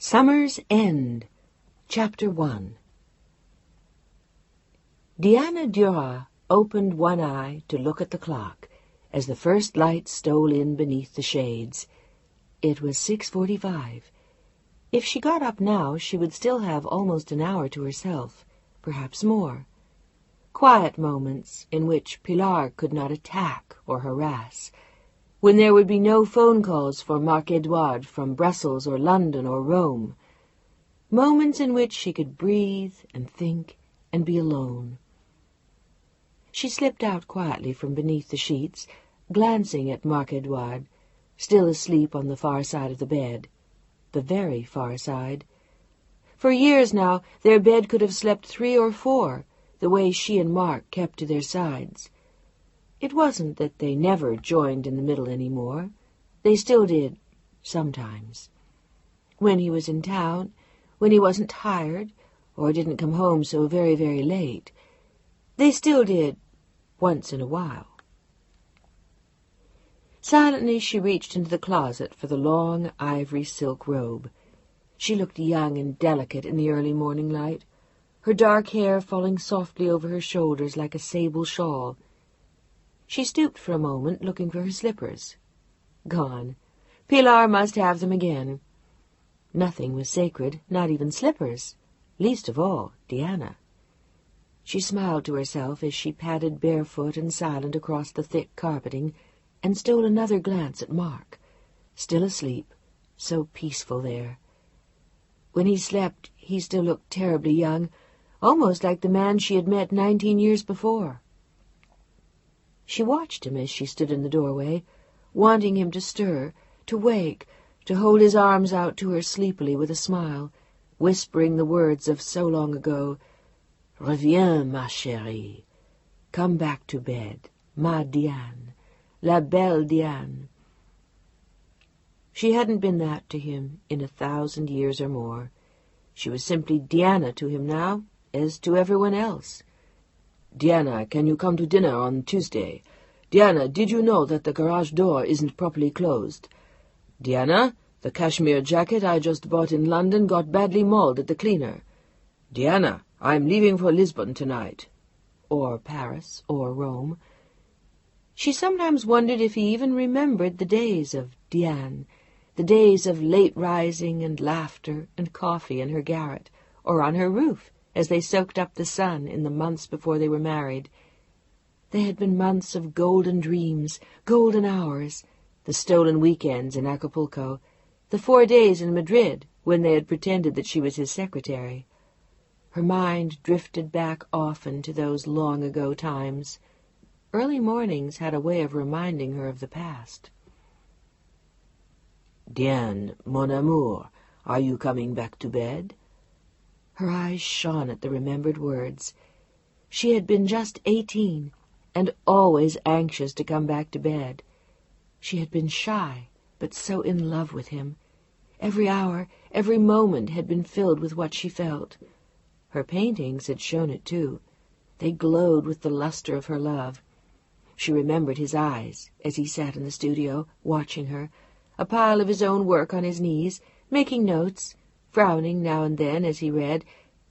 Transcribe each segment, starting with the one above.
Summer's End, Chapter 1. Diana Duras opened one eye to look at the clock as the first light stole in beneath the shades. It was 6:45. If she got up now, she would still have almost an hour to herself, perhaps more. Quiet moments in which Pilar could not attack or harass, when there would be no phone calls for Marc-Edouard from Brussels or London or Rome. Moments in which she could breathe and think and be alone. She slipped out quietly from beneath the sheets, glancing at Marc-Edouard, still asleep on the far side of the bed. The very far side. For years now, their bed could have slept 3 or 4, the way she and Marc kept to their sides. It wasn't that they never joined in the middle any more. They still did, sometimes. When he was in town, when he wasn't tired, or didn't come home so very, very late. They still did, once in a while. Silently she reached into the closet for the long ivory silk robe. She looked young and delicate in the early morning light, her dark hair falling softly over her shoulders like a sable shawl. She stooped for a moment, looking for her slippers. Gone. Pilar must have them again. Nothing was sacred, not even slippers, least of all Diana. She smiled to herself as she padded barefoot and silent across the thick carpeting, and stole another glance at Marc, still asleep, so peaceful there. When he slept, he still looked terribly young, almost like the man she had met 19 years before. She watched him as she stood in the doorway, wanting him to stir, to wake, to hold his arms out to her sleepily with a smile, whispering the words of so long ago, "Reviens, ma chérie. Come back to bed, ma Diane, la belle Diane." She hadn't been that to him in 1,000 years or more. She was simply Diana to him now, as to everyone else. "Diana, can you come to dinner on Tuesday? Diana, did you know that the garage door isn't properly closed? Diana, the cashmere jacket I just bought in London got badly mauled at the cleaner. Diana, I'm leaving for Lisbon tonight." Or Paris, or Rome. She sometimes wondered if he even remembered the days of Diane, the days of late rising and laughter and coffee in her garret, or on her roof, as they soaked up the sun in the months before they were married. They had been months of golden dreams, golden hours, the stolen weekends in Acapulco, the 4 days in Madrid when they had pretended that she was his secretary. Her mind drifted back often to those long-ago times. Early mornings had a way of reminding her of the past. "Diane, mon amour, are you coming back to bed?" Her eyes shone at the remembered words. She had been just 18, and always anxious to come back to bed. She had been shy, but so in love with him. Every hour, every moment had been filled with what she felt. Her paintings had shown it too. They glowed with the luster of her love. She remembered his eyes as he sat in the studio, watching her, a pile of his own work on his knees, making notes, frowning now and then as he read,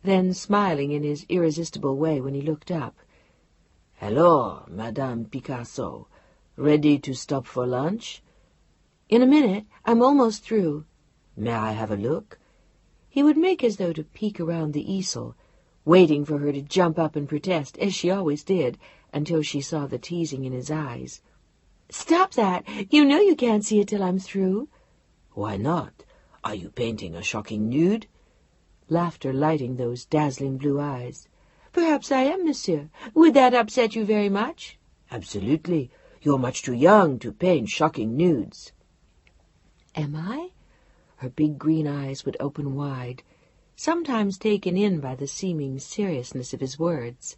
then smiling in his irresistible way when he looked up. "Hello, Madame Picasso. Ready to stop for lunch?" "In a minute. I'm almost through." "May I have a look?" He would make as though to peek around the easel, waiting for her to jump up and protest, as she always did, until she saw the teasing in his eyes. "Stop that! You know you can't see it till I'm through." "Why not? Are you painting a shocking nude?" Laughter lighting those dazzling blue eyes. "Perhaps I am, monsieur. Would that upset you very much?" "Absolutely. You're much too young to paint shocking nudes." "Am I?" Her big green eyes would open wide, sometimes taken in by the seeming seriousness of his words.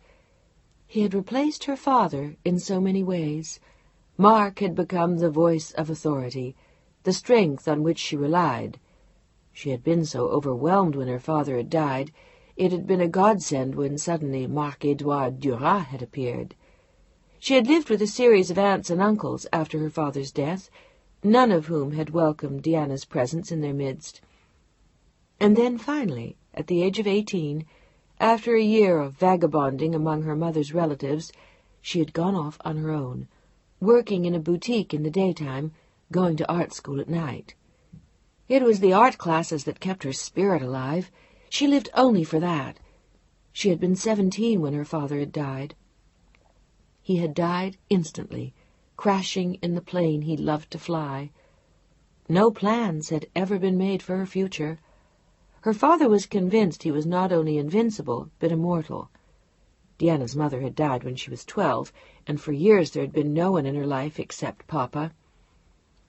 He had replaced her father in so many ways. Marc had become the voice of authority, the strength on which she relied. She had been so overwhelmed when her father had died. It had been a godsend when suddenly Marc-Edouard Duras had appeared. She had lived with a series of aunts and uncles after her father's death, none of whom had welcomed Diana's presence in their midst. And then finally, at the age of 18, after a year of vagabonding among her mother's relatives, she had gone off on her own, working in a boutique in the daytime, going to art school at night. It was the art classes that kept her spirit alive. She lived only for that. She had been 17 when her father had died. He had died instantly, crashing in the plane he loved to fly. No plans had ever been made for her future. Her father was convinced he was not only invincible, but immortal. Deanna's mother had died when she was 12, and for years there had been no one in her life except Papa.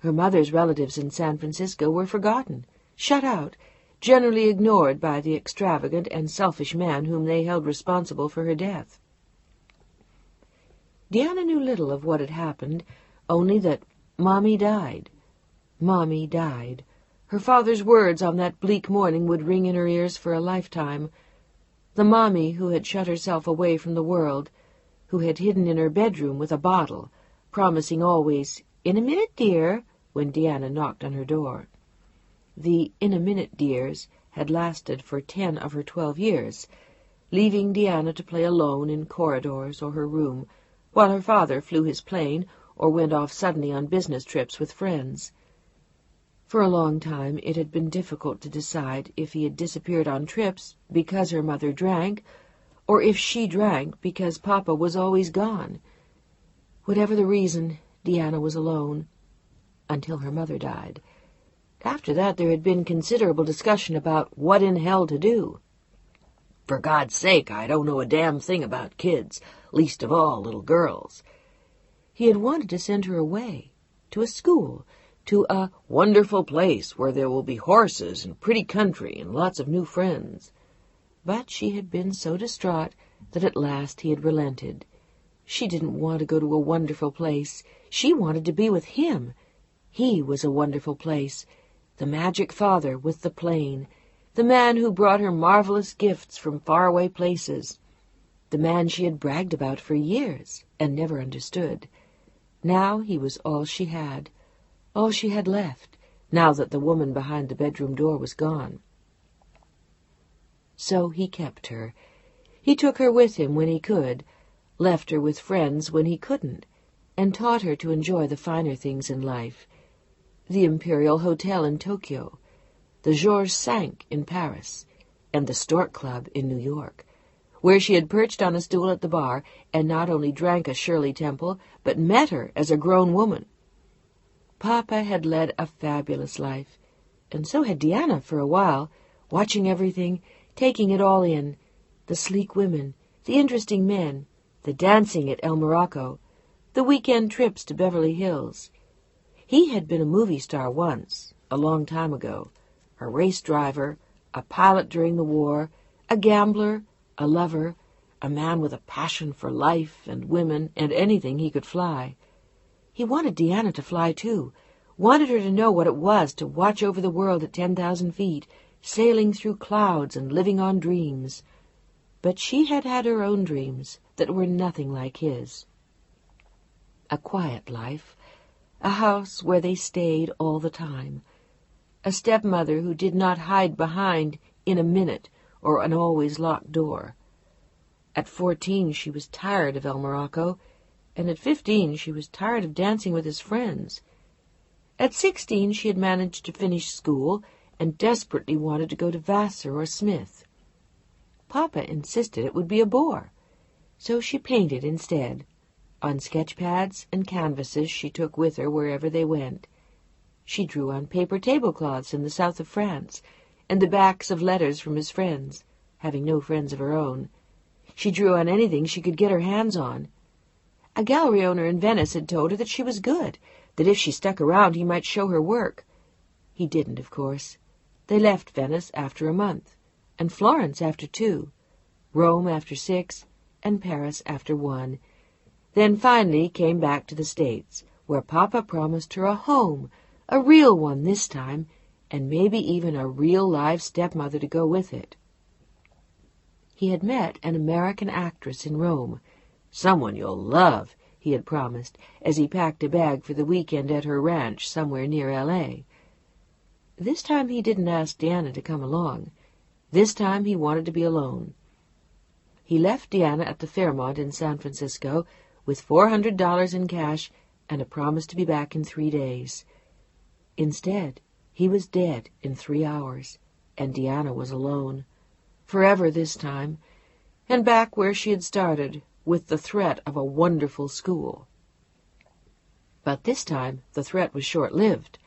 Her mother's relatives in San Francisco were forgotten, shut out, generally ignored by the extravagant and selfish man whom they held responsible for her death. Deanna knew little of what had happened, only that Mommy died. Mommy died. Her father's words on that bleak morning would ring in her ears for a lifetime. The Mommy who had shut herself away from the world, who had hidden in her bedroom with a bottle, promising always, "In a minute, dear," when Deanna knocked on her door. The "in a minute, dears" had lasted for 10 of her 12 years, leaving Deanna to play alone in corridors or her room, while her father flew his plane or went off suddenly on business trips with friends. For a long time it had been difficult to decide if he had disappeared on trips because her mother drank, or if she drank because Papa was always gone. Whatever the reason, Deanna was alone, until her mother died. After that there had been considerable discussion about what in hell to do. "For God's sake, I don't know a damn thing about kids, least of all little girls." He had wanted to send her away, to a school, to a wonderful place where there will be horses and pretty country and lots of new friends. But she had been so distraught that at last he had relented. She didn't want to go to a wonderful place. She wanted to be with him. He was a wonderful place, the magic father with the plane, the man who brought her marvelous gifts from faraway places, the man she had bragged about for years and never understood. Now he was all she had left, now that the woman behind the bedroom door was gone. So he kept her. He took her with him when he could, left her with friends when he couldn't, and taught her to enjoy the finer things in life. The Imperial Hotel in Tokyo, the Georges V in Paris, and the Stork Club in New York, where she had perched on a stool at the bar and not only drank a Shirley Temple, but met her as a grown woman. Papa had led a fabulous life, and so had Deanna for a while, watching everything, taking it all in, the sleek women, the interesting men, the dancing at El Morocco, the weekend trips to Beverly Hills. He had been a movie star once, a long time ago, a race driver, a pilot during the war, a gambler, a lover, a man with a passion for life and women and anything he could fly. He wanted Deanna to fly, too, wanted her to know what it was to watch over the world at 10,000 feet, sailing through clouds and living on dreams. But she had had her own dreams that were nothing like his. A quiet life, a house where they stayed all the time, a stepmother who did not hide behind "in a minute" or an always locked door. At 14 she was tired of El Morocco, and at 15 she was tired of dancing with his friends. At 16 she had managed to finish school and desperately wanted to go to Vassar or Smith. Papa insisted it would be a bore, so she painted instead, on sketch pads and canvases she took with her wherever they went. She drew on paper tablecloths in the south of France, and the backs of letters from his friends, having no friends of her own. She drew on anything she could get her hands on. A gallery owner in Venice had told her that she was good, that if she stuck around he might show her work. He didn't, of course. They left Venice after a month, and Florence after 2, Rome after 6, and Paris after 1. Then finally came back to the States, where Papa promised her a home, a real one this time, and maybe even a real live stepmother to go with it. He had met an American actress in Rome, "Someone you'll love," he had promised, as he packed a bag for the weekend at her ranch somewhere near L.A. This time he didn't ask Deanna to come along. This time he wanted to be alone. He left Deanna at the Fairmont in San Francisco with $400 in cash and a promise to be back in 3 days. Instead, he was dead in 3 hours, and Deanna was alone. Forever this time, and back where she had started, with the threat of a wonderful school. But this time the threat was short-lived.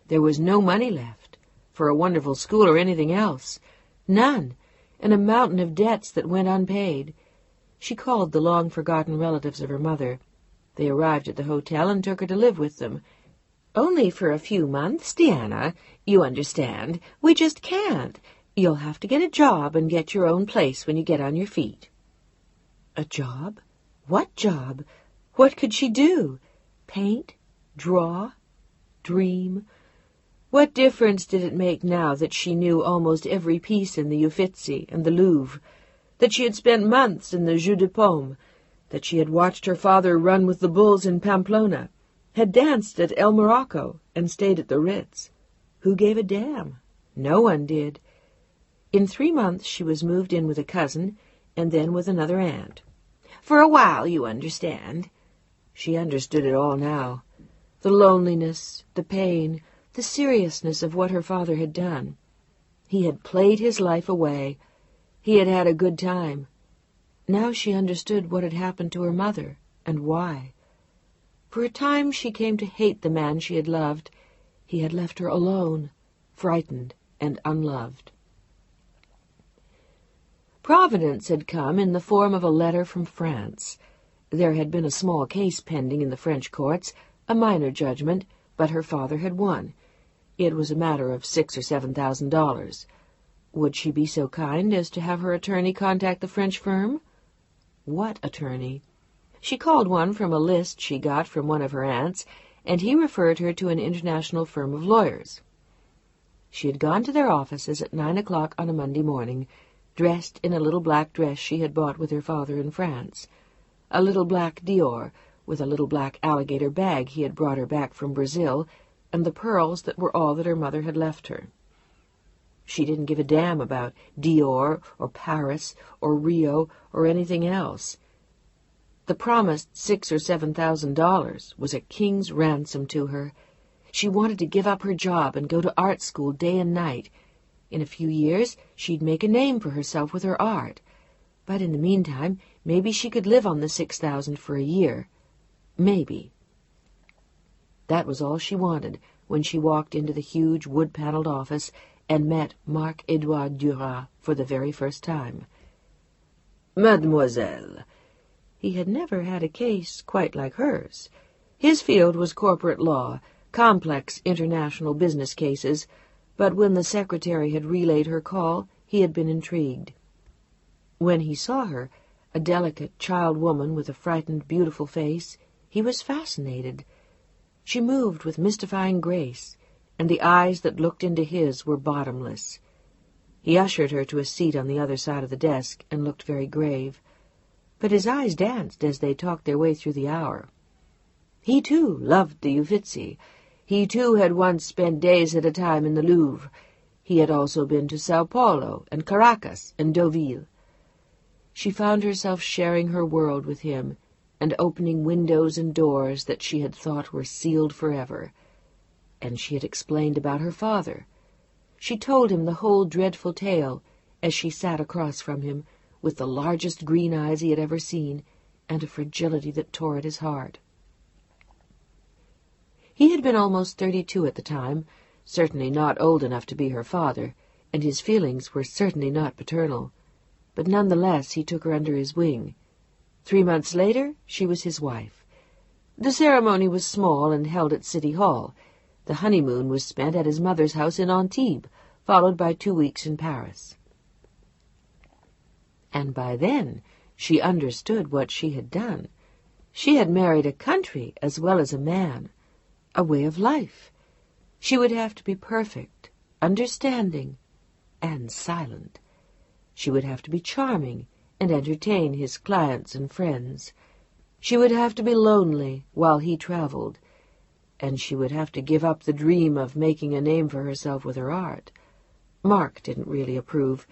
There was no money left for a wonderful school or anything else. None, and a mountain of debts that went unpaid. She called the long-forgotten relatives of her mother. They arrived at the hotel and took her to live with them. "Only for a few months, Deanna. You understand. We just can't. You'll have to get a job and get your own place when you get on your feet." A job? What job? What could she do? Paint? Draw? Dream? What difference did it make now that she knew almost every piece in the Uffizi and the Louvre, that she had spent months in the Jeu de Paume, that she had watched her father run with the bulls in Pamplona, had danced at El Morocco and stayed at the Ritz? Who gave a damn? No one did. In 3 months she was moved in with a cousin, and then with another aunt. For a while, you understand. She understood it all now. The loneliness, the pain, the seriousness of what her father had done. He had played his life away. He had had a good time. Now she understood what had happened to her mother, and why. For a time she came to hate the man she had loved. He had left her alone, frightened and unloved. Providence had come in the form of a letter from France. There had been a small case pending in the French courts, a minor judgment, but her father had won. It was a matter of $6,000 or $7,000. Would she be so kind as to have her attorney contact the French firm? What attorney? She called one from a list she got from one of her aunts, and he referred her to an international firm of lawyers. She had gone to their offices at 9 o'clock on a Monday morning, dressed in a little black dress she had bought with her father in France, a little black Dior, with a little black alligator bag he had brought her back from Brazil, and the pearls that were all that her mother had left her. She didn't give a damn about Dior or Paris or Rio or anything else. The promised $6,000 or $7,000 was a king's ransom to her. She wanted to give up her job and go to art school day and night. In a few years she'd make a name for herself with her art. But in the meantime, maybe she could live on the $6,000 for a year. Maybe. That was all she wanted when she walked into the huge wood-paneled office and met Marc-Edouard Duras for the very first time. "Mademoiselle." He had never had a case quite like hers. His field was corporate law, complex international business cases, but when the secretary had relayed her call, he had been intrigued. When he saw her, a delicate child woman with a frightened, beautiful face, he was fascinated. She moved with mystifying grace, and the eyes that looked into his were bottomless. He ushered her to a seat on the other side of the desk and looked very grave. But his eyes danced as they talked their way through the hour. He, too, loved the Uffizi. He, too, had once spent days at a time in the Louvre. He had also been to Sao Paulo and Caracas and Deauville. She found herself sharing her world with him and opening windows and doors that she had thought were sealed forever. And she had explained about her father. She told him the whole dreadful tale as she sat across from him, with the largest green eyes he had ever seen, and a fragility that tore at his heart. He had been almost 32 at the time, certainly not old enough to be her father, and his feelings were certainly not paternal. But none the less he took her under his wing. 3 months later, she was his wife. The ceremony was small and held at City Hall. The honeymoon was spent at his mother's house in Antibes, followed by 2 weeks in Paris. And by then she understood what she had done. She had married a country as well as a man, a way of life. She would have to be perfect, understanding, and silent. She would have to be charming and entertain his clients and friends. She would have to be lonely while he traveled. and she would have to give up the dream of making a name for herself with her art. Mark didn't really approve.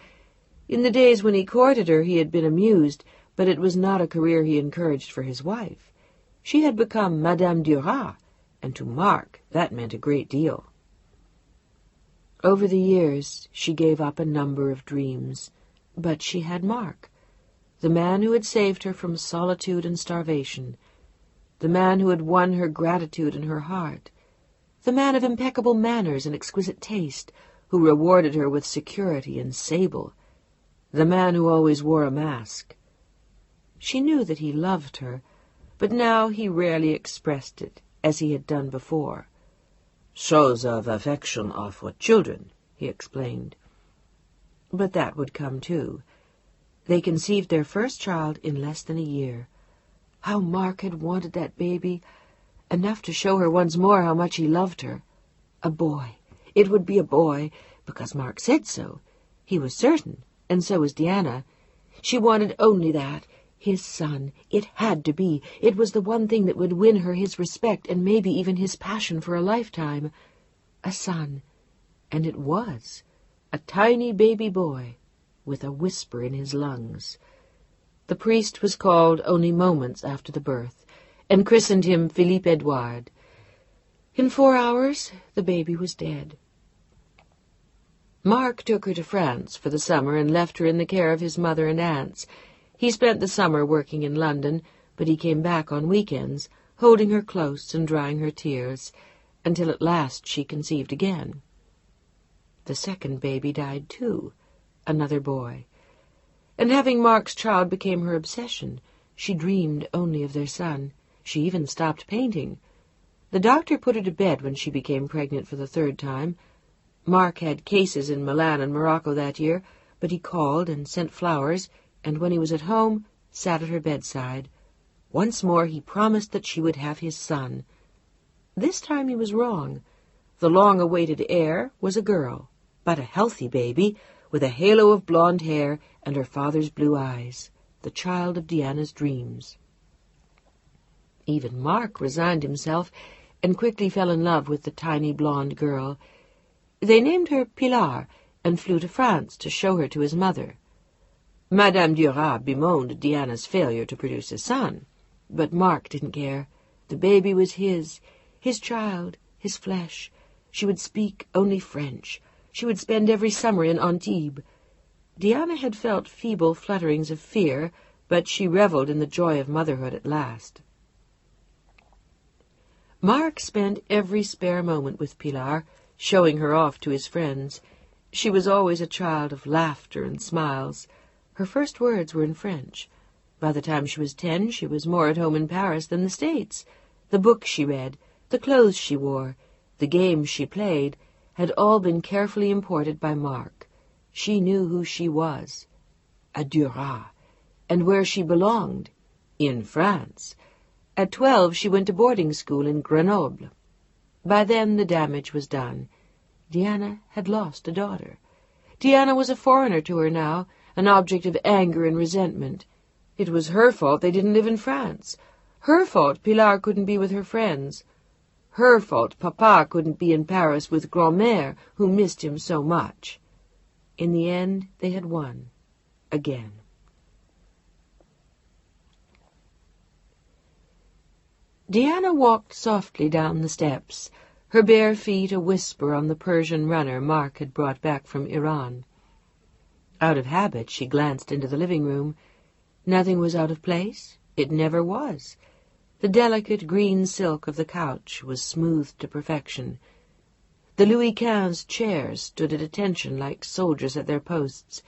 In the days when he courted her, he had been amused, but it was not a career he encouraged for his wife. She had become Madame Duras, and to Mark that meant a great deal. Over the years, she gave up a number of dreams, but she had Mark, the man who had saved her from solitude and starvation, the man who had won her gratitude and her heart, the man of impeccable manners and exquisite taste, who rewarded her with security and sable, the man who always wore a mask. She knew that he loved her, but now he rarely expressed it, as he had done before. "Shows of affection are for children," he explained. But that would come too. They conceived their first child in less than a year. How Mark had wanted that baby, enough to show her once more how much he loved her. A boy. It would be a boy, because Mark said so. He was certain, and so was Diana. She wanted only that. His son. It had to be. It was the one thing that would win her his respect and maybe even his passion for a lifetime. A son. And it was. A tiny baby boy, with a whisper in his lungs. The priest was called only moments after the birth, and christened him Philippe Edouard. In 4 hours, the baby was dead. Mark took her to France for the summer and left her in the care of his mother and aunts. He spent the summer working in London, but he came back on weekends, holding her close and drying her tears, until at last she conceived again. The second baby died too, another boy. And having Mark's child became her obsession. She dreamed only of their son. She even stopped painting. The doctor put her to bed when she became pregnant for the 3rd time. Mark had cases in Milan and Morocco that year, but he called and sent flowers, and when he was at home, sat at her bedside. Once more he promised that she would have his son. This time he was wrong. The long-awaited heir was a girl, but a healthy baby, with a halo of blonde hair and her father's blue eyes, the child of Diana's dreams. Even Mark resigned himself and quickly fell in love with the tiny blonde girl. They named her Pilar and flew to France to show her to his mother. Madame Duras bemoaned Diana's failure to produce a son, but Mark didn't care. The baby was his child, his flesh. She would speak only French. She would spend every summer in Antibes. Diana had felt feeble flutterings of fear, but she reveled in the joy of motherhood at last. Mark spent every spare moment with Pilar, showing her off to his friends. She was always a child of laughter and smiles. Her first words were in French. By the time she was 10, she was more at home in Paris than the States. The books she read, the clothes she wore, the games she played, had all been carefully imported by Mark. She knew who she was, a Duras, and where she belonged, in France. At 12, she went to boarding school in Grenoble. By then the damage was done. Diana had lost a daughter. Diana was a foreigner to her now, an object of anger and resentment. It was her fault they didn't live in France. Her fault Pilar couldn't be with her friends. Her fault Papa couldn't be in Paris with Grand-mère, who missed him so much. In the end, they had won. Again. Diana walked softly down the steps, her bare feet a whisper on the Persian runner Mark had brought back from Iran. Out of habit, she glanced into the living room. Nothing was out of place. It never was. The delicate green silk of the couch was smoothed to perfection. The Louis XV chairs stood at attention like soldiers at their posts.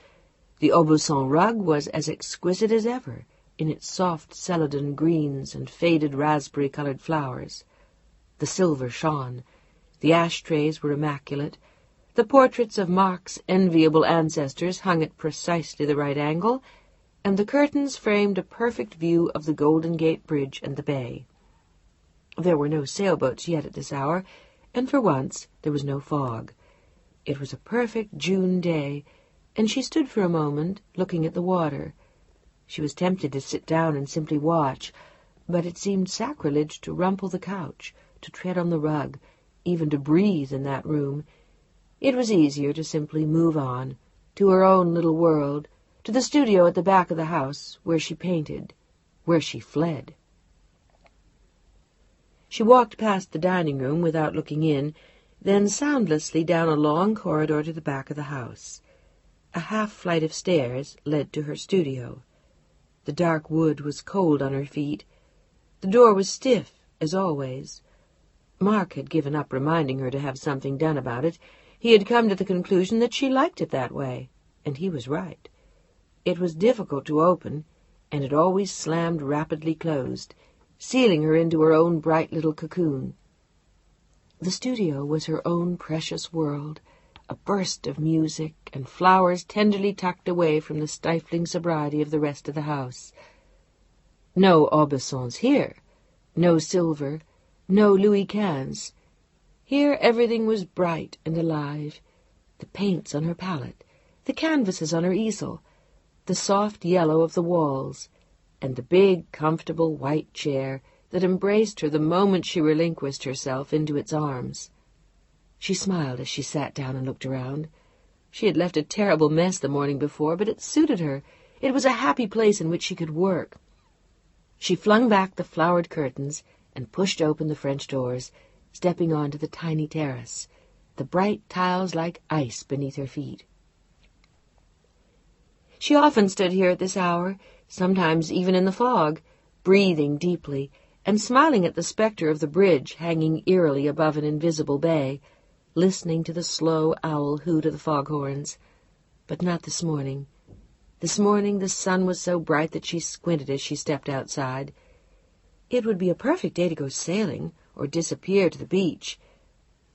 The Aubusson rug was as exquisite as ever, in its soft celadon greens and faded raspberry-colored flowers. The silver shone. The ashtrays were immaculate. The portraits of Mark's enviable ancestors hung at precisely the right angle, and the curtains framed a perfect view of the Golden Gate Bridge and the bay. There were no sailboats yet at this hour, and for once there was no fog. It was a perfect June day, and she stood for a moment, looking at the water. She was tempted to sit down and simply watch, but it seemed sacrilege to rumple the couch, to tread on the rug, even to breathe in that room. It was easier to simply move on, to her own little world, to the studio at the back of the house, where she painted, where she fled. She walked past the dining room without looking in, then soundlessly down a long corridor to the back of the house. A half-flight of stairs led to her studio. The dark wood was cold on her feet. The door was stiff, as always. Mark had given up reminding her to have something done about it. He had come to the conclusion that she liked it that way, and he was right. It was difficult to open, and it always slammed rapidly closed, sealing her into her own bright little cocoon. The studio was her own precious world, a burst of music and flowers tenderly tucked away from the stifling sobriety of the rest of the house. No Aubusons here, no silver, no Louis XV. Here everything was bright and alive. The paints on her palette, the canvases on her easel, the soft yellow of the walls, and the big, comfortable white chair that embraced her the moment she relinquished herself into its arms. She smiled as she sat down and looked around. She had left a terrible mess the morning before, but it suited her. It was a happy place in which she could work. She flung back the flowered curtains and pushed open the French doors, stepping onto the tiny terrace, the bright tiles like ice beneath her feet. She often stood here at this hour, sometimes even in the fog, breathing deeply and smiling at the specter of the bridge hanging eerily above an invisible bay, listening to the slow owl hoot of the foghorns. But not this morning. This morning the sun was so bright that she squinted as she stepped outside. It would be a perfect day to go sailing or disappear to the beach.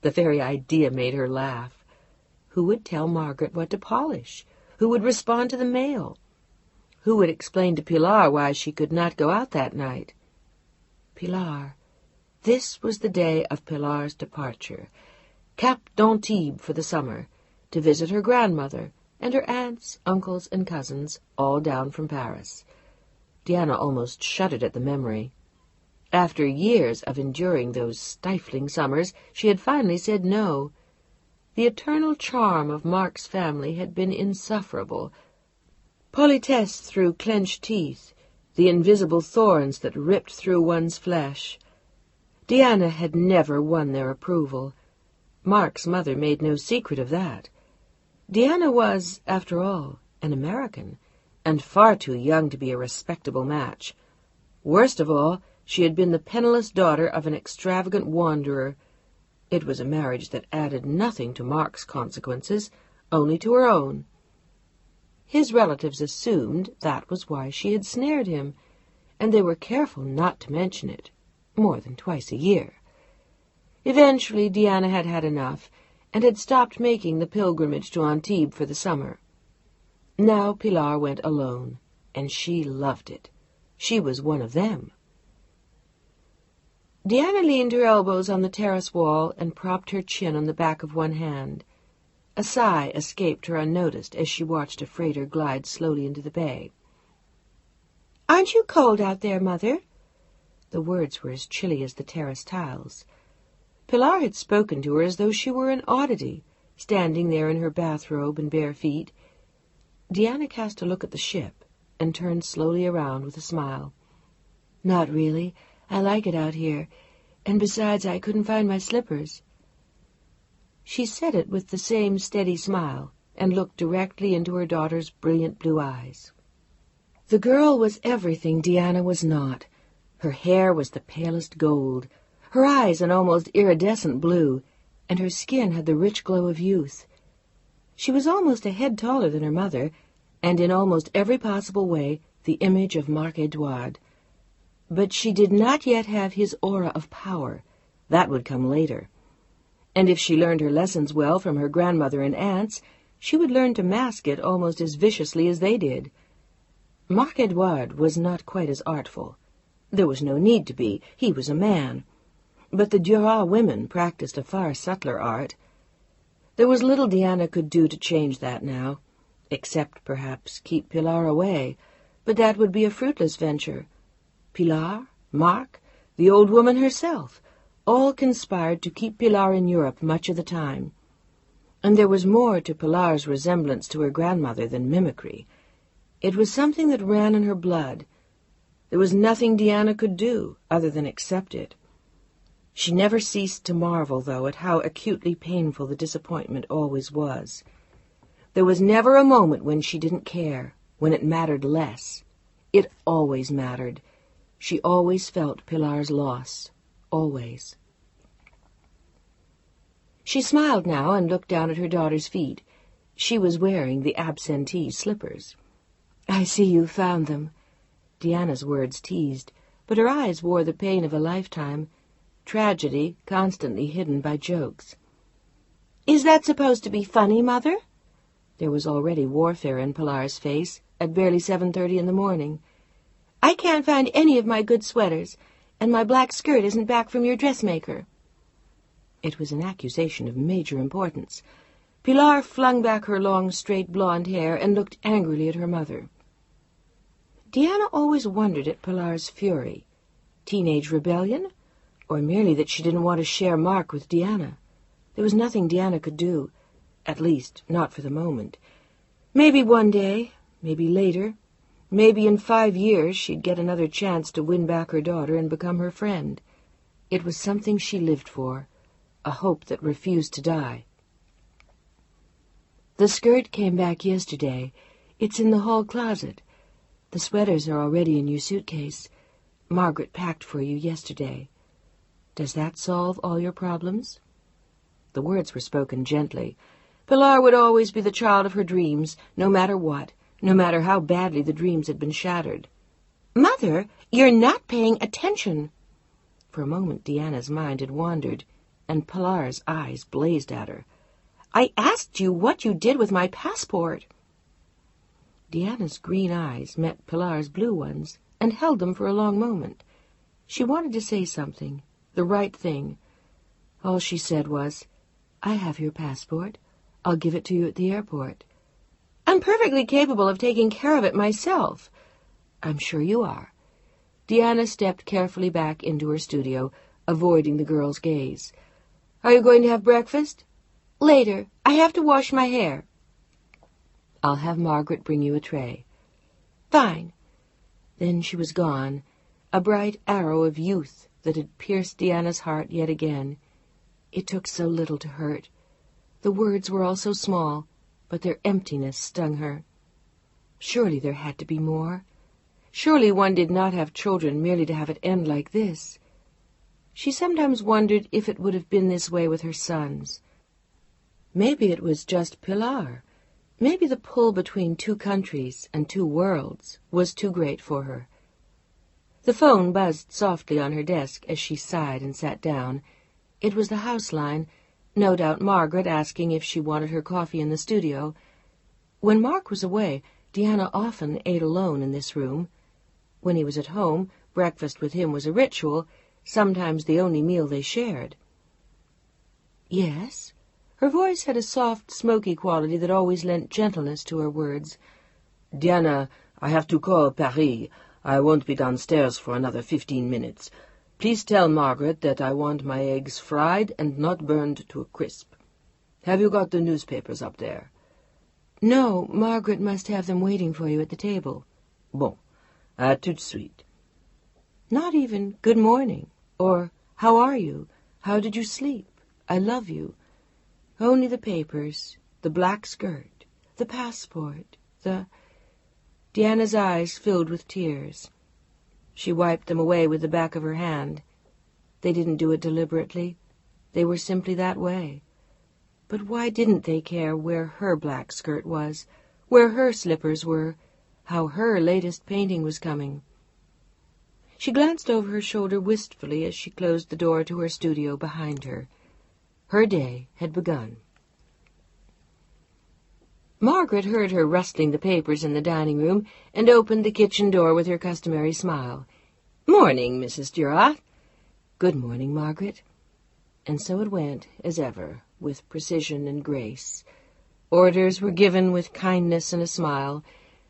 The very idea made her laugh. Who would tell Margaret what to polish? Who would respond to the mail? Who would explain to Pilar why she could not go out that night? Pilar. This was the day of Pilar's departure. Cap d'Antibes for the summer, to visit her grandmother and her aunts, uncles, and cousins, all down from Paris. Diana almost shuddered at the memory. After years of enduring those stifling summers, she had finally said no. The eternal charm of Mark's family had been insufferable. Politesse through clenched teeth, the invisible thorns that ripped through one's flesh. Diana had never won their approval. Mark's mother made no secret of that. Diana was, after all, an American, and far too young to be a respectable match. Worst of all, she had been the penniless daughter of an extravagant wanderer. It was a marriage that added nothing to Mark's consequences, only to her own. His relatives assumed that was why she had snared him, and they were careful not to mention it, more than twice a year. Eventually Diana had had enough, and had stopped making the pilgrimage to Antibes for the summer. Now Pilar went alone, and she loved it. She was one of them. Diana leaned her elbows on the terrace wall and propped her chin on the back of one hand. A sigh escaped her unnoticed as she watched a freighter glide slowly into the bay. "Aren't you cold out there, Mother?" The words were as chilly as the terrace tiles. Pilar had spoken to her as though she were an oddity, standing there in her bathrobe and bare feet. Diana cast a look at the ship and turned slowly around with a smile. "Not really. I like it out here, and besides, I couldn't find my slippers." She said it with the same steady smile, and looked directly into her daughter's brilliant blue eyes. The girl was everything Diana was not. Her hair was the palest gold, her eyes an almost iridescent blue, and her skin had the rich glow of youth. She was almost a head taller than her mother, and in almost every possible way the image of Mark Edouard. But she did not yet have his aura of power. That would come later. And if she learned her lessons well from her grandmother and aunts, she would learn to mask it almost as viciously as they did. Mark Edouard was not quite as artful. There was no need to be. He was a man. But the Duras women practiced a far subtler art. There was little Diana could do to change that now, except, perhaps, keep Pilar away, but that would be a fruitless venture. Pilar, Mark, the old woman herself, all conspired to keep Pilar in Europe much of the time. And there was more to Pilar's resemblance to her grandmother than mimicry. It was something that ran in her blood. There was nothing Diana could do other than accept it. She never ceased to marvel, though, at how acutely painful the disappointment always was. There was never a moment when she didn't care, when it mattered less. It always mattered. She always felt Pilar's loss. Always. She smiled now and looked down at her daughter's feet. She was wearing the absentee slippers. "I see you found them," Diana's words teased, but her eyes wore the pain of a lifetime, tragedy constantly hidden by jokes. "Is that supposed to be funny, Mother?" There was already warfare in Pilar's face at barely 7:30 in the morning. "I can't find any of my good sweaters, and my black skirt isn't back from your dressmaker." It was an accusation of major importance. Pilar flung back her long, straight blonde hair and looked angrily at her mother. Diana always wondered at Pilar's fury. Teenage rebellion? Or merely that she didn't want to share Mark with Diana? There was nothing Diana could do, at least not for the moment. Maybe one day, maybe later, maybe in 5 years she'd get another chance to win back her daughter and become her friend. It was something she lived for, a hope that refused to die. "The skirt came back yesterday. It's in the hall closet. The sweaters are already in your suitcase. Margaret packed for you yesterday. Does that solve all your problems?" The words were spoken gently. Pilar would always be the child of her dreams, no matter what, no matter how badly the dreams had been shattered. "Mother, you're not paying attention." For a moment Diana's mind had wandered, and Pilar's eyes blazed at her. "I asked you what you did with my passport." Diana's green eyes met Pilar's blue ones and held them for a long moment. She wanted to say something, the right thing. All she said was, "I have your passport. I'll give it to you at the airport." "I'm perfectly capable of taking care of it myself." "I'm sure you are." Diana stepped carefully back into her studio, avoiding the girl's gaze. "Are you going to have breakfast?" "Later. I have to wash my hair." "I'll have Margaret bring you a tray." "Fine." Then she was gone, a bright arrow of youth that had pierced Diana's heart yet again. It took so little to hurt. The words were all so small, but their emptiness stung her. Surely there had to be more. Surely one did not have children merely to have it end like this. She sometimes wondered if it would have been this way with her sons. Maybe it was just Pilar. Maybe the pull between 2 countries and 2 worlds was too great for her. The phone buzzed softly on her desk as she sighed and sat down. It was the house line, no doubt Margaret asking if she wanted her coffee in the studio. When Mark was away, Diana often ate alone in this room. When he was at home, breakfast with him was a ritual, sometimes the only meal they shared. "Yes?" Her voice had a soft, smoky quality that always lent gentleness to her words. "Diana, I have to call Paris. I won't be downstairs for another 15 minutes. Please tell Margaret that I want my eggs fried and not burned to a crisp. Have you got the newspapers up there?" "No, Margaret must have them waiting for you at the table." "Bon, à tout de suite." Not even "good morning," or "how are you? How did you sleep? I love you." Only the papers, the black skirt, the passport, Diana's eyes filled with tears. She wiped them away with the back of her hand. They didn't do it deliberately. They were simply that way. But why didn't they care where her black skirt was, where her slippers were, how her latest painting was coming? She glanced over her shoulder wistfully as she closed the door to her studio behind her. Her day had begun. Margaret heard her rustling the papers in the dining room and opened the kitchen door with her customary smile. "Morning, Mrs. Duras." "Good morning, Margaret." And so it went, as ever, with precision and grace. Orders were given with kindness and a smile.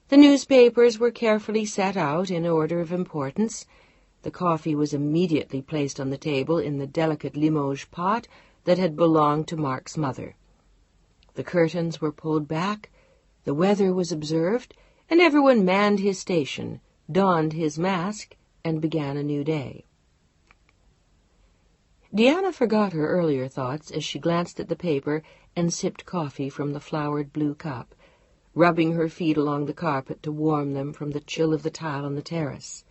The newspapers were carefully set out in order of importance. The coffee was immediately placed on the table in the delicate Limoges pot that had belonged to Mark's mother. The curtains were pulled back, the weather was observed, and everyone manned his station, donned his mask, and began a new day. Deanna forgot her earlier thoughts as she glanced at the paper and sipped coffee from the flowered blue cup, rubbing her feet along the carpet to warm them from the chill of the tile on the terrace.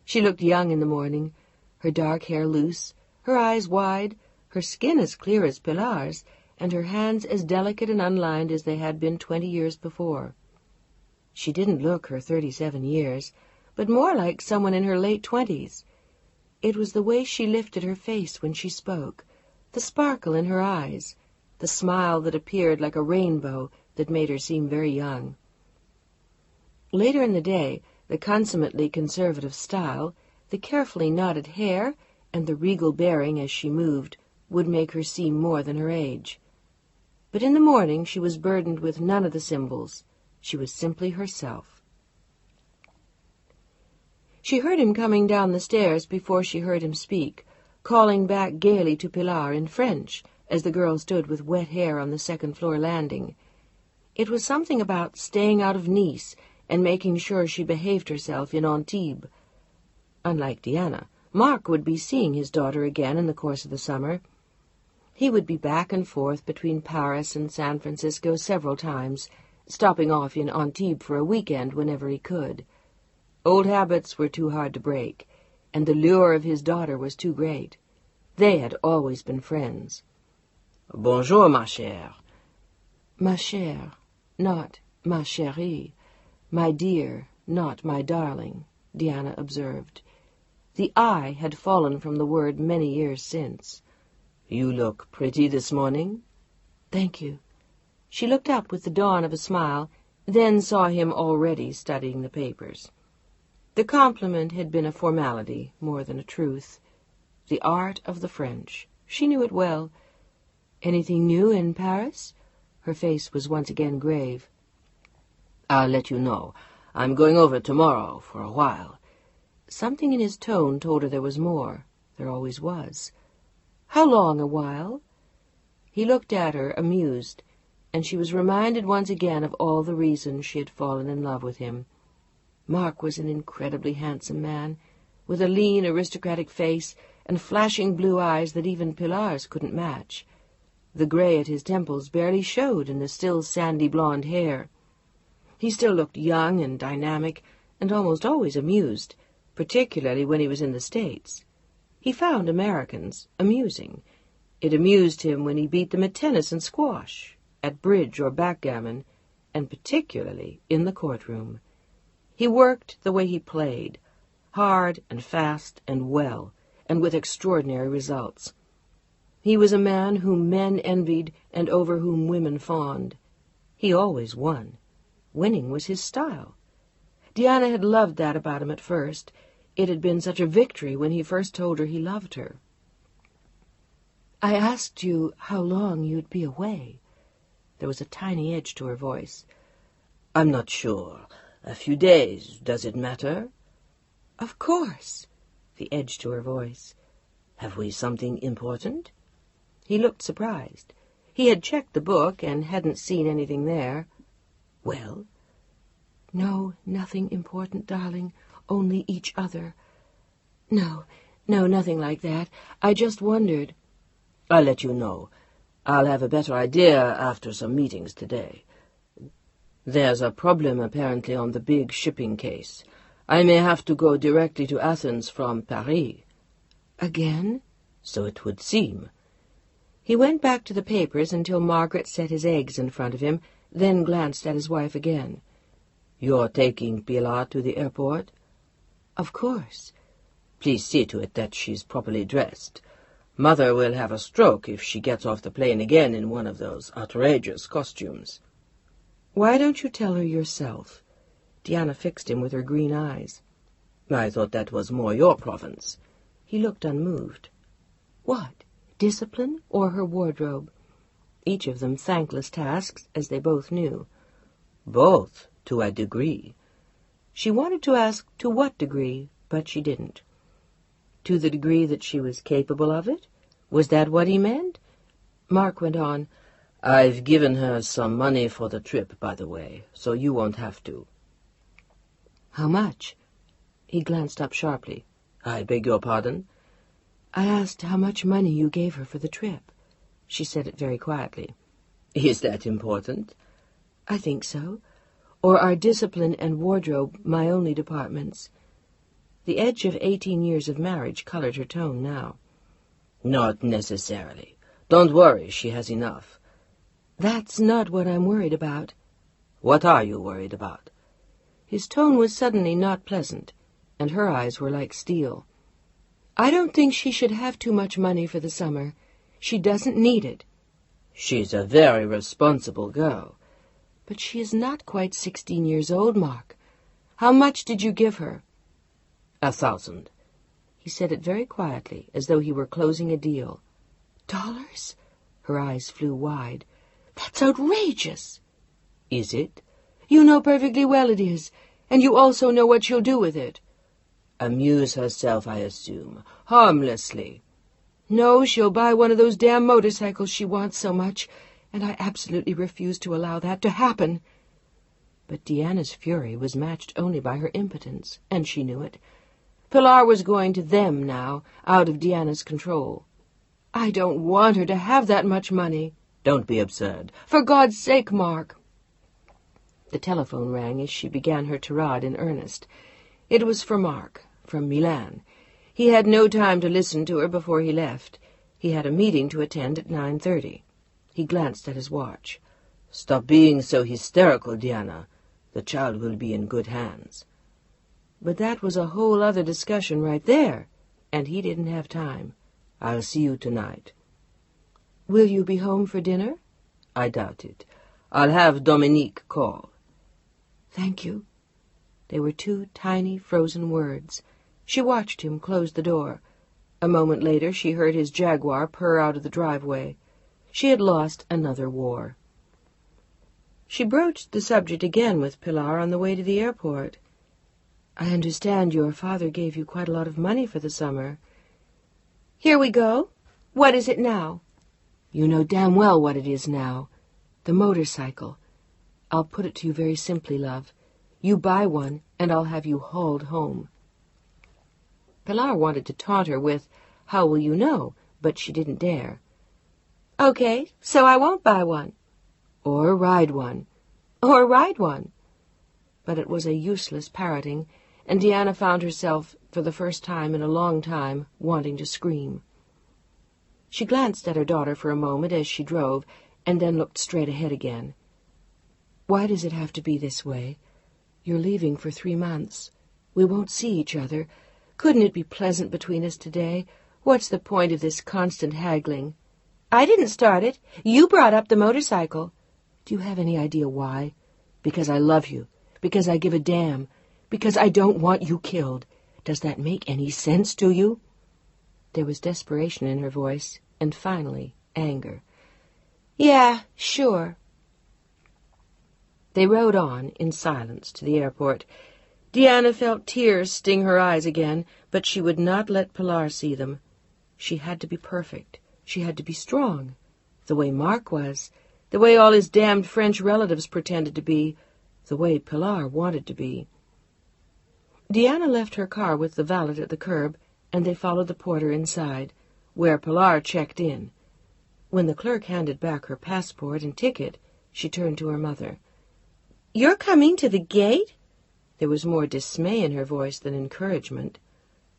She looked young in the morning, her dark hair loose, her eyes wide, her skin as clear as Pilar's, and her hands as delicate and unlined as they had been 20 years before. She didn't look her 37 years, but more like someone in her late 20s. It was the way she lifted her face when she spoke, the sparkle in her eyes, the smile that appeared like a rainbow that made her seem very young. Later in the day, the consummately conservative style, the carefully knotted hair, and the regal bearing as she moved would make her seem more than her age. But in the morning she was burdened with none of the symbols. She was simply herself. She heard him coming down the stairs before she heard him speak, calling back gaily to Pilar in French as the girl stood with wet hair on the second-floor landing. It was something about staying out of Nice and making sure she behaved herself in Antibes. Unlike Deanna, Mark would be seeing his daughter again in the course of the summer. He would be back and forth between Paris and San Francisco several times, stopping off in Antibes for a weekend whenever he could. Old habits were too hard to break, and the lure of his daughter was too great. They had always been friends. Bonjour, ma chère. Ma chère, not ma chérie. My dear, not my darling, Deanna observed. The I had fallen from the word many years since. You look pretty this morning. Thank you. She looked up with the dawn of a smile, then saw him already studying the papers. The compliment had been a formality more than a truth. The art of the French. She knew it well. Anything new in Paris? Her face was once again grave. I'll let you know. I'm going over tomorrow for a while. Something in his tone told her there was more. There always was. How long a while? He looked at her, amused, and she was reminded once again of all the reasons she had fallen in love with him. Mark was an incredibly handsome man, with a lean, aristocratic face and flashing blue eyes that even Pilar's couldn't match. The gray at his temples barely showed in the still sandy blonde hair. He still looked young and dynamic, and almost always amused, particularly when he was in the States. He found Americans amusing. It amused him when he beat them at tennis and squash, at bridge or backgammon, and particularly in the courtroom. He worked the way he played, hard and fast and well, and with extraordinary results. He was a man whom men envied and over whom women fawned. He always won. Winning was his style. Deanna had loved that about him at first. It had been such a victory when he first told her he loved her. I asked you how long you'd be away. There was a tiny edge to her voice. I'm not sure. A few days. Does it matter? Of course. The edge to her voice. Have we something important? He looked surprised. He had checked the book and hadn't seen anything there. Well? No, nothing important, darling. Only each other. No, nothing like that. I just wondered. I'll let you know. I'll have a better idea after some meetings today. There's a problem apparently on the big shipping case. I may have to go directly to Athens from Paris. Again? So it would seem. He went back to the papers until Margaret set his eggs in front of him, then glanced at his wife again. You're taking Pilar to the airport? Of course. Please see to it that she's properly dressed. Mother will have a stroke if she gets off the plane again in one of those outrageous costumes. Why don't you tell her yourself? Deanna fixed him with her green eyes. I thought that was more your province. He looked unmoved. What? Discipline or her wardrobe? Each of them thankless tasks, as they both knew. Both, to a degree. She wanted to ask to what degree, but she didn't. To the degree that she was capable of it? Was that what he meant? Mark went on, I've given her some money for the trip, by the way, so you won't have to. How much? He glanced up sharply. I beg your pardon? I asked how much money you gave her for the trip. She said it very quietly. Is that important? I think so. Or are discipline and wardrobe my only departments? The edge of 18 years of marriage colored her tone now. Not necessarily. Don't worry, she has enough. That's not what I'm worried about. What are you worried about? His tone was suddenly not pleasant, and her eyes were like steel. I don't think she should have too much money for the summer. She doesn't need it. She's a very responsible girl. But she is not quite 16 years old, Mark. How much did you give her? 1,000. He said it very quietly, as though he were closing a deal. Dollars? Her eyes flew wide. That's outrageous. Is it? You know perfectly well it is, and you also know what she'll do with it. Amuse herself, I assume, harmlessly. No, she'll buy one of those damn motorcycles she wants so much, and I absolutely refuse to allow that to happen. But Deanna's fury was matched only by her impotence, and she knew it. Pilar was going to them now, out of Deanna's control. I don't want her to have that much money. Don't be absurd. For God's sake, Mark. The telephone rang as she began her tirade in earnest. It was for Mark, from Milan. He had no time to listen to her before he left. He had a meeting to attend at 9:30. He glanced at his watch. Stop being so hysterical, Diana. The child will be in good hands. But that was a whole other discussion right there, and he didn't have time. I'll see you tonight. Will you be home for dinner? I doubt it. I'll have Dominique call. Thank you. They were two tiny, frozen words. She watched him close the door. A moment later she heard his Jaguar purr out of the driveway. She had lost another war. She broached the subject again with Pilar on the way to the airport. I understand your father gave you quite a lot of money for the summer. Here we go. What is it now? You know damn well what it is now. The motorcycle. I'll put it to you very simply, love. You buy one, and I'll have you hauled home. Pilar wanted to taunt her with, how will you know? But she didn't dare. Okay, so I won't buy one. Or ride one. Or ride one. But it was a useless parroting, and Deanna found herself, for the first time in a long time, wanting to scream. She glanced at her daughter for a moment as she drove, and then looked straight ahead again. Why does it have to be this way? You're leaving for 3 months. We won't see each other. Couldn't it be pleasant between us today? What's the point of this constant haggling? I didn't start it. You brought up the motorcycle. Do you have any idea why? Because I love you. Because I give a damn. Because I don't want you killed. Does that make any sense to you? There was desperation in her voice, and finally, anger. Yeah, sure. They rode on, in silence, to the airport. Deanna felt tears sting her eyes again, but she would not let Pilar see them. She had to be perfect. She had to be strong. The way Mark was. The way all his damned French relatives pretended to be. The way Pilar wanted to be. Deanna left her car with the valet at the curb, and they followed the porter inside, where Pilar checked in. When the clerk handed back her passport and ticket, she turned to her mother. You're coming to the gate? There was more dismay in her voice than encouragement.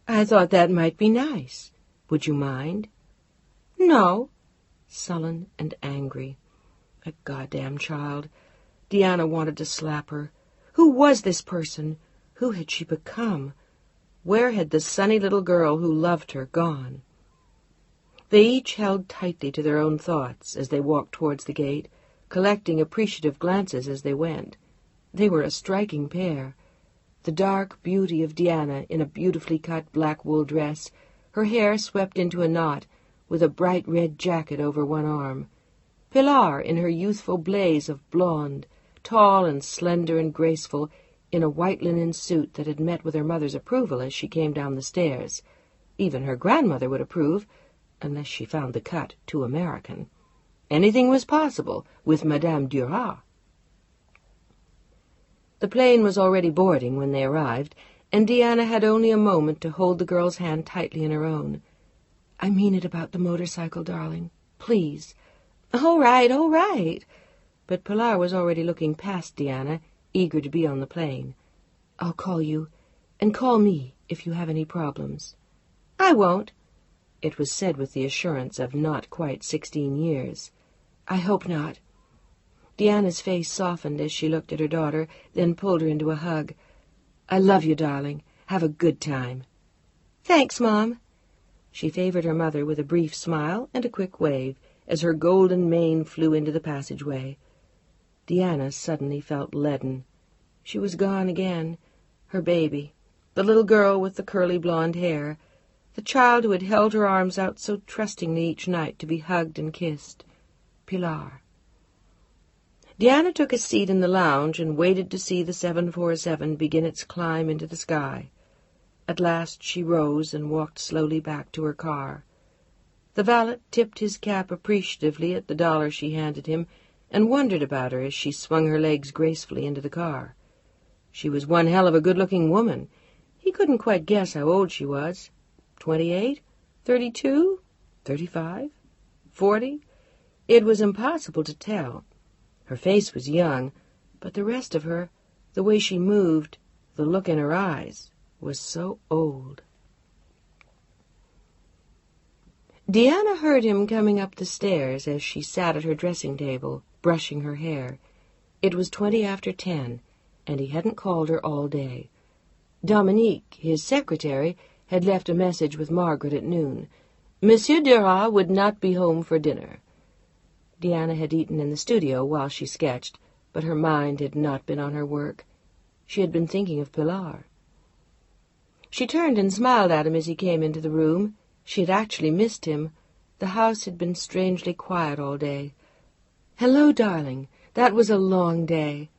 I thought that might be nice. Would you mind? No. Sullen and angry. A goddamn child. Deanna wanted to slap her. Who was this person? Who had she become? Where had the sunny little girl who loved her gone? They each held tightly to their own thoughts as they walked towards the gate, collecting appreciative glances as they went. They were a striking pair. The dark beauty of Deanna in a beautifully cut black wool dress, her hair swept into a knot, with a bright red jacket over one arm. Pilar in her youthful blaze of blonde, tall and slender and graceful, in a white linen suit that had met with her mother's approval as she came down the stairs. Even her grandmother would approve, unless she found the cut too American. Anything was possible with Madame Duras. The plane was already boarding when they arrived, and Deanna had only a moment to hold the girl's hand tightly in her own. "I mean it about the motorcycle, darling. Please." "All right, all right." But Pilar was already looking past Deanna, eager to be on the plane. "I'll call you, and call me if you have any problems." "I won't." It was said with the assurance of not quite 16 years. "I hope not." Deanna's face softened as she looked at her daughter, then pulled her into a hug. "I love you, darling. Have a good time." "Thanks, Mom." She favored her mother with a brief smile and a quick wave as her golden mane flew into the passageway. Deanna suddenly felt leaden. She was gone again. Her baby, the little girl with the curly blonde hair, the child who had held her arms out so trustingly each night to be hugged and kissed. Pilar. Deanna took a seat in the lounge and waited to see the 747 begin its climb into the sky. At last she rose and walked slowly back to her car. The valet tipped his cap appreciatively at the dollar she handed him and wondered about her as she swung her legs gracefully into the car. She was one hell of a good-looking woman. He couldn't quite guess how old she was. 28? 32? 35? 40? It was impossible to tell. Her face was young, but the rest of her, the way she moved, the look in her eyes, was so old. Deanna heard him coming up the stairs as she sat at her dressing table, brushing her hair. It was 20 after 10, and he hadn't called her all day. Dominique, his secretary, had left a message with Margaret at noon. Monsieur Duras would not be home for dinner. Deanna had eaten in the studio while she sketched, but her mind had not been on her work. She had been thinking of Pilar. She turned and smiled at him as he came into the room. She had actually missed him. The house had been strangely quiet all day. "Hello, darling. That was a long day."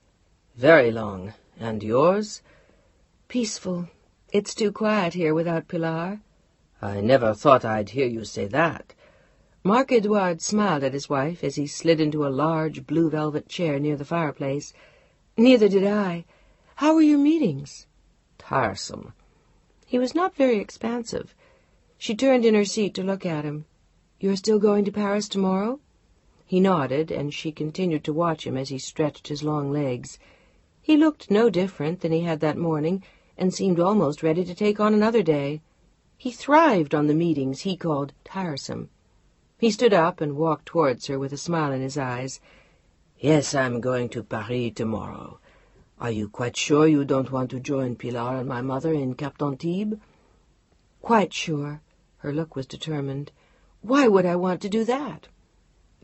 "Very long. And yours?" "Peaceful. It's too quiet here without Pilar." "I never thought I'd hear you say that." Marc-Edouard smiled at his wife as he slid into a large blue velvet chair near the fireplace. "Neither did I. How were your meetings?" "Tiresome." He was not very expansive. She turned in her seat to look at him. "You're still going to Paris tomorrow?" He nodded, and she continued to watch him as he stretched his long legs. He looked no different than he had that morning, and seemed almost ready to take on another day. He thrived on the meetings he called tiresome. He stood up and walked towards her with a smile in his eyes. "Yes, I'm going to Paris tomorrow. Are you quite sure you don't want to join Pilar and my mother in Cap d'Antibes?" "Quite sure." Her look was determined. "Why would I want to do that?"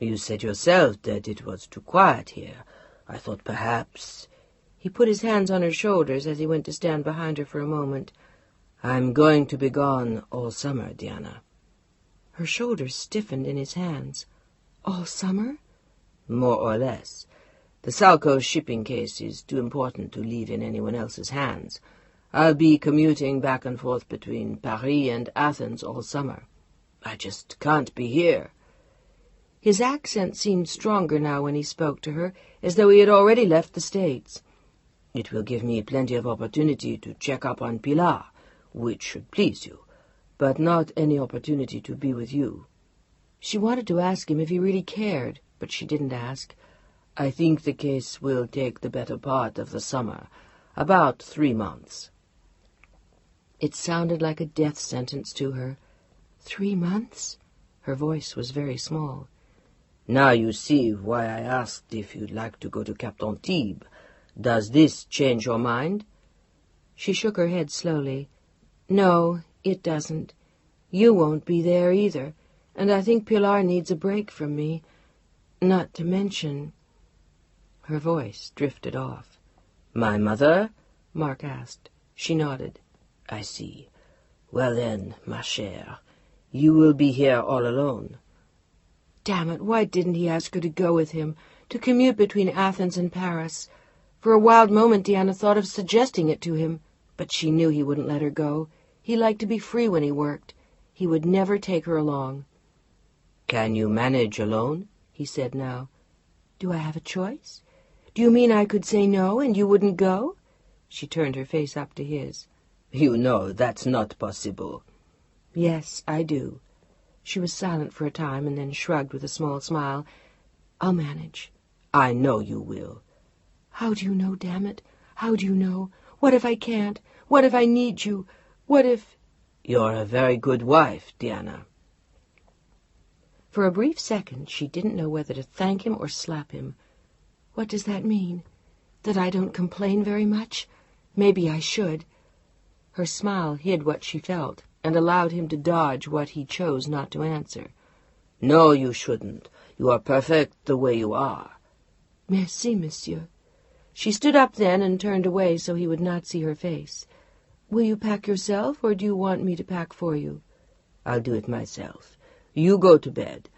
"You said yourself that it was too quiet here. I thought perhaps—" He put his hands on her shoulders as he went to stand behind her for a moment. "I'm going to be gone all summer, Deanna." Her shoulders stiffened in his hands. "All summer?" "More or less. The Salco shipping case is too important to leave in anyone else's hands. I'll be commuting back and forth between Paris and Athens all summer. I just can't be here." His accent seemed stronger now when he spoke to her, as though he had already left the States. "It will give me plenty of opportunity to check up on Pilar, which should please you, but not any opportunity to be with you." She wanted to ask him if he really cared, but she didn't ask. "I think the case will take the better part of the summer, about 3 months. It sounded like a death sentence to her. 3 months? Her voice was very small. "Now you see why I asked if you'd like to go to Cap d'Antibes. Does this change your mind?" She shook her head slowly. "No, it doesn't. You won't be there either, and I think Pilar needs a break from me. Not to mention—" Her voice drifted off. "My mother?" Mark asked. She nodded. "I see. Well then, ma chère, you will be here all alone." Damn it, why didn't he ask her to go with him, to commute between Athens and Paris? For a wild moment Deanna thought of suggesting it to him, but she knew he wouldn't let her go. He liked to be free when he worked. He would never take her along. "Can you manage alone?" he said now. "Do I have a choice? Do you mean I could say no and you wouldn't go?" She turned her face up to his. "You know that's not possible." "Yes, I do." She was silent for a time and then shrugged with a small smile. "I'll manage." "I know you will." "How do you know, damn it? How do you know? What if I can't? What if I need you? What if—" "You're a very good wife, Diana." For a brief second she didn't know whether to thank him or slap him. "What does that mean? That I don't complain very much? Maybe I should." Her smile hid what she felt and allowed him to dodge what he chose not to answer. "No, you shouldn't. You are perfect the way you are." "Merci, monsieur." She stood up then and turned away so he would not see her face. "Will you pack yourself, or do you want me to pack for you?" "I'll do it myself. You go to bed.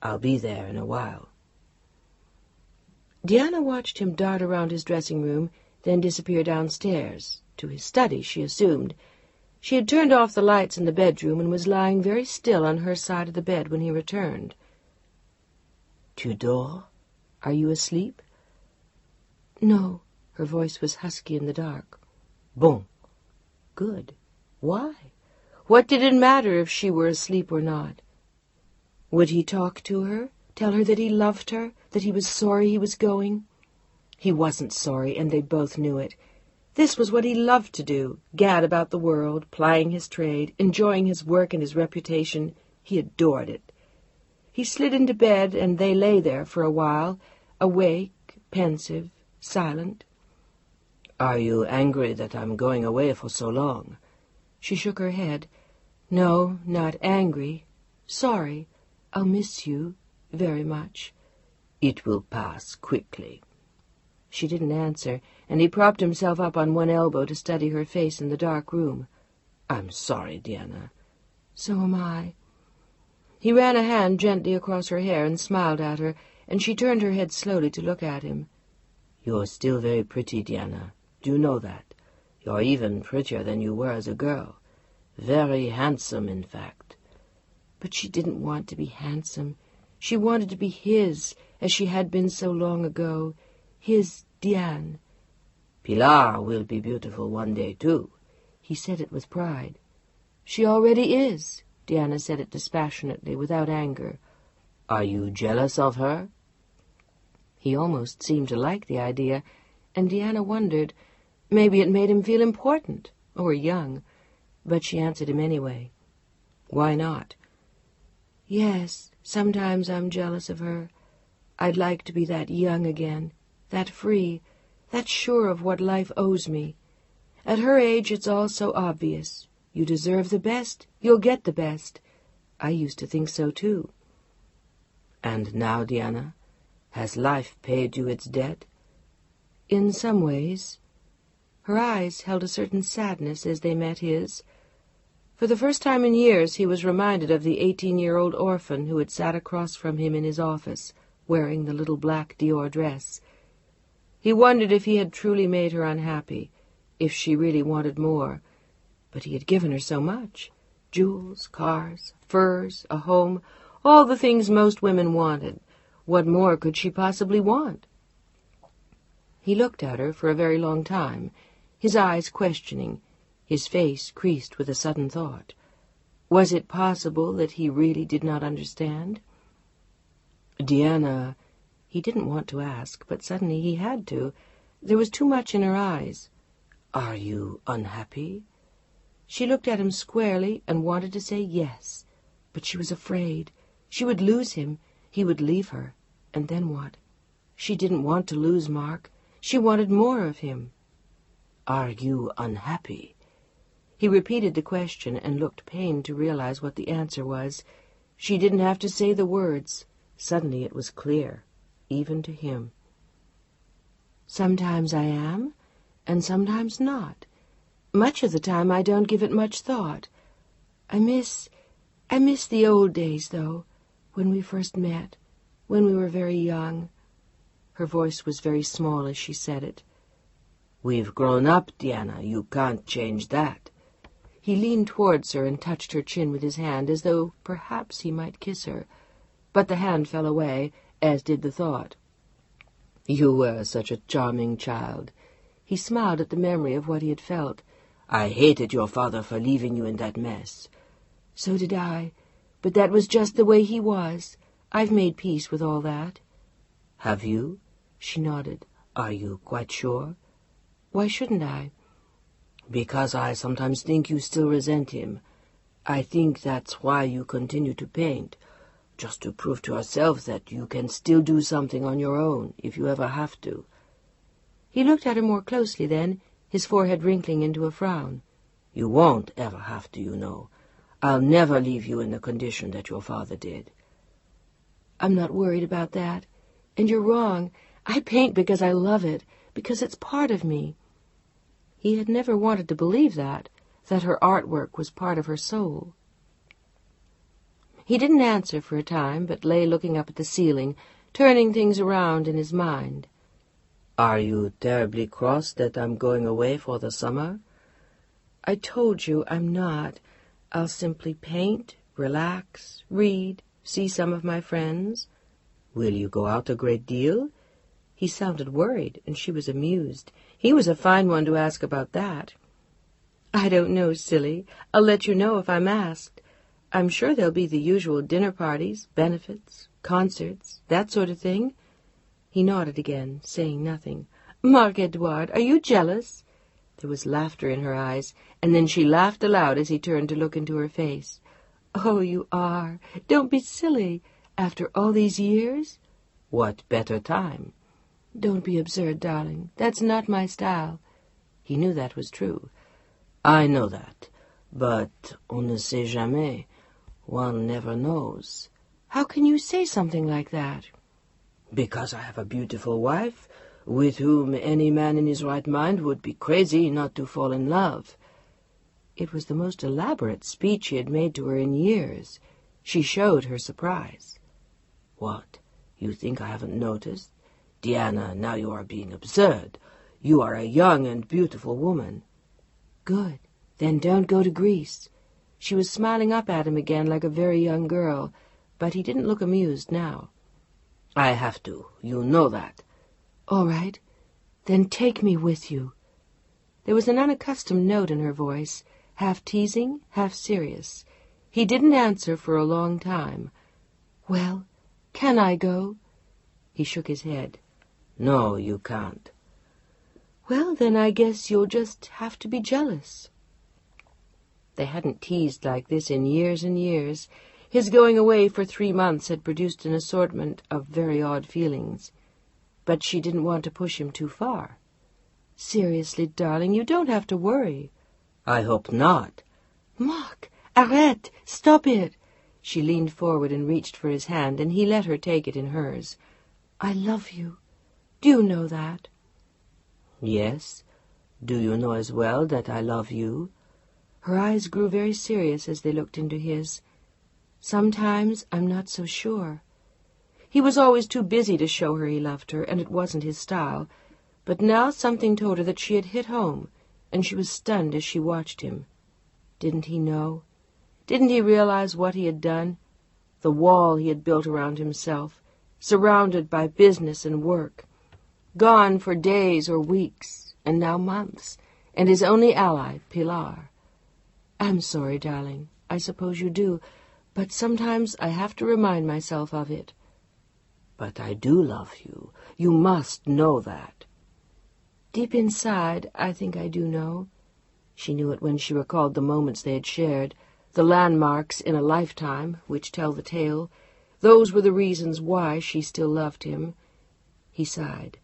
I'll be there in a while." Diana watched him dart around his dressing room, then disappear downstairs, to his study, she assumed. She had turned off the lights in the bedroom and was lying very still on her side of the bed when he returned. "Tu dors? Are you asleep?" "No." Her voice was husky in the dark. Bon. Good. Why? What did it matter if she were asleep or not? Would he talk to her, tell her that he loved her, that he was sorry he was going? He wasn't sorry, and they both knew it. This was what he loved to do, gad about the world, plying his trade, enjoying his work and his reputation. He adored it. He slid into bed, and they lay there for a while, awake, pensive, silent. "Are you angry that I'm going away for so long?" She shook her head. "No, not angry. Sorry. I'll miss you very much." "It will pass quickly." She didn't answer, and he propped himself up on one elbow to study her face in the dark room. "I'm sorry, Diana." "So am I." He ran a hand gently across her hair and smiled at her, and she turned her head slowly to look at him. "You're still very pretty, Diana. Do you know that? You're even prettier than you were as a girl. Very handsome, in fact." But she didn't want to be handsome. She wanted to be his, as she had been so long ago. His Diane. "Pilar will be beautiful one day, too." He said it with pride. "She already is." Diana said it dispassionately, without anger. "Are you jealous of her?" He almost seemed to like the idea, and Diana wondered. Maybe it made him feel important, or young. But she answered him anyway. Why not? "Yes, sometimes I'm jealous of her. I'd like to be that young again, that free, that sure of what life owes me. At her age it's all so obvious. You deserve the best, you'll get the best. I used to think so too." "And now, Diana, has life paid you its debt?" "In some ways." Her eyes held a certain sadness as they met his. For the first time in years he was reminded of the 18-year-old orphan who had sat across from him in his office, wearing the little black Dior dress. He wondered if he had truly made her unhappy, if she really wanted more. But he had given her so much. Jewels, cars, furs, a home, all the things most women wanted. What more could she possibly want? He looked at her for a very long time, his eyes questioning, his face creased with a sudden thought. Was it possible that he really did not understand? "Diana," he didn't want to ask, but suddenly he had to. There was too much in her eyes. "Are you unhappy?" She looked at him squarely and wanted to say yes, but she was afraid. She would lose him. He would leave her. And then what? She didn't want to lose Mark. She wanted more of him. "Are you unhappy?" He repeated the question and looked pained to realize what the answer was. She didn't have to say the words. Suddenly it was clear, even to him. "Sometimes I am, and sometimes not. Much of the time I don't give it much thought. I miss the old days, though, when we first met, when we were very young." Her voice was very small as she said it. "We've grown up, Diana. You can't change that." He leaned towards her and touched her chin with his hand, as though perhaps he might kiss her. But the hand fell away, as did the thought. You were such a charming child. He smiled at the memory of what he had felt. I hated your father for leaving you in that mess. So did I, but that was just the way he was. I've made peace with all that. Have you? She nodded. Are you quite sure? Why shouldn't I? Because I sometimes think you still resent him. I think that's why you continue to paint, just to prove to yourself that you can still do something on your own if you ever have to. He looked at her more closely then, his forehead wrinkling into a frown. You won't ever have to, you know. I'll never leave you in the condition that your father did. I'm not worried about that. And you're wrong. I paint because I love it, because it's part of me. He had never wanted to believe that her artwork was part of her soul. He didn't answer for a time, but lay looking up at the ceiling, turning things around in his mind. Are you terribly cross that I'm going away for the summer? I told you I'm not. I'll simply paint, relax, read, see some of my friends. Will you go out a great deal? He sounded worried, and she was amused. He was a fine one to ask about that. I don't know, silly. I'll let you know if I'm asked. I'm sure there'll be the usual dinner parties, benefits, concerts, that sort of thing. He nodded again, saying nothing. Marc-Edouard, are you jealous? There was laughter in her eyes, and then she laughed aloud as he turned to look into her face. Oh, you are. Don't be silly. After all these years? What better time? Don't be absurd, darling. That's not my style. He knew that was true. I know that, but on ne sait jamais. One never knows. How can you say something like that? Because I have a beautiful wife, with whom any man in his right mind would be crazy not to fall in love. It was the most elaborate speech he had made to her in years. She showed her surprise. What? You think I haven't noticed? Diana, now you are being absurd. You are a young and beautiful woman. Good. Then don't go to Greece. She was smiling up at him again like a very young girl, but he didn't look amused now. I have to. You know that. All right. Then take me with you. There was an unaccustomed note in her voice, half teasing, half serious. He didn't answer for a long time. Well, can I go? He shook his head. No, you can't. Well, then I guess you'll just have to be jealous. They hadn't teased like this in years and years. His going away for 3 months had produced an assortment of very odd feelings. But she didn't want to push him too far. Seriously, darling, you don't have to worry. I hope not. Marc, arrête! Stop it! She leaned forward and reached for his hand, and he let her take it in hers. I love you. Do you know that? Yes. Do you know as well that I love you? Her eyes grew very serious as they looked into his. Sometimes I'm not so sure. He was always too busy to show her he loved her, and it wasn't his style. But now something told her that she had hit home, and she was stunned as she watched him. Didn't he know? Didn't he realize what he had done? The wall he had built around himself, surrounded by business and work. Gone for days or weeks, and now months, and his only ally, Pilar. I'm sorry, darling. I suppose you do, but sometimes I have to remind myself of it. But I do love you. You must know that. Deep inside, I think I do know. She knew it when she recalled the moments they had shared, the landmarks in a lifetime which tell the tale. Those were the reasons why she still loved him. He sighed.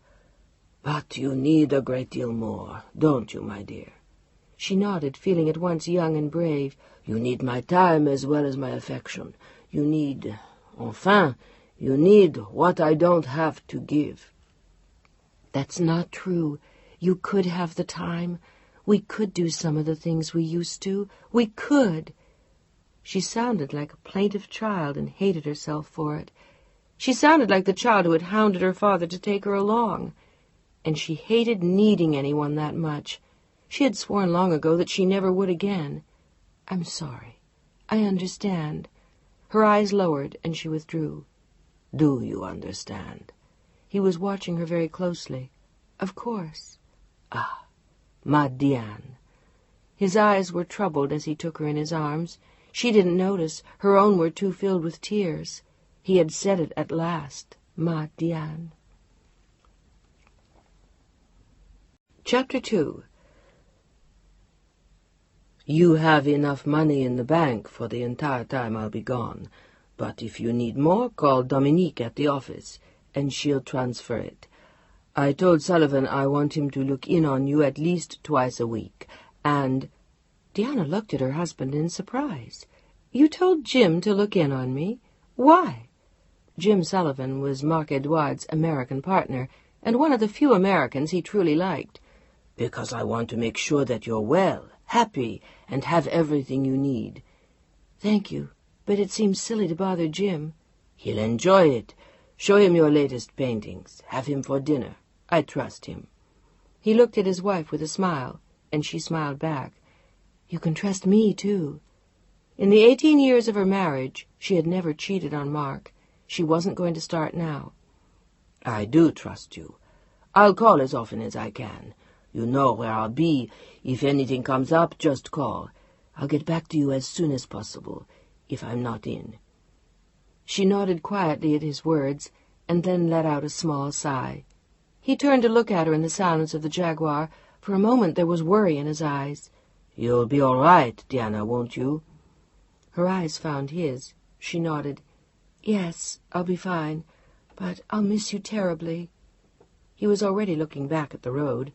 But you need a great deal more, don't you, my dear? She nodded, feeling at once young and brave. You need my time as well as my affection. You need, enfin, you need what I don't have to give. That's not true. You could have the time. We could do some of the things we used to. We could. She sounded like a plaintive child and hated herself for it. She sounded like the child who had hounded her father to take her along. And she hated needing anyone that much. She had sworn long ago that she never would again. I'm sorry. I understand. Her eyes lowered, and she withdrew. Do you understand? He was watching her very closely. Of course. Ah, ma Diane. His eyes were troubled as he took her in his arms. She didn't notice. Her own were too filled with tears. He had said it at last. Ma Diane. Chapter 2. You have enough money in the bank for the entire time I'll be gone, but if you need more, call Dominique at the office, and she'll transfer it. I told Sullivan I want him to look in on you at least twice a week, and... Diana looked at her husband in surprise. You told Jim to look in on me? Why? Jim Sullivan was Mark Edouard's American partner, and one of the few Americans he truly liked. Because I want to make sure that you're well, happy, and have everything you need. Thank you, but it seems silly to bother Jim. He'll enjoy it. Show him your latest paintings. Have him for dinner. I trust him. He looked at his wife with a smile, and she smiled back. You can trust me, too. In the 18 years of her marriage, she had never cheated on Mark. She wasn't going to start now. I do trust you. I'll call as often as I can. You know where I'll be. If anything comes up, just call. I'll get back to you as soon as possible, if I'm not in. She nodded quietly at his words, and then let out a small sigh. He turned to look at her in the silence of the Jaguar. For a moment there was worry in his eyes. You'll be all right, Diana, won't you? Her eyes found his. She nodded. Yes, I'll be fine, but I'll miss you terribly. He was already looking back at the road.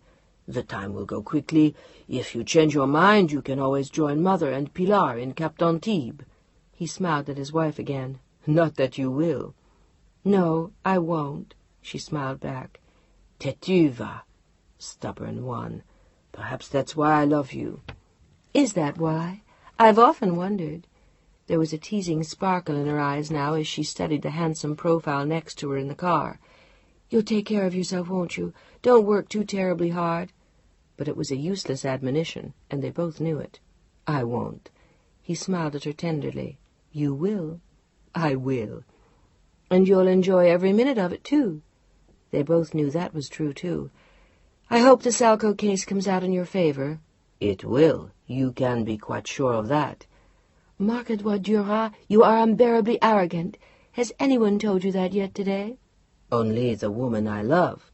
The time will go quickly. If you change your mind, you can always join Mother and Pilar in Cap d'Antibes. He smiled at his wife again. Not that you will. No, I won't, she smiled back. Têtu va, stubborn one. Perhaps that's why I love you. Is that why? I've often wondered. There was a teasing sparkle in her eyes now as she studied the handsome profile next to her in the car. You'll take care of yourself, won't you? Don't work too terribly hard. But it was a useless admonition, and they both knew it. I won't. He smiled at her tenderly. You will. I will. And you'll enjoy every minute of it, too. They both knew that was true, too. I hope the Salco case comes out in your favor. It will. You can be quite sure of that. Marc-Edouard Duras, you are unbearably arrogant. Has anyone told you that yet today? Only the woman I love.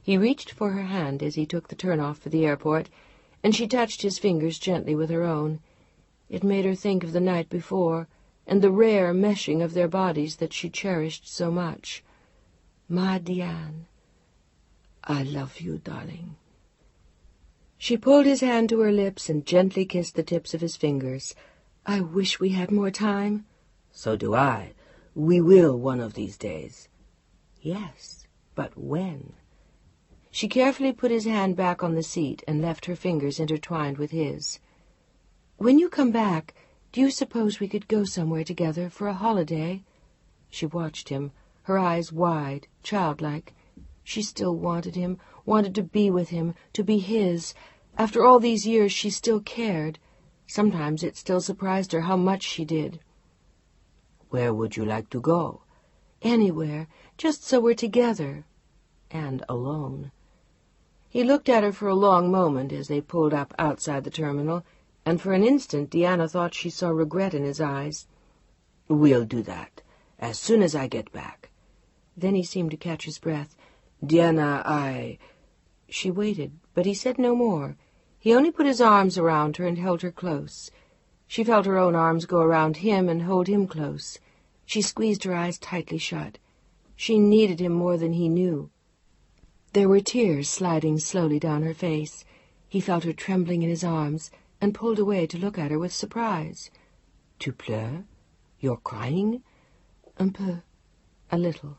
He reached for her hand as he took the turn-off for the airport, and she touched his fingers gently with her own. It made her think of the night before, and the rare meshing of their bodies that she cherished so much. Ma Diane, I love you, darling. She pulled his hand to her lips and gently kissed the tips of his fingers. I wish we had more time. So do I. We will one of these days. Yes, but when? She carefully put his hand back on the seat and left her fingers intertwined with his. When you come back, do you suppose we could go somewhere together for a holiday? She watched him, her eyes wide, childlike. She still wanted him, wanted to be with him, to be his. After all these years, she still cared. Sometimes it still surprised her how much she did. Where would you like to go? Anywhere, just so we're together. And alone. He looked at her for a long moment as they pulled up outside the terminal, and for an instant Diana thought she saw regret in his eyes. We'll do that, as soon as I get back. Then he seemed to catch his breath. Diana, She waited, but he said no more. He only put his arms around her and held her close. She felt her own arms go around him and hold him close. She squeezed her eyes tightly shut. She needed him more than he knew. There were tears sliding slowly down her face. He felt her trembling in his arms and pulled away to look at her with surprise. Tu pleures? You're crying? Un peu. A little.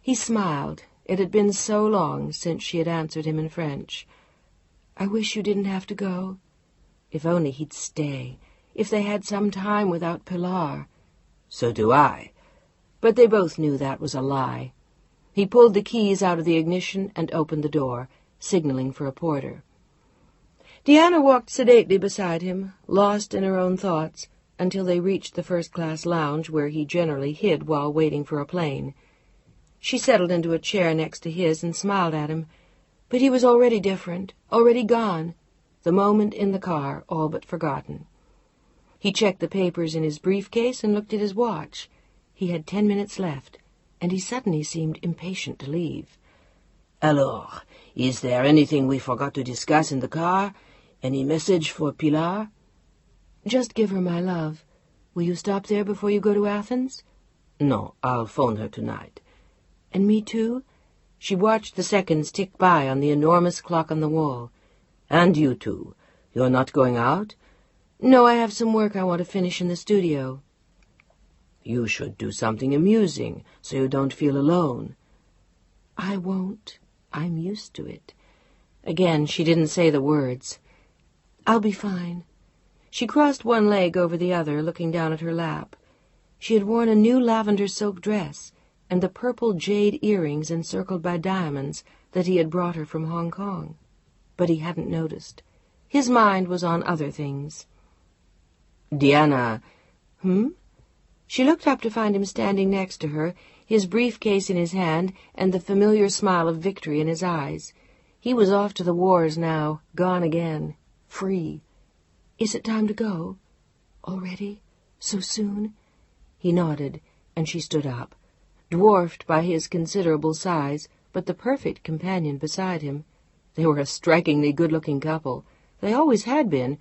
He smiled. It had been so long since she had answered him in French. I wish you didn't have to go. If only he'd stay. If they had some time without Pilar. So do I. But they both knew that was a lie. He pulled the keys out of the ignition and opened the door, signaling for a porter. Deanna walked sedately beside him, lost in her own thoughts, until they reached the first-class lounge where he generally hid while waiting for a plane. She settled into a chair next to his and smiled at him, but he was already different, already gone, the moment in the car all but forgotten. He checked the papers in his briefcase and looked at his watch. He had 10 minutes left, and he suddenly seemed impatient to leave. Alors, is there anything we forgot to discuss in the car? Any message for Pilar? Just give her my love. Will you stop there before you go to Athens? No, I'll phone her tonight. And me too? She watched the seconds tick by on the enormous clock on the wall. And you too. You're not going out? No, I have some work I want to finish in the studio. You should do something amusing, so you don't feel alone. I won't. I'm used to it. Again, she didn't say the words. I'll be fine. She crossed one leg over the other, looking down at her lap. She had worn a new lavender silk dress and the purple jade earrings encircled by diamonds that he had brought her from Hong Kong. But he hadn't noticed. His mind was on other things. Diana. She looked up to find him standing next to her, his briefcase in his hand and the familiar smile of victory in his eyes. He was off to the wars now, gone again, free. Is it time to go? Already? So soon? He nodded, and she stood up, dwarfed by his considerable size, but the perfect companion beside him. They were a strikingly good-looking couple. They always had been.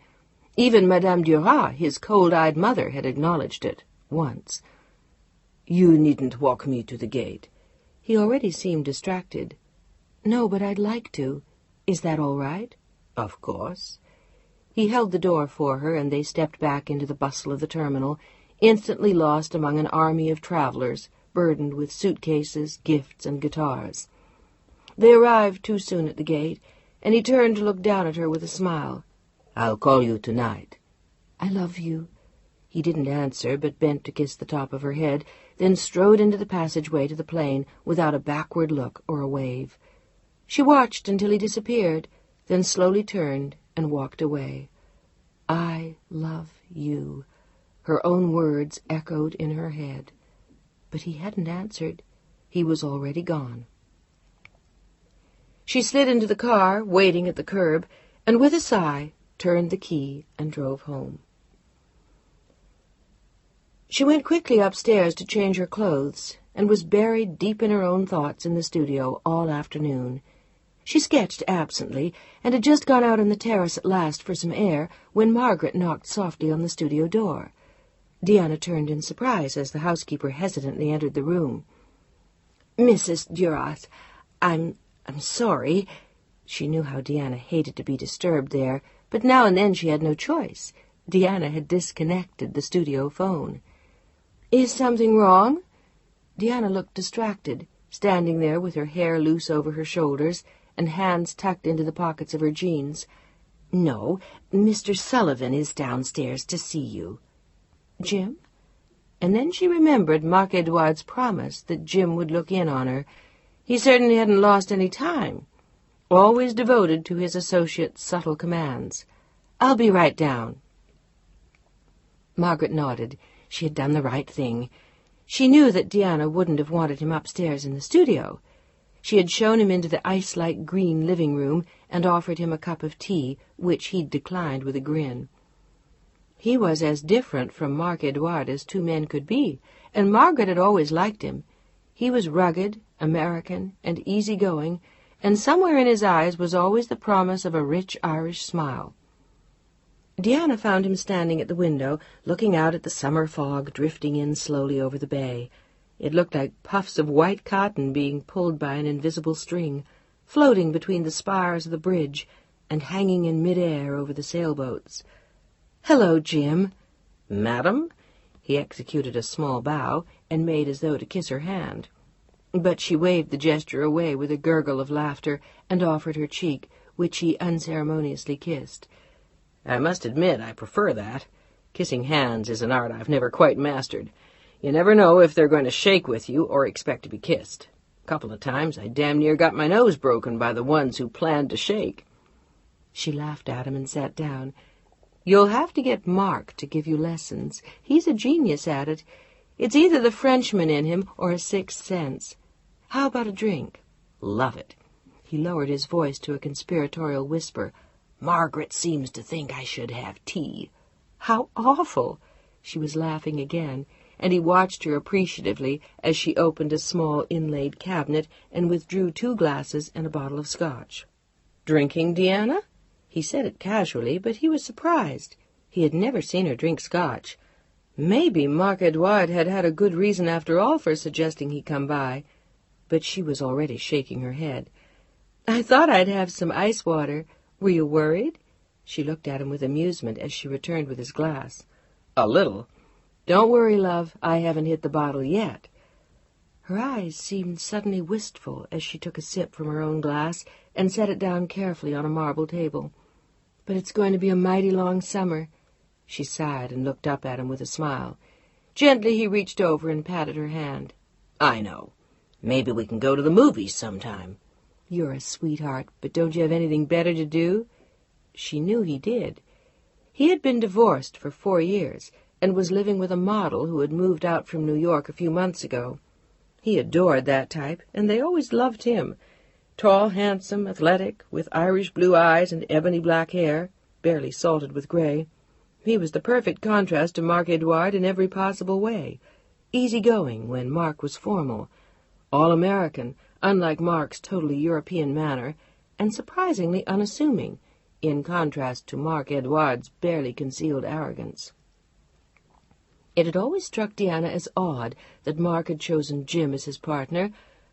Even Madame Duras, his cold-eyed mother, had acknowledged it, once. You needn't walk me to the gate. He already seemed distracted. No, but I'd like to. Is that all right? Of course. He held the door for her, and they stepped back into the bustle of the terminal, instantly lost among an army of travelers, burdened with suitcases, gifts, and guitars. They arrived too soon at the gate, and he turned to look down at her with a smile. I'll call you tonight. I love you. He didn't answer, but bent to kiss the top of her head, then strode into the passageway to the plane without a backward look or a wave. She watched until he disappeared, then slowly turned and walked away. I love you. Her own words echoed in her head. But he hadn't answered. He was already gone. She slid into the car, waiting at the curb, and with a sigh turned the key and drove home. She went quickly upstairs to change her clothes, and was buried deep in her own thoughts in the studio all afternoon. She sketched absently, and had just gone out on the terrace at last for some air, when Margaret knocked softly on the studio door. Deanna turned in surprise as the housekeeper hesitantly entered the room. "Mrs. Duras, I'm sorry." She knew how Deanna hated to be disturbed there, but now and then she had no choice. Deanna had disconnected the studio phone. "Is something wrong?" Deanna looked distracted, standing there with her hair loose over her shoulders and hands tucked into the pockets of her jeans. "No, Mr. Sullivan is downstairs to see you." "Jim?" And then she remembered Marc Edouard's promise that Jim would look in on her. He certainly hadn't lost any time, always devoted to his associate's subtle commands. "I'll be right down." Margaret nodded. She had done the right thing. She knew that Deanna wouldn't have wanted him upstairs in the studio. She had shown him into the ice-like green living room and offered him a cup of tea, which he'd declined with a grin. He was as different from Marc Edouard as two men could be, and Margaret had always liked him. He was rugged, American, and easy-going, and somewhere in his eyes was always the promise of a rich Irish smile. Deanna found him standing at the window, looking out at the summer fog drifting in slowly over the bay. It looked like puffs of white cotton being pulled by an invisible string, floating between the spires of the bridge and hanging in mid-air over the sailboats. "Hello, Jim." "Madam?" He executed a small bow and made as though to kiss her hand. But she waved the gesture away with a gurgle of laughter and offered her cheek, which he unceremoniously kissed. "I must admit I prefer that. Kissing hands is an art I've never quite mastered. You never know if they're going to shake with you or expect to be kissed. A couple of times I damn near got my nose broken by the ones who planned to shake." She laughed at him and sat down. "You'll have to get Mark to give you lessons. He's a genius at it. It's either the Frenchman in him or a sixth sense. How about a drink?" "Love it." He lowered his voice to a conspiratorial whisper. "Margaret seems to think I should have tea." "How awful!" She was laughing again, and he watched her appreciatively as she opened a small inlaid cabinet and withdrew 2 glasses and a bottle of scotch. "Drinking, Deanna?" He said it casually, but he was surprised. He had never seen her drink scotch. Maybe Mark Edouard had had a good reason after all for suggesting he come by. But she was already shaking her head. "I thought I'd have some ice water. Were you worried?" She looked at him with amusement as she returned with his glass. "A little." "Don't worry, love. I haven't hit the bottle yet." Her eyes seemed suddenly wistful as she took a sip from her own glass and set it down carefully on a marble table. "But it's going to be a mighty long summer." She sighed and looked up at him with a smile. Gently he reached over and patted her hand. "I know. Maybe we can go to the movies sometime." "You're a sweetheart, but don't you have anything better to do?" She knew he did. He had been divorced for 4 years and was living with a model who had moved out from New York a few months ago. He adored that type, and they always loved him. Tall, handsome, athletic, with Irish blue eyes and ebony black hair, barely salted with gray. He was the perfect contrast to Mark Edouard in every possible way. Easy-going when Mark was formal. All-American, unlike Mark's totally European manner, and surprisingly unassuming, in contrast to Mark Edouard's barely concealed arrogance. It had always struck Deanna as odd that Mark had chosen Jim as his partner,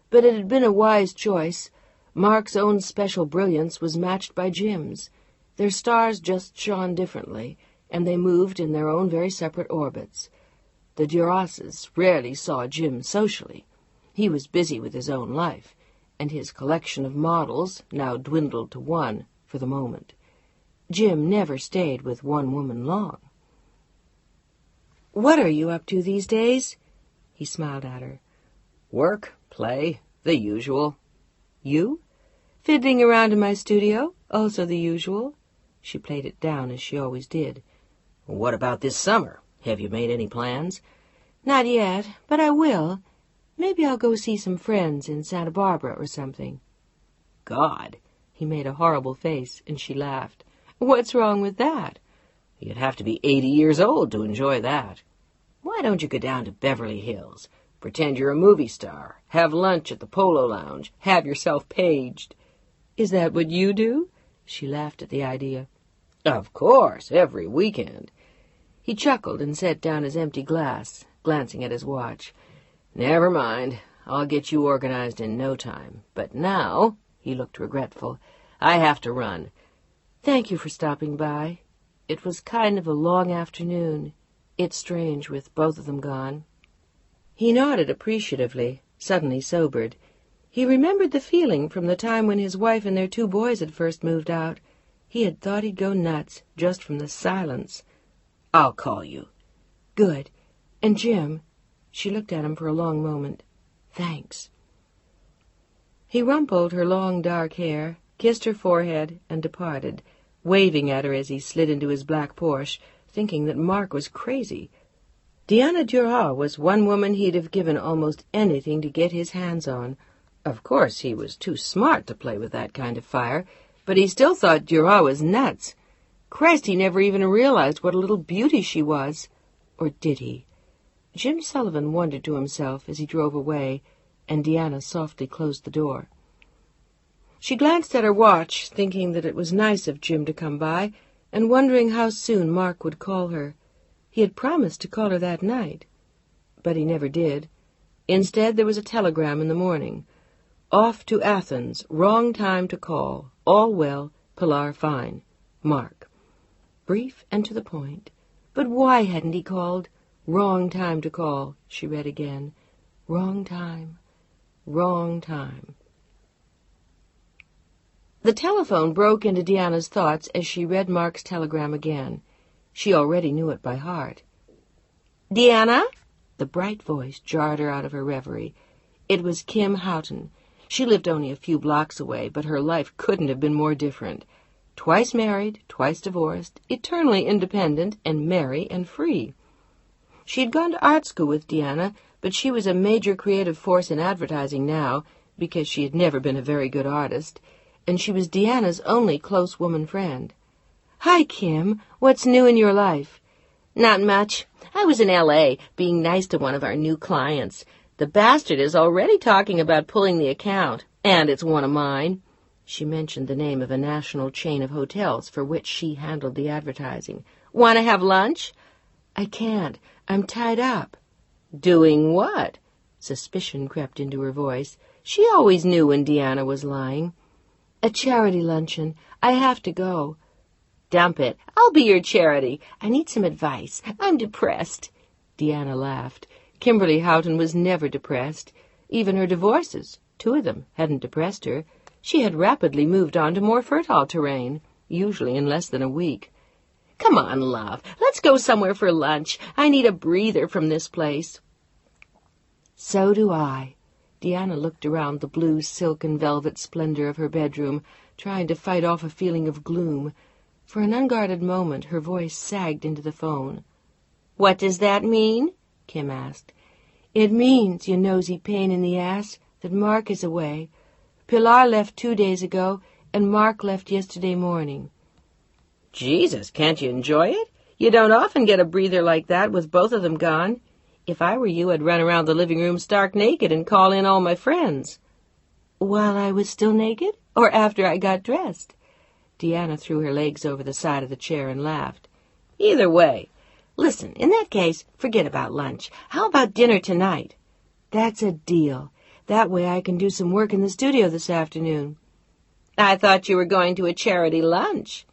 but it had been a wise choice. Mark's own special brilliance was matched by Jim's. Their stars just shone differently, and they moved in their own very separate orbits. The Durasses rarely saw Jim socially. He was busy with his own life, and his collection of models now dwindled to 1 for the moment. Jim never stayed with one woman long. "What are you up to these days?" He smiled at her. "Work, play, the usual." "You?" "Fiddling around in my studio, also the usual." She played it down as she always did. "What about this summer? Have you made any plans?" "Not yet, but I will. Maybe I'll go see some friends in Santa Barbara or something." "God!" He made a horrible face, and she laughed. "What's wrong with that?" "You'd have to be 80 years old to enjoy that. Why don't you go down to Beverly Hills? Pretend you're a movie star. Have lunch at the Polo Lounge. Have yourself paged." "Is that what you do?" She laughed at the idea. "Of course, every weekend." He chuckled and set down his empty glass, glancing at his watch. "Never mind. I'll get you organized in no time. But now," he looked regretful, "I have to run." "Thank you for stopping by. It was kind of a long afternoon. It's strange with both of them gone." He nodded appreciatively, suddenly sobered. He remembered the feeling from the time when his wife and their 2 boys had first moved out. He had thought he'd go nuts just from the silence. "I'll call you." "Good. And Jim?" She looked at him for a long moment. "Thanks." He rumpled her long dark hair, kissed her forehead, and departed, waving at her as he slid into his black Porsche, thinking that Mark was crazy. Deanna Duras was one woman he'd have given almost anything to get his hands on. Of course, he was too smart to play with that kind of fire, but he still thought Duras was nuts. Christ, he never even realized what a little beauty she was. Or did he? Jim Sullivan wondered to himself as he drove away, and Deanna softly closed the door. She glanced at her watch, thinking that it was nice of Jim to come by, and wondering how soon Mark would call her. He had promised to call her that night, but he never did. Instead, there was a telegram in the morning. "Off to Athens, wrong time to call. All well, Pilar fine. Mark." Brief and to the point. But why hadn't he called? "Wrong time to call," she read again. Wrong time. Wrong time. The telephone broke into Deanna's thoughts as she read Mark's telegram again. She already knew it by heart. "Deanna?" The bright voice jarred her out of her reverie. It was Kim Houghton. She lived only a few blocks away, but her life couldn't have been more different. twice married, twice divorced, eternally independent and merry and free. She had gone to art school with Deanna, but she was a major creative force in advertising now, because she had never been a very good artist, and she was Deanna's only close woman friend. "Hi, Kim. What's new in your life?" "Not much. I was in L.A. being nice to one of our new clients. The bastard is already talking about pulling the account, and it's one of mine." She mentioned the name of a national chain of hotels for which she handled the advertising. "Want to have lunch?" "I can't. I'm tied up." "Doing what?" Suspicion crept into her voice. She always knew when Deanna was lying. "A charity luncheon. I have to go." "Dump it. I'll be your charity. I need some advice. I'm depressed." Deanna laughed. Kimberly Houghton was never depressed. Even her divorces, 2 of them, hadn't depressed her. She had rapidly moved on to more fertile terrain, usually in less than a week. "Come on, love. Let's go somewhere for lunch. I need a breather from this place." "So do I." Deanna looked around the blue silk and velvet splendor of her bedroom, trying to fight off a feeling of gloom. For an unguarded moment, her voice sagged into the phone. "What does that mean?" Kim asked. "It means, you nosy pain in the ass, that Mark is away. Pilar left 2 days ago, and Mark left yesterday morning." "Jesus, can't you enjoy it? You don't often get a breather like that with both of them gone. If I were you, I'd run around the living room stark naked and call in all my friends." "While I was still naked, or after I got dressed?" Deanna threw her legs over the side of the chair and laughed. "Either way. Listen, in that case, forget about lunch. How about dinner tonight?" "That's a deal. That way I can do some work in the studio this afternoon." "I thought you were going to a charity lunch."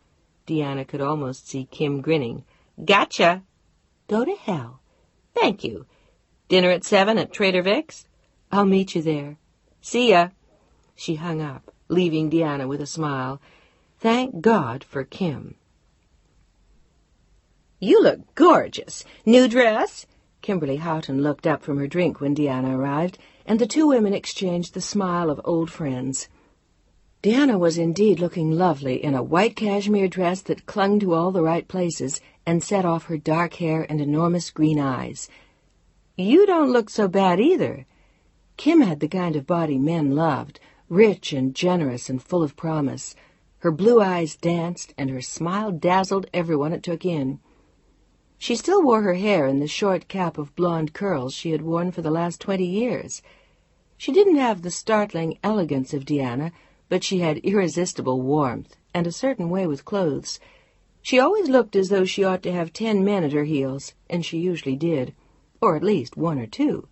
Deanna could almost see Kim grinning. "Gotcha." "Go to hell." "Thank you. Dinner at 7 at Trader Vic's?" "I'll meet you there." "See ya." She hung up, leaving Deanna with a smile. Thank God for Kim. "You look gorgeous. New dress?" Kimberly Houghton looked up from her drink when Deanna arrived, and the 2 women exchanged the smile of old friends. Deanna was indeed looking lovely in a white cashmere dress that clung to all the right places and set off her dark hair and enormous green eyes. "You don't look so bad either." Kim had the kind of body men loved, rich and generous and full of promise. Her blue eyes danced, and her smile dazzled everyone it took in. She still wore her hair in the short cap of blonde curls she had worn for the last 20 years. She didn't have the startling elegance of Deanna, but she had irresistible warmth and a certain way with clothes. She always looked as though she ought to have 10 men at her heels, and she usually did, or at least 1 or 2.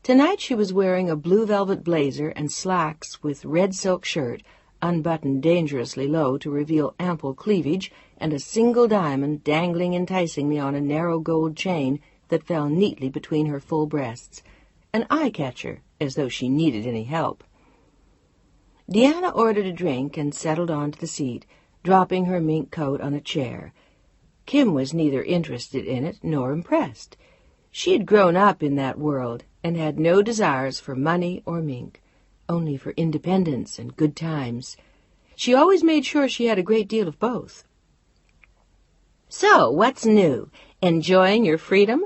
Tonight she was wearing a blue velvet blazer and slacks with red silk shirt, unbuttoned dangerously low to reveal ample cleavage, and a single diamond dangling enticingly on a narrow gold chain that fell neatly between her full breasts, an eye-catcher, as though she needed any help. Deanna ordered a drink and settled onto the seat, dropping her mink coat on a chair. Kim was neither interested in it nor impressed. She had grown up in that world and had no desires for money or mink, only for independence and good times. She always made sure she had a great deal of both. "So, what's new? Enjoying your freedom?"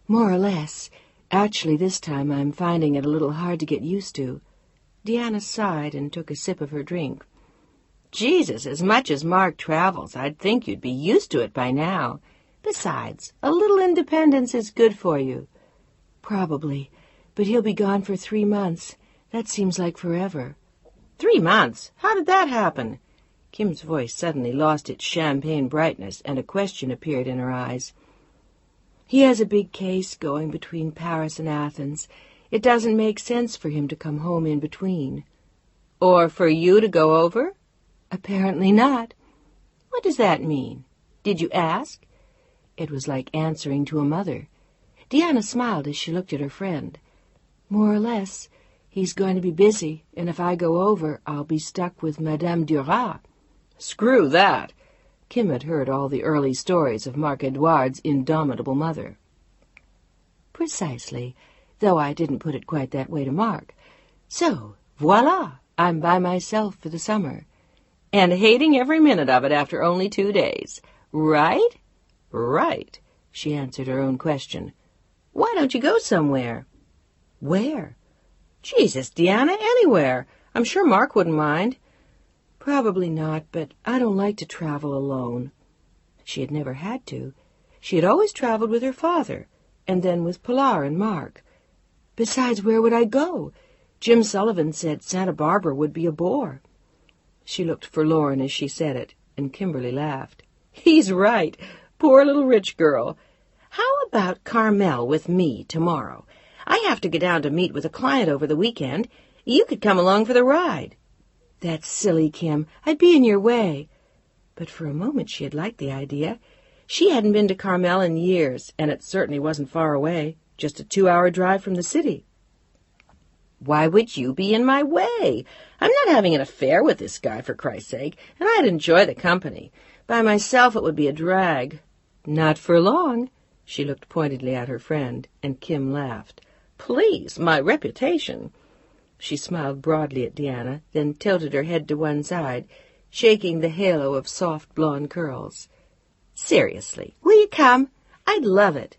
"More or less. Actually, this time I'm finding it a little hard to get used to." Deanna sighed and took a sip of her drink. "Jesus, as much as Mark travels, I'd think you'd be used to it by now. Besides, a little independence is good for you." "Probably, but he'll be gone for 3 months. That seems like forever." 3 months? How did that happen?" Kim's voice suddenly lost its champagne brightness, and a question appeared in her eyes. "He has a big case going between Paris and Athens. It doesn't make sense for him to come home in between." "Or for you to go over?" "Apparently not." "What does that mean? Did you ask?" It was like answering to a mother. Deanna smiled as she looked at her friend. "More or less. He's going to be busy, and if I go over, I'll be stuck with Madame Duras." "Screw that." Kim had heard all the early stories of Marc Edouard's indomitable mother. "Precisely, though I didn't put it quite that way to Mark. So, voila, I'm by myself for the summer." and hating every minute of it after only 2 days. Right? Right, she answered her own question. Why don't you go somewhere? Where? Jesus, Deanna, anywhere. I'm sure Mark wouldn't mind. Probably not, but I don't like to travel alone. She had never had to. She had always traveled with her father, and then with Pilar and Mark. Besides, where would I go? Jim Sullivan said Santa Barbara would be a bore. She looked forlorn as she said it, and Kimberly laughed. He's right. Poor little rich girl. How about Carmel with me tomorrow? I have to go down to meet with a client over the weekend. You could come along for the ride. That's silly, Kim. I'd be in your way. But for a moment she had liked the idea. She hadn't been to Carmel in years, and it certainly wasn't far away, just a 2-hour drive from the city. Why would you be in my way? I'm not having an affair with this guy, for Christ's sake, and I'd enjoy the company. By myself it would be a drag. Not for long. She looked pointedly at her friend, and Kim laughed. Please, my reputation. She smiled broadly at Deanna, then tilted her head to one side, shaking the halo of soft blonde curls. Seriously, will you come? I'd love it.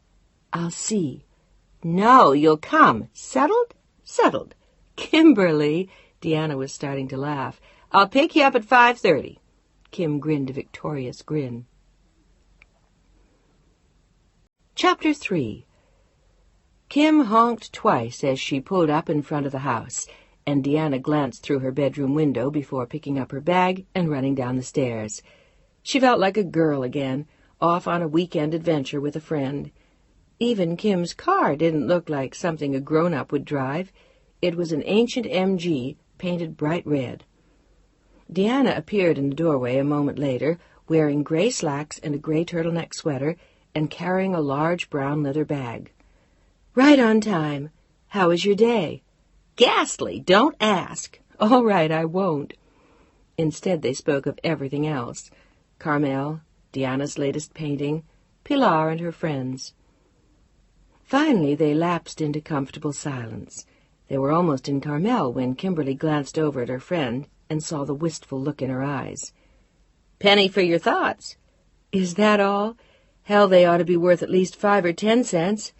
I'll see. No, you'll come. Settled? Settled. Kimberly, Deanna was starting to laugh. I'll pick you up at 5:30. Kim grinned a victorious grin. Chapter 3. Kim honked twice as she pulled up in front of the house, and Deanna glanced through her bedroom window before picking up her bag and running down the stairs. She felt like a girl again, off on a weekend adventure with a friend. Even Kim's car didn't look like something a grown-up would drive. It was an ancient MG, painted bright red. Deanna appeared in the doorway a moment later, wearing gray slacks and a gray turtleneck sweater, and carrying a large brown leather bag. Right on time. How was your day? Ghastly, don't ask. All right, I won't. Instead, they spoke of everything else. Carmel, Deanna's latest painting, Pilar and her friends. Finally, they lapsed into comfortable silence. They were almost in Carmel when Kimberly glanced over at her friend and saw the wistful look in her eyes. Penny for your thoughts. Is that all? Hell, they ought to be worth at least 5 or 10 cents.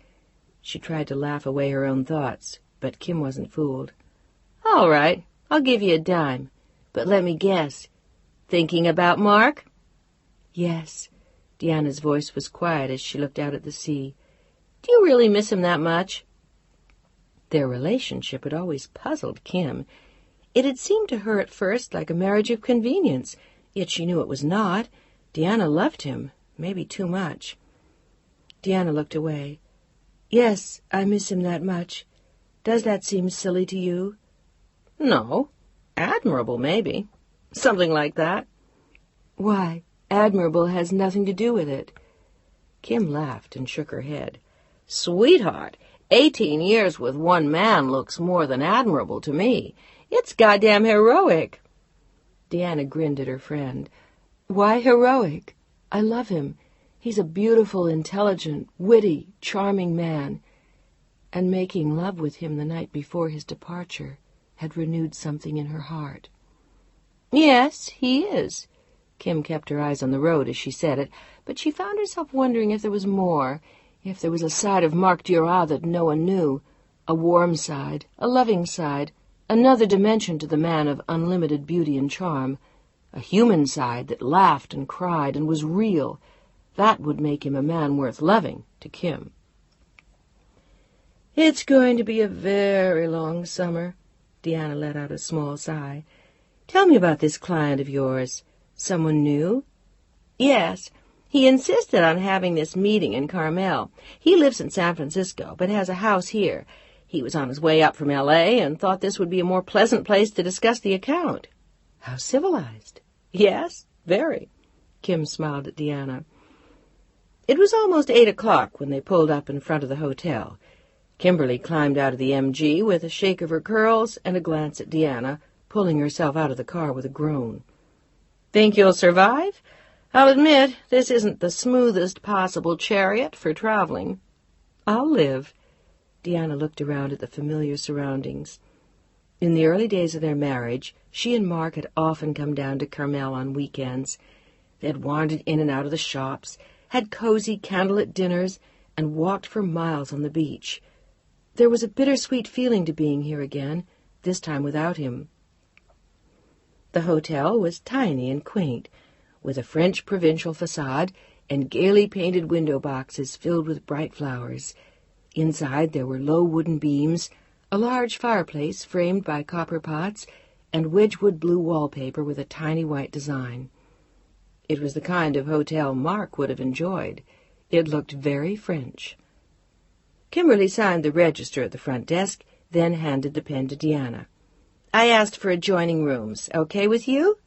She tried to laugh away her own thoughts, but Kim wasn't fooled. All right, I'll give you a dime. But let me guess. Thinking about Mark? Yes. Deanna's voice was quiet as she looked out at the sea. Do you really miss him that much? Their relationship had always puzzled Kim. It had seemed to her at first like a marriage of convenience, yet she knew it was not. Deanna loved him, maybe too much. Deanna looked away. Yes, I miss him that much. Does that seem silly to you? No. Admirable, maybe. Something like that. Why, admirable has nothing to do with it. Kim laughed and shook her head. Sweetheart, 18 years with one man looks more than admirable to me. It's goddamn heroic. Deanna grinned at her friend. Why heroic? I love him. He's a beautiful, intelligent, witty, charming man. And making love with him the night before his departure had renewed something in her heart. Yes, he is. Kim kept her eyes on the road as she said it, but she found herself wondering if there was more, if there was a side of Marc Duras that no one knew, a warm side, a loving side, another dimension to the man of unlimited beauty and charm, a human side that laughed and cried and was real. That would make him a man worth loving to Kim. It's going to be a very long summer. Deanna let out a small sigh. Tell me about this client of yours. Someone new? Yes. He insisted on having this meeting in Carmel. He lives in San Francisco, but has a house here. He was on his way up from L.A. and thought this would be a more pleasant place to discuss the account. How civilized. Yes, very. Kim smiled at Deanna. It was almost 8 o'clock when they pulled up in front of the hotel. Kimberly climbed out of the MG with a shake of her curls and a glance at Deanna, pulling herself out of the car with a groan. Think you'll survive? I'll admit, this isn't the smoothest possible chariot for traveling. I'll live. Deanna looked around at the familiar surroundings. In the early days of their marriage, she and Mark had often come down to Carmel on weekends. They had wandered in and out of the shops, had cozy candlelit dinners, and walked for miles on the beach. There was a bittersweet feeling to being here again, this time without him. The hotel was tiny and quaint, with a French provincial facade and gaily painted window boxes filled with bright flowers. Inside there were low wooden beams, a large fireplace framed by copper pots, and Wedgwood blue wallpaper with a tiny white design. It was the kind of hotel Mark would have enjoyed. It looked very French. Kimberly signed the register at the front desk, then handed the pen to Deanna. "I asked for adjoining rooms. Okay with you?"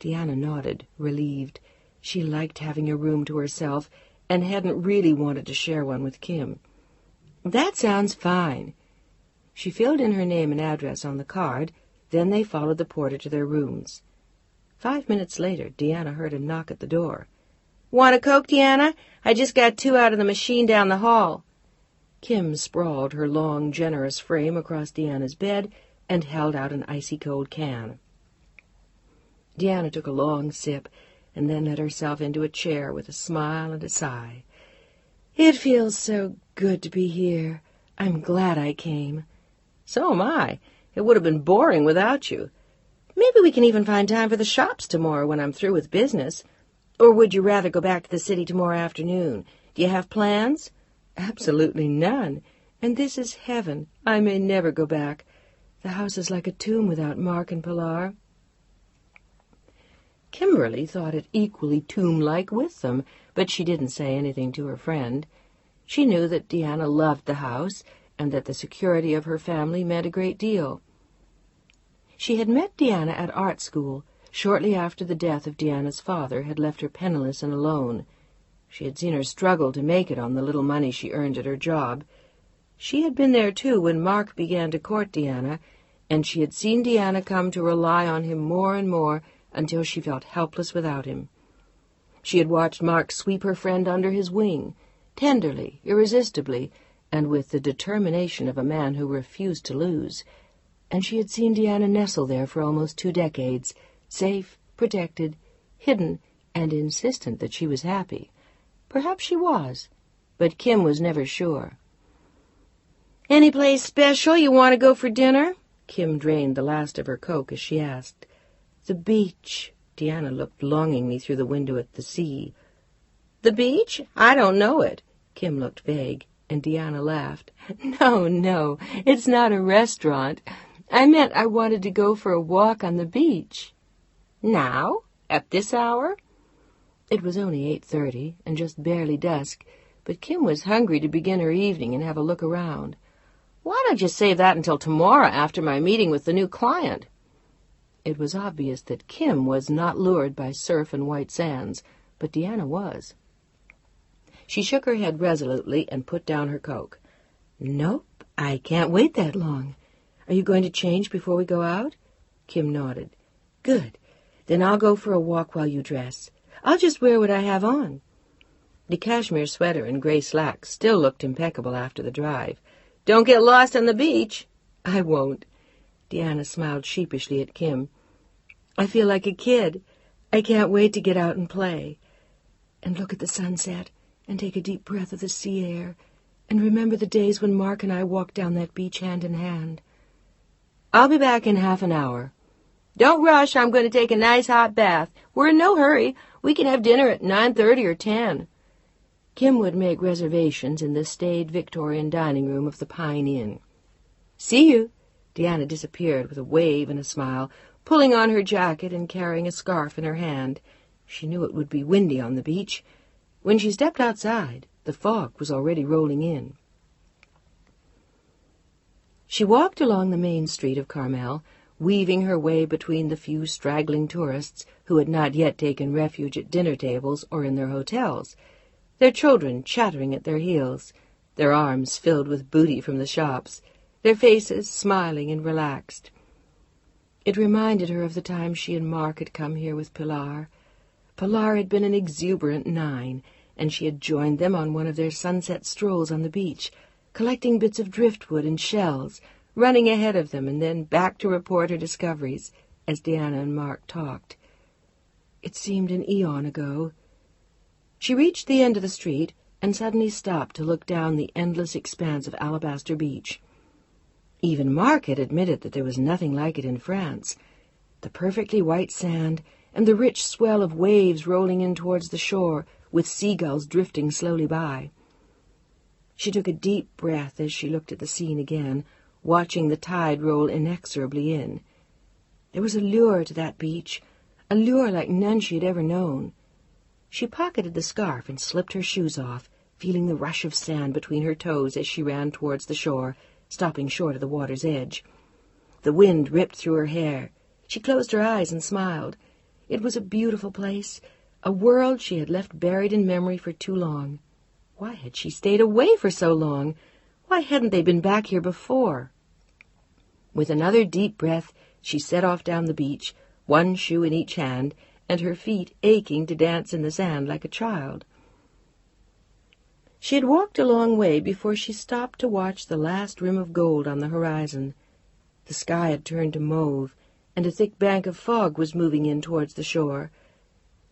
Deanna nodded, relieved. She liked having a room to herself and hadn't really wanted to share one with Kim. "That sounds fine." She filled in her name and address on the card, then they followed the porter to their rooms. 5 minutes later, Deanna heard a knock at the door. "Want a Coke, Deanna? I just got 2 out of the machine down the hall." Kim sprawled her long, generous frame across Deanna's bed and held out an icy-cold can. Deanna took a long sip and then let herself into a chair with a smile and a sigh. "It feels so good to be here. I'm glad I came." "So am I. It would have been boring without you. Maybe we can even find time for the shops tomorrow when I'm through with business. Or would you rather go back to the city tomorrow afternoon? Do you have plans?" "Absolutely none. And this is heaven. I may never go back. The house is like a tomb without Mark and Pilar." Kimberly thought it equally tomb-like with them, but she didn't say anything to her friend. She knew that Deanna loved the house, and that the security of her family meant a great deal. She had met Deanna at art school, shortly after the death of Deanna's father had left her penniless and alone. She had seen her struggle to make it on the little money she earned at her job. She had been there, too, when Mark began to court Deanna, and she had seen Deanna come to rely on him more and more until she felt helpless without him. She had watched Mark sweep her friend under his wing, tenderly, irresistibly, and with the determination of a man who refused to lose. And she had seen Deanna nestle there for almost 2 decades, safe, protected, hidden, and insistent that she was happy. Perhaps she was, but Kim was never sure. "Any place special you want to go for dinner?" Kim drained the last of her Coke as she asked. "The beach." Deanna looked longingly through the window at the sea. "The beach? I don't know it." Kim looked vague, and Deanna laughed. No, it's not a restaurant. I meant I wanted to go for a walk on the beach." "Now? At this hour?" It was only 8:30, and just barely dusk, but Kim was hungry to begin her evening and have a look around. "Why don't you save that until tomorrow after my meeting with the new client?" It was obvious that Kim was not lured by surf and white sands, but Deanna was. She shook her head resolutely and put down her Coke. "Nope, I can't wait that long. Are you going to change before we go out?" Kim nodded. "Good. Then I'll go for a walk while you dress. I'll just wear what I have on." The cashmere sweater and gray slacks still looked impeccable after the drive. "Don't get lost on the beach." "I won't." Deanna smiled sheepishly at Kim. "I feel like a kid. I can't wait to get out and play. And look at the sunset, and take a deep breath of the sea air, and remember the days when Mark and I walked down that beach hand in hand." "I'll be back in half an hour." "Don't rush. I'm going to take a nice hot bath. We're in no hurry. We can have dinner at 9:30 or 10. Kim would make reservations in the staid Victorian dining room of the Pine Inn. "See you." Deanna disappeared with a wave and a smile, pulling on her jacket and carrying a scarf in her hand. She knew it would be windy on the beach. When she stepped outside, the fog was already rolling in. She walked along the main street of Carmel, weaving her way between the few straggling tourists who had not yet taken refuge at dinner tables or in their hotels, their children chattering at their heels, their arms filled with booty from the shops, their faces smiling and relaxed. It reminded her of the time she and Mark had come here with Pilar. Pilar had been an exuberant 9, and she had joined them on one of their sunset strolls on the beach, collecting bits of driftwood and shells, running ahead of them and then back to report her discoveries as Deanna and Mark talked. It seemed an eon ago. She reached the end of the street and suddenly stopped to look down the endless expanse of alabaster beach. Even Mark had admitted that there was nothing like it in France. The perfectly white sand and the rich swell of waves rolling in towards the shore, with seagulls drifting slowly by. She took a deep breath as she looked at the scene again, watching the tide roll inexorably in. There was a lure to that beach, a lure like none she had ever known. She pocketed the scarf and slipped her shoes off, feeling the rush of sand between her toes as she ran towards the shore, stopping short of the water's edge. The wind ripped through her hair. She closed her eyes and smiled. It was a beautiful place, a world she had left buried in memory for too long. Why had she stayed away for so long? Why hadn't they been back here before? With another deep breath, she set off down the beach, one shoe in each hand, and her feet aching to dance in the sand like a child. She had walked a long way before she stopped to watch the last rim of gold on the horizon. The sky had turned to mauve, and a thick bank of fog was moving in towards the shore.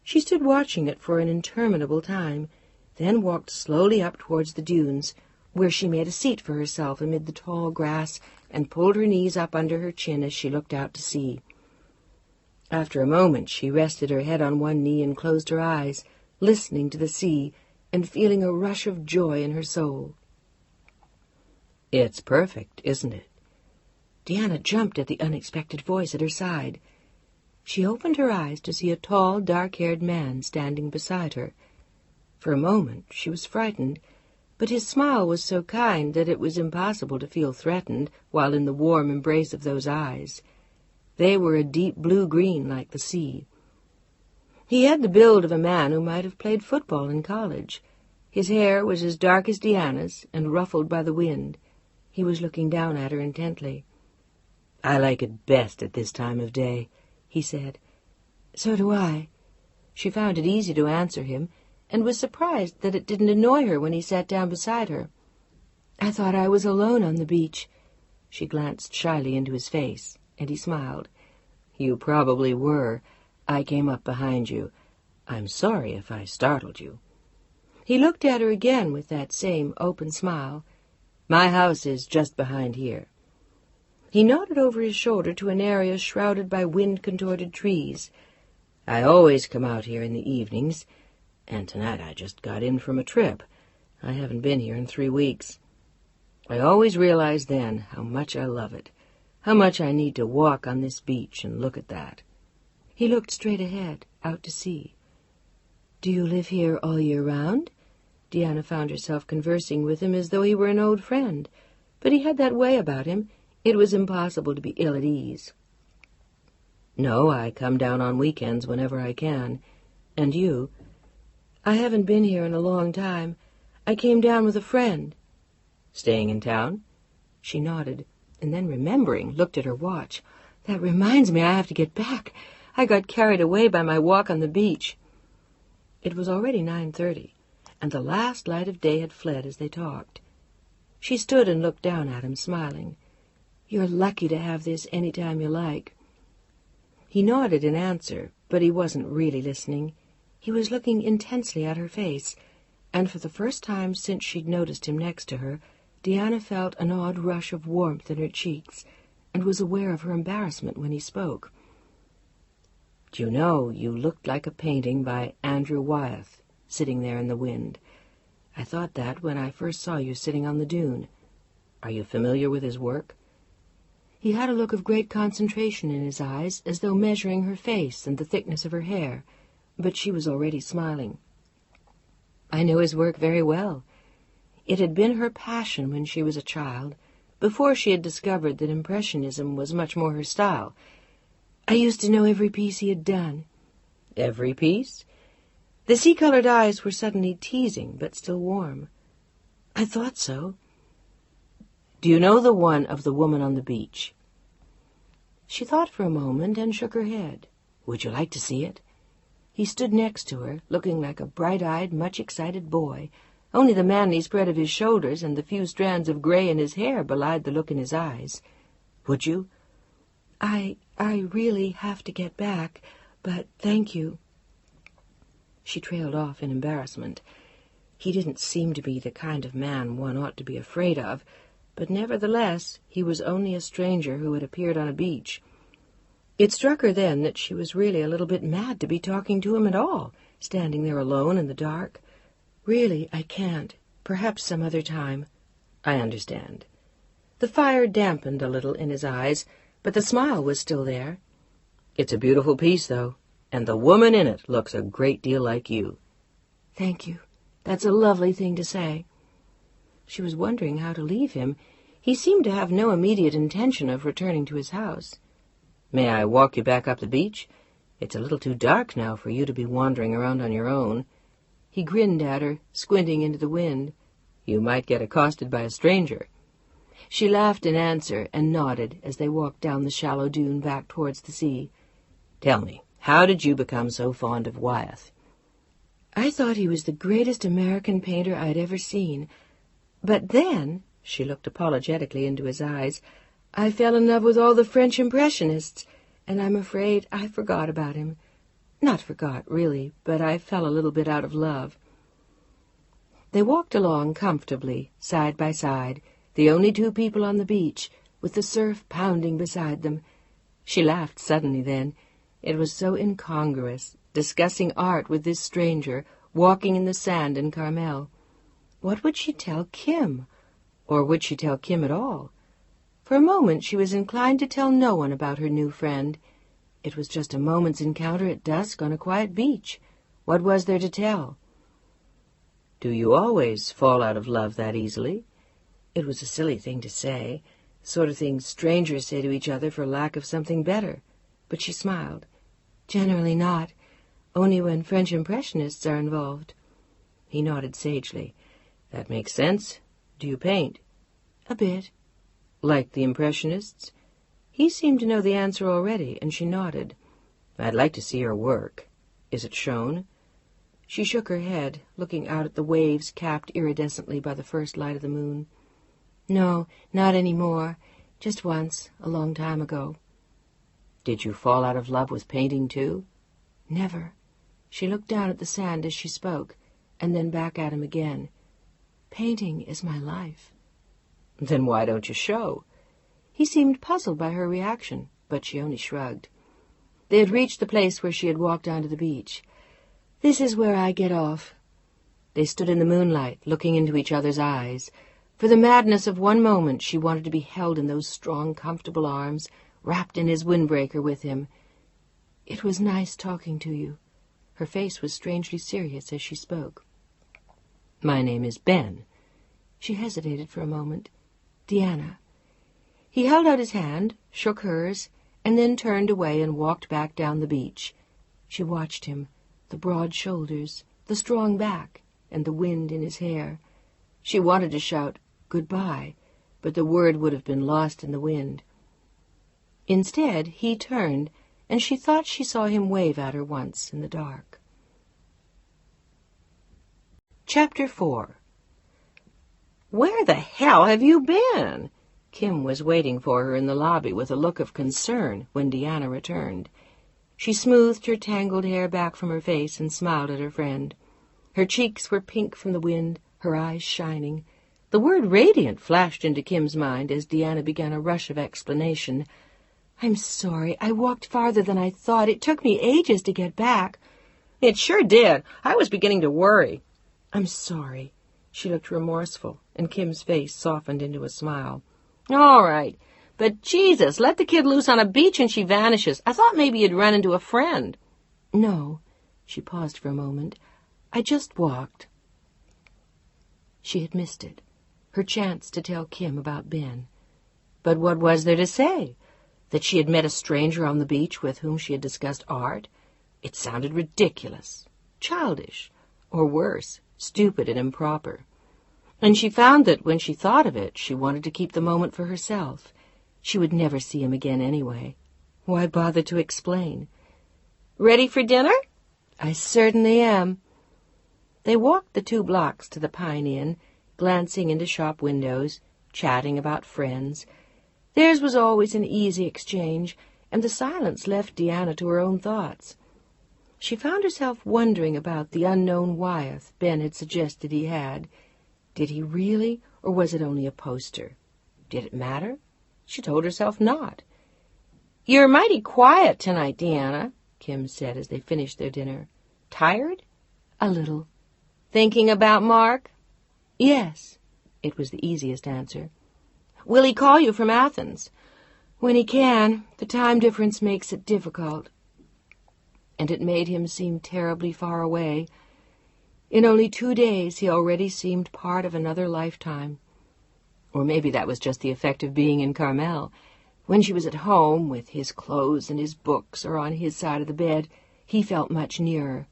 She stood watching it for an interminable time, then walked slowly up towards the dunes, where she made a seat for herself amid the tall grass and pulled her knees up under her chin as she looked out to sea. After a moment she rested her head on one knee and closed her eyes, listening to the sea and feeling a rush of joy in her soul. "It's perfect, isn't it?" Deanna jumped at the unexpected voice at her side. She opened her eyes to see a tall, dark-haired man standing beside her. For a moment she was frightened, but his smile was so kind that it was impossible to feel threatened while in the warm embrace of those eyes. They were a deep blue-green like the sea. He had the build of a man who might have played football in college. His hair was as dark as Deanna's and ruffled by the wind. He was looking down at her intently. "I like it best at this time of day," he said. "So do I." She found it easy to answer him, and was surprised that it didn't annoy her when he sat down beside her. "I thought I was alone on the beach." She glanced shyly into his face, and he smiled. "You probably were. I came up behind you. I'm sorry if I startled you." He looked at her again with that same open smile. "My house is just behind here." He nodded over his shoulder to an area shrouded by wind-contorted trees. "I always come out here in the evenings, and tonight I just got in from a trip. I haven't been here in 3 weeks. I always realize then how much I love it, how much I need to walk on this beach and look at that." He looked straight ahead, out to sea. "Do you live here all year round?" Deanna found herself conversing with him as though he were an old friend, but he had that way about him. It was impossible to be ill at ease. "No, I come down on weekends whenever I can. And you?" "I haven't been here in a long time. I came down with a friend." "Staying in town?" She nodded, and then remembering, looked at her watch. "That reminds me I have to get back. I got carried away by my walk on the beach." It was already 9:30, and the last light of day had fled as they talked. She stood and looked down at him, smiling. "You're lucky to have this any time you like." He nodded in answer, but he wasn't really listening. He was looking intensely at her face, and for the first time since she'd noticed him next to her, Deanna felt an odd rush of warmth in her cheeks, and was aware of her embarrassment when he spoke. "Do you know, you looked like a painting by Andrew Wyeth, sitting there in the wind. I thought that when I first saw you sitting on the dune. Are you familiar with his work?" He had a look of great concentration in his eyes, as though measuring her face and the thickness of her hair, but she was already smiling. "I know his work very well. It had been her passion when she was a child, before she had discovered that Impressionism was much more her style. I used to know every piece he had done." "Every piece?" The sea-colored eyes were suddenly teasing, but still warm. "I thought so." "Do you know the one of the woman on the beach?" She thought for a moment and shook her head. "Would you like to see it?" He stood next to her, looking like a bright-eyed, much-excited boy. Only the manly spread of his shoulders and the few strands of gray in his hair belied the look in his eyes. would you?" I really have to get back, but thank you." She trailed off in embarrassment. He didn't seem to be the kind of man one ought to be afraid of, but nevertheless he was only a stranger who had appeared on a beach. It struck her then that she was really a little bit mad to be talking to him at all, standing there alone in the dark. "Really, I can't. Perhaps some other time." "I understand." The fire dampened a little in his eyes, but the smile was still there. "It's a beautiful piece, though, and the woman in it looks a great deal like you." "Thank you. That's a lovely thing to say." She was wondering how to leave him. He seemed to have no immediate intention of returning to his house. "May I walk you back up the beach? It's a little too dark now for you to be wandering around on your own." He grinned at her, squinting into the wind. "You might get accosted by a stranger." She laughed in answer and nodded as they walked down the shallow dune back towards the sea. "Tell me, how did you become so fond of Wyeth?" "I thought he was the greatest American painter I'd ever seen. But then," she looked apologetically into his eyes, "I fell in love with all the French Impressionists, and I'm afraid I forgot about him. Not forgot, really, but I fell a little bit out of love." They walked along comfortably, side by side, the only two people on the beach, with the surf pounding beside them. She laughed suddenly then. It was so incongruous, discussing art with this stranger, walking in the sand in Carmel. What would she tell Kim? Or would she tell Kim at all? For a moment she was inclined to tell no one about her new friend. It was just a moment's encounter at dusk on a quiet beach. What was there to tell? "Do you always fall out of love that easily?" It was a silly thing to say, the sort of thing strangers say to each other for lack of something better. But she smiled. "Generally not. Only when French Impressionists are involved." He nodded sagely. "That makes sense. Do you paint?" "A bit." "Like the Impressionists?" He seemed to know the answer already, and she nodded. "I'd like to see your work. Is it shown?" She shook her head, looking out at the waves capped iridescently by the first light of the moon. "No, not any more. Just once, a long time ago." "Did you fall out of love with painting, too?" "Never." She looked down at the sand as she spoke, and then back at him again. "Painting is my life." "Then why don't you show?" He seemed puzzled by her reaction, but she only shrugged. They had reached the place where she had walked onto the beach. "This is where I get off." They stood in the moonlight, looking into each other's eyes. For the madness of one moment she wanted to be held in those strong, comfortable arms, wrapped in his windbreaker with him. "It was nice talking to you." Her face was strangely serious as she spoke. "My name is Ben." She hesitated for a moment. "Deanna." He held out his hand, shook hers, and then turned away and walked back down the beach. She watched him, the broad shoulders, the strong back, and the wind in his hair. She wanted to shout, "Goodbye," but the word would have been lost in the wind. Instead, he turned, and she thought she saw him wave at her once in the dark. Chapter 4. "Where the hell have you been?" Kim was waiting for her in the lobby with a look of concern when Deanna returned. She smoothed her tangled hair back from her face and smiled at her friend. Her cheeks were pink from the wind, her eyes shining. The word radiant flashed into Kim's mind as Deanna began a rush of explanation. "I'm sorry. I walked farther than I thought. It took me ages to get back." "It sure did. I was beginning to worry." "I'm sorry." She looked remorseful, and Kim's face softened into a smile. "All right. But Jesus, let the kid loose on a beach and she vanishes. I thought maybe you'd run into a friend." "No." She paused for a moment. "I just walked." She had missed it, her chance to tell Kim about Ben. But what was there to say? That she had met a stranger on the beach with whom she had discussed art? It sounded ridiculous, childish, or worse, stupid and improper. And she found that when she thought of it, she wanted to keep the moment for herself. She would never see him again anyway. Why bother to explain? "Ready for dinner?" "I certainly am." They walked the 2 blocks to the Pine Inn, glancing into shop windows, chatting about friends. Theirs was always an easy exchange, and the silence left Deanna to her own thoughts. She found herself wondering about the unknown Wyeth Ben had suggested he had. Did he really, or was it only a poster? Did it matter? She told herself not. "You're mighty quiet tonight, Deanna," Kim said as they finished their dinner. "Tired?" "A little." "Thinking about Mark?" "Yes." It was the easiest answer. "Will he call you from Athens?" "When he can. The time difference makes it difficult." And it made him seem terribly far away. In only 2 days he already seemed part of another lifetime. Or maybe that was just the effect of being in Carmel. When she was at home, with his clothes and his books, or on his side of the bed, he felt much nearer.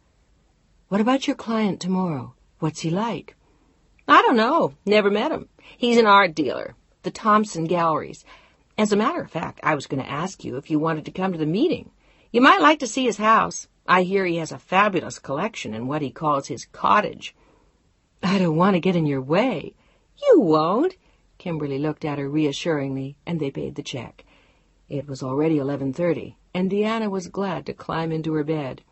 "What about your client tomorrow? What's he like?" "I don't know. Never met him. He's an art dealer. The Thompson Galleries. As a matter of fact, I was going to ask you if you wanted to come to the meeting. You might like to see his house. I hear he has a fabulous collection in what he calls his cottage." "I don't want to get in your way." "You won't." Kimberly looked at her reassuringly, and they paid the check. It was already 11:30, and Deanna was glad to climb into her bed.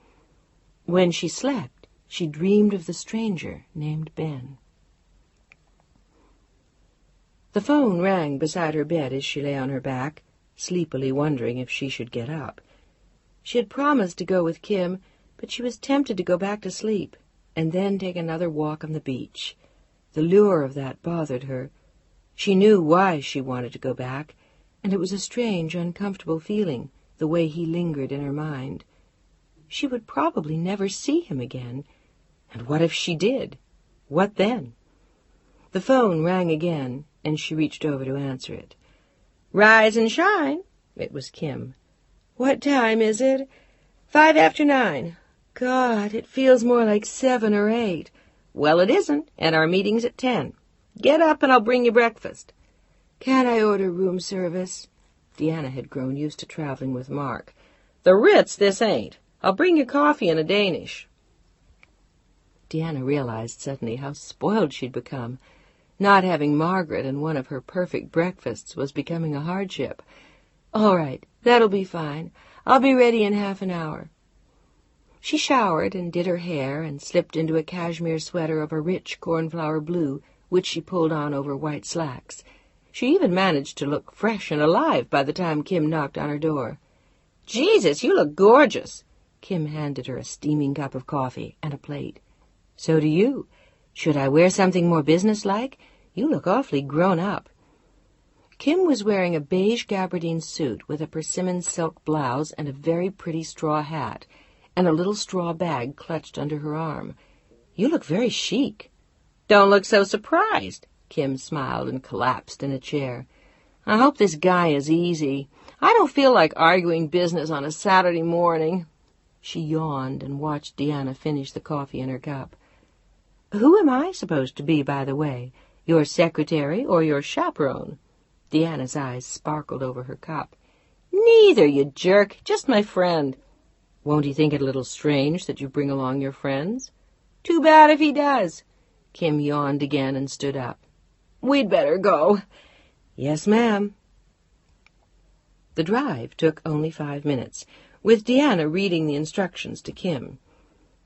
When she slept, she dreamed of the stranger named Ben. The phone rang beside her bed as she lay on her back, sleepily wondering if she should get up. She had promised to go with Kim, but she was tempted to go back to sleep, and then take another walk on the beach. The lure of that bothered her. She knew why she wanted to go back, and it was a strange, uncomfortable feeling, the way he lingered in her mind. She would probably never see him again, and what if she did? What then? The phone rang again, and she reached over to answer it. "Rise and shine." It was Kim. "What time is it?" 5 after 9. "God, it feels more like 7 or 8. "Well, it isn't, and our meeting's at 10. Get up and I'll bring you breakfast." "Can't I order room service?" Deanna had grown used to traveling with Mark. "The Ritz, this ain't. I'll bring you coffee and a Danish." Deanna realized suddenly how spoiled she'd become. Not having Margaret and one of her perfect breakfasts was becoming a hardship. "All right, that'll be fine. I'll be ready in half an hour." She showered and did her hair and slipped into a cashmere sweater of a rich cornflower blue, which she pulled on over white slacks. She even managed to look fresh and alive by the time Kim knocked on her door. "Jesus, you look gorgeous." Kim handed her a steaming cup of coffee and a plate. "So do you. Should I wear something more businesslike? You look awfully grown up." Kim was wearing a beige gabardine suit with a persimmon silk blouse and a very pretty straw hat, and a little straw bag clutched under her arm. "You look very chic." "Don't look so surprised." Kim smiled and collapsed in a chair. "I hope this guy is easy. I don't feel like arguing business on a Saturday morning." She yawned and watched Deanna finish the coffee in her cup. "Who am I supposed to be, by the way? Your secretary or your chaperone?" Deanna's eyes sparkled over her cup. "Neither, you jerk. Just my friend." "Won't he think it a little strange that you bring along your friends?" "Too bad if he does." Kim yawned again and stood up. "We'd better go." "Yes, ma'am." The drive took only 5 minutes, with Deanna reading the instructions to Kim.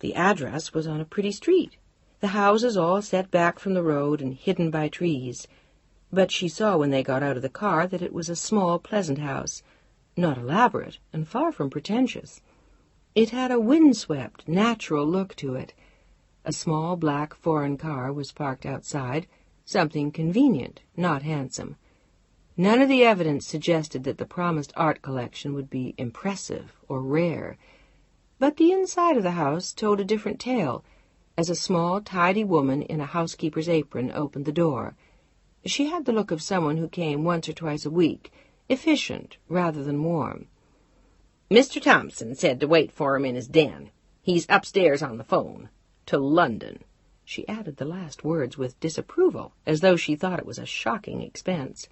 The address was on a pretty street, the houses all set back from the road and hidden by trees. But she saw when they got out of the car that it was a small, pleasant house, not elaborate and far from pretentious. It had a windswept, natural look to it. A small black foreign car was parked outside, something convenient, not handsome. None of the evidence suggested that the promised art collection would be impressive or rare. But the inside of the house told a different tale, as a small, tidy woman in a housekeeper's apron opened the door. She had the look of someone who came once or twice a week, efficient rather than warm. "Mr. Thompson said to wait for him in his den. He's upstairs on the phone. To London." She added the last words with disapproval, as though she thought it was a shocking expense.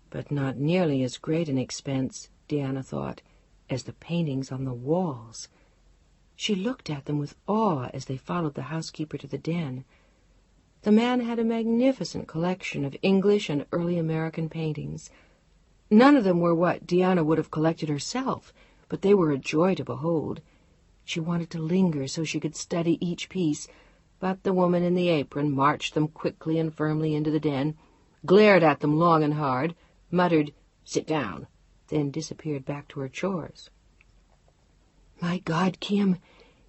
But not nearly as great an expense, Deanna thought, as the paintings on the walls. She looked at them with awe as they followed the housekeeper to the den. The man had a magnificent collection of English and early American paintings. None of them were what Deanna would have collected herself, but they were a joy to behold. She wanted to linger so she could study each piece, but the woman in the apron marched them quickly and firmly into the den, glared at them long and hard, muttered, "Sit down," then disappeared back to her chores. "My God, Kim,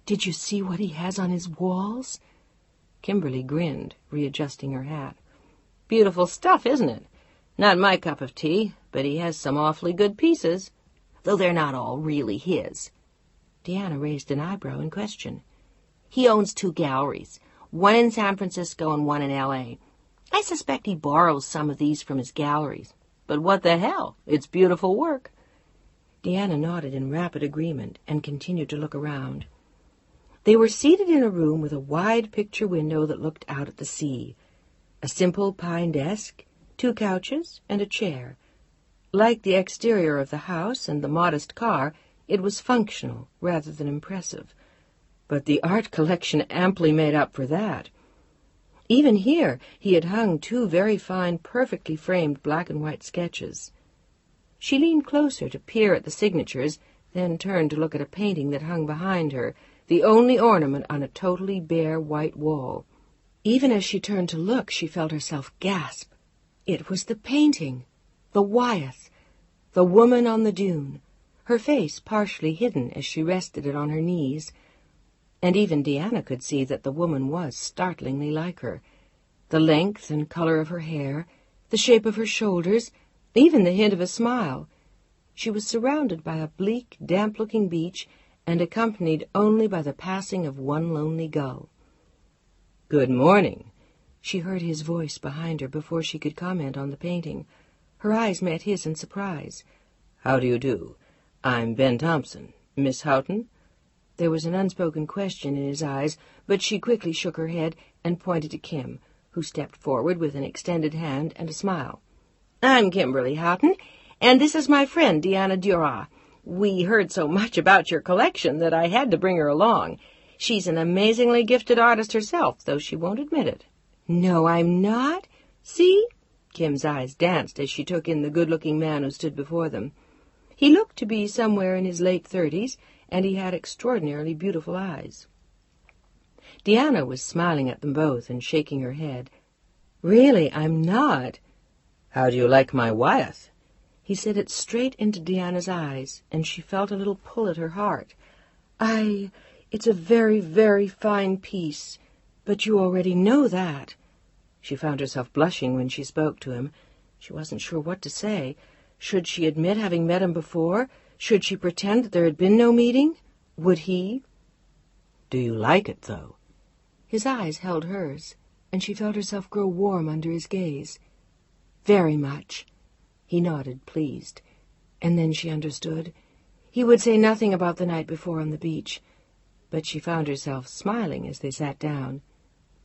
did you see what he has on his walls?" Kimberly grinned, readjusting her hat. "Beautiful stuff, isn't it? Not my cup of tea, but he has some awfully good pieces, though they're not all really his." Deanna raised an eyebrow in question. "He owns 2 galleries, one in San Francisco and one in L.A. I suspect he borrows some of these from his galleries. But what the hell? It's beautiful work." Deanna nodded in rapid agreement and continued to look around. They were seated in a room with a wide picture window that looked out at the sea. A simple pine desk, 2 couches, and a chair. Like the exterior of the house and the modest car, it was functional rather than impressive. But the art collection amply made up for that. Even here he had hung 2 very fine, perfectly framed black and white sketches. She leaned closer to peer at the signatures, then turned to look at a painting that hung behind her, the only ornament on a totally bare white wall. Even as she turned to look, she felt herself gasp. It was the painting, the Wyeth, the woman on the dune, her face partially hidden as she rested it on her knees. And even Deanna could see that the woman was startlingly like her. The length and color of her hair, the shape of her shoulders, even the hint of a smile. She was surrounded by a bleak, damp-looking beach and accompanied only by the passing of one lonely gull. "Good morning." She heard his voice behind her before she could comment on the painting. Her eyes met his in surprise. "How do you do? I'm Ben Thompson. Miss Houghton?" There was an unspoken question in his eyes, but she quickly shook her head and pointed to Kim, who stepped forward with an extended hand and a smile. "I'm Kimberly Houghton, and this is my friend, Deanna Dura. We heard so much about your collection that I had to bring her along. She's an amazingly gifted artist herself, though she won't admit it." "No, I'm not. See?" Kim's eyes danced as she took in the good-looking man who stood before them. He looked to be somewhere in his late 30s, and he had extraordinarily beautiful eyes. Deanna was smiling at them both and shaking her head. "Really, I'm not." "How do you like my Wyeth?" He said it straight into Deanna's eyes, and she felt a little pull at her heart. It's a very, very fine piece, but you already know that." She found herself blushing when she spoke to him. She wasn't sure what to say. Should she admit having met him before? Should she pretend that there had been no meeting? Would he? "Do you like it, though?" His eyes held hers, and she felt herself grow warm under his gaze. "Very much." He nodded, pleased. And then she understood. He would say nothing about the night before on the beach. But she found herself smiling as they sat down.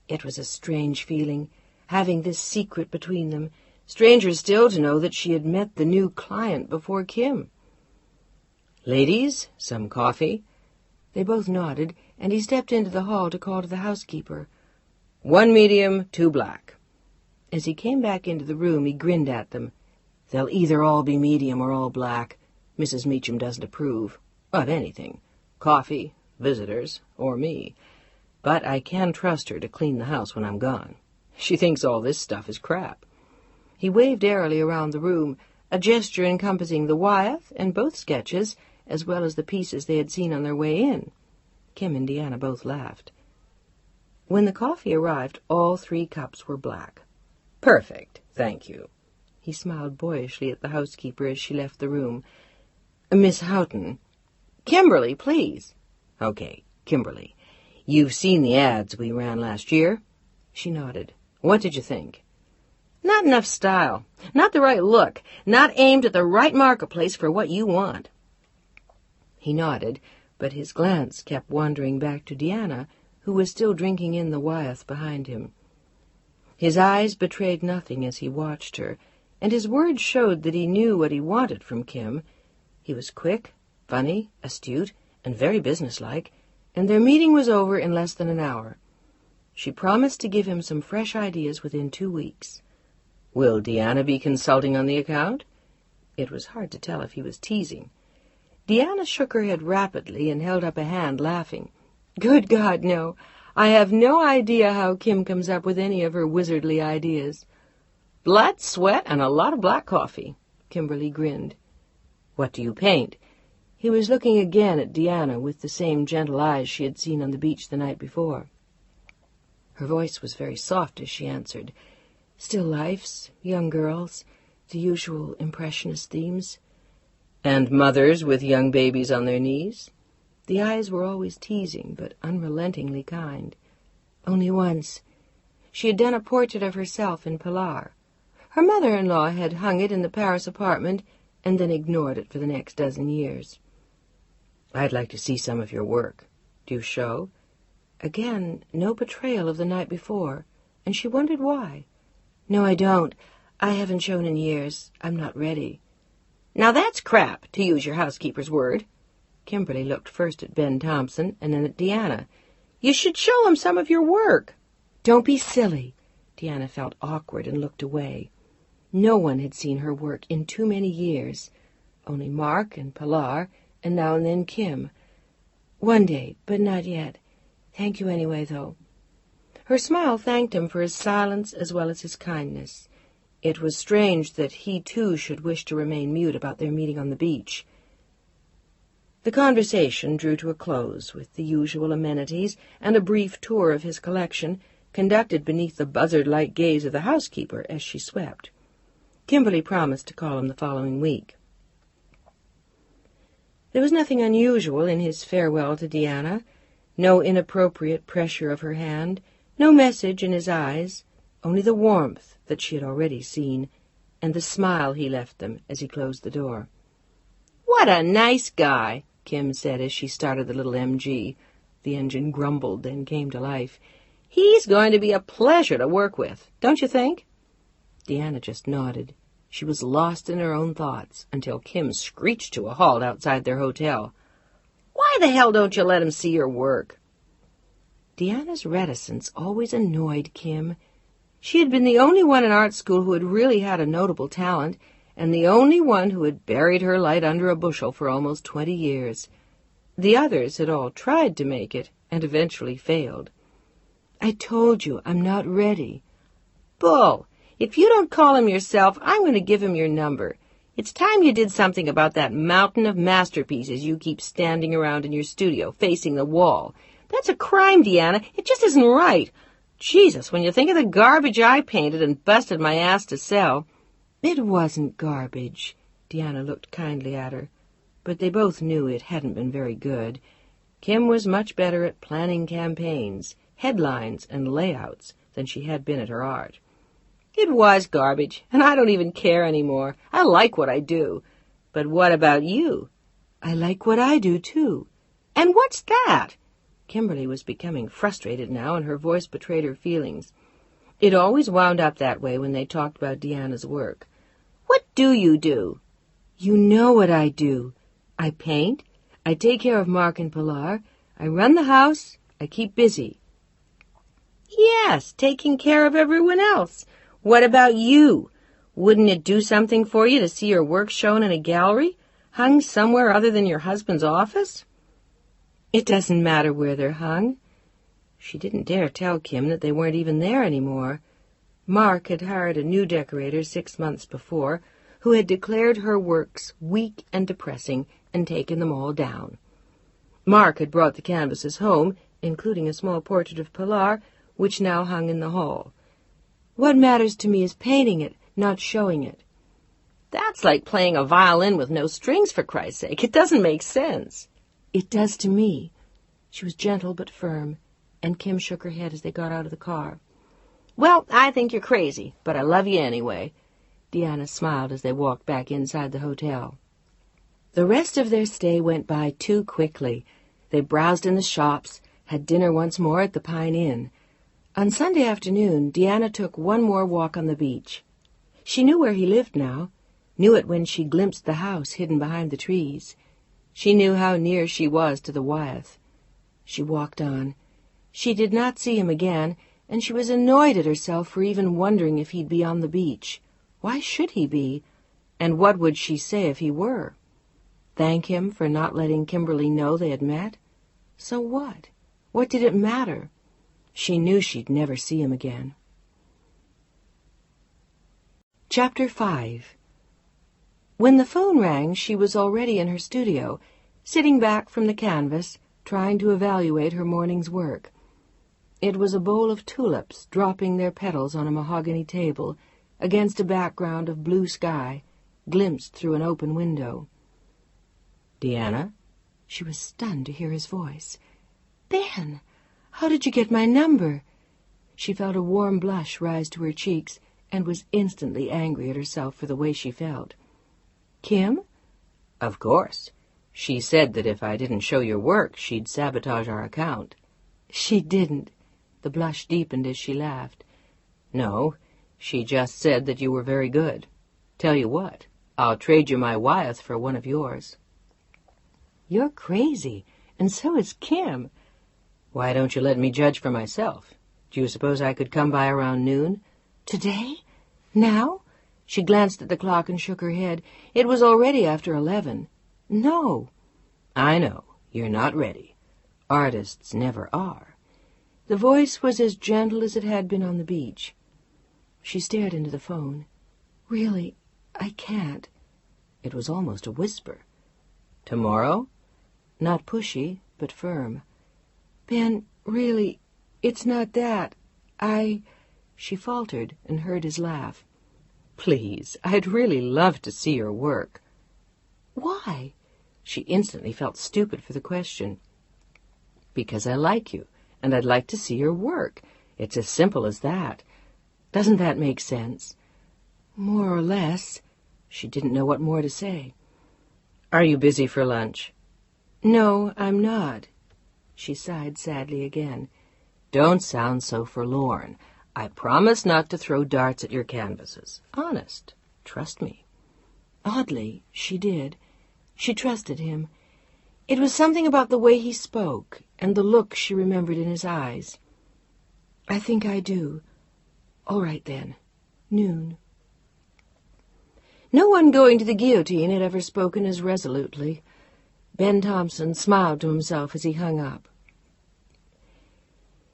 It was a strange feeling, having this secret between them. Stranger still to know that she had met the new client before Kim. "Ladies, some coffee?" They both nodded, and he stepped into the hall to call to the housekeeper. "1 medium, 2 black." As he came back into the room, he grinned at them. "They'll either all be medium or all black. Mrs. Meacham doesn't approve of anything. Coffee, visitors, or me. But I can trust her to clean the house when I'm gone. She thinks all this stuff is crap." He waved airily around the room, a gesture encompassing the Wyeth and both sketches, as well as the pieces they had seen on their way in. Kim and Deanna both laughed. When the coffee arrived, all 3 cups were black. "Perfect, thank you." He smiled boyishly at the housekeeper as she left the room. "Miss Houghton." "Kimberly, please." "Okay, Kimberly. You've seen the ads we ran last year?" She nodded. "What did you think?" "Not enough style. Not the right look. Not aimed at the right marketplace for what you want." He nodded, but his glance kept wandering back to Deanna, who was still drinking in the Wyeth behind him. His eyes betrayed nothing as he watched her, and his words showed that he knew what he wanted from Kim. He was quick, funny, astute, and very businesslike, and their meeting was over in less than an hour. She promised to give him some fresh ideas within 2 weeks. "Will Deanna be consulting on the account?" It was hard to tell if he was teasing. Deanna shook her head rapidly and held up a hand, laughing. "Good God, no. I have no idea how Kim comes up with any of her wizardly ideas." "Blood, sweat, and a lot of black coffee," Kimberly grinned. "What do you paint?" He was looking again at Deanna with the same gentle eyes she had seen on the beach the night before. Her voice was very soft as she answered. "Still lifes, young girls, the usual impressionist themes." "And mothers with young babies on their knees?" The eyes were always teasing, but unrelentingly kind. "Only once. She had done a portrait of herself in Pilar. Her mother-in-law had hung it in the Paris apartment and then ignored it for the next dozen years." "I'd like to see some of your work. Do you show?" Again, no betrayal of the night before, and she wondered why. "No, I don't. I haven't shown in years. I'm not ready." "Now that's crap, to use your housekeeper's word." Kimberly looked first at Ben Thompson and then at Deanna. "You should show him some of your work." "Don't be silly." Deanna felt awkward and looked away. No one had seen her work in too many years. Only Mark and Pilar, and now and then Kim. "One day, but not yet. Thank you anyway, though." Her smile thanked him for his silence as well as his kindness. It was strange that he, too, should wish to remain mute about their meeting on the beach. The conversation drew to a close, with the usual amenities and a brief tour of his collection, conducted beneath the buzzard-like gaze of the housekeeper as she swept. Kimberly promised to call him the following week. There was nothing unusual in his farewell to Deanna, no inappropriate pressure of her hand, no message in his eyes, only the warmth that she had already seen, and the smile he left them as he closed the door. "What a nice guy," Kim said as she started the little MG. The engine grumbled, then came to life. "He's going to be a pleasure to work with, don't you think?" Deanna just nodded. She was lost in her own thoughts until Kim screeched to a halt outside their hotel. "Why the hell don't you let him see your work?" Deanna's reticence always annoyed Kim. She had been the only one in art school who had really had a notable talent, and the only one who had buried her light under a bushel for almost 20 years. The others had all tried to make it, and eventually failed. "I told you, I'm not ready." "Bull! If you don't call him yourself, I'm going to give him your number. It's time you did something about that mountain of masterpieces you keep standing around in your studio, facing the wall. That's a crime, Deanna. It just isn't right. Jesus, when you think of the garbage I painted and busted my ass to sell." "It wasn't garbage." Deanna looked kindly at her, but they both knew it hadn't been very good. Kim was much better at planning campaigns, headlines, and layouts than she had been at her art. "It was garbage, and I don't even care anymore. I like what I do. But what about you?" "I like what I do, too." "And what's that?" Kimberly was becoming frustrated now, and her voice betrayed her feelings. It always wound up that way when they talked about Deanna's work. "What do you do?" "You know what I do. I paint. I take care of Mark and Pilar. I run the house. I keep busy." "Yes, taking care of everyone else. What about you? Wouldn't it do something for you to see your work shown in a gallery, hung somewhere other than your husband's office?" "It doesn't matter where they're hung." She didn't dare tell Kim that they weren't even there anymore. Mark had hired a new decorator 6 months before, who had declared her works weak and depressing and taken them all down. Mark had brought the canvases home, including a small portrait of Pilar, which now hung in the hall. "What matters to me is painting it, not showing it." "That's like playing a violin with no strings, for Christ's sake. It doesn't make sense." "It does to me." She was gentle but firm, and Kim shook her head as they got out of the car. "Well, I think you're crazy, but I love you anyway." Deanna smiled as they walked back inside the hotel. The rest of their stay went by too quickly. They browsed in the shops, had dinner once more at the Pine Inn. On Sunday afternoon, Deanna took one more walk on the beach. She knew where he lived now, knew it when she glimpsed the house hidden behind the trees. She knew how near she was to the Wyeth. She walked on. She did not see him again, and she was annoyed at herself for even wondering if he'd be on the beach. Why should he be? And what would she say if he were? Thank him for not letting Kimberly know they had met? So what? What did it matter? She knew she'd never see him again. Chapter 5. When the phone rang, she was already in her studio, sitting back from the canvas, trying to evaluate her morning's work. It was a bowl of tulips dropping their petals on a mahogany table against a background of blue sky, glimpsed through an open window. "Deanna?" She was stunned to hear his voice. "Ben, how did you get my number?" She felt a warm blush rise to her cheeks and was instantly angry at herself for the way she felt. "Kim?" "Of course. She said that if I didn't show your work, she'd sabotage our account." "She didn't." The blush deepened as she laughed. "No, she just said that you were very good. Tell you what, I'll trade you my Wyeth for one of yours." "You're crazy, and so is Kim." "Why don't you let me judge for myself? Do you suppose I could come by around noon?" "Today? Now?" She glanced at the clock and shook her head. It was already after 11. "No." "I know. You're not ready. Artists never are." The voice was as gentle as it had been on the beach. She stared into the phone. "Really, I can't." It was almost a whisper. "Tomorrow?" Not pushy, but firm. "Ben, really, it's not that. She faltered and heard his laugh. "Please, I'd really love to see your work." "Why?" She instantly felt stupid for the question. "Because I like you, and I'd like to see your work. It's as simple as that. Doesn't that make sense?" "More or less." She didn't know what more to say. "Are you busy for lunch?" "No, I'm not." She sighed sadly again. "Don't sound so forlorn. I promise not to throw darts at your canvases. Honest. Trust me." Oddly, she did. She trusted him. It was something about the way he spoke and the look she remembered in his eyes. "I think I do. All right, then. Noon." No one going to the guillotine had ever spoken as resolutely. Ben Thompson smiled to himself as he hung up.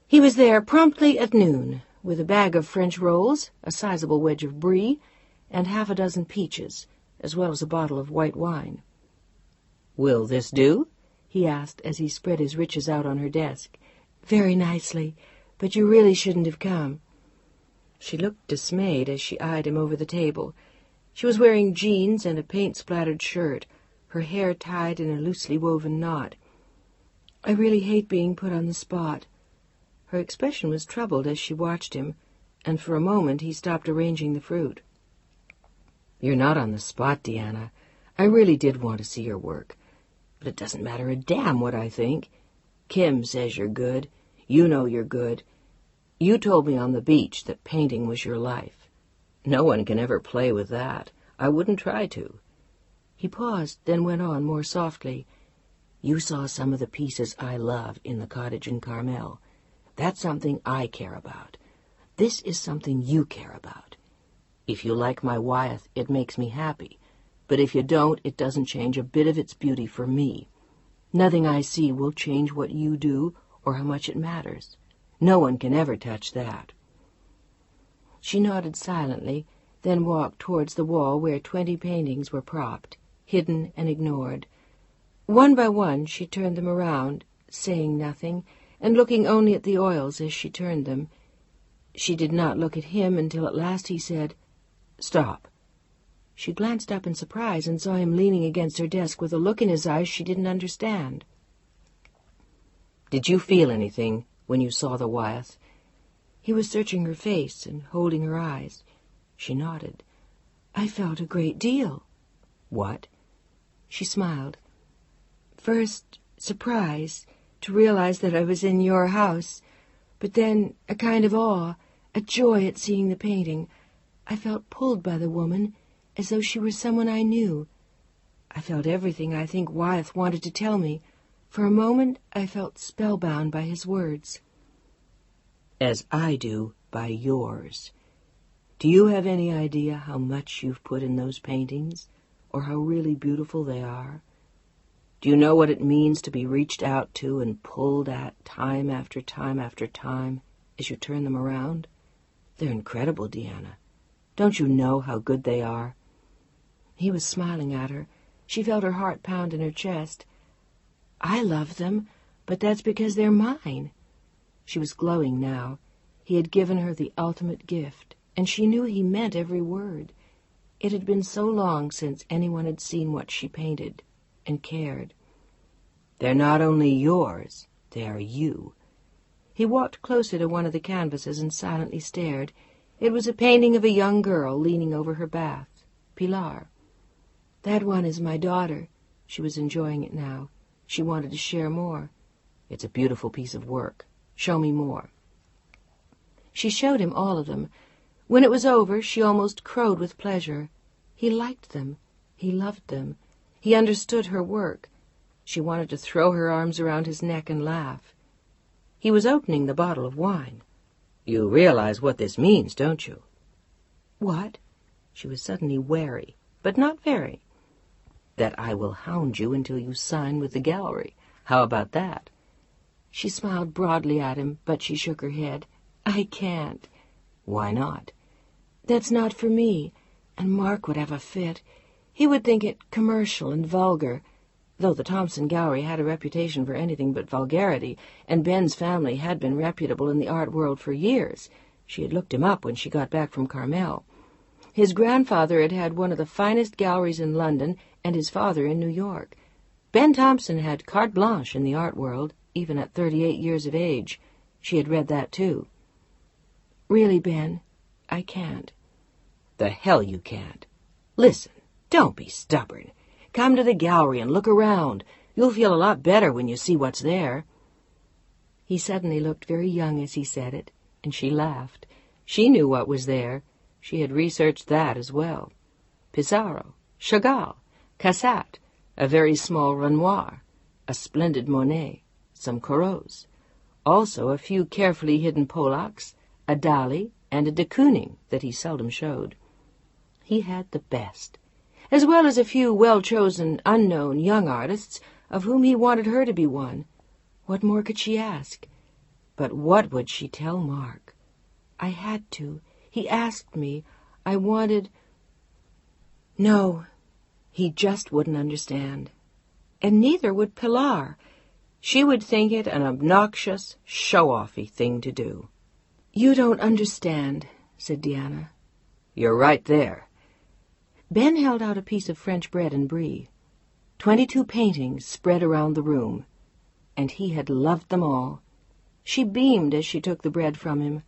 He was there promptly at noon, with a bag of French rolls, a sizable wedge of brie, and half a dozen peaches, as well as a bottle of white wine. "Will this do?" he asked as he spread his riches out on her desk. "Very nicely, but you really shouldn't have come." She looked dismayed as she eyed him over the table. She was wearing jeans and a paint-splattered shirt, her hair tied in a loosely woven knot. "I really hate being put on the spot." Her expression was troubled as she watched him, and for a moment he stopped arranging the fruit. "You're not on the spot, Deanna. I really did want to see your work. But it doesn't matter a damn what I think. Kim says you're good. You know you're good. You told me on the beach that painting was your life. No one can ever play with that. I wouldn't try to." He paused, then went on more softly. "You saw some of the pieces I love in the cottage in Carmel. That's something I care about. This is something you care about. If you like my Wyeth, it makes me happy. But if you don't, it doesn't change a bit of its beauty for me. Nothing I see will change what you do or how much it matters. No one can ever touch that." She nodded silently, then walked towards the wall where 20 paintings were propped, hidden and ignored. One by one she turned them around, saying nothing, and looking only at the oils as she turned them. She did not look at him until at last he said, "Stop." She glanced up in surprise and saw him leaning against her desk with a look in his eyes she didn't understand. "Did you feel anything when you saw the Wyeth?" He was searching her face and holding her eyes. She nodded. "I felt a great deal." "What?" She smiled. "First, surprise, to realize that I was in your house, but then a kind of awe, a joy at seeing the painting. I felt pulled by the woman, as though she were someone I knew. I felt everything I think Wyeth wanted to tell me. For a moment I felt spellbound by his words." "As I do by yours." Do you have any idea how much you've put in those paintings, or how really beautiful they are? Do you know what it means to be reached out to and pulled at time after time after time as you turn them around? They're incredible, Deanna. Don't you know how good they are?" He was smiling at her. She felt her heart pound in her chest. "I love them, but that's because they're mine." She was glowing now. He had given her the ultimate gift, and she knew he meant every word. It had been so long since anyone had seen what she painted and cared. "They're not only yours, they are you." He walked closer to one of the canvases and silently stared. It was a painting of a young girl leaning over her bath, Pilar. "That one is my daughter." She was enjoying it now. She wanted to share more. "It's a beautiful piece of work. Show me more." She showed him all of them. When it was over, she almost crowed with pleasure. He liked them. He loved them. He understood her work. She wanted to throw her arms around his neck and laugh. He was opening the bottle of wine. "You realize what this means, don't you?" "What?" She was suddenly wary, but not very. "That I will hound you until you sign with the gallery. How about that?" She smiled broadly at him, but she shook her head. "I can't." "Why not?" "That's not for me, and Mark would have a fit. He would think it commercial and vulgar, though the Thompson Gallery had a reputation for anything but vulgarity, and Ben's family had been reputable in the art world for years. She had looked him up when she got back from Carmel. His grandfather had had one of the finest galleries in London, and his father in New York. Ben Thompson had carte blanche in the art world, even at 38 years of age. She had read that, too. "Really, Ben, I can't." "The hell you can't. Listen, don't be stubborn. Come to the gallery and look around. You'll feel a lot better when you see what's there." He suddenly looked very young as he said it, and she laughed. She knew what was there. She had researched that as well. Pissarro, Chagall, Cassatt, a very small Renoir, a splendid Monet, some Corot, also a few carefully hidden Polacks, a Dali, and a de Kooning that he seldom showed. He had the best, as well as a few well-chosen, unknown young artists, of whom he wanted her to be one. What more could she ask? But what would she tell Mark? "I had to. He asked me. I wanted—" No, he just wouldn't understand. And neither would Pilar. She would think it an obnoxious, show-offy thing to do. "You don't understand," said Deanna. "You're right there." Ben held out a piece of French bread and brie. 22 paintings spread around the room, and he had loved them all. She beamed as she took the bread from him.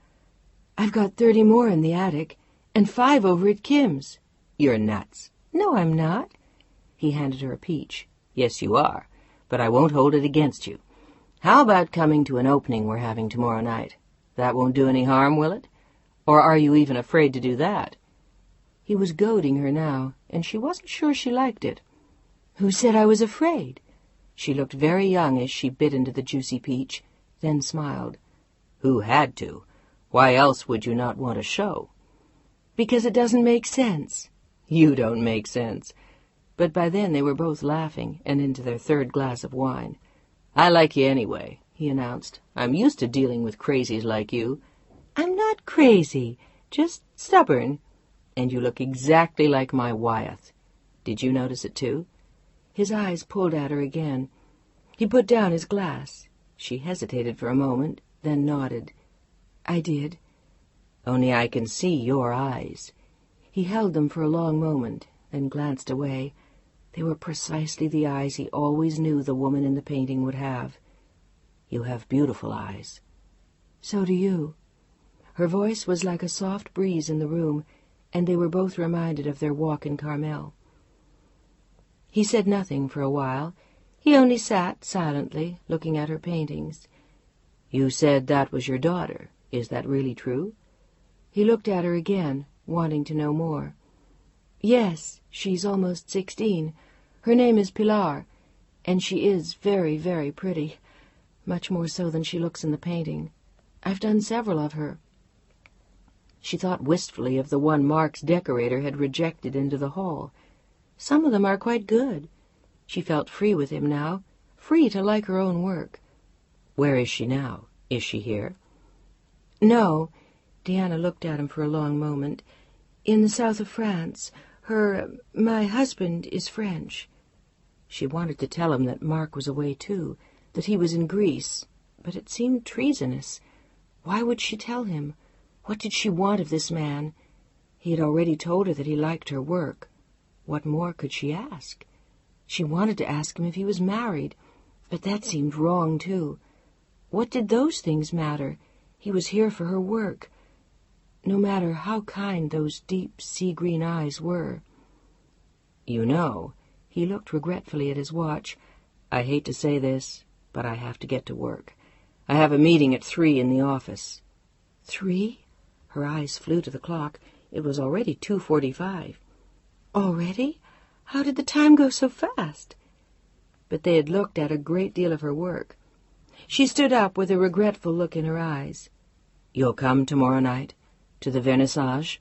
"I've got 30 more in the attic, and 5 over at Kim's." "You're nuts." "No, I'm not." He handed her a peach. "Yes, you are, but I won't hold it against you. How about coming to an opening we're having tomorrow night? That won't do any harm, will it? Or are you even afraid to do that?" He was goading her now, and she wasn't sure she liked it. "Who said I was afraid?" She looked very young as she bit into the juicy peach, then smiled. "Who had to? Why else would you not want to show?" "Because it doesn't make sense." "You don't make sense." But by then they were both laughing and into their 3rd glass of wine. "I like you anyway," he announced. "I'm used to dealing with crazies like you." "I'm not crazy, just stubborn." "And you look exactly like my Wyeth. Did you notice it too?" His eyes pulled at her again. He put down his glass. She hesitated for a moment, then nodded. "I did." "Only I can see your eyes." He held them for a long moment, then glanced away. They were precisely the eyes he always knew the woman in the painting would have. "You have beautiful eyes." "So do you." Her voice was like a soft breeze in the room, and they were both reminded of their walk in Carmel. He said nothing for a while. He only sat silently, looking at her paintings. "You said that was your daughter. Is that really true?" He looked at her again, wanting to know more. "Yes, she's almost 16. Her name is Pilar, and she is very, very pretty, much more so than she looks in the painting. I've done several of her." She thought wistfully of the one Mark's decorator had rejected into the hall. Some of them are quite good. She felt free with him now, free to like her own work. Where is she now? Is she here? No. Deanna looked at him for a long moment. In the south of France. My husband is French. She wanted to tell him that Mark was away too, that he was in Greece, but it seemed treasonous. Why would she tell him? What did she want of this man? He had already told her that he liked her work. What more could she ask? She wanted to ask him if he was married, but that seemed wrong too. What did those things matter? He was here for her work, no matter how kind those deep sea-green eyes were. You know, he looked regretfully at his watch, I hate to say this, but I have to get to work. I have a meeting at 3 in the office. 3? Her eyes flew to the clock. It was already 2:45. Already? How did the time go so fast? But they had looked at a great deal of her work. She stood up with a regretful look in her eyes. You'll come tomorrow night, to the vernissage?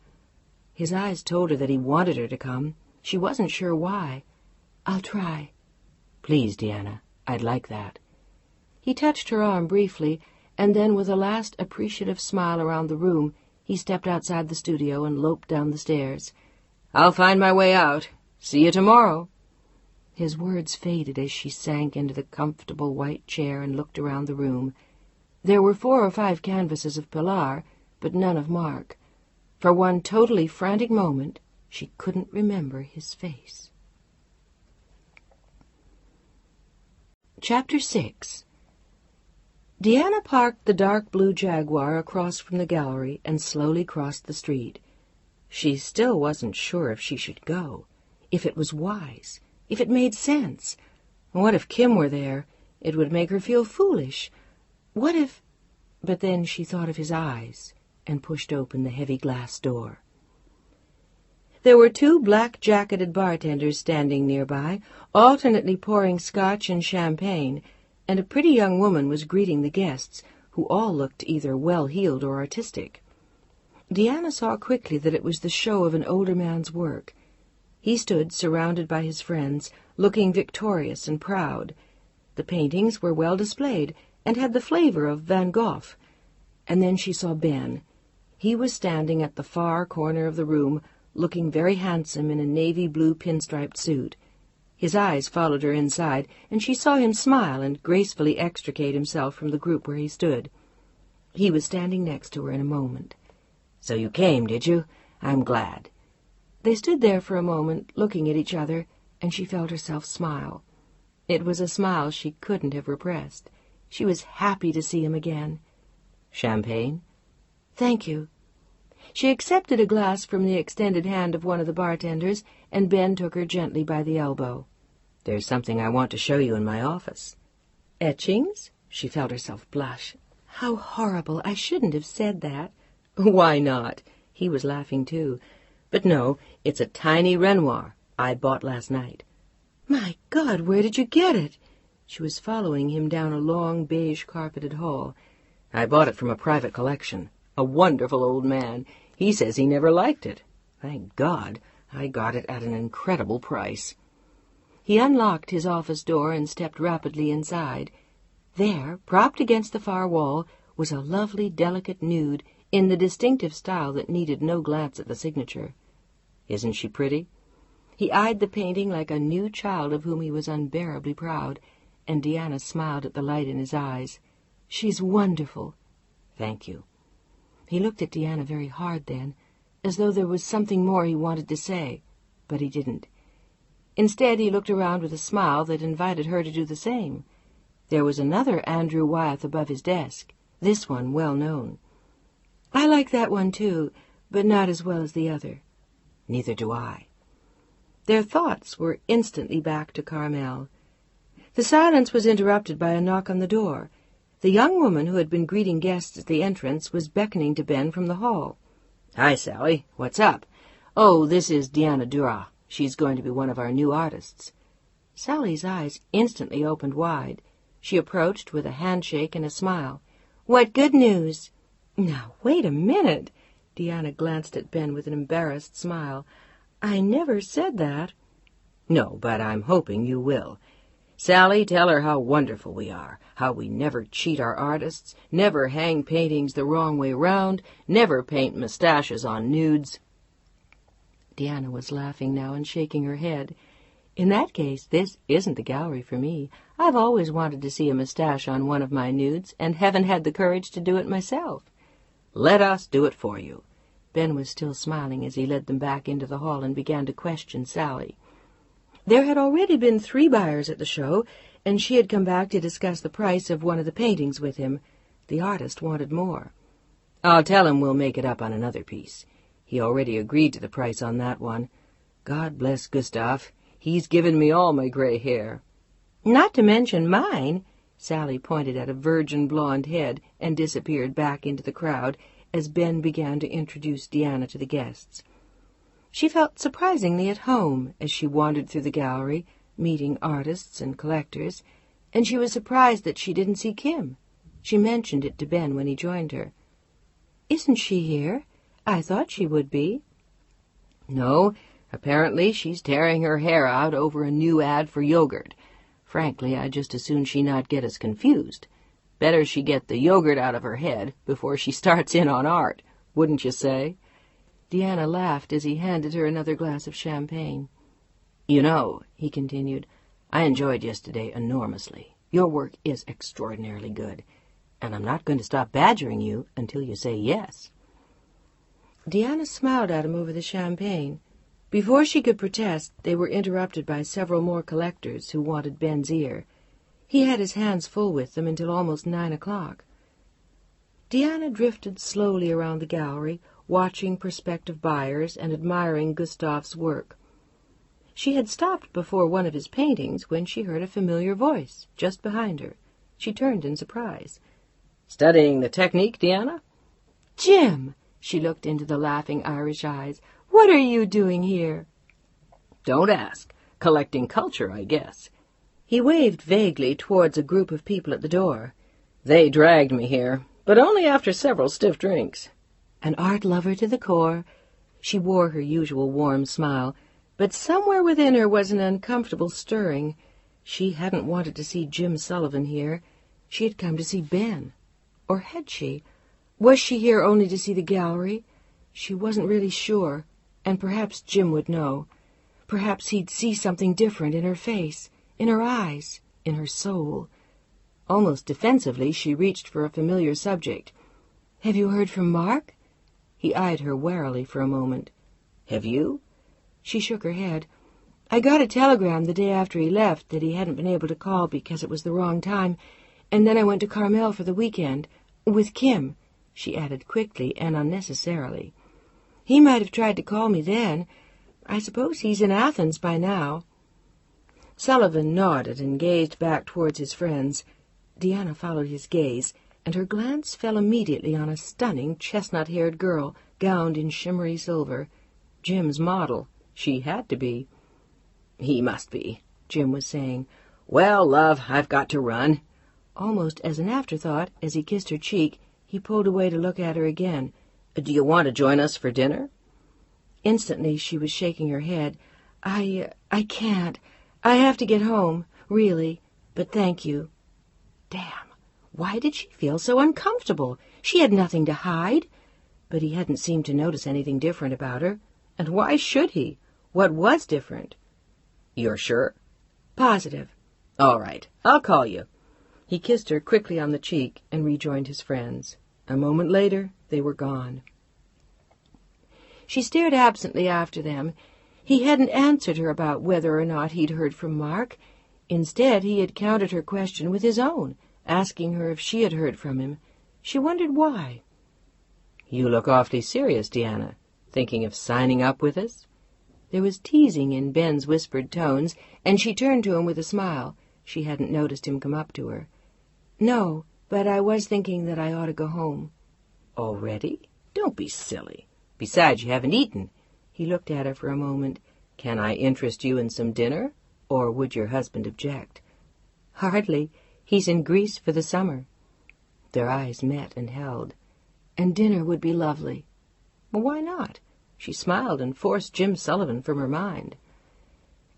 His eyes told her that he wanted her to come. She wasn't sure why. I'll try. Please, Deanna, I'd like that. He touched her arm briefly, and then with a last appreciative smile around the room, he stepped outside the studio and loped down the stairs. I'll find my way out. See you tomorrow. His words faded as she sank into the comfortable white chair and looked around the room. There were 4 or 5 canvases of Pilar, but none of Mark. For one totally frantic moment, she couldn't remember his face. Chapter 6. Deanna parked the dark blue Jaguar across from the gallery and slowly crossed the street. She still wasn't sure if she should go, if it was wise, if it made sense. What if Kim were there? It would make her feel foolish. What if... But then she thought of his eyes and pushed open the heavy glass door. There were 2 black-jacketed bartenders standing nearby, alternately pouring scotch and champagne, and a pretty young woman was greeting the guests, who all looked either well-heeled or artistic. Deanna saw quickly that it was the show of an older man's work. He stood surrounded by his friends, looking victorious and proud. The paintings were well displayed and had the flavor of Van Gogh. And then she saw Ben. He was standing at the far corner of the room, looking very handsome in a navy-blue pinstriped suit. His eyes followed her inside, and she saw him smile and gracefully extricate himself from the group where he stood. He was standing next to her in a moment. "So you came, did you? I'm glad." They stood there for a moment, looking at each other, and she felt herself smile. It was a smile she couldn't have repressed. She was happy to see him again. "Champagne?" "Thank you." She accepted a glass from the extended hand of one of the bartenders, and Ben took her gently by the elbow. "There's something I want to show you in my office." "Etchings?" She felt herself blush. How horrible! I shouldn't have said that. "Why not?" He was laughing too. "But no, it's a tiny Renoir I bought last night." "My God, where did you get it?" She was following him down a long, beige-carpeted hall. "I bought it from a private collection. A wonderful old man. He says he never liked it. Thank God, I got it at an incredible price." He unlocked his office door and stepped rapidly inside. There, propped against the far wall, was a lovely, delicate nude in the distinctive style that needed no glance at the signature. "Isn't she pretty?" He eyed the painting like a new child of whom he was unbearably proud, and Deanna smiled at the light in his eyes. "She's wonderful." "Thank you." He looked at Deanna very hard then, as though there was something more he wanted to say, but he didn't. Instead, he looked around with a smile that invited her to do the same. There was another Andrew Wyeth above his desk, this one well known. "I like that one too, but not as well as the other." "Neither do I." Their thoughts were instantly back to Carmel. The silence was interrupted by a knock on the door. The young woman who had been greeting guests at the entrance was beckoning to Ben from the hall. "Hi, Sally. What's up?" "Oh, this is Deanna Dura. She's going to be one of our new artists." Sally's eyes instantly opened wide. She approached with a handshake and a smile. "What good news?" "Now, wait a minute." Deanna glanced at Ben with an embarrassed smile. "I never said that." "No, but I'm hoping you will. Sally, tell her how wonderful we are, how we never cheat our artists, never hang paintings the wrong way round, never paint mustaches on nudes." Deanna was laughing now and shaking her head. "In that case, this isn't the gallery for me. I've always wanted to see a mustache on one of my nudes, and haven't had the courage to do it myself." "Let us do it for you." Ben was still smiling as he led them back into the hall and began to question Sally. There had already been 3 buyers at the show, and she had come back to discuss the price of one of the paintings with him. The artist wanted more. "I'll tell him we'll make it up on another piece. He already agreed to the price on that one. God bless Gustav. He's given me all my gray hair." "Not to mention mine." Sally pointed at a virgin blonde head and disappeared back into the crowd as Ben began to introduce Deanna to the guests. She felt surprisingly at home as she wandered through the gallery, meeting artists and collectors, and she was surprised that she didn't see Kim. She mentioned it to Ben when he joined her. "Isn't she here? I thought she would be." "No, apparently she's tearing her hair out over a new ad for yogurt. Frankly, I'd just as soon she not get us confused. Better she get the yogurt out of her head before she starts in on art, wouldn't you say?" Deanna laughed as he handed her another glass of champagne. "You know," he continued, "I enjoyed yesterday enormously. Your work is extraordinarily good, and I'm not going to stop badgering you until you say yes." Deanna smiled at him over the champagne. Before she could protest, they were interrupted by several more collectors who wanted Ben's ear. He had his hands full with them until almost 9 o'clock. Deanna drifted slowly around the gallery, watching prospective buyers and admiring Gustav's work. She had stopped before one of his paintings when she heard a familiar voice just behind her. She turned in surprise. "Studying the technique, Deanna?" "Jim!" She looked into the laughing Irish eyes. "What are you doing here?" "Don't ask. Collecting culture, I guess." He waved vaguely towards a group of people at the door. "They dragged me here, but only after several stiff drinks." An art lover to the core. She wore her usual warm smile, but somewhere within her was an uncomfortable stirring. She hadn't wanted to see Jim Sullivan here. She had come to see Ben. Or had she? Was she here only to see the gallery? She wasn't really sure, and perhaps Jim would know. Perhaps he'd see something different in her face, in her eyes, in her soul. Almost defensively, she reached for a familiar subject. "Have you heard from Mark?" He eyed her warily for a moment. "Have you?" She shook her head. "I got a telegram the day after he left that he hadn't been able to call because it was the wrong time, and then I went to Carmel for the weekend, with Kim," she added quickly and unnecessarily. "He might have tried to call me then. I suppose he's in Athens by now." Sullivan nodded and gazed back towards his friends. Deanna followed his gaze, and her glance fell immediately on a stunning chestnut-haired girl gowned in shimmery silver. Jim's model. She had to be. "He must be," Jim was saying. "Well, love, I've got to run." Almost as an afterthought, as he kissed her cheek, he pulled away to look at her again. "Do you want to join us for dinner?" Instantly she was shaking her head. I can't. I have to get home, really, but thank you." Damn! Why did she feel so uncomfortable? She had nothing to hide. But he hadn't seemed to notice anything different about her. And why should he? What was different? "You're sure?" "Positive." "All right, I'll call you." He kissed her quickly on the cheek and rejoined his friends. A moment later, they were gone. She stared absently after them. He hadn't answered her about whether or not he'd heard from Mark. Instead, he had countered her question with his own, asking her if she had heard from him. She wondered why. "You look awfully serious, Deanna. Thinking of signing up with us?" There was teasing in Ben's whispered tones, and she turned to him with a smile. She hadn't noticed him come up to her. "No, but I was thinking that I ought to go home." "Already? Don't be silly. Besides, you haven't eaten." He looked at her for a moment. "Can I interest you in some dinner, or would your husband object?" "Hardly. He's in Greece for the summer." Their eyes met and held. "And dinner would be lovely." Well, why not? She smiled and forced Jim Sullivan from her mind.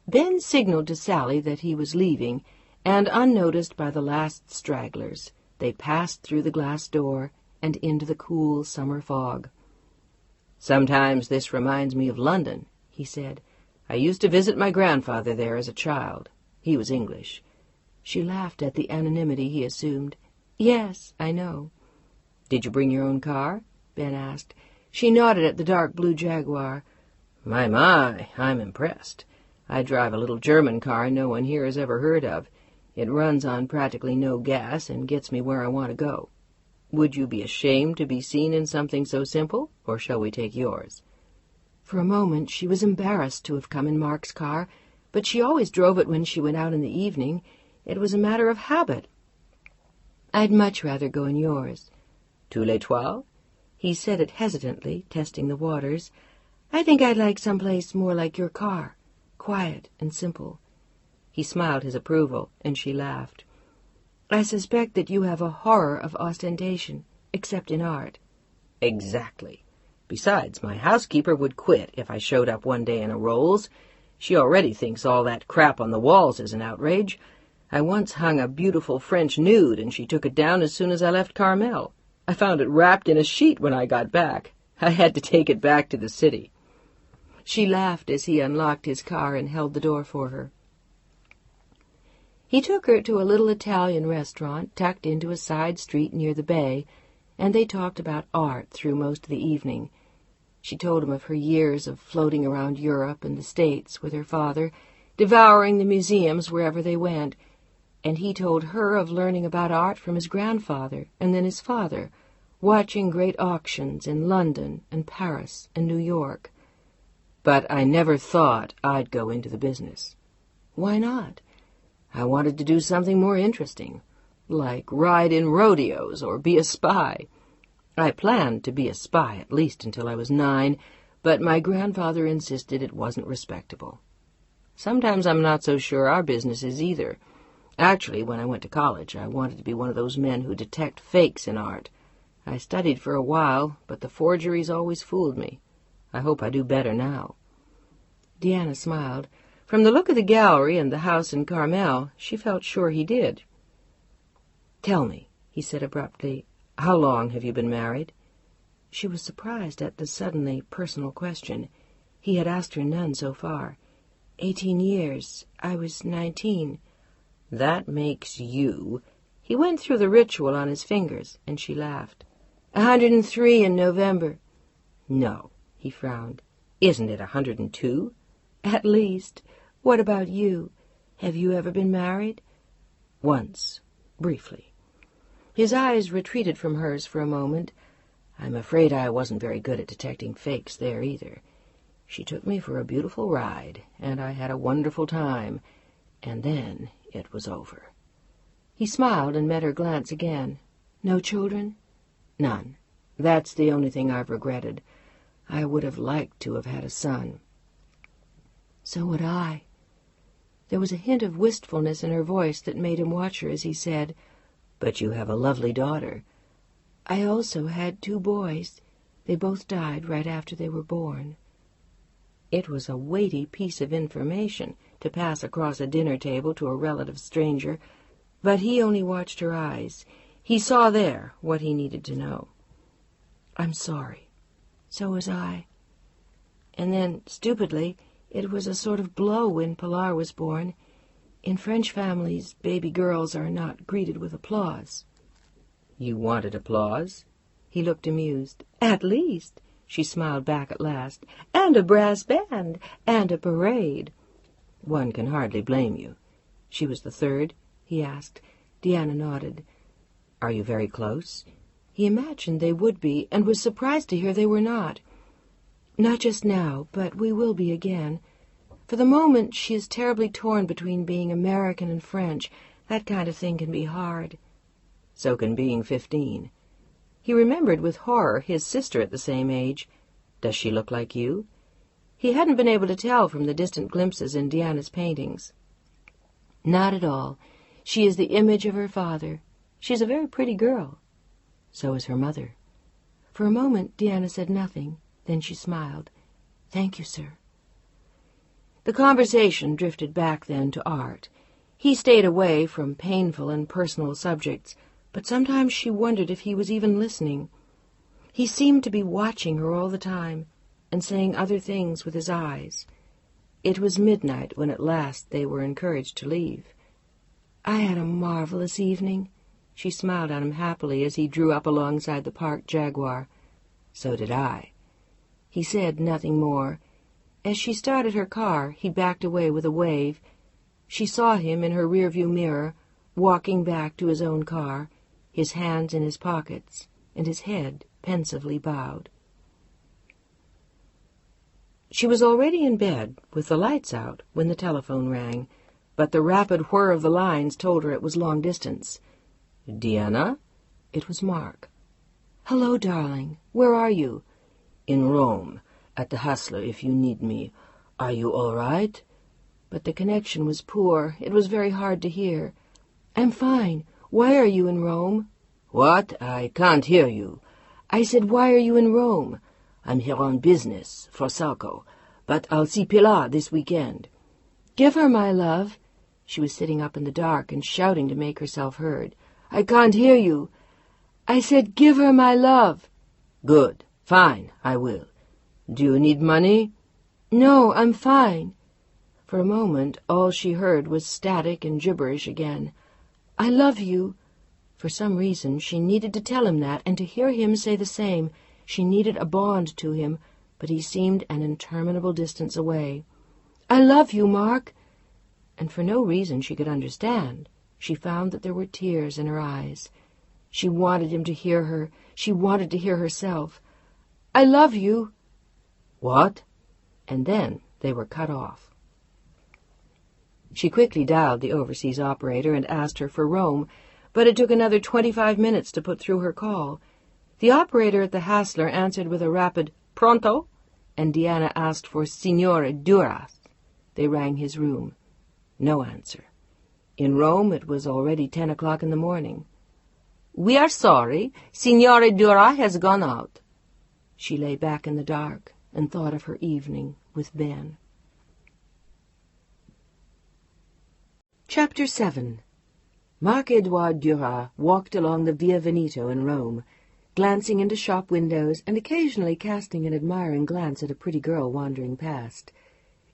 Ben signaled to Sally that he was leaving, and unnoticed by the last stragglers, they passed through the glass door and into the cool summer fog. "Sometimes this reminds me of London," he said. "I used to visit my grandfather there as a child. He was English." She laughed at the anonymity he assumed. "Yes, I know." "Did you bring your own car?" Ben asked. She nodded at the dark blue Jaguar. My, I'm impressed. I drive a little German car no one here has ever heard of. It runs on practically no gas and gets me where I want to go. Would you be ashamed to be seen in something so simple, or shall we take yours?" For a moment she was embarrassed to have come in Mark's car, but she always drove it when she went out in the evening. It was a matter of habit. "I'd much rather go in yours." "Tous les trois?" He said it hesitantly, testing the waters. "I think I'd like someplace more like your car, quiet and simple." He smiled his approval, and she laughed. "I suspect that you have a horror of ostentation, except in art." "Exactly. Besides, my housekeeper would quit if I showed up one day in a Rolls. She already thinks all that crap on the walls is an outrage. I once hung a beautiful French nude, and she took it down as soon as I left Carmel. I found it wrapped in a sheet when I got back. I had to take it back to the city." She laughed as he unlocked his car and held the door for her. He took her to a little Italian restaurant tucked into a side street near the bay, and they talked about art through most of the evening. She told him of her years of floating around Europe and the States with her father, devouring the museums wherever they went, and he told her of learning about art from his grandfather and then his father, watching great auctions in London and Paris and New York. "But I never thought I'd go into the business." "Why not?" "I wanted to do something more interesting, like ride in rodeos or be a spy. I planned to be a spy at least until I was 9, but my grandfather insisted it wasn't respectable. Sometimes I'm not so sure our business is either. Actually, when I went to college, I wanted to be one of those men who detect fakes in art. I studied for a while, but the forgeries always fooled me. I hope I do better now." Deanna smiled. From the look of the gallery and the house in Carmel, she felt sure he did. "Tell me," he said abruptly, "how long have you been married?" She was surprised at the suddenly personal question. He had asked her none so far. 18 years. I was 19. "That makes you—" He went through the ritual on his fingers, and she laughed. 103 in November. "No," he frowned. "Isn't it 102? "At least. What about you? Have you ever been married?" "Once, briefly." His eyes retreated from hers for a moment. I'm afraid I wasn't very good at detecting fakes there either. She took me for a beautiful ride, and I had a wonderful time, and then it was over. He smiled and met her glance again. "No children?" "None. That's the only thing I've regretted. I would have liked to have had a son." "So would I." There was a hint of wistfulness in her voice that made him watch her as he said, "But you have a lovely daughter." "I also had 2 boys. They both died right after they were born." It was a weighty piece of information to pass across a dinner table to a relative stranger, but he only watched her eyes. He saw there what he needed to know. "I'm sorry." "So was I." And then, stupidly, it was a sort of blow when Pilar was born. In French families, baby girls are not greeted with applause. "You wanted applause?" He looked amused. "At least," she smiled back at last, "and a brass band, and a parade." "One can hardly blame you." "She was the 3rd?" he asked. Deanna nodded. "Are you very close?" He imagined they would be, and was surprised to hear they were not. "Not just now, but we will be again. For the moment, she is terribly torn between being American and French. That kind of thing can be hard." "So can being 15. He remembered with horror his sister at the same age. "Does she look like you?" He hadn't been able to tell from the distant glimpses in Deanna's paintings. "Not at all. She is the image of her father. She's a very pretty girl." "So is her mother." For a moment, Deanna said nothing. Then she smiled. "Thank you, sir." The conversation drifted back then to art. He stayed away from painful and personal subjects, but sometimes she wondered if he was even listening. He seemed to be watching her all the time, and saying other things with his eyes. It was midnight when at last they were encouraged to leave. "I had a marvelous evening." She smiled at him happily as he drew up alongside the parked Jaguar. "So did I." He said nothing more. As she started her car, he backed away with a wave. She saw him in her rearview mirror, walking back to his own car, his hands in his pockets, and his head pensively bowed. She was already in bed, with the lights out, when the telephone rang, but the rapid whir of the lines told her it was long distance. "Diana?" It was Mark. "Hello, darling. Where are you?" "In Rome, at the Hustler if you need me. Are you all right?" But the connection was poor. It was very hard to hear. "I'm fine. Why are you in Rome?" "What? I can't hear you." "I said, why are you in Rome?" "I'm here on business, for Salco, but I'll see Pilar this weekend." "Give her my love." She was sitting up in the dark and shouting to make herself heard. "I can't hear you." "I said, give her my love." "Good. Fine, I will. Do you need money?" "No, I'm fine." For a moment, all she heard was static and gibberish again. "I love you." For some reason, she needed to tell him that, and to hear him say the same. She needed a bond to him, but he seemed an interminable distance away. "I love you, Mark." And for no reason she could understand, she found that there were tears in her eyes. She wanted him to hear her. She wanted to hear herself. "I love you." "What?" And then they were cut off. She quickly dialed the overseas operator and asked her for Rome, but it took another 25 minutes to put through her call. The operator at the Hassler answered with a rapid "Pronto?" and Diana asked for Signore Duras. They rang his room. No answer. In Rome it was already 10 o'clock in the morning. "We are sorry. Signore Duras has gone out." She lay back in the dark and thought of her evening with Ben. Chapter 7. Marc-Edouard Duras walked along the Via Veneto in Rome, glancing into shop windows and occasionally casting an admiring glance at a pretty girl wandering past.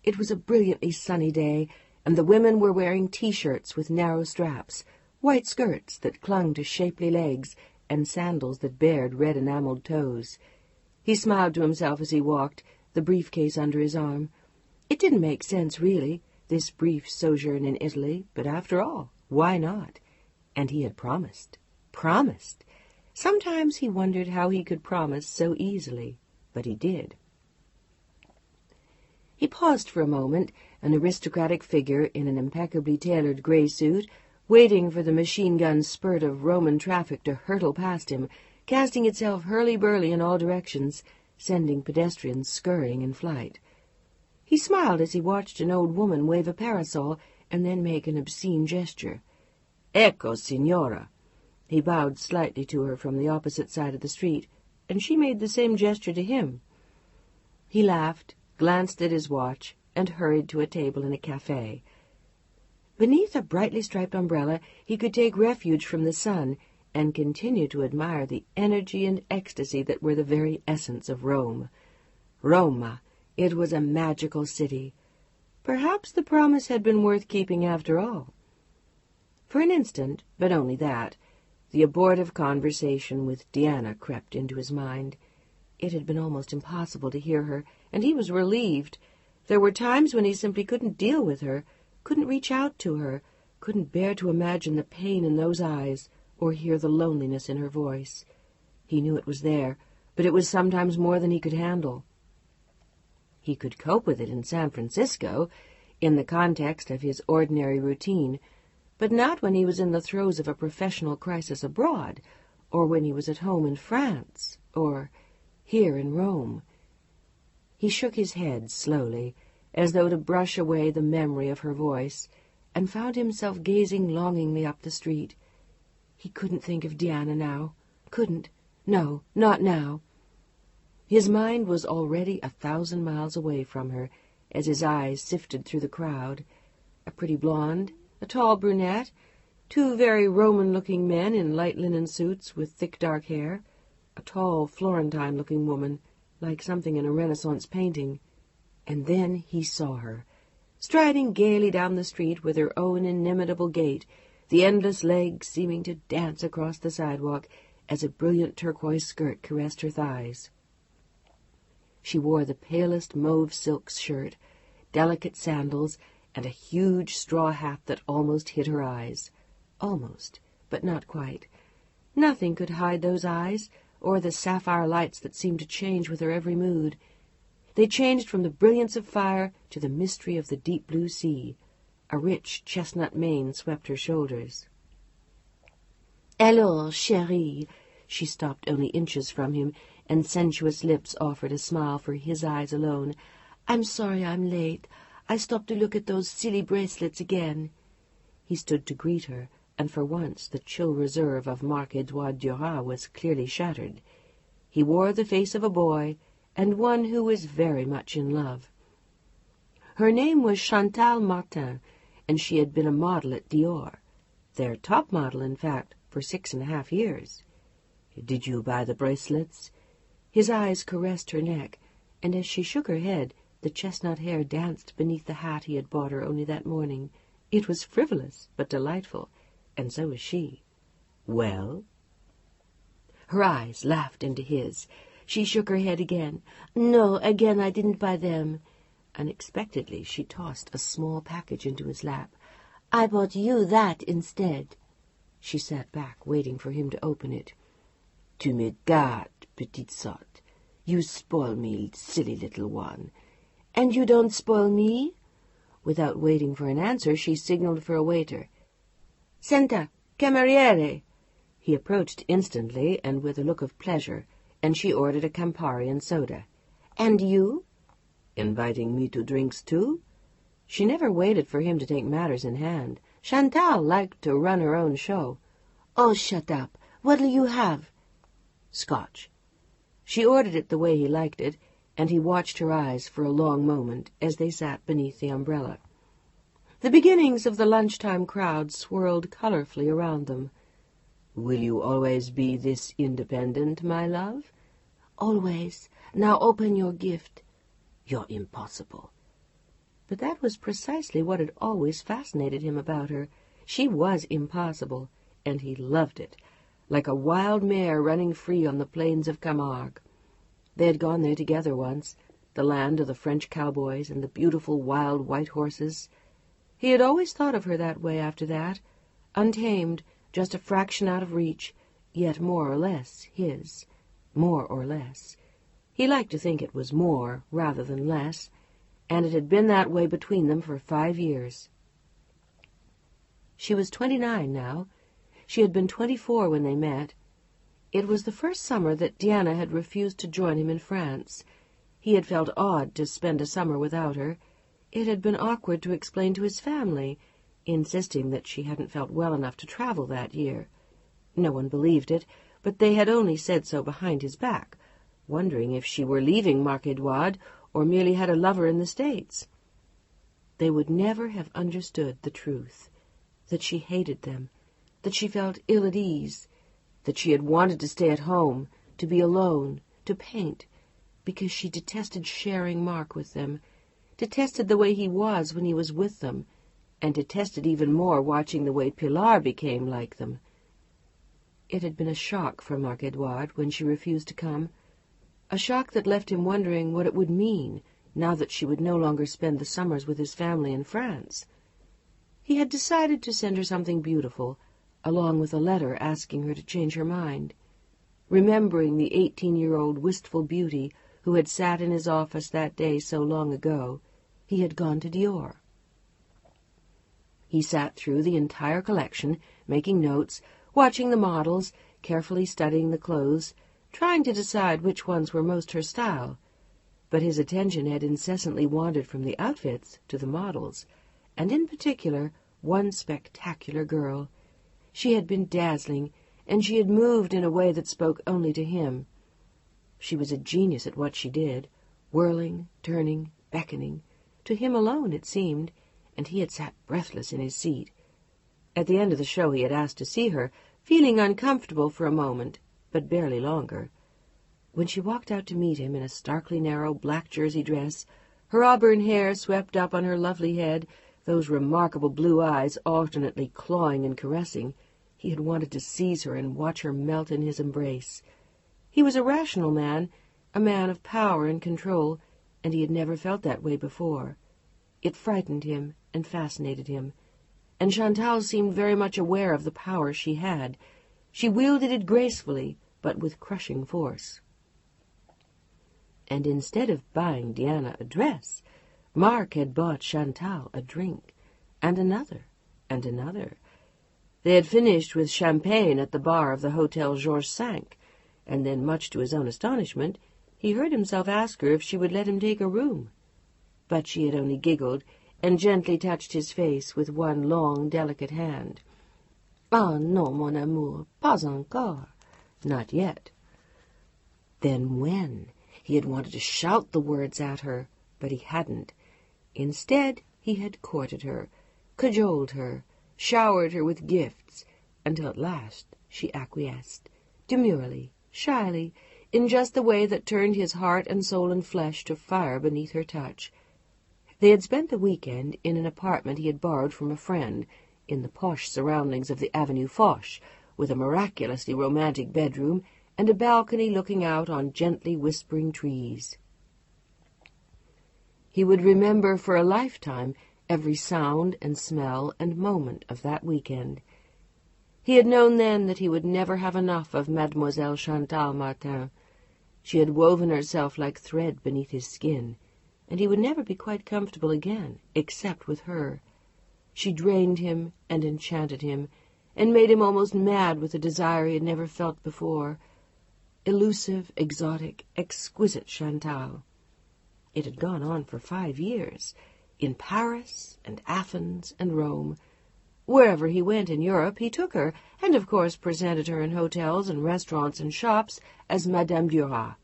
It was a brilliantly sunny day, and the women were wearing T-shirts with narrow straps, white skirts that clung to shapely legs, and sandals that bared red enameled toes. He smiled to himself as he walked, the briefcase under his arm. It didn't make sense, really, this brief sojourn in Italy, but after all, why not? And he had promised. Promised! Sometimes he wondered how he could promise so easily, but he did. He paused for a moment, an aristocratic figure in an impeccably tailored gray suit, waiting for the machine-gun spurt of Roman traffic to hurtle past him, casting itself hurly-burly in all directions, sending pedestrians scurrying in flight. He smiled as he watched an old woman wave a parasol and then make an obscene gesture. "Ecco, signora." He bowed slightly to her from the opposite side of the street, and she made the same gesture to him. He laughed, glanced at his watch, and hurried to a table in a cafe. Beneath a brightly striped umbrella, he could take refuge from the sun and continue to admire the energy and ecstasy that were the very essence of Rome. Roma! It was a magical city. Perhaps the promise had been worth keeping after all. For an instant, but only that, the abortive conversation with Diana crept into his mind. It had been almost impossible to hear her, and he was relieved. There were times when he simply couldn't deal with her, couldn't reach out to her, couldn't bear to imagine the pain in those eyes or hear the loneliness in her voice. He knew it was there, but it was sometimes more than he could handle. He could cope with it in San Francisco, in the context of his ordinary routine, but not when he was in the throes of a professional crisis abroad, or when he was at home in France, or here in Rome. He shook his head slowly, as though to brush away the memory of her voice, and found himself gazing longingly up the street. He couldn't think of Diana now. Couldn't. No, not now. His mind was already 1,000 miles away from her as his eyes sifted through the crowd. A pretty blonde, a tall brunette, two very Roman-looking men in light linen suits with thick dark hair, a tall Florentine-looking woman, like something in a Renaissance painting. And then he saw her, striding gaily down the street with her own inimitable gait, the endless legs seeming to dance across the sidewalk as a brilliant turquoise skirt caressed her thighs. She wore the palest mauve silk shirt, delicate sandals, and a huge straw hat that almost hid her eyes. Almost, but not quite. Nothing could hide those eyes, or the sapphire lights that seemed to change with her every mood. They changed from the brilliance of fire to the mystery of the deep blue sea. A rich chestnut mane swept her shoulders. "Alors, chérie," she stopped only inches from him, and sensuous lips offered a smile for his eyes alone. "I'm sorry I'm late. I stopped to look at those silly bracelets again." He stood to greet her, and for once the chill reserve of Marc-Edouard Duras was clearly shattered. He wore the face of a boy, and one who was very much in love. Her name was Chantal Martin, and she had been a model at Dior, their top model, in fact, for 6.5 years. "Did you buy the bracelets?" His eyes caressed her neck, and as she shook her head, the chestnut hair danced beneath the hat he had bought her only that morning. It was frivolous, but delightful, and so was she. "Well?" Her eyes laughed into his. She shook her head again. "No, again I didn't buy them." Unexpectedly, she tossed a small package into his lap. "I bought you that instead." She sat back, waiting for him to open it. "Tu me gâtes, petite sotte. You spoil me, silly little one." "And you don't spoil me?" Without waiting for an answer, she signaled for a waiter. "Senta, cameriere." He approached instantly and with a look of pleasure, and she ordered a Campari and soda. "And you?" "Inviting me to drinks too?" She never waited for him to take matters in hand. Chantal liked to run her own show. "Oh, shut up. What'll you have?" "Scotch." She ordered it the way he liked it, and he watched her eyes for a long moment as they sat beneath the umbrella. The beginnings of the lunchtime crowd swirled colorfully around them. "Will you always be this independent, my love?" "Always. Now open your gift." "You're impossible." But that was precisely what had always fascinated him about her. She was impossible, and he loved it, like a wild mare running free on the plains of Camargue. They had gone there together once, the land of the French cowboys and the beautiful wild white horses. He had always thought of her that way after that, untamed, just a fraction out of reach, yet more or less his. More or less. He liked to think it was more rather than less, and it had been that way between them for 5 years. She was 29 now. She had been 24 when they met. It was the first summer that Diana had refused to join him in France. He had felt odd to spend a summer without her. It had been awkward to explain to his family, insisting that she hadn't felt well enough to travel that year. No one believed it, but they had only said so behind his back, wondering if she were leaving Marc-Edouard or merely had a lover in the States. They would never have understood the truth, that she hated them, that she felt ill at ease, that she had wanted to stay at home, to be alone, to paint, because she detested sharing Marc with them, detested the way he was when he was with them, and detested even more watching the way Pilar became like them. It had been a shock for Marc-Edouard when she refused to come, a shock that left him wondering what it would mean now that she would no longer spend the summers with his family in France. He had decided to send her something beautiful, along with a letter asking her to change her mind. Remembering the 18-year-old wistful beauty who had sat in his office that day so long ago, he had gone to Dior. He sat through the entire collection, making notes, watching the models, carefully studying the clothes, trying to decide which ones were most her style. But his attention had incessantly wandered from the outfits to the models, and in particular one spectacular girl. She had been dazzling, and she had moved in a way that spoke only to him. She was a genius at what she did, whirling, turning, beckoning. To him alone, it seemed, and he had sat breathless in his seat. At the end of the show he had asked to see her, feeling uncomfortable for a moment, but barely longer. When she walked out to meet him in a starkly narrow black jersey dress, her auburn hair swept up on her lovely head, those remarkable blue eyes alternately clawing and caressing, he had wanted to seize her and watch her melt in his embrace. He was a rational man, a man of power and control, and he had never felt that way before. It frightened him and fascinated him, and Chantal seemed very much aware of the power she had. She wielded it gracefully, but with crushing force. And instead of buying Diana a dress, Mark had bought Chantal a drink, and another, and another. They had finished with champagne at the bar of the Hotel Georges V, and then, much to his own astonishment, he heard himself ask her if she would let him take a room. But she had only giggled, and gently touched his face with one long, delicate hand. "Ah, non, mon amour, pas encore. Not yet." Then when? He had wanted to shout the words at her, but he hadn't. Instead, he had courted her, cajoled her, showered her with gifts, until at last she acquiesced, demurely, shyly, in just the way that turned his heart and soul and flesh to fire beneath her touch. They had spent the weekend in an apartment he had borrowed from a friend, in the posh surroundings of the Avenue Foch, with a miraculously romantic bedroom and a balcony looking out on gently whispering trees. He would remember for a lifetime every sound and smell and moment of that weekend. He had known then that he would never have enough of Mademoiselle Chantal Martin. She had woven herself like thread beneath his skin, and he would never be quite comfortable again, except with her. She drained him and enchanted him, and made him almost mad with a desire he had never felt before. Elusive, exotic, exquisite Chantal. It had gone on for 5 years, in Paris and Athens and Rome. Wherever he went in Europe, he took her, and of course presented her in hotels and restaurants and shops as Madame Duras.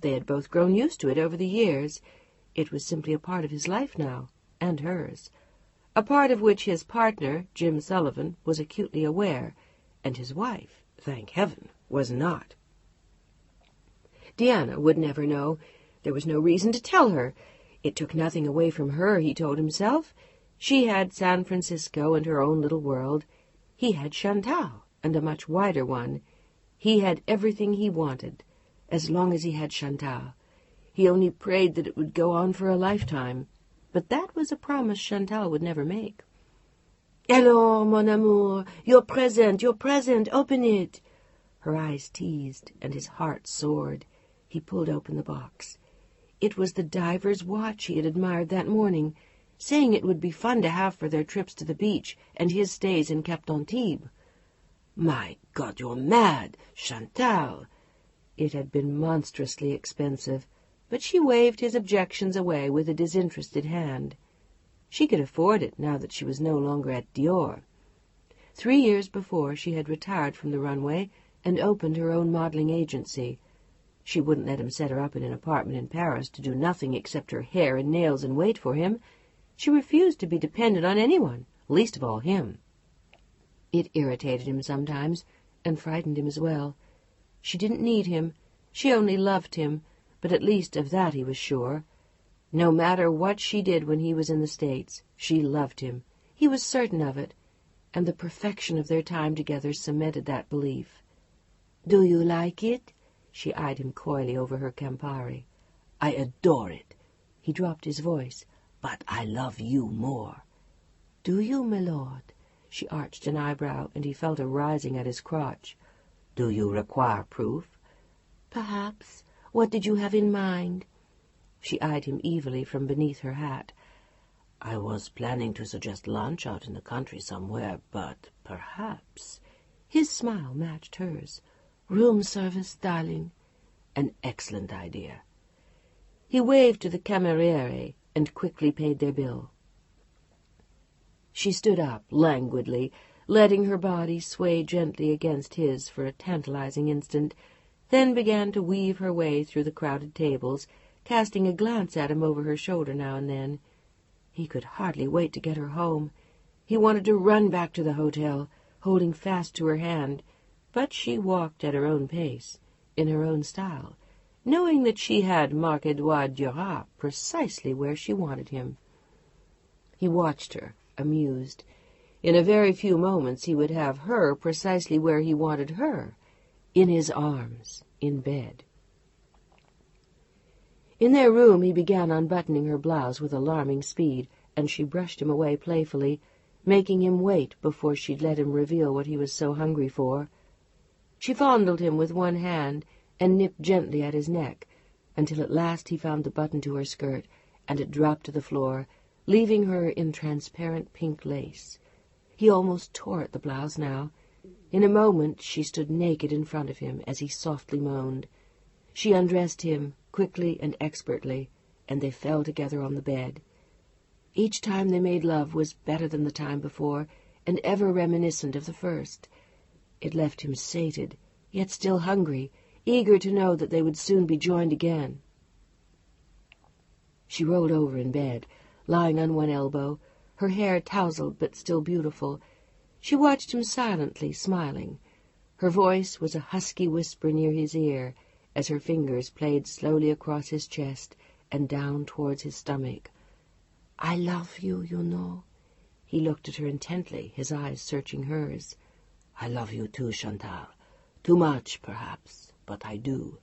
They had both grown used to it over the years. It was simply a part of his life now, and hers. A part of which his partner, Jim Sullivan, was acutely aware, and his wife, thank heaven, was not. Diana would never know. There was no reason to tell her. It took nothing away from her, he told himself. She had San Francisco and her own little world. He had Chantal, and a much wider one. He had everything he wanted, as long as he had Chantal. He only prayed that it would go on for a lifetime, but that was a promise Chantal would never make. "Alors, mon amour, your present, open it." Her eyes teased, and his heart soared. He pulled open the box. It was the diver's watch he had admired that morning, saying it would be fun to have for their trips to the beach and his stays in Cap d'Antibes. "My God, you're mad, Chantal!" It had been monstrously expensive, but she waved his objections away with a disinterested hand. She could afford it now that she was no longer at Dior. 3 years before, she had retired from the runway and opened her own modeling agency. She wouldn't let him set her up in an apartment in Paris to do nothing except her hair and nails and wait for him. She refused to be dependent on anyone, least of all him. It irritated him sometimes, and frightened him as well. She didn't need him. She only loved him, but at least of that he was sure. No matter what she did when he was in the States, she loved him. He was certain of it, and the perfection of their time together cemented that belief. "Do you like it?" She eyed him coyly over her Campari. "I adore it." He dropped his voice. "But I love you more." "Do you, my lord?" She arched an eyebrow, and he felt her rising at his crotch. "Do you require proof?" "Perhaps. What did you have in mind?" She eyed him evilly from beneath her hat. "I was planning to suggest lunch out in the country somewhere, but perhaps—" His smile matched hers. "Room service, darling." "An excellent idea." He waved to the cameriere and quickly paid their bill. She stood up languidly, letting her body sway gently against his for a tantalizing instant, then began to weave her way through the crowded tables, casting a glance at him over her shoulder now and then. He could hardly wait to get her home. He wanted to run back to the hotel, holding fast to her hand, but she walked at her own pace, in her own style, knowing that she had Marc-Edouard Duras precisely where she wanted him. He watched her, amused. In a very few moments he would have her precisely where he wanted her, in his arms, in bed. In their room he began unbuttoning her blouse with alarming speed, and she brushed him away playfully, making him wait before she'd let him reveal what he was so hungry for. She fondled him with one hand and nipped gently at his neck, until at last he found the button to her skirt, and it dropped to the floor, leaving her in transparent pink lace. He almost tore at the blouse now. In a moment she stood naked in front of him as he softly moaned. She undressed him quickly and expertly, and they fell together on the bed. Each time they made love was better than the time before, and ever reminiscent of the first. It left him sated, yet still hungry, eager to know that they would soon be joined again. She rolled over in bed, lying on one elbow, her hair tousled but still beautiful. She watched him silently, smiling. Her voice was a husky whisper near his ear, as her fingers played slowly across his chest and down towards his stomach. "I love you, you know." He looked at her intently, his eyes searching hers. "I love you too, Chantal. Too much, perhaps, but I do."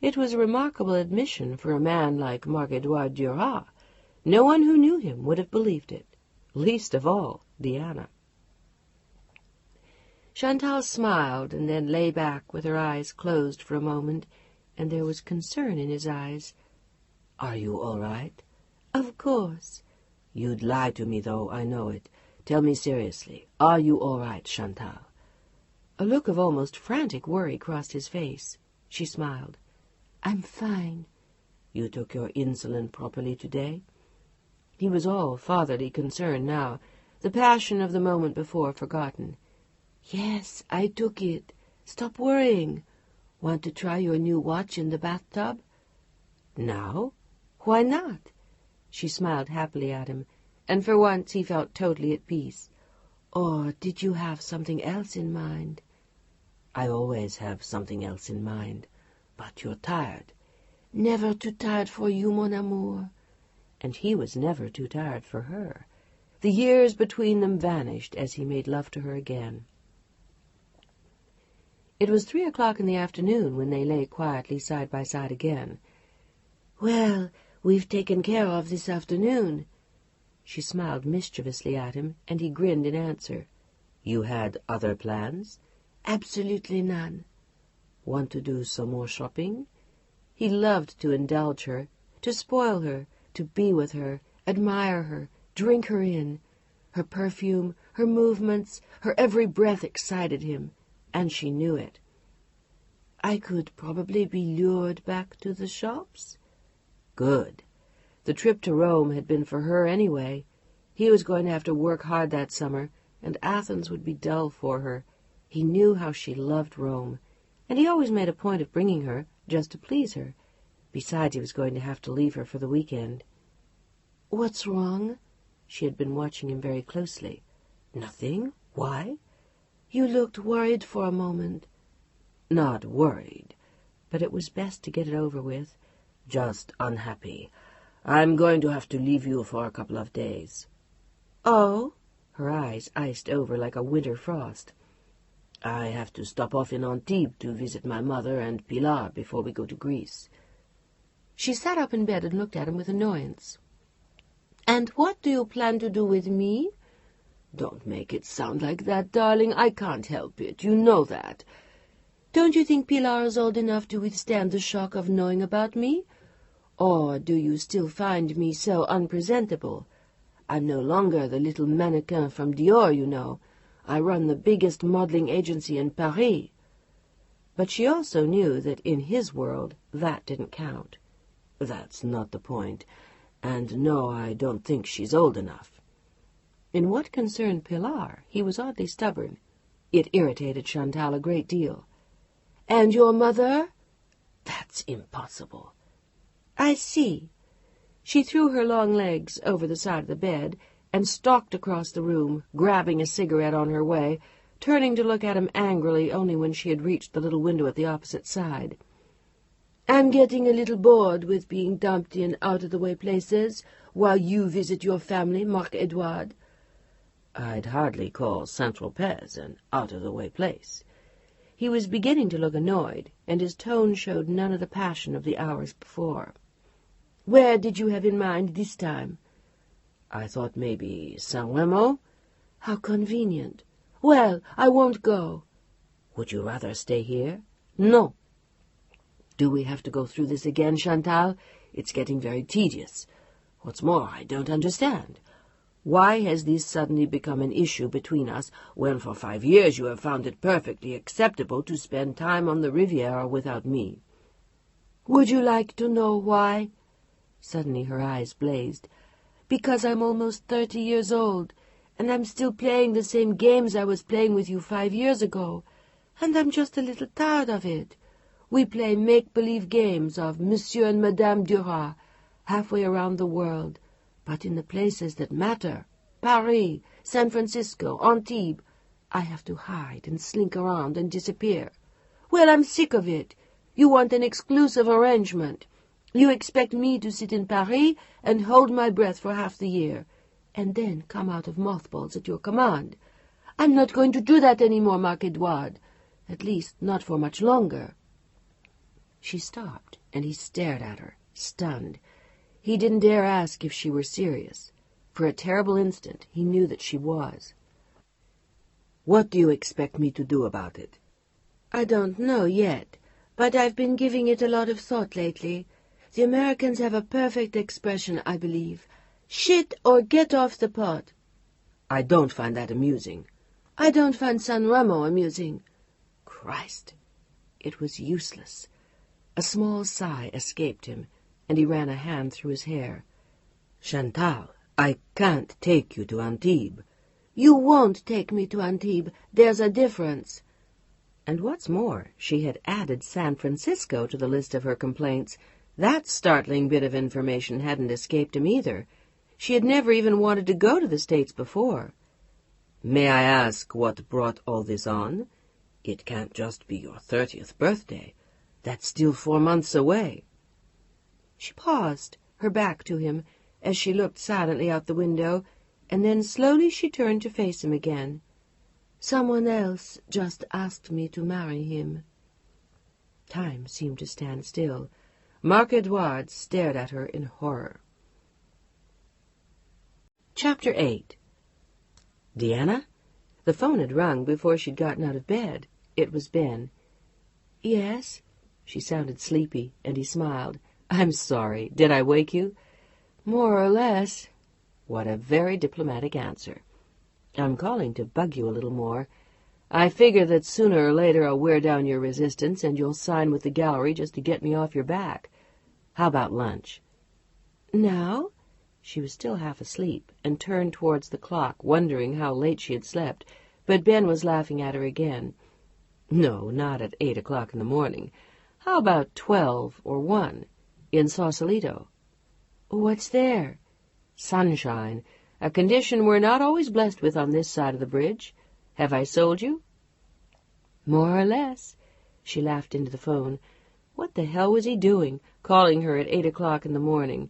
It was a remarkable admission for a man like Marc-Edouard Duras. No one who knew him would have believed it, least of all Diana. Chantal smiled and then lay back with her eyes closed for a moment, and there was concern in his eyes. "Are you all right?" "Of course." "You'd lie to me, though, I know it. Tell me seriously, are you all right, Chantal?" A look of almost frantic worry crossed his face. She smiled. "I'm fine." "You took your insulin properly today?" He was all fatherly concern now, the passion of the moment before forgotten. "Yes, I took it. Stop worrying. Want to try your new watch in the bathtub?" "Now? Why not?" She smiled happily at him, and for once he felt totally at peace. "Or did you have something else in mind?" "I always have something else in mind. But you're tired." "Never too tired for you, mon amour." And he was never too tired for her. The years between them vanished as he made love to her again. It was 3 o'clock in the afternoon when they lay quietly side by side again. "Well, we've taken care of this afternoon." She smiled mischievously at him, and he grinned in answer. "You had other plans?" "Absolutely none." "Want to do some more shopping?" He loved to indulge her, to spoil her, to be with her, admire her, drink her in. Her perfume, her movements, her every breath excited him, and she knew it. "I could probably be lured back to the shops." Good. The trip to Rome had been for her anyway. He was going to have to work hard that summer, and Athens would be dull for her. He knew how she loved Rome, and he always made a point of bringing her, just to please her. Besides, he was going to have to leave her for the weekend. "What's wrong?" She had been watching him very closely. "Nothing. Why?" "You looked worried for a moment." "Not worried, but it was best to get it over with. Just unhappy. I'm going to have to leave you for a couple of days." "Oh?" Her eyes iced over like a winter frost. "I have to stop off in Antibes to visit my mother and Pilar before we go to Greece." She sat up in bed and looked at him with annoyance. "And what do you plan to do with me?" "Don't make it sound like that, darling. I can't help it. You know that." "Don't you think Pilar is old enough to withstand the shock of knowing about me? Or do you still find me so unpresentable? I'm no longer the little mannequin from Dior, you know. I run the biggest modeling agency in Paris." But she also knew that in his world that didn't count. "That's not the point. And no, I don't think she's old enough." In what concerned Pilar, he was oddly stubborn. It irritated Chantal a great deal. And your mother? That's impossible. I see. She threw her long legs over the side of the bed and stalked across the room, grabbing a cigarette on her way, turning to look at him angrily only when she had reached the little window at the opposite side. I'm getting a little bored with being dumped in out-of-the-way places while you visit your family, Marc-Edouard. I'd hardly call Saint-Tropez an out-of-the-way place. He was beginning to look annoyed, and his tone showed none of the passion of the hours before. Where did you have in mind this time? I thought maybe Saint-Remo. How convenient. Well, I won't go. Would you rather stay here? No. Do we have to go through this again, Chantal? It's getting very tedious. What's more, I don't understand. Why has this suddenly become an issue between us when for 5 years you have found it perfectly acceptable to spend time on the Riviera without me? Would you like to know why? Suddenly her eyes blazed. Because I'm almost 30 years old, and I'm still playing the same games I was playing with you 5 years ago, and I'm just a little tired of it. We play make-believe games of Monsieur and Madame Duras, halfway around the world, but in the places that matter, Paris, San Francisco, Antibes, I have to hide and slink around and disappear. Well, I'm sick of it. You want an exclusive arrangement. You expect me to sit in Paris and hold my breath for half the year, and then come out of mothballs at your command. I'm not going to do that any more, Marc-Edouard. At least, not for much longer. She stopped, and he stared at her, stunned. He didn't dare ask if she were serious. For a terrible instant, he knew that she was. What do you expect me to do about it? I don't know yet, but I've been giving it a lot of thought lately. The Americans have a perfect expression, I believe. Shit or get off the pot. I don't find that amusing. I don't find San Remo amusing. Christ! It was useless. A small sigh escaped him, and he ran a hand through his hair. Chantal, I can't take you to Antibes. You won't take me to Antibes. There's a difference. And what's more, she had added San Francisco to the list of her complaints. That startling bit of information hadn't escaped him either. She had never even wanted to go to the States before. May I ask what brought all this on? It can't just be your 30th birthday. That's still 4 months away. She paused, her back to him, as she looked silently out the window, and then slowly she turned to face him again. Someone else just asked me to marry him. Time seemed to stand still. Marc-Edouard stared at her in horror. Chapter 8. Deanna? The phone had rung before she'd gotten out of bed. It was Ben. Yes? She sounded sleepy, and he smiled. I'm sorry. Did I wake you? More or less. What a very diplomatic answer. I'm calling to bug you a little more. I figure that sooner or later I'll wear down your resistance and you'll sign with the gallery just to get me off your back. How about lunch? Now? She was still half asleep and turned towards the clock, wondering how late she had slept, but Ben was laughing at her again. No, not at 8 o'clock in the morning. How about 12 or 1, in Sausalito? What's there? Sunshine, a condition we're not always blessed with on this side of the bridge. Have I sold you? More or less. She laughed into the phone. What the hell was he doing, calling her at 8 o'clock in the morning?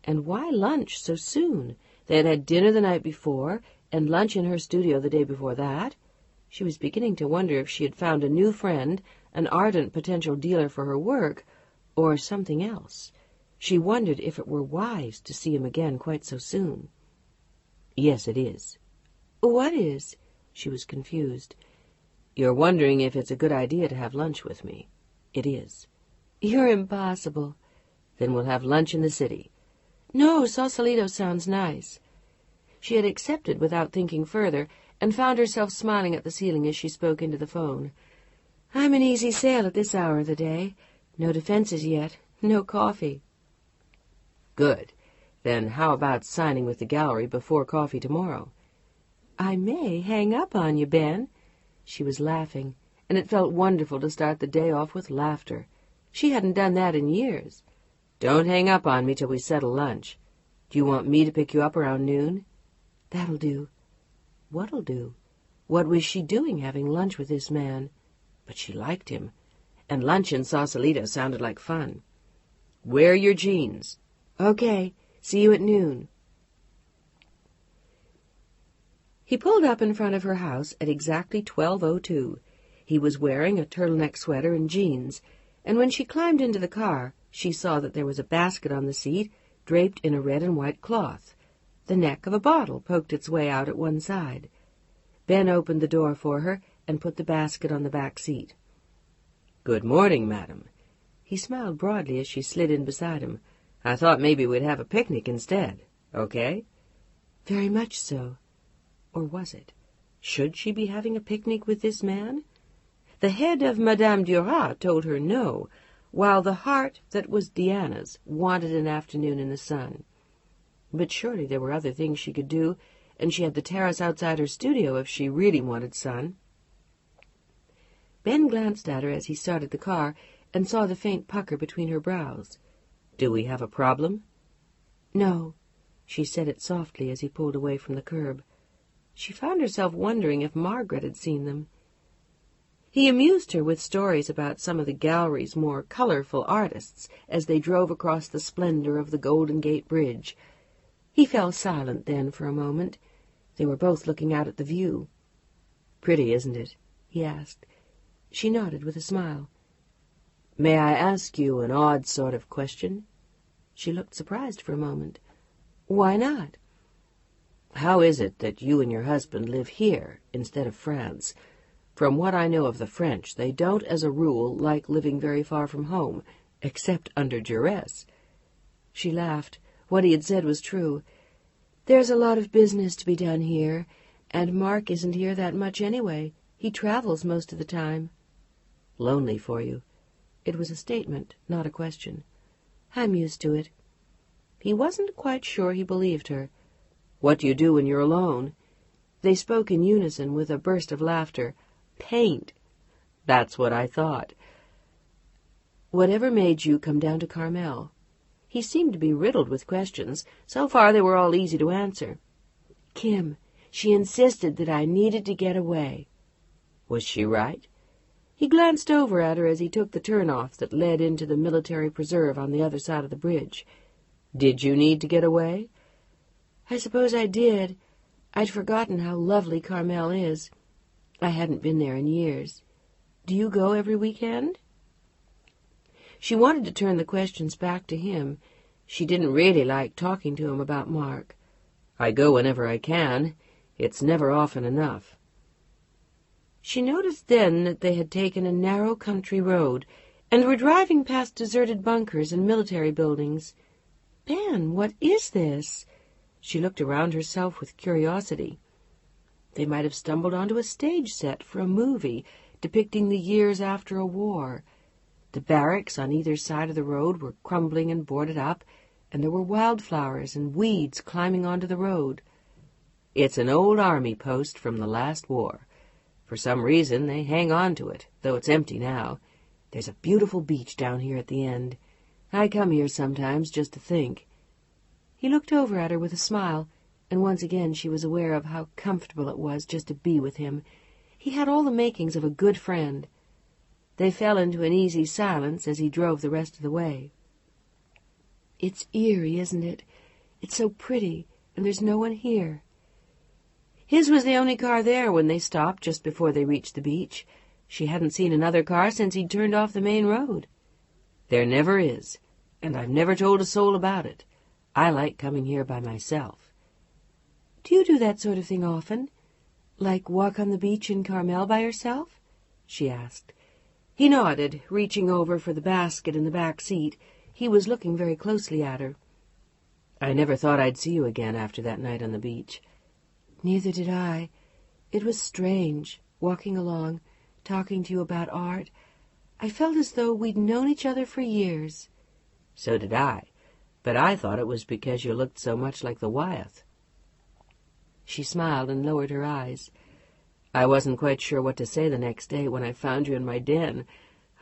And why lunch so soon? They had had dinner the night before, and lunch in her studio the day before that. She was beginning to wonder if she had found a new friend, an ardent potential dealer for her work, or something else. She wondered if it were wise to see him again quite so soon. Yes, it is. What is? She was confused. You're wondering if it's a good idea to have lunch with me. It is. You're impossible. Then we'll have lunch in the city. No, Sausalito sounds nice. She had accepted without thinking further, and found herself smiling at the ceiling as she spoke into the phone. I'm an easy sail at this hour of the day. No defenses yet. No coffee. Good. Then how about signing with the gallery before coffee tomorrow? I may hang up on you, Ben. She was laughing, and it felt wonderful to start the day off with laughter. She hadn't done that in years. Don't hang up on me till we settle lunch. Do you want me to pick you up around noon? That'll do. What'll do? What was she doing having lunch with this man? But she liked him, and lunch in Sausalito sounded like fun. Wear your jeans. Okay, see you at noon. He pulled up in front of her house at exactly 12:02. He was wearing a turtleneck sweater and jeans, and when she climbed into the car, she saw that there was a basket on the seat draped in a red and white cloth. The neck of a bottle poked its way out at one side. Ben opened the door for her and put the basket on the back seat. Good morning, madam. He smiled broadly as she slid in beside him. I thought maybe we'd have a picnic instead. Okay? Very much so. Or was it? Should she be having a picnic with this man? The head of Madame Duras told her no, while the heart that was Deanna's wanted an afternoon in the sun. But surely there were other things she could do, and she had the terrace outside her studio if she really wanted sun. Ben glanced at her as he started the car and saw the faint pucker between her brows. Do we have a problem? No, she said it softly as he pulled away from the curb. She found herself wondering if Margaret had seen them. He amused her with stories about some of the gallery's more colorful artists as they drove across the splendor of the Golden Gate Bridge. He fell silent then for a moment. They were both looking out at the view. Pretty, isn't it? He asked. She nodded with a smile. May I ask you an odd sort of question? She looked surprised for a moment. Why not? How is it that you and your husband live here instead of France? From what I know of the French, they don't, as a rule, like living very far from home, except under duress. She laughed. What he had said was true. There's a lot of business to be done here, and Mark isn't here that much anyway. He travels most of the time. Lonely for you? It was a statement, not a question. I'm used to it. He wasn't quite sure he believed her. What do you do when you're alone? They spoke in unison with a burst of laughter. Paint. That's what I thought. Whatever made you come down to Carmel? He seemed to be riddled with questions. So far they were all easy to answer. Kim. She insisted that I needed to get away. Was she right? He glanced over at her as he took the turnoff that led into the military preserve on the other side of the bridge. Did you need to get away? I suppose I did. I'd forgotten how lovely Carmel is. I hadn't been there in years. Do you go every weekend? She wanted to turn the questions back to him. She didn't really like talking to him about Mark. I go whenever I can. It's never often enough. She noticed then that they had taken a narrow country road and were driving past deserted bunkers and military buildings. Ben, what is this? She looked around herself with curiosity. They might have stumbled onto a stage set for a movie depicting the years after a war. The barracks on either side of the road were crumbling and boarded up, and there were wildflowers and weeds climbing onto the road. It's an old army post from the last war. For some reason, they hang on to it, though it's empty now. There's a beautiful beach down here at the end. I come here sometimes just to think. He looked over at her with a smile, and once again she was aware of how comfortable it was just to be with him. He had all the makings of a good friend. They fell into an easy silence as he drove the rest of the way. It's eerie, isn't it? It's so pretty, and there's no one here. His was the only car there when they stopped just before they reached the beach. She hadn't seen another car since he'd turned off the main road. There never is, and I've never told a soul about it. I like coming here by myself. Do you do that sort of thing often? Like walk on the beach in Carmel by yourself? She asked. He nodded, reaching over for the basket in the back seat. He was looking very closely at her. I never thought I'd see you again after that night on the beach. Neither did I. It was strange, walking along, talking to you about art. I felt as though we'd known each other for years. So did I, but I thought it was because you looked so much like the Wyeth. She smiled and lowered her eyes. I wasn't quite sure what to say the next day when I found you in my den.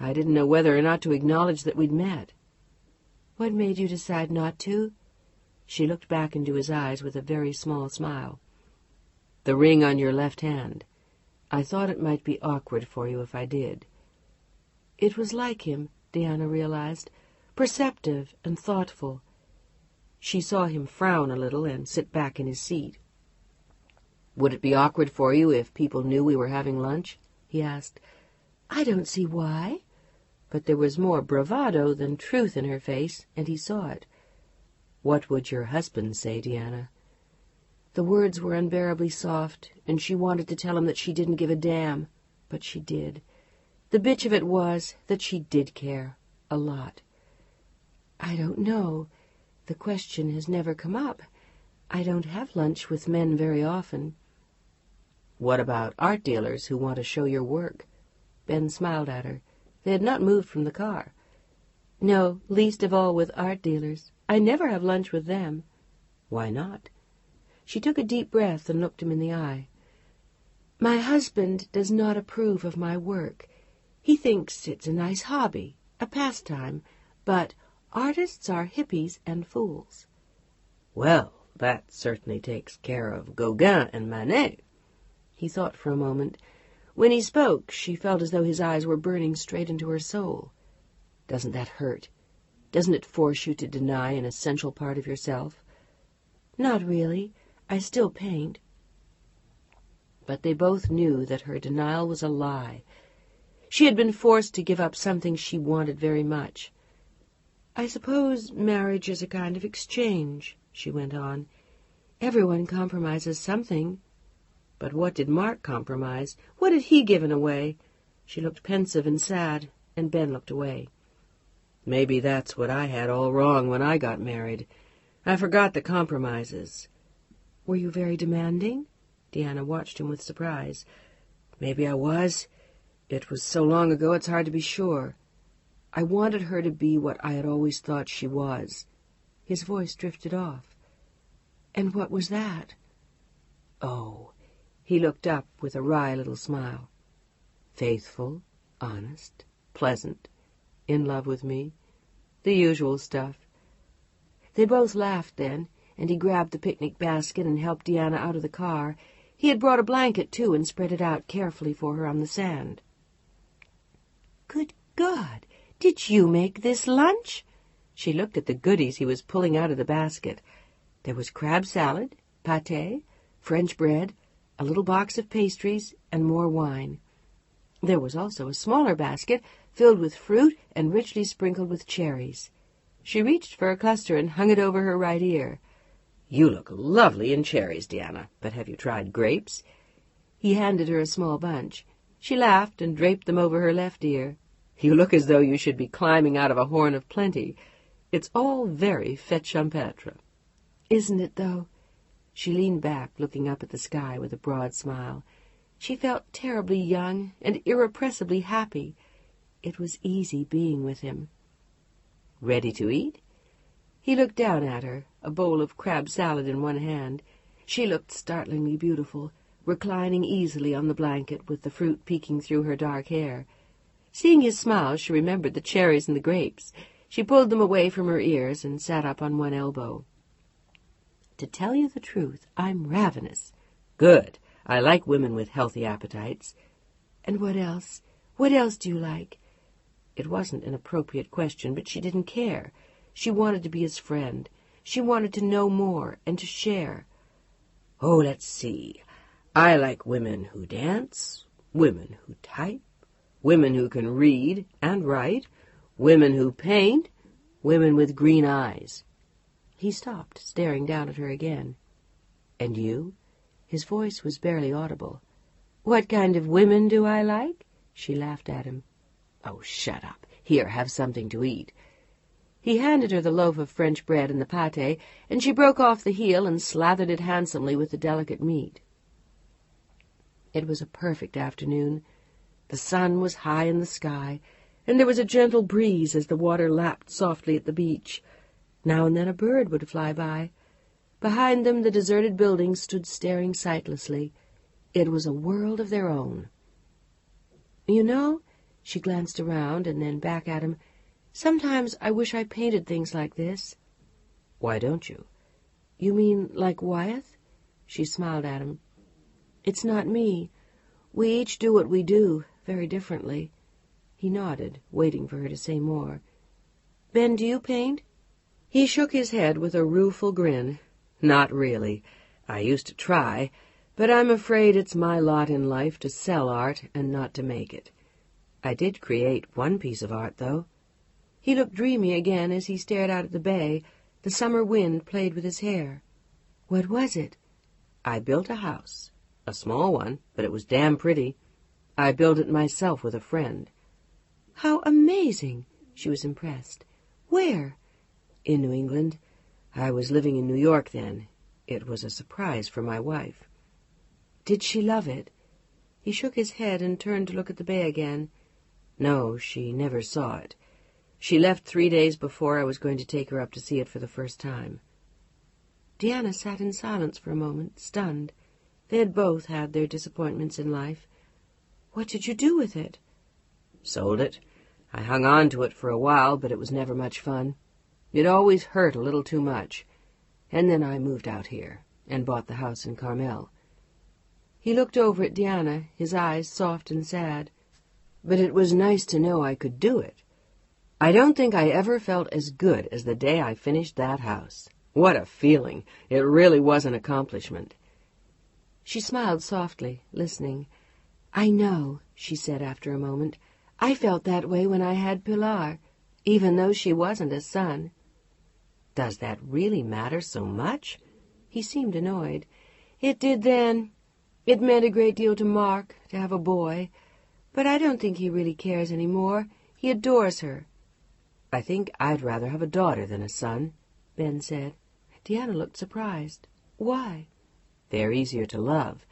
I didn't know whether or not to acknowledge that we'd met." "What made you decide not to?" She looked back into his eyes with a very small smile. "The ring on your left hand. I thought it might be awkward for you if I did." It was like him, Diana realized, perceptive and thoughtful. She saw him frown a little and sit back in his seat. "Would it be awkward for you if people knew we were having lunch?" he asked. "I don't see why." But there was more bravado than truth in her face, and he saw it. "What would your husband say, Diana?" The words were unbearably soft, and she wanted to tell him that she didn't give a damn, but she did. The bitch of it was that she did care, a lot. "I don't know. The question has never come up. I don't have lunch with men very often." "What about art dealers who want to show your work?" Ben smiled at her. They had not moved from the car. "No, least of all with art dealers. I never have lunch with them." "Why not?" She took a deep breath and looked him in the eye. "My husband does not approve of my work. He thinks it's a nice hobby, a pastime, but artists are hippies and fools." "Well, that certainly takes care of Gauguin and Manet." He thought for a moment. When he spoke, she felt as though his eyes were burning straight into her soul. "Doesn't that hurt? Doesn't it force you to deny an essential part of yourself?" "Not really. I still paint." But they both knew that her denial was a lie. She had been forced to give up something she wanted very much. "I suppose marriage is a kind of exchange," she went on. "Everyone compromises something." But what did Mark compromise? What had he given away? She looked pensive and sad, and Ben looked away. "Maybe that's what I had all wrong when I got married. I forgot the compromises." "Were you very demanding?" Diana watched him with surprise. "Maybe I was. It was so long ago it's hard to be sure. I wanted her to be what I had always thought she was." His voice drifted off. "And what was that?" "Oh," he looked up with a wry little smile. "Faithful, honest, pleasant, in love with me. The usual stuff." They both laughed then, and he grabbed the picnic basket and helped Diana out of the car. He had brought a blanket, too, and spread it out carefully for her on the sand. "Good God! Did you make this lunch?" She looked at the goodies he was pulling out of the basket. There was crab salad, pâté, French bread, a little box of pastries, and more wine. There was also a smaller basket filled with fruit and richly sprinkled with cherries. She reached for a cluster and hung it over her right ear. "You look lovely in cherries, Diana, but have you tried grapes?" He handed her a small bunch. She laughed and draped them over her left ear. "You look as though you should be climbing out of a horn of plenty. It's all very fête champêtre." "Isn't it, though?" She leaned back, looking up at the sky with a broad smile. She felt terribly young and irrepressibly happy. It was easy being with him. "Ready to eat?" He looked down at her, a bowl of crab salad in one hand. She looked startlingly beautiful, reclining easily on the blanket with the fruit peeking through her dark hair. Seeing his smile, she remembered the cherries and the grapes. She pulled them away from her ears and sat up on one elbow. "To tell you the truth, I'm ravenous." "Good. I like women with healthy appetites." "And what else? What else do you like?" It wasn't an appropriate question, but she didn't care. She wanted to be his friend. She wanted to know more and to share. "Oh, let's see. I like women who dance, women who type, women who can read and write, women who paint, women with green eyes." He stopped, staring down at her again. "And you?" His voice was barely audible. "What kind of women do I like?" She laughed at him. "Oh, shut up. Here, have something to eat." He handed her the loaf of French bread and the pâté, and she broke off the heel and slathered it handsomely with the delicate meat. It was a perfect afternoon. The sun was high in the sky, and there was a gentle breeze as the water lapped softly at the beach. Now and then a bird would fly by. Behind them the deserted buildings stood staring sightlessly. It was a world of their own. "You know," she glanced around and then back at him, "sometimes I wish I painted things like this." "Why don't you?" "You mean like Wyeth?" She smiled at him. "It's not me. We each do what we do, very differently." He nodded, waiting for her to say more. "Ben, do you paint?" He shook his head with a rueful grin. "Not really. I used to try, but I'm afraid it's my lot in life to sell art and not to make it. I did create one piece of art, though." He looked dreamy again as he stared out at the bay. The summer wind played with his hair. "What was it?" "I built a house. A small one, but it was damn pretty. I built it myself with a friend." "How amazing!" She was impressed. "Where?" "In New England. I was living in New York then. It was a surprise for my wife." "Did she love it?" He shook his head and turned to look at the bay again. "No, she never saw it. She left 3 days before I was going to take her up to see it for the first time." Deanna sat in silence for a moment, stunned. They had both had their disappointments in life. "What did you do with it?" "Sold it. I hung on to it for a while, but it was never much fun. It always hurt a little too much. And then I moved out here and bought the house in Carmel." He looked over at Deanna, his eyes soft and sad. "But it was nice to know I could do it. I don't think I ever felt as good as the day I finished that house. What a feeling! It really was an accomplishment." She smiled softly, listening. "I know," she said after a moment. "I felt that way when I had Pilar, even though she wasn't a son." "Does that really matter so much?" He seemed annoyed. "It did then. It meant a great deal to Mark to have a boy. But I don't think he really cares any more. He adores her." "I think I'd rather have a daughter than a son," Ben said. Deanna looked surprised. "Why?" "They're easier to love.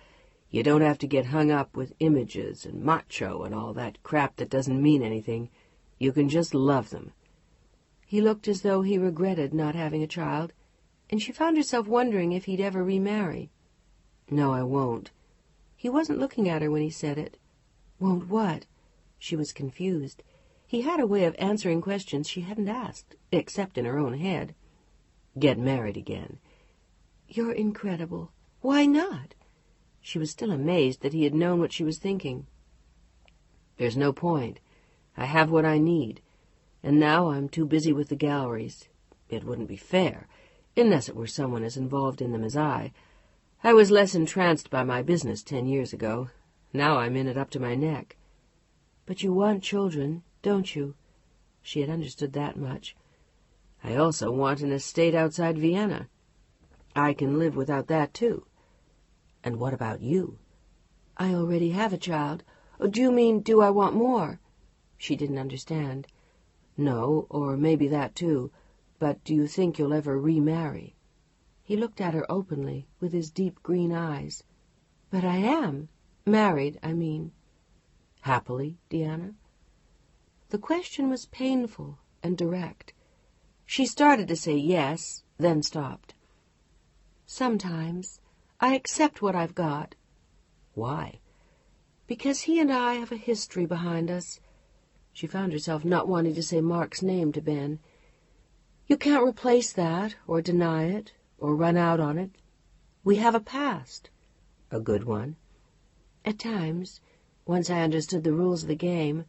You don't have to get hung up with images and macho and all that crap that doesn't mean anything. You can just love them." He looked as though he regretted not having a child, and she found herself wondering if he'd ever remarry. "No, I won't." He wasn't looking at her when he said it. "Won't what?" She was confused. He had a way of answering questions she hadn't asked, except in her own head. "Get married again." "You're incredible. Why not?" She was still amazed that he had known what she was thinking. "There's no point. I have what I need. And now I'm too busy with the galleries. It wouldn't be fair, unless it were someone as involved in them as I. I was less entranced by my business 10 years ago. Now I'm in it up to my neck." "But you want children, don't you?" She had understood that much. "I also want an estate outside Vienna. I can live without that, too." "And what about you?" "I already have a child. Do you mean, do I want more?" She didn't understand. "No, or maybe that, too. But do you think you'll ever remarry?" He looked at her openly, with his deep green eyes. "But I am. Married, I mean." "Happily, Deanna?" The question was painful and direct. She started to say yes, then stopped. "Sometimes. I accept what I've got." "Why?" "Because he and I have a history behind us." She found herself not wanting to say Mark's name to Ben. "You can't replace that, or deny it, or run out on it. We have a past." "A good one?" "At times, once I understood the rules of the game."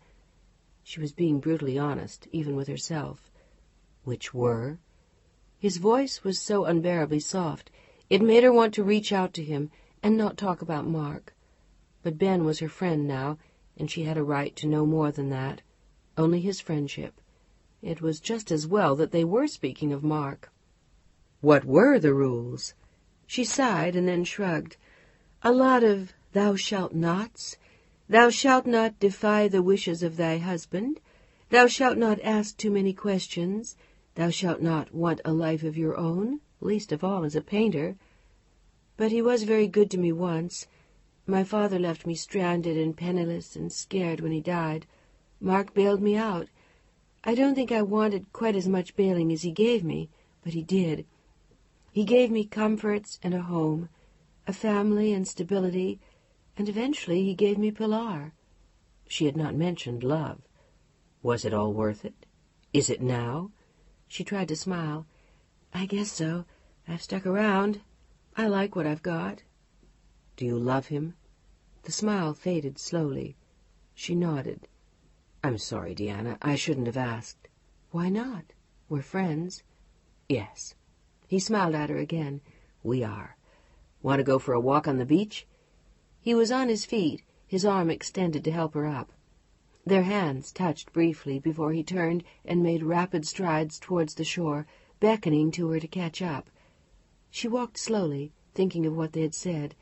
She was being brutally honest, even with herself. "Which were?" His voice was so unbearably soft, it made her want to reach out to him and not talk about Mark. But Ben was her friend now, and she had a right to know more than that. Only his friendship. It was just as well that they were speaking of Mark. "What were the rules?" She sighed and then shrugged. "A lot of thou shalt nots. Thou shalt not defy the wishes of thy husband. Thou shalt not ask too many questions. Thou shalt not want a life of your own, least of all as a painter. But he was very good to me once. My father left me stranded and penniless and scared when he died. Mark bailed me out. I don't think I wanted quite as much bailing as he gave me, but he did. He gave me comforts and a home, a family and stability, And eventually he gave me Pilar. She had not mentioned love. Was it all worth it? Is it now? She tried to smile. I guess so. I've stuck around. I like what I've got. Do you love him? The smile faded slowly. She nodded. I'm sorry, Deanna. I shouldn't have asked. Why not? We're friends. Yes. He smiled at her again. We are. Want to go for a walk on the beach? He was on his feet, his arm extended to help her up. Their hands touched briefly before he turned and made rapid strides towards the shore, beckoning to her to catch up. She walked slowly, thinking of what they had said.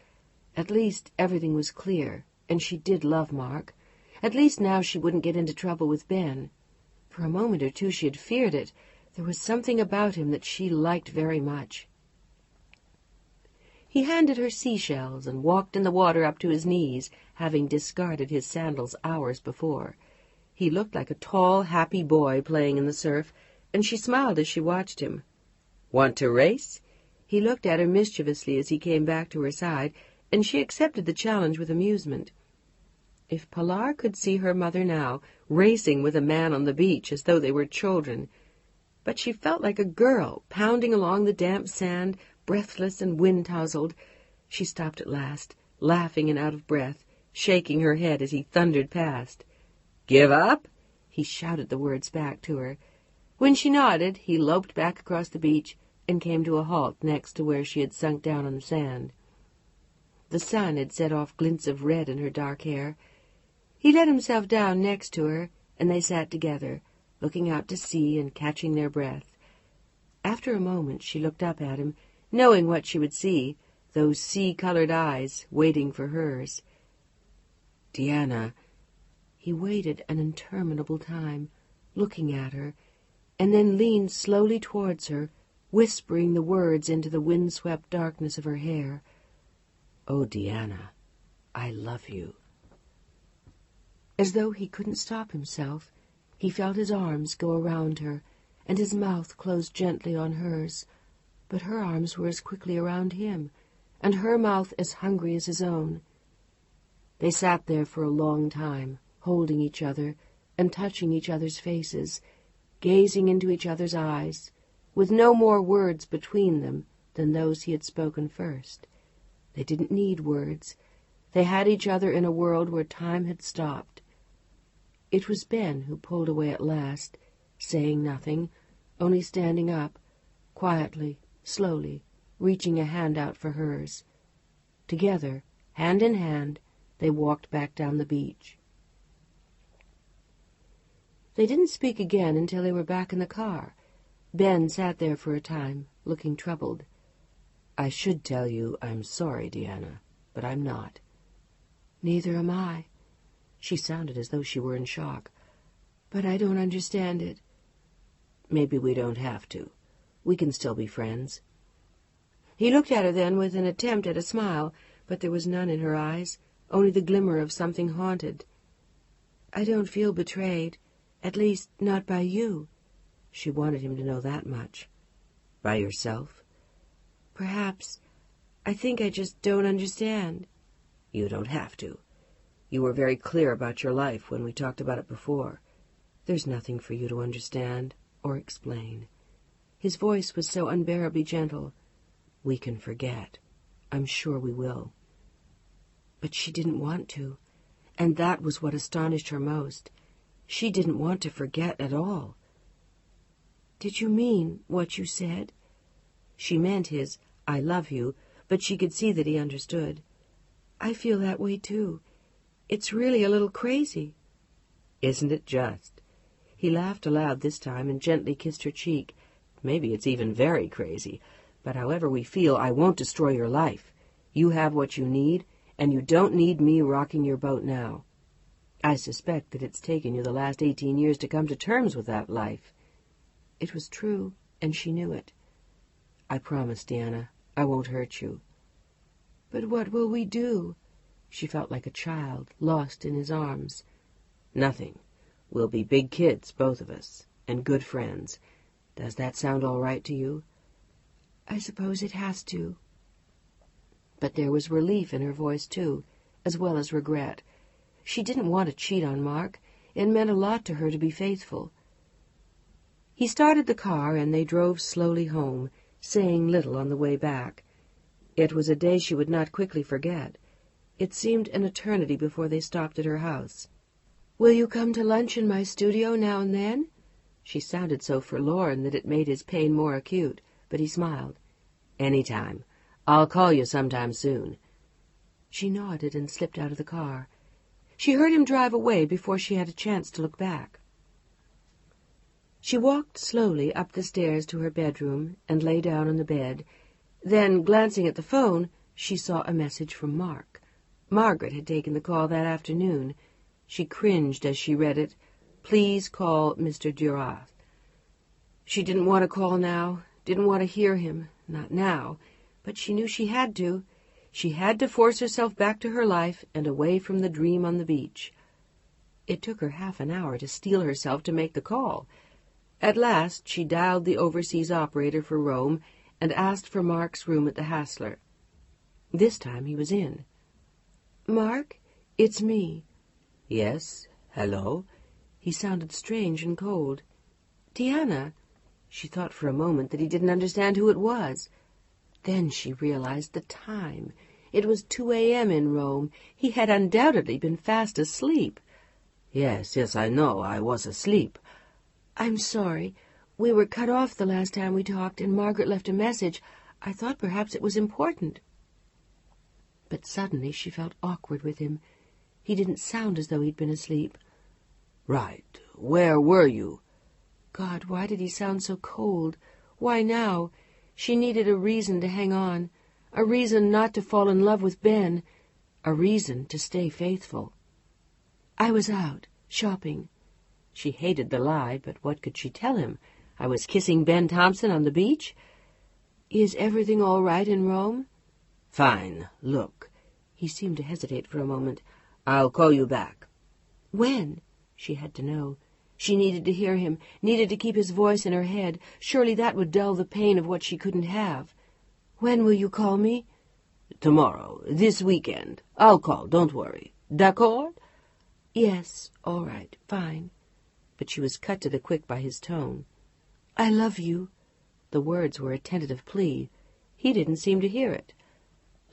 At least everything was clear, and she did love Mark. At least now she wouldn't get into trouble with Ben. For a moment or two she had feared it. There was something about him that she liked very much. He handed her seashells and walked in the water up to his knees, having discarded his sandals hours before. He looked like a tall, happy boy playing in the surf, and she smiled as she watched him. Want to race? He looked at her mischievously as he came back to her side, and she accepted the challenge with amusement. If Pilar could see her mother now, racing with a man on the beach as though they were children. But she felt like a girl, pounding along the damp sand, breathless and wind-tousled. She stopped at last, laughing and out of breath, shaking her head as he thundered past. Give up? He shouted the words back to her. When she nodded, he loped back across the beach and came to a halt next to where she had sunk down on the sand. The sun had set off glints of red in her dark hair. He let himself down next to her, and they sat together, looking out to sea and catching their breath. After a moment she looked up at him, knowing what she would see, those sea-colored eyes waiting for hers. Deanna. He waited an interminable time, looking at her, and then leaned slowly towards her, whispering the words into the wind-swept darkness of her hair. Oh, Deanna, I love you. As though he couldn't stop himself, he felt his arms go around her, and his mouth closed gently on hers. But her arms were as quickly around him, and her mouth as hungry as his own. They sat there for a long time, holding each other and touching each other's faces, gazing into each other's eyes, with no more words between them than those he had spoken first. They didn't need words. They had each other in a world where time had stopped. It was Ben who pulled away at last, saying nothing, only standing up, quietly, slowly, reaching a hand out for hers. Together, hand in hand, they walked back down the beach. They didn't speak again until they were back in the car. Ben sat there for a time, looking troubled. I should tell you I'm sorry, Deanna, but I'm not. Neither am I. She sounded as though she were in shock. But I don't understand it. Maybe we don't have to. We can still be friends. He looked at her then with an attempt at a smile, but there was none in her eyes, only the glimmer of something haunted. I don't feel betrayed, at least not by you. She wanted him to know that much. By yourself? Perhaps. I think I just don't understand. You don't have to. You were very clear about your life when we talked about it before. There's nothing for you to understand or explain. His voice was so unbearably gentle. We can forget. I'm sure we will. But she didn't want to, and that was what astonished her most. She didn't want to forget at all. Did you mean what you said? She meant his, I love you, but she could see that he understood. I feel that way too. It's really a little crazy. Isn't it just? He laughed aloud this time and gently kissed her cheek. Maybe it's even very crazy, but however we feel, I won't destroy your life. You have what you need, and you don't need me rocking your boat now. I suspect that it's taken you the last 18 years to come to terms with that life. It was true, and she knew it. I promise, Deanna, I won't hurt you. But what will we do? She felt like a child, lost in his arms. Nothing. We'll be big kids, both of us, and good friends. Does that sound all right to you? I suppose it has to. But there was relief in her voice, too, as well as regret. She didn't want to cheat on Mark. It meant a lot to her to be faithful. He started the car, and they drove slowly home, saying little on the way back. It was a day she would not quickly forget. It seemed an eternity before they stopped at her house. "Will you come to lunch in my studio now and then?" She sounded so forlorn that it made his pain more acute, but he smiled. "Any time. I'll call you sometime soon." She nodded and slipped out of the car. She heard him drive away before she had a chance to look back. She walked slowly up the stairs to her bedroom and lay down on the bed. Then, glancing at the phone, she saw a message from Mark. Margaret had taken the call that afternoon. She cringed as she read it. "Please call Mr. Duras." She didn't want to call now, didn't want to hear him, not now, but she knew she had to. She had to force herself back to her life and away from the dream on the beach. It took her half an hour to steel herself to make the call. At last she dialed the overseas operator for Rome and asked for Mark's room at the Hassler. This time he was in. "Mark, it's me." "Yes, hello." He sounded strange and cold. "Diana." She thought for a moment that he didn't understand who it was. Then she realized the time. It was 2 a.m. in Rome. He had undoubtedly been fast asleep. Yes, I know. I was asleep." "I'm sorry. We were cut off the last time we talked, and Margaret left a message. I thought perhaps it was important." But suddenly she felt awkward with him. He didn't sound as though he'd been asleep. "Right. Where were you?" God, why did he sound so cold? Why now? She needed a reason to hang on, a reason not to fall in love with Ben, a reason to stay faithful. "I was out, shopping." She hated the lie, but what could she tell him? I was kissing Ben Thompson on the beach? "Is everything all right in Rome?" "Fine. Look." He seemed to hesitate for a moment. "I'll call you back." "When?" She had to know. She needed to hear him, needed to keep his voice in her head. Surely that would dull the pain of what she couldn't have. "When will you call me?" "Tomorrow. This weekend. I'll call, don't worry. D'accord?" "Yes, all right, fine." But she was cut to the quick by his tone. "I love you." The words were a tentative plea. He didn't seem to hear it.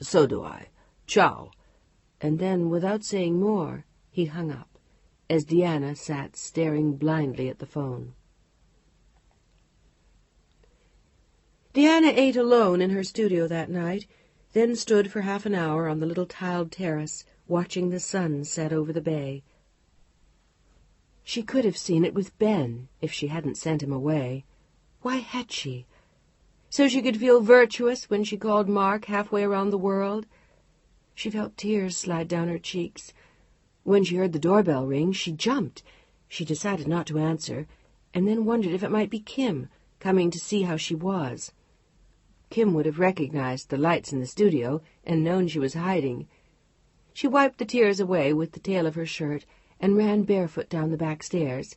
"So do I. Ciao." And then, without saying more, he hung up, as Diana sat staring blindly at the phone. Diana ate alone in her studio that night, then stood for half an hour on the little tiled terrace, watching the sun set over the bay. She could have seen it with Ben if she hadn't sent him away. Why had she? So she could feel virtuous when she called Mark halfway around the world? She felt tears slide down her cheeks. When she heard the doorbell ring, she jumped. She decided not to answer, and then wondered if it might be Kim, coming to see how she was. Kim would have recognized the lights in the studio and known she was hiding. She wiped the tears away with the tail of her shirt and ran barefoot down the back stairs.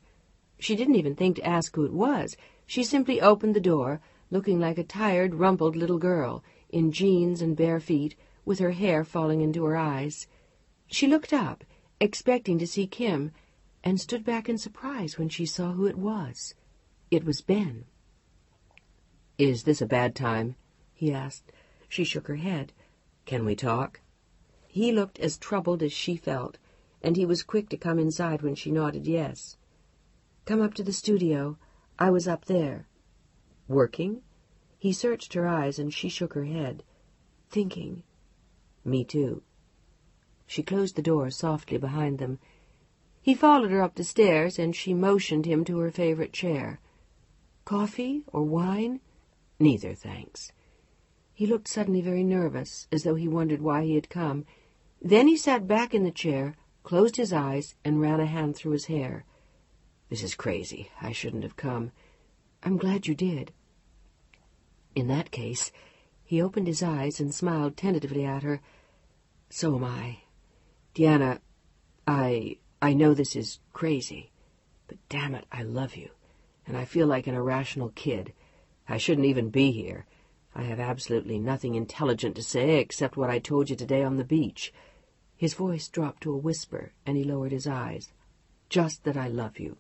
She didn't even think to ask who it was. She simply opened the door, looking like a tired, rumpled little girl, in jeans and bare feet, with her hair falling into her eyes. She looked up, expecting to see Kim, and stood back in surprise when she saw who it was. It was Ben. "Is this a bad time?" he asked. She shook her head. "Can we talk?" He looked as troubled as she felt, and he was quick to come inside when she nodded yes. "Come up to the studio. I was up there." "Working?" He searched her eyes, and she shook her head. "Thinking." "Me too." She closed the door softly behind them. He followed her up the stairs, and she motioned him to her favorite chair. "Coffee or wine?" "Neither, thanks." He looked suddenly very nervous, as though he wondered why he had come. Then he sat back in the chair, closed his eyes, and ran a hand through his hair. "This is crazy. I shouldn't have come." "I'm glad you did." "In that case," he opened his eyes and smiled tentatively at her, "so am I. Diana, I know this is crazy, but damn it, I love you, and I feel like an irrational kid. I shouldn't even be here. I have absolutely nothing intelligent to say except what I told you today on the beach. His voice dropped to a whisper, and he lowered his eyes. "Just that I love you."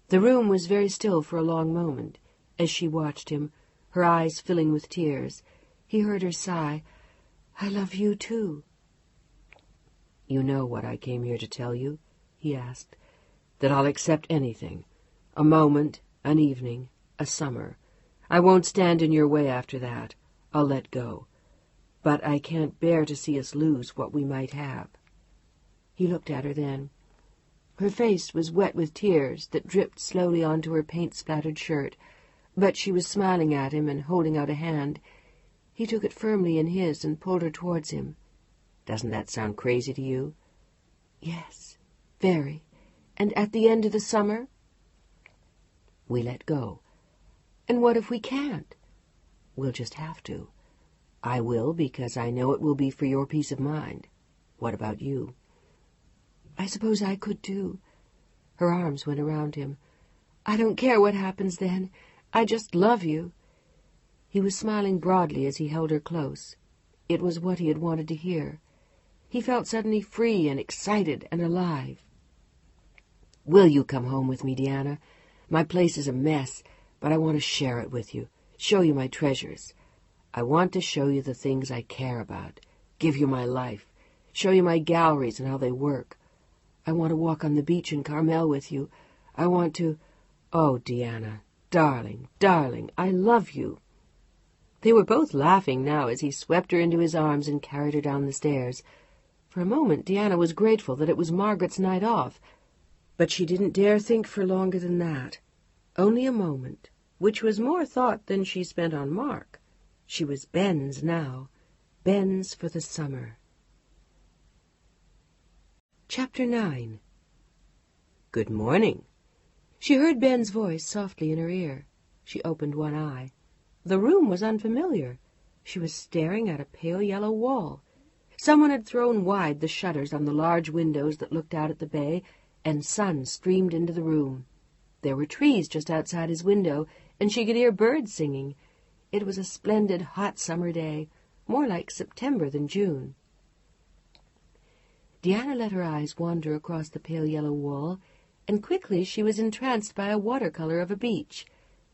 The room was very still for a long moment. As she watched him, her eyes filling with tears, he heard her sigh, "I love you too." "You know what I came here to tell you?" he asked. "That I'll accept anything. A moment, an evening, a summer. I won't stand in your way after that. I'll let go. But I can't bear to see us lose what we might have." He looked at her then. Her face was wet with tears that dripped slowly onto her paint-splattered shirt, but she was smiling at him and holding out a hand. He took it firmly in his and pulled her towards him. "Doesn't that sound crazy to you?" "Yes, very. And at the end of the summer?" "We let go." "And what if we can't?" "We'll just have to. I will, because I know it will be for your peace of mind. What about you?" "I suppose I could, too." Her arms went around him. "I don't care what happens then. I just love you." He was smiling broadly as he held her close. It was what he had wanted to hear. He felt suddenly free and excited and alive. "Will you come home with me, Deanna? My place is a mess, but I want to share it with you, show you my treasures. I want to show you the things I care about, give you my life, show you my galleries and how they work. I want to walk on the beach in Carmel with you. I want to... Oh, Deanna, darling, darling, I love you." They were both laughing now as he swept her into his arms and carried her down the stairs. For a moment Deanna was grateful that it was Margaret's night off, but she didn't dare think for longer than that. Only a moment, which was more thought than she spent on Mark. She was Ben's now, Ben's for the summer. Chapter 9. "Good morning." She heard Ben's voice softly in her ear. She opened one eye. The room was unfamiliar. She was staring at a pale yellow wall. Someone had thrown wide the shutters on the large windows that looked out at the bay, and sun streamed into the room. There were trees just outside his window, and she could hear birds singing. It was a splendid hot summer day, more like September than June. Deanna let her eyes wander across the pale yellow wall, and quickly she was entranced by a watercolor of a beach,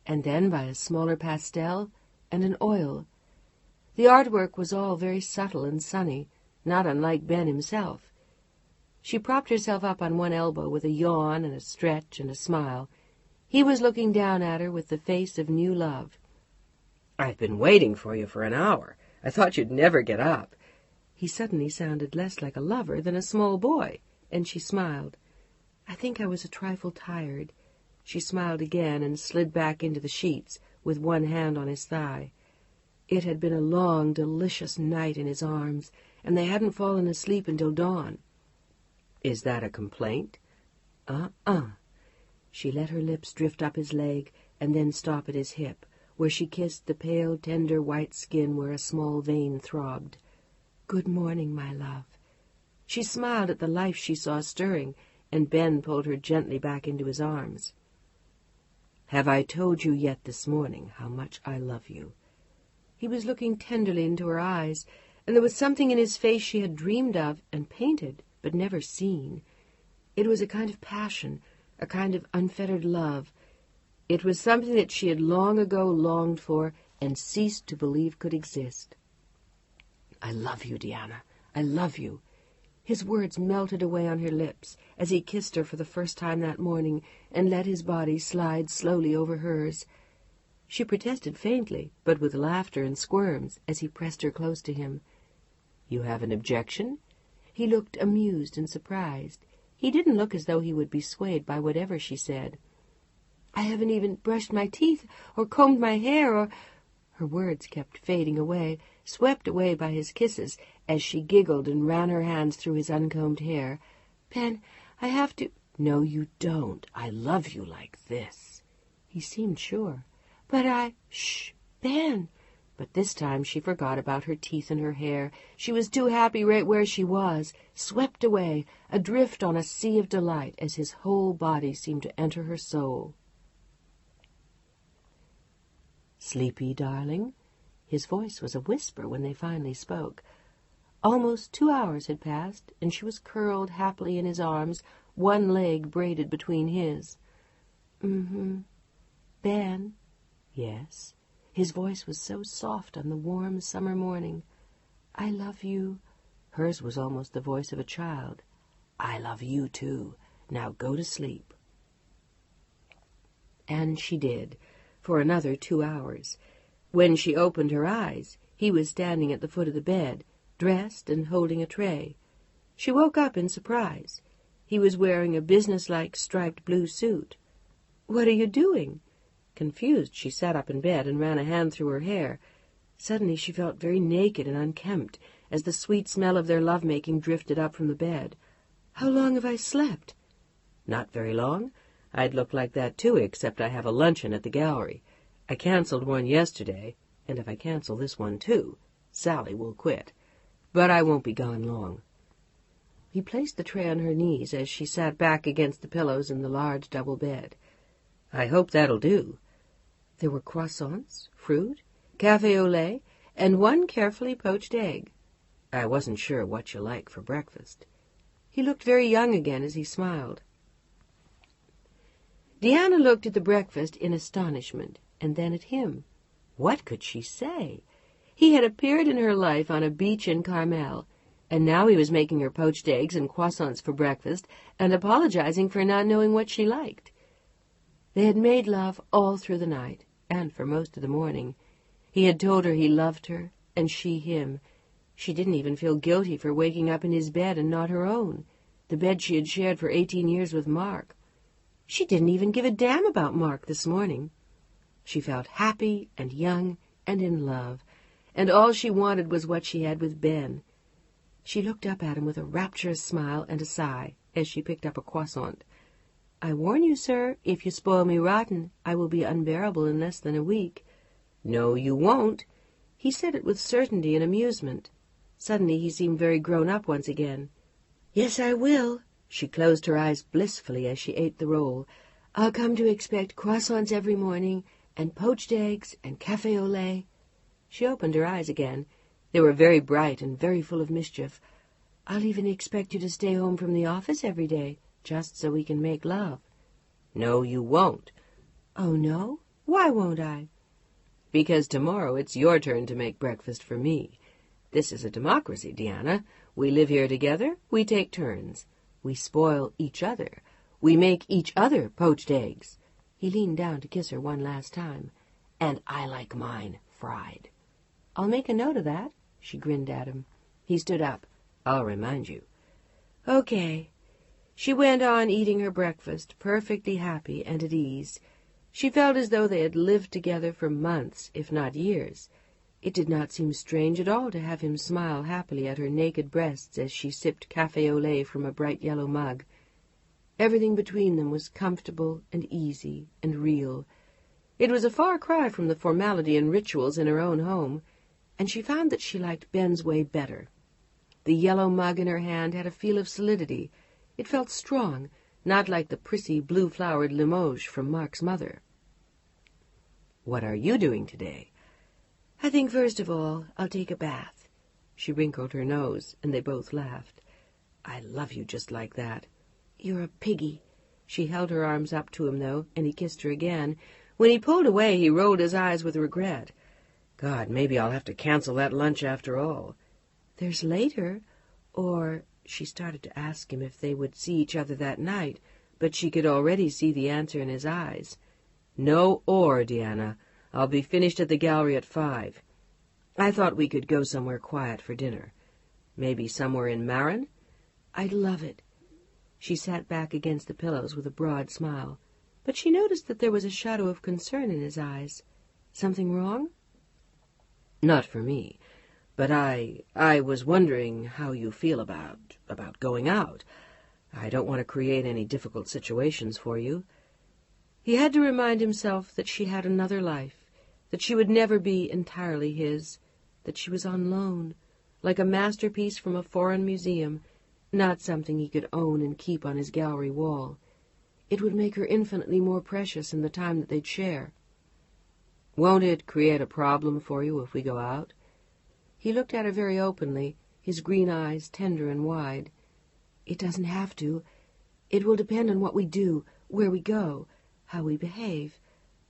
and then by a smaller pastel and an oil. The artwork was all very subtle and sunny, not unlike Ben himself. She propped herself up on one elbow with a yawn and a stretch and a smile. He was looking down at her with the face of new love. "I've been waiting for you for an hour. I thought you'd never get up." He suddenly sounded less like a lover than a small boy, and she smiled. "I think I was a trifle tired." She smiled again and slid back into the sheets, with one hand on his thigh. It had been a long, delicious night in his arms, and they hadn't fallen asleep until dawn. "Is that a complaint?" She let her lips drift up his leg and then stop at his hip, where she kissed the pale, tender white skin where a small vein throbbed. "Good morning, my love." She smiled at the life she saw stirring, and Ben pulled her gently back into his arms. "Have I told you yet this morning how much I love you?" He was looking tenderly into her eyes, and there was something in his face she had dreamed of and painted, but never seen. It was a kind of passion, a kind of unfettered love. It was something that she had long ago longed for and ceased to believe could exist. "I love you, Deanna. I love you." His words melted away on her lips as he kissed her for the first time that morning and let his body slide slowly over hers. She protested faintly, but with laughter and squirms, as he pressed her close to him. "You have an objection?" He looked amused and surprised. He didn't look as though he would be swayed by whatever she said. "I haven't even brushed my teeth or combed my hair or—" Her words kept fading away, swept away by his kisses, as she giggled and ran her hands through his uncombed hair. "Ben, I have to—" "No, you don't. I love you like this." He seemed sure. "But I—" "Shh, Ben!" But this time she forgot about her teeth and her hair. She was too happy right where she was, swept away, adrift on a sea of delight as his whole body seemed to enter her soul. "Sleepy, darling?" His voice was a whisper when they finally spoke. Almost 2 hours had passed, and she was curled happily in his arms, one leg braided between his. "Mm-hmm. Ben?" "Yes." His voice was so soft on the warm summer morning. "I love you." Hers was almost the voice of a child. "I love you, too. Now go to sleep." And she did, for another 2 hours. When she opened her eyes, he was standing at the foot of the bed, dressed and holding a tray. She woke up in surprise. He was wearing a businesslike striped blue suit. "What are you doing?" Confused, she sat up in bed and ran a hand through her hair. Suddenly she felt very naked and unkempt as the sweet smell of their lovemaking drifted up from the bed. "How long have I slept?" "Not very long. I'd look like that too, except I have a luncheon at the gallery. I canceled one yesterday, and if I cancel this one too, Sally will quit. But I won't be gone long." He placed the tray on her knees as she sat back against the pillows in the large double bed. "I hope that'll do." There were croissants, fruit, café au lait, and one carefully poached egg. "I wasn't sure what you like for breakfast." He looked very young again as he smiled. Deanna looked at the breakfast in astonishment, and then at him. What could she say? He had appeared in her life on a beach in Carmel, and now he was making her poached eggs and croissants for breakfast and apologizing for not knowing what she liked. They had made love all through the night, and for most of the morning. He had told her he loved her, and she him. She didn't even feel guilty for waking up in his bed and not her own, the bed she had shared for 18 years with Mark. She didn't even give a damn about Mark this morning. She felt happy and young and in love, and all she wanted was what she had with Ben. She looked up at him with a rapturous smile and a sigh as she picked up a croissant. "I warn you, sir, if you spoil me rotten, I will be unbearable in less than a week." "No, you won't." He said it with certainty and amusement. Suddenly he seemed very grown up once again. "Yes, I will." She closed her eyes blissfully as she ate the roll. "I'll come to expect croissants every morning, and poached eggs, and café au lait." She opened her eyes again. They were very bright and very full of mischief. "I'll even expect you to stay home from the office every day, just so we can make love." "No, you won't." "Oh, no? Why won't I?" "Because tomorrow it's your turn to make breakfast for me. This is a democracy, Deanna. We live here together. We take turns. We spoil each other. We make each other poached eggs." He leaned down to kiss her one last time. "And I like mine fried." "I'll make a note of that." She grinned at him. He stood up. "I'll remind you." "Okay." She went on eating her breakfast, perfectly happy and at ease. She felt as though they had lived together for months, if not years. It did not seem strange at all to have him smile happily at her naked breasts as she sipped café au lait from a bright yellow mug. Everything between them was comfortable and easy and real. It was a far cry from the formality and rituals in her own home, and she found that she liked Ben's way better. The yellow mug in her hand had a feel of solidity. It felt strong, not like the prissy blue-flowered Limoges from Mark's mother. "What are you doing today?" "I think first of all I'll take a bath." She wrinkled her nose, and they both laughed. "I love you just like that." "You're a piggy." She held her arms up to him, though, and he kissed her again. When he pulled away, he rolled his eyes with regret. "God, maybe I'll have to cancel that lunch after all." "There's later, or—" She started to ask him if they would see each other that night, but she could already see the answer in his eyes. "No or, Deanna. I'll be finished at the gallery at 5. I thought we could go somewhere quiet for dinner. Maybe somewhere in Marin?" "I'd love it." She sat back against the pillows with a broad smile, but she noticed that there was a shadow of concern in his eyes. "Something wrong?" "Not for me. But I was wondering how you feel about going out. I don't want to create any difficult situations for you." He had to remind himself that she had another life, that she would never be entirely his, that she was on loan, like a masterpiece from a foreign museum, not something he could own and keep on his gallery wall. It would make her infinitely more precious in the time that they'd share. "Won't it create a problem for you if we go out?" He looked at her very openly, his green eyes tender and wide. "It doesn't have to. It will depend on what we do, where we go, how we behave.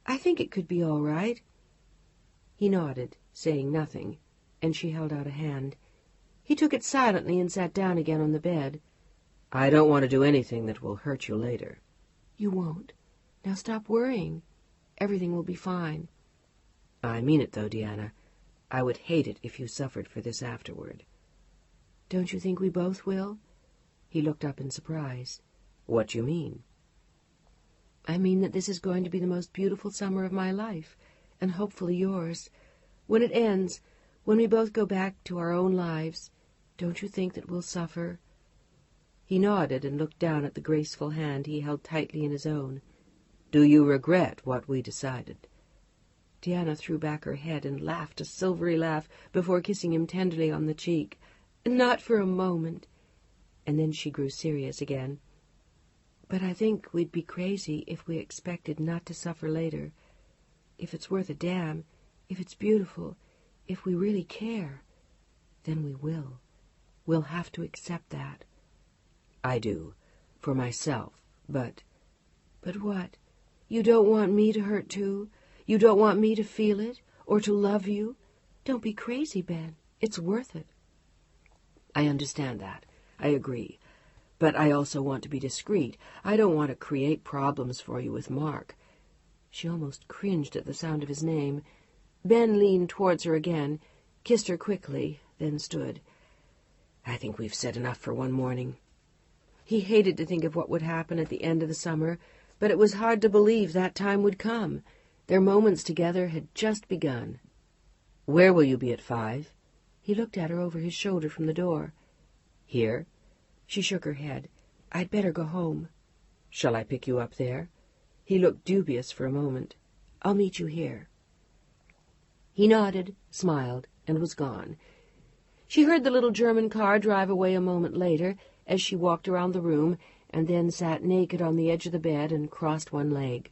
I think it could be all right." He nodded, saying nothing, and she held out a hand. He took it silently and sat down again on the bed. "I don't want to do anything that will hurt you later." "You won't. Now stop worrying. Everything will be fine." "I mean it, though, Deanna. I would hate it if you suffered for this afterward." "Don't you think we both will?" He looked up in surprise. "What do you mean?" "I mean that this is going to be the most beautiful summer of my life, and hopefully yours. When it ends, when we both go back to our own lives, don't you think that we'll suffer?" He nodded and looked down at the graceful hand he held tightly in his own. "Do you regret what we decided?" Deanna threw back her head and laughed a silvery laugh before kissing him tenderly on the cheek. "Not for a moment." And then she grew serious again. "But I think we'd be crazy if we expected not to suffer later. If it's worth a damn, if it's beautiful, if we really care, then we will. We'll have to accept that." "I do, for myself, but—" "But what? You don't want me to hurt too? You don't want me to feel it, or to love you? Don't be crazy, Ben. It's worth it." "I understand that. I agree. But I also want to be discreet. I don't want to create problems for you with Mark." She almost cringed at the sound of his name. Ben leaned towards her again, kissed her quickly, then stood. "I think we've said enough for one morning." He hated to think of what would happen at the end of the summer, but it was hard to believe that time would come. Their moments together had just begun. "Where will you be at 5? He looked at her over his shoulder from the door. "Here?" She shook her head. "I'd better go home." "Shall I pick you up there?" He looked dubious for a moment. "I'll meet you here." He nodded, smiled, and was gone. She heard the little German car drive away a moment later as she walked around the room and then sat naked on the edge of the bed and crossed one leg.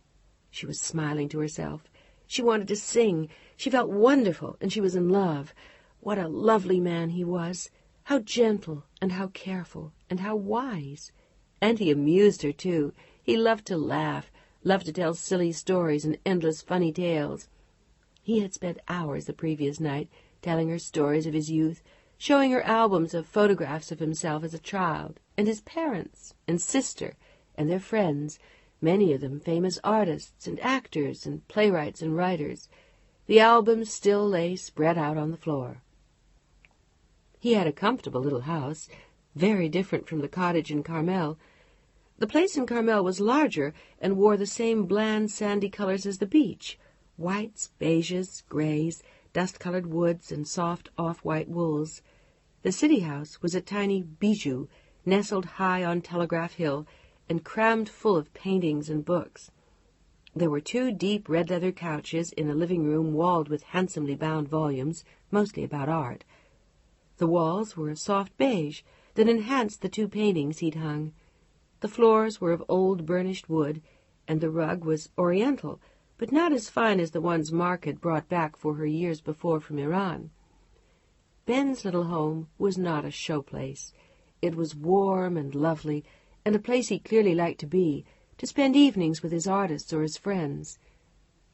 She was smiling to herself. She wanted to sing. She felt wonderful, and she was in love. What a lovely man he was! How gentle, and how careful, and how wise. And he amused her, too. He loved to laugh, loved to tell silly stories and endless funny tales. He had spent hours the previous night telling her stories of his youth, showing her albums of photographs of himself as a child, and his parents, and sister, and their friends, many of them famous artists and actors and playwrights and writers. The albums still lay spread out on the floor. He had a comfortable little house, very different from the cottage in Carmel. The place in Carmel was larger and wore the same bland sandy colors as the beach, whites, beiges, grays, dust-colored woods, and soft off-white wools. The city house was a tiny bijou, nestled high on Telegraph Hill, and crammed full of paintings and books. There were 2 deep red leather couches in a living room walled with handsomely bound volumes, mostly about art. The walls were a soft beige that enhanced the 2 paintings he'd hung. The floors were of old burnished wood, and the rug was oriental, but not as fine as the ones Mark had brought back for her years before from Iran. Ben's little home was not a showplace. It was warm and lovely, and a place he clearly liked to be, to spend evenings with his artists or his friends.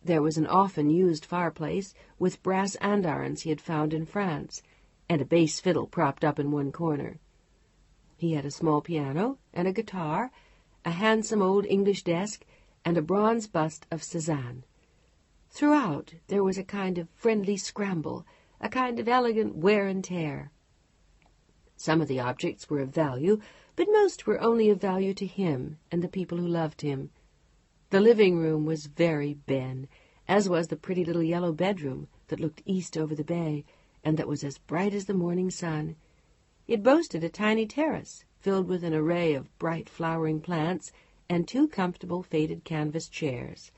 There was an often-used fireplace with brass andirons he had found in France, and a bass fiddle propped up in one corner. He had a small piano and a guitar, a handsome old English desk, and a bronze bust of Cézanne. Throughout there was a kind of friendly scramble, a kind of elegant wear and tear. Some of the objects were of value, but most were only of value to him and the people who loved him. The living room was very Ben, as was the pretty little yellow bedroom that looked east over the bay, and that was as bright as the morning sun. It boasted a tiny terrace, filled with an array of bright flowering plants, and 2 comfortable faded canvas chairs.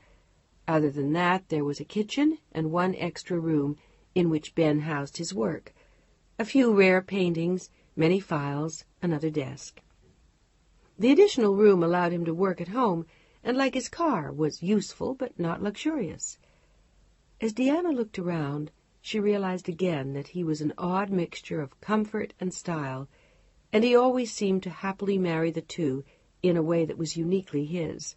Other than that, there was a kitchen and 1 extra room in which Ben housed his work, a few rare paintings, many files, another desk. The additional room allowed him to work at home, and like his car, was useful but not luxurious. As Deanna looked around, she realized again that he was an odd mixture of comfort and style, and he always seemed to happily marry the two in a way that was uniquely his.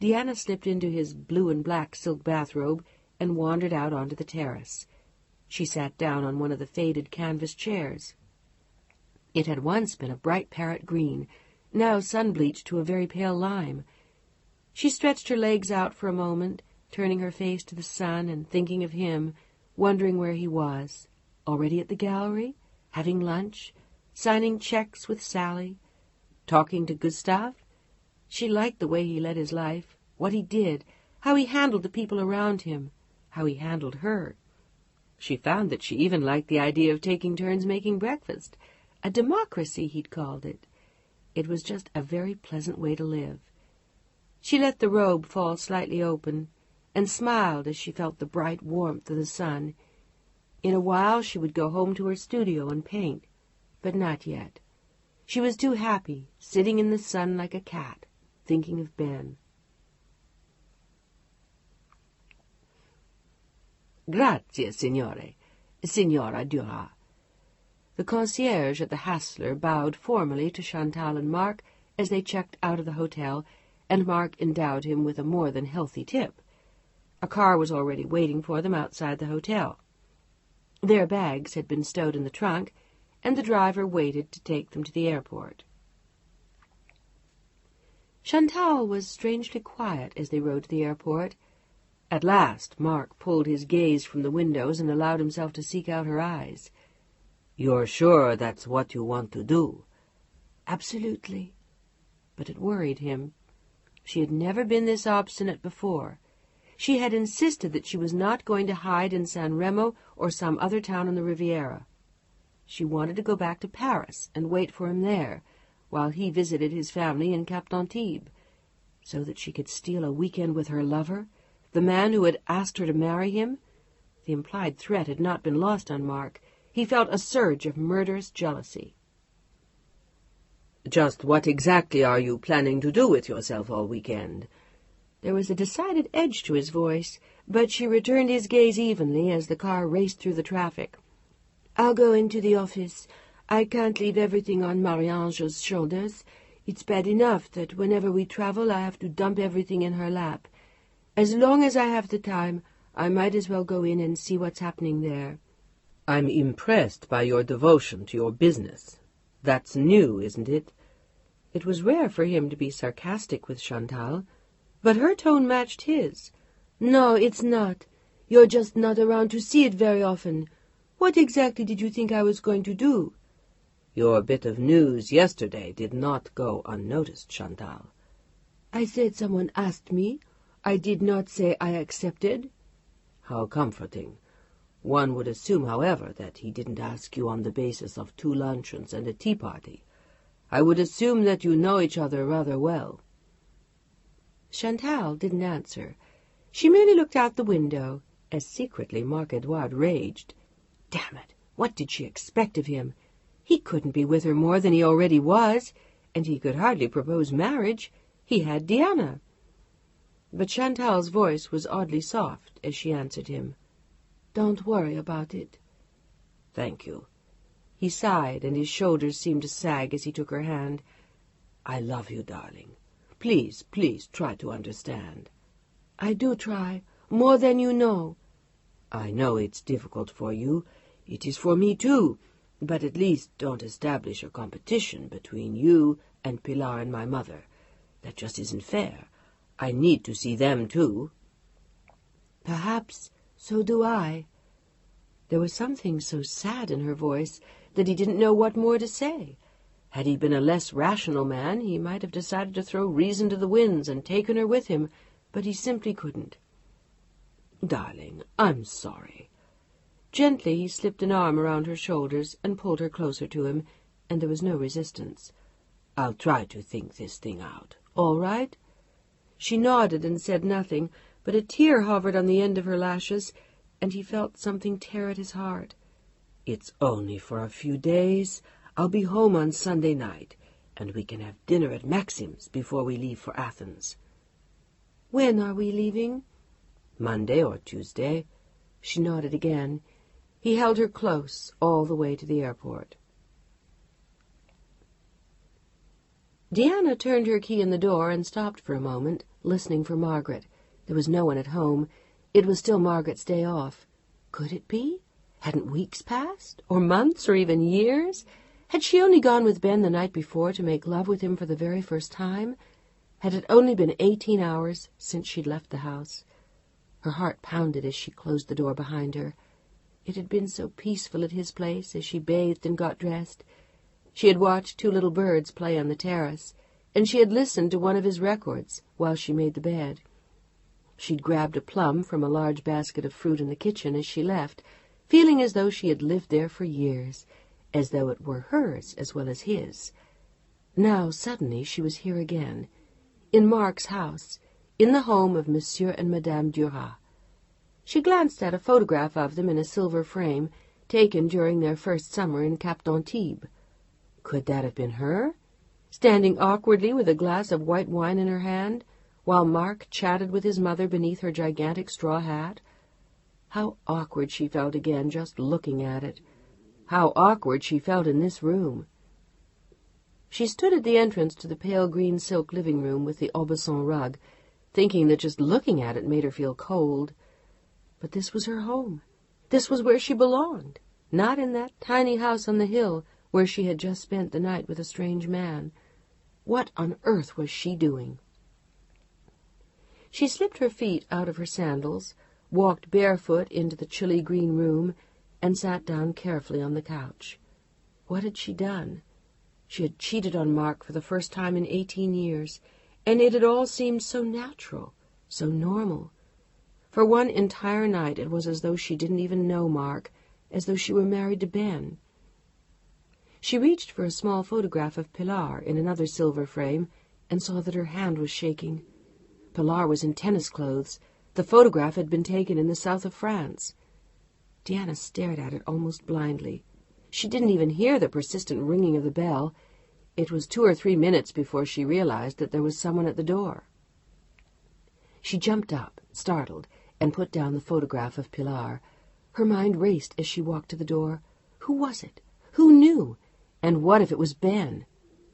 Deanna slipped into his blue and black silk bathrobe and wandered out onto the terrace. She sat down on one of the faded canvas chairs. It had once been a bright parrot green, now sun-bleached to a very pale lime. She stretched her legs out for a moment, turning her face to the sun and thinking of him, wondering where he was. Already at the gallery? Having lunch? Signing checks with Sally? Talking to Gustav? She liked the way he led his life, what he did, how he handled the people around him, how he handled her. She found that she even liked the idea of taking turns making breakfast. A democracy, he'd called it. It was just a very pleasant way to live. She let the robe fall slightly open and smiled as she felt the bright warmth of the sun. In a while she would go home to her studio and paint, but not yet. She was too happy, sitting in the sun like a cat, thinking of Ben. Grazie, signore. Signora Duras. The concierge at the Hassler bowed formally to Chantal and Mark as they checked out of the hotel, and Mark endowed him with a more than healthy tip. A car was already waiting for them outside the hotel. Their bags had been stowed in the trunk, and the driver waited to take them to the airport. Chantal was strangely quiet as they rode to the airport. At last Mark pulled his gaze from the windows and allowed himself to seek out her eyes. "You're sure that's what you want to do?" Absolutely. But it worried him. She had never been this obstinate before. She had insisted that she was not going to hide in San Remo or some other town on the Riviera. She wanted to go back to Paris and wait for him there, while he visited his family in Cap d'Antibes, so that she could steal a weekend with her lover, the man who had asked her to marry him. The implied threat had not been lost on Mark. He felt a surge of murderous jealousy. "Just what exactly are you planning to do with yourself all weekend?" There was a decided edge to his voice, but she returned his gaze evenly as the car raced through the traffic. "I'll go into the office. I can't leave everything on Marie-Ange's shoulders. It's bad enough that whenever we travel I have to dump everything in her lap. As long as I have the time, I might as well go in and see what's happening there." "I'm impressed by your devotion to your business. That's new, isn't it?" It was rare for him to be sarcastic with Chantal, but her tone matched his. "No, it's not. You're just not around to see it very often. What exactly did you think I was going to do?" "Your bit of news yesterday did not go unnoticed, Chantal." "I said someone asked me. I did not say I accepted." "How comforting. One would assume, however, that he didn't ask you on the basis of 2 luncheons and a tea party. I would assume that you know each other rather well." Chantal didn't answer. She merely looked out the window, as secretly Marc Edouard raged. Damn it, what did she expect of him? He couldn't be with her more than he already was, and he could hardly propose marriage. He had Deanna. But Chantal's voice was oddly soft as she answered him. "Don't worry about it." "Thank you." He sighed, and his shoulders seemed to sag as he took her hand. "I love you, darling. Please, please try to understand." "I do try, more than you know." "I know it's difficult for you. It is for me, too. But at least don't establish a competition between you and Pilar and my mother. That just isn't fair. I need to see them, too." "Perhaps so do I." There was something so sad in her voice that he didn't know what more to say. Had he been a less rational man, he might have decided to throw reason to the winds and taken her with him, but he simply couldn't. "Darling, I'm sorry." Gently he slipped an arm around her shoulders and pulled her closer to him, and there was no resistance. "I'll try to think this thing out. All right?" She nodded and said nothing, but a tear hovered on the end of her lashes, and he felt something tear at his heart. "It's only for a few days. I'll be home on Sunday night, and we can have dinner at Maxim's before we leave for Athens." "When are we leaving?" "Monday or Tuesday." She nodded again. He held her close all the way to the airport. Deanna turned her key in the door and stopped for a moment, listening for Margaret. There was no one at home. It was still Margaret's day off. Could it be? Hadn't weeks passed? Or months? Or even years? Had she only gone with Ben the night before to make love with him for the very first time? Had it only been 18 hours since she'd left the house? Her heart pounded as she closed the door behind her. It had been so peaceful at his place as she bathed and got dressed. She had watched 2 little birds play on the terrace, and she had listened to one of his records while she made the bed. She'd grabbed a plum from a large basket of fruit in the kitchen as she left, feeling as though she had lived there for years, as though it were hers as well as his. Now, suddenly, she was here again, in Mark's house, in the home of Monsieur and Madame Duras. She glanced at a photograph of them in a silver frame, taken during their first summer in Cap d'Antibes. Could that have been her, standing awkwardly with a glass of white wine in her hand, while Mark chatted with his mother beneath her gigantic straw hat? How awkward she felt again just looking at it. How awkward she felt in this room. She stood at the entrance to the pale green silk living room with the Aubusson rug, thinking that just looking at it made her feel cold. But this was her home. This was where she belonged, not in that tiny house on the hill where she had just spent the night with a strange man. What on earth was she doing? She slipped her feet out of her sandals, walked barefoot into the chilly green room, and sat down carefully on the couch. What had she done? She had cheated on Mark for the first time in 18 years, and it had all seemed so natural, so normal. For one entire night it was as though she didn't even know Mark, as though she were married to Ben. She reached for a small photograph of Pilar in another silver frame and saw that her hand was shaking. Pilar was in tennis clothes. The photograph had been taken in the south of France. Deanna stared at it almost blindly. She didn't even hear the persistent ringing of the bell. It was 2 or 3 minutes before she realized that there was someone at the door. She jumped up, startled, and put down the photograph of Pilar. Her mind raced as she walked to the door. Who was it? Who knew? And what if it was Ben?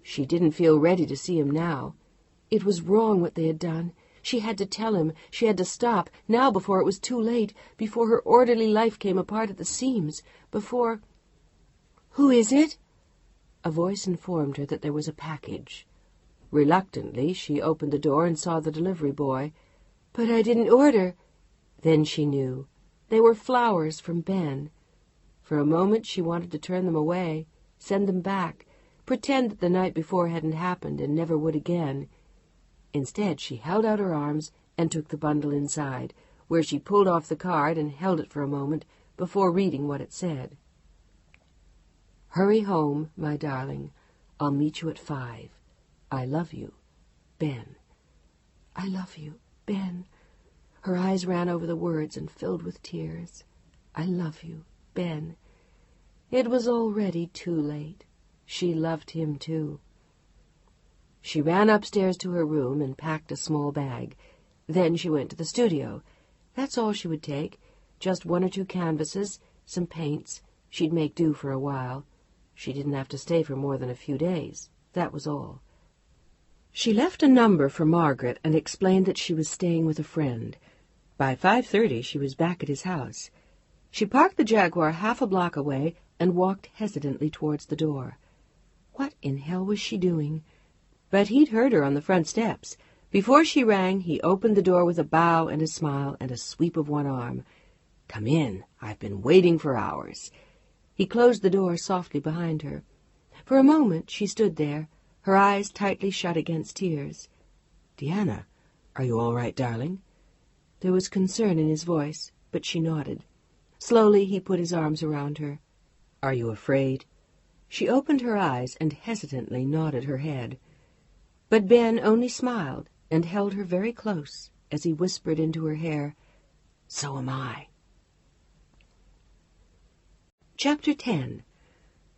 She didn't feel ready to see him now. It was wrong what they had done. She had to tell him. She had to stop, now before it was too late, before her orderly life came apart at the seams, before... "Who is it?" A voice informed her that there was a package. Reluctantly, she opened the door and saw the delivery boy. "But I didn't order." Then she knew. They were flowers from Ben. For a moment she wanted to turn them away, send them back, pretend that the night before hadn't happened and never would again. Instead, she held out her arms and took the bundle inside, where she pulled off the card and held it for a moment before reading what it said. "Hurry home, my darling. I'll meet you at 5. I love you, Ben." "I love you, Ben." Her eyes ran over the words and filled with tears. "I love you, Ben." It was already too late. She loved him too. She ran upstairs to her room and packed a small bag. Then she went to the studio. That's all she would take. Just 1 or 2 canvases, some paints. She'd make do for a while. She didn't have to stay for more than a few days. That was all. She left a number for Margaret and explained that she was staying with a friend. By 5:30 she was back at his house. She parked the Jaguar half a block away and walked hesitantly towards the door. What in hell was she doing? But he'd heard her on the front steps. Before she rang, he opened the door with a bow and a smile and a sweep of one arm. "Come in. I've been waiting for hours." He closed the door softly behind her. For a moment she stood there, her eyes tightly shut against tears. "Deanna, are you all right, darling?" There was concern in his voice, but she nodded. Slowly he put his arms around her. "Are you afraid?" She opened her eyes and hesitantly nodded her head. But Ben only smiled and held her very close as he whispered into her hair, "So am I." Chapter 10.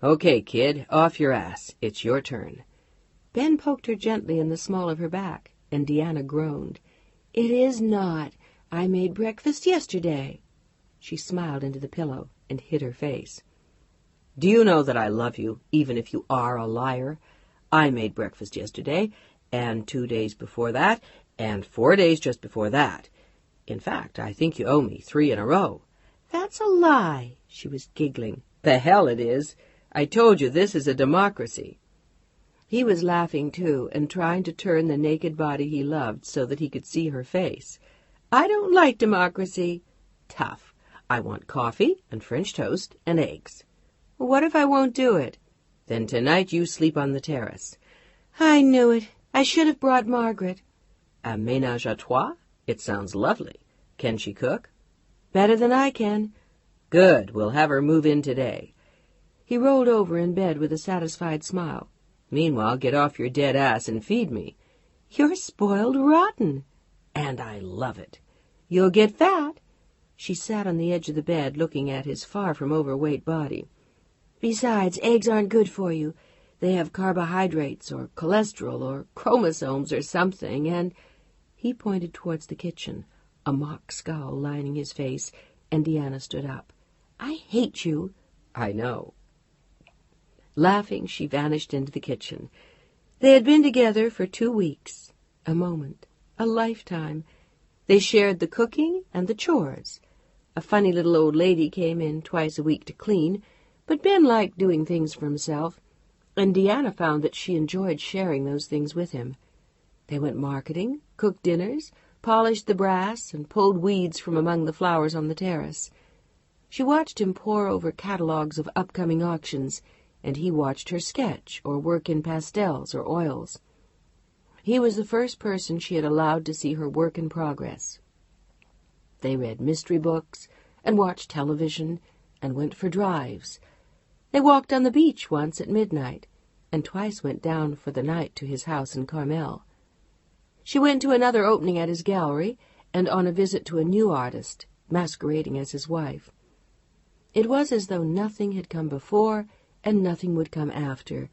"Okay, kid, off your ass. It's your turn." Ben poked her gently in the small of her back, and Deanna groaned. "It is not. I made breakfast yesterday." She smiled into the pillow and hid her face. "Do you know that I love you, even if you are a liar? I made breakfast yesterday, and 2 days before that, and 4 days just before that. In fact, I think you owe me 3 in a row." "That's a lie." She was giggling. "The hell it is. I told you this is a democracy." He was laughing, too, and trying to turn the naked body he loved so that he could see her face. "I don't like democracy." "Tough. I want coffee and French toast and eggs." "What if I won't do it?" "Then tonight you sleep on the terrace." "I knew it. I should have brought Margaret." "A ménage à trois? It sounds lovely. Can she cook?" "Better than I can." "Good. We'll have her move in today." He rolled over in bed with a satisfied smile. "Meanwhile, get off your dead ass and feed me." "You're spoiled rotten." "And I love it." "You'll get fat." She sat on the edge of the bed looking at his far from overweight body. "Besides, eggs aren't good for you. They have carbohydrates or cholesterol or chromosomes or something, and—" He pointed towards the kitchen, a mock scowl lining his face, and Deanna stood up. "I hate you." "I know." Laughing, she vanished into the kitchen. They had been together for 2 weeks. A moment, a lifetime. They shared the cooking and the chores. A funny little old lady came in twice a week to clean, but Ben liked doing things for himself, and Deanna found that she enjoyed sharing those things with him. They went marketing, cooked dinners, polished the brass, and pulled weeds from among the flowers on the terrace. She watched him pore over catalogues of upcoming auctions, and he watched her sketch or work in pastels or oils. He was the first person she had allowed to see her work in progress. They read mystery books and watched television and went for drives. They walked on the beach once at midnight, and twice went down for the night to his house in Carmel. She went to another opening at his gallery and on a visit to a new artist, masquerading as his wife. It was as though nothing had come before and nothing would come after.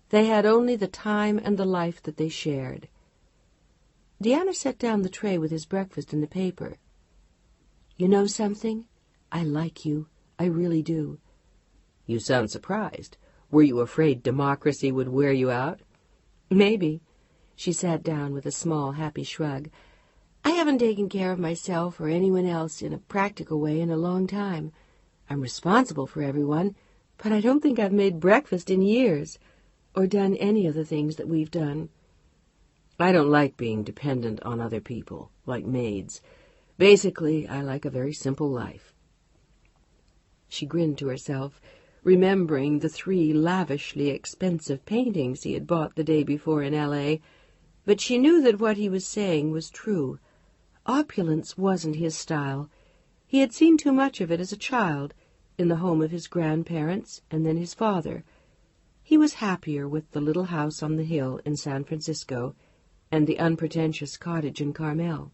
They had only the time and the life that they shared. Deanna set down the tray with his breakfast and the paper. "You know something? I like you. I really do." "You sound surprised. Were you afraid democracy would wear you out?" "Maybe." She sat down with a small, happy shrug. "I haven't taken care of myself or anyone else in a practical way in a long time. I'm responsible for everyone, but I don't think I've made breakfast in years, or done any of the things that we've done." "I don't like being dependent on other people, like maids. Basically, I like a very simple life." She grinned to herself, remembering the 3 lavishly expensive paintings he had bought the day before in L.A., but she knew that what he was saying was true. Opulence wasn't his style. He had seen too much of it as a child, in the home of his grandparents and then his father. He was happier with the little house on the hill in San Francisco and the unpretentious cottage in Carmel.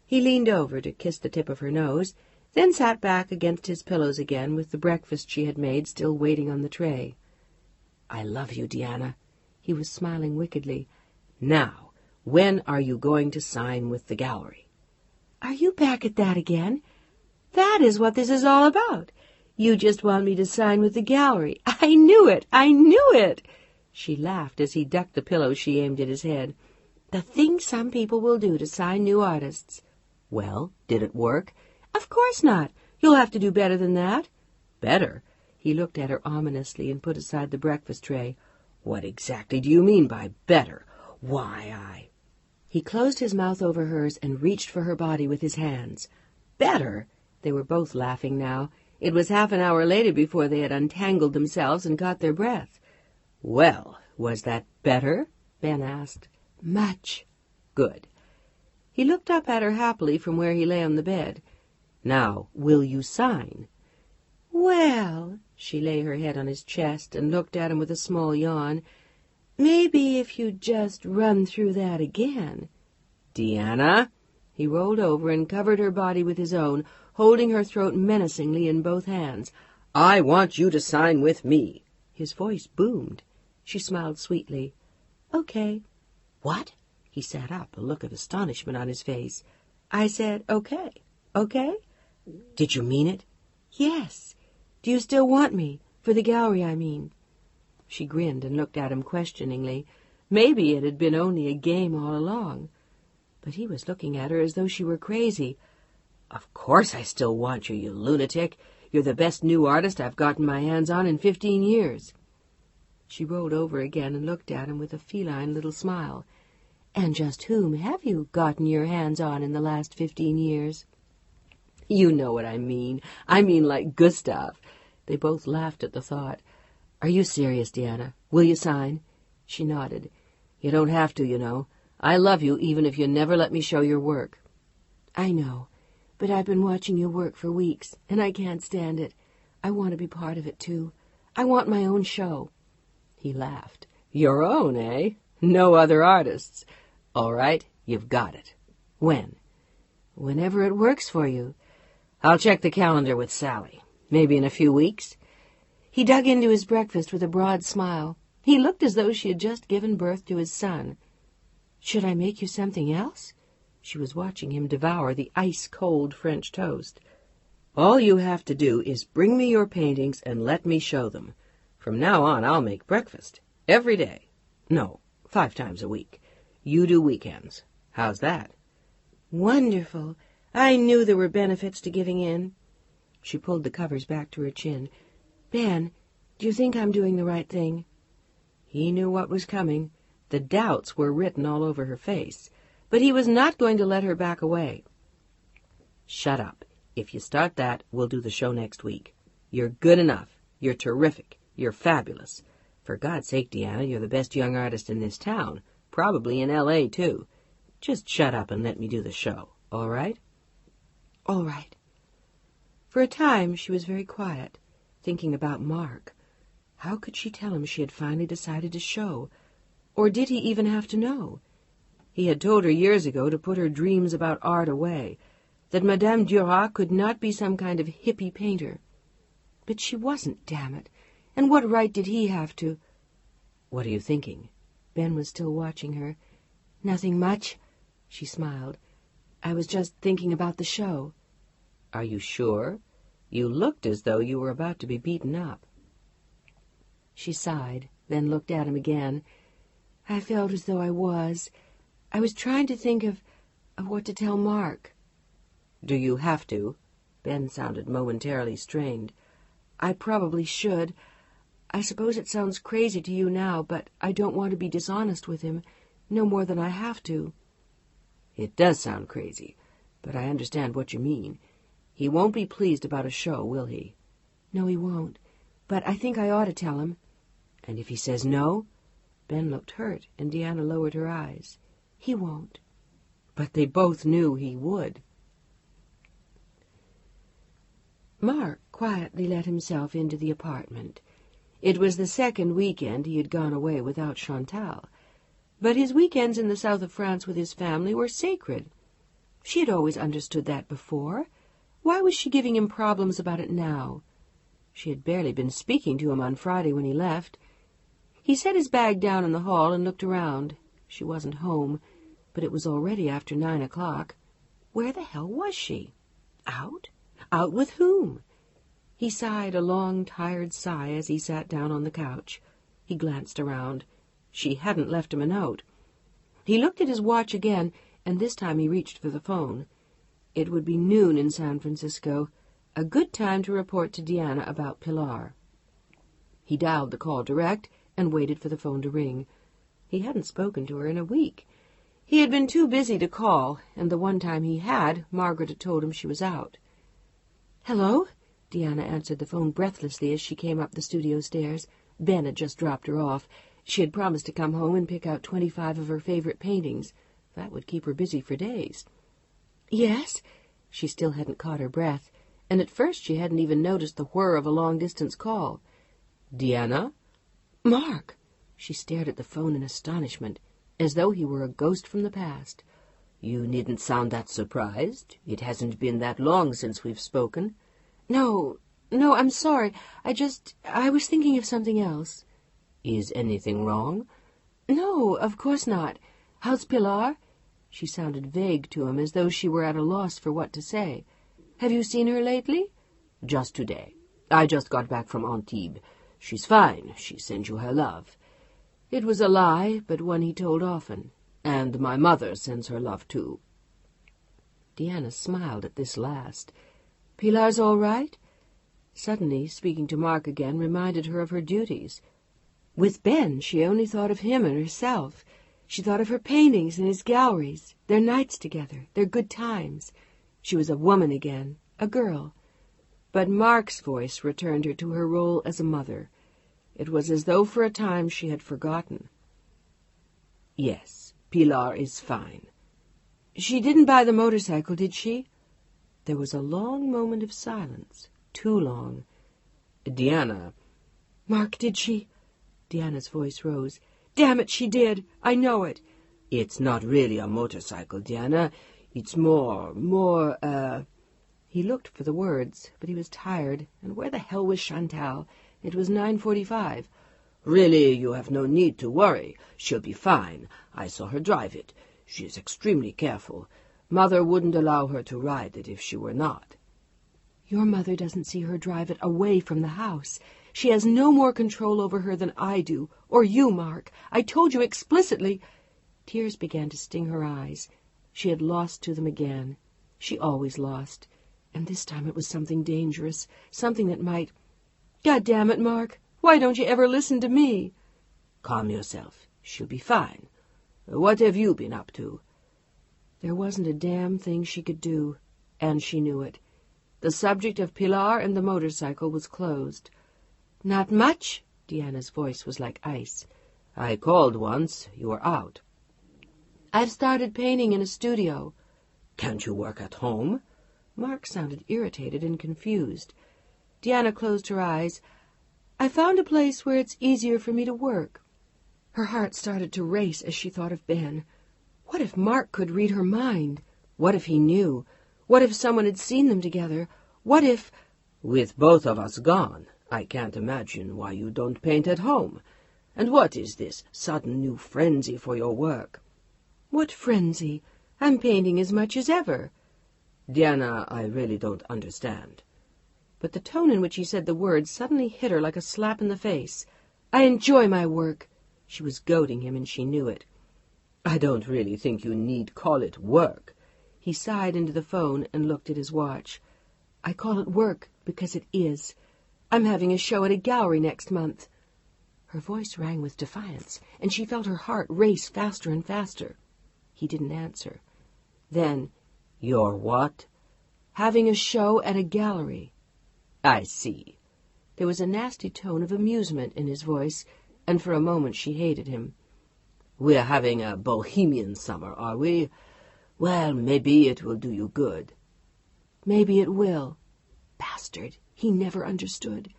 He leaned over to kiss the tip of her nose, then sat back against his pillows again with the breakfast she had made still waiting on the tray. "I love you, Deanna." He was smiling wickedly. "Now, when are you going to sign with the gallery?" "Are you back at that again? That is what this is all about. You just want me to sign with the gallery. I knew it! I knew it!" She laughed as he ducked the pillow she aimed at his head. "The thing some people will do to sign new artists." "Well, did it work?" "Of course not. You'll have to do better than that." "Better?" He looked at her ominously and put aside the breakfast tray. "What exactly do you mean by better? Why, He closed his mouth over hers and reached for her body with his hands. "Better?" They were both laughing now. It was half an hour later before they had untangled themselves and got their breath. "Well, was that better?" Ben asked. "Much." "Good." He looked up at her happily from where he lay on the bed. "Now, will you sign?" "Well," she lay her head on his chest and looked at him with a small yawn, "maybe if you'd just run through that again." "Deanna!" He rolled over and covered her body with his own, holding her throat menacingly in both hands. "I want you to sign with me." His voice boomed. She smiled sweetly. "Okay." "What?" He sat up, a look of astonishment on his face. "I said okay." Okay? Did you mean it? Yes. Do you still want me? For the gallery, I mean. She grinned and looked at him questioningly. Maybe it had been only a game all along. But he was looking at her as though she were crazy. Of course I still want you, you lunatic. You're the best new artist I've gotten my hands on in 15 years. She rolled over again and looked at him with a feline little smile. And just whom have you gotten your hands on in the last 15 years? You know what I mean. I mean like Gustav. They both laughed at the thought. Are you serious, Deanna? Will you sign? She nodded. You don't have to, you know. I love you even if you never let me show your work. I know, but I've been watching you work for weeks, and I can't stand it. I want to be part of it, too. I want my own show. He laughed. Your own, eh? No other artists. All right, you've got it. When? Whenever it works for you. I'll check the calendar with Sally. Maybe in a few weeks. He dug into his breakfast with a broad smile. He looked as though she had just given birth to his son. Should I make you something else? She was watching him devour the ice-cold French toast. All you have to do is bring me your paintings and let me show them. From now on, I'll make breakfast. Every day. No, 5 times a week. You do weekends. How's that? Wonderful. I knew there were benefits to giving in. She pulled the covers back to her chin. Ben, do you think I'm doing the right thing? He knew what was coming. The doubts were written all over her face. But he was not going to let her back away. Shut up. If you start that, we'll do the show next week. You're good enough. You're terrific. You're fabulous. For God's sake, Deanna, you're the best young artist in this town. Probably in L.A., too. Just shut up and let me do the show, all right? All right. For a time, she was very quiet, thinking about Mark. How could she tell him she had finally decided to show? Or did he even have to know? He had told her years ago to put her dreams about art away, that Madame Duras could not be some kind of hippie painter. But she wasn't, damn it. And what right did he have to... What are you thinking? Ben was still watching her. Nothing much, she smiled. I was just thinking about the show. Are you sure? You looked as though you were about to be beaten up. She sighed, then looked at him again. I felt as though I was. I was trying to think of what to tell Mark. Do you have to? Ben sounded momentarily strained. I probably should. I suppose it sounds crazy to you now, but I don't want to be dishonest with him, no more than I have to. It does sound crazy, but I understand what you mean. He won't be pleased about a show, will he? No, he won't. But I think I ought to tell him. And if he says no? Ben looked hurt, and Deanna lowered her eyes. He won't. But they both knew he would. Mark quietly let himself into the apartment. It was the second weekend he had gone away without Chantal. But his weekends in the south of France with his family were sacred. She had always understood that before. Why was she giving him problems about it now? She had barely been speaking to him on Friday when he left. He set his bag down in the hall and looked around. She wasn't home, but it was already after 9 o'clock. Where the hell was she? Out? Out with whom? He sighed a long, tired sigh as he sat down on the couch. He glanced around. She hadn't left him a note. He looked at his watch again, and this time he reached for the phone. It would be noon in San Francisco, a good time to report to Deanna about Pilar. He dialed the call direct and waited for the phone to ring. He hadn't spoken to her in a week. He had been too busy to call, and the one time he had, Margaret had told him she was out. "Hello?" Deanna answered the phone breathlessly as she came up the studio stairs. Ben had just dropped her off. She had promised to come home and pick out 25 of her favorite paintings. That would keep her busy for days. "Yes?" She still hadn't caught her breath, and at first she hadn't even noticed the whir of a long-distance call. "Deanna?" "Mark!" She stared at the phone in astonishment, as though he were a ghost from the past. You needn't sound that surprised. It hasn't been that long since we've spoken. No, I'm sorry. I was thinking of something else." Is anything wrong? "No, of course not. How's Pilar?" She sounded vague to him, as though she were at a loss for what to say. Have you seen her lately? Just today. I just got back from Antibes. She's fine. She sends you her love. It was a lie, but one he told often. And my mother sends her love too. Deanna smiled at this last. Pilar's all right? Suddenly, speaking to Mark again reminded her of her duties. With Ben, she only thought of him and herself. She thought of her paintings and his galleries, their nights together, their good times. She was a woman again, a girl. But Mark's voice returned her to her role as a mother. It was as though for a time she had forgotten. Yes, Pilar is fine. She didn't buy the motorcycle, did she? There was a long moment of silence, too long. Deanna. Mark, did she? Deanna's voice rose. Damn it, she did. I know it. It's not really a motorcycle, Deanna. It's more. He looked for the words, but he was tired, and where the hell was Chantal? It was 9:45. Really, you have no need to worry. She'll be fine. I saw her drive it. She is extremely careful. Mother wouldn't allow her to ride it if she were not. Your mother doesn't see her drive it away from the house. She has no more control over her than I do, or you, Mark. I told you explicitly. Tears began to sting her eyes. She had lost to them again. She always lost. And this time it was something dangerous, something that might... God damn it, Mark. Why don't you ever listen to me? Calm yourself. She'll be fine. What have you been up to? There wasn't a damn thing she could do, and she knew it. The subject of Pilar and the motorcycle was closed. Not much? Deanna's voice was like ice. I called once. You were out. I've started painting in a studio. Can't you work at home? Mark sounded irritated and confused. Deanna closed her eyes. I found a place where it's easier for me to work. Her heart started to race as she thought of Ben. What if Mark could read her mind? What if he knew? What if someone had seen them together? What if... With both of us gone, I can't imagine why you don't paint at home. And what is this sudden new frenzy for your work? What frenzy? I'm painting as much as ever. Deanna, I really don't understand. But the tone in which he said the words suddenly hit her like a slap in the face. I enjoy my work. She was goading him, and she knew it. I don't really think you need call it work. He sighed into the phone and looked at his watch. I call it work because it is. I'm having a show at a gallery next month. Her voice rang with defiance, and she felt her heart race faster and faster. He didn't answer. Then, You're what? Having a show at a gallery. I see. There was a nasty tone of amusement in his voice, and for a moment she hated him. We're having a bohemian summer, are we? Well, maybe it will do you good. Maybe it will. Bastard, he never understood.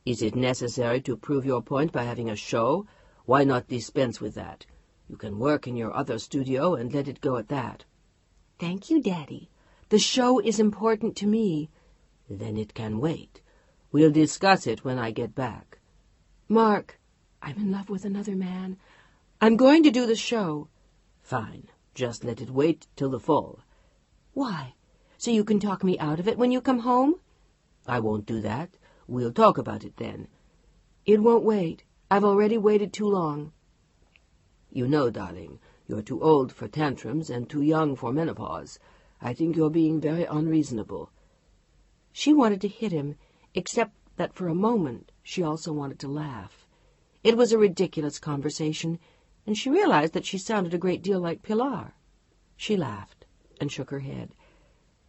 Is it necessary to prove your point by having a show? Why not dispense with that? You can work in your other studio and let it go at that. Thank you, Daddy. The show is important to me. Then it can wait. We'll discuss it when I get back. Mark, I'm in love with another man. I'm going to do the show. Fine. Just let it wait till the fall. Why? So you can talk me out of it when you come home? I won't do that. We'll talk about it then. It won't wait. I've already waited too long. You know, darling, you're too old for tantrums and too young for menopause. I think you're being very unreasonable. She wanted to hit him, except that for a moment she also wanted to laugh. It was a ridiculous conversation, and she realized that she sounded a great deal like Pilar. She laughed and shook her head.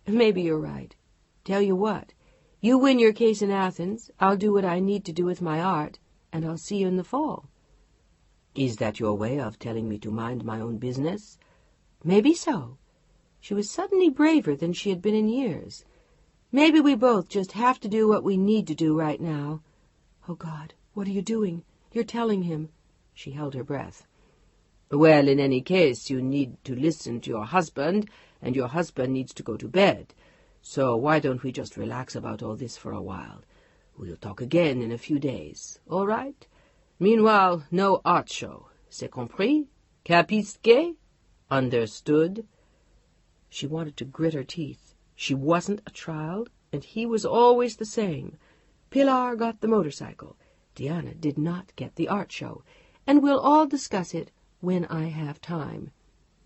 Maybe you're right. Tell you what, you win your case in Athens, I'll do what I need to do with my art, and I'll see you in the fall. Is that your way of telling me to mind my own business? Maybe so. She was suddenly braver than she had been in years. Maybe we both just have to do what we need to do right now. Oh, God, what are you doing? You're telling him. She held her breath. Well, in any case, you need to listen to your husband, and your husband needs to go to bed. So why don't we just relax about all this for a while? We'll talk again in a few days, all right? Meanwhile, no art show. C'est compris? Capisce? Understood? She wanted to grit her teeth. She wasn't a child, and he was always the same. Pilar got the motorcycle. Diana did not get the art show, and we'll all discuss it when I have time.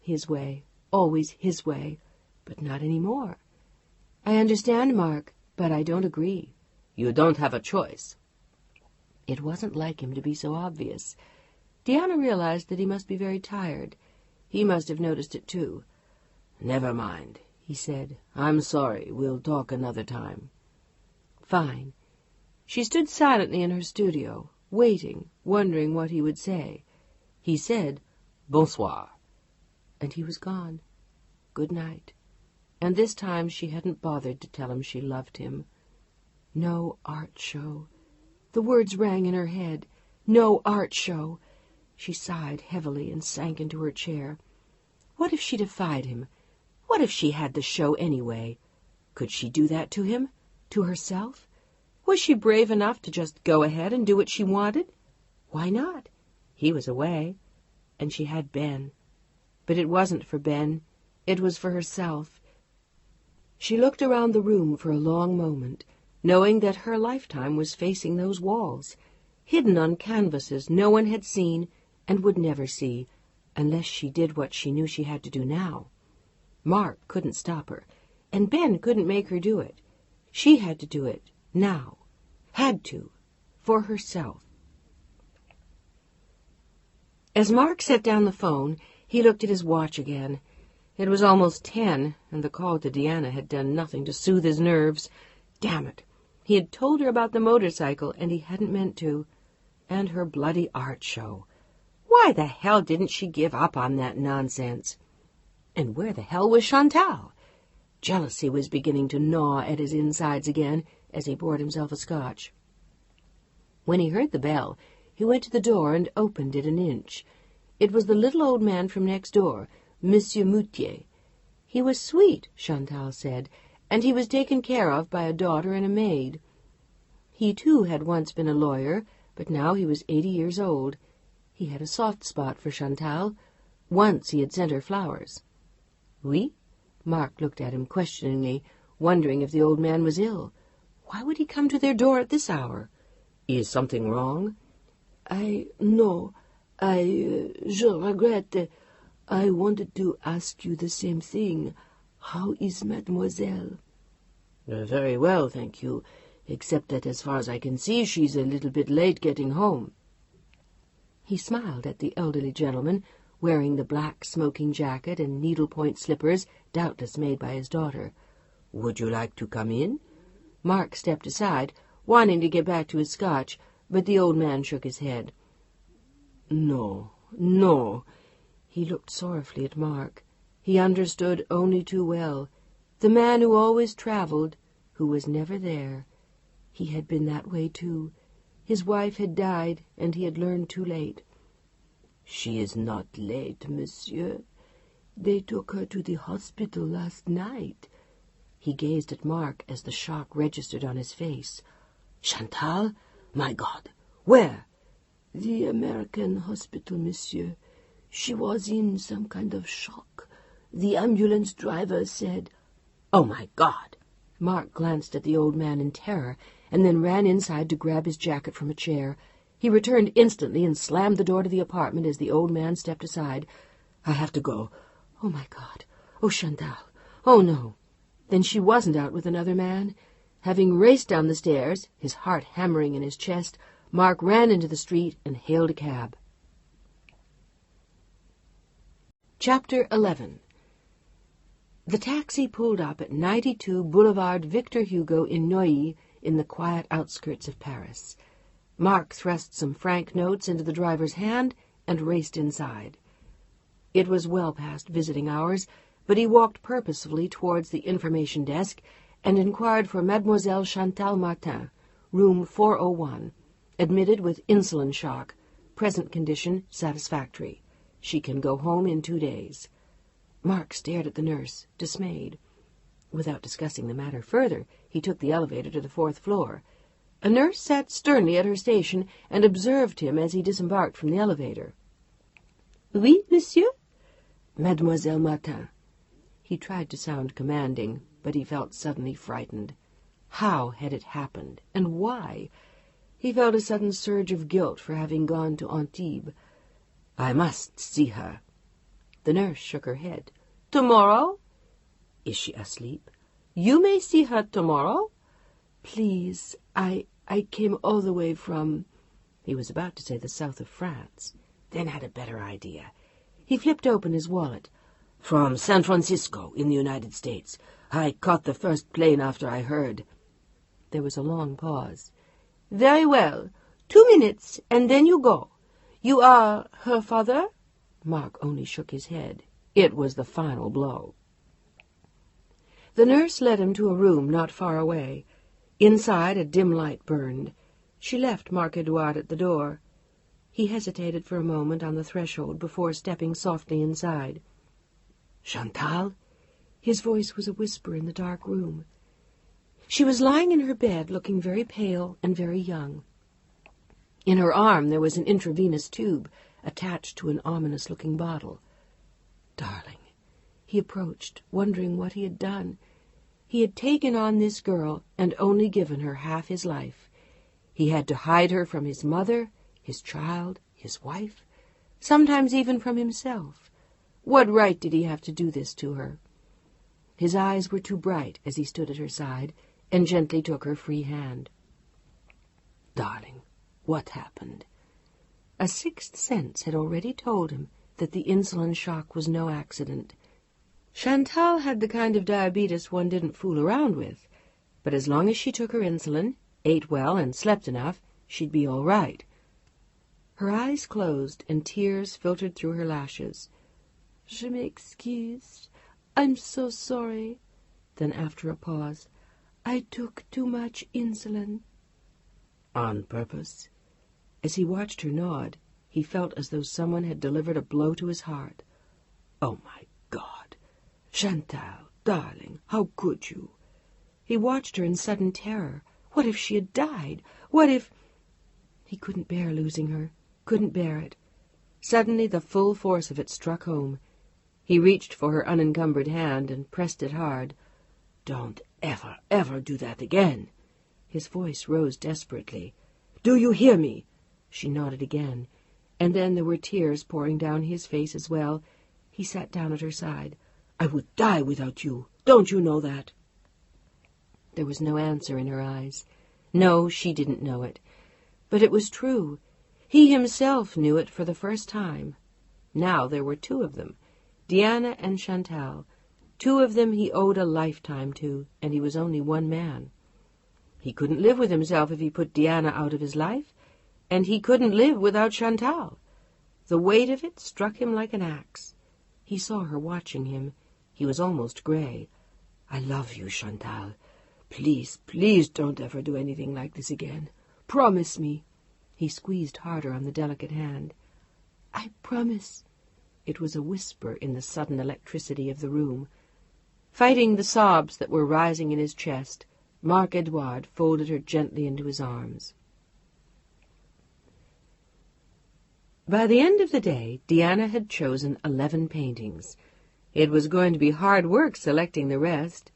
His way, always his way, but not any more. I understand, Mark, but I don't agree. You don't have a choice. It wasn't like him to be so obvious. Diana realized that he must be very tired. He must have noticed it too. Never mind, he said. I'm sorry. We'll talk another time. Fine. She stood silently in her studio, waiting, wondering what he would say. He said, Bonsoir. And he was gone. Good night. And this time she hadn't bothered to tell him she loved him. No art show. The words rang in her head. No art show. She sighed heavily and sank into her chair. What if she defied him? What if she had the show anyway? Could she do that to him? To herself? Was she brave enough to just go ahead and do what she wanted? Why not? He was away, and she had Ben. But it wasn't for Ben. It was for herself. She looked around the room for a long moment, knowing that her lifetime was facing those walls, hidden on canvases no one had seen and would never see, unless she did what she knew she had to do now. Mark couldn't stop her, and Ben couldn't make her do it. She had to do it, now. Had to, for herself. As Mark set down the phone, he looked at his watch again. It was almost 10, and the call to Diana had done nothing to soothe his nerves. Damn it! He had told her about the motorcycle, and he hadn't meant to. And her bloody art show. Why the hell didn't she give up on that nonsense? And where the hell was Chantal? Jealousy was beginning to gnaw at his insides again as he poured himself a scotch. When he heard the bell, he went to the door and opened it an inch. It was the little old man from next door, Monsieur Moutier. He was sweet, Chantal said, and he was taken care of by a daughter and a maid. He, too, had once been a lawyer, but now he was 80 years old. He had a soft spot for Chantal. Once he had sent her flowers. Oui? Mark looked at him questioningly, wondering if the old man was ill. Why would he come to their door at this hour? Is something wrong? Je regrette. I wanted to ask you the same thing. How is mademoiselle? Very well, thank you, except that as far as I can see, she's a little bit late getting home. He smiled at the elderly gentleman, wearing the black smoking jacket and needlepoint slippers, doubtless made by his daughter. Would you like to come in? Mark stepped aside, wanting to get back to his scotch, but the old man shook his head. No, no. He looked sorrowfully at Mark. He understood only too well. The man who always traveled, who was never there. He had been that way, too. His wife had died, and he had learned too late. She is not late, monsieur. They took her to the hospital last night. He gazed at Mark as the shock registered on his face. Chantal? My God! Where? The American hospital, monsieur. She was in some kind of shock. The ambulance driver said... Oh, my God! Mark glanced at the old man in terror, and then ran inside to grab his jacket from a chair. He returned instantly and slammed the door to the apartment as the old man stepped aside. I have to go. Oh, my God. Oh, Chantal. Oh, no. Then she wasn't out with another man. Having raced down the stairs, his heart hammering in his chest, Mark ran into the street and hailed a cab. Chapter 11. The taxi pulled up at 92 Boulevard Victor Hugo in Neuilly, in the quiet outskirts of Paris. Mark thrust some franc notes into the driver's hand and raced inside. It was well past visiting hours, but he walked purposefully towards the information desk and inquired for Mademoiselle Chantal Martin, room 401, admitted with insulin shock, present condition satisfactory. She can go home in 2 days. Mark stared at the nurse, dismayed. Without discussing the matter further, he took the elevator to the 4th floor. A nurse sat sternly at her station and observed him as he disembarked from the elevator. Oui, monsieur? Mademoiselle Martin. He tried to sound commanding. but he felt suddenly frightened. How had it happened, and why? He felt a sudden surge of guilt for having gone to Antibes. I must see her. The nurse shook her head. Tomorrow? Is she asleep? You may see her tomorrow. Please, I came all the way from... He was about to say the south of France, then had a better idea. He flipped open his wallet. From San Francisco, in the United States. I caught the first plane after I heard. There was a long pause. Very well. 2 minutes, and then you go. You are her father? Mark only shook his head. It was the final blow. The nurse led him to a room not far away. Inside, a dim light burned. She left Mark Edouard at the door. He hesitated for a moment on the threshold before stepping softly inside. Chantal? His voice was a whisper in the dark room. She was lying in her bed, looking very pale and very young. In her arm there was an intravenous tube attached to an ominous-looking bottle. Darling. He approached, wondering what he had done. He had taken on this girl and only given her half his life. He had to hide her from his mother, his child, his wife, sometimes even from himself. What right did he have to do this to her? His eyes were too bright as he stood at her side and gently took her free hand. Darling, what happened? A sixth sense had already told him that the insulin shock was no accident. Chantal had the kind of diabetes one didn't fool around with, but as long as she took her insulin, ate well, and slept enough, she'd be all right. Her eyes closed and tears filtered through her lashes. Je m'excuse. I'm so sorry. Then after a pause, I took too much insulin. On purpose? As he watched her nod, he felt as though someone had delivered a blow to his heart. Oh, my God! Chantal, darling, how could you? He watched her in sudden terror. What if she had died? What if... He couldn't bear losing her, couldn't bear it. Suddenly the full force of it struck home. He reached for her unencumbered hand and pressed it hard. Don't ever, ever do that again. His voice rose desperately. Do you hear me? She nodded again, and then there were tears pouring down his face as well. He sat down at her side. I would die without you. Don't you know that? There was no answer in her eyes. No, she didn't know it. But it was true. He himself knew it for the first time. Now there were two of them, Diana and Chantal. Two of them he owed a lifetime to, and he was only one man. He couldn't live with himself if he put Diana out of his life, and he couldn't live without Chantal. The weight of it struck him like an axe. He saw her watching him. He was almost gray. I love you, Chantal. Please, please don't ever do anything like this again. Promise me. He squeezed harder on the delicate hand. I promise. It was a whisper in the sudden electricity of the room. Fighting the sobs that were rising in his chest, Mark Edouard folded her gently into his arms. By the end of the day, Diana had chosen 11 paintings. It was going to be hard work selecting the rest.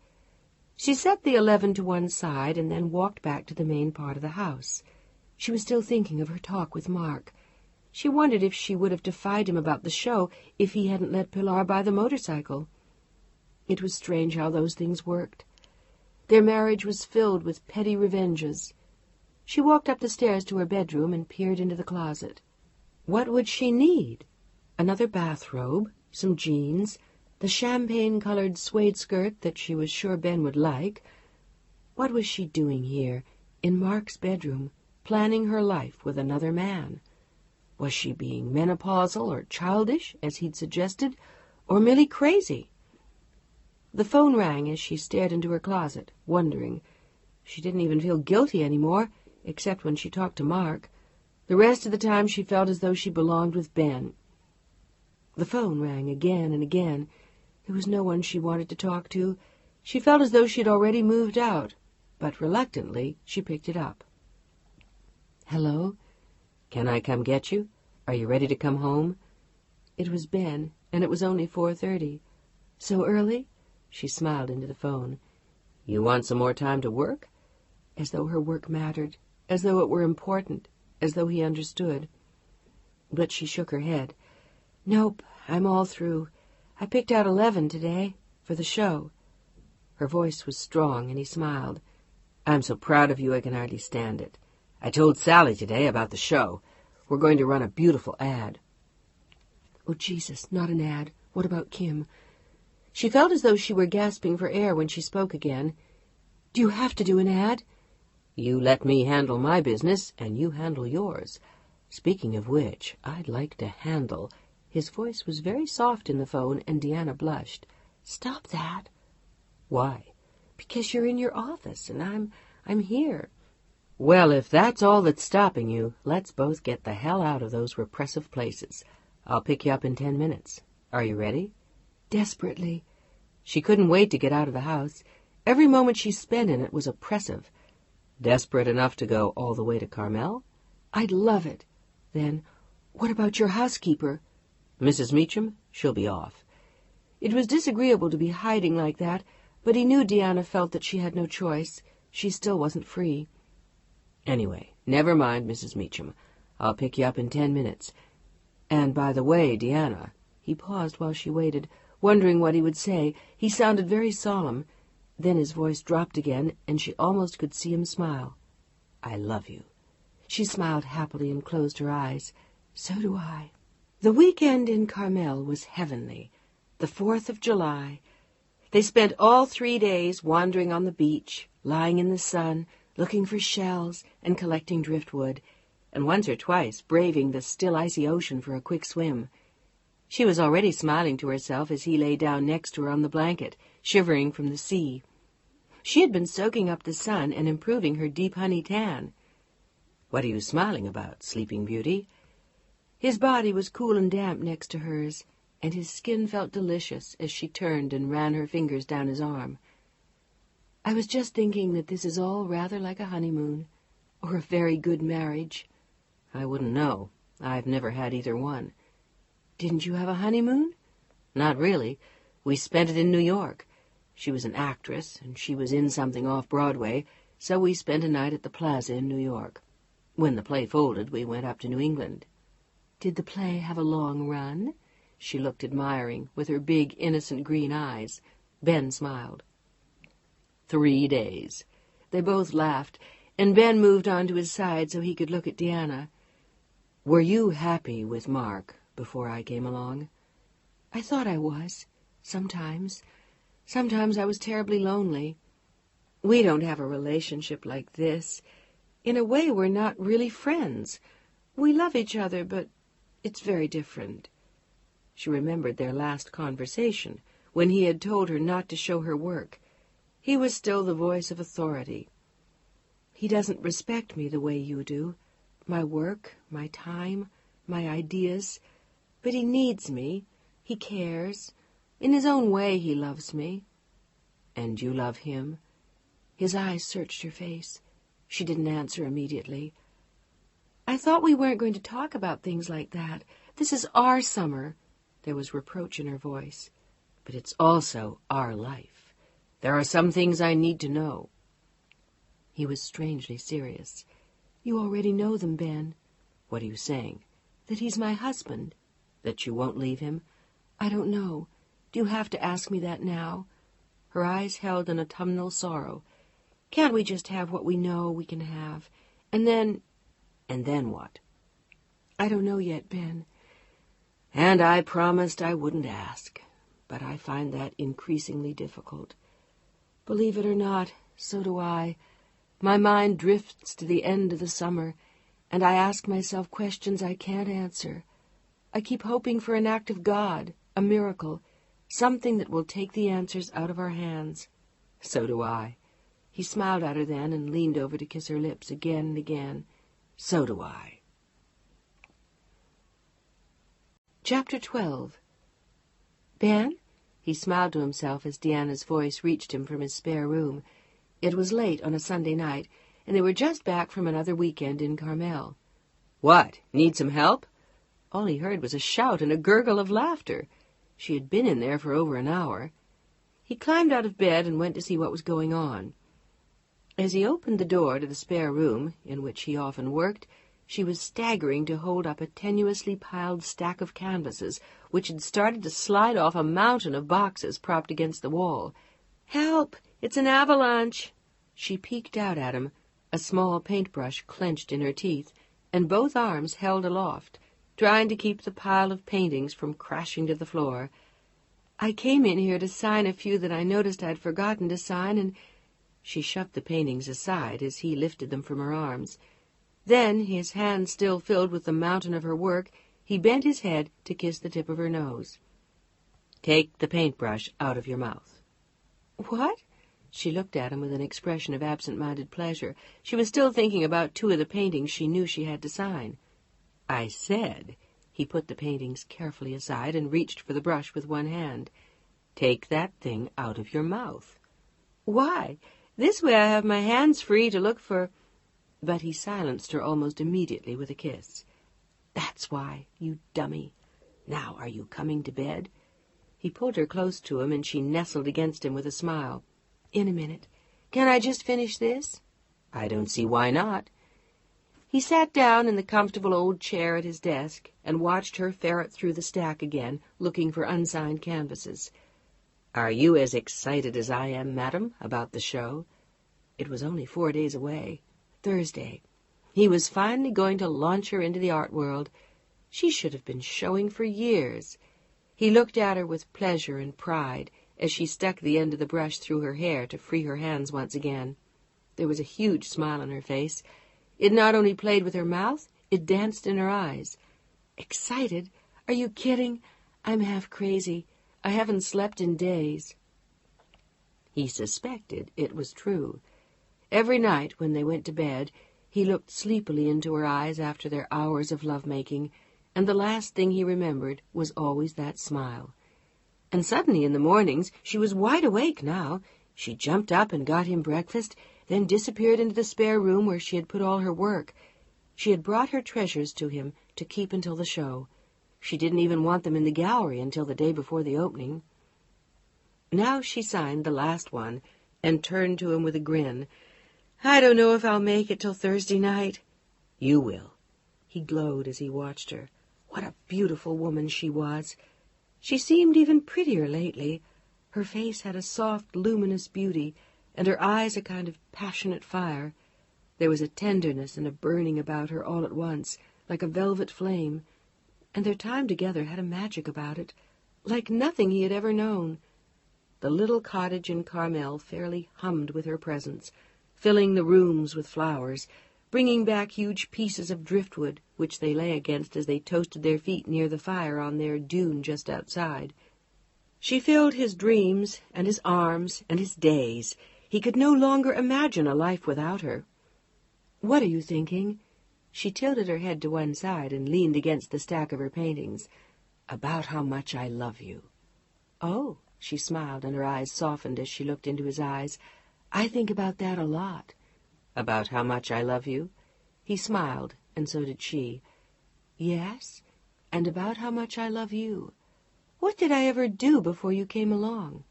She set the 11 to one side and then walked back to the main part of the house. She was still thinking of her talk with Mark. She wondered if she would have defied him about the show if he hadn't let Pilar buy the motorcycle. It was strange how those things worked. Their marriage was filled with petty revenges. She walked up the stairs to her bedroom and peered into the closet. What would she need? Another bathrobe, some jeans, the champagne-colored suede skirt that she was sure Ben would like. What was she doing here, in Mark's bedroom, planning her life with another man? Was she being menopausal or childish, as he'd suggested, or merely crazy? The phone rang as she stared into her closet, wondering. She didn't even feel guilty anymore, except when she talked to Mark. The rest of the time she felt as though she belonged with Ben. The phone rang again and again. There was no one she wanted to talk to. She felt as though she had already moved out, but reluctantly she picked it up. Hello? Can I come get you? Are you ready to come home? It was Ben, and it was only 4:30. So early? She smiled into the phone. You want some more time to work? As though her work mattered, as though it were important, as though he understood. But she shook her head. Nope, I'm all through. I picked out 11 today, for the show. Her voice was strong, and he smiled. I'm so proud of you I can hardly stand it. I told Sally today about the show. We're going to run a beautiful ad. Oh, Jesus, not an ad. What about Kim? She felt as though she were gasping for air when she spoke again. Do you have to do an ad? You let me handle my business, and you handle yours. Speaking of which, I'd like to handle... His voice was very soft in the phone, and Deanna blushed. Stop that. Why? Because you're in your office, and I'm here. Well, if that's all that's stopping you, let's both get the hell out of those repressive places. I'll pick you up in 10 minutes. Are you ready? Desperately. She couldn't wait to get out of the house. Every moment she spent in it was oppressive. Desperate enough to go all the way to Carmel? I'd love it. Then, what about your housekeeper? Mrs. Meacham? She'll be off. It was disagreeable to be hiding like that, but he knew Deanna felt that she had no choice. She still wasn't free. Anyway, never mind, Mrs. Meacham. I'll pick you up in 10 minutes. And by the way, Deanna... He paused while she waited, wondering what he would say. He sounded very solemn. Then his voice dropped again, and she almost could see him smile. I love you. She smiled happily and closed her eyes. So do I. The weekend in Carmel was heavenly. The 4th of July. They spent all 3 days wandering on the beach, lying in the sun, looking for shells and collecting driftwood, and once or twice braving the still icy ocean for a quick swim. She was already smiling to herself as he lay down next to her on the blanket, shivering from the sea. She had been soaking up the sun and improving her deep honey tan. What are you smiling about, Sleeping Beauty? His body was cool and damp next to hers, and his skin felt delicious as she turned and ran her fingers down his arm. I was just thinking that this is all rather like a honeymoon, or a very good marriage. I wouldn't know. I've never had either one. Didn't you have a honeymoon? Not really. We spent it in New York. She was an actress, and she was in something off Broadway, so we spent a night at the Plaza in New York. When the play folded, we went up to New England. Did the play have a long run? She looked admiring, with her big, innocent green eyes. Ben smiled. 3 days. They both laughed, and Ben moved on to his side so he could look at Deanna. Were you happy with Mark before I came along? I thought I was. Sometimes. Sometimes I was terribly lonely. We don't have a relationship like this. In a way, we're not really friends. We love each other, but it's very different. She remembered their last conversation, when he had told her not to show her work. He was still the voice of authority. He doesn't respect me the way you do. My work, my time, my ideas. But he needs me. He cares. In his own way, he loves me. And you love him? His eyes searched her face. She didn't answer immediately. I thought we weren't going to talk about things like that. This is our summer. There was reproach in her voice. But it's also our life. There are some things I need to know. He was strangely serious. You already know them, Ben. What are you saying? That he's my husband. That you won't leave him? I don't know. Do you have to ask me that now? Her eyes held an autumnal sorrow. Can't we just have what we know we can have? And then... And then what? I don't know yet, Ben. And I promised I wouldn't ask. But I find that increasingly difficult. Believe it or not, so do I. My mind drifts to the end of the summer, and I ask myself questions I can't answer. I keep hoping for an act of God, a miracle, something that will take the answers out of our hands. So do I. He smiled at her then and leaned over to kiss her lips again and again. So do I. Chapter 12. Ben? He smiled to himself as Deanna's voice reached him from his spare room. It was late on a Sunday night, and they were just back from another weekend in Carmel. What? Need some help? All he heard was a shout and a gurgle of laughter. She had been in there for over an hour. He climbed out of bed and went to see what was going on. As he opened the door to the spare room, in which he often worked, she was staggering to hold up a tenuously piled stack of canvases, which had started to slide off a mountain of boxes propped against the wall. "Help! It's an avalanche!" She peeked out at him, a small paintbrush clenched in her teeth, and both arms held aloft, trying to keep the pile of paintings from crashing to the floor. "I came in here to sign a few that I noticed I'd forgotten to sign, and—" She shoved the paintings aside as he lifted them from her arms. Then, his hands still filled with the mountain of her work, he bent his head to kiss the tip of her nose. "Take the paintbrush out of your mouth." "What?" She looked at him with an expression of absent-minded pleasure. She was still thinking about two of the paintings she knew she had to sign. "I said," he put the paintings carefully aside and reached for the brush with one hand, "take that thing out of your mouth." "Why? This way I have my hands free to look for—" But he silenced her almost immediately with a kiss. "That's why, you dummy. Now, are you coming to bed?" He pulled her close to him, and she nestled against him with a smile. "In a minute. Can I just finish this?" "I don't see why not." He sat down in the comfortable old chair at his desk and watched her ferret through the stack again, looking for unsigned canvases. "Are you as excited as I am, madam, about the show?" It was only 4 days away. Thursday. He was finally going to launch her into the art world. She should have been showing for years. He looked at her with pleasure and pride as she stuck the end of the brush through her hair to free her hands once again. There was a huge smile on her face. It not only played with her mouth, it danced in her eyes. "Excited? Are you kidding? I'm half crazy. I haven't slept in days." He suspected it was true. Every night when they went to bed, he looked sleepily into her eyes after their hours of love-making, and the last thing he remembered was always that smile. And suddenly in the mornings she was wide awake now. She jumped up and got him breakfast, then disappeared into the spare room where she had put all her work. She had brought her treasures to him to keep until the show. She didn't even want them in the gallery until the day before the opening. Now she signed the last one and turned to him with a grin. "I don't know if I'll make it till Thursday night." "You will." He glowed as he watched her. What a beautiful woman she was. She seemed even prettier lately. Her face had a soft, luminous beauty, and her eyes a kind of passionate fire. There was a tenderness and a burning about her all at once, like a velvet flame, and their time together had a magic about it, like nothing he had ever known. The little cottage in Carmel fairly hummed with her presence, filling the rooms with flowers, bringing back huge pieces of driftwood, which they lay against as they toasted their feet near the fire on their dune just outside. She filled his dreams and his arms and his days. He could no longer imagine a life without her. "What are you thinking?" She tilted her head to one side and leaned against the stack of her paintings. "About how much I love you." "Oh," she smiled, and her eyes softened as she looked into his eyes. "I think about that a lot." "About how much I love you?" He smiled, and so did she. "Yes, and about how much I love you. What did I ever do before you came along?"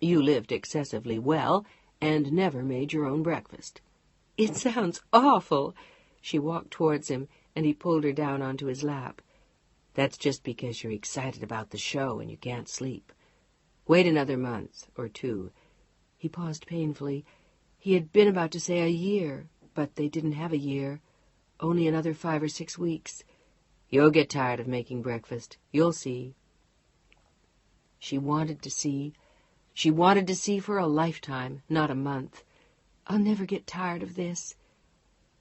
"You lived excessively well, and never made your own breakfast." "It sounds awful." She walked towards him, and he pulled her down onto his lap. "That's just because you're excited about the show and you can't sleep. Wait another month or 2. He paused painfully. He had been about to say a year, but they didn't have a year. Only another 5 or 6 weeks. You'll get tired of making breakfast. You'll see. She wanted to see. She wanted to see for a lifetime, not a month. I'll never get tired of this.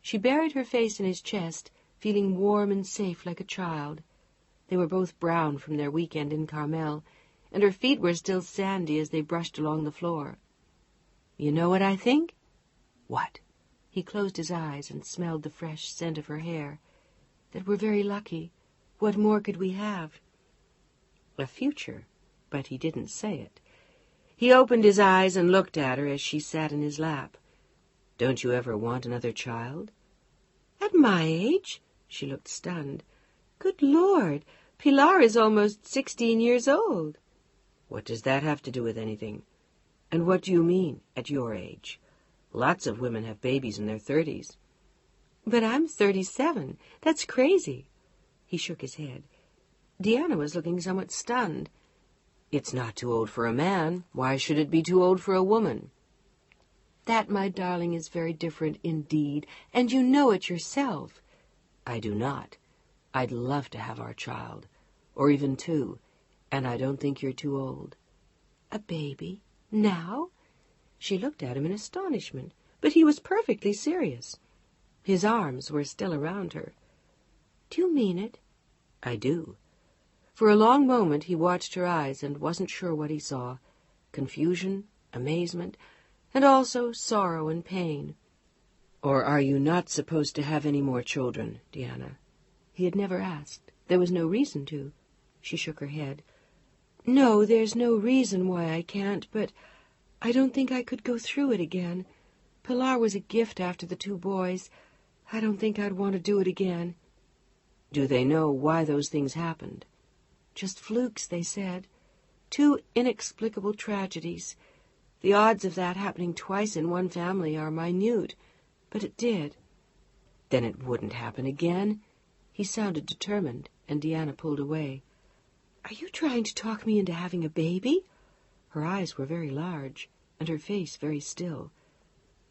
She buried her face in his chest, feeling warm and safe like a child. They were both brown from their weekend in Carmel, and her feet were still sandy as they brushed along the floor. You know what I think? What? He closed his eyes and smelled the fresh scent of her hair. That we're very lucky. What more could we have? A future, but he didn't say it. He opened his eyes and looked at her as she sat in his lap. Don't you ever want another child? At my age? She looked stunned. Good Lord, Pilar is almost 16 years old. What does that have to do with anything? And what do you mean, at your age? Lots of women have babies in their 30s. But I'm 37. That's crazy. He shook his head. Deanna was looking somewhat stunned. It's not too old for a man. Why should it be too old for a woman? That, my darling, is very different indeed, and you know it yourself. I do not. I'd love to have our child, or even two, and I don't think you're too old. A baby? Now? She looked at him in astonishment, but he was perfectly serious. His arms were still around her. Do you mean it? I do. For a long moment he watched her eyes and wasn't sure what he saw. Confusion, amazement, and also sorrow and pain. Or are you not supposed to have any more children, Deanna? He had never asked. There was no reason to. She shook her head. No, there's no reason why I can't, but I don't think I could go through it again. Pilar was a gift after the 2 boys. I don't think I'd want to do it again. Do they know why those things happened? Just flukes, they said. 2 inexplicable tragedies. The odds of that happening twice in one family are minute, but it did. Then it wouldn't happen again? He sounded determined, and Deanna pulled away. Are you trying to talk me into having a baby? Her eyes were very large, and her face very still.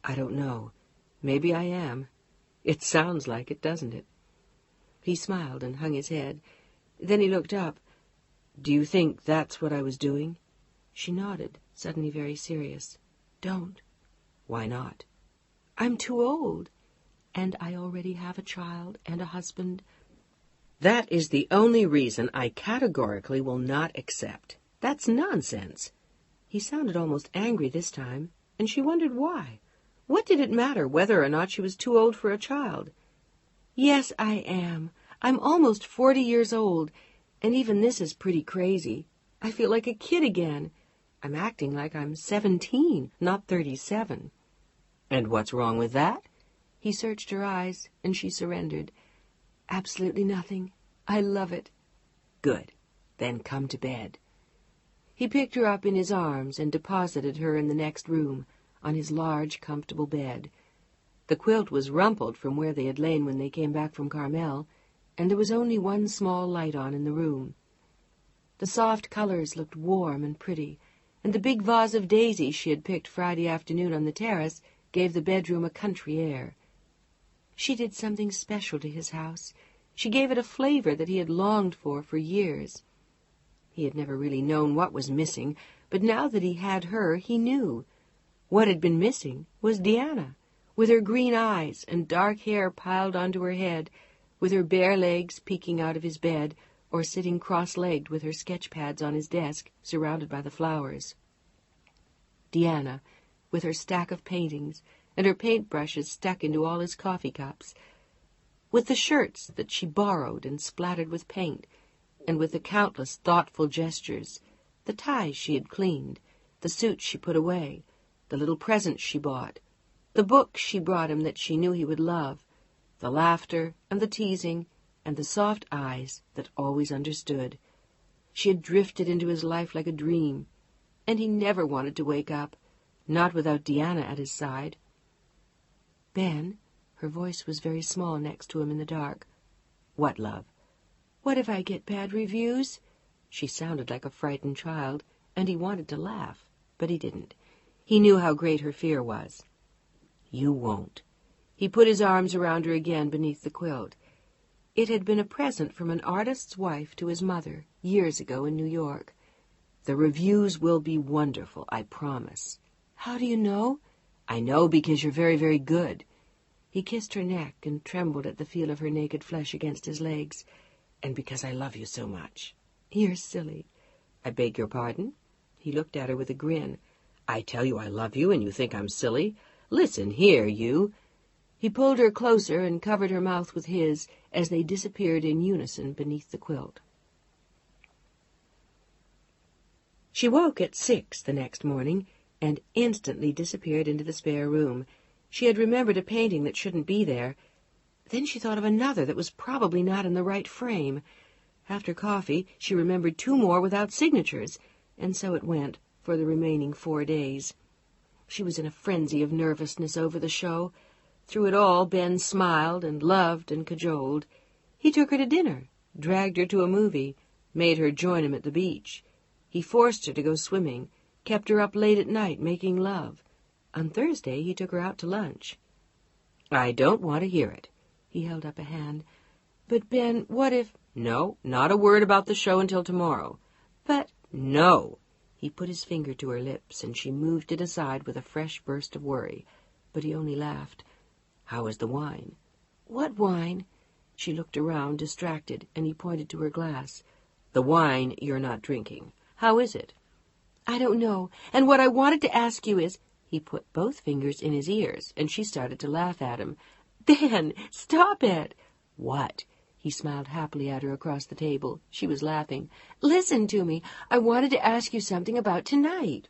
I don't know. Maybe I am. It sounds like it, doesn't it? He smiled and hung his head. Then he looked up. Do you think that's what I was doing? She nodded, suddenly very serious. Don't. Why not? I'm too old, and I already have a child and a husband. That is the only reason I categorically will not accept. That's nonsense. He sounded almost angry this time, and she wondered why. What did it matter whether or not she was too old for a child? Yes, I am. I'm almost 40 years old, and even this is pretty crazy. I feel like a kid again. I'm acting like I'm 17, not 37. And what's wrong with that? He searched her eyes, and she surrendered. Absolutely nothing. I love it. Good. Then come to bed. He picked her up in his arms and deposited her in the next room, on his large, comfortable bed. The quilt was rumpled from where they had lain when they came back from Carmel, and there was only one small light on in the room. The soft colors looked warm and pretty, and the big vase of daisies she had picked Friday afternoon on the terrace gave the bedroom a country air. She did something special to his house. She gave it a flavor that he had longed for years. He had never really known what was missing, but now that he had her, he knew. What had been missing was Deanna, with her green eyes and dark hair piled onto her head, with her bare legs peeking out of his bed, or sitting cross-legged with her sketch pads on his desk, surrounded by the flowers. Deanna, with her stack of paintings, and her paintbrushes stuck into all his coffee cups, with the shirts that she borrowed and splattered with paint, and with the countless thoughtful gestures, the ties she had cleaned, the suits she put away, the little presents she bought, the books she brought him that she knew he would love, the laughter and the teasing, and the soft eyes that always understood. She had drifted into his life like a dream, and he never wanted to wake up, not without Deanna at his side. Ben, her voice was very small next to him in the dark. What, love? What if I get bad reviews? She sounded like a frightened child, and he wanted to laugh, but he didn't. He knew how great her fear was. You won't. He put his arms around her again beneath the quilt. It had been a present from an artist's wife to his mother, years ago in New York. The reviews will be wonderful, I promise. How do you know? I know because you're very, very good. He kissed her neck and trembled at the feel of her naked flesh against his legs. And because I love you so much. You're silly. I beg your pardon? He looked at her with a grin. I tell you I love you and you think I'm silly? Listen here, you. He pulled her closer and covered her mouth with his as they disappeared in unison beneath the quilt. She woke at 6 the next morning and instantly disappeared into the spare room. She had remembered a painting that shouldn't be there. Then she thought of another that was probably not in the right frame. After coffee, she remembered 2 more without signatures, and so it went for the remaining 4 days. She was in a frenzy of nervousness over the show. Through it all, Ben smiled and loved and cajoled. He took her to dinner, dragged her to a movie, made her join him at the beach. He forced her to go swimming, kept her up late at night making love. On Thursday, he took her out to lunch. "I don't want to hear it." He held up a hand. "But, Ben, what if—" "No, not a word about the show until tomorrow." "But—" "No." He put his finger to her lips, and she moved it aside with a fresh burst of worry. But he only laughed. "How is the wine?" "What wine?" She looked around, distracted, and he pointed to her glass. "The wine you're not drinking. How is it?" "I don't know. And what I wanted to ask you is—" He put both fingers in his ears, and she started to laugh at him. "Ben, stop it!" "What?" He smiled happily at her across the table. She was laughing. "Listen to me. I wanted to ask you something about tonight."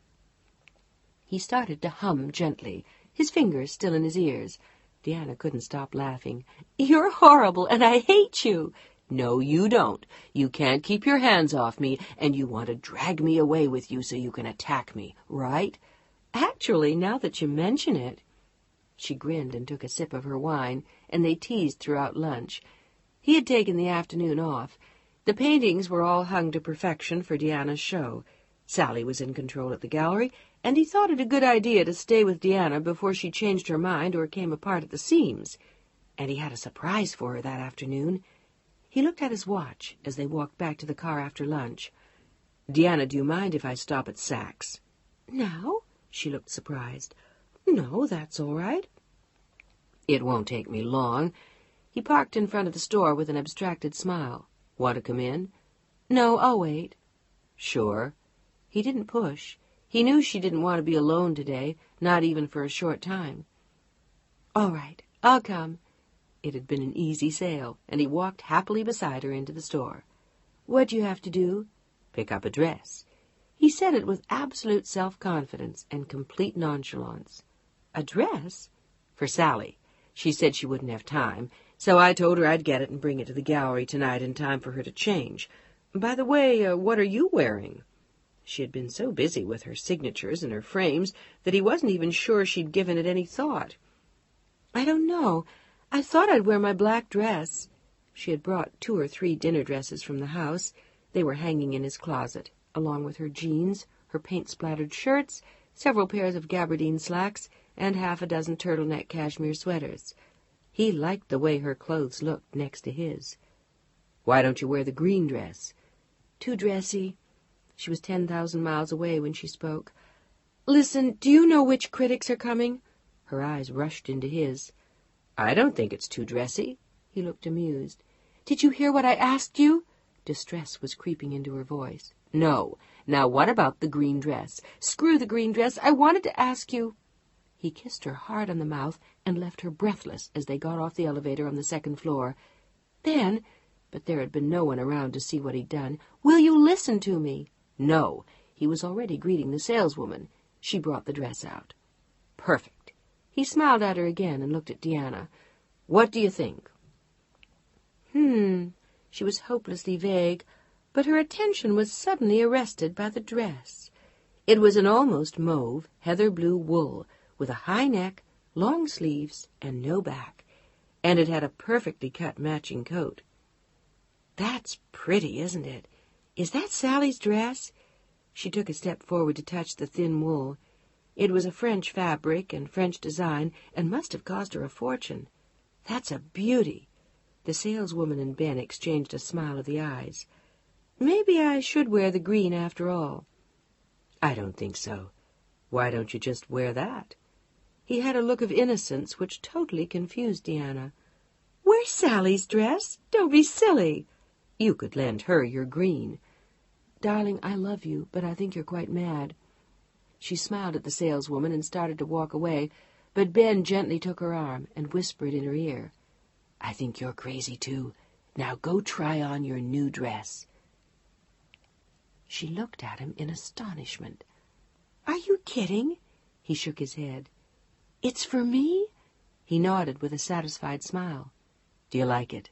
He started to hum gently, his fingers still in his ears. Deanna couldn't stop laughing. "You're horrible, and I hate you." "No, you don't. You can't keep your hands off me, and you want to drag me away with you so you can attack me, right?" "Actually, now that you mention it—" She grinned and took a sip of her wine, and they teased throughout lunch. He had taken the afternoon off. The paintings were all hung to perfection for Deanna's show. Sally was in control at the gallery, and he thought it a good idea to stay with Deanna before she changed her mind or came apart at the seams. And he had a surprise for her that afternoon. He looked at his watch as they walked back to the car after lunch. "Deanna, do you mind if I stop at Saks?" "Now?" She looked surprised. "No, that's all right." "It won't take me long." He parked in front of the store with an abstracted smile. "Want to come in?" "No, I'll wait." "Sure?" He didn't push. He knew she didn't want to be alone today, not even for a short time. "All right, I'll come." It had been an easy sale, and he walked happily beside her into the store. "What'd you have to do?" "Pick up a dress." He said it with absolute self-confidence and complete nonchalance. "A dress?" "For Sally. She said she wouldn't have time, so I told her I'd get it and bring it to the gallery tonight in time for her to change. By the way, what are you wearing?" She had been so busy with her signatures and her frames that he wasn't even sure she'd given it any thought. "I don't know. I thought I'd wear my black dress." She had brought 2 or 3 dinner dresses from the house. They were hanging in his closet, along with her jeans, her paint-splattered shirts, several pairs of gabardine slacks, and 6 turtleneck cashmere sweaters. He liked the way her clothes looked next to his. "Why don't you wear the green dress?" "Too dressy." She was 10,000 miles away when she spoke. "Listen, do you know which critics are coming?" Her eyes rushed into his. "I don't think it's too dressy." He looked amused. "Did you hear what I asked you?" Distress was creeping into her voice. "No. Now what about the green dress?" "Screw the green dress. I wanted to ask you—" He kissed her hard on the mouth and left her breathless as they got off the elevator on the 2nd floor. "Ben," but there had been no one around to see what he'd done, "will you listen to me?" "No." He was already greeting the saleswoman. She brought the dress out. "Perfect." He smiled at her again and looked at Deanna. "What do you think?" She was hopelessly vague, but her attention was suddenly arrested by the dress. It was an almost mauve, heather-blue wool, with a high neck, long sleeves, and no back, and it had a perfectly cut matching coat. "That's pretty, isn't it? Is that Sally's dress?" She took a step forward to touch the thin wool. It was a French fabric and French design, and must have cost her a fortune. "That's a beauty." The saleswoman and Ben exchanged a smile of the eyes. "Maybe I should wear the green after all." "I don't think so. Why don't you just wear that?" He had a look of innocence which totally confused Deanna. "Where's Sally's dress? Don't be silly." "You could lend her your green." "Darling, I love you, but I think you're quite mad." She smiled at the saleswoman and started to walk away, but Ben gently took her arm and whispered in her ear, "I think you're crazy, too. Now go try on your new dress." She looked at him in astonishment. "Are you kidding?" He shook his head. "It's for me?" He nodded with a satisfied smile. "Do you like it?"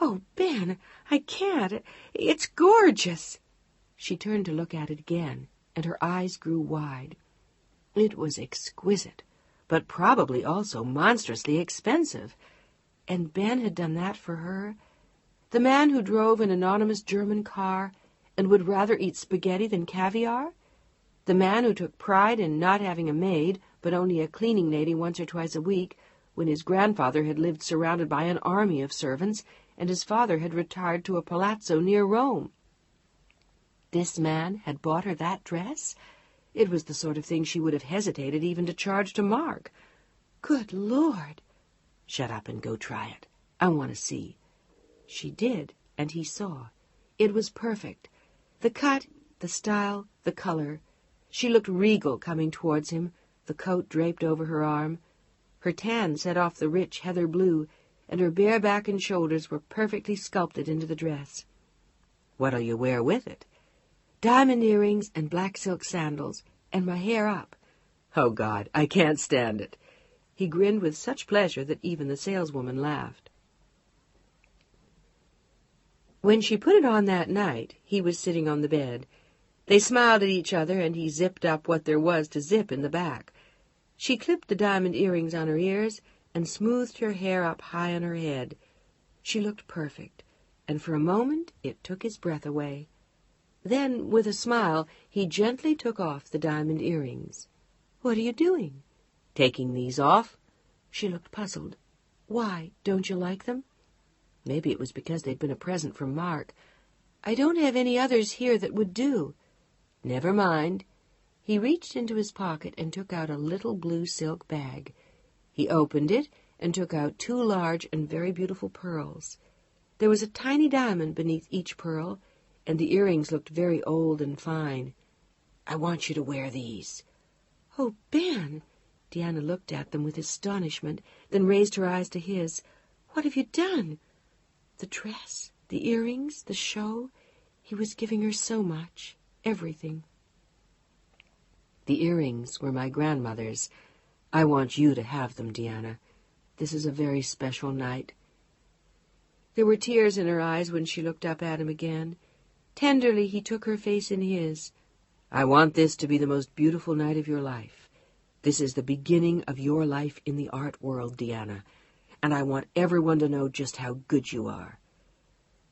Oh, Ben, I can't. It's gorgeous." She turned to look at it again, and her eyes grew wide. It was exquisite, but probably also monstrously expensive. And Ben had done that for her? The man who drove an anonymous German car and would rather eat spaghetti than caviar? The man who took pride in not having a maid, but only a cleaning lady once or twice a week, when his grandfather had lived surrounded by an army of servants, and his father had retired to a palazzo near Rome. This man had bought her that dress? It was the sort of thing she would have hesitated even to charge to Mark. Good Lord! Shut up and go try it. I want to see. She did, and he saw. It was perfect. The cut, the style, the color. She looked regal coming towards him, the coat draped over her arm. Her tan set off the rich heather blue, and her bare back and shoulders were perfectly sculpted into the dress. What'll you wear with it? Diamond earrings and black silk sandals, and my hair up. Oh, God, I can't stand it. He grinned with such pleasure that even the saleswoman laughed. When she put it on that night, he was sitting on the bed. They smiled at each other, and he zipped up what there was to zip in the back. She clipped the diamond earrings on her ears and smoothed her hair up high on her head. She looked perfect, and for a moment it took his breath away. Then, with a smile, he gently took off the diamond earrings. "What are you doing?" "Taking these off." She looked puzzled. "Why, don't you like them?" Maybe it was because they'd been a present from Mark. "I don't have any others here that would do." "Never mind." He reached into his pocket and took out a little blue silk bag. He opened it and took out 2 large and very beautiful pearls. There was a tiny diamond beneath each pearl, and the earrings looked very old and fine. "I want you to wear these." "Oh, Ben!" Deanna looked at them with astonishment, then raised her eyes to his. "What have you done?" The dress, the earrings, the show. He was giving her so much, everything. "The earrings were my grandmother's. I want you to have them, Deanna. This is a very special night." There were tears in her eyes when she looked up at him again. Tenderly he took her face in his. "I want this to be the most beautiful night of your life. This is the beginning of your life in the art world, Deanna, and I want everyone to know just how good you are."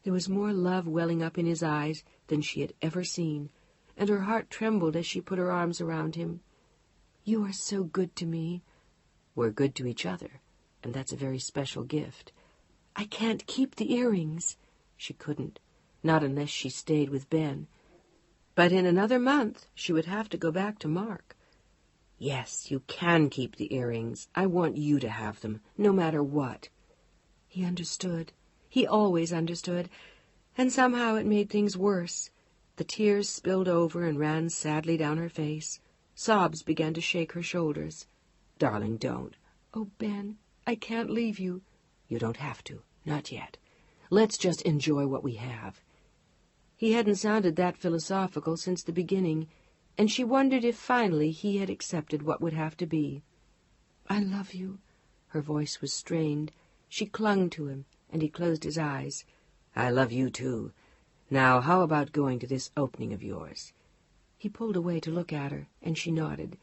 There was more love welling up in his eyes than she had ever seen, and her heart trembled as she put her arms around him. "You are so good to me." "We're good to each other, and that's a very special gift." "I can't keep the earrings." She couldn't, not unless she stayed with Ben. But in another month she would have to go back to Mark. "Yes, you can keep the earrings. I want you to have them, no matter what." He understood. He always understood, and somehow it made things worse. The tears spilled over and ran sadly down her face. Sobs began to shake her shoulders. "Darling, don't." "Oh, Ben, I can't leave you." "You don't have to. Not yet. Let's just enjoy what we have." He hadn't sounded that philosophical since the beginning, and she wondered if finally he had accepted what would have to be. "I love you." Her voice was strained. She clung to him, and he closed his eyes. "I love you, too. Now, how about going to this opening of yours?" He pulled away to look at her, and she nodded.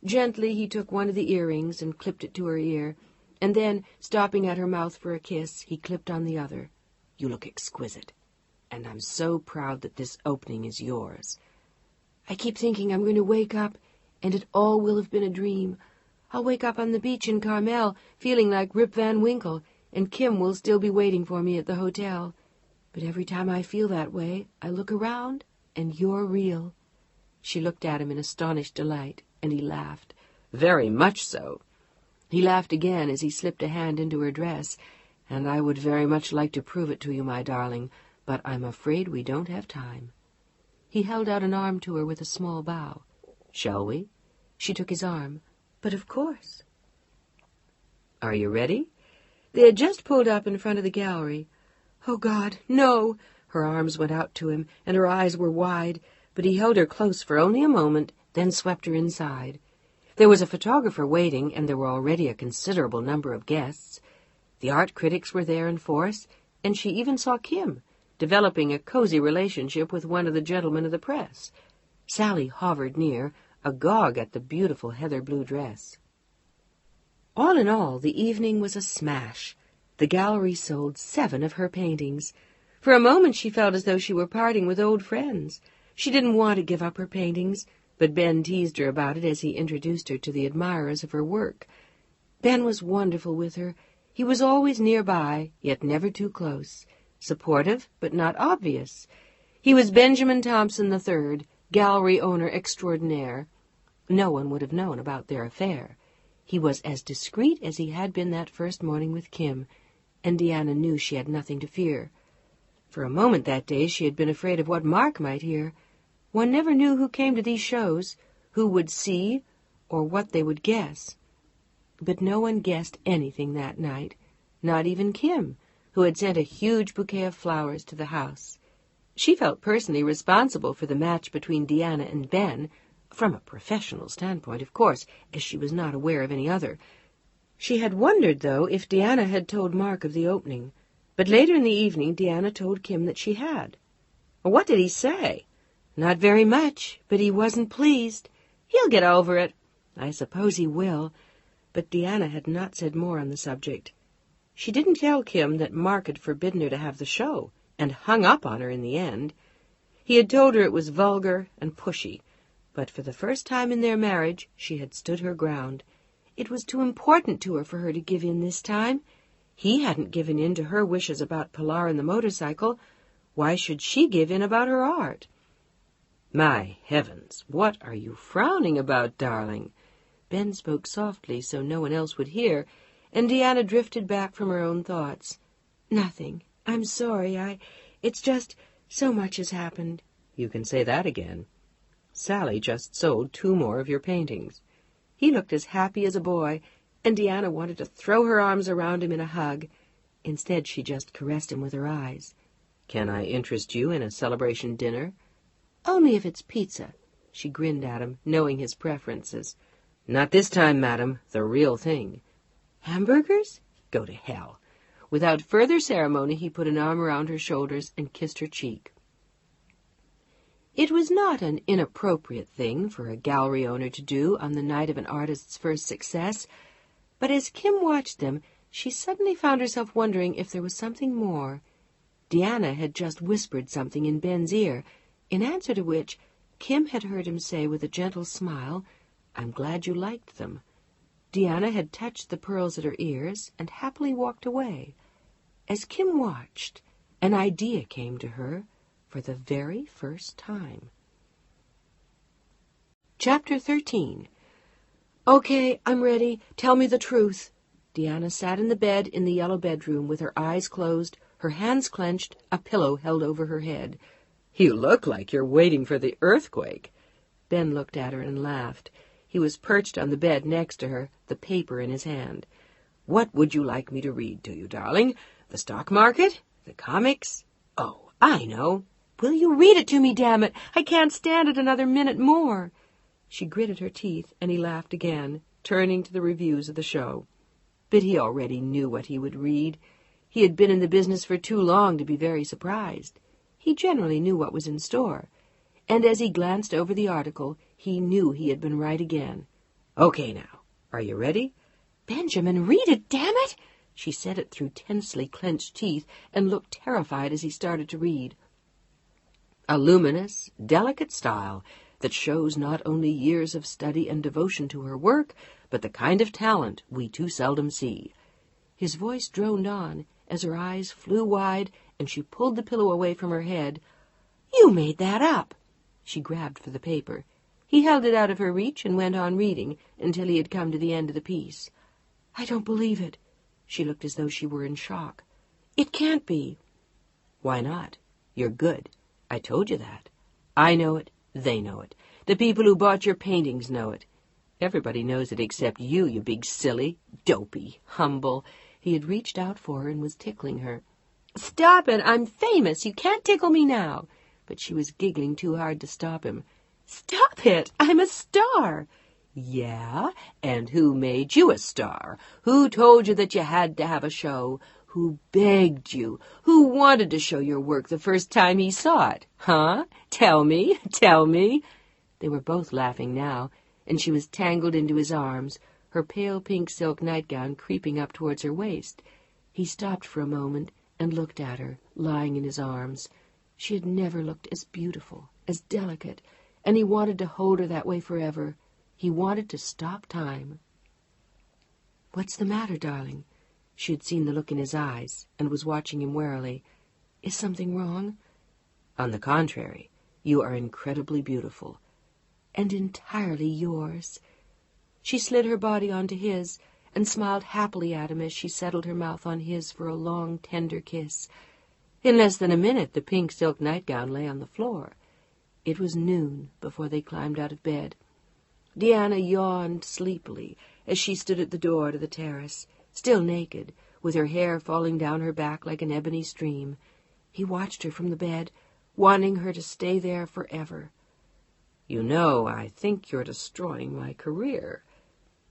Gently he took one of the earrings and clipped it to her ear, and then, stopping at her mouth for a kiss, he clipped on the other. "You look exquisite, and I'm so proud that this opening is yours." "I keep thinking I'm going to wake up, and it all will have been a dream. I'll wake up on the beach in Carmel, feeling like Rip Van Winkle, and Kim will still be waiting for me at the hotel. But every time I feel that way, I look around, and you're real." She looked at him in astonished delight, and he laughed. "Very much so." He laughed again as he slipped a hand into her dress. "And I would very much like to prove it to you, my darling, but I'm afraid we don't have time." He held out an arm to her with a small bow. "Shall we?" She took his arm. "But of course." "Are you ready?" They had just pulled up in front of the gallery. "Oh, God, no!" Her arms went out to him, and her eyes were wide, but he held her close for only a moment, then swept her inside. There was a photographer waiting, and there were already a considerable number of guests. The art critics were there in force, and she even saw Kim. developing a cozy relationship with one of the gentlemen of the press. Sally hovered near, agog at the beautiful heather blue dress. All in all, the evening was a smash. The gallery sold 7 of her paintings. For a moment she felt as though she were parting with old friends. She didn't want to give up her paintings, but Ben teased her about it as he introduced her to the admirers of her work. Ben was wonderful with her. He was always nearby, yet never too close. Supportive, but not obvious. He was Benjamin Thompson III, gallery owner extraordinaire. No one would have known about their affair. He was as discreet as he had been that first morning with Kim, and Deanna knew she had nothing to fear. For a moment that day she had been afraid of what Mark might hear. One never knew who came to these shows, who would see, or what they would guess. But no one guessed anything that night, not even Kim, who had sent a huge bouquet of flowers to the house. She felt personally responsible for the match between Deanna and Ben, from a professional standpoint, of course, as she was not aware of any other. She had wondered, though, if Deanna had told Mark of the opening. But later in the evening, Deanna told Kim that she had. What did he say? Not very much, but he wasn't pleased. He'll get over it. I suppose he will. But Deanna had not said more on the subject. She didn't tell Kim that Mark had forbidden her to have the show, and hung up on her in the end. He had told her it was vulgar and pushy, but for the first time in their marriage she had stood her ground. It was too important to her for her to give in this time. He hadn't given in to her wishes about Pilar and the motorcycle. Why should she give in about her art? My heavens, what are you frowning about, darling? Ben spoke softly so no one else would hear, and Deanna drifted back from her own thoughts. Nothing. I'm sorry. It's just so much has happened. You can say that again. Sally just sold 2 more of your paintings. He looked as happy as a boy, and Deanna wanted to throw her arms around him in a hug. Instead, she just caressed him with her eyes. Can I interest you in a celebration dinner? Only if it's pizza. She grinned at him, knowing his preferences. Not this time, madam. The real thing. Hamburgers? Go to hell. Without further ceremony, he put an arm around her shoulders and kissed her cheek. It was not an inappropriate thing for a gallery owner to do on the night of an artist's first success, but as Kim watched them, she suddenly found herself wondering if there was something more. Deanna had just whispered something in Ben's ear, in answer to which Kim had heard him say with a gentle smile, "I'm glad you liked them." Deanna had touched the pearls at her ears and happily walked away. As Kim watched, an idea came to her for the very first time. Chapter 13. Okay, I'm ready. Tell me the truth. Deanna sat in the bed in the yellow bedroom with her eyes closed, her hands clenched, a pillow held over her head. You look like you're waiting for the earthquake. Ben looked at her and laughed. He was perched on the bed next to her, the paper in his hand. What would you like me to read to you, darling? The stock market? The comics? Oh, I know. Will you read it to me, damn it? I can't stand it another minute more. She gritted her teeth, and he laughed again, turning to the reviews of the show. But he already knew what he would read. He had been in the business for too long to be very surprised. He generally knew what was in store. And as he glanced over the article, he knew he had been right again. Okay, now, are you ready? Benjamin, read it, damn it! She said it through tensely clenched teeth and looked terrified as he started to read. A luminous, delicate style that shows not only years of study and devotion to her work, but the kind of talent we too seldom see. His voice droned on as her eyes flew wide and she pulled the pillow away from her head. You made that up. She grabbed for the paper. He held it out of her reach and went on reading until he had come to the end of the piece. I don't believe it. She looked as though she were in shock. It can't be. Why not? You're good. I told you that. I know it. They know it. The people who bought your paintings know it. Everybody knows it except you, you big silly, dopey, humble. He had reached out for her and was tickling her. Stop it! I'm famous! You can't tickle me now! But she was giggling too hard to stop him. Stop it! I'm a star! Yeah? And who made you a star? Who told you that you had to have a show? Who begged you? Who wanted to show your work the first time he saw it? Huh? Tell me, tell me." They were both laughing now, and she was tangled into his arms, her pale pink silk nightgown creeping up towards her waist. He stopped for a moment and looked at her, lying in his arms. She had never looked as beautiful, as delicate, and he wanted to hold her that way forever. He wanted to stop time. "What's the matter, darling?" She had seen the look in his eyes and was watching him warily. "Is something wrong?" "On the contrary, you are incredibly beautiful." "And entirely yours." She slid her body onto his and smiled happily at him as she settled her mouth on his for a long, tender kiss. In less than a minute the pink silk nightgown lay on the floor. It was noon before they climbed out of bed. Deanna yawned sleepily as she stood at the door to the terrace, still naked, with her hair falling down her back like an ebony stream. He watched her from the bed, wanting her to stay there forever. "You know, I think you're destroying my career."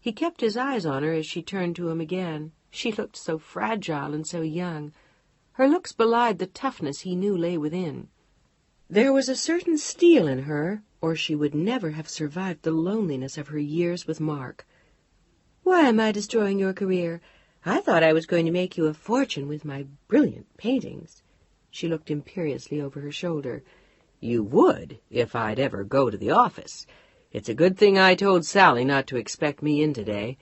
He kept his eyes on her as she turned to him again. She looked so fragile and so young. Her looks belied the toughness he knew lay within. There was a certain steel in her, or she would never have survived the loneliness of her years with Mark. "Why am I destroying your career? I thought I was going to make you a fortune with my brilliant paintings." She looked imperiously over her shoulder. "You would, if I'd ever go to the office. It's a good thing I told Sally not to expect me in today.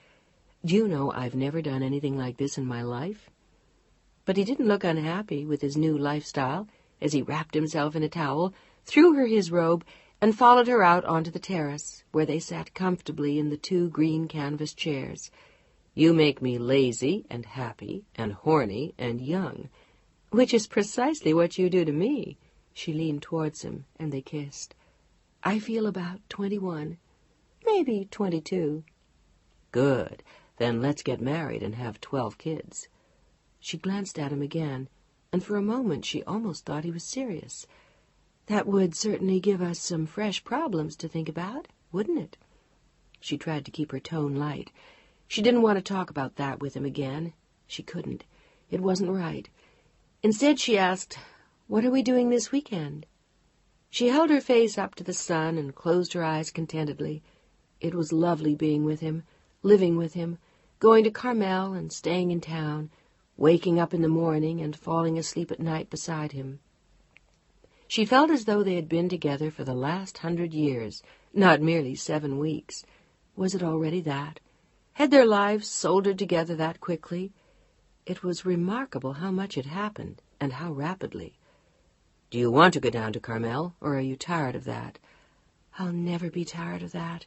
Do you know I've never done anything like this in my life?" But he didn't look unhappy with his new lifestyle as he wrapped himself in a towel, threw her his robe, and followed her out onto the terrace, where they sat comfortably in the 2 green canvas chairs. "You make me lazy and happy and horny and young, which is precisely what you do to me." She leaned towards him, and they kissed. "I feel about 21, maybe 22. "Good. Then let's get married and have 12 kids. She glanced at him again, and for a moment she almost thought he was serious. "That would certainly give us some fresh problems to think about, wouldn't it?" She tried to keep her tone light. She didn't want to talk about that with him again. She couldn't. It wasn't right. Instead, she asked, "What are we doing this weekend?" She held her face up to the sun and closed her eyes contentedly. It was lovely being with him, living with him, going to Carmel and staying in town, waking up in the morning and falling asleep at night beside him. She felt as though they had been together for the last 100 years, not merely 7 weeks. Was it already that? Had their lives soldered together that quickly? It was remarkable how much had happened, and how rapidly. "Do you want to go down to Carmel, or are you tired of that?" "I'll never be tired of that.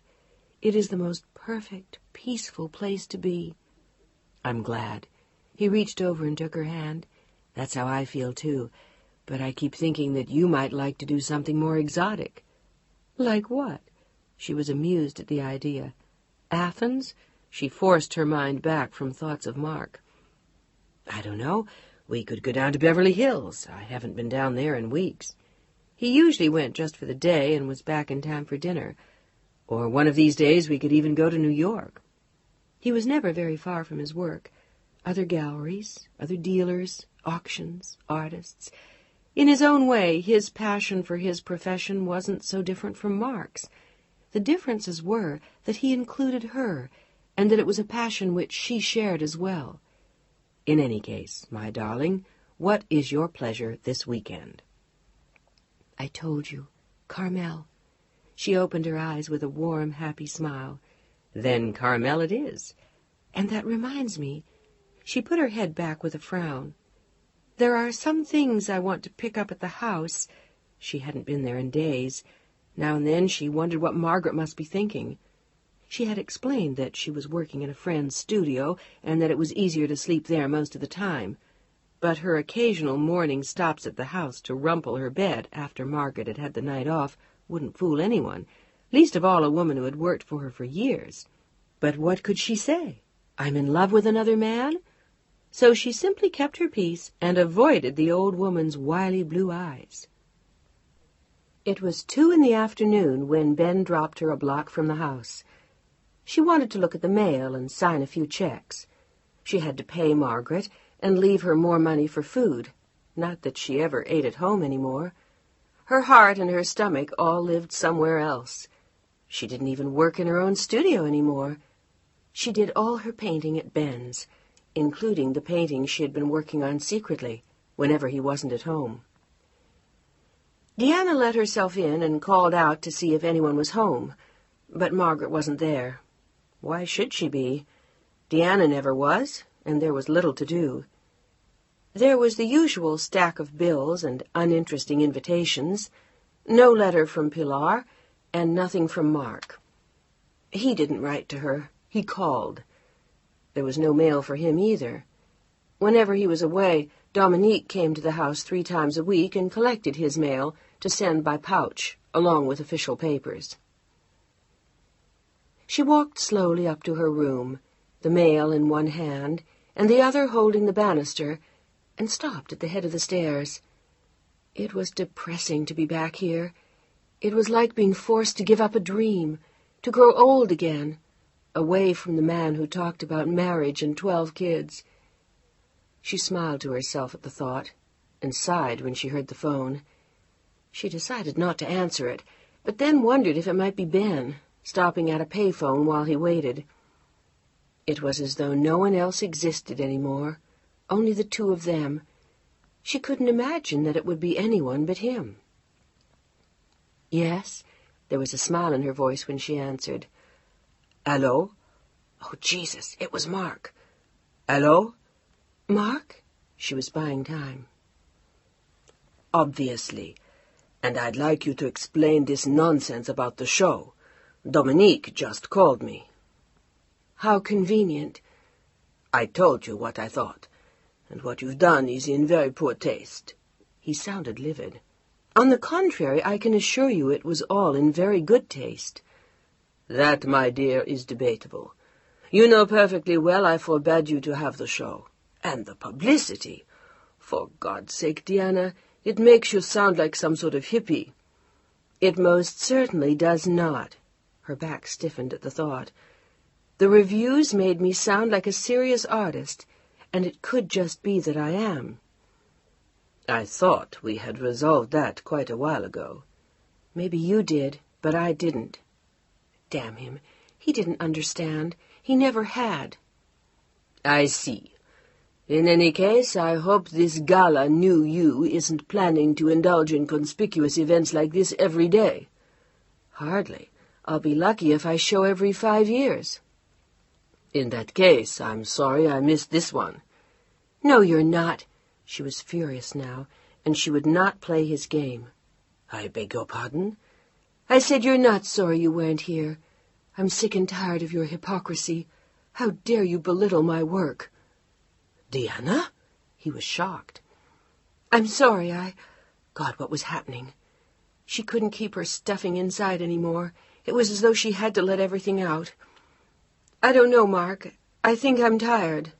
It is the most perfect, peaceful place to be." "I'm glad." He reached over and took her hand. "That's how I feel, too. But I keep thinking that you might like to do something more exotic." "Like what?" She was amused at the idea. "Athens?" She forced her mind back from thoughts of Mark. "I don't know. We could go down to Beverly Hills. I haven't been down there in weeks." He usually went just for the day and was back in time for dinner. "Or one of these days we could even go to New York." He was never very far from his work. Other galleries, other dealers, auctions, artists. In his own way, his passion for his profession wasn't so different from Mark's. The differences were that he included her, and that it was a passion which she shared as well. "In any case, my darling, what is your pleasure this weekend?" "I told you, Carmel." She opened her eyes with a warm, happy smile. "Then Carmel it is." "And that reminds me." She put her head back with a frown. "There are some things I want to pick up at the house." She hadn't been there in days. Now and then she wondered what Margaret must be thinking. She had explained that she was working in a friend's studio and that it was easier to sleep there most of the time. But her occasional morning stops at the house to rumple her bed after Margaret had had the night off wouldn't fool anyone, least of all a woman who had worked for her for years. But what could she say? I'm in love with another man? So she simply kept her peace and avoided the old woman's wily blue eyes. It was 2 p.m. when Ben dropped her a block from the house. She wanted to look at the mail and sign a few checks. She had to pay Margaret and leave her more money for food. Not that she ever ate at home any more. Her heart and her stomach all lived somewhere else. She didn't even work in her own studio any more. She did all her painting at Ben's, including the paintings she had been working on secretly, whenever he wasn't at home. Deanna let herself in and called out to see if anyone was home, but Margaret wasn't there. Why should she be? Deanna never was, and there was little to do. There was the usual stack of bills and uninteresting invitations, no letter from Pilar, and nothing from Mark. He didn't write to her. He called. There was no mail for him either. Whenever he was away, Dominique came to the house 3 times a week and collected his mail to send by pouch, along with official papers. She walked slowly up to her room, the mail in one hand, and the other holding the banister, and stopped at the head of the stairs. It was depressing to be back here. It was like being forced to give up a dream, to grow old again, away from the man who talked about marriage and 12 kids. She smiled to herself at the thought, and sighed when she heard the phone. She decided not to answer it, but then wondered if it might be Ben, stopping at a payphone while he waited. It was as though no one else existed anymore, only the 2 of them. She couldn't imagine that it would be anyone but him. Yes, there was a smile in her voice when she answered. Hello? Oh, Jesus, it was Mark. Hello? Mark? She was buying time. Obviously. And I'd like you to explain this nonsense about the show. Dominique just called me. How convenient. I told you what I thought, and what you've done is in very poor taste. He sounded livid. On the contrary, I can assure you it was all in very good taste. That, my dear, is debatable. You know perfectly well I forbade you to have the show. And the publicity. For God's sake, Deanna, it makes you sound like some sort of hippie. It most certainly does not. Her back stiffened at the thought. The reviews made me sound like a serious artist, and it could just be that I am. I thought we had resolved that quite a while ago. Maybe you did, but I didn't. Damn him. He didn't understand. He never had. I see. In any case, I hope this gala new you isn't planning to indulge in conspicuous events like this every day. Hardly. I'll be lucky if I show every 5 years. In that case, I'm sorry I missed this one. No, you're not. She was furious now, and she would not play his game. I beg your pardon? I said you're not sorry you weren't here. I'm sick and tired of your hypocrisy. How dare you belittle my work? Deanna? He was shocked. I'm sorry, God, what was happening? She couldn't keep her stuffing inside anymore. It was as though she had to let everything out. I don't know, Mark. I think I'm tired.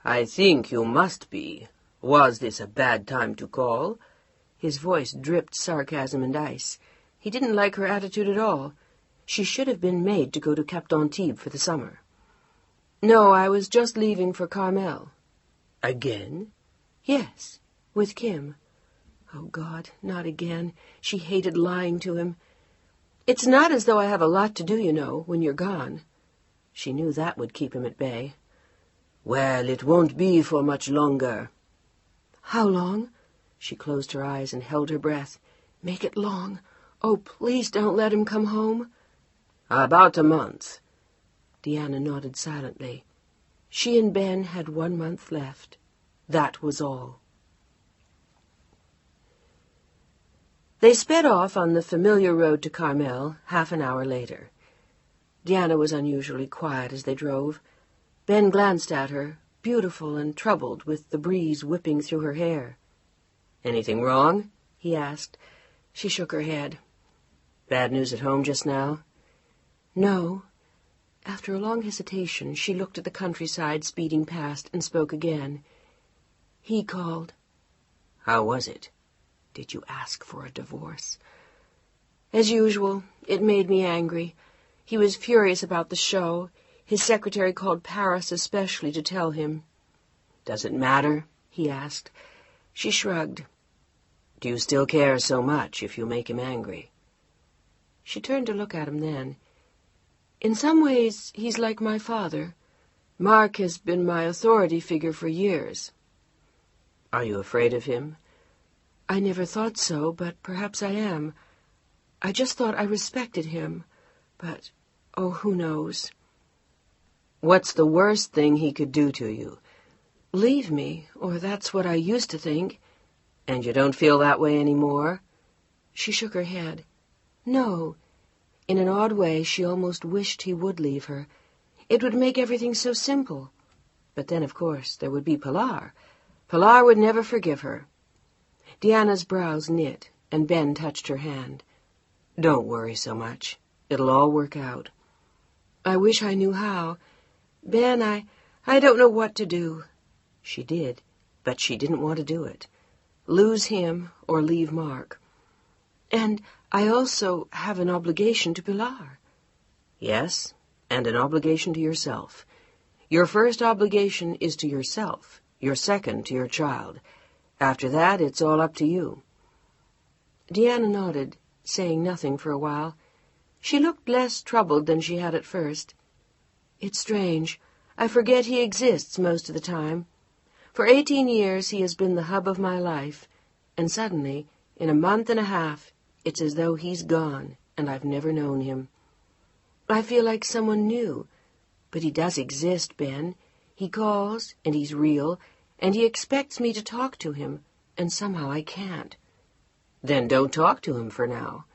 I think you must be. Was this a bad time to call? His voice dripped sarcasm and ice. He didn't like her attitude at all. She should have been made to go to Cap d'Antibes for the summer. No, I was just leaving for Carmel. Again? Yes, with Kim. Oh, God, not again. She hated lying to him. It's not as though I have a lot to do, you know, when you're gone. She knew that would keep him at bay. Well, it won't be for much longer. How long? She closed her eyes and held her breath. Make it long. Oh, please don't let him come home. About a month. Deanna nodded silently. She and Ben had 1 month left. That was all. They sped off on the familiar road to Carmel 30 minutes later. Deanna was unusually quiet as they drove. Ben glanced at her, beautiful and troubled, with the breeze whipping through her hair. Anything wrong? He asked. She shook her head. Bad news at home just now? No. After a long hesitation, she looked at the countryside speeding past and spoke again. He called. How was it? Did you ask for a divorce? As usual, it made me angry. He was furious about the show. His secretary called Paris especially to tell him. Does it matter? He asked. She shrugged. Do you still care so much if you make him angry? She turned to look at him then. In some ways, he's like my father. Mark has been my authority figure for years. Are you afraid of him? I never thought so, but perhaps I am. I just thought I respected him, but, oh, who knows? What's the worst thing he could do to you? Leave me, or that's what I used to think. And you don't feel that way anymore? She shook her head. No. In an odd way, she almost wished he would leave her. It would make everything so simple. But then, of course, there would be Pilar. Pilar would never forgive her. Deanna's brows knit, and Ben touched her hand. Don't worry so much. It'll all work out. I wish I knew how. Ben, I don't know what to do. She did, but she didn't want to do it. Lose him or leave Mark. And I also have an obligation to Pilar. Yes, and an obligation to yourself. Your first obligation is to yourself, your second to your child. After that, it's all up to you. Deanna nodded, saying nothing for a while. She looked less troubled than she had at first. It's strange. I forget he exists most of the time. For 18 years he has been the hub of my life, and suddenly, in a month and a half, it's as though he's gone, and I've never known him. I feel like someone new, but he does exist, Ben. He calls, and he's real, and he expects me to talk to him, and somehow I can't. Then don't talk to him for now.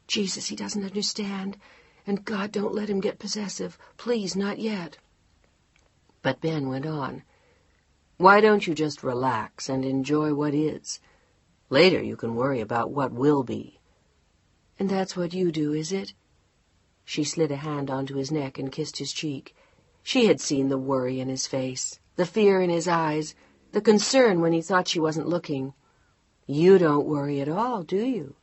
Jesus, he doesn't understand, and God, don't let him get possessive. Please, not yet. But Ben went on. Why don't you just relax and enjoy what is? Later you can worry about what will be. And that's what you do, is it? She slid a hand onto his neck and kissed his cheek. She had seen the worry in his face, the fear in his eyes, the concern when he thought she wasn't looking. You don't worry at all, do you?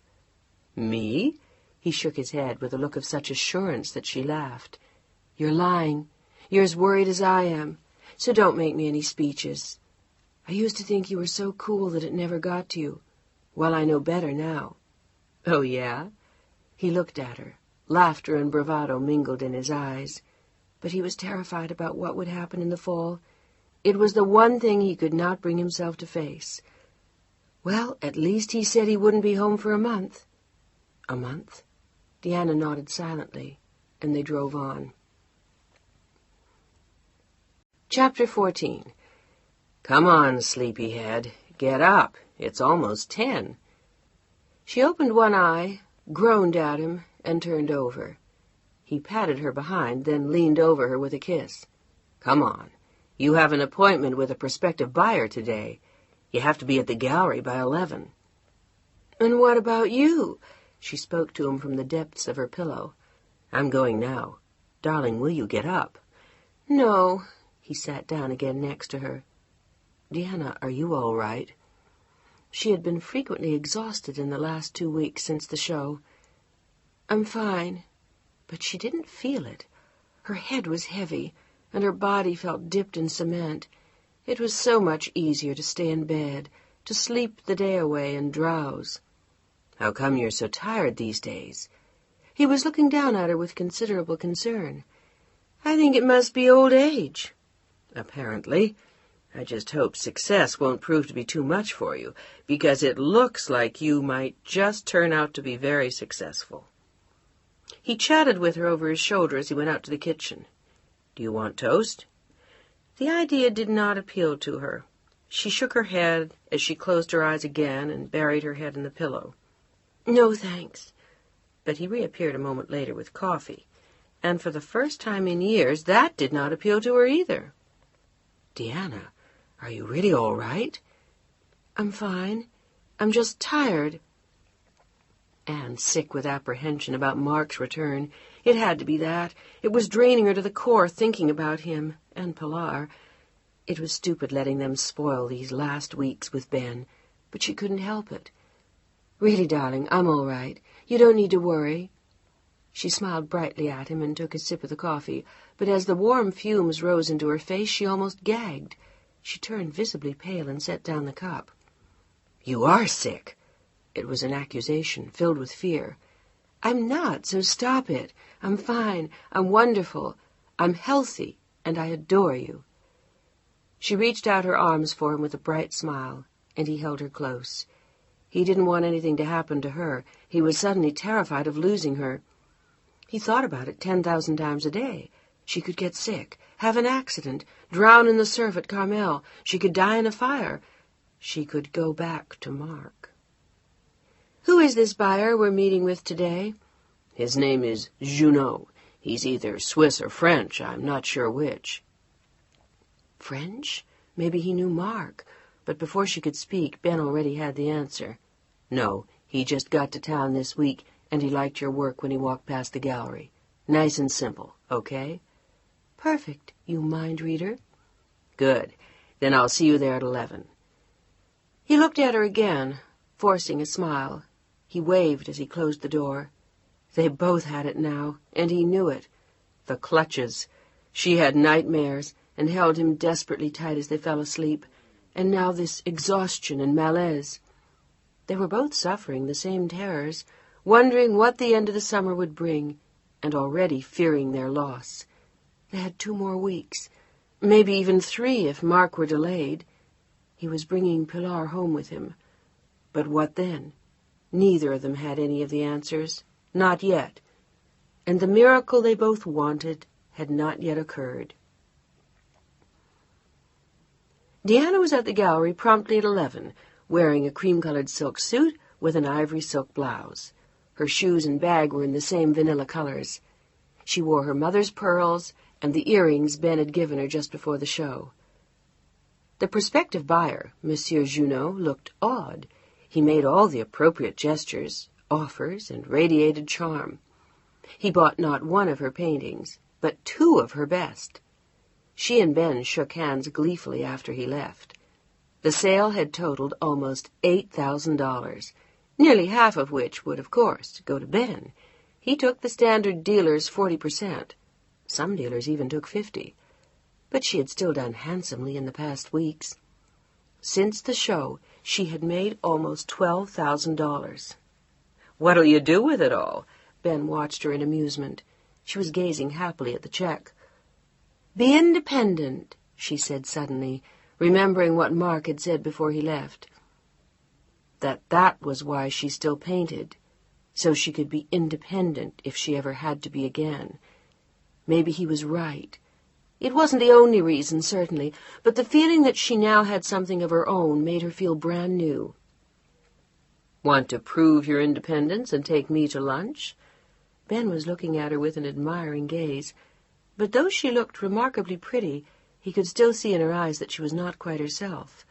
Me? He shook his head with a look of such assurance that she laughed. You're lying. You're as worried as I am. So don't make me any speeches. I used to think you were so cool that it never got to you. Well, I know better now. Oh, yeah? He looked at her. Laughter and bravado mingled in his eyes. But he was terrified about what would happen in the fall. It was the one thing he could not bring himself to face. Well, at least he said he wouldn't be home for a month. A month? Deanna nodded silently, and they drove on. Chapter 14. Come on, sleepyhead. Get up. It's almost 10. She opened one eye, groaned at him, and turned over. He patted her behind, then leaned over her with a kiss. Come on. You have an appointment with a prospective buyer today. You have to be at the gallery by 11. And what about you? She spoke to him from the depths of her pillow. I'm going now. Darling, will you get up? No. He sat down again next to her. Deanna, are you all right? She had been frequently exhausted in the last 2 weeks since the show. I'm fine. But she didn't feel it. Her head was heavy, and her body felt dipped in cement. It was so much easier to stay in bed, to sleep the day away and drowse. How come you're so tired these days? He was looking down at her with considerable concern. I think it must be old age. Apparently. I just hope success won't prove to be too much for you, because it looks like you might just turn out to be very successful. He chatted with her over his shoulder as he went out to the kitchen. Do you want toast? The idea did not appeal to her. She shook her head as she closed her eyes again and buried her head in the pillow. No, thanks. But he reappeared a moment later with coffee, and for the first time in years that did not appeal to her either. Deanna, are you really all right? I'm fine. I'm just tired. And sick with apprehension about Mark's return. It had to be that. It was draining her to the core thinking about him and Pilar. It was stupid letting them spoil these last weeks with Ben, but she couldn't help it. Really, darling, I'm all right. You don't need to worry. She smiled brightly at him and took a sip of the coffee, but as the warm fumes rose into her face, she almost gagged. She turned visibly pale and set down the cup. "You are sick." It was an accusation, filled with fear. "I'm not, so stop it. I'm fine. I'm wonderful. I'm healthy, and I adore you." She reached out her arms for him with a bright smile, and he held her close. He didn't want anything to happen to her. He was suddenly terrified of losing her. He thought about it 10,000 times a day. She could get sick, have an accident, drown in the surf at Carmel. She could die in a fire. She could go back to Mark. "Who is this buyer we're meeting with today?" "His name is Junot. He's either Swiss or French. I'm not sure which." French? Maybe he knew Mark. But before she could speak, Ben already had the answer. "No, he just got to town this week, and he liked your work when he walked past the gallery. Nice and simple, okay?" "Perfect, you mind reader." "Good. Then I'll see you there at 11. He looked at her again, forcing a smile. He waved as he closed the door. They both had it now, and he knew it. The clutches. She had nightmares, and held him desperately tight as they fell asleep, and now this exhaustion and malaise. They were both suffering the same terrors, wondering what the end of the summer would bring, and already fearing their loss. They had 2 more weeks, maybe even 3 if Mark were delayed. He was bringing Pilar home with him. But what then? Neither of them had any of the answers, not yet. And the miracle they both wanted had not yet occurred. Deanna was at the gallery promptly at 11, wearing a cream-colored silk suit with an ivory silk blouse. Her shoes and bag were in the same vanilla colors. She wore her mother's pearls and the earrings Ben had given her just before the show. The prospective buyer, Monsieur Junot, looked odd. He made all the appropriate gestures, offers, and radiated charm. He bought not 1 of her paintings, but 2 of her best. She and Ben shook hands gleefully after he left. The sale had totaled almost $8,000, nearly half of which would, of course, go to Ben. He took the standard dealer's 40%. Some dealers even took 50%. But she had still done handsomely in the past weeks. Since the show, she had made almost $12,000. "What'll you do with it all?" Ben watched her in amusement. She was gazing happily at the check. "Be independent," she said suddenly, remembering what Mark had said before he left. That was why she still painted, so she could be independent if she ever had to be again. Maybe he was right. It wasn't the only reason, certainly, but the feeling that she now had something of her own made her feel brand new. "Want to prove your independence and take me to lunch?" Ben was looking at her with an admiring gaze, but though she looked remarkably pretty, he could still see in her eyes that she was not quite herself.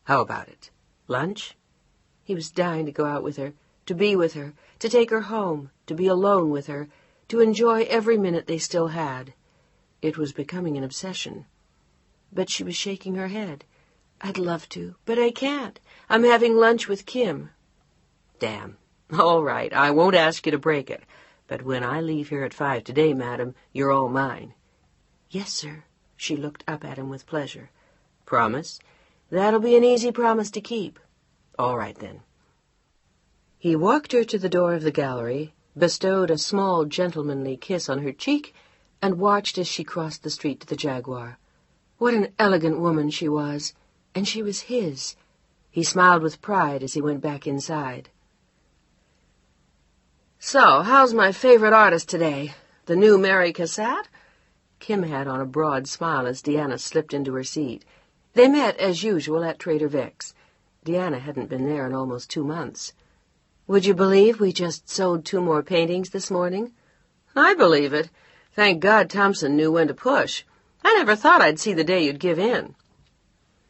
"How about it? Lunch?" He was dying to go out with her, to be with her, to take her home, to be alone with her, to enjoy every minute they still had. It was becoming an obsession. But she was shaking her head. "I'd love to, but I can't. I'm having lunch with Kim." "Damn. All right, I won't ask you to break it. But when I leave here at 5 today, madam, you're all mine." "Yes, sir." She looked up at him with pleasure. "Promise?" "That'll be an easy promise to keep." "All right, then." He walked her to the door of the gallery, bestowed a small gentlemanly kiss on her cheek, and watched as she crossed the street to the Jaguar. What an elegant woman she was, and she was his. He smiled with pride as he went back inside. "So, how's my favorite artist today? The new Mary Cassatt?" Kim had on a broad smile as Deanna slipped into her seat. They met, as usual, at Trader Vic's. Deanna hadn't been there in almost 2 months. "Would you believe we just sold 2 more paintings this morning?" "I believe it. Thank God Thompson knew when to push. I never thought I'd see the day you'd give in."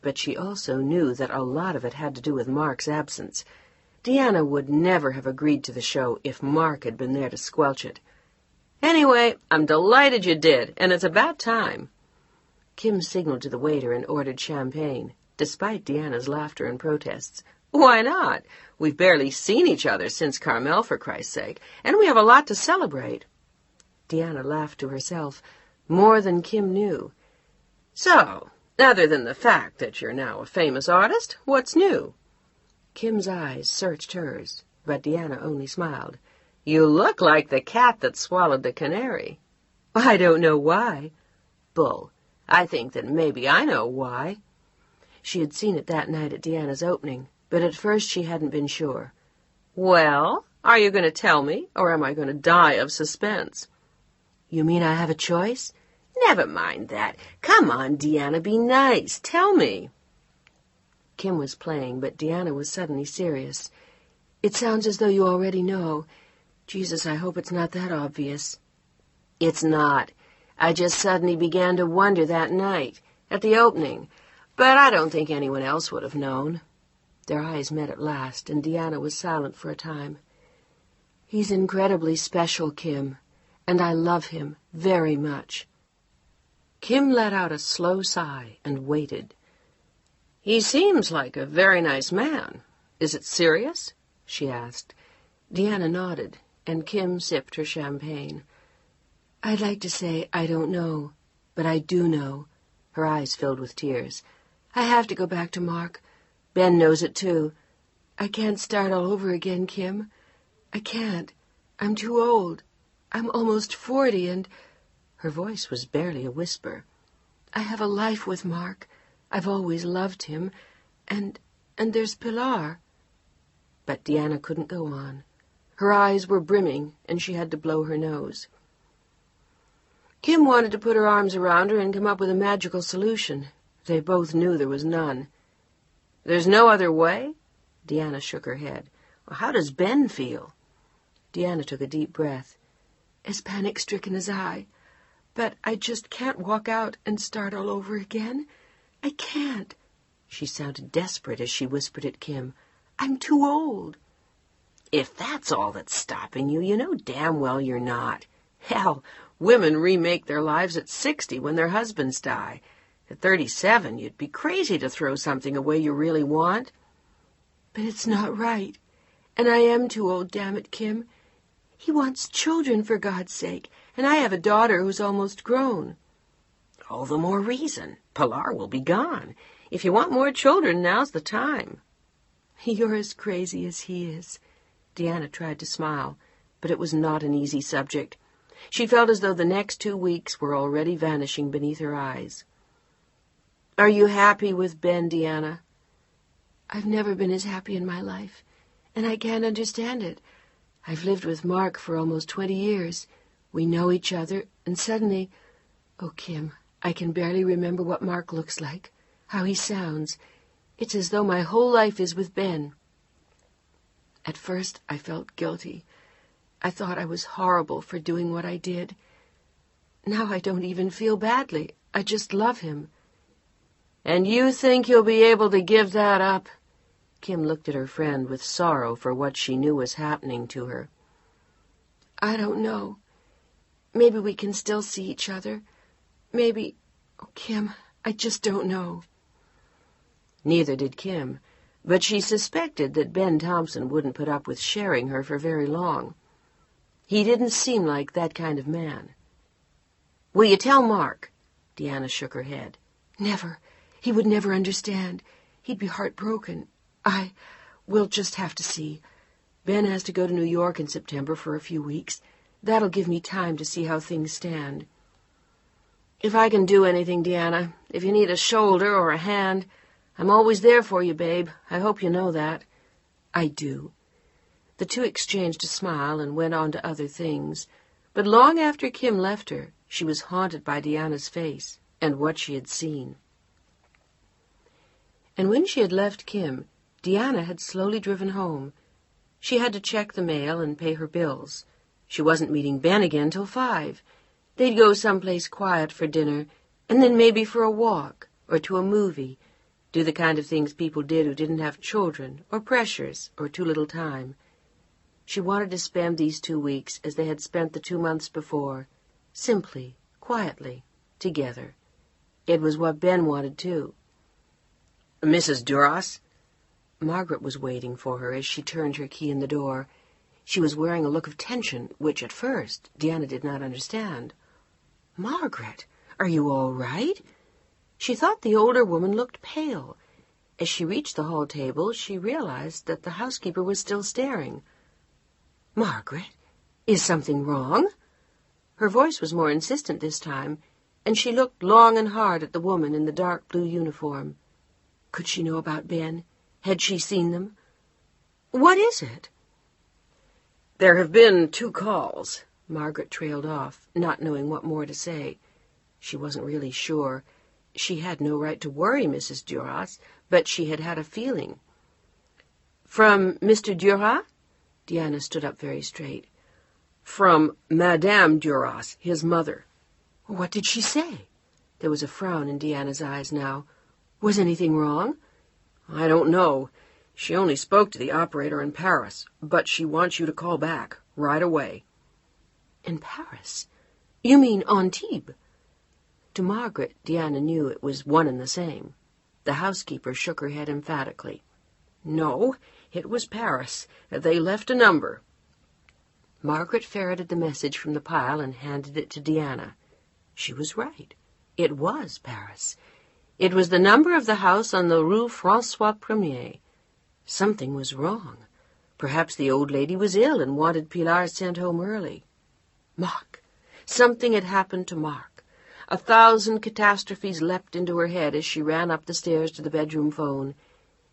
But she also knew that a lot of it had to do with Mark's absence. Deanna would never have agreed to the show if Mark had been there to squelch it. "Anyway, I'm delighted you did, and it's about time." Kim signaled to the waiter and ordered champagne, despite Deanna's laughter and protests. "Why not? We've barely seen each other since Carmel, for Christ's sake, and we have a lot to celebrate." Deanna laughed to herself, more than Kim knew. "So, Other than the fact that you're now a famous artist, what's new? Kim's eyes searched hers, but Deanna only smiled. You look like the cat that swallowed the canary. I don't know why. Bull. I think that maybe I know why. She had seen it that night at Deanna's opening, but at first she hadn't been sure. Well, are you going to tell me, or am I going to die of suspense? You mean I have a choice? Never mind that. Come on, Deanna, be nice. Tell me. Kim was playing, but Deanna was suddenly serious. It sounds as though you already know. Jesus, I hope it's not that obvious. It's not. I just suddenly began to wonder that night, at the opening, but I don't think anyone else would have known. Their eyes met at last, and Deanna was silent for a time. He's incredibly special, Kim, and I love him very much. Kim let out a slow sigh and waited. He seems like a very nice man. Is it serious? She asked. Deanna nodded, and Kim sipped her champagne. I'd like to say I don't know, but I do know. Her eyes filled with tears. I have to go back to Mark. Ben knows it too. I can't start all over again, Kim. I can't. I'm too old. I'm almost 40, and... Her voice was barely a whisper. I have a life with Mark. I've always loved him. And there's Pilar. But Deanna couldn't go on. Her eyes were brimming, and she had to blow her nose. Kim wanted to put her arms around her and come up with a magical solution. They both knew there was none. There's no other way? Deanna shook her head. Well, how does Ben feel? Deanna took a deep breath. As panic-stricken as I. But I just can't walk out and start all over again. I can't. She sounded desperate as she whispered at Kim. I'm too old. If that's all that's stopping you, you know damn well you're not. Hell, women remake their lives at 60 when their husbands die. At 37, you'd be crazy to throw something away you really want. But it's not right. And I am too old, damn it, Kim. He wants children, for God's sake, and I have a daughter who's almost grown. All the more reason. Pilar will be gone. If you want more children, now's the time. You're as crazy as he is. Deanna tried to smile, but it was not an easy subject. She felt as though the next 2 weeks were already vanishing beneath her eyes. Are you happy with Ben, Deanna? I've never been as happy in my life, and I can't understand it. I've lived with Mark for almost 20 years. We know each other, and suddenly... Oh, Kim, I can barely remember what Mark looks like, how he sounds. It's as though my whole life is with Ben. At first, I felt guilty. I thought I was horrible for doing what I did. Now I don't even feel badly. I just love him. And you think you'll be able to give that up? Kim looked at her friend with sorrow for what she knew was happening to her. I don't know. Maybe we can still see each other. Maybe... Oh, Kim, I just don't know. Neither did Kim, but she suspected that Ben Thompson wouldn't put up with sharing her for very long. He didn't seem like that kind of man. Will you tell Mark? Deanna shook her head. Never. He would never understand. He'd be heartbroken. We'll just have to see. Ben has to go to New York in September for a few weeks. That'll give me time to see how things stand. If I can do anything, Deanna, if you need a shoulder or a hand, I'm always there for you, babe. I hope you know that. I do. The two exchanged a smile and went on to other things, but long after Kim left her, she was haunted by Deanna's face and what she had seen. And when she had left Kim, Deanna had slowly driven home. She had to check the mail and pay her bills. She wasn't meeting Ben again till 5. They'd go someplace quiet for dinner, and then maybe for a walk, or to a movie, do the kind of things people did who didn't have children, or pressures, or too little time. She wanted to spend these 2 weeks as they had spent the 2 months before, simply, quietly, together. It was what Ben wanted, too. Mrs. Duras? Margaret was waiting for her as she turned her key in the door. She was wearing a look of tension, which at first Deanna did not understand. Margaret, are you all right? She thought the older woman looked pale. As she reached the hall table, she realized that the housekeeper was still staring. "Margaret, is something wrong?" Her voice was more insistent this time, and she looked long and hard at the woman in the dark blue uniform. Could she know about Ben? Had she seen them? "What is it?" "There have been 2 calls." Margaret trailed off, not knowing what more to say. She wasn't really sure. She had no right to worry Mrs. Duras, but she had had a feeling. "From Mr. Duras?" Diana stood up very straight. "From Madame Duras, his mother." "What did she say?" There was a frown in Diana's eyes now. "Was anything wrong?" "I don't know. She only spoke to the operator in Paris, but she wants you to call back right away." In Paris? You mean Antibes? To Margaret, Diana knew it was one and the same. The housekeeper shook her head emphatically. "No, it was Paris. They left a number." Margaret ferreted the message from the pile and handed it to Diana. She was right. It was Paris. It was the number of the house on the Rue François Premier. Something was wrong. Perhaps the old lady was ill and wanted Pilar sent home early. Mark. Something had happened to Mark. 1,000 catastrophes leapt into her head as she ran up the stairs to the bedroom phone.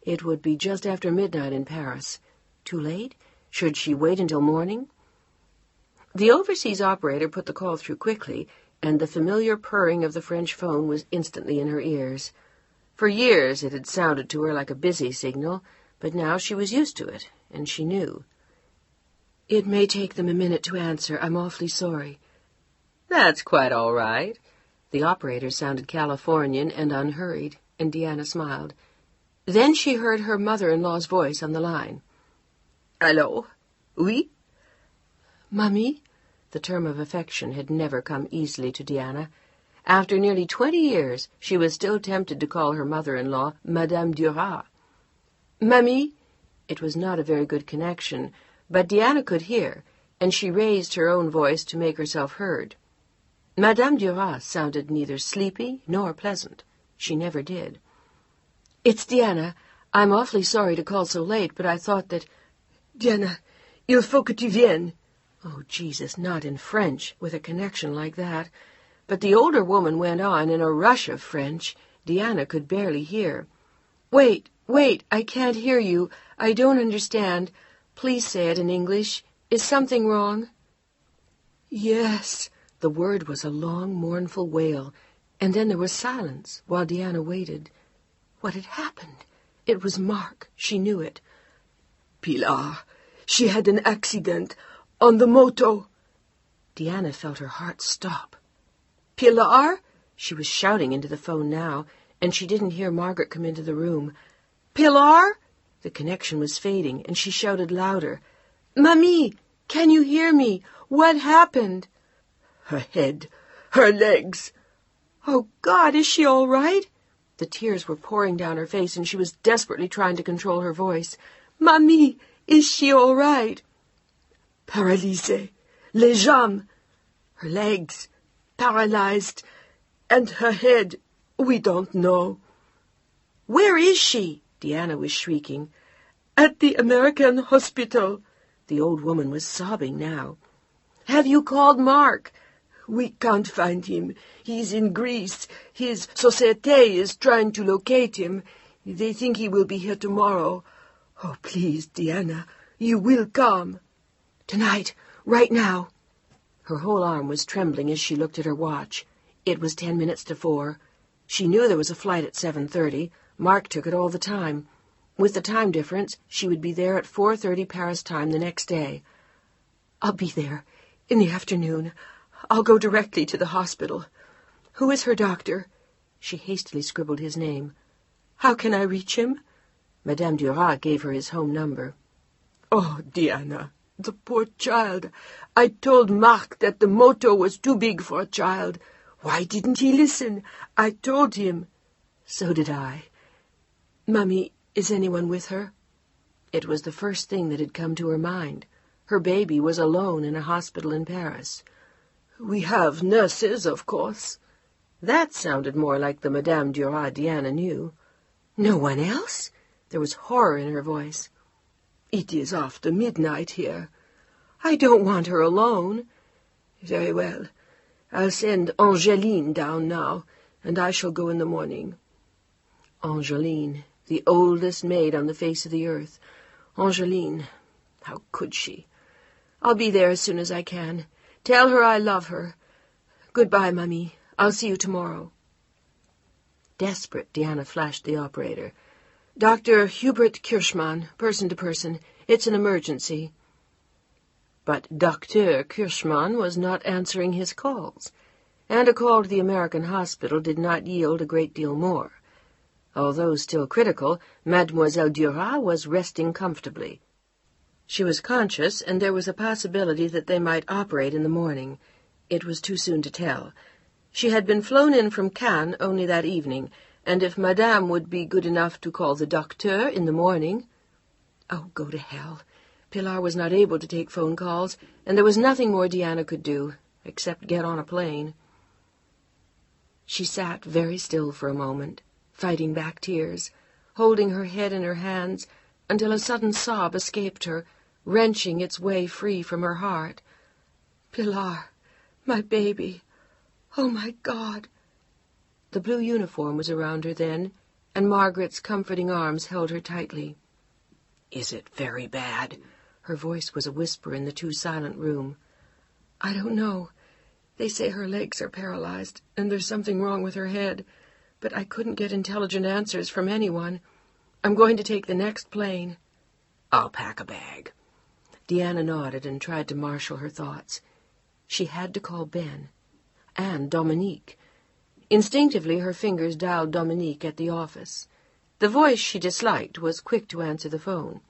It would be just after midnight in Paris. Too late? Should she wait until morning? The overseas operator put the call through quickly, and the familiar purring of the French phone was instantly in her ears. For years it had sounded to her like a busy signal, but now she was used to it, and she knew. "It may take them a minute to answer. I'm awfully sorry." "That's quite all right." The operator sounded Californian and unhurried, and Diana smiled. Then she heard her mother-in-law's voice on the line. "Allô? Oui?" "Mummy?" The term of affection had never come easily to Diana. After nearly 20 years, she was still tempted to call her mother-in-law Madame Duras. "Mummy?" It was not a very good connection, but Diana could hear, and she raised her own voice to make herself heard. Madame Duras sounded neither sleepy nor pleasant. She never did. "It's Diana. I'm awfully sorry to call so late, but I thought that—" Diana, il faut que tu viennes. Oh, Jesus, not in French, with a connection like that. But the older woman went on in a rush of French. Diana could barely hear. Wait, I can't hear you. I don't understand. Please say it in English. Is something wrong?" Yes. The word was a long, mournful wail, and then there was silence while Diana waited. What had happened? It was Mark. She knew it. Pilar, she had an accident on the moto. Diana felt her heart stop. Pilar? She was shouting into the phone now, and she didn't hear Margaret come into the room. Pilar? The connection was fading, and she shouted louder. "Mamie, can you hear me? What happened?" Her head, her legs. "Oh, God, is she all right?" The tears were pouring down her face, and she was desperately trying to control her voice. "Mamie, is she all right?" Paralysée. Les jambes. Her legs. Paralyzed. And her head. We don't know. "Where is she?" Diana was shrieking. At the American hospital. The old woman was sobbing now. "Have you called Mark?" We can't find him. He's in Greece. His société is trying to locate him. They think he will be here tomorrow. Oh, please, Diana, you will come. Tonight, right now. Her whole arm was trembling as she looked at her watch. It was 10 minutes to 4. She knew there was a flight at 7:30. Mark took it all the time. With the time difference, she would be there at 4:30 Paris time the next day. "I'll be there in the afternoon. I'll go directly to the hospital. Who is her doctor?" She hastily scribbled his name. "How can I reach him?" Madame Duras gave her his home number. Oh, Diana, the poor child. I told Mark that the moto was too big for a child. Why didn't he listen? I told him. So did I. Mummy, is anyone with her? It was the first thing that had come to her mind. Her baby was alone in a hospital in Paris. We have nurses, of course. That sounded more like the Madame Duras Diana knew. No one else? There was horror in her voice. It is after midnight here. I don't want her alone. Very well. I'll send Angeline down now, and I shall go in the morning. Angeline, the oldest maid on the face of the earth. Angeline, how could she? I'll be there as soon as I can. Tell her I love her. Goodbye, Mummy. I'll see you tomorrow. Desperate, Diana flashed the operator. Dr. Hubert Kirschmann, person to person. It's an emergency. But Dr. Kirschmann was not answering his calls, and a call to the American hospital did not yield a great deal more. Although still critical, Mademoiselle Duras was resting comfortably. She was conscious, and there was a possibility that they might operate in the morning. It was too soon to tell. She had been flown in from Cannes only that evening, and if Madame would be good enough to call the docteur in the morning... Oh, go to hell. Pilar was not able to take phone calls, and there was nothing more Diana could do, except get on a plane. She sat very still for a moment, fighting back tears, holding her head in her hands, until a sudden sob escaped her, wrenching its way free from her heart. Pilar, my baby, oh my God! The blue uniform was around her then, and Margaret's comforting arms held her tightly. "Is it very bad?" Her voice was a whisper in the too silent room. I don't know. They say her legs are paralyzed, and there's something wrong with her head, but I couldn't get intelligent answers from anyone. I'm going to take the next plane. I'll pack a bag. Diana nodded and tried to marshal her thoughts. She had to call Ben. And Dominique. Instinctively, her fingers dialed Dominique at the office. The voice she disliked was quick to answer the phone.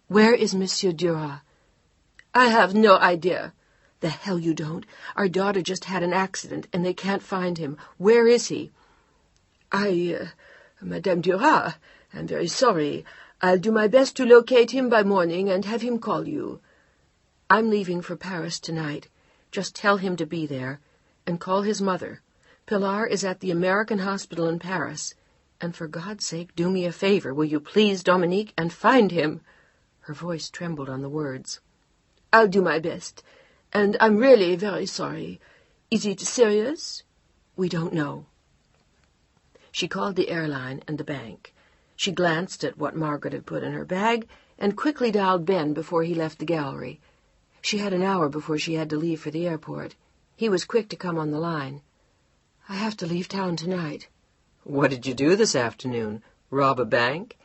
"Where is Monsieur Duras?" "I have no idea." "The hell you don't. Our daughter just had an accident, and they can't find him. Where is he?" Madame Duras, I'm very sorry. I'll do my best to locate him by morning and have him call you." "I'm leaving for Paris tonight. Just tell him to be there, and call his mother. Pilar is at the American hospital in Paris. And for God's sake, do me a favor, will you please, Dominique, and find him?" Her voice trembled on the words. "I'll do my best, and I'm really very sorry. Is it serious?" "We don't know." She called the airline and the bank. She glanced at what Margaret had put in her bag and quickly dialed Ben before he left the gallery. She had an hour before she had to leave for the airport. He was quick to come on the line. "I have to leave town tonight." "What did you do this afternoon? Rob a bank?"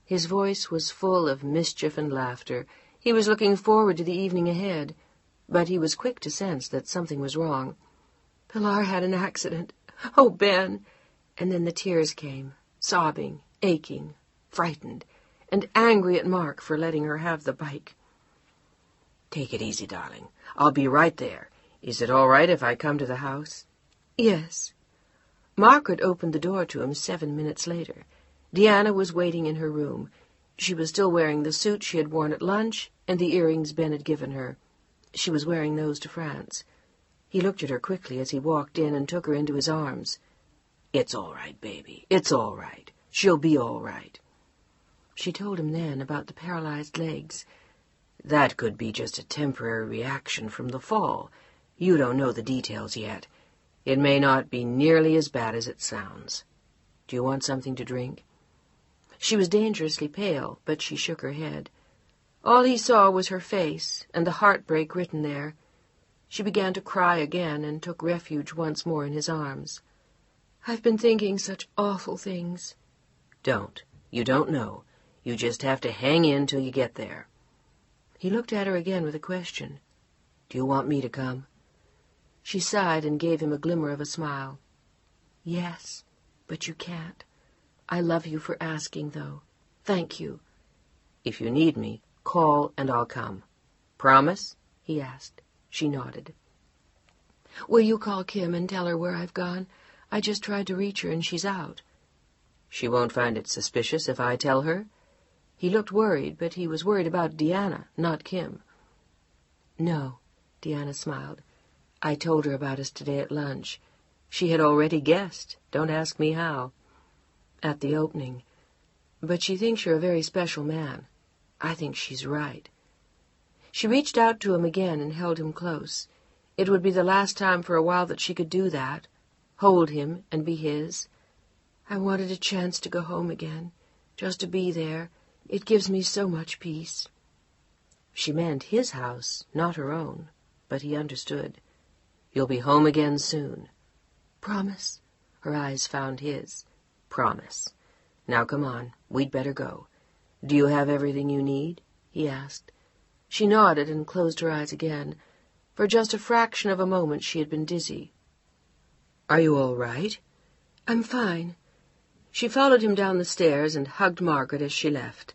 His voice was full of mischief and laughter. He was looking forward to the evening ahead, but he was quick to sense that something was wrong. "Pilar had an accident. Oh, Ben!" And then the tears came, sobbing, aching, frightened, and angry at Mark for letting her have the bike. "Take it easy, darling. I'll be right there. Is it all right if I come to the house?" "Yes." Margaret opened the door to him 7 minutes later. Diana was waiting in her room. She was still wearing the suit she had worn at lunch and the earrings Ben had given her. She was wearing those to France. He looked at her quickly as he walked in and took her into his arms. "It's all right, baby. It's all right. She'll be all right." She told him then about the paralyzed legs. "That could be just a temporary reaction from the fall. You don't know the details yet. It may not be nearly as bad as it sounds. Do you want something to drink?" She was dangerously pale, but she shook her head. All he saw was her face and the heartbreak written there. She began to cry again and took refuge once more in his arms. "I've been thinking such awful things." "Don't. You don't know. You just have to hang in till you get there." He looked at her again with a question. "Do you want me to come?" She sighed and gave him a glimmer of a smile. "Yes, but you can't. I love you for asking, though. Thank you." "If you need me, call and I'll come. Promise?" he asked. She nodded. "Will you call Kim and tell her where I've gone? I just tried to reach her and she's out." "She won't find it suspicious if I tell her?" He looked worried, but he was worried about Diana, not Kim. "No," Diana smiled. "I told her about us today at lunch. She had already guessed, don't ask me how. At the opening. But she thinks you're a very special man. I think she's right. She reached out to him again and held him close. It would be the last time for a while that she could do that, hold him and be his. I wanted a chance to go home again, just to be there. It gives me so much peace. She meant his house, not her own, but he understood. You'll be home again soon. Promise? Her eyes found his. Promise. Now come on, we'd better go. Do you have everything you need? He asked. She nodded and closed her eyes again. For just a fraction of a moment she had been dizzy. Are you all right? I'm fine. She followed him down the stairs and hugged Margaret as she left.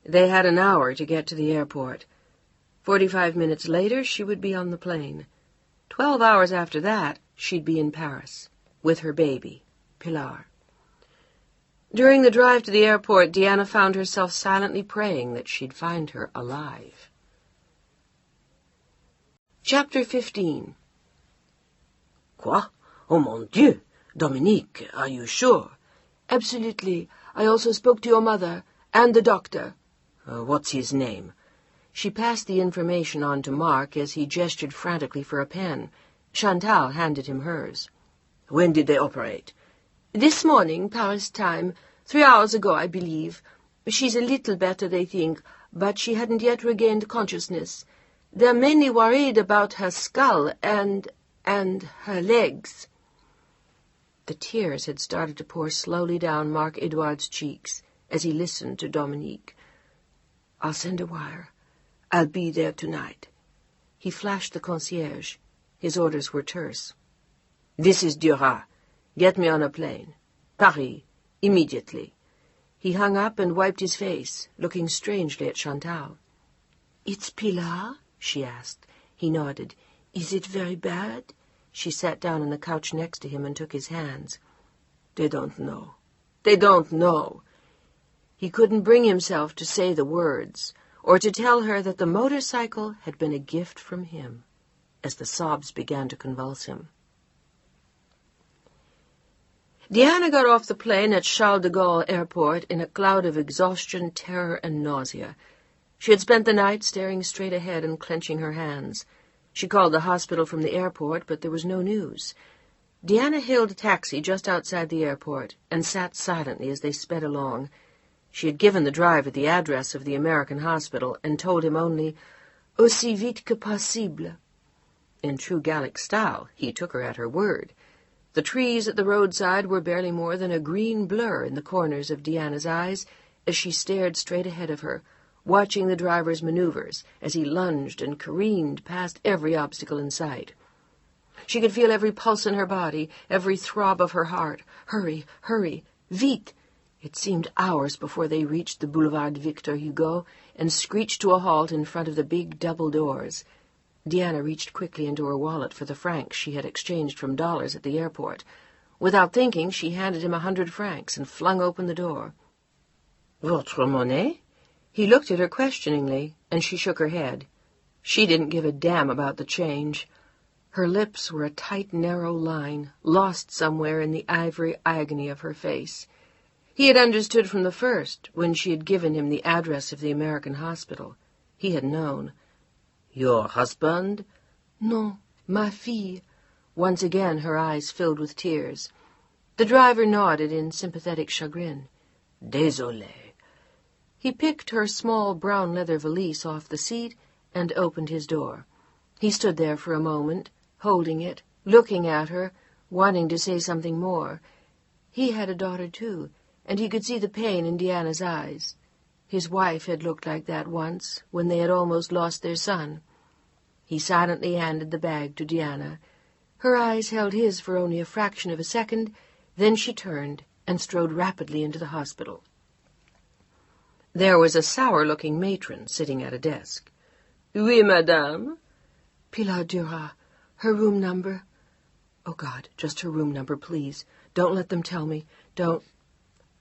They had an hour to get to the airport. 45 minutes later, she would be on the plane. 12 hours after that, she'd be in Paris, with her baby, Pilar. During the drive to the airport, Deanna found herself silently praying that she'd find her alive. Chapter 15. Quoi? Oh, mon Dieu! Dominique, are you sure? Absolutely. I also spoke to your mother, and the doctor. What's his name? She passed the information on to Mark as he gestured frantically for a pen. Chantal handed him hers. When did they operate? This morning, Paris time. 3 hours ago, I believe. She's a little better, they think, but she hadn't yet regained consciousness. They're mainly worried about her skull and her legs. The tears had started to pour slowly down Mark Edouard's cheeks as he listened to Dominique. I'll send a wire. I'll be there tonight. He flashed the concierge. His orders were terse. This is Duras. Get me on a plane. Paris. Immediately. He hung up and wiped his face, looking strangely at Chantal. It's Pilar? She asked. He nodded. Is it very bad? She sat down on the couch next to him and took his hands. They don't know. They don't know. He couldn't bring himself to say the words, or to tell her that the motorcycle had been a gift from him, as the sobs began to convulse him. Deanna got off the plane at Charles de Gaulle Airport in a cloud of exhaustion, terror, and nausea. She had spent the night staring straight ahead and clenching her hands. She called the hospital from the airport, but there was no news. Deanna hailed a taxi just outside the airport and sat silently as they sped along. She had given the driver the address of the American hospital and told him only, aussi vite que possible. In true Gallic style, he took her at her word. The trees at the roadside were barely more than a green blur in the corners of Deanna's eyes as she stared straight ahead of her, watching the driver's maneuvers as he lunged and careened past every obstacle in sight. She could feel every pulse in her body, every throb of her heart. Hurry, hurry, vite! It seemed hours before they reached the Boulevard Victor Hugo and screeched to a halt in front of the big double doors. Deanna reached quickly into her wallet for the francs she had exchanged from dollars at the airport. Without thinking, she handed him 100 francs and flung open the door. Votre monnaie? He looked at her questioningly, and she shook her head. She didn't give a damn about the change. Her lips were a tight, narrow line, lost somewhere in the ivory agony of her face. He had understood from the first, when she had given him the address of the American hospital. He had known. Your husband? Non, ma fille. Once again her eyes filled with tears. The driver nodded in sympathetic chagrin. Désolé. He picked her small brown leather valise off the seat and opened his door. He stood there for a moment, holding it, looking at her, wanting to say something more. He had a daughter, too, and he could see the pain in Deanna's eyes. His wife had looked like that once, when they had almost lost their son. He silently handed the bag to Deanna. Her eyes held his for only a fraction of a second, then she turned and strode rapidly into the hospital. There was a sour-looking matron sitting at a desk. Oui, madame. Pilar Duras. Her room number? Oh, God, just her room number, please. Don't let them tell me. Don't.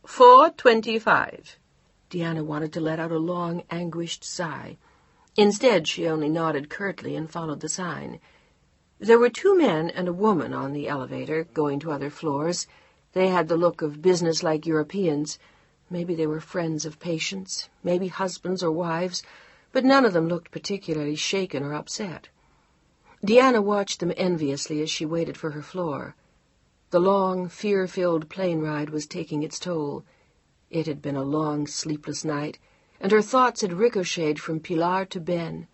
425. Deanna wanted to let out a long, anguished sigh. Instead, she only nodded curtly and followed the sign. There were 2 men and a woman on the elevator, going to other floors. They had the look of business-like Europeans. Maybe they were friends of patients, maybe husbands or wives, but none of them looked particularly shaken or upset. Deanna watched them enviously as she waited for her floor. The long, fear-filled plane ride was taking its toll. It had been a long, sleepless night, and her thoughts had ricocheted from Pilar to Ben.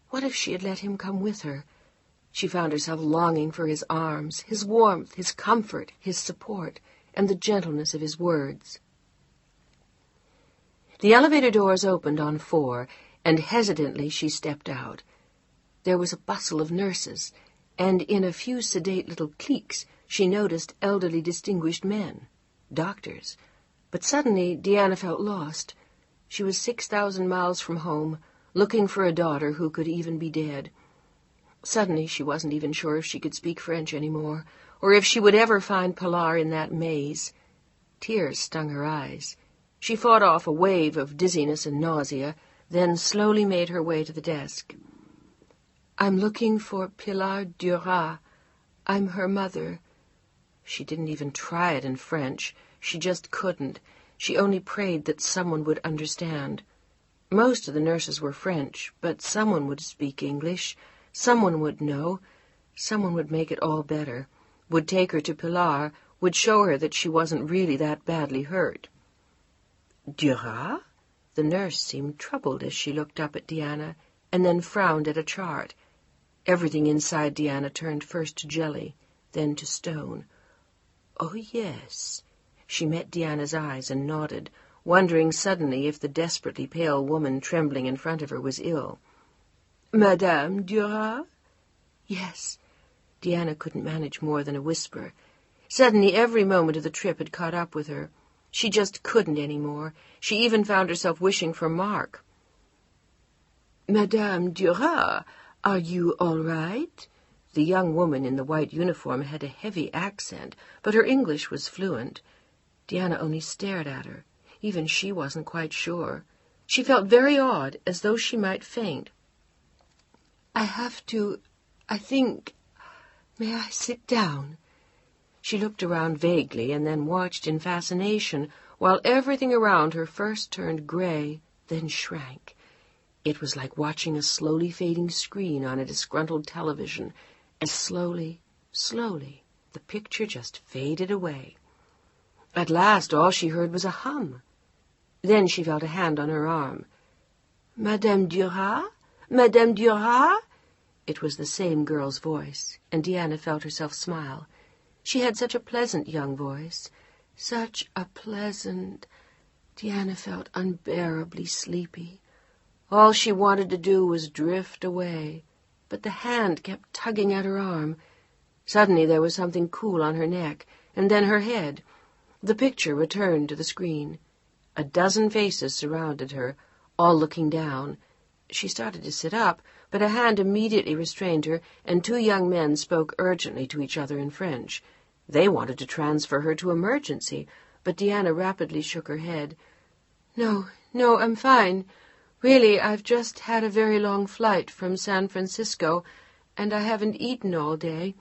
What if she had let him come with her? She found herself longing for his arms, his warmth, his comfort, his support, and the gentleness of his words. The elevator doors opened on 4, and hesitantly she stepped out. There was a bustle of nurses, and in a few sedate little cliques she noticed elderly distinguished men, doctors. But suddenly Deanna felt lost. She was 6,000 miles from home, looking for a daughter who could even be dead. Suddenly she wasn't even sure if she could speak French anymore, or if she would ever find Pilar in that maze. Tears stung her eyes. She fought off a wave of dizziness and nausea, then slowly made her way to the desk. "I'm looking for Pilar Duras. I'm her mother." She didn't even try it in French. She just couldn't. She only prayed that someone would understand. Most of the nurses were French, but someone would speak English. Someone would know. Someone would make it all better, would take her to Pilar, would show her that she wasn't really that badly hurt. "Duras?" The nurse seemed troubled as she looked up at Deanna, and then frowned at a chart. Everything inside Deanna turned first to jelly, then to stone. "Oh, yes." She met Deanna's eyes and nodded, wondering suddenly if the desperately pale woman trembling in front of her was ill. "Madame Duras?" "Yes." Deanna couldn't manage more than a whisper. Suddenly every moment of the trip had caught up with her. She just couldn't any more. She even found herself wishing for Mark. "Madame Duras, are you all right?" The young woman in the white uniform had a heavy accent, but her English was fluent. Deanna only stared at her. Even she wasn't quite sure. She felt very odd, as though she might faint. I think... May I sit down?" She looked around vaguely and then watched in fascination while everything around her first turned gray, then shrank. It was like watching a slowly fading screen on a disgruntled television, as slowly, the picture just faded away. At last all she heard was a hum. Then she felt a hand on her arm. "Madame Duras? Madame Duras?" It was the same girl's voice, and Deanna felt herself smile. She had such a pleasant young voice. Such a pleasant... Deanna felt unbearably sleepy. All she wanted to do was drift away, but the hand kept tugging at her arm. Suddenly there was something cool on her neck, and then her head. The picture returned to the screen. A dozen faces surrounded her, all looking down. She started to sit up, but a hand immediately restrained her, and 2 young men spoke urgently to each other in French. They wanted to transfer her to emergency, but Deanna rapidly shook her head. No, I'm fine. Really, I've just had a very long flight from San Francisco, and I haven't eaten all day.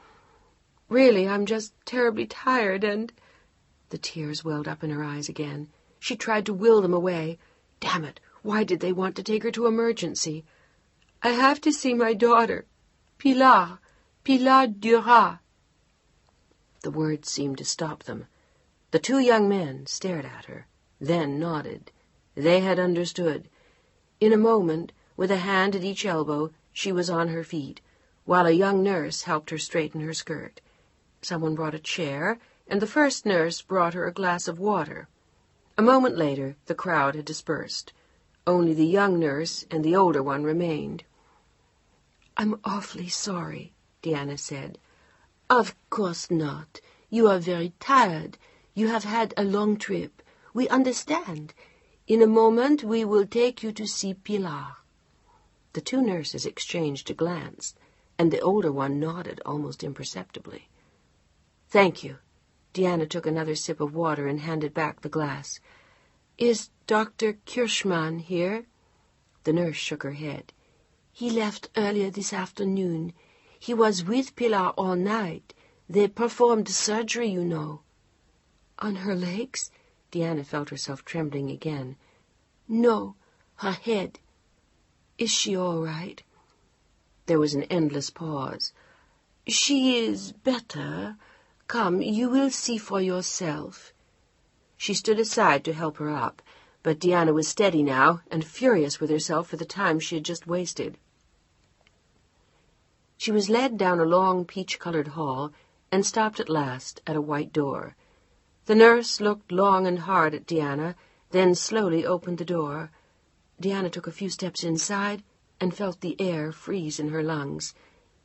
Really, I'm just terribly tired, and..." The tears welled up in her eyes again. She tried to will them away. Damn it, why did they want to take her to emergency? "I have to see my daughter. Pilar Duras." The words seemed to stop them. The 2 young men stared at her, then nodded. They had understood. In a moment, with a hand at each elbow, she was on her feet, while a young nurse helped her straighten her skirt. Someone brought a chair, and the first nurse brought her a glass of water. A moment later, the crowd had dispersed. Only the young nurse and the older one remained. "I'm awfully sorry," Deanna said. "Of course not. You are very tired. You have had a long trip. We understand. In a moment we will take you to see Pilar." The 2 nurses exchanged a glance, and the older one nodded almost imperceptibly. "Thank you." Deanna took another sip of water and handed back the glass. "Is Dr. Kirschmann here?" The nurse shook her head. "He left earlier this afternoon. He was with Pilar all night. They performed surgery, you know." "On her legs?" Deanna felt herself trembling again. "No, her head." "Is she all right?" There was an endless pause. "She is better. Come, you will see for yourself." She stood aside to help her up, but Deanna was steady now and furious with herself for the time she had just wasted. She was led down a long peach-colored hall and stopped at last at a white door. The nurse looked long and hard at Deanna, then slowly opened the door. Deanna took a few steps inside and felt the air freeze in her lungs.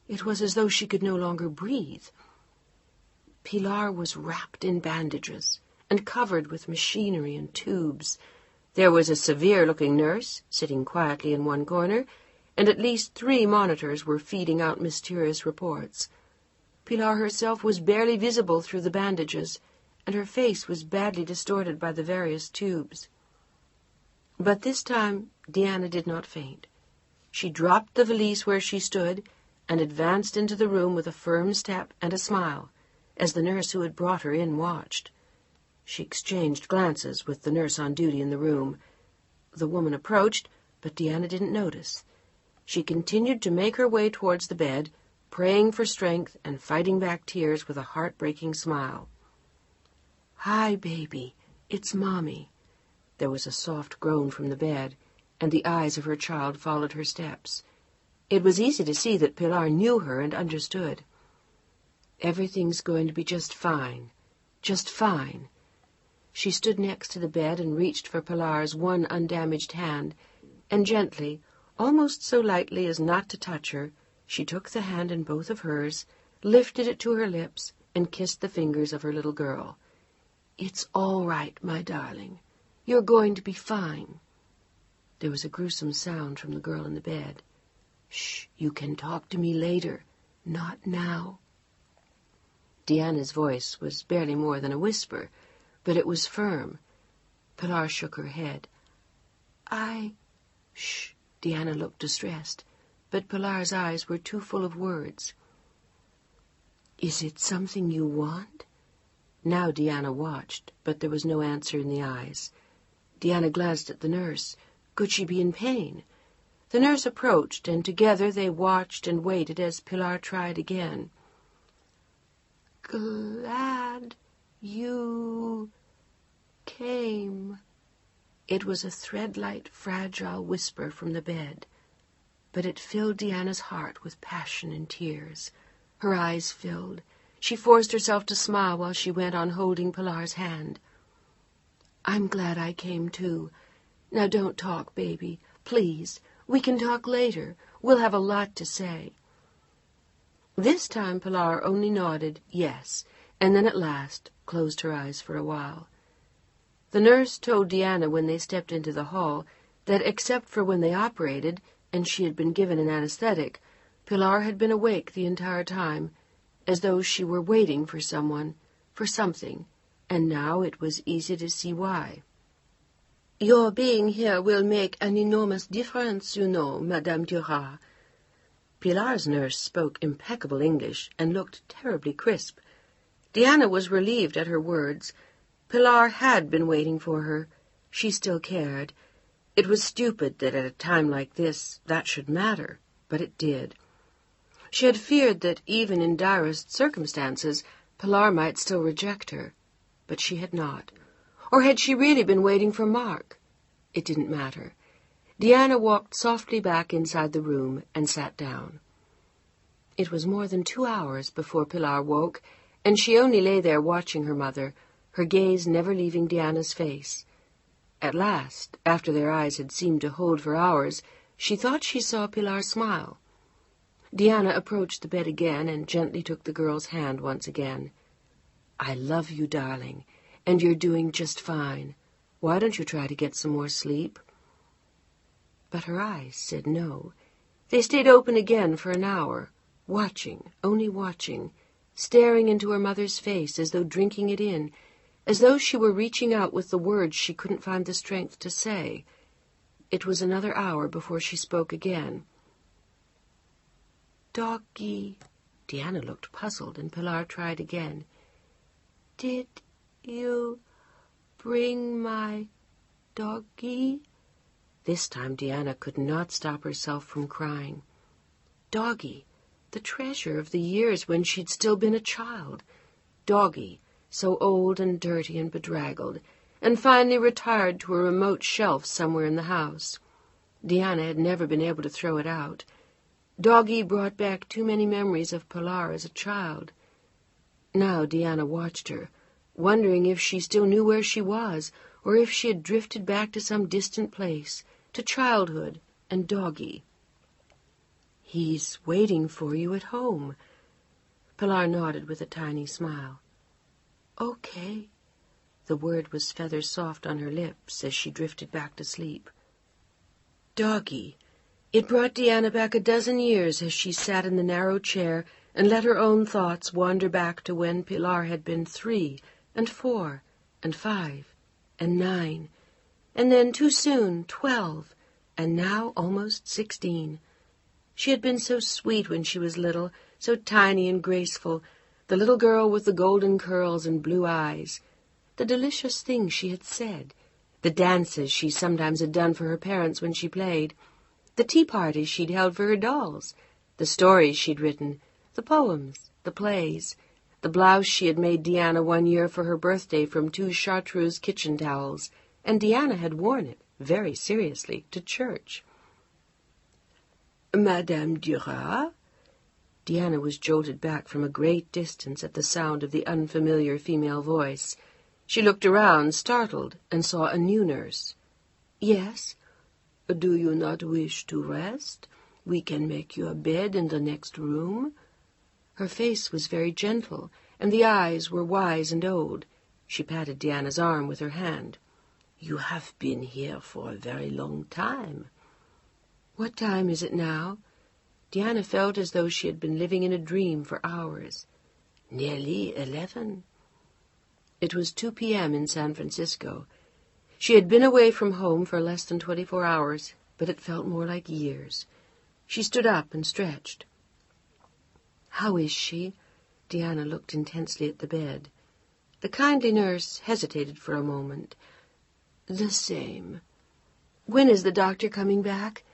It was as though she could no longer breathe. Pilar was wrapped in bandages and covered with machinery and tubes. There was a severe-looking nurse sitting quietly in one corner, and at least 3 monitors were feeding out mysterious reports. Pilar herself was barely visible through the bandages, and her face was badly distorted by the various tubes. But this time Deanna did not faint. She dropped the valise where she stood and advanced into the room with a firm step and a smile, as the nurse who had brought her in watched. She exchanged glances with the nurse on duty in the room. The woman approached, but Deanna didn't notice. She continued to make her way towards the bed, praying for strength and fighting back tears with a heartbreaking smile. "Hi, baby. It's Mommy." There was a soft groan from the bed, and the eyes of her child followed her steps. It was easy to see that Pilar knew her and understood. "Everything's going to be just fine. Just fine." She stood next to the bed and reached for Pilar's one undamaged hand, and gently, almost so lightly as not to touch her, she took the hand in both of hers, lifted it to her lips, and kissed the fingers of her little girl. "It's all right, my darling. You're going to be fine." There was a gruesome sound from the girl in the bed. "Shh, you can talk to me later. Not now." Deanna's voice was barely more than a whisper, but it was firm. Pilar shook her head. Shh. Deanna looked distressed, but Pilar's eyes were too full of words. "Is it something you want?" Now Deanna watched, but there was no answer in the eyes. Deanna glanced at the nurse. Could she be in pain? The nurse approached, and together they watched and waited as Pilar tried again. "Glad you came." It was a thread-light, fragile whisper from the bed, but it filled Deanna's heart with passion and tears. Her eyes filled. She forced herself to smile while she went on holding Pilar's hand. "I'm glad I came too. Now don't talk, baby. Please. We can talk later. We'll have a lot to say." This time Pilar only nodded yes, and then at last closed her eyes for a while. The nurse told Deanna when they stepped into the hall that except for when they operated, and she had been given an anesthetic, Pilar had been awake the entire time, as though she were waiting for someone, for something, and now it was easy to see why. "Your being here will make an enormous difference, you know, Madame Durand." Pilar's nurse spoke impeccable English and looked terribly crisp. Deanna was relieved at her words. Pilar had been waiting for her. She still cared. It was stupid that at a time like this that should matter, but it did. She had feared that even in direst circumstances Pilar might still reject her, but she had not. Or had she really been waiting for Mark? It didn't matter. Deanna walked softly back inside the room and sat down. It was more than 2 hours before Pilar woke, and she only lay there watching her mother, her gaze never leaving Deanna's face. At last, after their eyes had seemed to hold for hours, she thought she saw Pilar smile. Deanna approached the bed again and gently took the girl's hand once again. "I love you, darling, and you're doing just fine. Why don't you try to get some more sleep?" But her eyes said no. They stayed open again for an hour, watching, only watching, staring into her mother's face as though drinking it in, as though she were reaching out with the words she couldn't find the strength to say. It was another hour before she spoke again. Doggy. Diana looked puzzled, and Pilar tried again. Did you bring my doggy? This time Diana could not stop herself from crying. Doggy, the treasure of the years when she'd still been a child. Doggy, so old and dirty and bedraggled, and finally retired to a remote shelf somewhere in the house. Diana had never been able to throw it out. Doggy brought back too many memories of Pilar as a child. Now Diana watched her, wondering if she still knew where she was, or if she had drifted back to some distant place, to childhood and Doggy. He's waiting for you at home. Pilar nodded with a tiny smile. Okay. The word was feather soft on her lips as she drifted back to sleep. Doggy. It brought Diana back a dozen years as she sat in the narrow chair and let her own thoughts wander back to when Pilar had been 3 and 4 and 5 and 9, and then too soon 12, and now almost 16. She had been so sweet when she was little, so tiny and graceful, the little girl with the golden curls and blue eyes, the delicious things she had said, the dances she sometimes had done for her parents when she played, the tea parties she'd held for her dolls, the stories she'd written, the poems, the plays, the blouse she had made Diana one year for her birthday from 2 chartreuse kitchen towels, and Diana had worn it, very seriously, to church. Madame Duras? Diana was jolted back from a great distance at the sound of the unfamiliar female voice. She looked around, startled, and saw a new nurse. Yes? Do you not wish to rest? We can make you a bed in the next room. Her face was very gentle, and the eyes were wise and old. She patted Diana's arm with her hand. You have been here for a very long time. What time is it now? Diana felt as though she had been living in a dream for hours. Nearly 11. It was 2 p.m. in San Francisco. She had been away from home for less than 24 hours, but it felt more like years. She stood up and stretched. How is she? Diana looked intensely at the bed. The kindly nurse hesitated for a moment. The same. When is the doctor coming back?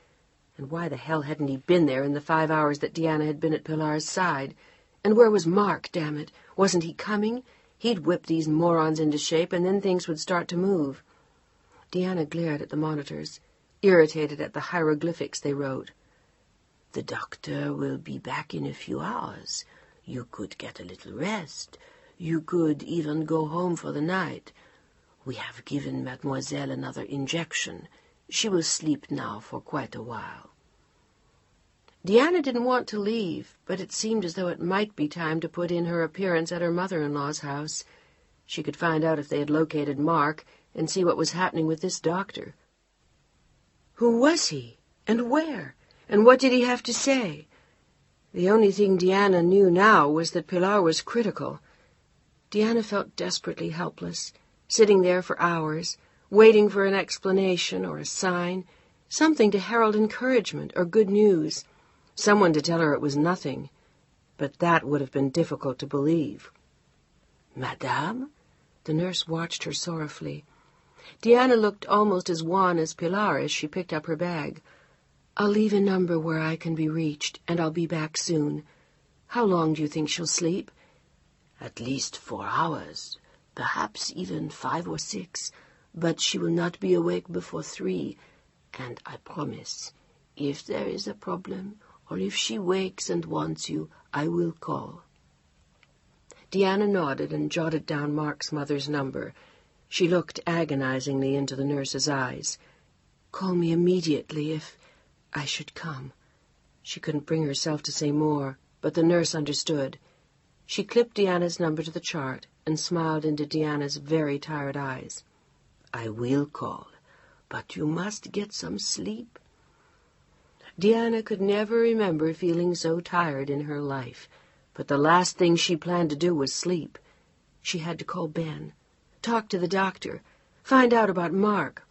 And why the hell hadn't he been there in the 5 hours that Diana had been at Pilar's side? And where was Mark, damn it? Wasn't he coming? He'd whip these morons into shape, and then things would start to move. Diana glared at the monitors, irritated at the hieroglyphics they wrote. The doctor will be back in a few hours. You could get a little rest. You could even go home for the night. We have given Mademoiselle another injection. She will sleep now for quite a while. Diana didn't want to leave, but it seemed as though it might be time to put in her appearance at her mother-in-law's house. She could find out if they had located Mark and see what was happening with this doctor. Who was he? And where? And what did he have to say? The only thing Diana knew now was that Pilar was critical. Diana felt desperately helpless, sitting there for hours, waiting for an explanation or a sign, something to herald encouragement or good news, someone to tell her it was nothing. But that would have been difficult to believe. Madame? The nurse watched her sorrowfully. Diana looked almost as wan as Pilar as she picked up her bag. I'll leave a number where I can be reached, and I'll be back soon. How long do you think she'll sleep? At least 4 hours, perhaps even 5 or 6, but she will not be awake before 3, and I promise, if there is a problem, or if she wakes and wants you, I will call. Diana nodded and jotted down Mark's mother's number. She looked agonizingly into the nurse's eyes. Call me immediately if I should come. She couldn't bring herself to say more, but the nurse understood. She clipped Diana's number to the chart and smiled into Diana's very tired eyes. I will call, but you must get some sleep. Diana could never remember feeling so tired in her life, but the last thing she planned to do was sleep. She had to call Ben, talk to the doctor, find out about Mark.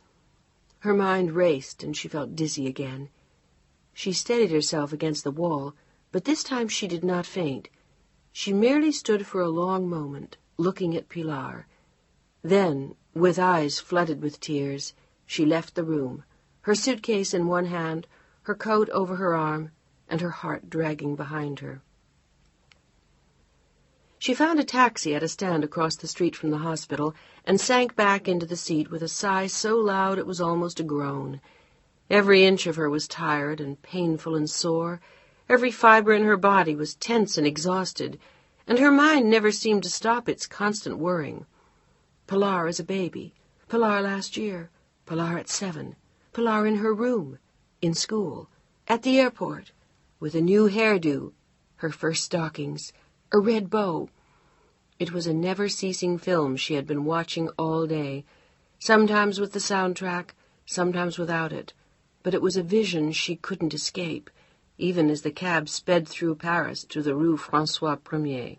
Her mind raced and she felt dizzy again. She steadied herself against the wall, But this time she did not faint. She merely stood for a long moment, looking at Pilar. Then, with eyes flooded with tears, she left the room, her suitcase in one hand, her coat over her arm, and her heart dragging behind her. She found a taxi at a stand across the street from the hospital and sank back into the seat with a sigh so loud it was almost a groan. Every inch of her was tired and painful and sore. Every fiber in her body was tense and exhausted, and her mind never seemed to stop its constant worrying. Pilar as a baby, Pilar last year, Pilar at 7, Pilar in her room, in school, at the airport, with a new hairdo, her first stockings, a red bow. It was a never-ceasing film she had been watching all day, sometimes with the soundtrack, sometimes without it, but it was a vision she couldn't escape, even as the cab sped through Paris to the Rue François Ier.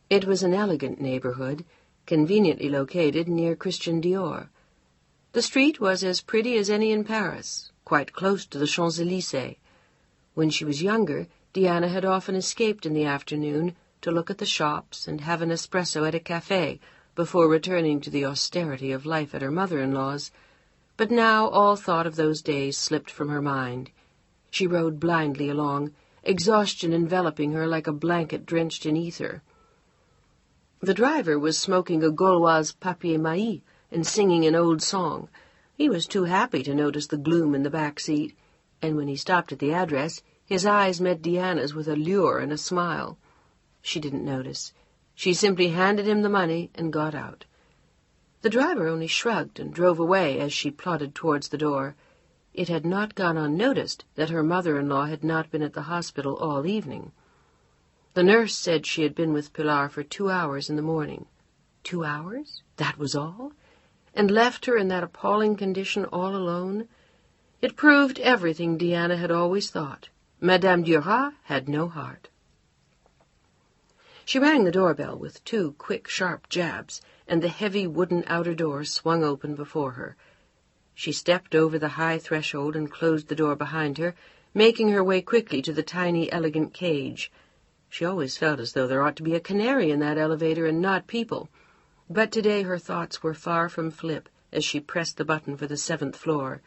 It was an elegant neighborhood, conveniently located near Christian Dior. The street was as pretty as any in Paris, quite close to the Champs-Élysées. When she was younger, Diana had often escaped in the afternoon to look at the shops and have an espresso at a café before returning to the austerity of life at her mother-in-law's. But now all thought of those days slipped from her mind. She rode blindly along, exhaustion enveloping her like a blanket drenched in ether. The driver was smoking a Gauloise papier maïs and singing an old song. He was too happy to notice the gloom in the back seat, and when he stopped at the address, his eyes met Diana's with a lure and a smile. She didn't notice. She simply handed him the money and got out. The driver only shrugged and drove away as she plodded towards the door. It had not gone unnoticed that her mother-in-law had not been at the hospital all evening. The nurse said she had been with Pilar for 2 hours in the morning. 2 hours? That was all? And left her in that appalling condition all alone? It proved everything Diana had always thought. Madame Duras had no heart. She rang the doorbell with 2 quick, sharp jabs, and the heavy wooden outer door swung open before her. She stepped over the high threshold and closed the door behind her, making her way quickly to the tiny, elegant cage. She always felt as though there ought to be a canary in that elevator and not people. But today her thoughts were far from flip as she pressed the button for the 7th floor.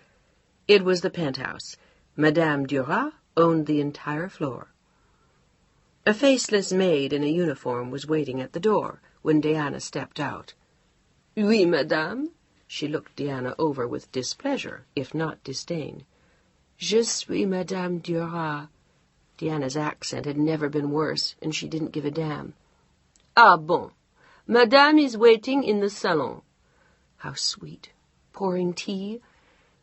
It was the penthouse. Madame Duras owned the entire floor. A faceless maid in a uniform was waiting at the door when Diana stepped out. "Oui, madame." She looked Diana over with displeasure, if not disdain. "Je suis Madame Duras." Diana's accent had never been worse, and she didn't give a damn. "Ah, bon. Madame is waiting in the salon." How sweet. Pouring tea?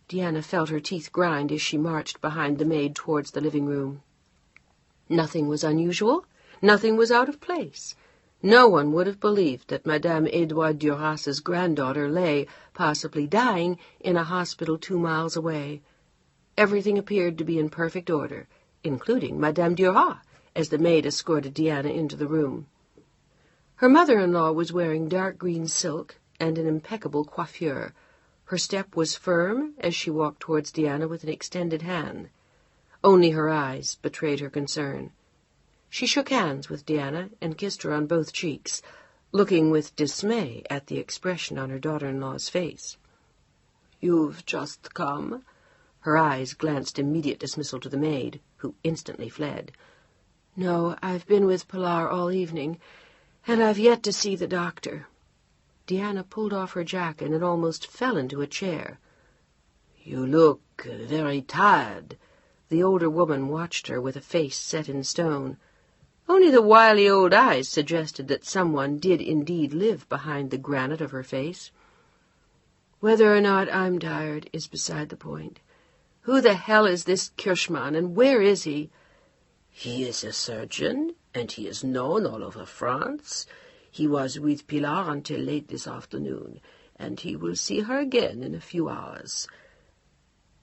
Diana felt her teeth grind as she marched behind the maid towards the living room. Nothing was unusual. Nothing was out of place. No one would have believed that Madame Edouard Duras's granddaughter lay, possibly dying, in a hospital 2 miles away. Everything appeared to be in perfect order, including Madame Duras, as the maid escorted Diana into the room. Her mother-in-law was wearing dark green silk and an impeccable coiffure. Her step was firm as she walked towards Diana with an extended hand. Only her eyes betrayed her concern. She shook hands with Diana and kissed her on both cheeks, looking with dismay at the expression on her daughter-in-law's face. "You've just come?" Her eyes glanced immediate dismissal to the maid, who instantly fled. "No, I've been with Pilar all evening, and I've yet to see the doctor." Diana pulled off her jacket and almost fell into a chair. "You look very tired." The older woman watched her with a face set in stone. Only the wily old eyes suggested that someone did indeed live behind the granite of her face. "Whether or not I'm tired is beside the point. Who the hell is this Kirschmann, and where is he?" "He is a surgeon, and he is known all over France. He was with Pilar until late this afternoon, and he will see her again in a few hours."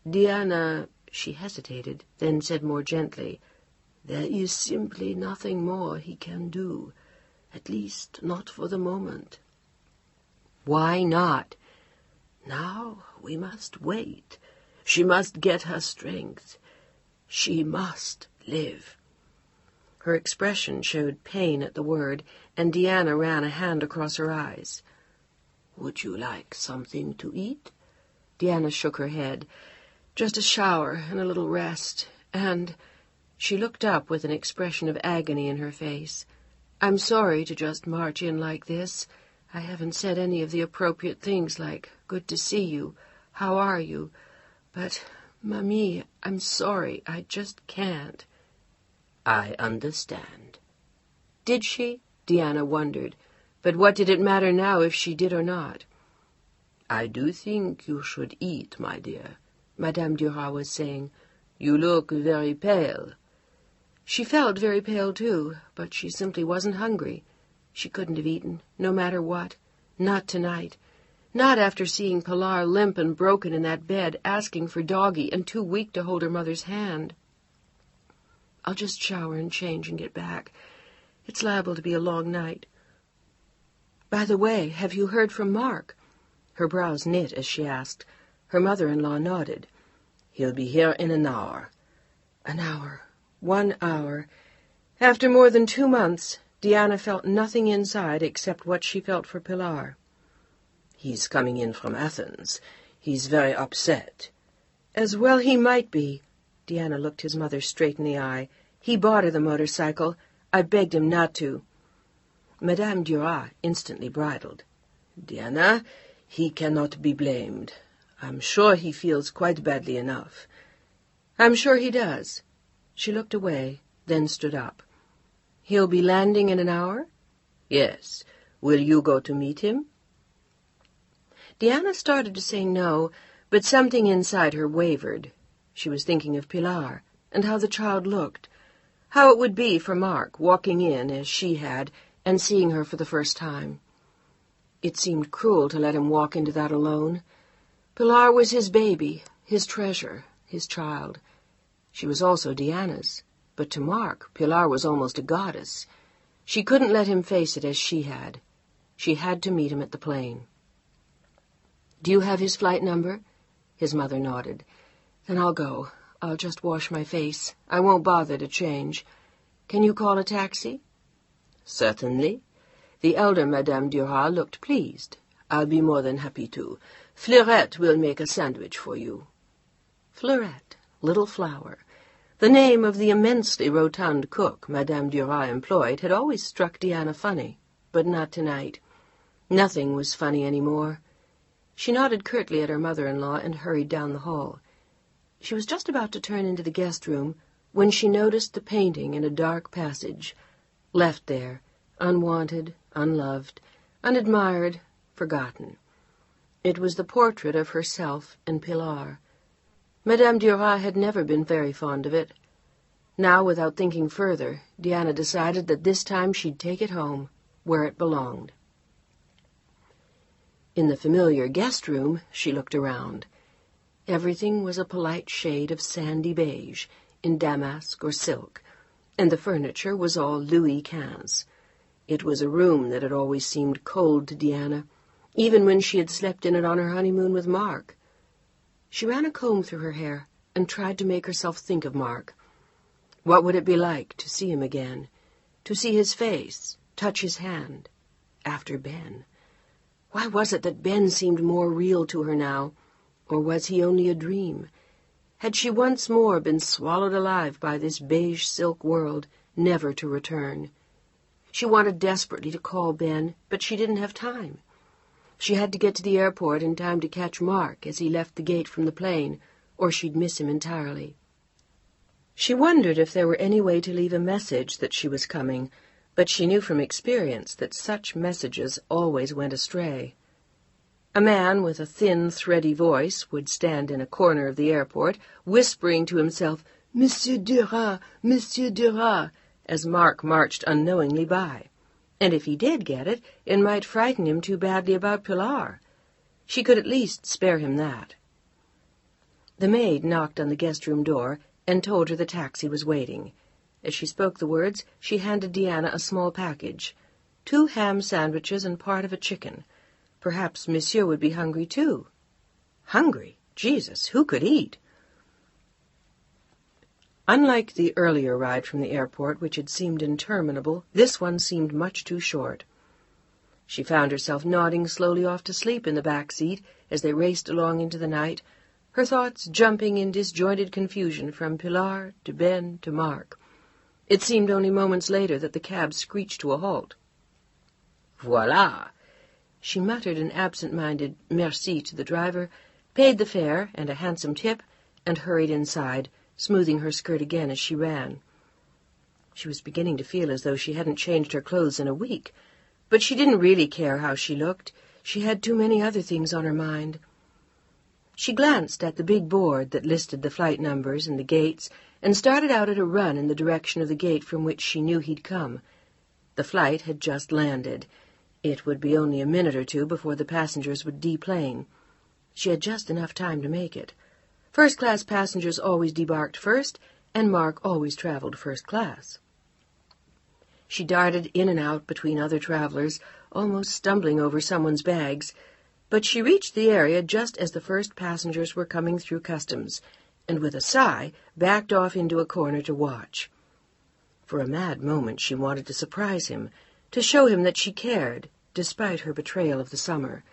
"Diana," she hesitated, then said more gently, "there is simply nothing more he can do, at least not for the moment." "Why not?" "Now we must wait. She must get her strength. She must live." Her expression showed pain at the word, and Deanna ran a hand across her eyes. "Would you like something to eat?" Deanna shook her head. "Just a shower and a little rest, and—" She looked up with an expression of agony in her face. "I'm sorry to just march in like this. I haven't said any of the appropriate things like, 'Good to see you. How are you?' But, Mamie, I'm sorry. I just can't." "I understand." Did she? Deanna wondered. But what did it matter now if she did or not? "I do think you should eat, my dear," Madame Duras was saying. "You look very pale." She felt very pale, too, but she simply wasn't hungry. She couldn't have eaten, no matter what. Not tonight. Not after seeing Pilar limp and broken in that bed, asking for Doggy and too weak to hold her mother's hand. "I'll just shower and change and get back. It's liable to be a long night. By the way, have you heard from Mark?" Her brows knit as she asked. Her mother-in-law nodded. "He'll be here in an hour." An hour. 1 hour. After more than 2 months, Deanna felt nothing inside except what she felt for Pilar. "He's coming in from Athens. He's very upset." As well he might be. Deanna looked his mother straight in the eye. "He bought her the motorcycle. I begged him not to." Madame Duras instantly bridled. "Deanna, he cannot be blamed. I'm sure he feels quite badly enough." "I'm sure he does." She looked away, then stood up. "He'll be landing in an hour?" "Yes. Will you go to meet him?" Deanna started to say no, but something inside her wavered. She was thinking of Pilar, and how the child looked. How it would be for Mark, walking in, as she had, and seeing her for the first time. It seemed cruel to let him walk into that alone. Pilar was his baby, his treasure, his child. She was also Deanna's, but to Mark, Pilar was almost a goddess. She couldn't let him face it as she had. She had to meet him at the plane. "Do you have his flight number?" His mother nodded. "Then I'll go. I'll just wash my face. I won't bother to change. Can you call a taxi?" "Certainly." The elder Madame Duras looked pleased. "I'll be more than happy to. Fleurette will make a sandwich for you." Fleurette, Little Flower. The name of the immensely rotund cook Madame Duras employed had always struck Deanna funny, but not tonight. Nothing was funny any more. She nodded curtly at her mother-in-law and hurried down the hall. She was just about to turn into the guest room when she noticed the painting in a dark passage, left there, unwanted, unloved, unadmired, forgotten. It was the portrait of herself and Pilar. Madame Duras had never been very fond of it. Now, without thinking further, Deanna decided that this time she'd take it home, where it belonged. In the familiar guest room, she looked around. Everything was a polite shade of sandy beige, in damask or silk, and the furniture was all Louis XV. It was a room that had always seemed cold to Deanna, even when she had slept in it on her honeymoon with Mark. She ran a comb through her hair and tried to make herself think of Mark. What would it be like to see him again, to see his face, touch his hand, after Ben? Why was it that Ben seemed more real to her now, or was he only a dream? Had she once more been swallowed alive by this beige silk world, never to return? She wanted desperately to call Ben, but she didn't have time. She had to get to the airport in time to catch Mark as he left the gate from the plane, or she'd miss him entirely. She wondered if there were any way to leave a message that she was coming, but she knew from experience that such messages always went astray. A man with a thin, thready voice would stand in a corner of the airport, whispering to himself, "Monsieur Duras, Monsieur Duras," as Mark marched unknowingly by. And if he did get it, it might frighten him too badly about Pilar. She could at least spare him that. The maid knocked on the guest-room door and told her the taxi was waiting. As she spoke the words, she handed Deanna a small package, 2 ham sandwiches and part of a chicken. Perhaps Monsieur would be hungry, too. Hungry? Jesus, who could eat? Unlike the earlier ride from the airport, which had seemed interminable, this one seemed much too short. She found herself nodding slowly off to sleep in the back seat as they raced along into the night, her thoughts jumping in disjointed confusion from Pilar to Ben to Mark. It seemed only moments later that the cab screeched to a halt. Voila! She muttered an absent-minded merci to the driver, paid the fare and a handsome tip, and hurried inside, smoothing her skirt again as she ran. She was beginning to feel as though she hadn't changed her clothes in a week, but she didn't really care how she looked. She had too many other things on her mind. She glanced at the big board that listed the flight numbers and the gates, and started out at a run in the direction of the gate from which she knew he'd come. The flight had just landed. It would be only a minute or two before the passengers would deplane. She had just enough time to make it. First-class passengers always debarked first, and Mark always traveled first class. She darted in and out between other travelers, almost stumbling over someone's bags, but she reached the area just as the first passengers were coming through customs, and with a sigh backed off into a corner to watch. For a mad moment she wanted to surprise him, to show him that she cared, despite her betrayal of the summer.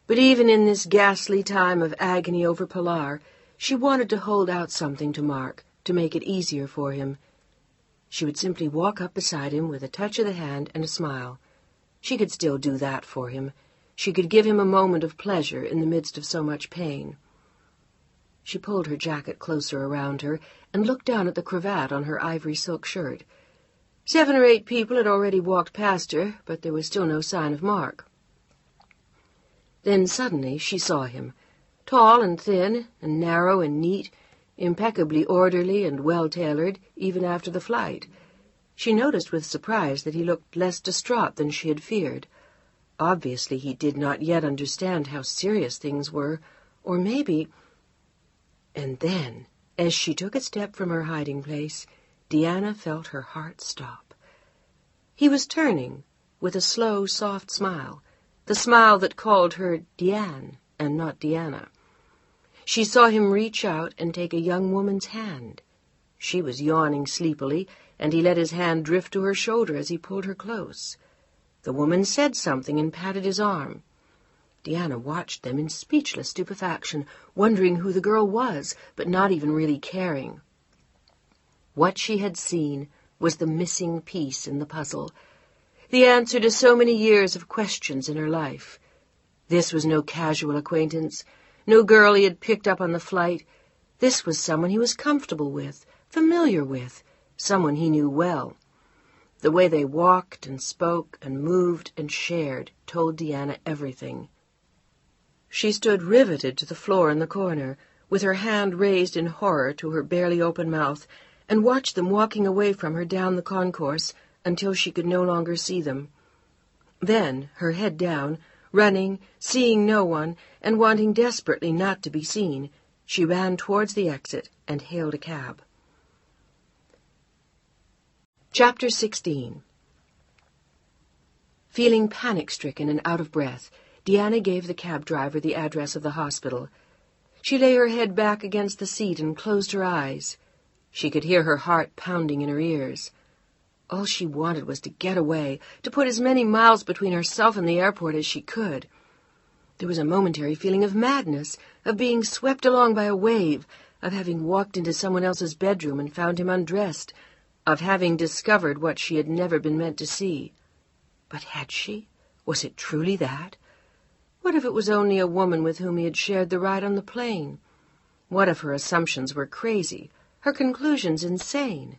But even in this ghastly time of agony over Pilar, she wanted to hold out something to Mark, to make it easier for him. She would simply walk up beside him with a touch of the hand and a smile. She could still do that for him. She could give him a moment of pleasure in the midst of so much pain. She pulled her jacket closer around her and looked down at the cravat on her ivory silk shirt. 7 or 8 people had already walked past her, but there was still no sign of Mark. Then suddenly she saw him, tall and thin and narrow and neat, impeccably orderly and well-tailored, even after the flight. She noticed with surprise that he looked less distraught than she had feared. Obviously he did not yet understand how serious things were, or maybe... And then, as she took a step from her hiding place, Deanna felt her heart stop. He was turning, with a slow, soft smile, the smile that called her Deanne and not Deanna. She saw him reach out and take a young woman's hand. She was yawning sleepily, and he let his hand drift to her shoulder as he pulled her close. The woman said something and patted his arm. Deanna watched them in speechless stupefaction, wondering who the girl was, but not even really caring. What she had seen was the missing piece in the puzzle, the answer to so many years of questions in her life. This was no casual acquaintance, no girl he had picked up on the flight. This was someone he was comfortable with, familiar with, someone he knew well. The way they walked and spoke and moved and shared told Deanna everything. She stood riveted to the floor in the corner, with her hand raised in horror to her barely open mouth, and watched them walking away from her down the concourse until she could no longer see them. Then, her head down, running, seeing no one, and wanting desperately not to be seen, she ran towards the exit and hailed a cab. Chapter 16. Feeling panic-stricken and out of breath, Deanna gave the cab driver the address of the hospital. She lay her head back against the seat and closed her eyes. She could hear her heart pounding in her ears. All she wanted was to get away, to put as many miles between herself and the airport as she could. There was a momentary feeling of madness, of being swept along by a wave, of having walked into someone else's bedroom and found him undressed, of having discovered what she had never been meant to see. But had she? Was it truly that? What if it was only a woman with whom he had shared the ride on the plane? What if her assumptions were crazy, her conclusions insane?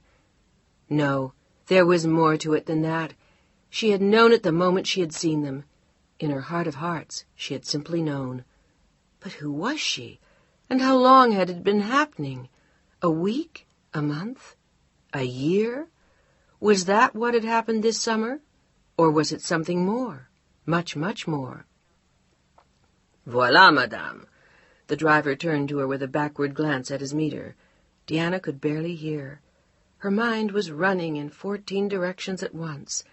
No, there was more to it than that. She had known it the moment she had seen them. In her heart of hearts, she had simply known. But who was she? And how long had it been happening? A week? A month? A year? Was that what had happened this summer? Or was it something more? Much, much more? Voilà, madame. The driver turned to her with a backward glance at his meter. Deanna could barely hear. Her mind was running in 14 directions at once.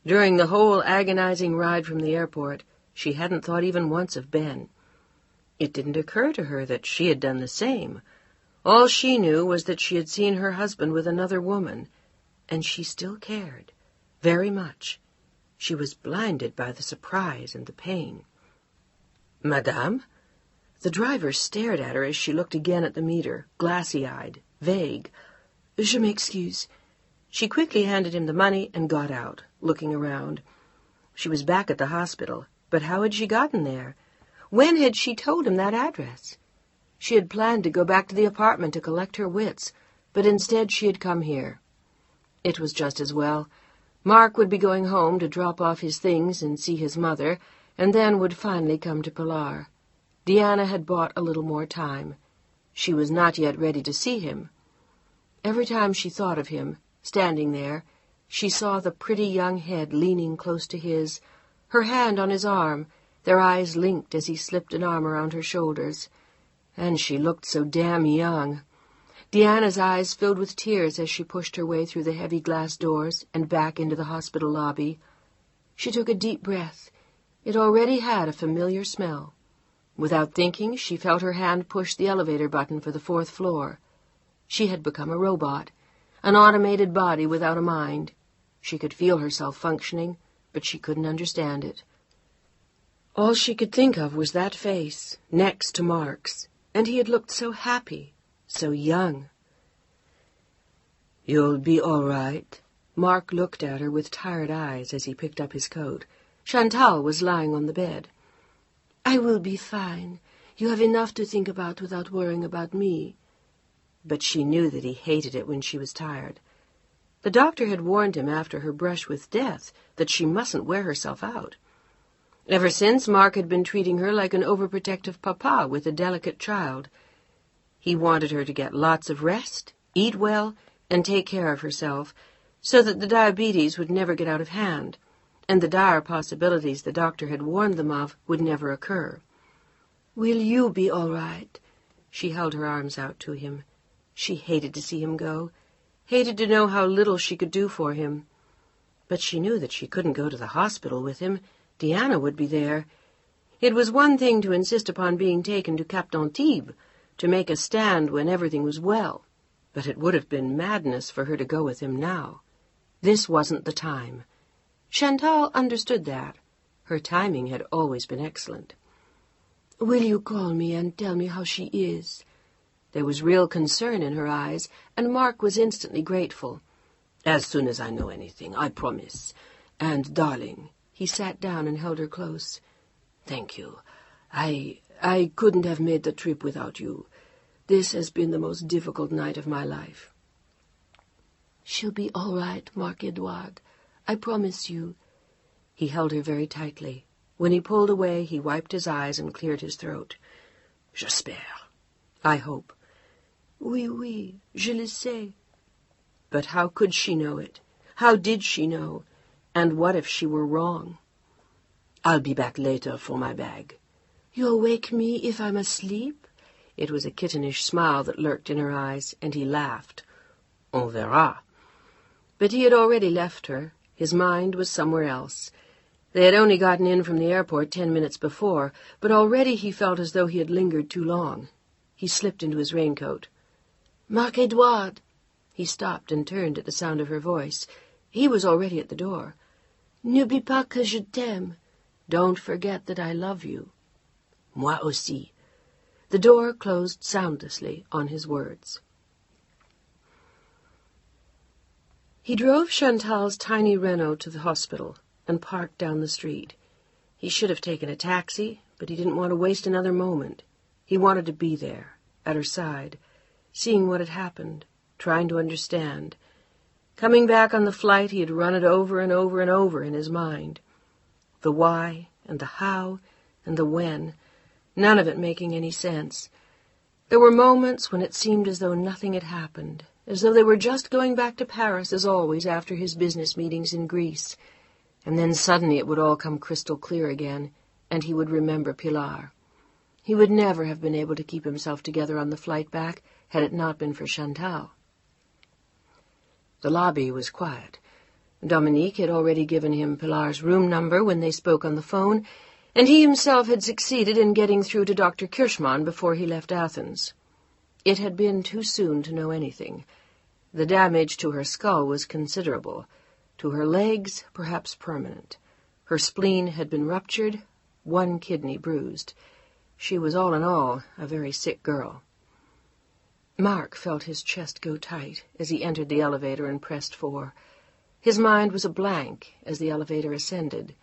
During the whole agonizing ride from the airport, she hadn't thought even once of Ben. It didn't occur to her that she had done the same. All she knew was that she had seen her husband with another woman, and she still cared, very much. She was blinded by the surprise and the pain. "Madame?" The driver stared at her as she looked again at the meter, glassy-eyed, vague. Je m'excuse. She quickly handed him the money and got out, looking around. She was back at the hospital, but how had she gotten there? When had she told him that address? She had planned to go back to the apartment to collect her wits, but instead she had come here. It was just as well. Mark would be going home to drop off his things and see his mother, and then would finally come to Pilar. Diana had bought a little more time. She was not yet ready to see him. Every time she thought of him, standing there, she saw the pretty young head leaning close to his, her hand on his arm, their eyes linked as he slipped an arm around her shoulders. And she looked so damn young. Diana's eyes filled with tears as she pushed her way through the heavy glass doors and back into the hospital lobby. She took a deep breath. It already had a familiar smell. Without thinking, she felt her hand push the elevator button for the 4th floor. She had become a robot, an automated body without a mind. She could feel herself functioning, but she couldn't understand it. All she could think of was that face, next to Mark's, and he had looked so happy, so young. "You'll be all right?" Mark looked at her with tired eyes as he picked up his coat. Chantal was lying on the bed. I will be fine. You have enough to think about without worrying about me. But she knew that he hated it when she was tired. The doctor had warned him after her brush with death that she mustn't wear herself out. Ever since, Mark had been treating her like an overprotective papa with a delicate child. He wanted her to get lots of rest, eat well, and take care of herself, so that the diabetes would never get out of hand, and the dire possibilities the doctor had warned them of would never occur. Will you be all right? She held her arms out to him. She hated to see him go, hated to know how little she could do for him. But she knew that she couldn't go to the hospital with him. Diana would be there. It was one thing to insist upon being taken to Cap d'Antibes, to make a stand when everything was well, but it would have been madness for her to go with him now. This wasn't the time. Chantal understood that. Her timing had always been excellent. Will you call me and tell me how she is? There was real concern in her eyes, and Mark was instantly grateful. "As soon as I know anything, I promise. And, darling," he sat down and held her close. "Thank you. I couldn't have made the trip without you. This has been the most difficult night of my life." She'll be all right, Marc-Edouard. I promise you. He held her very tightly. When he pulled away, he wiped his eyes and cleared his throat. "J'espère." "I hope." Oui, oui, je le sais. But how could she know it? How did she know? And what if she were wrong? "I'll be back later for my bag." You'll wake me if I'm asleep? It was a kittenish smile that lurked in her eyes, and he laughed. On verra. But he had already left her. His mind was somewhere else. They had only gotten in from the airport 10 minutes before, but already he felt as though he had lingered too long. He slipped into his raincoat. Marc-Edouard! He stopped and turned at the sound of her voice. He was already at the door. N'oublie pas que je t'aime. Don't forget that I love you. Moi aussi. The door closed soundlessly on his words. He drove Chantal's tiny Renault to the hospital and parked down the street. He should have taken a taxi, but he didn't want to waste another moment. He wanted to be there, at her side, seeing what had happened, trying to understand. Coming back on the flight, he had run it over and over and over in his mind. The why and the how and the when, none of it making any sense. There were moments when it seemed as though nothing had happened, as though they were just going back to Paris as always after his business meetings in Greece. And then suddenly it would all come crystal clear again, and he would remember Pilar. He would never have been able to keep himself together on the flight back had it not been for Chantal. The lobby was quiet. Dominique had already given him Pilar's room number when they spoke on the phone, and he himself had succeeded in getting through to Dr. Kirschmann before he left Athens. It had been too soon to know anything. The damage to her skull was considerable, to her legs perhaps permanent. Her spleen had been ruptured, one kidney bruised. She was all in all a very sick girl. Mark felt his chest go tight as he entered the elevator and pressed 4. His mind was a blank as the elevator ascended.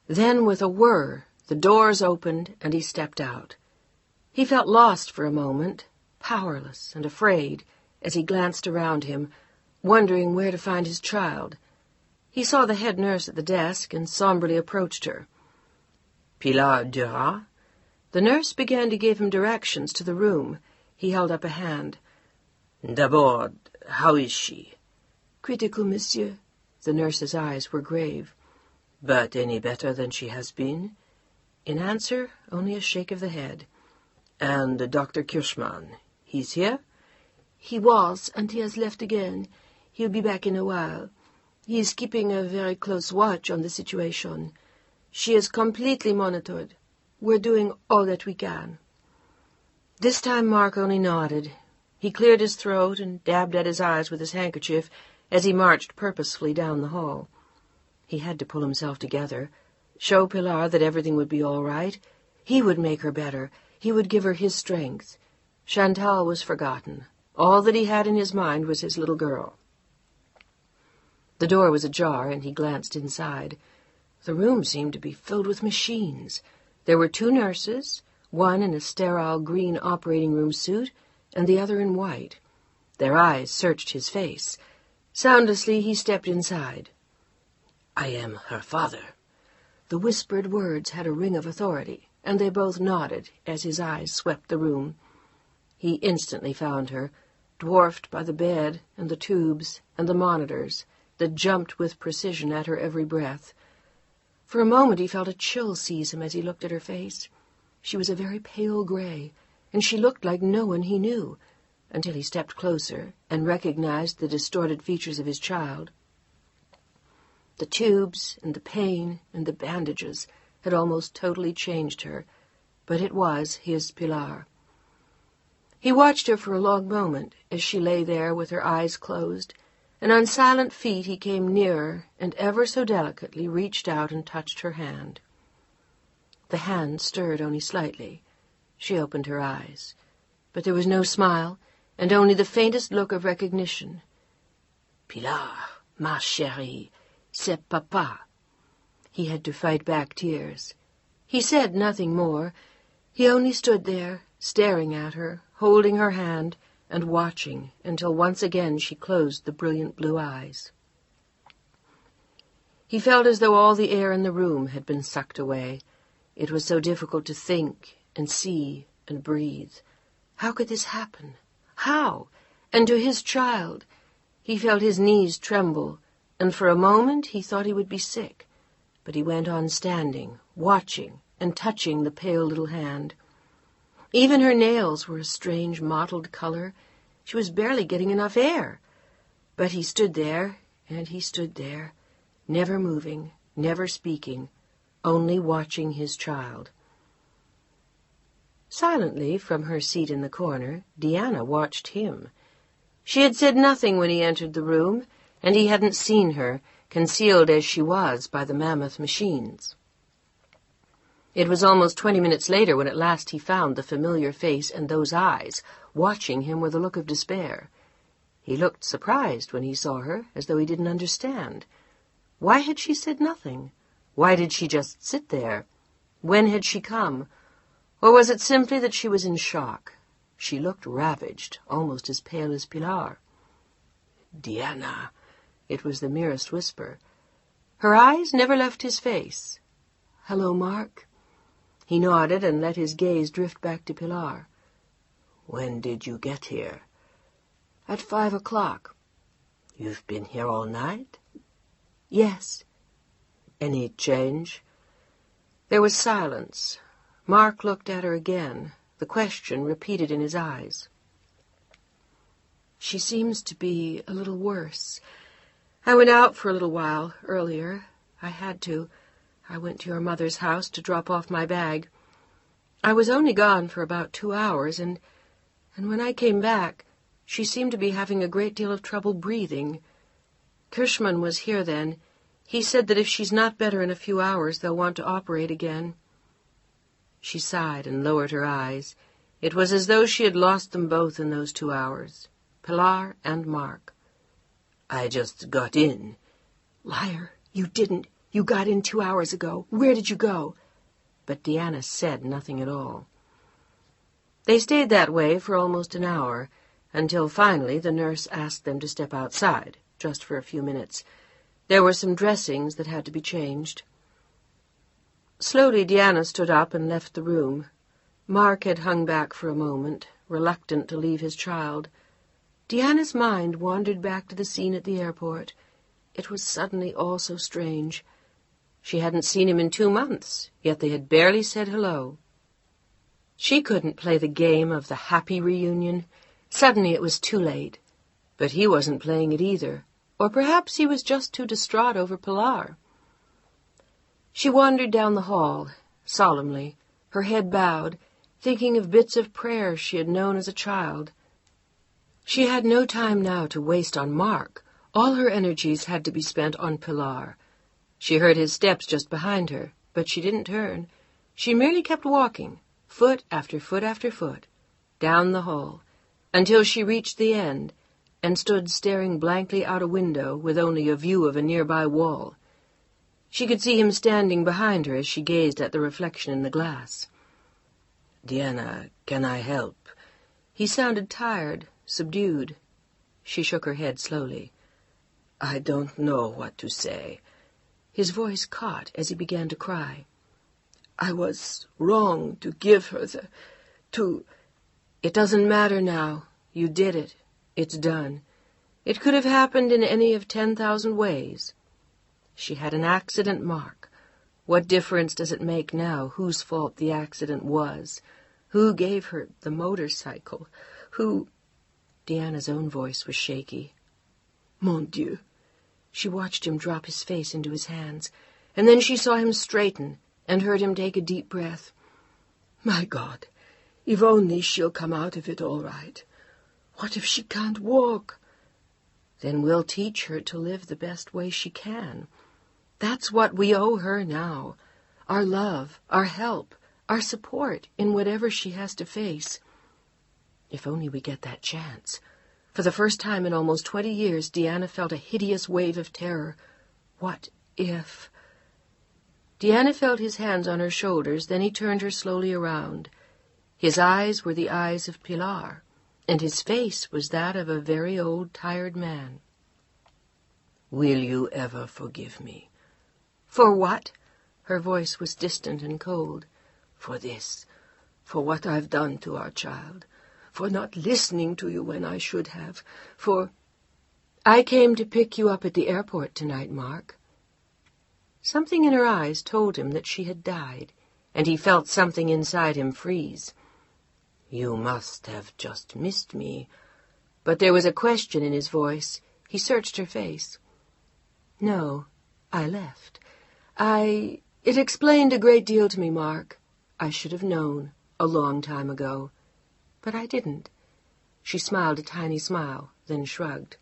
Then, with a whir, the doors opened and he stepped out. He felt lost for a moment, powerless and afraid, as he glanced around him, wondering where to find his child. He saw the head nurse at the desk and somberly approached her. Pilar Duras? The nurse began to give him directions to the room. He held up a hand. D'abord, how is she? Critical, monsieur. The nurse's eyes were grave. But any better than she has been? In answer, only a shake of the head. And Dr. Kirschmann, he's here? He was, and he has left again. He'll be back in a while. He is keeping a very close watch on the situation. She is completely monitored. We're doing all that we can. This time Mark only nodded. He cleared his throat and dabbed at his eyes with his handkerchief as he marched purposefully down the hall. He had to pull himself together, show Pilar that everything would be all right. He would make her better. He would give her his strength. Chantal was forgotten. All that he had in his mind was his little girl. The door was ajar, and he glanced inside. The room seemed to be filled with machines. There were 2 nurses, one in a sterile green operating room suit, and the other in white. Their eyes searched his face. Soundlessly he stepped inside. I am her father. The whispered words had a ring of authority, and they both nodded as his eyes swept the room. He instantly found her, dwarfed by the bed and the tubes and the monitors that jumped with precision at her every breath. For a moment he felt a chill seize him as he looked at her face. She was a very pale gray, and she looked like no one he knew, until he stepped closer and recognized the distorted features of his child. The tubes and the pain and the bandages had almost totally changed her, but it was his Pilar. He watched her for a long moment as she lay there with her eyes closed, and on silent feet he came nearer and ever so delicately reached out and touched her hand. The hand stirred only slightly. She opened her eyes, but there was no smile and only the faintest look of recognition. Pilar, ma chérie, C'est papa. He had to fight back tears. He said nothing more. He only stood there, staring at her, holding her hand, and watching until once again she closed the brilliant blue eyes. He felt as though all the air in the room had been sucked away. It was so difficult to think and see and breathe. How could this happen? How? And to his child? He felt his knees tremble, and for a moment he thought he would be sick. But he went on standing, watching, and touching the pale little hand. Even her nails were a strange mottled color. She was barely getting enough air. But he stood there, and he stood there, never moving, never speaking, only watching his child. Silently, from her seat in the corner, Deanna watched him. She had said nothing when he entered the room, and he hadn't seen her, concealed as she was by the mammoth machines. It was almost 20 minutes later when at last he found the familiar face and those eyes, watching him with a look of despair. He looked surprised when he saw her, as though he didn't understand. Why had she said nothing? Why did she just sit there? When had she come? Or was it simply that she was in shock? She looked ravaged, almost as pale as Pilar. Diana. It was the merest whisper. Her eyes never left his face. Hello, Mark. He nodded and let his gaze drift back to Pilar. When did you get here? At 5 o'clock. You've been here all night? Yes. Any change? There was silence. Mark looked at her again, the question repeated in his eyes. She seems to be a little worse. I went out for a little while earlier. I had to. I went to your mother's house to drop off my bag. I was only gone for about 2 hours, and And when I came back, she seemed to be having a great deal of trouble breathing. Kirschman was here then. He said that if she's not better in a few hours, they'll want to operate again." She sighed and lowered her eyes. It was as though she had lost them both in those 2 hours, Pilar and Mark. "I just got in." "Liar, you didn't. You got in 2 hours ago. Where did you go?" But Deanna said nothing at all. They stayed that way for almost an hour, until finally the nurse asked them to step outside, just for a few minutes. There were some dressings that had to be changed. Slowly Deanna stood up and left the room. Mark had hung back for a moment, reluctant to leave his child. Deanna's mind wandered back to the scene at the airport. It was suddenly all so strange. She hadn't seen him in 2 months, yet they had barely said hello. She couldn't play the game of the happy reunion. Suddenly it was too late. But he wasn't playing it either, or perhaps he was just too distraught over Pilar. She wandered down the hall, solemnly, her head bowed, thinking of bits of prayer she had known as a child. She had no time now to waste on Mark. All her energies had to be spent on Pilar. She heard his steps just behind her, but she didn't turn. She merely kept walking, foot after foot after foot, down the hall, until she reached the end and stood staring blankly out a window with only a view of a nearby wall. She could see him standing behind her as she gazed at the reflection in the glass. "Deanna, can I help?" He sounded tired, subdued. She shook her head slowly. "I don't know what to say." His voice caught as he began to cry. "I was wrong to give her to... It doesn't matter now. You did it. It's done. It could have happened in any of 10,000 ways. She had an accident, Mark. What difference does it make now whose fault the accident was? Who gave her the motorcycle? Who... Deanna's own voice was shaky. Mon Dieu. She watched him drop his face into his hands, and then she saw him straighten and heard him take a deep breath. My God, if only she'll come out of it all right. What if she can't walk? Then we'll teach her to live the best way she can. That's what we owe her now. Our love, our help, our support in whatever she has to face. If only we get that chance. For the first time in almost 20 years, Deanna felt a hideous wave of terror. What if... Deanna felt his hands on her shoulders, then he turned her slowly around. His eyes were the eyes of Pilar, and his face was that of a very old, tired man. "Will you ever forgive me?" For what? Her voice was distant and cold. For this, for what I've done to our child, for not listening to you when I should have, for... I came to pick you up at the airport tonight, Mark. Something in her eyes told him that she had died, and he felt something inside him freeze. "You must have just missed me." But there was a question in his voice. He searched her face. "No, I left. It explained a great deal to me, Mark. I should have known, a long time ago. But I didn't." She smiled a tiny smile, then shrugged.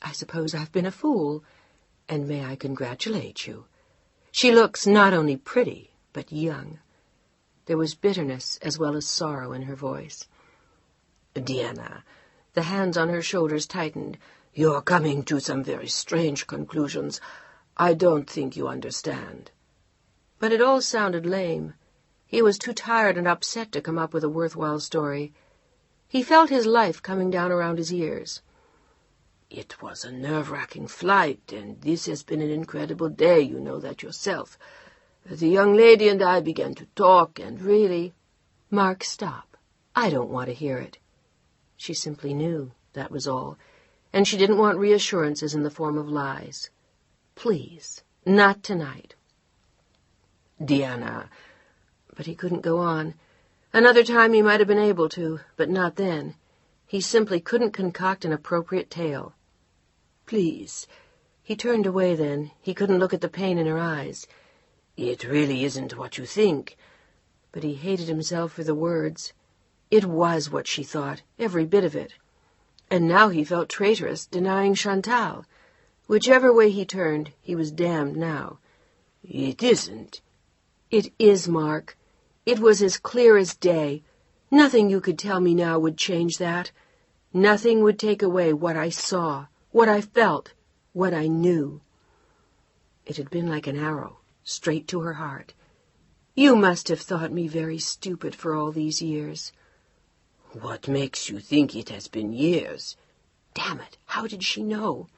"I suppose I've been a fool, and may I congratulate you? She looks not only pretty, but young." There was bitterness as well as sorrow in her voice. "Deanna," the hands on her shoulders tightened, "you're coming to some very strange conclusions. I don't think you understand." But it all sounded lame. He was too tired and upset to come up with a worthwhile story. He felt his life coming down around his ears. "It was a nerve-wracking flight, and this has been an incredible day, you know that yourself. The young lady and I began to talk, and really..." "Mark, stop. I don't want to hear it." She simply knew, that was all, and she didn't want reassurances in the form of lies. "Please, not tonight." "Deanna..." But he couldn't go on. Another time he might have been able to, but not then. He simply couldn't concoct an appropriate tale. Please. He turned away then. He couldn't look at the pain in her eyes. "It really isn't what you think." But he hated himself for the words. It was what she thought, every bit of it. And now he felt traitorous, denying Chantal. Whichever way he turned, he was damned now. It isn't. It is, Mark. It was as clear as day. Nothing you could tell me now would change that. Nothing would take away what I saw, what I felt, what I knew. It had been like an arrow, straight to her heart. You must have thought me very stupid for all these years. What makes you think it has been years? Damn it, how did she know?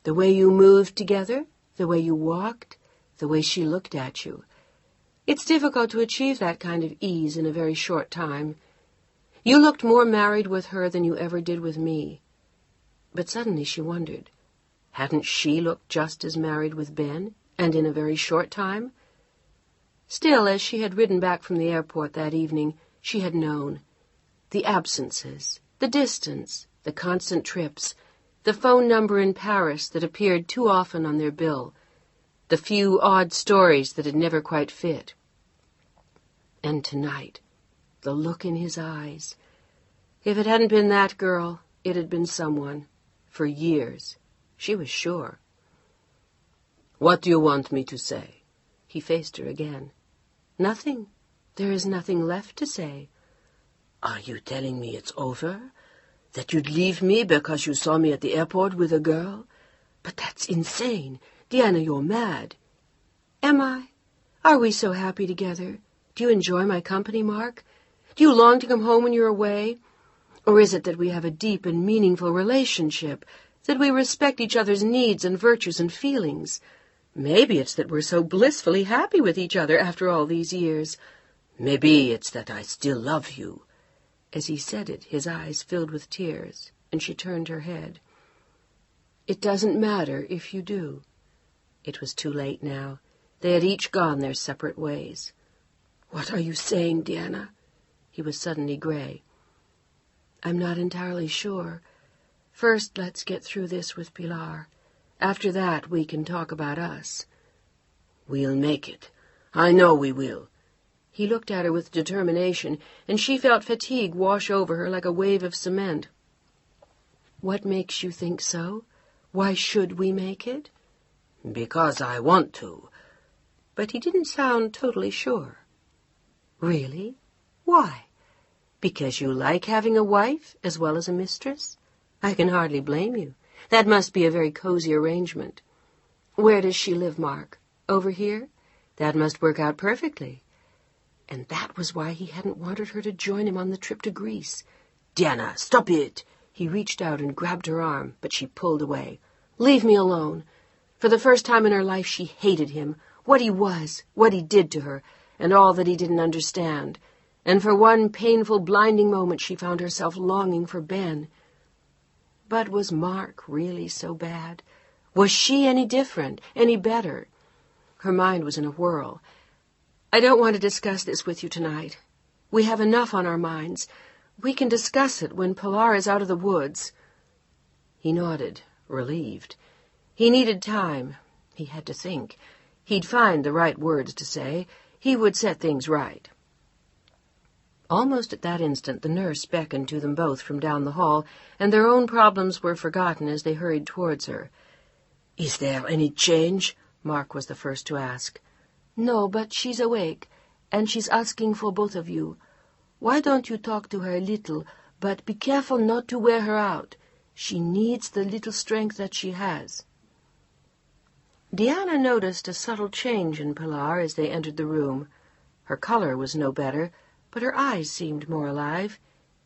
The way you moved together, the way you walked, the way she looked at you. It's difficult to achieve that kind of ease in a very short time. You looked more married with her than you ever did with me. But suddenly she wondered, hadn't she looked just as married with Ben, and in a very short time? Still, as she had ridden back from the airport that evening, she had known. The absences, the distance, the constant trips, the phone number in Paris that appeared too often on their bill, the few odd stories that had never quite fit. And tonight, the look in his eyes. If it hadn't been that girl, it had been someone. For years. She was sure. What do you want me to say? He faced her again. Nothing. There is nothing left to say. Are you telling me it's over? That you'd leave me because you saw me at the airport with a girl? But that's insane. Diana, you're mad. Am I? Are we so happy together? Do you enjoy my company, Mark? Do you long to come home when you're away? Or is it that we have a deep and meaningful relationship, that we respect each other's needs and virtues and feelings? Maybe it's that we're so blissfully happy with each other after all these years. Maybe it's that I still love you. As he said it, his eyes filled with tears, and she turned her head. It doesn't matter if you do. It was too late now. They had each gone their separate ways. What are you saying, Diana? He was suddenly gray. I'm not entirely sure. First, let's get through this with Pilar. After that, we can talk about us. We'll make it. I know we will. He looked at her with determination, and she felt fatigue wash over her like a wave of cement. What makes you think so? Why should we make it? Because I want to. But he didn't sound totally sure. Really? Why? Because you like having a wife as well as a mistress? I can hardly blame you. That must be a very cozy arrangement. Where does she live, Mark? Over here? That must work out perfectly. And that was why he hadn't wanted her to join him on the trip to Greece. Diana, stop it! He reached out and grabbed her arm, but she pulled away. Leave me alone. For the first time in her life, she hated him, what he was, what he did to her, and all that he didn't understand. And for one painful, blinding moment, she found herself longing for Ben. But was Mark really so bad? Was she any different, any better? Her mind was in a whirl. I don't want to discuss this with you tonight. We have enough on our minds. We can discuss it when Pilar is out of the woods. He nodded, relieved. He needed time. He had to think. He'd find the right words to say. He would set things right. Almost at that instant, the nurse beckoned to them both from down the hall, and their own problems were forgotten as they hurried towards her. Is there any change? Mark was the first to ask. No, but she's awake, and she's asking for both of you. Why don't you talk to her a little, but be careful not to wear her out. She needs the little strength that she has. Diana noticed a subtle change in Pilar as they entered the room. Her color was no better, but her eyes seemed more alive.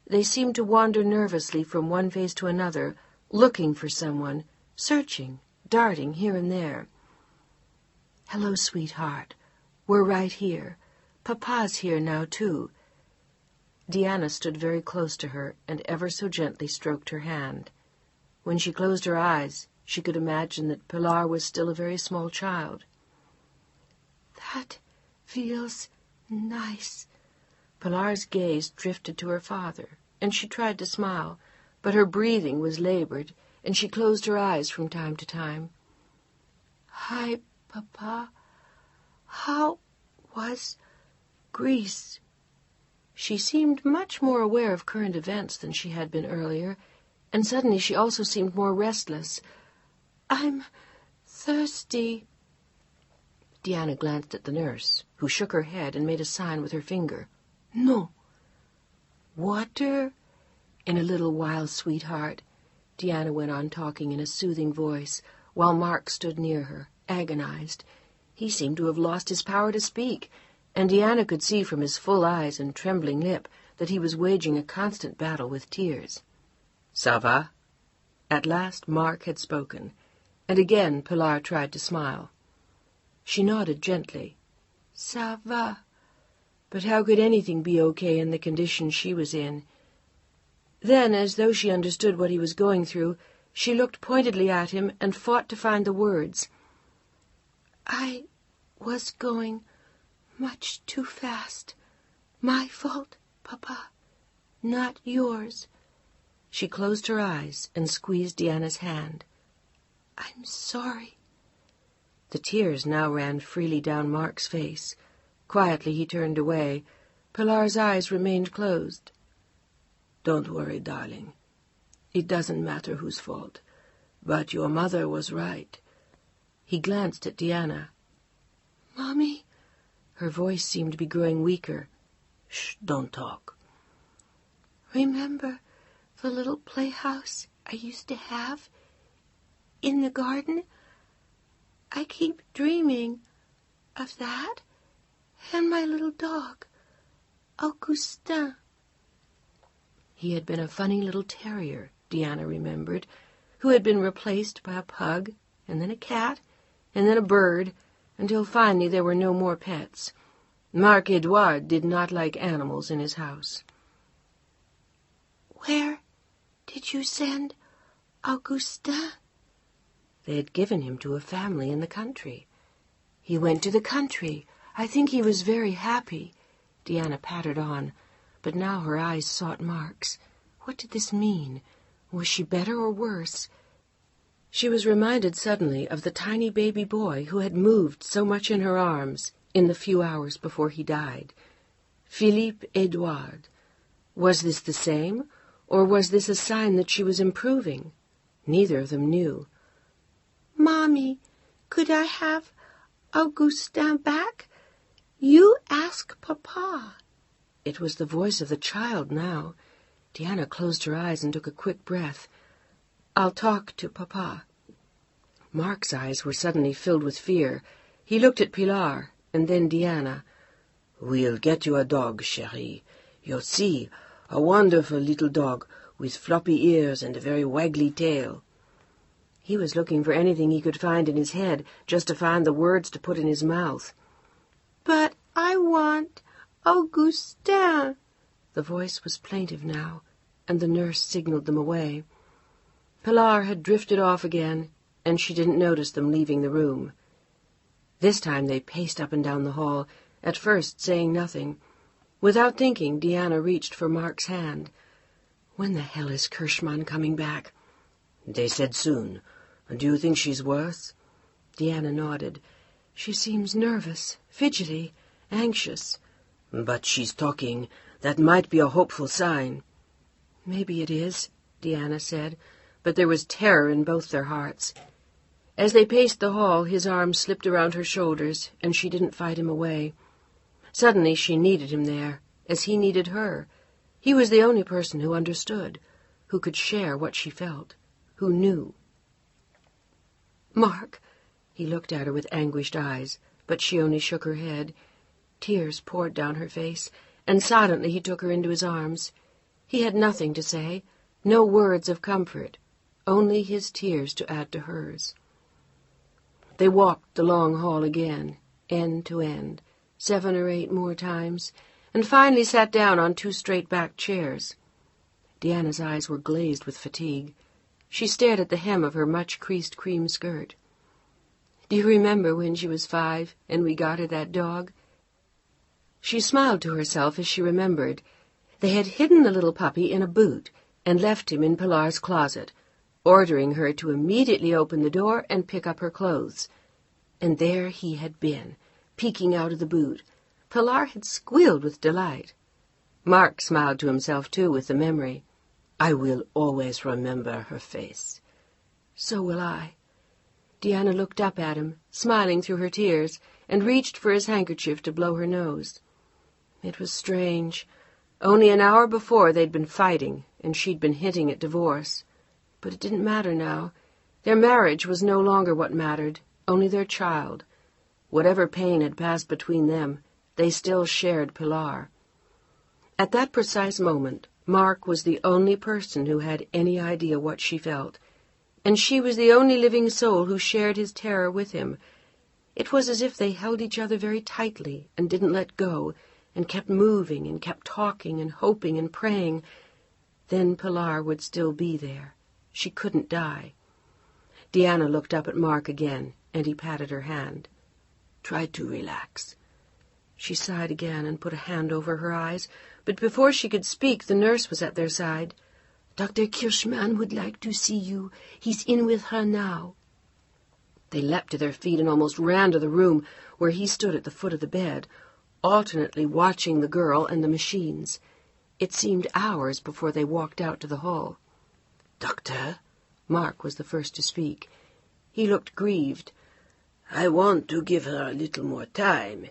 They seemed to wander nervously from one face to another, looking for someone, searching, darting here and there. Hello, sweetheart. We're right here. Papa's here now, too. Diana stood very close to her and ever so gently stroked her hand. When she closed her eyes, she could imagine that Pilar was still a very small child. That feels nice. Pilar's gaze drifted to her father, and she tried to smile, but her breathing was labored, and she closed her eyes from time to time. Hi, Papa. How was Greece? She seemed much more aware of current events than she had been earlier, and suddenly she also seemed more restless. "I'm thirsty." Diana glanced at the nurse, who shook her head and made a sign with her finger. "No." "Water?" "In a little while, sweetheart." Diana went on talking in a soothing voice, while Mark stood near her, agonized. He seemed to have lost his power to speak, and Diana could see from his full eyes and trembling lip that he was waging a constant battle with tears. "Ça va?" At last Mark had spoken, and again Pilar tried to smile. She nodded gently. "Ça va." But how could anything be okay in the condition she was in? Then, as though she understood what he was going through, she looked pointedly at him and fought to find the words. "I was going much too fast. My fault, Papa, not yours." She closed her eyes and squeezed Diana's hand. "I'm sorry." The tears now ran freely down Mark's face. Quietly he turned away. Pilar's eyes remained closed. "Don't worry, darling. It doesn't matter whose fault. But your mother was right." He glanced at Diana. "Mommy?" Her voice seemed to be growing weaker. "Shh, don't talk." "Remember the little playhouse I used to have in the garden? I keep dreaming of that and my little dog, Augustin." He had been a funny little terrier, Diana remembered, who had been replaced by a pug, and then a cat, and then a bird, until finally there were no more pets. Marc Edouard did not like animals in his house. "Where did you send Augustin?" They had given him to a family in the country. "He went to the country. I think he was very happy." Diana pattered on, but now her eyes sought Mark's. What did this mean? Was she better or worse? She was reminded suddenly of the tiny baby boy who had moved so much in her arms in the few hours before he died. Philippe Edouard. Was this the same, or was this a sign that she was improving? Neither of them knew. "Mommy, could I have Augustin back? You ask Papa." It was the voice of the child now. Diana closed her eyes and took a quick breath. "I'll talk to Papa." Mark's eyes were suddenly filled with fear. He looked at Pilar, and then Diana. "We'll get you a dog, chérie. You'll see, a wonderful little dog with floppy ears and a very waggly tail." He was looking for anything he could find in his head, just to find the words to put in his mouth. "But I want Augustin." The voice was plaintive now, and the nurse signaled them away. Pilar had drifted off again, and she didn't notice them leaving the room. This time they paced up and down the hall, at first saying nothing. Without thinking, Diana reached for Mark's hand. "When the hell is Kirschmann coming back?" "They said soon. Do you think she's worse?" Diana nodded. "She seems nervous, fidgety, anxious." "But she's talking. That might be a hopeful sign." "Maybe it is," Diana said, but there was terror in both their hearts. As they paced the hall, his arms slipped around her shoulders, and she didn't fight him away. Suddenly she needed him there, as he needed her. He was the only person who understood, who could share what she felt, who knew. "Mark," he looked at her with anguished eyes, but she only shook her head. Tears poured down her face, and silently he took her into his arms. He had nothing to say, no words of comfort, only his tears to add to hers. They walked the long hall again, end to end, 7 or 8 more times, and finally sat down on 2 straight-backed chairs. Diana's eyes were glazed with fatigue. She stared at the hem of her much-creased cream skirt. "Do you remember when she was 5 and we got her that dog?" She smiled to herself as she remembered. They had hidden the little puppy in a boot and left him in Pilar's closet, ordering her to immediately open the door and pick up her clothes. And there he had been, peeking out of the boot. Pilar had squealed with delight. Mark smiled to himself, too, with the memory. I will always remember her face. So will I. Deanna looked up at him, smiling through her tears, and reached for his handkerchief to blow her nose. It was strange. Only an hour before they'd been fighting, and she'd been hinting at divorce. But it didn't matter now. Their marriage was no longer what mattered, only their child. Whatever pain had passed between them, they still shared Pilar. At that precise moment, Mark was the only person who had any idea what she felt, and she was the only living soul who shared his terror with him. It was as if they held each other very tightly and didn't let go, and kept moving and kept talking and hoping and praying. Then Pilar would still be there. She couldn't die. Deanna looked up at Mark again, and he patted her hand. Try to relax. She sighed again and put a hand over her eyes, but before she could speak, the nurse was at their side. Dr. Kirschmann would like to see you. He's in with her now. They leapt to their feet and almost ran to the room where he stood at the foot of the bed, alternately watching the girl and the machines. It seemed hours before they walked out to the hall. Doctor? Mark was the first to speak. He looked grieved. I want to give her a little more time.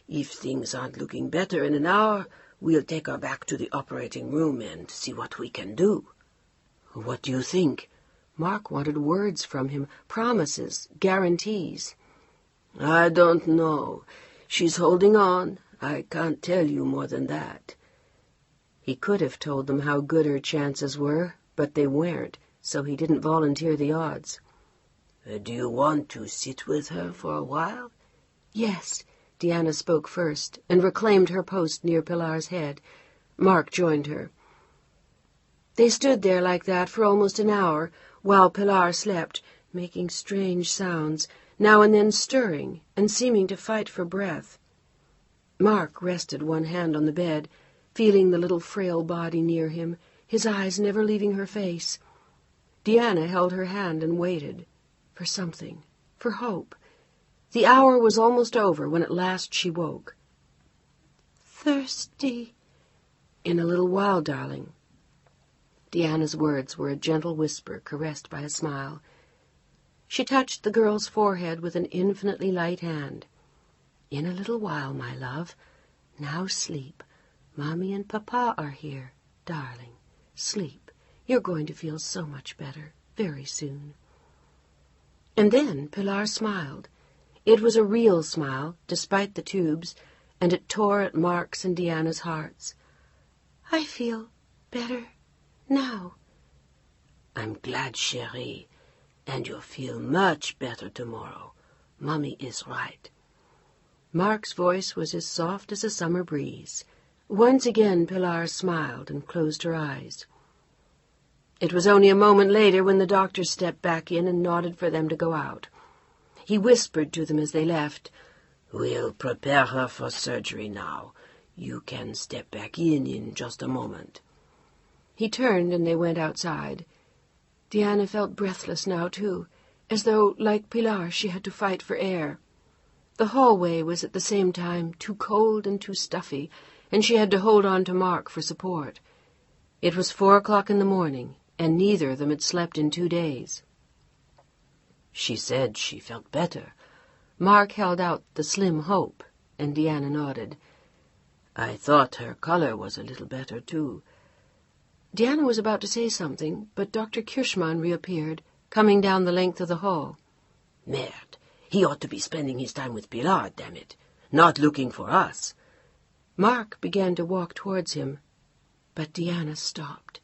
If things aren't looking better in an hour, we'll take her back to the operating room and see what we can do. What do you think? Mark wanted words from him, promises, guarantees. I don't know. She's holding on. I can't tell you more than that. He could have told them how good her chances were, but they weren't, so he didn't volunteer the odds. Do you want to sit with her for a while? Yes. Deanna spoke first and reclaimed her post near Pilar's head. Mark joined her. They stood there like that for almost an hour, while Pilar slept, making strange sounds, now and then stirring and seeming to fight for breath. Mark rested one hand on the bed, feeling the little frail body near him, his eyes never leaving her face. Deanna held her hand and waited, for something, for hope. The hour was almost over when at last she woke. Thirsty. In a little while, darling. Deanna's words were a gentle whisper caressed by a smile. She touched the girl's forehead with an infinitely light hand. In a little while, my love. Now sleep. Mommy and Papa are here, darling. Sleep. You're going to feel so much better very soon. And then Pilar smiled. It was a real smile, despite the tubes, and it tore at Mark's and Deanna's hearts. I feel better now. I'm glad, chérie, and you'll feel much better tomorrow. Mommy is right. Mark's voice was as soft as a summer breeze. Once again Pilar smiled and closed her eyes. It was only a moment later when the doctor stepped back in and nodded for them to go out. He whispered to them as they left, We'll prepare her for surgery now. You can step back in just a moment. He turned and they went outside. Deanna felt breathless now, too, as though, like Pilar, she had to fight for air. The hallway was at the same time too cold and too stuffy, and she had to hold on to Mark for support. It was 4 o'clock in the morning, and neither of them had slept in 2 days. She said she felt better. Mark held out the slim hope, and Deanna nodded. I thought her color was a little better, too. Deanna was about to say something, but Dr. Kirschmann reappeared, coming down the length of the hall. Merde, he ought to be spending his time with Pilar, damn it, not looking for us. Mark began to walk towards him, but Deanna stopped.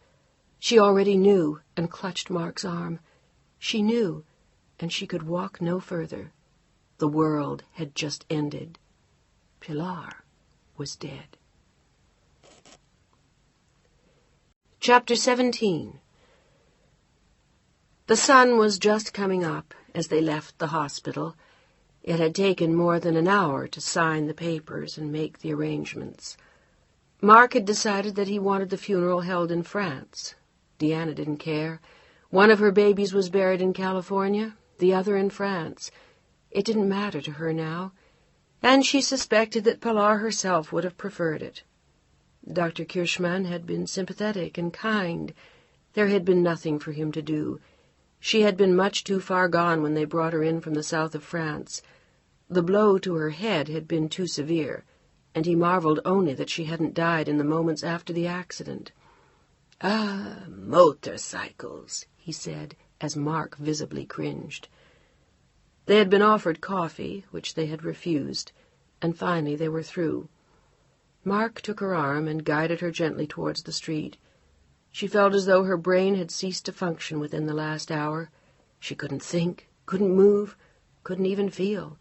She already knew and clutched Mark's arm. She knew, and she could walk no further. The world had just ended. Pilar was dead. Chapter 17. The sun was just coming up as they left the hospital. It had taken more than an hour to sign the papers and make the arrangements. Mark had decided that he wanted the funeral held in France. Deanna didn't care. One of her babies was buried in California, the other in France. It didn't matter to her now, and she suspected that Pilar herself would have preferred it. Dr. Kirschmann had been sympathetic and kind. There had been nothing for him to do. She had been much too far gone when they brought her in from the south of France. The blow to her head had been too severe, and he marveled only that she hadn't died in the moments after the accident. "Ah, motorcycles," he said, as Mark visibly cringed. They had been offered coffee, which they had refused, and finally they were through. Mark took her arm and guided her gently towards the street. She felt as though her brain had ceased to function within the last hour. She couldn't think, couldn't move, couldn't even feel.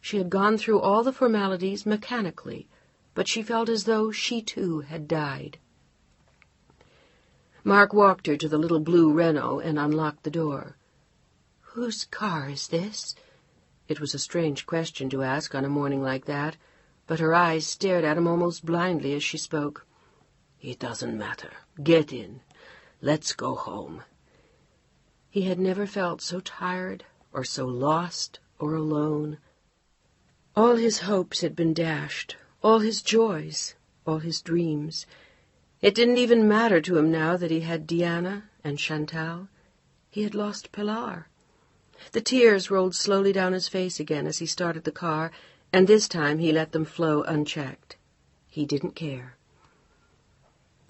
She had gone through all the formalities mechanically, but she felt as though she too had died. Mark walked her to the little blue Renault and unlocked the door. "Whose car is this?" It was a strange question to ask on a morning like that, but her eyes stared at him almost blindly as she spoke. "It doesn't matter. Get in. Let's go home." He had never felt so tired or so lost or alone. All his hopes had been dashed, all his joys, all his dreams. It didn't even matter to him now that he had Diana and Chantal. He had lost Pilar. The tears rolled slowly down his face again as he started the car, and this time he let them flow unchecked. He didn't care.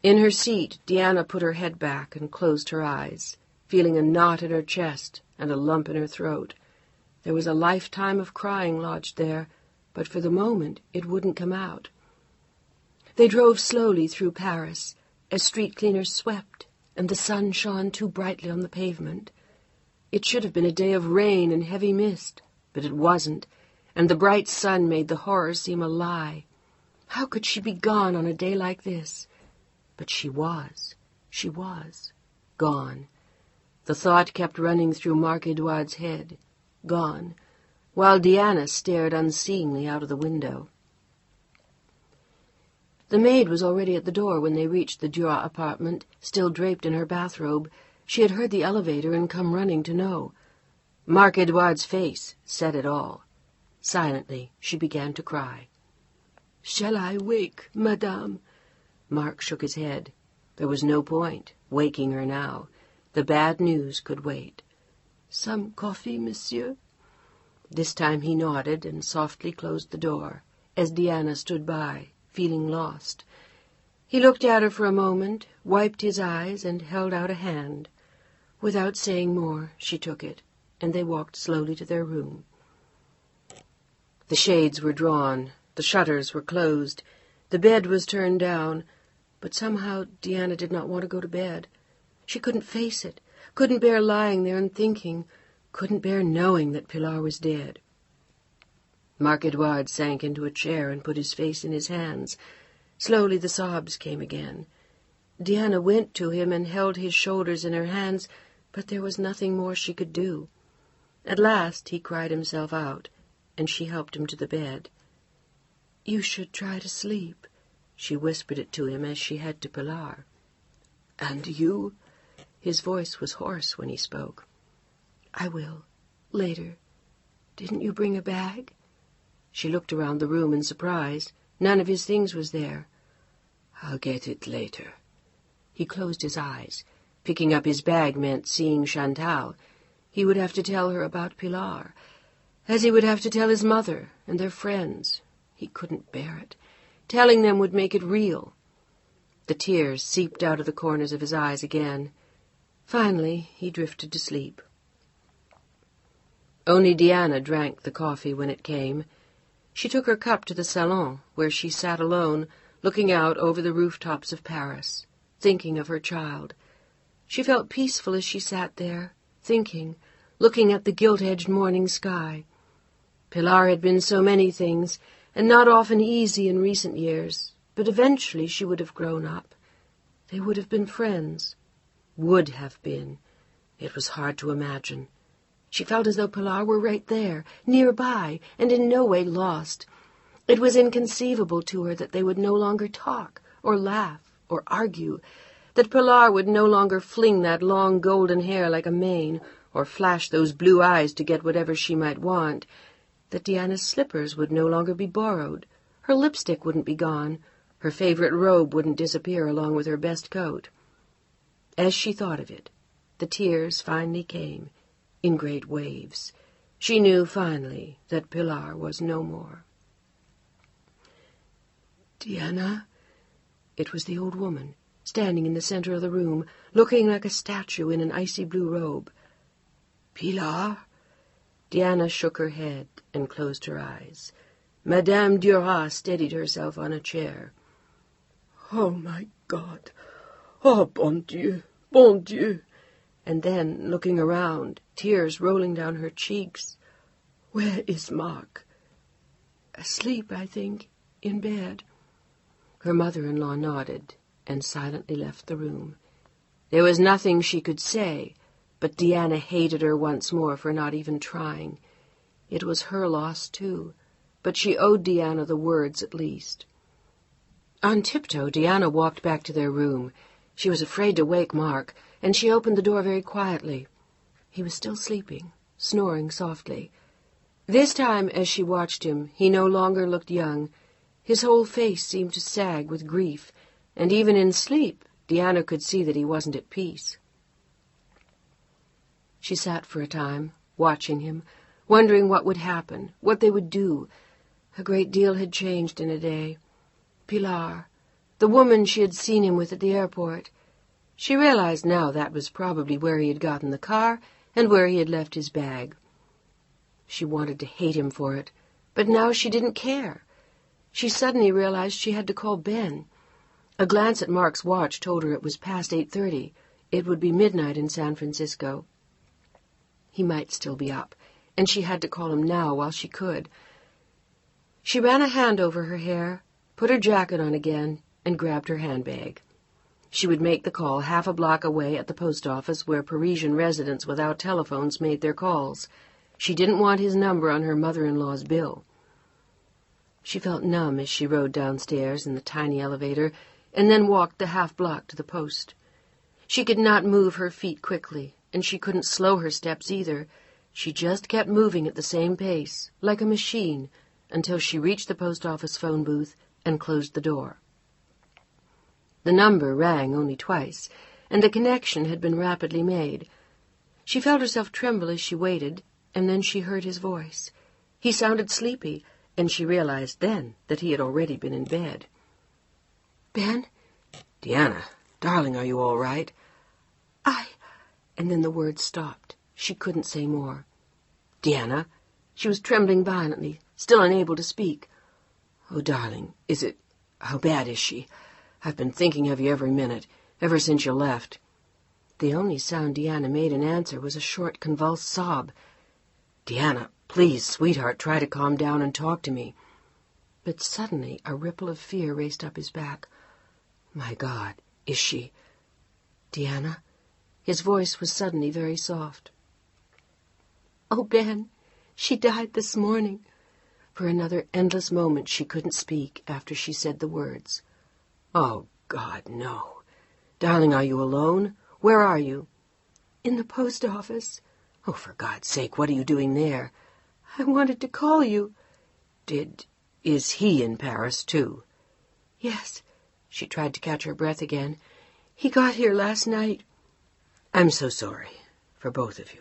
In her seat, Diana put her head back and closed her eyes, feeling a knot in her chest and a lump in her throat. There was a lifetime of crying lodged there, but for the moment it wouldn't come out. They drove slowly through Paris, as street cleaners swept, and the sun shone too brightly on the pavement. It should have been a day of rain and heavy mist, but it wasn't, and the bright sun made the horror seem a lie. How could she be gone on a day like this? But she was gone. The thought kept running through Mark Edouard's head, gone, while Diana stared unseeingly out of the window. The maid was already at the door when they reached the Duras apartment, still draped in her bathrobe. She had heard the elevator and come running to know. Mark Edouard's face said it all. Silently, she began to cry. "Shall I wake, madame?" Mark shook his head. There was no point waking her now. The bad news could wait. "Some coffee, monsieur?" This time he nodded and softly closed the door, as Diana stood by, feeling lost. He looked at her for a moment, wiped his eyes, and held out a hand. Without saying more, she took it, and they walked slowly to their room. The shades were drawn, the shutters were closed, the bed was turned down, but somehow Diana did not want to go to bed. She couldn't face it, couldn't bear lying there and thinking, couldn't bear knowing that Pilar was dead. Mark Edouard sank into a chair and put his face in his hands. Slowly the sobs came again. Diana went to him and held his shoulders in her hands, but there was nothing more she could do. At last he cried himself out, and she helped him to the bed. "You should try to sleep," she whispered it to him as she had to Pilar. "And you?" His voice was hoarse when he spoke. "I will. Later. Didn't you bring a bag?" She looked around the room in surprise. None of his things was there. "I'll get it later." He closed his eyes. Picking up his bag meant seeing Chantal. He would have to tell her about Pilar, as he would have to tell his mother and their friends. He couldn't bear it. Telling them would make it real. The tears seeped out of the corners of his eyes again. Finally, he drifted to sleep. Only Diana drank the coffee when it came. She took her cup to the salon, where she sat alone, looking out over the rooftops of Paris, thinking of her child. She felt peaceful as she sat there, thinking, looking at the gilt-edged morning sky. Pilar had been so many things, and not often easy in recent years, but eventually she would have grown up. They would have been friends. Would have been. It was hard to imagine. She felt as though Pilar were right there, nearby, and in no way lost. It was inconceivable to her that they would no longer talk, or laugh, or argue, that Pilar would no longer fling that long golden hair like a mane, or flash those blue eyes to get whatever she might want, that Diana's slippers would no longer be borrowed, her lipstick wouldn't be gone, Her favorite robe wouldn't disappear along with her best coat. As she thought of it, the tears finally came, in great waves. She knew finally that Pilar was no more. Diana? It was the old woman, standing in the center of the room, looking like a statue in an icy blue robe. Pilar? Diana shook her head and closed her eyes. Madame Duras steadied herself on a chair. Oh, my God! Oh, bon Dieu! Bon Dieu! And then, looking around, tears rolling down her cheeks. Where is Mark? Asleep, I think, in bed. Her mother-in-law nodded and silently left the room. There was nothing she could say, but Diana hated her once more for not even trying. It was her loss, too, but she owed Diana the words at least. On tiptoe, Diana walked back to their room. She was afraid to wake Mark, and she opened the door very quietly. He was still sleeping, snoring softly. This time, as she watched him, he no longer looked young. His whole face seemed to sag with grief, and even in sleep, Diana could see that he wasn't at peace. She sat for a time, watching him, wondering what would happen, what they would do. A great deal had changed in a day. Pilar, the woman she had seen him with at the airport. She realized now that was probably where he had gotten the car and where he had left his bag. She wanted to hate him for it, but now she didn't care. She suddenly realized she had to call Ben. A glance at Mark's watch told her it was past 8:30. It would be midnight in San Francisco. He might still be up, and she had to call him now while she could. She ran a hand over her hair, put her jacket on again, and grabbed her handbag. She would make the call half a block away at the post office where Parisian residents without telephones made their calls. She didn't want his number on her mother-in-law's bill. She felt numb as she rode downstairs in the tiny elevator and then walked the half block to the post. She could not move her feet quickly, and she couldn't slow her steps either. She just kept moving at the same pace, like a machine, until she reached the post office phone booth and closed the door. The number rang only twice, and the connection had been rapidly made. She felt herself tremble as she waited, and then she heard his voice. He sounded sleepy, and she realized then that he had already been in bed. Ben? Diana, darling, are you all right? And then the words stopped. She couldn't say more. Diana? She was trembling violently, still unable to speak. Oh, darling, how bad is she? I've been thinking of you every minute, ever since you left. The only sound Diana made in answer was a short, convulsed sob. Diana, please, sweetheart, try to calm down and talk to me. But suddenly a ripple of fear raced up his back. My God, is she... Diana? His voice was suddenly very soft. Oh, Ben, she died this morning. For another endless moment she couldn't speak after she said the words. Oh, God, no. Darling, are you alone? Where are you? In the post office. Oh, for God's sake, what are you doing there? I wanted to call you. Is he in Paris, too? Yes. She tried to catch her breath again. He got here last night. I'm so sorry for both of you.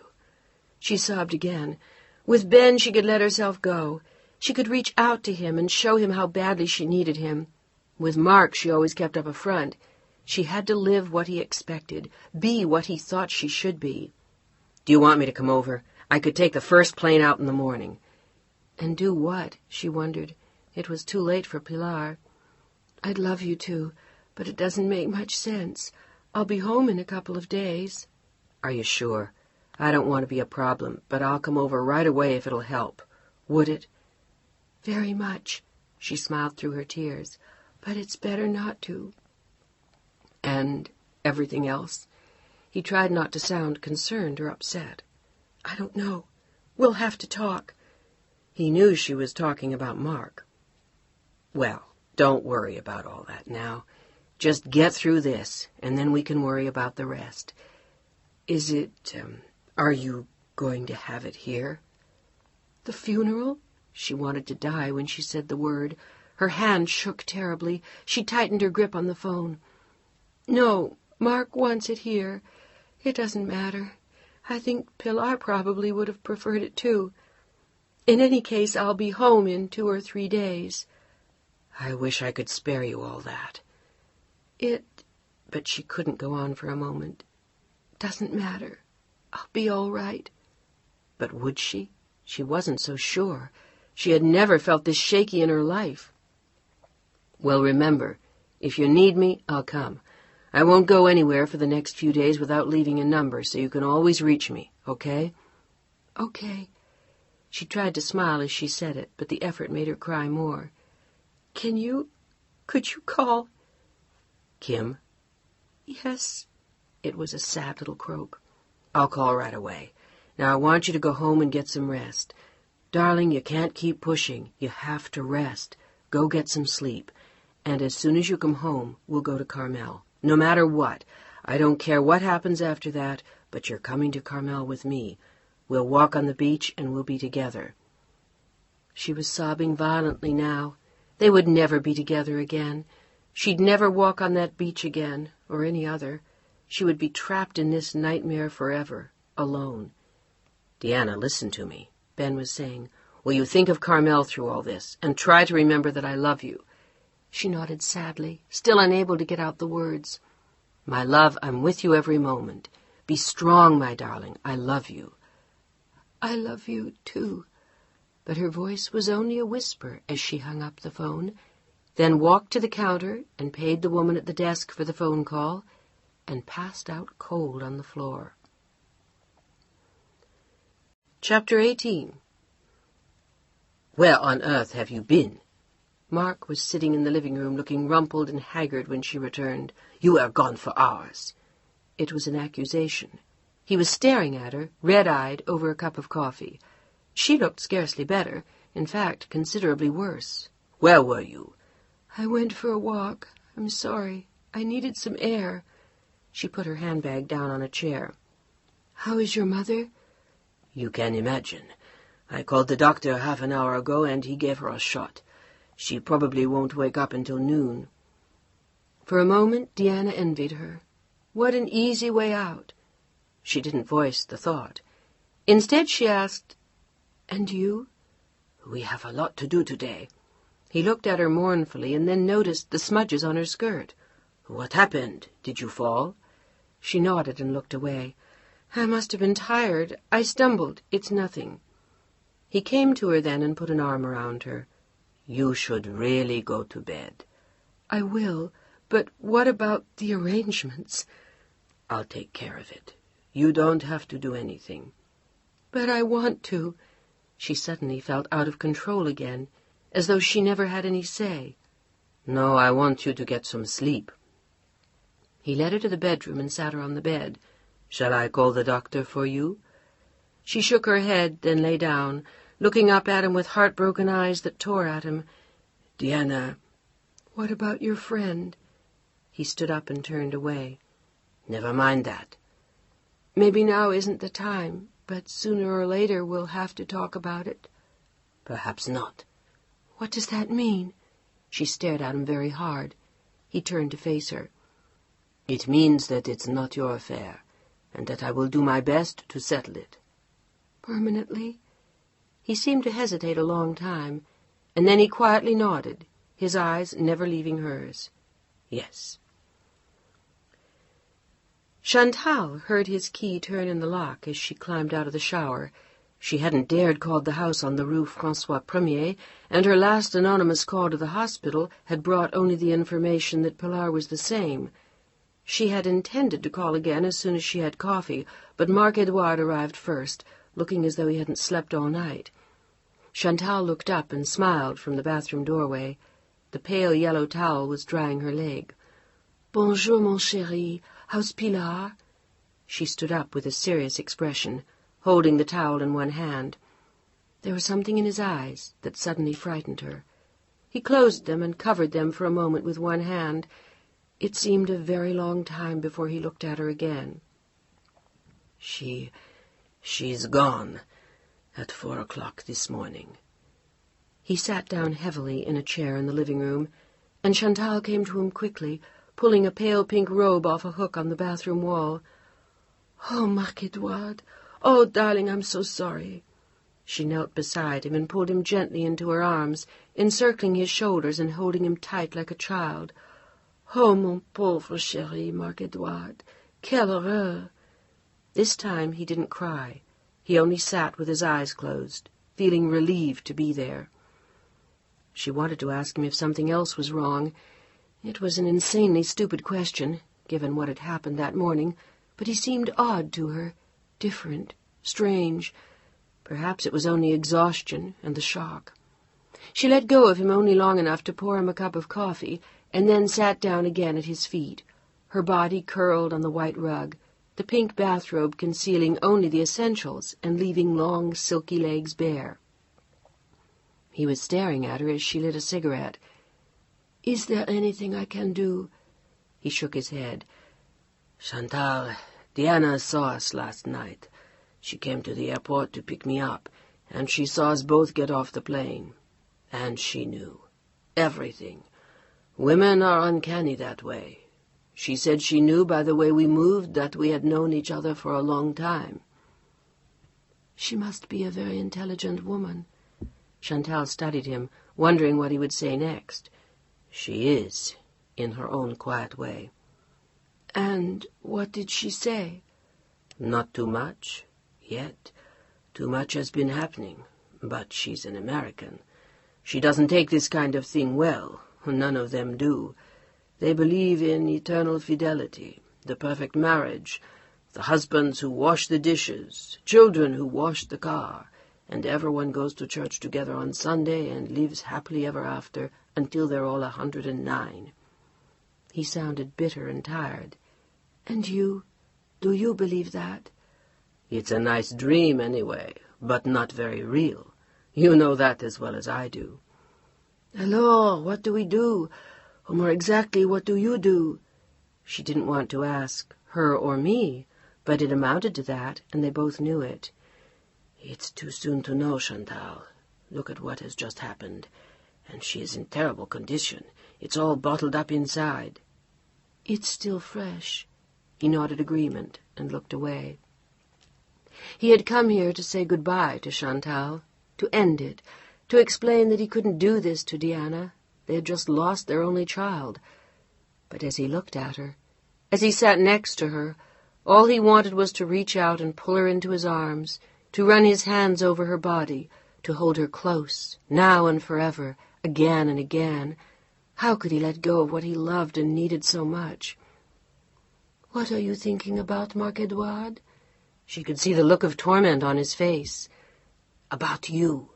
She sobbed again. With Ben, she could let herself go. She could reach out to him and show him how badly she needed him. With Mark, she always kept up a front. She had to live what he expected, be what he thought she should be. Do you want me to come over? I could take the first plane out in the morning. And do what? She wondered. It was too late for Pilar. I'd love you to, but it doesn't make much sense. I'll be home in a couple of days. Are you sure? I don't want to be a problem, but I'll come over right away if it'll help. Would it? Very much. She smiled through her tears. But it's better not to. And everything else? He tried not to sound concerned or upset. I don't know. We'll have to talk. He knew she was talking about Mark. Well, don't worry about all that now. Just get through this, and then we can worry about the rest. Are you going to have it here? The funeral? She wanted to die when she said the word. Her hand shook terribly. She tightened her grip on the phone. "No, Mark wants it here. It doesn't matter. I think Pilar probably would have preferred it too. In any case, I'll be home in 2 or 3 days. I wish I could spare you all that." But she couldn't go on for a moment. "Doesn't matter. I'll be all right." But would she? She wasn't so sure. She had never felt this shaky in her life. "Well, remember, if you need me, I'll come. I won't go anywhere for the next few days without leaving a number, so you can always reach me, okay?" "Okay." She tried to smile as she said it, but the effort made her cry more. Could you call?" "Kim?" "Yes." It was a sad little croak. "I'll call right away. Now I want you to go home and get some rest. Darling, you can't keep pushing. You have to rest. Go get some sleep. And as soon as you come home, we'll go to Carmel. No matter what. I don't care what happens after that, but you're coming to Carmel with me. We'll walk on the beach and we'll be together." She was sobbing violently now. They would never be together again. She'd never walk on that beach again, or any other. She would be trapped in this nightmare forever, alone. "Deanna, listen to me," Ben was saying. "Will you think of Carmel through all this, and try to remember that I love you?" She nodded sadly, still unable to get out the words. "My love, I'm with you every moment. Be strong, my darling. I love you." "I love you, too." But her voice was only a whisper as she hung up the phone, then walked to the counter and paid the woman at the desk for the phone call, and passed out cold on the floor. Chapter 18. "Where on earth have you been?" Mark was sitting in the living room looking rumpled and haggard when she returned. "You were gone for hours." It was an accusation. He was staring at her, red-eyed, over a cup of coffee. She looked scarcely better, in fact, considerably worse. "Where were you?" "I went for a walk. I'm sorry. I needed some air." She put her handbag down on a chair. "How is your mother?" "You can imagine. I called the doctor half an hour ago, and he gave her a shot. She probably won't wake up until noon." For a moment, Deanna envied her. What an easy way out. She didn't voice the thought. Instead, she asked, "And you?" "We have a lot to do today." He looked at her mournfully and then noticed the smudges on her skirt. "What happened? Did you fall?" She nodded and looked away. "I must have been tired. I stumbled. It's nothing." He came to her then and put an arm around her. "You should really go to bed." "I will, but what about the arrangements?" "I'll take care of it. You don't have to do anything." "But I want to." She suddenly felt out of control again, as though she never had any say. "No, I want you to get some sleep." He led her to the bedroom and sat her on the bed. "Shall I call the doctor for you?" She shook her head, then lay down, looking up at him with heartbroken eyes that tore at him. "Deanna." "What about your friend?" He stood up and turned away. "Never mind that." "Maybe now isn't the time, but sooner or later we'll have to talk about it." "Perhaps not." "What does that mean?" She stared at him very hard. He turned to face her. "It means that it's not your affair, and that I will do my best to settle it." "Permanently?" He seemed to hesitate a long time, and then he quietly nodded, his eyes never leaving hers. "Yes." Chantal heard his key turn in the lock as she climbed out of the shower. She hadn't dared call the house on the rue François Premier, and her last anonymous call to the hospital had brought only the information that Pilar was the same. She had intended to call again as soon as she had coffee, but Marc-Edouard arrived first, looking as though he hadn't slept all night. Chantal looked up and smiled from the bathroom doorway. The pale yellow towel was drying her leg. "Bonjour, mon chéri. How's Pilar?" She stood up with a serious expression, holding the towel in one hand. There was something in his eyes that suddenly frightened her. He closed them and covered them for a moment with one hand. It seemed a very long time before he looked at her again. She's gone at 4 o'clock this morning." He sat down heavily in a chair in the living room, and Chantal came to him quickly, pulling a pale pink robe off a hook on the bathroom wall. "Oh, Marc Edouard! Oh, darling, I'm so sorry." She knelt beside him and pulled him gently into her arms, encircling his shoulders and holding him tight like a child. "Oh, mon pauvre chéri, Marc Edouard! Quelle horreur!" This time he didn't cry. He only sat with his eyes closed, feeling relieved to be there. She wanted to ask him if something else was wrong. It was an insanely stupid question, given what had happened that morning, but he seemed odd to her, different, strange. Perhaps it was only exhaustion and the shock. She let go of him only long enough to pour him a cup of coffee, and then sat down again at his feet, her body curled on the white rug, the pink bathrobe concealing only the essentials and leaving long, silky legs bare. He was staring at her as she lit a cigarette. "Is there anything I can do?" He shook his head. "Chantal, Diana saw us last night. She came to the airport to pick me up, and she saw us both get off the plane. And she knew. Everything. Women are uncanny that way. She said she knew by the way we moved that we had known each other for a long time." "She must be a very intelligent woman." Chantal studied him, wondering what he would say next. "She is, in her own quiet way." "And what did she say?" "Not too much, yet. Too much has been happening, but she's an American. She doesn't take this kind of thing well. None of them do. They believe in eternal fidelity, the perfect marriage, the husbands who wash the dishes, children who wash the car, and everyone goes to church together on Sunday and lives happily ever after until they're all 109. He sounded bitter and tired. "And you? Do you believe that?" "It's a nice dream anyway, but not very real. You know that as well as I do." "Alors, what do we do? Or more exactly, what do you do?" She didn't want to ask, her or me, but it amounted to that, and they both knew it. "It's too soon to know, Chantal. Look at what has just happened. And she is in terrible condition. It's all bottled up inside." "It's still fresh." He nodded agreement and looked away. He had come here to say goodbye to Chantal, to end it, to explain that he couldn't do this to Diana. They had just lost their only child. But as he looked at her, as he sat next to her, all he wanted was to reach out and pull her into his arms, to run his hands over her body, to hold her close, now and forever, again and again. How could he let go of what he loved and needed so much? "What are you thinking about, Marc Edouard?" She could see the look of torment on his face. "About you."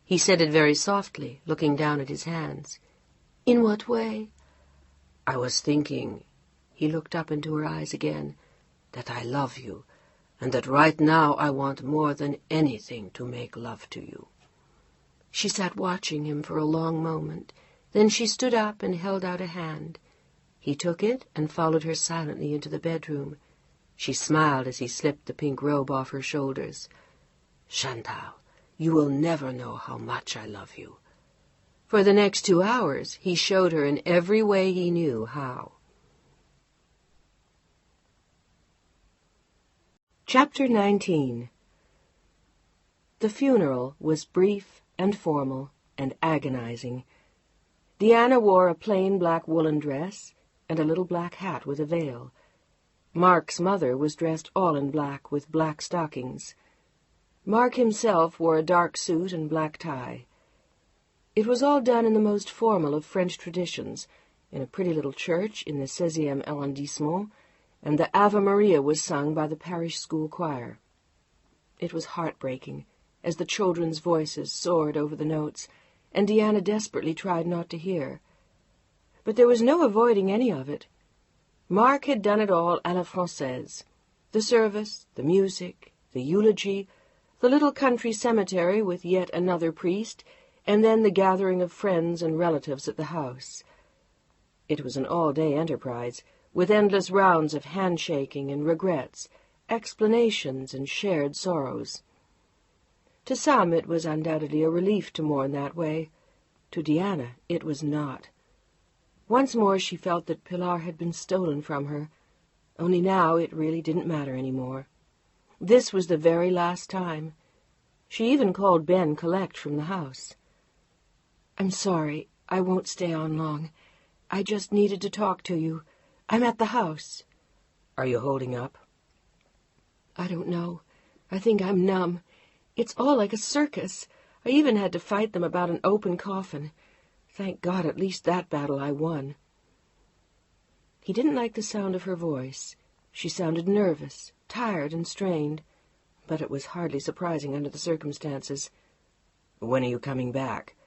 He said it very softly, looking down at his hands. "In what way?" "I was thinking," he looked up into her eyes again, "that I love you, and that right now I want more than anything to make love to you." She sat watching him for a long moment. Then she stood up and held out a hand. He took it and followed her silently into the bedroom. She smiled as he slipped the pink robe off her shoulders. "Chantal, you will never know how much I love you." For the next 2 hours, he showed her in every way he knew how. Chapter 19. The funeral was brief and formal and agonizing. Diana wore a plain black woolen dress and a little black hat with a veil. Mark's mother was dressed all in black with black stockings. Mark himself wore a dark suit and black tie. It was all done in the most formal of French traditions, in a pretty little church in the 16e arrondissement, and the Ave Maria was sung by the parish school choir. It was heartbreaking, as the children's voices soared over the notes, and Diana desperately tried not to hear. But there was no avoiding any of it. Mark had done it all à la Française. The service, the music, the eulogy, the little country cemetery with yet another priest, and then the gathering of friends and relatives at the house. It was an all-day enterprise, with endless rounds of handshaking and regrets, explanations and shared sorrows. To some it was undoubtedly a relief to mourn that way. To Diana it was not. Once more she felt that Pilar had been stolen from her, only now it really didn't matter any more. This was the very last time. She even called Ben collect from the house. "I'm sorry, I won't stay on long. I just needed to talk to you. I'm at the house." "Are you holding up?" "I don't know. I think I'm numb. It's all like a circus. I even had to fight them about an open coffin. Thank God, at least that battle I won." He didn't like the sound of her voice. She sounded nervous, tired and strained, but it was hardly surprising under the circumstances. "When are you coming back?"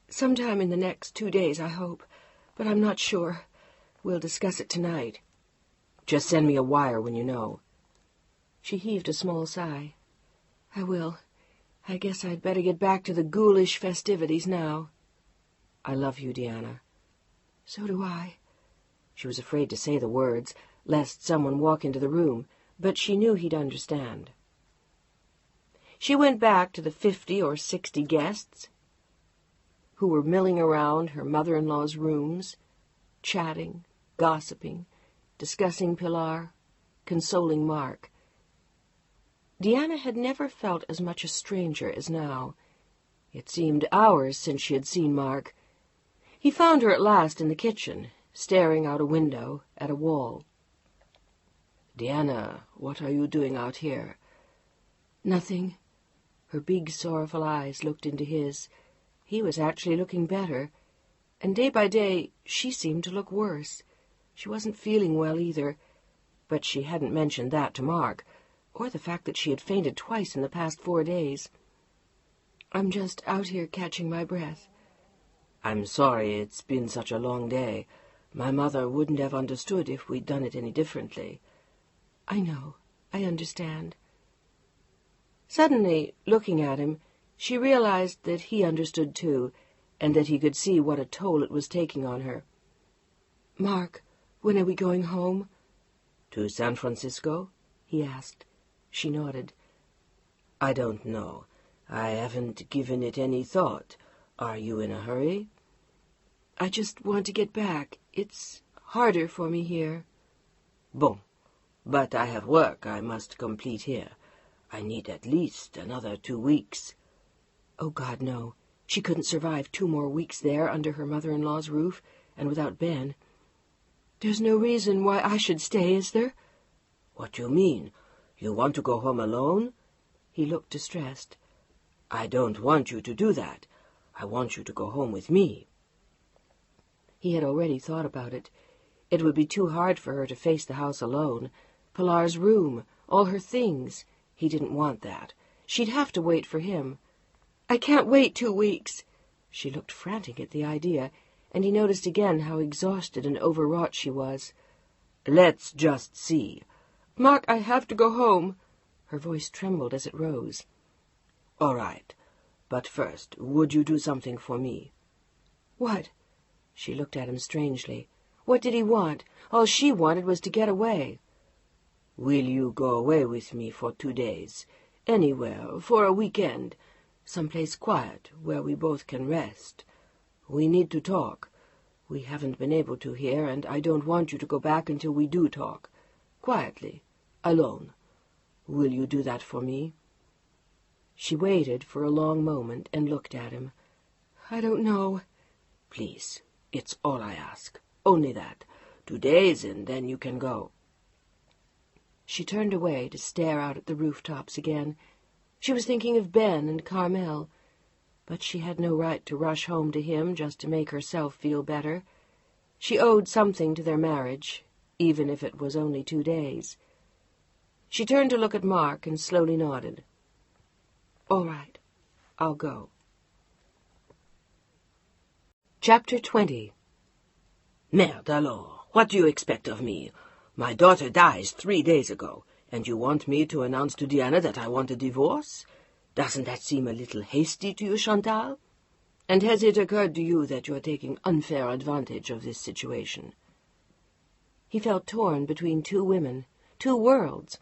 "Sometime in the next 2 days, I hope, but I'm not sure. We'll discuss it tonight." "Just send me a wire when you know." She heaved a small sigh. "I will. I guess I'd better get back to the ghoulish festivities now." "I love you, Diana." "So do I." She was afraid to say the words, lest someone walk into the room, but she knew he'd understand. She went back to the 50 or 60 guests who were milling around her mother-in-law's rooms, chatting, gossiping, discussing Pilar, consoling Mark. Diana had never felt as much a stranger as now. It seemed hours since she had seen Mark. He found her at last in the kitchen, staring out a window at a wall. "Diana, what are you doing out here?" "Nothing." Her big, sorrowful eyes looked into his. He was actually looking better, and day by day she seemed to look worse. She wasn't feeling well either, but she hadn't mentioned that to Mark, or the fact that she had fainted twice in the past 4 days. "I'm just out here catching my breath." "I'm sorry it's been such a long day. My mother wouldn't have understood if we'd done it any differently." "I know. I understand." Suddenly, looking at him, she realized that he understood too, and that he could see what a toll it was taking on her. "Mark, when are we going home?" "To San Francisco?" he asked. She nodded. "I don't know. I haven't given it any thought. Are you in a hurry?" "I just want to get back. It's harder for me here." "Bon. But I have work I must complete here. I need at least another 2 weeks. Oh, God, no. She couldn't survive 2 more weeks there under her mother-in-law's roof, and without Ben. "There's no reason why I should stay, is there?" "What do you mean? You want to go home alone?" He looked distressed. "I don't want you to do that. I want you to go home with me." He had already thought about it. It would be too hard for her to face the house alone. Pilar's room, all her things. He didn't want that. She'd have to wait for him. "I can't wait 2 weeks." She looked frantic at the idea, and he noticed again how exhausted and overwrought she was. "Let's just see." "Mark, I have to go home." Her voice trembled as it rose. "All right. But first, would you do something for me?" "What?" She looked at him strangely. What did he want? All she wanted was to get away. "Will you go away with me for 2 days? Anywhere, for a weekend. Someplace quiet, where we both can rest. We need to talk. We haven't been able to here, and I don't want you to go back until we do talk. Quietly, alone. Will you do that for me?" She waited for a long moment and looked at him. "I don't know." "Please, it's all I ask. Only that. 2 days, and then you can go." She turned away to stare out at the rooftops again. She was thinking of Ben and Carmel, but she had no right to rush home to him just to make herself feel better. She owed something to their marriage, even if it was only 2 days. She turned to look at Mark and slowly nodded. "All right, I'll go." Chapter 20. "Merde alors, what do you expect of me? My daughter dies 3 days ago, and you want me to announce to Diana that I want a divorce? Doesn't that seem a little hasty to you, Chantal? And has it occurred to you that you're taking unfair advantage of this situation?" He felt torn between 2 women, 2 worlds.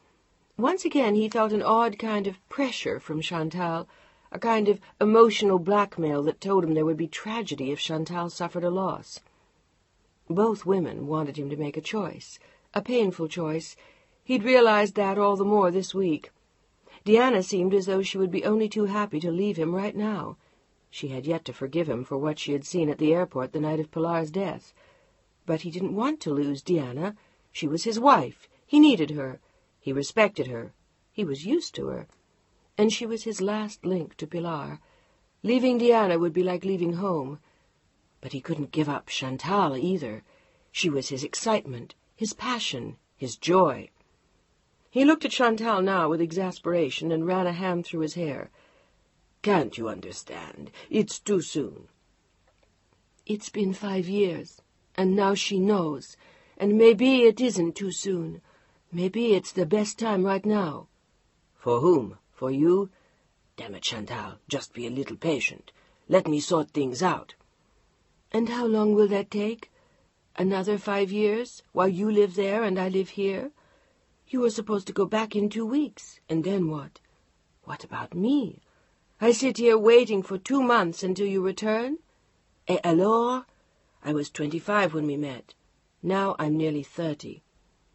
Once again he felt an odd kind of pressure from Chantal, a kind of emotional blackmail that told him there would be tragedy if Chantal suffered a loss. Both women wanted him to make a choice, a painful choice. He'd realized that all the more this week. Diana seemed as though she would be only too happy to leave him right now. She had yet to forgive him for what she had seen at the airport the night of Pilar's death. But he didn't want to lose Diana. She was his wife. He needed her. He respected her. He was used to her. And she was his last link to Pilar. Leaving Diana would be like leaving home. But he couldn't give up Chantal either. She was his excitement, his passion, his joy. He looked at Chantal now with exasperation and ran a hand through his hair. "Can't you understand? It's too soon." "It's been 5 years, and now she knows. And maybe it isn't too soon. Maybe it's the best time right now." "For whom? For you? Damn it, Chantal, just be a little patient. Let me sort things out." "And how long will that take? Another 5 years, while you live there and I live here? You were supposed to go back in 2 weeks, and then what? What about me? I sit here waiting for 2 months until you return? Et alors? I was 25 when we met. Now I'm nearly 30.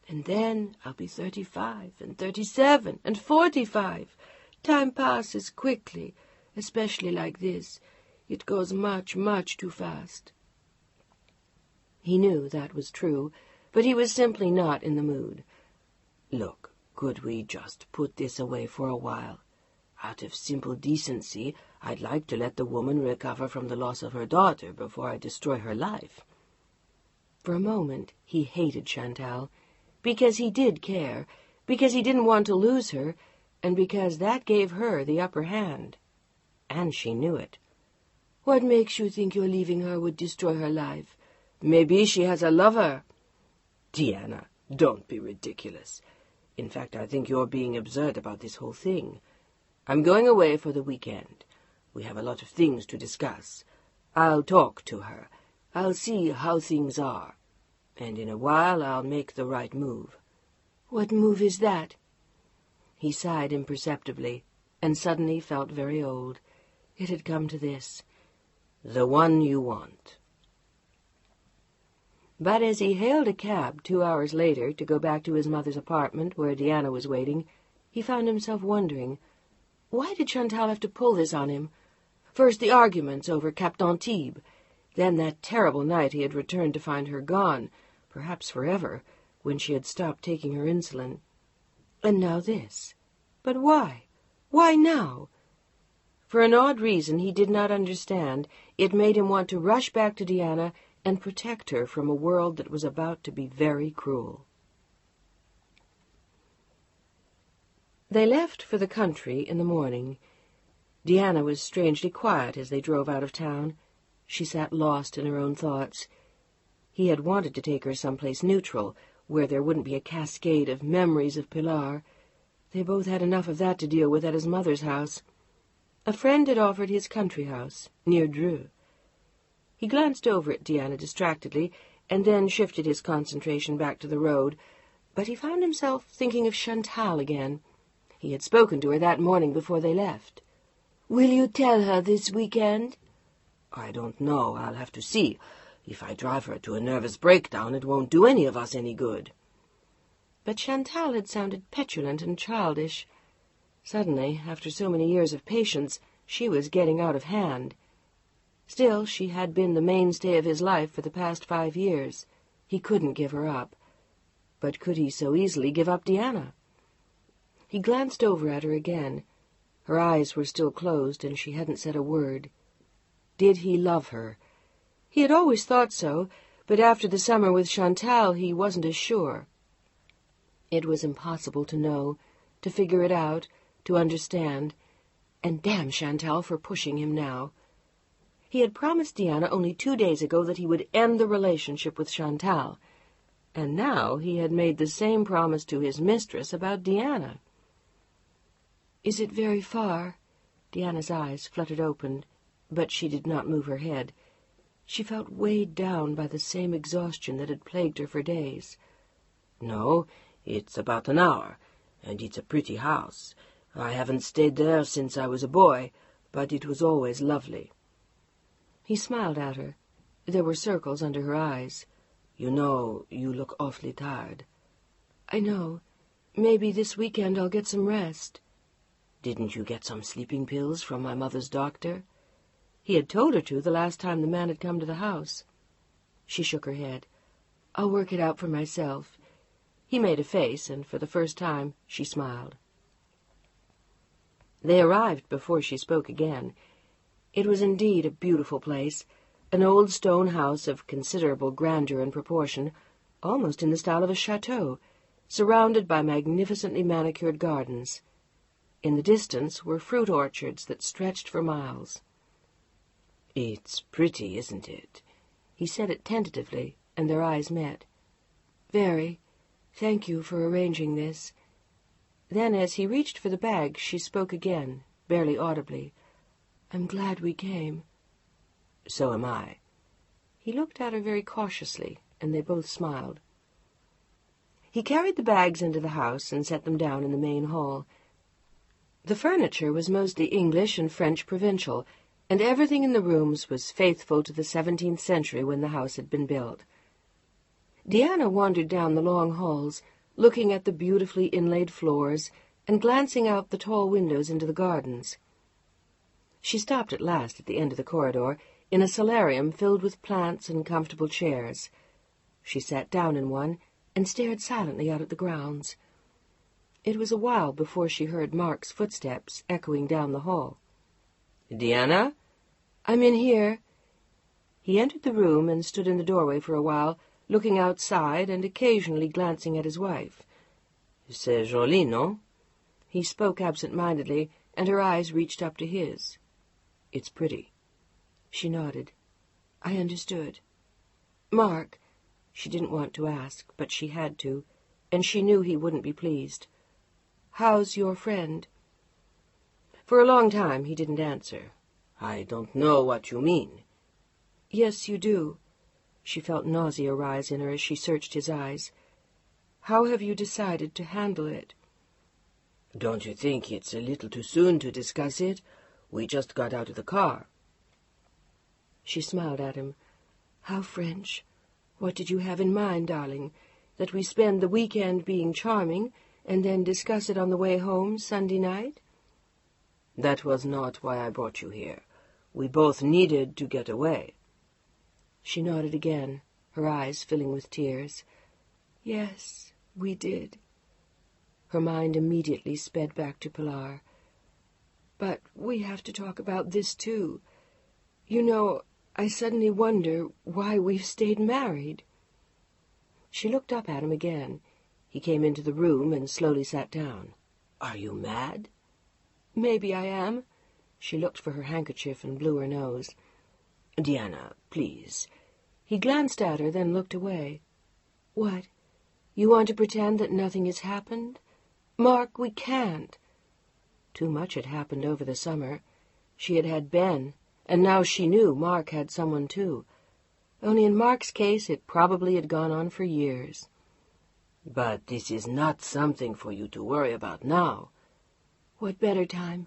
And then I'll be 35, and 37, and 45. Time passes quickly, especially like this. It goes much, much too fast." He knew that was true, but he was simply not in the mood. "Look, could we just put this away for a while? Out of simple decency, I'd like to let the woman recover from the loss of her daughter before I destroy her life." For a moment he hated Chantal, because he did care, because he didn't want to lose her, and because that gave her the upper hand. And she knew it. "What makes you think your leaving her would destroy her life? Maybe she has a lover." "Diana, don't be ridiculous. In fact, I think you're being absurd about this whole thing. I'm going away for the weekend. We have a lot of things to discuss. I'll talk to her. I'll see how things are. And in a while I'll make the right move." "What move is that?" He sighed imperceptibly, and suddenly felt very old. It had come to this. "The one you want." But as he hailed a cab 2 hours later to go back to his mother's apartment where Diana was waiting, he found himself wondering, why did Chantal have to pull this on him? First the arguments over Cap d'Antibes, then that terrible night he had returned to find her gone, perhaps forever, when she had stopped taking her insulin. And now this. But why? Why now? For an odd reason he did not understand, it made him want to rush back to Diana and protect her from a world that was about to be very cruel. They left for the country in the morning. Diana was strangely quiet as they drove out of town. She sat lost in her own thoughts. He had wanted to take her someplace neutral, where there wouldn't be a cascade of memories of Pilar. They both had enough of that to deal with at his mother's house. A friend had offered his country house, near Dreux. He glanced over at Diana distractedly, and then shifted his concentration back to the road, but he found himself thinking of Chantal again. He had spoken to her that morning before they left. "Will you tell her this weekend?" "I don't know. I'll have to see. If I drive her to a nervous breakdown, it won't do any of us any good." But Chantal had sounded petulant and childish. Suddenly, after so many years of patience, she was getting out of hand. Still, she had been the mainstay of his life for the past 5 years. He couldn't give her up. But could he so easily give up Diana? He glanced over at her again. Her eyes were still closed, and she hadn't said a word. Did he love her? He had always thought so, but after the summer with Chantal he wasn't as sure. It was impossible to know, to figure it out, to understand, and damn Chantal for pushing him now. He had promised Diana only 2 days ago that he would end the relationship with Chantal, and now he had made the same promise to his mistress about Diana. "Is it very far?" Diana's eyes fluttered open, but she did not move her head. She felt weighed down by the same exhaustion that had plagued her for days. "No, it's about an hour, and it's a pretty house. I haven't stayed there since I was a boy, but it was always lovely." He smiled at her. There were circles under her eyes. "You know, you look awfully tired." "I know. Maybe this weekend I'll get some rest." "Didn't you get some sleeping pills from my mother's doctor?" He had told her to the last time the man had come to the house. She shook her head. "I'll work it out for myself." He made a face, and for the first time she smiled. They arrived before she spoke again. It was indeed a beautiful place, an old stone house of considerable grandeur and proportion, almost in the style of a chateau, surrounded by magnificently manicured gardens. In the distance were fruit orchards that stretched for miles. "It's pretty, isn't it?" He said it tentatively, and their eyes met. "Very. Thank you for arranging this." Then, as he reached for the bag, she spoke again, barely audibly. "I'm glad we came." "So am I." He looked at her very cautiously, and they both smiled. He carried the bags into the house and set them down in the main hall. The furniture was mostly English and French provincial, and everything in the rooms was faithful to the 17th century when the house had been built. Deanna wandered down the long halls, looking at the beautifully inlaid floors and glancing out the tall windows into the gardens. She stopped at last at the end of the corridor, in a solarium filled with plants and comfortable chairs. She sat down in one and stared silently out at the grounds. It was a while before she heard Mark's footsteps echoing down the hall. "Deanna?" "I'm in here." He entered the room and stood in the doorway for a while, looking outside and occasionally glancing at his wife. "C'est joli, non?" He spoke absent-mindedly, and her eyes reached up to his. "It's pretty." She nodded. "I understood." "Mark," she didn't want to ask, but she had to, and she knew he wouldn't be pleased. "How's your friend?" For a long time he didn't answer. "I don't know what you mean." "Yes, you do." She felt nausea rise in her as she searched his eyes. "How have you decided to handle it?" "Don't you think it's a little too soon to discuss it? We just got out of the car." She smiled at him. "How French. What did you have in mind, darling? That we spend the weekend being charming, and then discuss it on the way home Sunday night?" "That was not why I brought you here. We both needed to get away." She nodded again, her eyes filling with tears. "Yes, we did." Her mind immediately sped back to Pilar. "But we have to talk about this, too. You know, I suddenly wonder why we've stayed married." She looked up at him again. He came into the room and slowly sat down. "Are you mad?" "Maybe I am." She looked for her handkerchief and blew her nose. "Deanna, please." He glanced at her, then looked away. "What? You want to pretend that nothing has happened? Mark, we can't." Too much had happened over the summer. She had had Ben, and now she knew Mark had someone too. Only in Mark's case it probably had gone on for years. "But this is not something for you to worry about now." "What better time?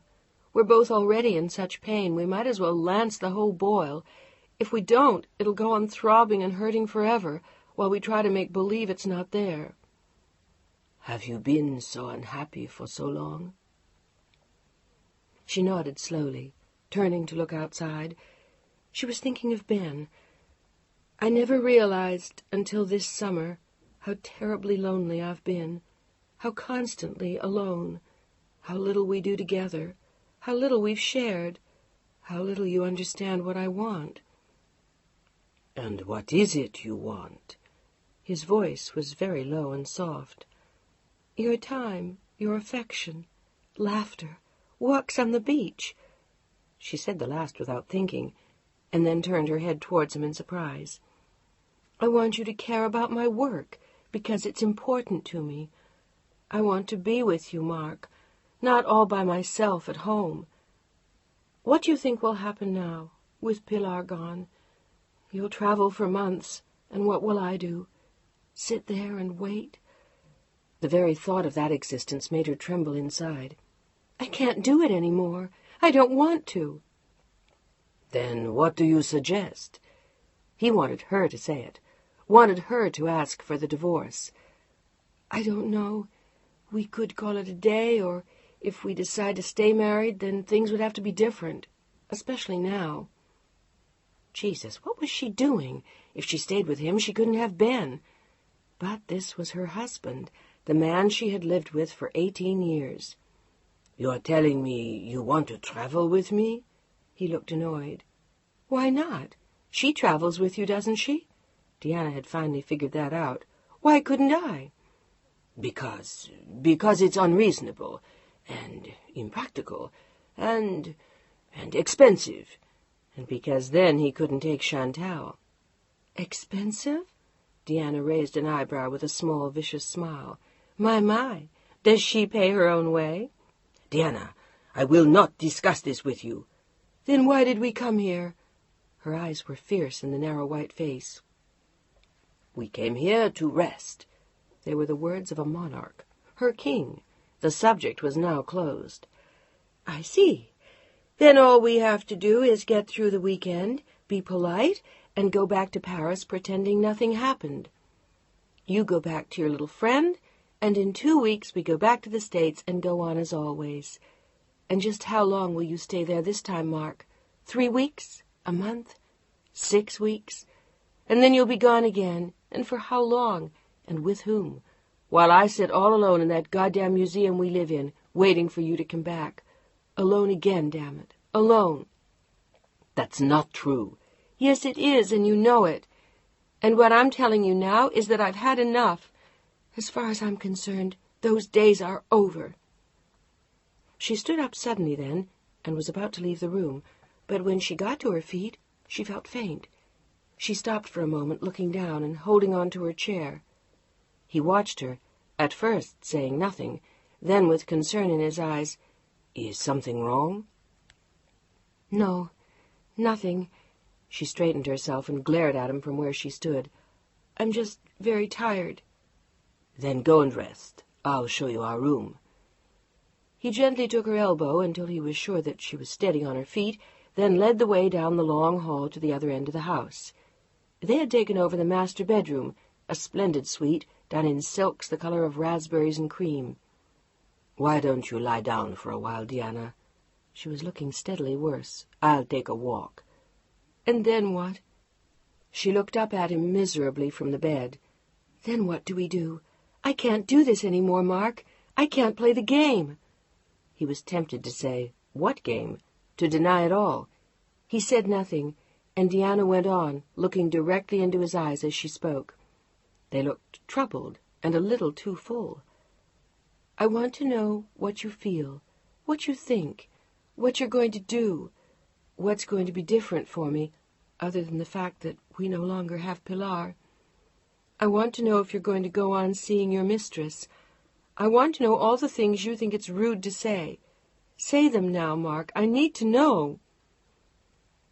We're both already in such pain, we might as well lance the whole boil. If we don't, it'll go on throbbing and hurting forever, while we try to make believe it's not there." "Have you been so unhappy for so long?" She nodded slowly, turning to look outside. She was thinking of Ben. "I never realized until this summer how terribly lonely I've been, how constantly alone, how little we do together, how little we've shared, how little you understand what I want." "And what is it you want?" His voice was very low and soft. "Your time, your affection, laughter, walks on the beach." She said the last without thinking, and then turned her head towards him in surprise. "I want you to care about my work, because it's important to me. I want to be with you, Mark, not all by myself at home. What do you think will happen now, with Pilar gone? You'll travel for months, and what will I do? Sit there and wait?" The very thought of that existence made her tremble inside. "I can't do it any more. I don't want to." "Then what do you suggest?" He wanted her to say it, wanted her to ask for the divorce. "I don't know. We could call it a day, or if we decide to stay married, then things would have to be different, especially now." Jesus, what was she doing? If she stayed with him, she couldn't have Ben. But this was her husband, the man she had lived with for 18 years. "You're telling me you want to travel with me?" He looked annoyed. "Why not? She travels with you, doesn't she?" Deanna had finally figured that out. "Why couldn't I?" Because it's unreasonable, and impractical, and expensive, and because then he couldn't take Chantal. "Expensive?" Deanna raised an eyebrow with a small, vicious smile. My, does she pay her own way?" "Deanna, I will not discuss this with you." "Then why did we come here?" Her eyes were fierce in the narrow white face. "We came here to rest." They were the words of a monarch, her king. The subject was now closed. "I see. Then all we have to do is get through the weekend, be polite, and go back to Paris pretending nothing happened. You go back to your little friend, and in 2 weeks we go back to the States and go on as always. And just how long will you stay there this time, Mark? 3 weeks? A month? 6 weeks? And then you'll be gone again. And for how long? And with whom? While I sit all alone in that goddamn museum we live in, waiting for you to come back. Alone again, damn it. Alone." "That's not true." "Yes, it is, and you know it. And what I'm telling you now is that I've had enough. As far as I'm concerned, those days are over." She stood up suddenly then, and was about to leave the room, but when she got to her feet, she felt faint. She stopped for a moment, looking down and holding on to her chair. He watched her, at first saying nothing, then with concern in his eyes. "Is something wrong?" "No, nothing." She straightened herself and glared at him from where she stood. "I'm just very tired." "Then go and rest. I'll show you our room." He gently took her elbow until he was sure that she was steady on her feet, then led the way down the long hall to the other end of the house. They had taken over the master bedroom, a splendid suite, done in silks the color of raspberries and cream. "Why don't you lie down for a while, Deanna?" She was looking steadily worse. "I'll take a walk." "And then what?" She looked up at him miserably from the bed. "Then what do we do? I can't do this any more, Mark. I can't play the game." He was tempted to say, "What game?" to deny it all. He said nothing, and Deanna went on, looking directly into his eyes as she spoke. They looked troubled and a little too full. "I want to know what you feel, what you think, what you're going to do, what's going to be different for me, other than the fact that we no longer have Pilar. I want to know if you're going to go on seeing your mistress. I want to know all the things you think it's rude to say. Say them now, Mark. I need to know."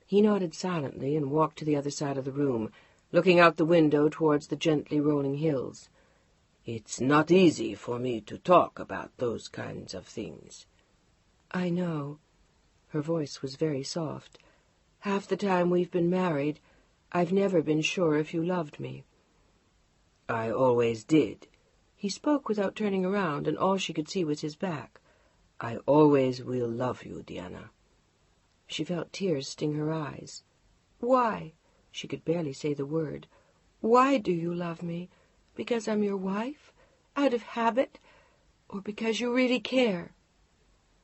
He nodded silently and walked to the other side of the room, looking out the window towards the gently rolling hills. "It's not easy for me to talk about those kinds of things." "I know." Her voice was very soft. "Half the time we've been married, I've never been sure if you loved me." "I always did." He spoke without turning around, and all she could see was his back. "I always will love you, Deanna." She felt tears sting her eyes. "Why?" She could barely say the word. "Why do you love me? Because I'm your wife? Out of habit? Or because you really care?"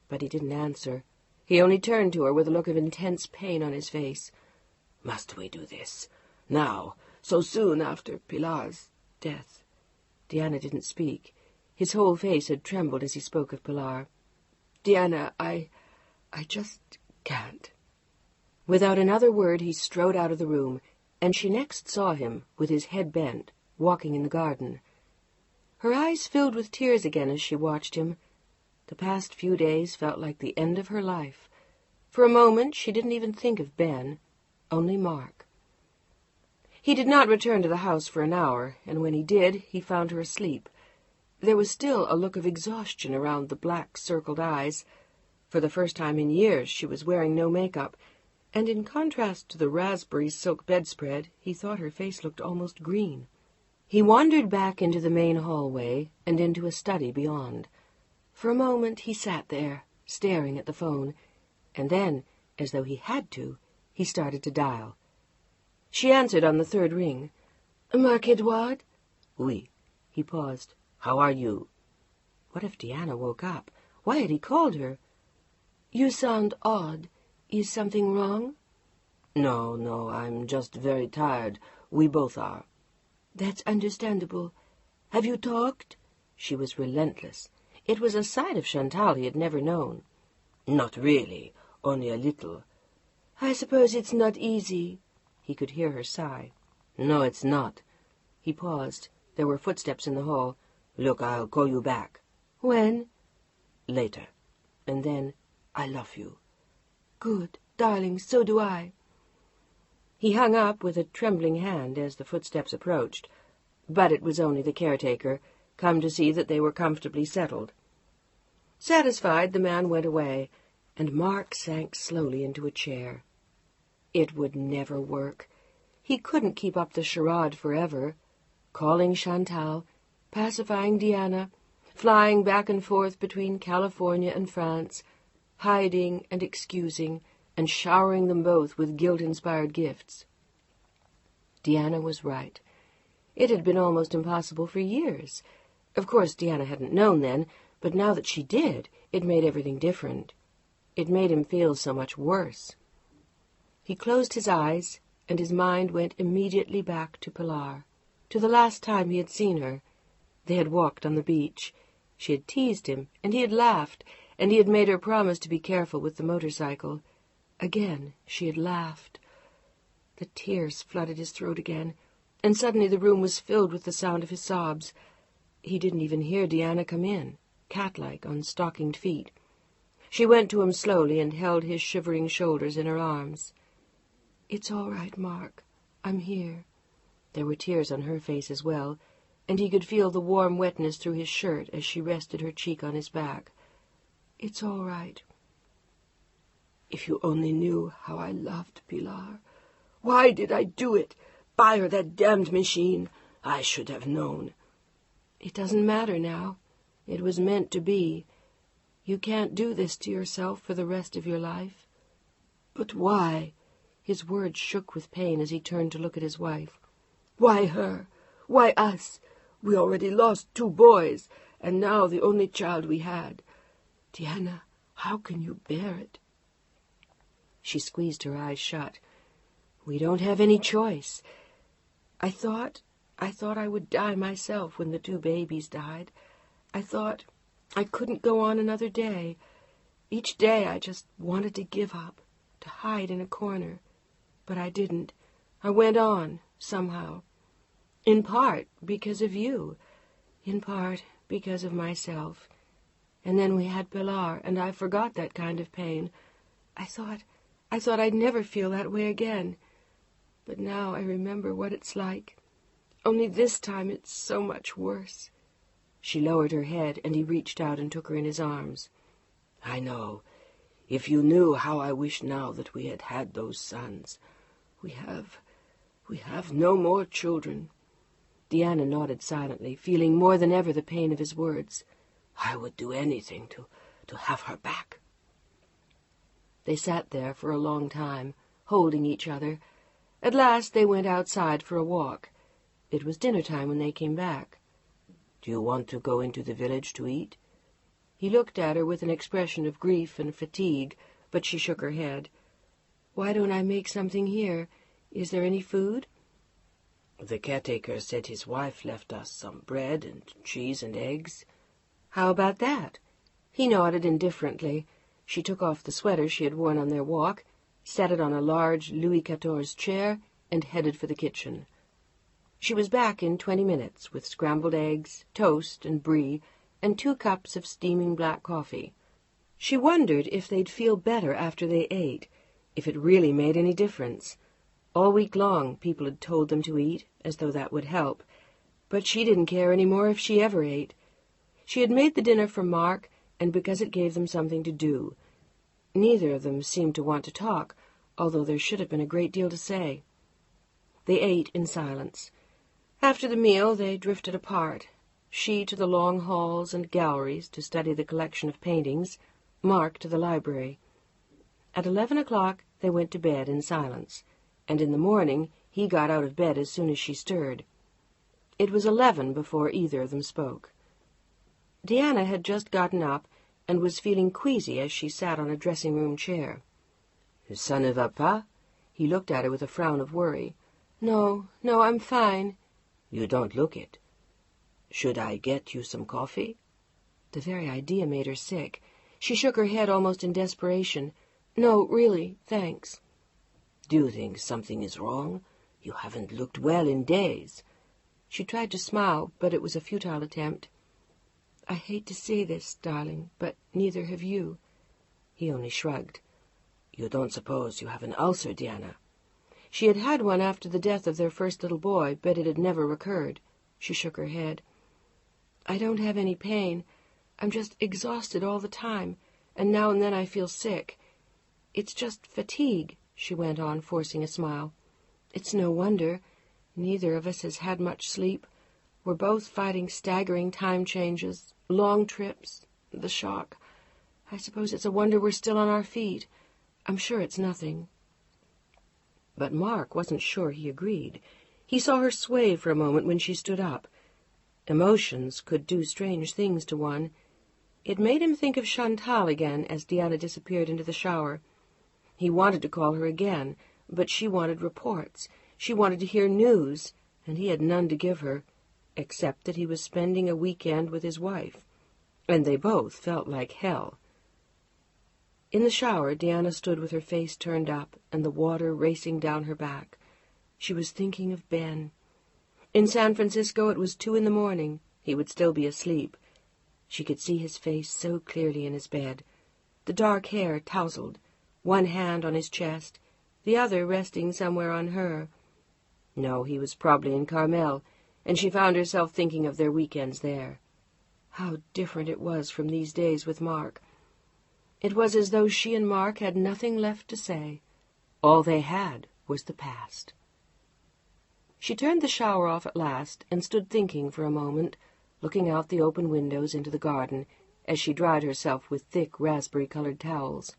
But he didn't answer. He only turned to her with a look of intense pain on his face. "Must we do this? Now, so soon after Pilar's death?" Deanna didn't speak. His whole face had trembled as he spoke of Pilar. "Deanna, I just can't." Without another word he strode out of the room, and she next saw him, with his head bent, walking in the garden. Her eyes filled with tears again as she watched him. The past few days felt like the end of her life. For a moment she didn't even think of Ben, only Mark. He did not return to the house for an hour, and when he did, he found her asleep. There was still a look of exhaustion around the black, circled eyes, For the first time in years, she was wearing no makeup, and in contrast to the raspberry silk bedspread, he thought her face looked almost green. He wandered back into the main hallway and into a study beyond. For a moment he sat there, staring at the phone, and then, as though he had to, he started to dial. She answered on the third ring. "Marc Edouard?" "Oui." He paused. "How are you?" What if Deanna woke up? Why had he called her? "You sound odd. Is something wrong?" No, I'm just very tired. We both are." "That's understandable. Have you talked?" She was relentless. It was a side of Chantal he had never known. "Not really, only a little." "I suppose it's not easy." He could hear her sigh. "No, it's not." He paused. There were footsteps in the hall. "Look, I'll call you back." "When?" "Later." And then, "I love you." "Good, darling, so do I." He hung up with a trembling hand as the footsteps approached, but it was only the caretaker, come to see that they were comfortably settled. Satisfied, the man went away, and Mark sank slowly into a chair. It would never work. He couldn't keep up the charade forever, calling Chantal, pacifying Deanna, flying back and forth between California and France, hiding and excusing, and showering them both with guilt-inspired gifts. Deanna was right. It had been almost impossible for years. Of course, Deanna hadn't known then, but now that she did, it made everything different. It made him feel so much worse. He closed his eyes, and his mind went immediately back to Pilar, to the last time he had seen her. They had walked on the beach. She had teased him, and he had laughed, and he had made her promise to be careful with the motorcycle. Again she had laughed. The tears flooded his throat again, and suddenly the room was filled with the sound of his sobs. He didn't even hear Deanna come in, cat-like, on stockinged feet. She went to him slowly and held his shivering shoulders in her arms. "It's all right, Mark. I'm here." There were tears on her face as well, and he could feel the warm wetness through his shirt as she rested her cheek on his back. "It's all right." If you only knew how I loved Pilar. Why did I do it? Buy her that damned machine. I should have known. It doesn't matter now. It was meant to be. You can't do this to yourself for the rest of your life. But why? His words shook with pain as he turned to look at his wife. Why her? Why us? We already lost 2 boys, and now the only child we had. Deanna, how can you bear it? She squeezed her eyes shut. "We don't have any choice. I thought I would die myself when the 2 babies died. I thought I couldn't go on another day. Each day I just wanted to give up, to hide in a corner. But I didn't. I went on, somehow. In part because of you. In part because of myself. And then we had Pilar, and I forgot that kind of pain. I thought I'd never feel that way again. But now I remember what it's like. Only this time it's so much worse." She lowered her head, and he reached out and took her in his arms. "I know. If you knew how I wish now that we had had those sons. We have no more children." Deanna nodded silently, feeling more than ever the pain of his words. "I would do anything to have her back." They sat there for a long time, holding each other. At last they went outside for a walk. It was dinner time when they came back. "Do you want to go into the village to eat?" He looked at her with an expression of grief and fatigue, but she shook her head. "Why don't I make something here? Is there any food?" "The caretaker said his wife left us some bread and cheese and eggs." "How about that?" He nodded indifferently. She took off the sweater she had worn on their walk, set it on a large Louis XIV chair, and headed for the kitchen. She was back in 20 minutes with scrambled eggs, toast, and brie, and 2 cups of steaming black coffee. She wondered if they'd feel better after they ate, if it really made any difference. All week long people had told them to eat, as though that would help, but she didn't care any more if she ever ate. She had made the dinner for Mark, and because it gave them something to do. Neither of them seemed to want to talk, although there should have been a great deal to say. They ate in silence. After the meal, they drifted apart, she to the long halls and galleries to study the collection of paintings, Mark to the library. At 11 o'clock, they went to bed in silence, and in the morning he got out of bed as soon as she stirred. It was 11 before either of them spoke. Deanna had just gotten up and was feeling queasy as she sat on a dressing-room chair. Ça ne va pas? He looked at her with a frown of worry. No, I'm fine. You don't look it. Should I get you some coffee? The very idea made her sick. She shook her head almost in desperation. No, really, thanks. Do you think something is wrong? You haven't looked well in days. She tried to smile, but it was a futile attempt. I hate to say this, darling, but neither have you. He only shrugged. You don't suppose you have an ulcer, Deanna? She had had one after the death of their first little boy, but it had never recurred. She shook her head. I don't have any pain. I'm just exhausted all the time, and now and then I feel sick. It's just fatigue, she went on, forcing a smile. It's no wonder. Neither of us has had much sleep. We're both fighting staggering time changes, long trips, the shock. I suppose it's a wonder we're still on our feet. I'm sure it's nothing. But Mark wasn't sure he agreed. He saw her sway for a moment when she stood up. Emotions could do strange things to one. It made him think of Chantal again as Deanna disappeared into the shower. He wanted to call her again, but she wanted reports. She wanted to hear news, and he had none to give her, except that he was spending a weekend with his wife, and they both felt like hell. In the shower, Deanna stood with her face turned up and the water racing down her back. She was thinking of Ben. In San Francisco it was 2 a.m. He would still be asleep. She could see his face so clearly in his bed, the dark hair tousled, one hand on his chest, the other resting somewhere on her. No, he was probably in Carmel, and she found herself thinking of their weekends there. How different it was from these days with Mark. It was as though she and Mark had nothing left to say. All they had was the past. She turned the shower off at last and stood thinking for a moment, looking out the open windows into the garden as she dried herself with thick raspberry-colored towels.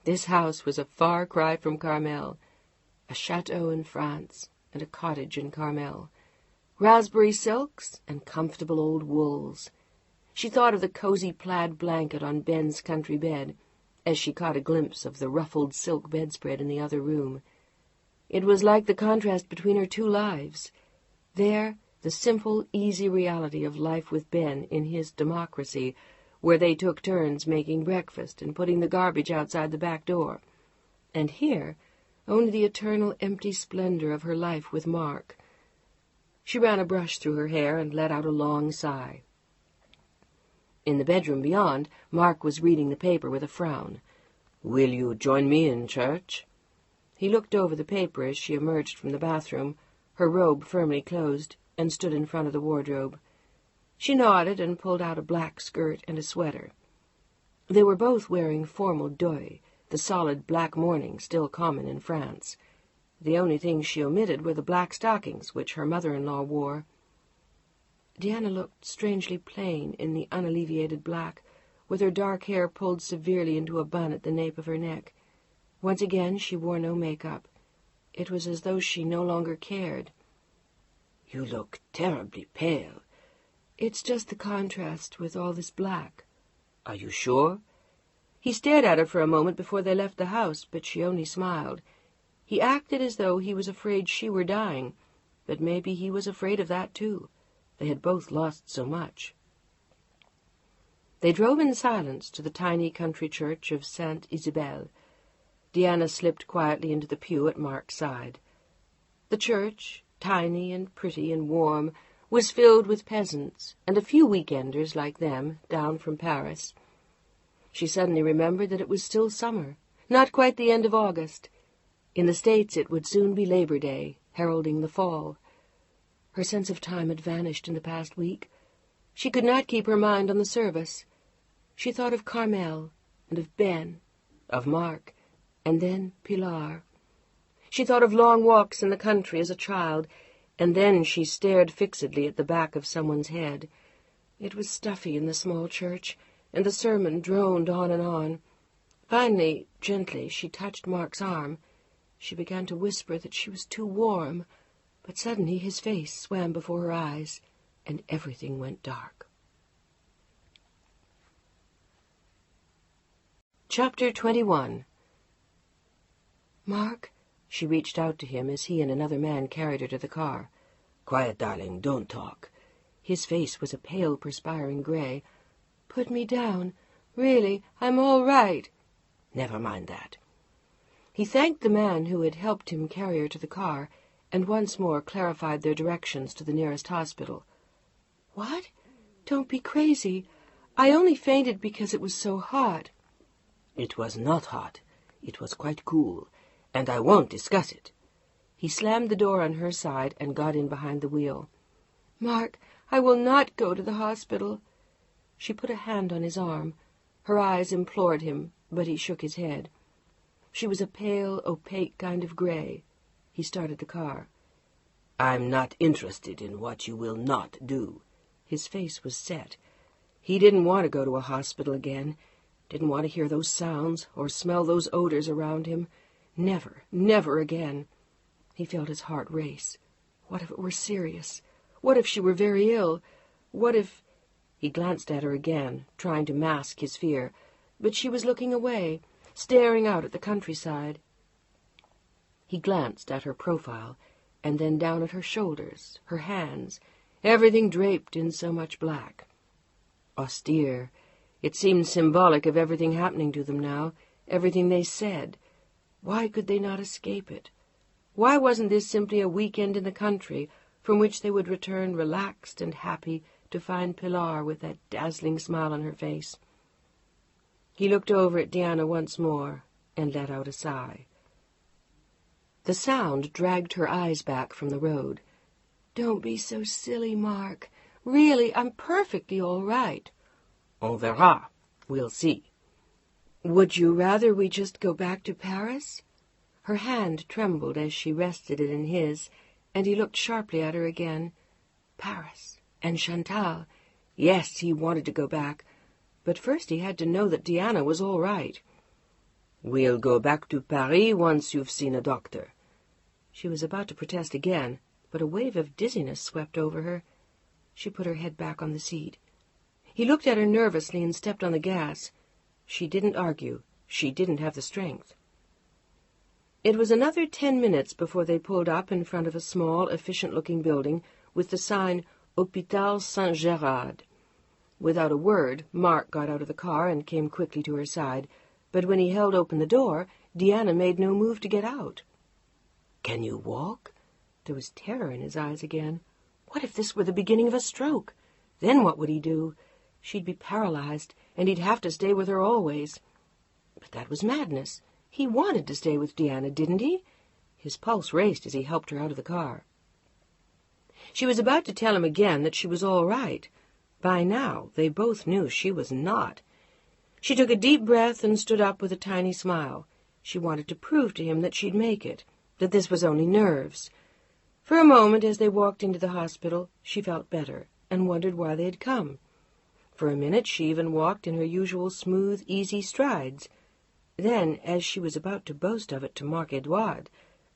This house was a far cry from Carmel, a chateau in France and a cottage in Carmel, raspberry silks and comfortable old wools. She thought of the cozy plaid blanket on Ben's country bed, as she caught a glimpse of the ruffled silk bedspread in the other room. It was like the contrast between her 2 lives. There, the simple, easy reality of life with Ben in his democracy, where they took turns making breakfast and putting the garbage outside the back door. And here, only the eternal empty splendor of her life with Mark. She ran a brush through her hair and let out a long sigh. In the bedroom beyond, Mark was reading the paper with a frown. Will you join me in church? He looked over the paper as she emerged from the bathroom, her robe firmly closed, and stood in front of the wardrobe. She nodded and pulled out a black skirt and a sweater. They were both wearing formal deuil, the solid black mourning still common in France. The only things she omitted were the black stockings which her mother-in-law wore. Deanna looked strangely plain in the unalleviated black, with her dark hair pulled severely into a bun at the nape of her neck. Once again she wore no makeup. It was as though she no longer cared. You look terribly pale. It's just the contrast with all this black. Are you sure? He stared at her for a moment before they left the house, but she only smiled. He acted as though he was afraid she were dying, but maybe he was afraid of that too. They had both lost so much. They drove in silence to the tiny country church of Sainte Isabelle. Deanna slipped quietly into the pew at Mark's side. The church, tiny and pretty and warm, was filled with peasants and a few weekenders like them down from Paris. She suddenly remembered that it was still summer, not quite the end of August. In the States it would soon be Labor Day, heralding the fall. Her sense of time had vanished in the past week. She could not keep her mind on the service. She thought of Carmel and of Ben of Mark, and then Pilar. She thought of long walks in the country as a child, and then she stared fixedly at the back of someone's head. It was stuffy in the small church, and the sermon droned on and on. Finally, gently, she touched Mark's arm. She began to whisper that she was too warm, but suddenly his face swam before her eyes, and everything went dark. Chapter 21. Mark, she reached out to him as he and another man carried her to the car. Quiet, darling, don't talk. His face was a pale, perspiring gray. Put me down. Really, I'm all right. Never mind that. He thanked the man who had helped him carry her to the car, and once more clarified their directions to the nearest hospital. What? Don't be crazy. I only fainted because it was so hot. It was not hot. It was quite cool, and I won't discuss it. He slammed the door on her side and got in behind the wheel. Mark, I will not go to the hospital. She put a hand on his arm. Her eyes implored him, but he shook his head. She was a pale, opaque kind of gray. He started the car. I'm not interested in what you will not do. His face was set. He didn't want to go to a hospital again. Didn't want to hear those sounds or smell those odors around him. Never, never again. He felt his heart race. What if it were serious? What if she were very ill? What if... He glanced at her again, trying to mask his fear, but she was looking away, staring out at the countryside. He glanced at her profile, and then down at her shoulders, her hands, everything draped in so much black. Austere. It seemed symbolic of everything happening to them now, everything they said. Why could they not escape it? Why wasn't this simply a weekend in the country, from which they would return relaxed and happy to find Pilar with that dazzling smile on her face? He looked over at Diana once more and let out a sigh. The sound dragged her eyes back from the road. Don't be so silly, Mark. Really, I'm perfectly all right. On verra. We'll see. Would you rather we just go back to Paris? Her hand trembled as she rested it in his, and he looked sharply at her again. Paris and Chantal. Yes, he wanted to go back, but first he had to know that Diana was all right. We'll go back to Paris once you've seen a doctor. She was about to protest again, but a wave of dizziness swept over her. She put her head back on the seat. He looked at her nervously and stepped on the gas. She didn't argue. She didn't have the strength. It was another 10 minutes before they pulled up in front of a small, efficient-looking building with the sign Hôpital Saint-Gérard. Without a word, Mark got out of the car and came quickly to her side, but when he held open the door, Diana made no move to get out. Can you walk? There was terror in his eyes again. What if this were the beginning of a stroke? Then what would he do? She'd be paralyzed, and he'd have to stay with her always. But that was madness. He wanted to stay with Diana, didn't he? His pulse raced as he helped her out of the car. She was about to tell him again that she was all right. By now, they both knew she was not. She took a deep breath and stood up with a tiny smile. She wanted to prove to him that she'd make it, that this was only nerves. For a moment, as they walked into the hospital, she felt better and wondered why they had come. For a minute, she even walked in her usual smooth, easy strides. Then, as she was about to boast of it to Marc Edouard,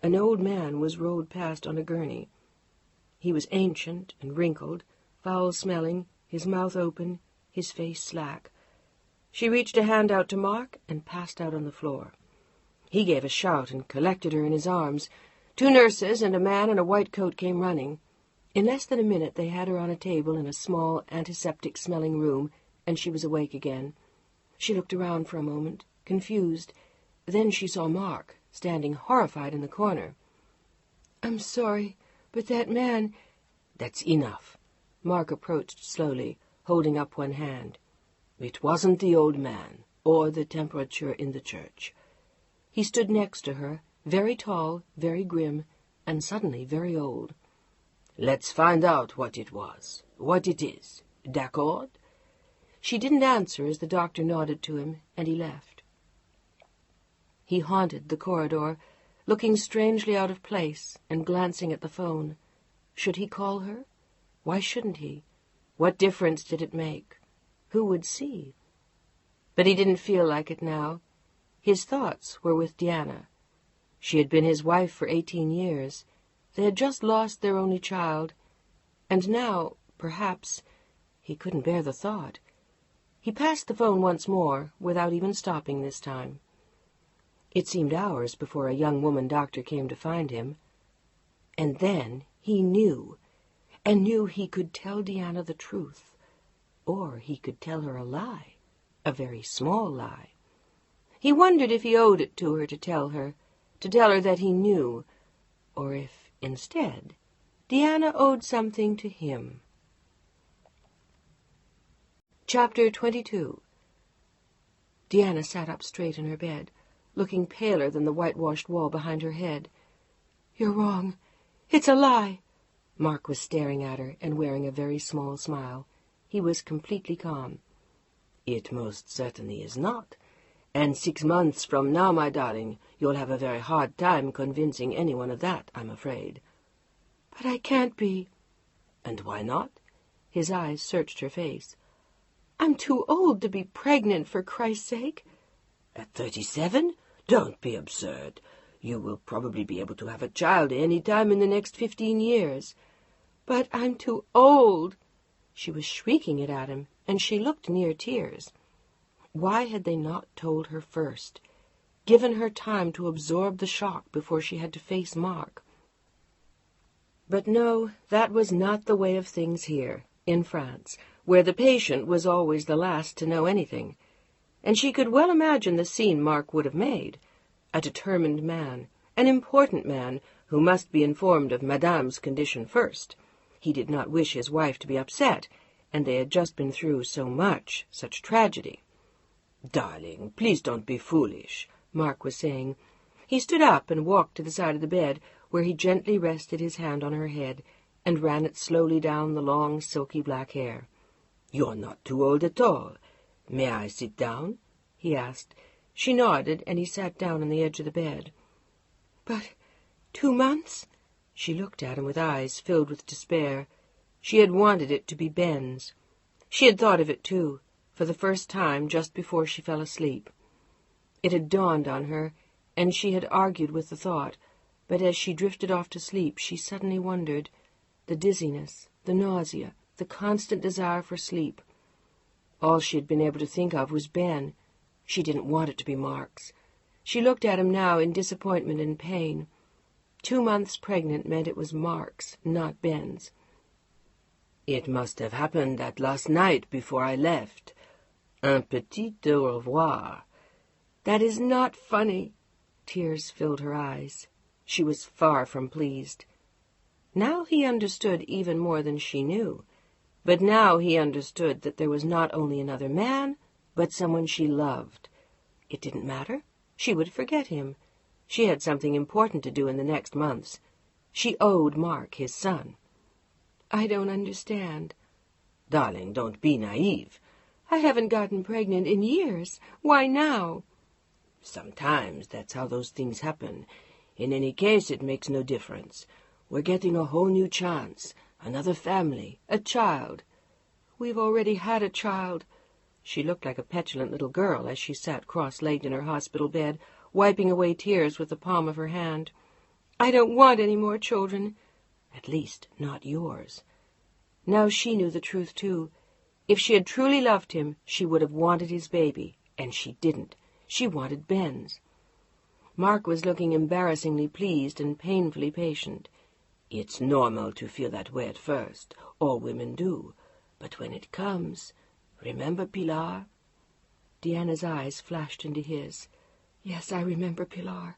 an old man was rowed past on a gurney. He was ancient and wrinkled, foul-smelling, his mouth open, his face slack. She reached a hand out to Mark and passed out on the floor. He gave a shout and collected her in his arms. 2 nurses and a man in a white coat came running. In less than a minute they had her on a table in a small, antiseptic-smelling room, and she was awake again. She looked around for a moment, confused. Then she saw Mark, standing horrified in the corner. "I'm sorry, but that man—" "That's enough." Mark approached slowly, holding up one hand. "It wasn't the old man, or the temperature in the church." He stood next to her, very tall, very grim, and suddenly very old. "Let's find out what it was, what it is. D'accord?" She didn't answer as the doctor nodded to him, and he left. He haunted the corridor, looking strangely out of place and glancing at the phone. Should he call her? Why shouldn't he? What difference did it make? Who would see? But he didn't feel like it now. His thoughts were with Diana. She had been his wife for 18 years. They had just lost their only child. And now, perhaps, he couldn't bear the thought. He passed the phone once more, without even stopping this time. It seemed hours before a young woman doctor came to find him. And then he knew, and knew he could tell Diana the truth. Or he could tell her a lie, a very small lie. He wondered if he owed it to her to tell her that he knew, or if, instead, Diana owed something to him. Chapter 22. Diana sat up straight in her bed, looking paler than the whitewashed wall behind her head. "You're wrong. It's a lie." Mark was staring at her and wearing a very small smile. He was completely calm. "It most certainly is not. And 6 months from now, my darling, you'll have a very hard time convincing anyone of that, I'm afraid." "But I can't be." "And why not?" His eyes searched her face. "I'm too old to be pregnant, for Christ's sake." "At 37? Don't be absurd. You will probably be able to have a child any time in the next 15 years. "But I'm too old." She was shrieking it at him, and she looked near tears. Why had they not told her first, given her time to absorb the shock before she had to face Mark? But no, that was not the way of things here, in France, where the patient was always the last to know anything. And she could well imagine the scene Mark would have made. A determined man, an important man, who must be informed of Madame's condition first. He did not wish his wife to be upset, and they had just been through so much, such tragedy. "Darling, please don't be foolish," Mark was saying. He stood up and walked to the side of the bed, where he gently rested his hand on her head and ran it slowly down the long, silky black hair. "You're not too old at all. May I sit down?" he asked. She nodded, and he sat down on the edge of the bed. "But 2 months?" She looked at him with eyes filled with despair. She had wanted it to be Ben's. She had thought of it, too, for the first time just before she fell asleep. It had dawned on her, and she had argued with the thought, but as she drifted off to sleep, she suddenly wondered. The dizziness, the nausea, the constant desire for sleep. All she had been able to think of was Ben. She didn't want it to be Mark's. She looked at him now in disappointment and pain. 2 months pregnant meant it was Mark's, not Ben's. "It must have happened that last night before I left. Un petit au revoir." "That is not funny." Tears filled her eyes. She was far from pleased. Now he understood even more than she knew. But now he understood that there was not only another man, but someone she loved. It didn't matter. She would forget him. She had something important to do in the next months. She owed Mark his son. "I don't understand." "Darling, don't be naive." "I haven't gotten pregnant in years. Why now?" "Sometimes that's how those things happen. In any case, it makes no difference. We're getting a whole new chance, another family, a child." "We've already had a child." She looked like a petulant little girl as she sat cross-legged in her hospital bed, wiping away tears with the palm of her hand. "I don't want any more children. At least, not yours." Now she knew the truth, too. If she had truly loved him, she would have wanted his baby, and she didn't. She wanted Ben's. Mark was looking embarrassingly pleased and painfully patient. "It's normal to feel that way at first. All women do. But when it comes, remember Pilar?" Diana's eyes flashed into his. "Yes, I remember Pilar.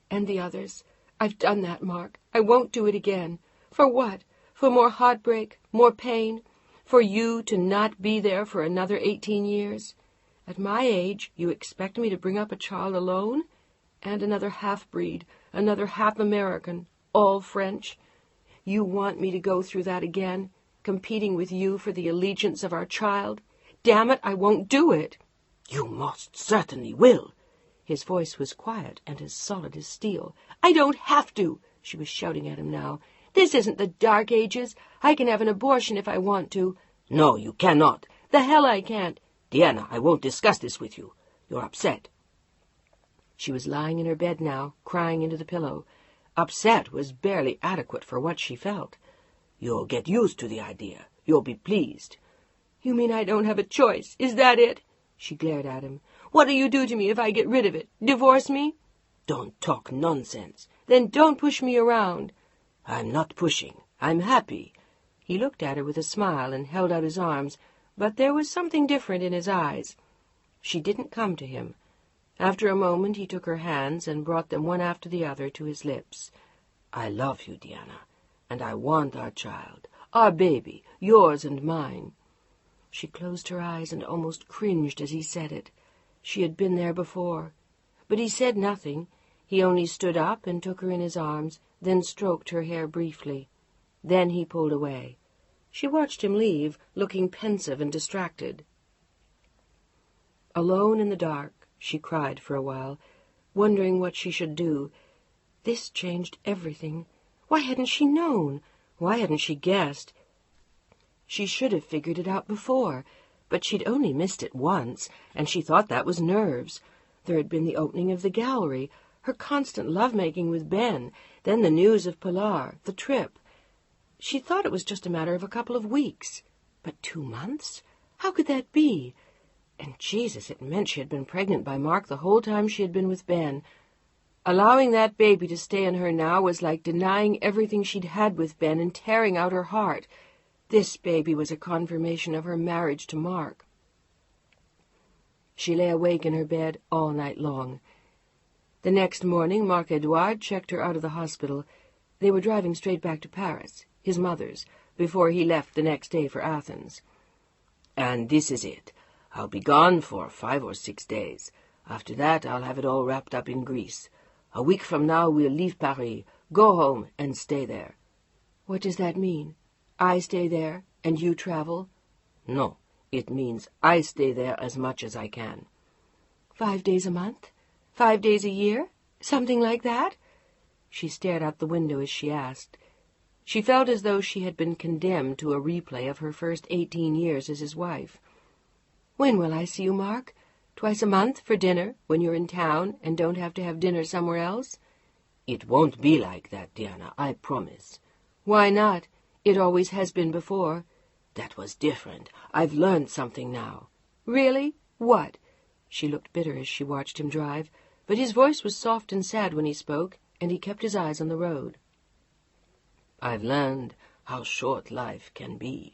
And the others. I've done that, Mark. I won't do it again. For what? For more heartbreak, more pain? For you to not be there for another 18 years? At my age, you expect me to bring up a child alone? And another half-breed, another half-American, all French? You want me to go through that again, competing with you for the allegiance of our child? Damn it, I won't do it." "You most certainly will." His voice was quiet and as solid as steel. "I don't have to," she was shouting at him now. "This isn't the Dark Ages. I can have an abortion if I want to." "No, you cannot." "The hell I can't." "Deanna, I won't discuss this with you. You're upset." She was lying in her bed now, crying into the pillow. Upset was barely adequate for what she felt. "You'll get used to the idea. You'll be pleased." "You mean I don't have a choice? Is that it?" She glared at him. "What'll you do to me if I get rid of it? Divorce me?" "Don't talk nonsense." "Then don't push me around." "I'm not pushing. I'm happy." He looked at her with a smile and held out his arms, but there was something different in his eyes. She didn't come to him. After a moment he took her hands and brought them one after the other to his lips. "I love you, Deanna, and I want our child, our baby, yours and mine." She closed her eyes and almost cringed as he said it. She had been there before. But he said nothing. He only stood up and took her in his arms, then stroked her hair briefly. Then he pulled away. She watched him leave, looking pensive and distracted. Alone in the dark, she cried for a while, wondering what she should do. This changed everything. Why hadn't she known? Why hadn't she guessed? She should have figured it out before, but she'd only missed it once, and she thought that was nerves. There had been the opening of the gallery, her constant love-making with Ben, then the news of Pilar, the trip. She thought it was just a matter of a couple of weeks. But 2 months? How could that be? And Jesus, it meant she had been pregnant by Mark the whole time she had been with Ben. Allowing that baby to stay in her now was like denying everything she'd had with Ben and tearing out her heart. This baby was a confirmation of her marriage to Mark. She lay awake in her bed all night long. The next morning, Marc-Edouard checked her out of the hospital. They were driving straight back to Paris, his mother's, before he left the next day for Athens. "And this is it. I'll be gone for 5 or 6 days. After that, I'll have it all wrapped up in Greece. A week from now, we'll leave Paris, go home, and stay there." "What does that mean? I stay there, and you travel?" "No, it means I stay there as much as I can." 5 days a month? 5 days a year? Something like that?" She stared out the window as she asked. She felt as though she had been condemned to a replay of her first 18 years as his wife. "When will I see you, Mark? Twice a month for dinner, when you're in town and don't have to have dinner somewhere else?" "It won't be like that, Deanna, I promise." "Why not? It always has been before." "That was different. I've learned something now." "Really? What?" She looked bitter as she watched him drive, but his voice was soft and sad when he spoke, and he kept his eyes on the road. "I've learned how short life can be,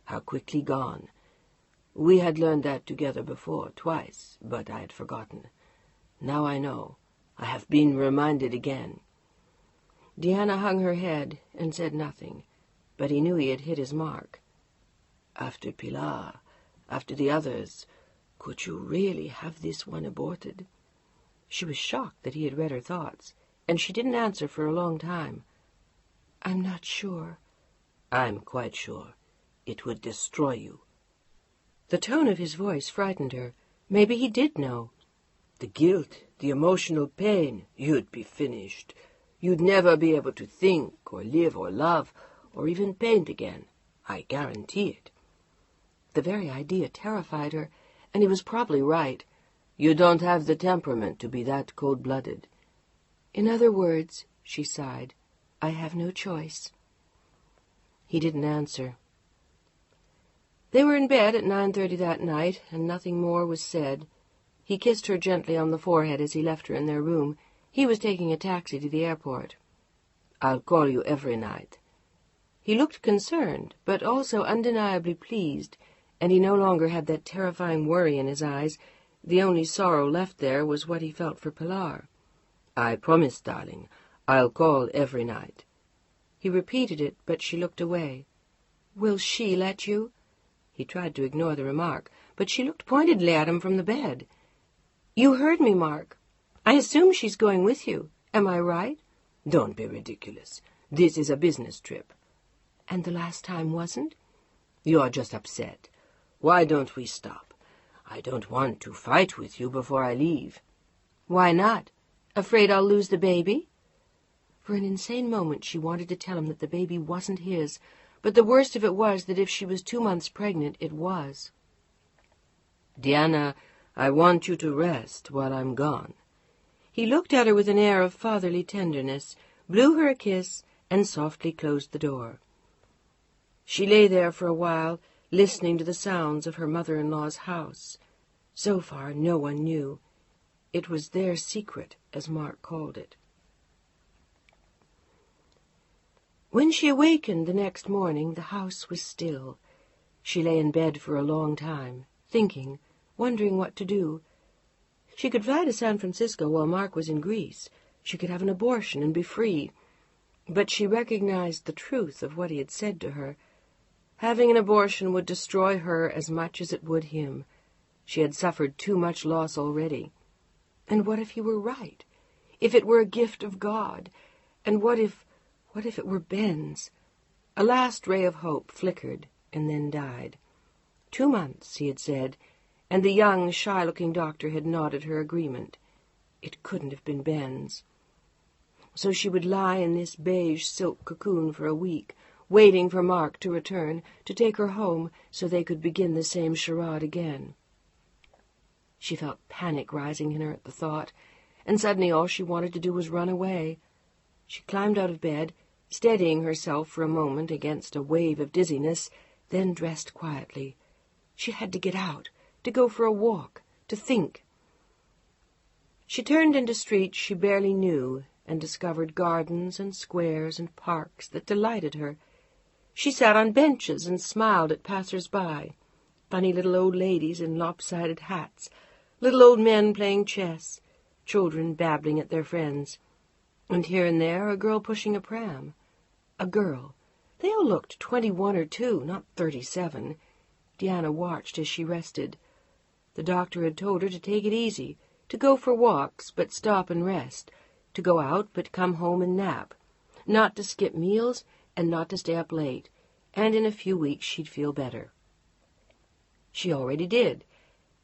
how quickly gone. We had learned that together before, twice, but I had forgotten. Now I know. I have been reminded again." Deanna hung her head and said nothing, but he knew he had hit his mark. "After Pilar, after the others, could you really have this one aborted?" She was shocked that he had read her thoughts, and she didn't answer for a long time. "I'm not sure." "I'm quite sure. It would destroy you." The tone of his voice frightened her. Maybe he did know. "The guilt, the emotional pain, you'd be finished. You'd never be able to think or live or love or even paint again. I guarantee it." The very idea terrified her, and he was probably right. "You don't have the temperament to be that cold-blooded." "In other words," she sighed, "I have no choice." He didn't answer. They were in bed at 9:30 that night, and nothing more was said. He kissed her gently on the forehead as he left her in their room. He was taking a taxi to the airport. "I'll call you every night." He looked concerned, but also undeniably pleased, and he no longer had that terrifying worry in his eyes. The only sorrow left there was what he felt for Pilar. "I promise, darling. I'll call every night." He repeated it, but she looked away. "Will she let you?" He tried to ignore the remark, but she looked pointedly at him from the bed. "You heard me, Mark. I assume she's going with you. Am I right?" "Don't be ridiculous. This is a business trip." "And the last time wasn't?" "You're just upset. Why don't we stop? I don't want to fight with you before I leave." Why not? Afraid I'll lose the baby? For an insane moment she wanted to tell him that the baby wasn't his, but the worst of it was that if she was 2 months pregnant, it was. Diana, I want you to rest while I'm gone. He looked at her with an air of fatherly tenderness, blew her a kiss, and softly closed the door. She lay there for a while, listening to the sounds of her mother-in-law's house. So far, no one knew. It was their secret, as Mark called it. When she awakened the next morning, the house was still. She lay in bed for a long time, thinking, wondering what to do. She could fly to San Francisco while Mark was in Greece. She could have an abortion and be free. But she recognized the truth of what he had said to her. Having an abortion would destroy her as much as it would him. She had suffered too much loss already. And what if he were right? If it were a gift of God? And what if it were Ben's? A last ray of hope flickered and then died. 2 months, he had said, and the young, shy-looking doctor had nodded her agreement. It couldn't have been Ben's. So she would lie in this beige silk cocoon for a week, waiting for Mark to return, to take her home so they could begin the same charade again. She felt panic rising in her at the thought, and suddenly all she wanted to do was run away. She climbed out of bed, steadying herself for a moment against a wave of dizziness, then dressed quietly. She had to get out, to go for a walk, to think. She turned into streets she barely knew and discovered gardens and squares and parks that delighted her. She sat on benches and smiled at passers-by, funny little old ladies in lopsided hats, little old men playing chess, children babbling at their friends, and here and there a girl pushing a pram. A girl. They all looked 21 or 2, not 37. Diana watched as she rested. The doctor had told her to take it easy, to go for walks but stop and rest, to go out but come home and nap, not to skip meals and not to stay up late, and in a few weeks she'd feel better. She already did,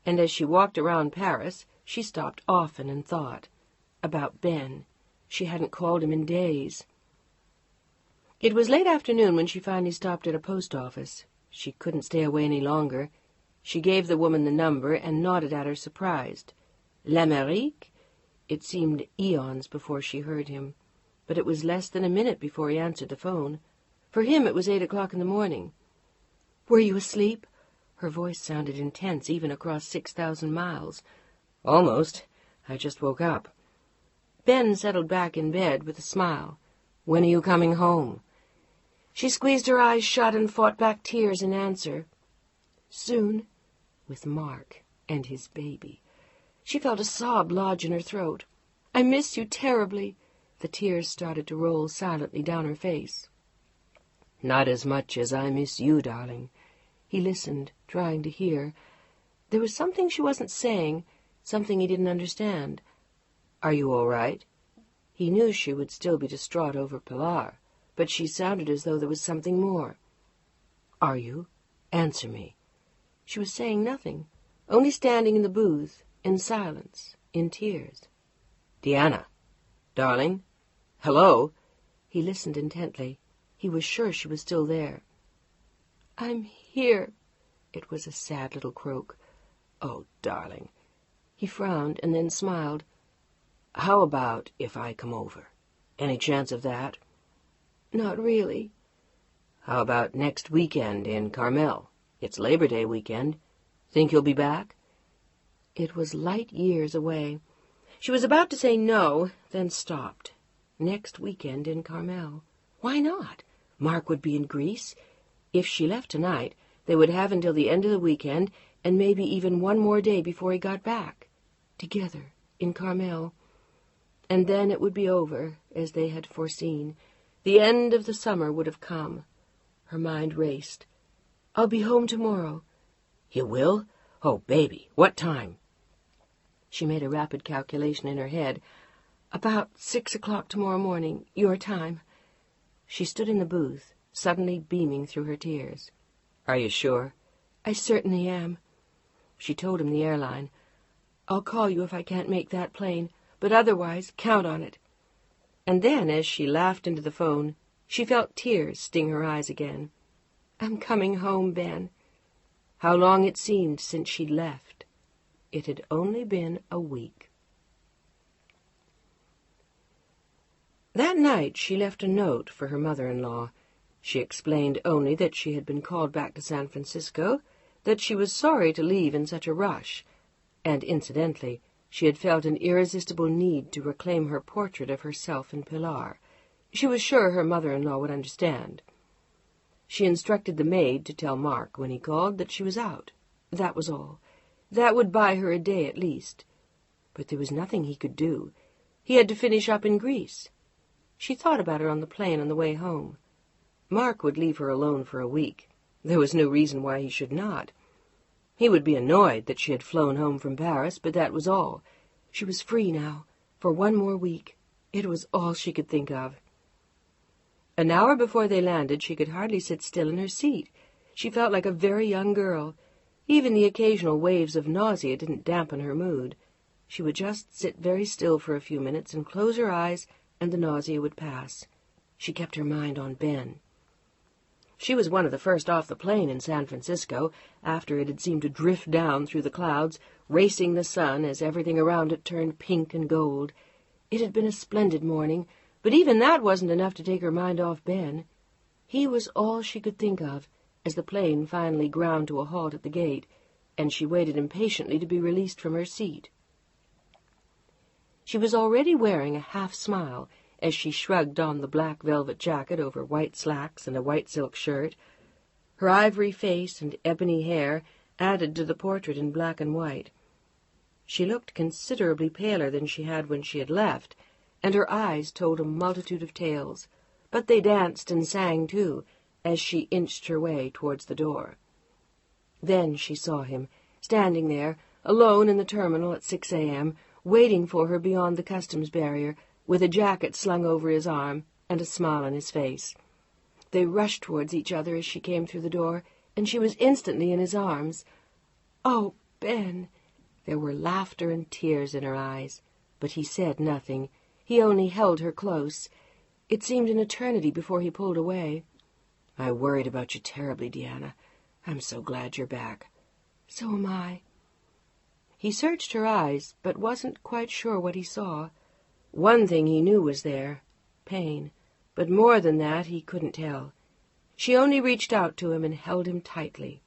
and as she walked around Paris, she stopped often and thought. About Ben. She hadn't called him in days. It was late afternoon when she finally stopped at a post office. She couldn't stay away any longer. She gave the woman the number and nodded at her, surprised. L'Amérique? It seemed eons before she heard him, but it was less than a minute before he answered the phone. For him it was 8 o'clock in the morning. "Were you asleep?" Her voice sounded intense even across 6,000 miles. "Almost. I just woke up." Ben settled back in bed with a smile. "When are you coming home?" She squeezed her eyes shut and fought back tears in answer. "Soon, with Mark and his baby." She felt a sob lodge in her throat. "I miss you terribly." The tears started to roll silently down her face. "Not as much as I miss you, darling." He listened, trying to hear. There was something she wasn't saying, something he didn't understand. "Are you all right?" He knew she would still be distraught over Pilar, but she sounded as though there was something more. "Are you? Answer me." She was saying nothing, only standing in the booth, in silence, in tears. "Diana, darling, hello?" He listened intently. He was sure she was still there. "I'm here." It was a sad little croak. "Oh, darling." He frowned and then smiled. "How about if I come over? Any chance of that?" "Not really." "How about next weekend in Carmel? It's Labor Day weekend. Think you'll be back?" It was light years away. She was about to say no, then stopped. Next weekend in Carmel. Why not? Mark would be in Greece. If she left tonight, they would have until the end of the weekend, and maybe even one more day before he got back. Together, in Carmel. And then it would be over, as they had foreseen. The end of the summer would have come. Her mind raced. "I'll be home tomorrow." "You will? Oh, baby, what time?" She made a rapid calculation in her head. "About 6 o'clock tomorrow morning, your time." She stood in the booth, suddenly beaming through her tears. "Are you sure?" "I certainly am." She told him the airline. I'll call you if I can't make that plane, but otherwise count on it." And then, as she laughed into the phone, she felt tears sting her eyes again. "I'm coming home, Ben." How long it seemed since she'd left. It had only been a week. That night she left a note for her mother-in-law. She explained only that she had been called back to San Francisco, that she was sorry to leave in such a rush, and incidentally she had felt an irresistible need to reclaim her portrait of herself in Pilar. She was sure her mother-in-law would understand. She instructed the maid to tell Mark when he called that she was out. That was all. That would buy her a day at least. But there was nothing he could do. He had to finish up in Greece. She thought about it on the plane on the way home. Mark would leave her alone for a week. There was no reason why he should not. He would be annoyed that she had flown home from Paris, but that was all. She was free now, for one more week. It was all she could think of. An hour before they landed, she could hardly sit still in her seat. She felt like a very young girl. Even the occasional waves of nausea didn't dampen her mood. She would just sit very still for a few minutes and close her eyes, and the nausea would pass. She kept her mind on Ben. She was one of the first off the plane in San Francisco, after it had seemed to drift down through the clouds, racing the sun as everything around it turned pink and gold. It had been a splendid morning, but even that wasn't enough to take her mind off Ben. He was all she could think of as the plane finally ground to a halt at the gate, and she waited impatiently to be released from her seat. She was already wearing a half-smile as she shrugged on the black velvet jacket over white slacks and a white silk shirt. Her ivory face and ebony hair added to the portrait in black and white. She looked considerably paler than she had when she had left, and her eyes told a multitude of tales, but they danced and sang too, as she inched her way towards the door. Then she saw him, standing there, alone in the terminal at 6 a.m., waiting for her beyond the customs barrier, with a jacket slung over his arm and a smile on his face. They rushed towards each other as she came through the door, and she was instantly in his arms. "Oh, Ben!" There were laughter and tears in her eyes, but he said nothing. He only held her close. It seemed an eternity before he pulled away. "I worried about you terribly, Deanna. I'm so glad you're back." "So am I." He searched her eyes, but wasn't quite sure what he saw. One thing he knew was there, pain, but more than that he couldn't tell. She only reached out to him and held him tightly.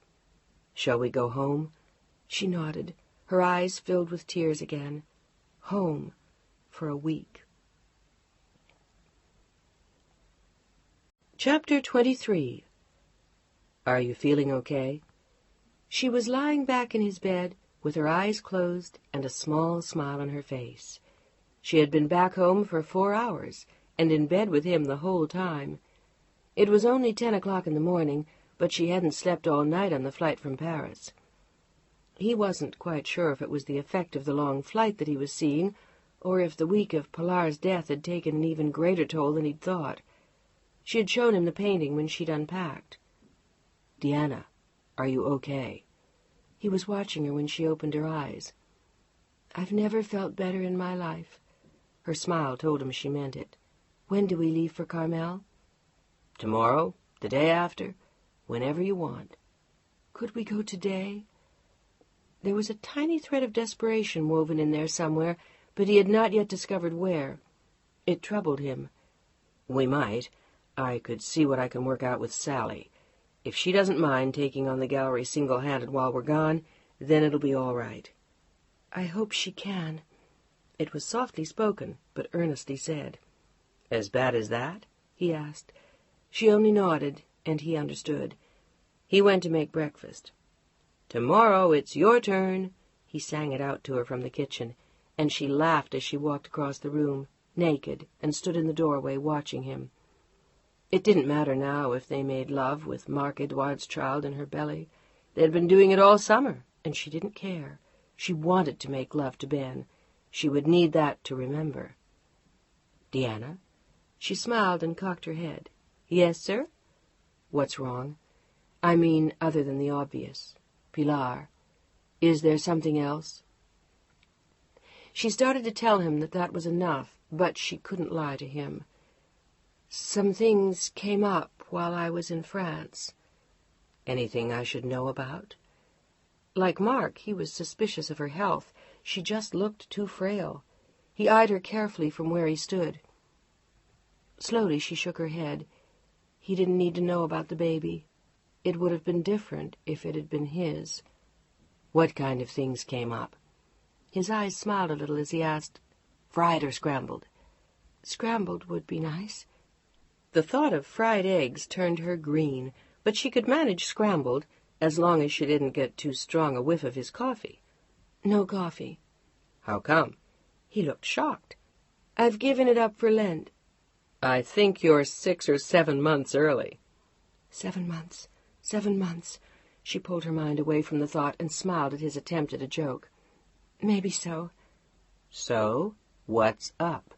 "Shall we go home?" She nodded, her eyes filled with tears again. Home for a week. Chapter 23. Are you feeling okay? She was lying back in his bed, with her eyes closed and a small smile on her face. She had been back home for 4 hours, and in bed with him the whole time. It was only 10 o'clock in the morning, but she hadn't slept all night on the flight from Paris. He wasn't quite sure if it was the effect of the long flight that he was seeing, or if the week of Pilar's death had taken an even greater toll than he'd thought. She had shown him the painting when she'd unpacked. "Deanna, are you okay?" He was watching her when she opened her eyes. "I've never felt better in my life." Her smile told him she meant it. "When do we leave for Carmel?" "Tomorrow, the day after, whenever you want." "Could we go today?" There was a tiny thread of desperation woven in there somewhere, but he had not yet discovered where. It troubled him. "We might. I could see what I can work out with Sally. If she doesn't mind taking on the gallery single-handed while we're gone, then it'll be all right." "I hope she can." It was softly spoken, but earnestly said. "As bad as that?" he asked. She only nodded, and he understood. He went to make breakfast. "Tomorrow it's your turn," he sang it out to her from the kitchen, and she laughed as she walked across the room, naked, and stood in the doorway watching him. It didn't matter now if they made love with Mark Edouard's child in her belly. They had been doing it all summer, and she didn't care. She wanted to make love to Ben. She would need that to remember. "Deanna?" She smiled and cocked her head. "Yes, sir?" "What's wrong? I mean, other than the obvious. Pilar. Is there something else?" She started to tell him that that was enough, but she couldn't lie to him. "Some things came up while I was in France." "Anything I should know about?" Like Mark, he was suspicious of her health. She just looked too frail. He eyed her carefully from where he stood. Slowly she shook her head. He didn't need to know about the baby. It would have been different if it had been his. "What kind of things came up?" His eyes smiled a little as he asked, "Fried or scrambled?" "Scrambled would be nice." The thought of fried eggs turned her green, but she could manage scrambled as long as she didn't get too strong a whiff of his coffee. "No coffee." "How come?" He looked shocked. "I've given it up for Lent." "I think you're 6 or 7 months early." 7 months. 7 months. She pulled her mind away from the thought and smiled at his attempt at a joke. "Maybe so." "So? What's up?"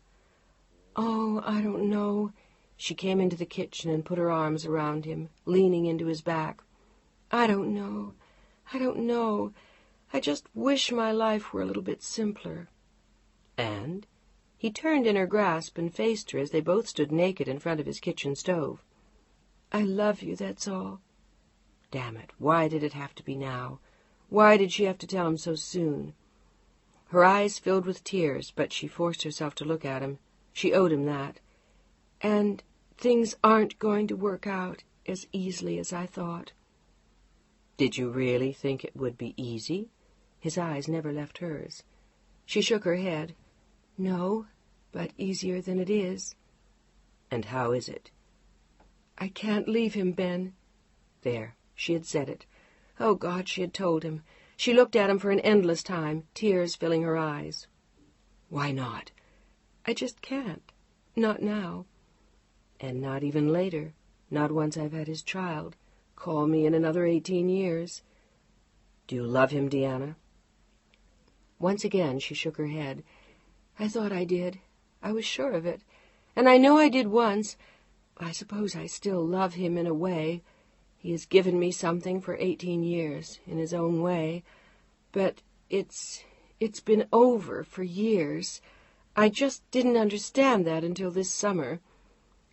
"Oh, I don't know." She came into the kitchen and put her arms around him, leaning into his back. "I don't know. I don't know. I just wish my life were a little bit simpler." "And?" He turned in her grasp and faced her as they both stood naked in front of his kitchen stove. "I love you, that's all." Damn it, why did it have to be now? Why did she have to tell him so soon? Her eyes filled with tears, but she forced herself to look at him. She owed him that. "And things aren't going to work out as easily as I thought." "Did you really think it would be easy?" His eyes never left hers. She shook her head. "No, but easier than it is." "And how is it?" "I can't leave him, Ben." There, she had said it. Oh, God, she had told him. She looked at him for an endless time, tears filling her eyes. "Why not?" "I just can't. Not now." "And not even later? Not once I've had his child? Call me in another 18 years. "Do you love him, Deanna?" Once again she shook her head. "I thought I did. I was sure of it. And I know I did once. I suppose I still love him in a way. He has given me something for 18 years, in his own way. But it's been over for years. I just didn't understand that until this summer.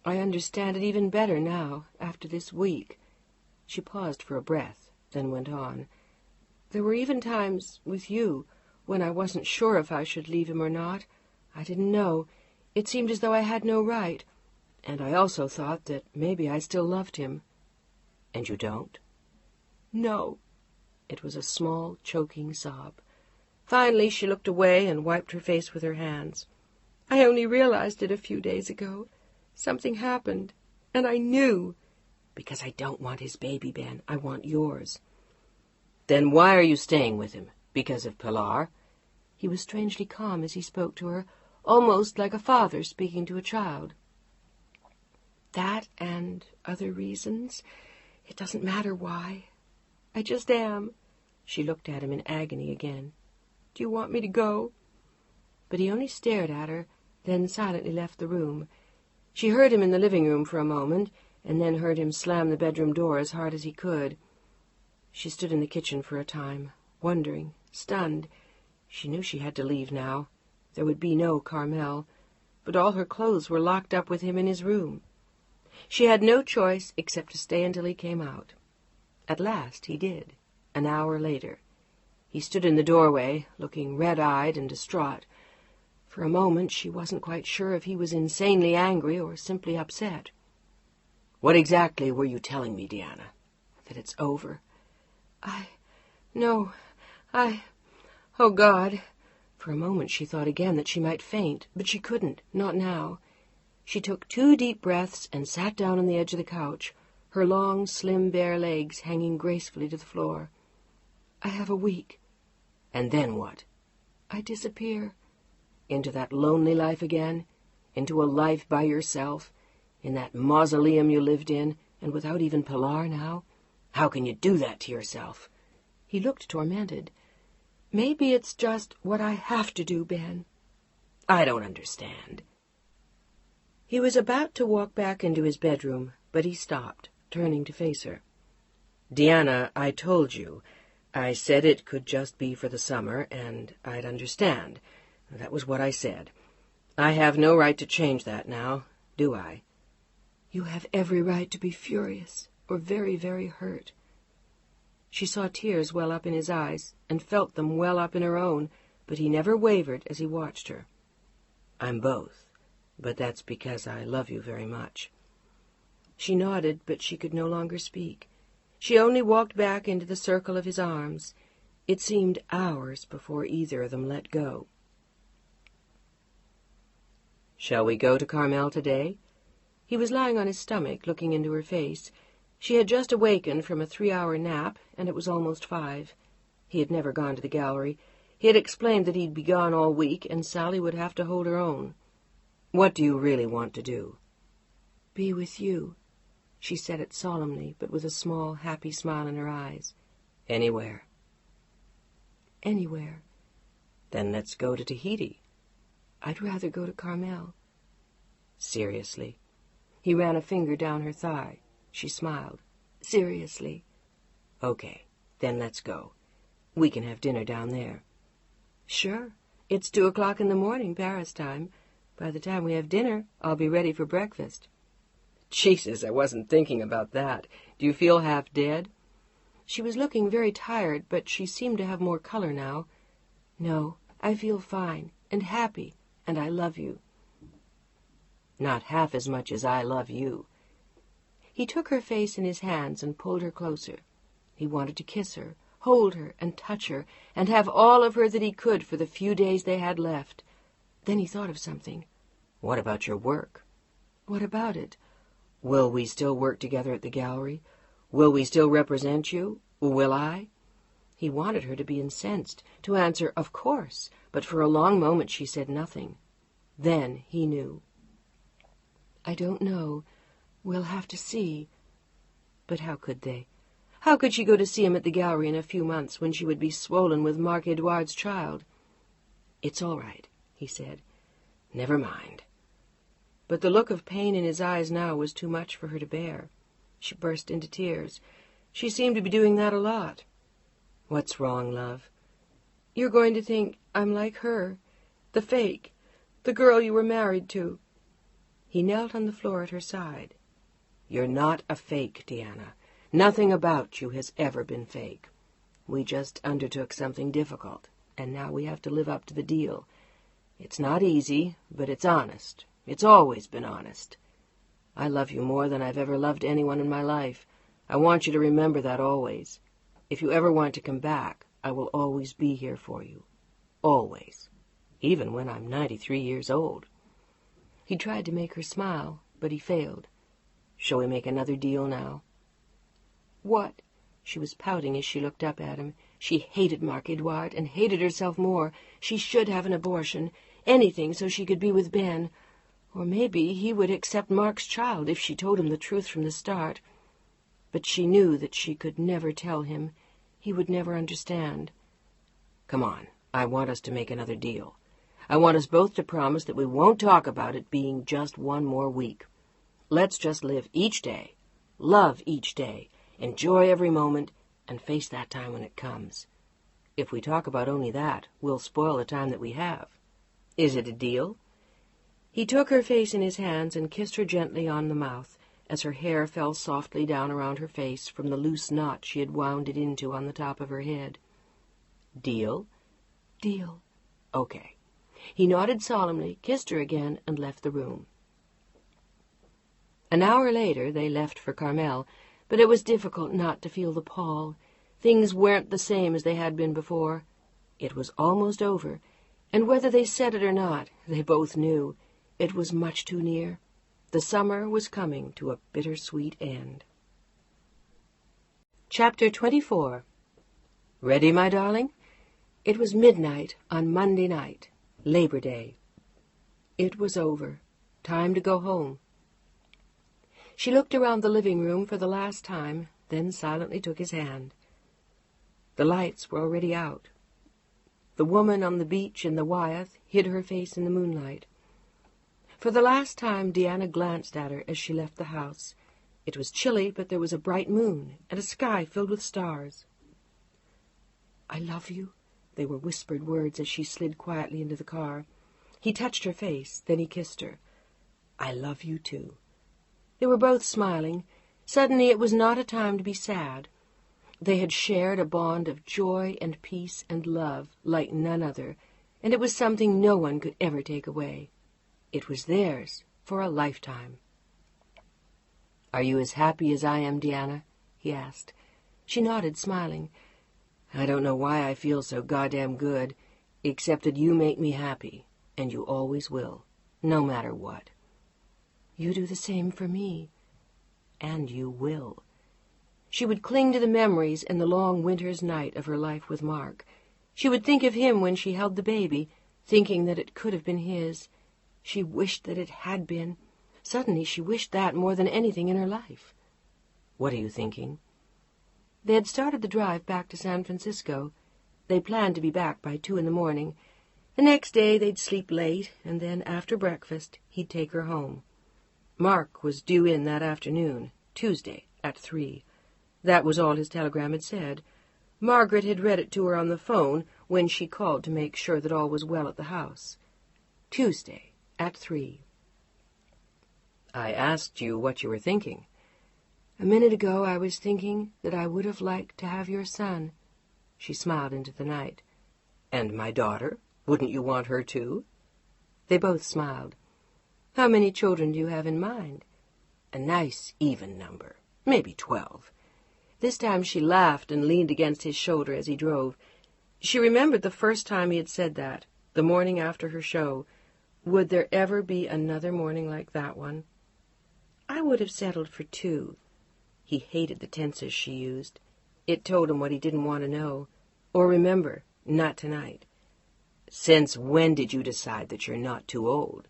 I understand it even better now, after this week." She paused for a breath, then went on. "There were even times, with you, when I wasn't sure if I should leave him or not. I didn't know. It seemed as though I had no right. And I also thought that maybe I still loved him." "And you don't?" "No." It was a small, choking sob. Finally she looked away and wiped her face with her hands. "I only realized it a few days ago. Something happened, and I knew." "Because I don't want his baby, Ben. I want yours." "Then why are you staying with him? Because of Pilar?" He was strangely calm as he spoke to her, almost like a father speaking to a child. "That and other reasons. It doesn't matter why. I just am." She looked at him in agony again. "Do you want me to go?" But he only stared at her, then silently left the room. She heard him in the living room for a moment, and then heard him slam the bedroom door as hard as he could. She stood in the kitchen for a time, wondering, stunned. She knew she had to leave now. There would be no Carmel, but all her clothes were locked up with him in his room. She had no choice except to stay until he came out. At last he did, an hour later. He stood in the doorway, looking red-eyed and distraught. For a moment she wasn't quite sure if he was insanely angry or simply upset. "What exactly were you telling me, Deanna?" "That it's over." Oh, God." For a moment she thought again that she might faint, but she couldn't, not now. She took 2 deep breaths and sat down on the edge of the couch, her long, slim, bare legs hanging gracefully to the floor. "I have a week." "And then what?" "I disappear." "Into that lonely life again? Into a life by yourself? In that mausoleum you lived in, and without even Pilar now? How can you do that to yourself?" He looked tormented. "Maybe it's just what I have to do, Ben." "I don't understand." He was about to walk back into his bedroom, but he stopped, turning to face her. "Deanna, I told you. I said it could just be for the summer, and I'd understand. That was what I said. I have no right to change that now, do I? You have every right to be furious, or very, very hurt. She saw tears well up in his eyes, and felt them well up in her own, but he never wavered as he watched her. I'm both, but that's because I love you very much. She nodded, but she could no longer speak. She only walked back into the circle of his arms. It seemed hours before either of them let go. Shall we go to Carmel today? He was lying on his stomach, looking into her face. She had just awakened from a 3-hour nap, and it was almost 5. He had never gone to the gallery. He had explained that he'd be gone all week, and Sally would have to hold her own. What do you really want to do? Be with you. She said it solemnly, but with a small, happy smile in her eyes. Anywhere? Anywhere. Then let's go to Tahiti. I'd rather go to Carmel. Seriously? He ran a finger down her thigh. She smiled. Seriously. Okay, then let's go. We can have dinner down there. Sure. It's 2 o'clock in the morning, Paris time. By the time we have dinner, I'll be ready for breakfast. Jesus, I wasn't thinking about that. Do you feel half dead? She was looking very tired, but she seemed to have more color now. No, I feel fine and happy, and I love you. Not half as much as I love you. He took her face in his hands and pulled her closer. He wanted to kiss her, hold her, and touch her, and have all of her that he could for the few days they had left. Then he thought of something. What about your work? What about it? Will we still work together at the gallery? Will we still represent you? Will I? He wanted her to be incensed, to answer, of course, but for a long moment she said nothing. Then he knew. I don't know. We'll have to see. But how could they? How could she go to see him at the gallery in a few months when she would be swollen with Marc Edouard's child? It's all right, he said. Never mind. But the look of pain in his eyes now was too much for her to bear. She burst into tears. She seemed to be doing that a lot. What's wrong, love? You're going to think I'm like her, the fake, the girl you were married to. He knelt on the floor at her side. You're not a fake, Deanna. Nothing about you has ever been fake. We just undertook something difficult, and now we have to live up to the deal. It's not easy, but it's honest. It's always been honest. I love you more than I've ever loved anyone in my life. I want you to remember that always. If you ever want to come back, I will always be here for you. Always. Even when I'm 93 years old. He tried to make her smile, but he failed. Shall we make another deal now? What? She was pouting as she looked up at him. She hated Marc Edouard and hated herself more. She should have an abortion. Anything so she could be with Ben. Or maybe he would accept Marc's child if she told him the truth from the start. But she knew that she could never tell him. He would never understand. Come on, I want us to make another deal. I want us both to promise that we won't talk about it being just one more week. Let's just live each day, love each day, enjoy every moment, and face that time when it comes. If we talk about only that, we'll spoil the time that we have. Is it a deal? He took her face in his hands and kissed her gently on the mouth, as her hair fell softly down around her face from the loose knot she had wound it into on the top of her head. Deal? Deal. Okay. He nodded solemnly, kissed her again, and left the room. An hour later they left for Carmel, but it was difficult not to feel the pall. Things weren't the same as they had been before. It was almost over, and whether they said it or not, they both knew. It was much too near. The summer was coming to a bittersweet end. Chapter 24. Ready, my darling? It was midnight on Monday night, Labor Day. It was over. Time to go home. She looked around the living room for the last time, then silently took his hand. The lights were already out. The woman on the beach in the Wyeth hid her face in the moonlight. For the last time, Deanna glanced at her as she left the house. It was chilly, but there was a bright moon and a sky filled with stars. "I love you," They were whispered words as she slid quietly into the car. He touched her face, then he kissed her. "I love you too." They were both smiling. Suddenly it was not a time to be sad. They had shared a bond of joy and peace and love like none other, and it was something no one could ever take away. It was theirs for a lifetime. "Are you as happy as I am, Deanna?" he asked. She nodded, smiling. "I don't know why I feel so goddamn good, except that you make me happy, and you always will, no matter what." "You do the same for me." "And you will." She would cling to the memories and the long winter's night of her life with Mark. She would think of him when she held the baby, thinking that it could have been his. She wished that it had been. Suddenly she wished that more than anything in her life. "What are you thinking?" They had started the drive back to San Francisco. They planned to be back by 2 a.m. The next day they'd sleep late, and then after breakfast he'd take her home. Mark was due in that afternoon, Tuesday, at 3. That was all his telegram had said. Margaret had read it to her on the phone when she called to make sure that all was well at the house. Tuesday, at 3. "I asked you what you were thinking." "A minute ago I was thinking that I would have liked to have your son." She smiled into the night. "And my daughter? Wouldn't you want her too?" They both smiled. "How many children do you have in mind?" "A nice even number, maybe 12. This time she laughed and leaned against his shoulder as he drove. She remembered the first time he had said that, the morning after her show. Would there ever be another morning like that one? "I would have settled for 2. He hated the tenses she used. It told him what he didn't want to know, or remember, not tonight. "Since when did you decide that you're not too old?"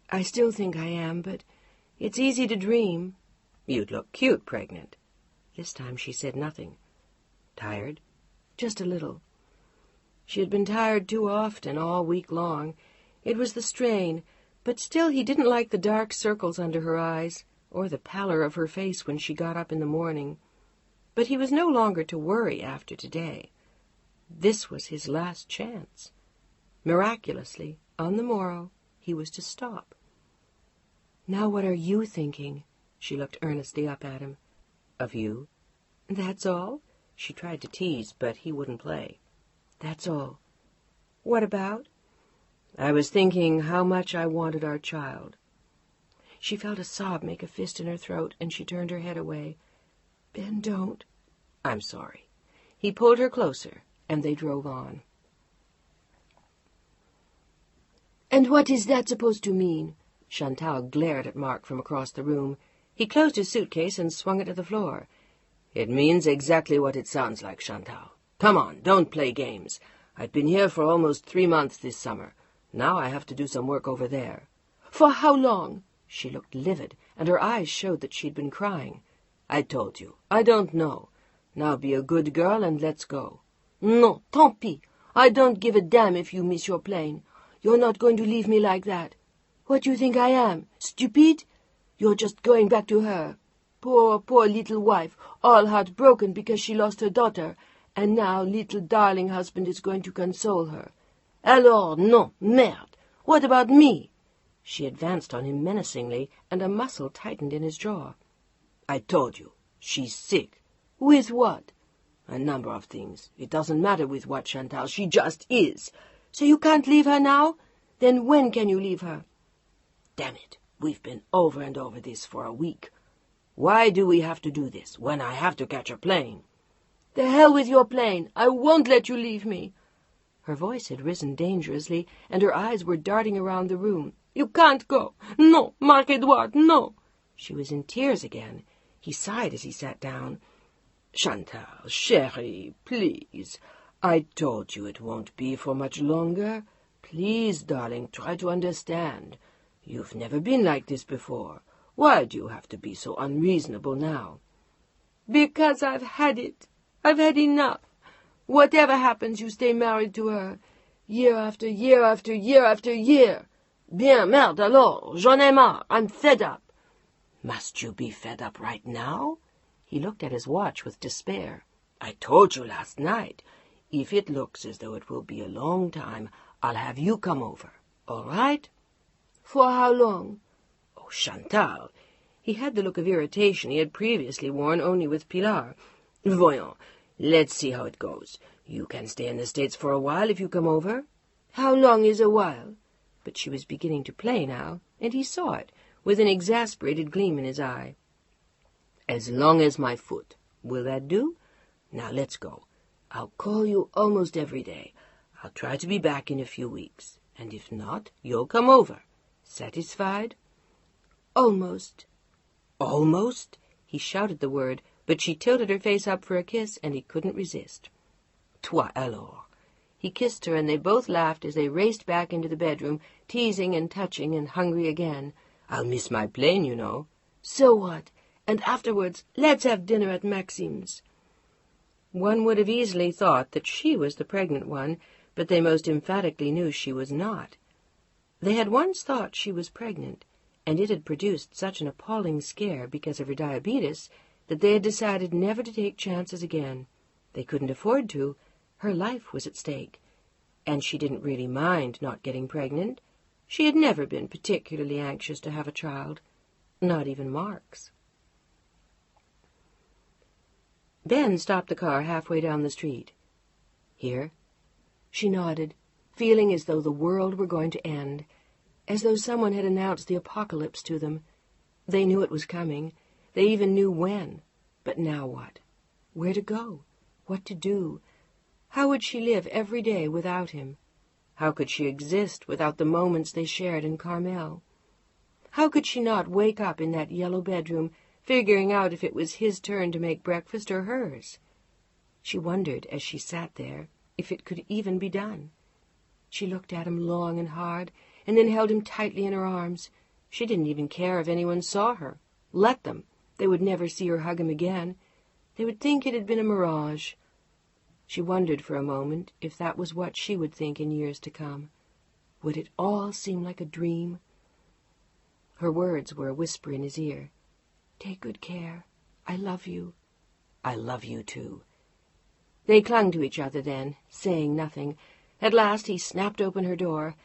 "I still think I am, but it's easy to dream." "You'd look cute pregnant." This time she said nothing. "Tired?" "Just a little." She had been tired too often all week long. It was the strain, but still he didn't like the dark circles under her eyes, or the pallor of her face when she got up in the morning. But he was no longer to worry after today. This was his last chance. Miraculously, on the morrow, he was to stop. "Now what are you thinking?" She looked earnestly up at him. "Of you." "That's all?" She tried to tease, but he wouldn't play. "That's all. What about?" "I was thinking how much I wanted our child." She felt a sob make a fist in her throat, and she turned her head away. "Ben, don't." "I'm sorry." He pulled her closer, and they drove on. "And what is that supposed to mean?" Chantal glared at Mark from across the room. He closed his suitcase and swung it to the floor. "It means exactly what it sounds like, Chantal. Come on, don't play games. I've been here for almost 3 months this summer. Now I have to do some work over there." "For how long?" She looked livid, and her eyes showed that she'd been crying. "I told you. I don't know. Now be a good girl and let's go." "Non, tant pis. I don't give a damn if you miss your plane. You're not going to leave me like that. What do you think I am? Stupid? You're just going back to her. Poor, poor little wife, all heartbroken because she lost her daughter, and now little darling husband is going to console her. Alors, non, merde. What about me?" She advanced on him menacingly, and a muscle tightened in his jaw. "I told you, she's sick." "With what?" "A number of things. It doesn't matter with what, Chantal. She just is." "So you can't leave her now? Then when can you leave her?" "Damn it, we've been over and over this for a week. Why do we have to do this when I have to catch a plane?" "The hell with your plane. I won't let you leave me." Her voice had risen dangerously, and her eyes were darting around the room. "You can't go. No, Marc-Edouard, no." She was in tears again. He sighed as he sat down. "Chantal, chérie, please. I told you it won't be for much longer. Please, darling, try to understand. You've never been like this before. Why do you have to be so unreasonable now?" "Because I've had it. I've had enough. Whatever happens, you stay married to her. Year after year after year after year. Bien, merde, alors. J'en ai marre. I'm fed up." "Must you be fed up right now?" He looked at his watch with despair. "I told you last night. If it looks as though it will be a long time, I'll have you come over. All right?" For how long? "Oh, Chantal." He had the look of irritation he had previously worn only with Pilar. "Voyons, let's see how it goes. You can stay in the States for a while if you come over." How long is a while? But she was beginning to play now, and he saw it, with an exasperated gleam in his eye. "As long as my foot. Will that do? Now let's go. I'll call you almost every day. I'll try to be back in a few weeks. And if not, you'll come over. Satisfied?" Almost. "Almost?" He shouted the word, but she tilted her face up for a kiss, and he couldn't resist. Toi alors." He kissed her, and they both laughed as they raced back into the bedroom, teasing and touching and hungry again. "I'll miss my plane, you know." So what? And afterwards, let's have dinner at Maxime's. One would have easily thought that she was the pregnant one, but they most emphatically knew she was not. They had once thought she was pregnant, and it had produced such an appalling scare because of her diabetes that they had decided never to take chances again. They couldn't afford to. Her life was at stake. And she didn't really mind not getting pregnant. She had never been particularly anxious to have a child, not even Mark's. Ben stopped the car halfway down the street. "Here?" She nodded, feeling as though the world were going to end, as though someone had announced the apocalypse to them. They knew it was coming. They even knew when. But now what? Where to go? What to do? How would she live every day without him? How could she exist without the moments they shared in Carmel? How could she not wake up in that yellow bedroom, figuring out if it was his turn to make breakfast or hers? She wondered, as she sat there, if it could even be done. She looked at him long and hard, and then held him tightly in her arms. She didn't even care if anyone saw her. Let them. They would never see her hug him again. They would think it had been a mirage. She wondered for a moment if that was what she would think in years to come. Would it all seem like a dream? Her words were a whisper in his ear. "Take good care. I love you." "I love you too." They clung to each other then, saying nothing. At last he snapped open her door.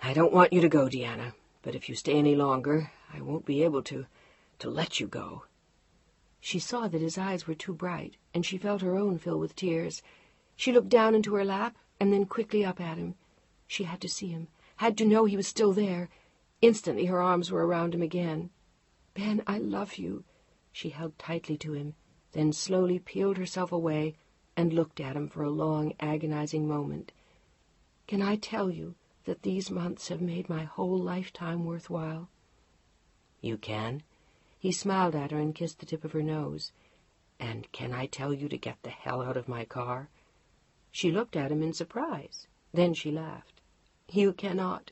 "I don't want you to go, Deanna, but if you stay any longer, I won't be able to let you go." She saw that his eyes were too bright, and she felt her own fill with tears. She looked down into her lap, and then quickly up at him. She had to see him, had to know he was still there. Instantly her arms were around him again. "Ben, I love you." She held tightly to him, then slowly peeled herself away and looked at him for a long, agonizing moment. "Can I tell you that these months have made my whole lifetime worthwhile?" "You can?" He smiled at her and kissed the tip of her nose. "And can I tell you to get the hell out of my car?" She looked at him in surprise. Then she laughed. "You cannot."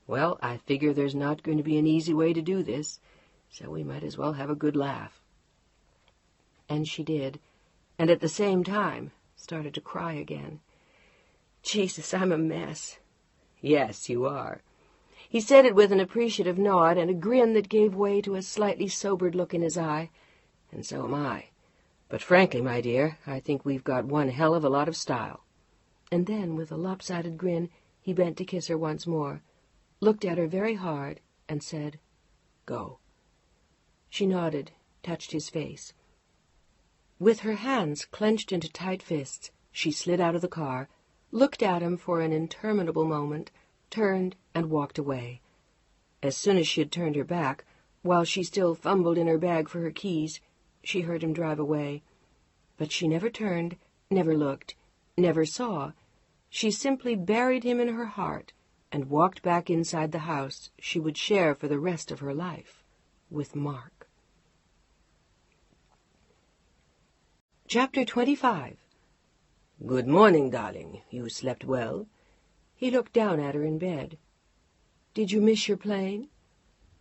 "Well, I figure there's not going to be an easy way to do this, so we might as well have a good laugh." And she did, and at the same time started to cry again. "Jesus, I'm a mess." "Yes, you are." He said it with an appreciative nod and a grin that gave way to a slightly sobered look in his eye. "And so am I. But frankly, my dear, I think we've got one hell of a lot of style." And then, with a lopsided grin, he bent to kiss her once more, looked at her very hard, and said, "Go." She nodded, touched his face. With her hands clenched into tight fists, she slid out of the car, looked at him for an interminable moment, turned and walked away. As soon as she had turned her back, while she still fumbled in her bag for her keys, she heard him drive away. But she never turned, never looked, never saw. She simply buried him in her heart and walked back inside the house she would share for the rest of her life with Mark. Chapter 25. "Good morning, darling. You slept well?" He looked down at her in bed. "Did you miss your plane?"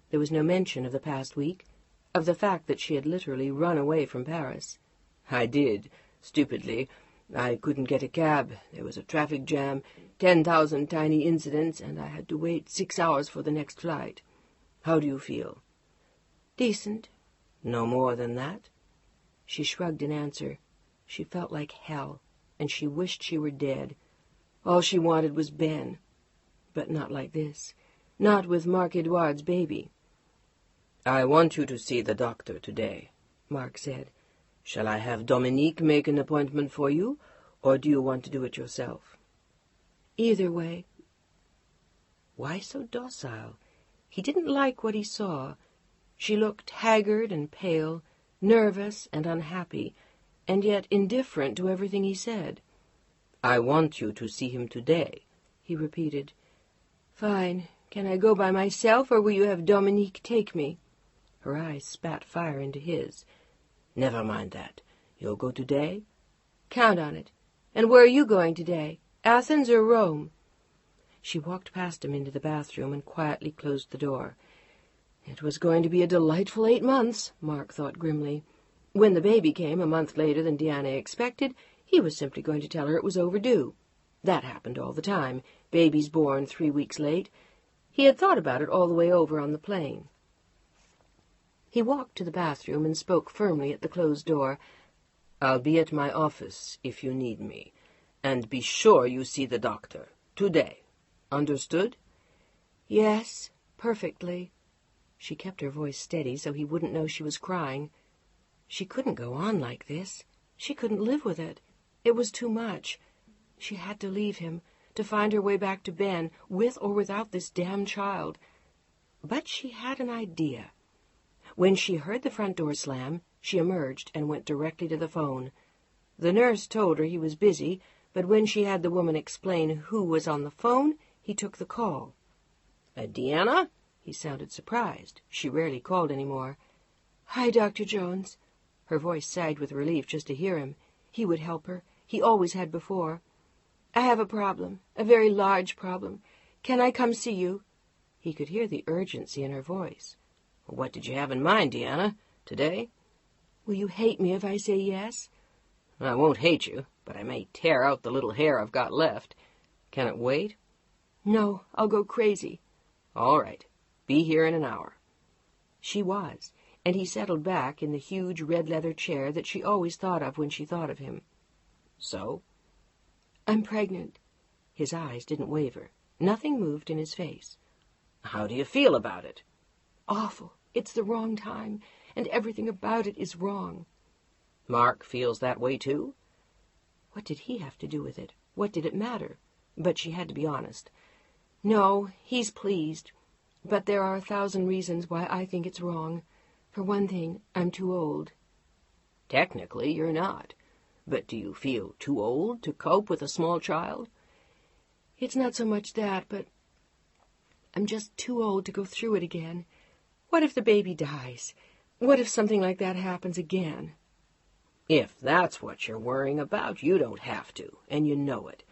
There was no mention of the past week, of the fact that she had literally run away from Paris. "I did, stupidly. I couldn't get a cab. There was a traffic jam, 10,000 tiny incidents, and I had to wait 6 hours for the next flight. How do you feel?" "Decent." "No more than that?" She shrugged in answer. She felt like hell. and she wished she were dead. All she wanted was Ben. But not like this. Not with Marc Edouard's baby. "I want you to see the doctor today," Marc said. "Shall I have Dominique make an appointment for you, or do you want to do it yourself?" Either way. Why so docile? He didn't like what he saw. She looked haggard and pale, nervous and unhappy, and yet indifferent to everything he said. "I want you to see him today," he repeated. Fine. Can I go by myself, or will you have Dominique take me? Her eyes spat fire into his. "Never mind that. You'll go today?" Count on it. And where are you going today? Athens or Rome? She walked past him into the bathroom and quietly closed the door. It was going to be a delightful 8 months, Marc thought grimly. When the baby came a month later than Deanna expected, he was simply going to tell her it was overdue. That happened all the time, babies born 3 weeks late. He had thought about it all the way over on the plane. He walked to the bathroom and spoke firmly at the closed door. "I'll be at my office if you need me, and be sure you see the doctor. Today. Understood?" Yes, perfectly. She kept her voice steady so he wouldn't know she was crying. She couldn't go on like this. She couldn't live with it. It was too much. She had to leave him, to find her way back to Ben, with or without this damned child. But she had an idea. When she heard the front door slam, she emerged and went directly to the phone. The nurse told her he was busy, but when she had the woman explain who was on the phone, he took the call. Deanna? He sounded surprised. She rarely called anymore. Hi, Dr. Jones. Her voice sagged with relief just to hear him. He would help her. He always had before. I have a problem, a very large problem. Can I come see you? He could hear the urgency in her voice. "What did you have in mind, Deanna? Today?" Will you hate me if I say yes? "I won't hate you, but I may tear out the little hair I've got left. Can it wait?" No, I'll go crazy. "All right. Be here in an hour." She was, and he settled back in the huge red leather chair that she always thought of when she thought of him. "So?" I'm pregnant." His eyes didn't waver. Nothing moved in his face. "How do you feel about it?" Awful. It's the wrong time, and everything about it is wrong. "Marc feels that way, too?" What did he have to do with it? What did it matter? But she had to be honest. No, he's pleased. But there are 1,000 reasons why I think it's wrong. For one thing, I'm too old. Technically, you're not. But do you feel too old to cope with a small child? It's not so much that, but I'm just too old to go through it again. What if the baby dies? What if something like that happens again? If that's what you're worrying about, you don't have to, and you know it.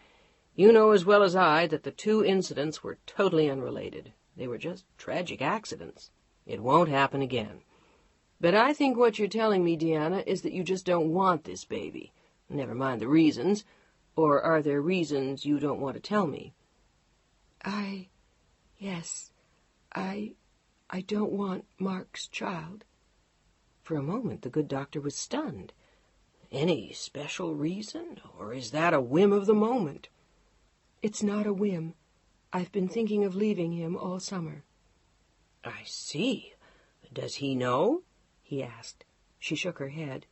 You know as well as I that the 2 incidents were totally unrelated. They were just tragic accidents. It won't happen again. But I think what you're telling me, Deanna, is that you just don't want this baby. Never mind the reasons. Or are there reasons you don't want to tell me? Yes, I don't want Marc's child. For a moment, the good doctor was stunned. Any special reason, or is that a whim of the moment? It's not a whim. I've been thinking of leaving him all summer. I see. Does he know? He asked. She shook her head.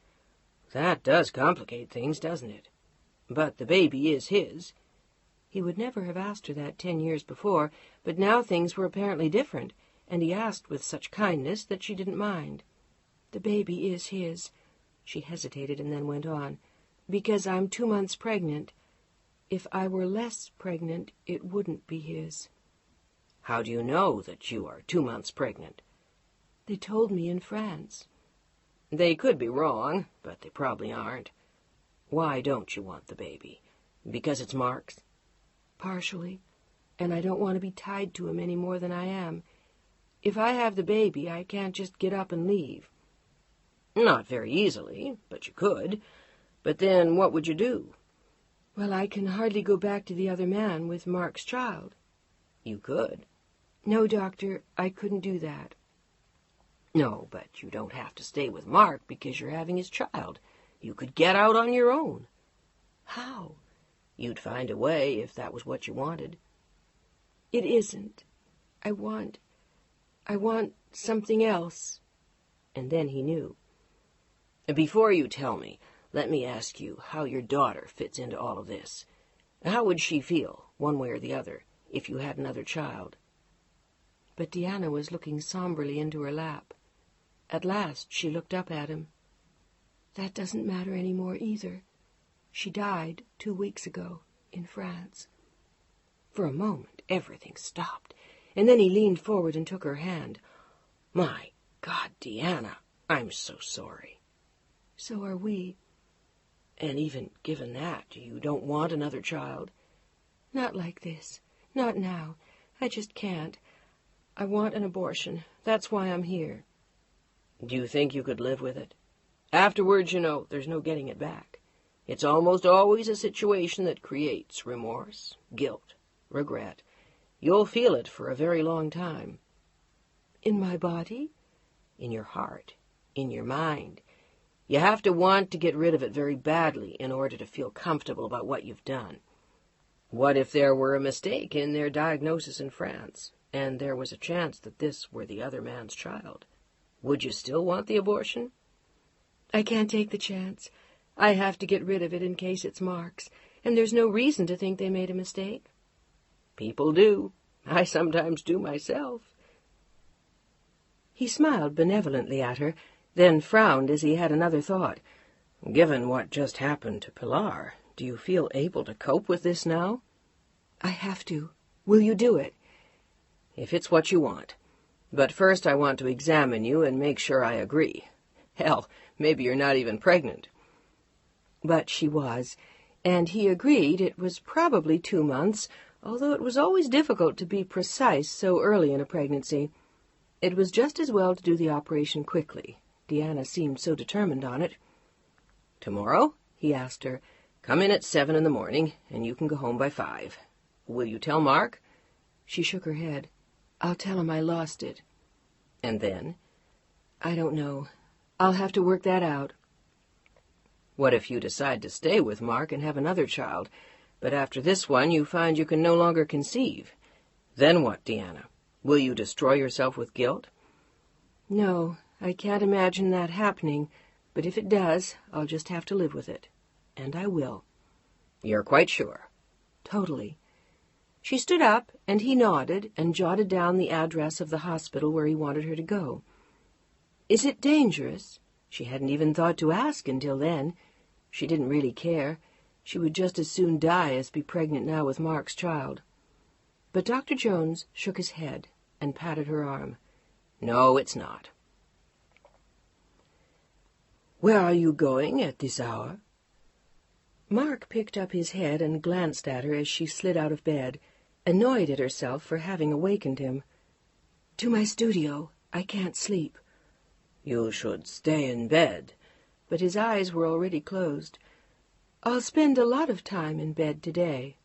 That does complicate things, doesn't it? But the baby is his. He would never have asked her that 10 years before, but now things were apparently different, and he asked with such kindness that she didn't mind. The baby is his. She hesitated and then went on. Because I'm 2 months pregnant. If I were less pregnant, it wouldn't be his. How do you know that you are 2 months pregnant? They told me in France. They could be wrong, but they probably aren't. Why don't you want the baby? Because it's Marc's? Partially. And I don't want to be tied to him any more than I am. If I have the baby, I can't just get up and leave. Not very easily, but you could. But then what would you do? Well, I can hardly go back to the other man with Marc's child. You could. No, Doctor, I couldn't do that. No, but you don't have to stay with Marc because you're having his child. You could get out on your own. How? You'd find a way if that was what you wanted. It isn't. I want something else. And then he knew. Before you tell me, let me ask you how your daughter fits into all of this. How would she feel, one way or the other, if you had another child? But Deanna was looking somberly into her lap. At last she looked up at him. That doesn't matter any more either. She died 2 weeks ago in France. For a moment, everything stopped, and then he leaned forward and took her hand. My God, Deanna, I'm so sorry. So are we. And even given that, you don't want another child? Not like this. Not now. I just can't. I want an abortion. That's why I'm here. Do you think you could live with it? Afterwards, you know, there's no getting it back. It's almost always a situation that creates remorse, guilt, regret. You'll feel it for a very long time. In my body? In your heart, in your mind. You have to want to get rid of it very badly in order to feel comfortable about what you've done. What if there were a mistake in their diagnosis in France, and there was a chance that this were the other man's child? Would you still want the abortion? I can't take the chance. I have to get rid of it in case it's Mark's, and there's no reason to think they made a mistake. People do. I sometimes do myself. He smiled benevolently at her, then frowned as he had another thought. Given what just happened to Pilar, do you feel able to cope with this now? I have to. Will you do it? If it's what you want. But first I want to examine you and make sure I agree. Hell, maybe you're not even pregnant. But she was, and he agreed it was probably 2 months, although it was always difficult to be precise so early in a pregnancy. It was just as well to do the operation quickly. Deanna seemed so determined on it. Tomorrow? He asked her. Come in at 7 in the morning, and you can go home by 5. Will you tell Mark? She shook her head. I'll tell him I lost it. And then? I don't know. I'll have to work that out. What if you decide to stay with Mark and have another child, but after this one you find you can no longer conceive? Then what, Deanna? Will you destroy yourself with guilt? No, I can't imagine that happening, but if it does, I'll just have to live with it. And I will. You're quite sure? Totally. She stood up, and he nodded and jotted down the address of the hospital where he wanted her to go. Is it dangerous? She hadn't even thought to ask until then. She didn't really care. She would just as soon die as be pregnant now with Mark's child. But Dr. Jones shook his head and patted her arm. No, it's not. Where are you going at this hour? Mark picked up his head and glanced at her as she slid out of bed, annoyed at herself for having awakened him. To my studio. I can't sleep. You should stay in bed. But his eyes were already closed. I'll spend a lot of time in bed today.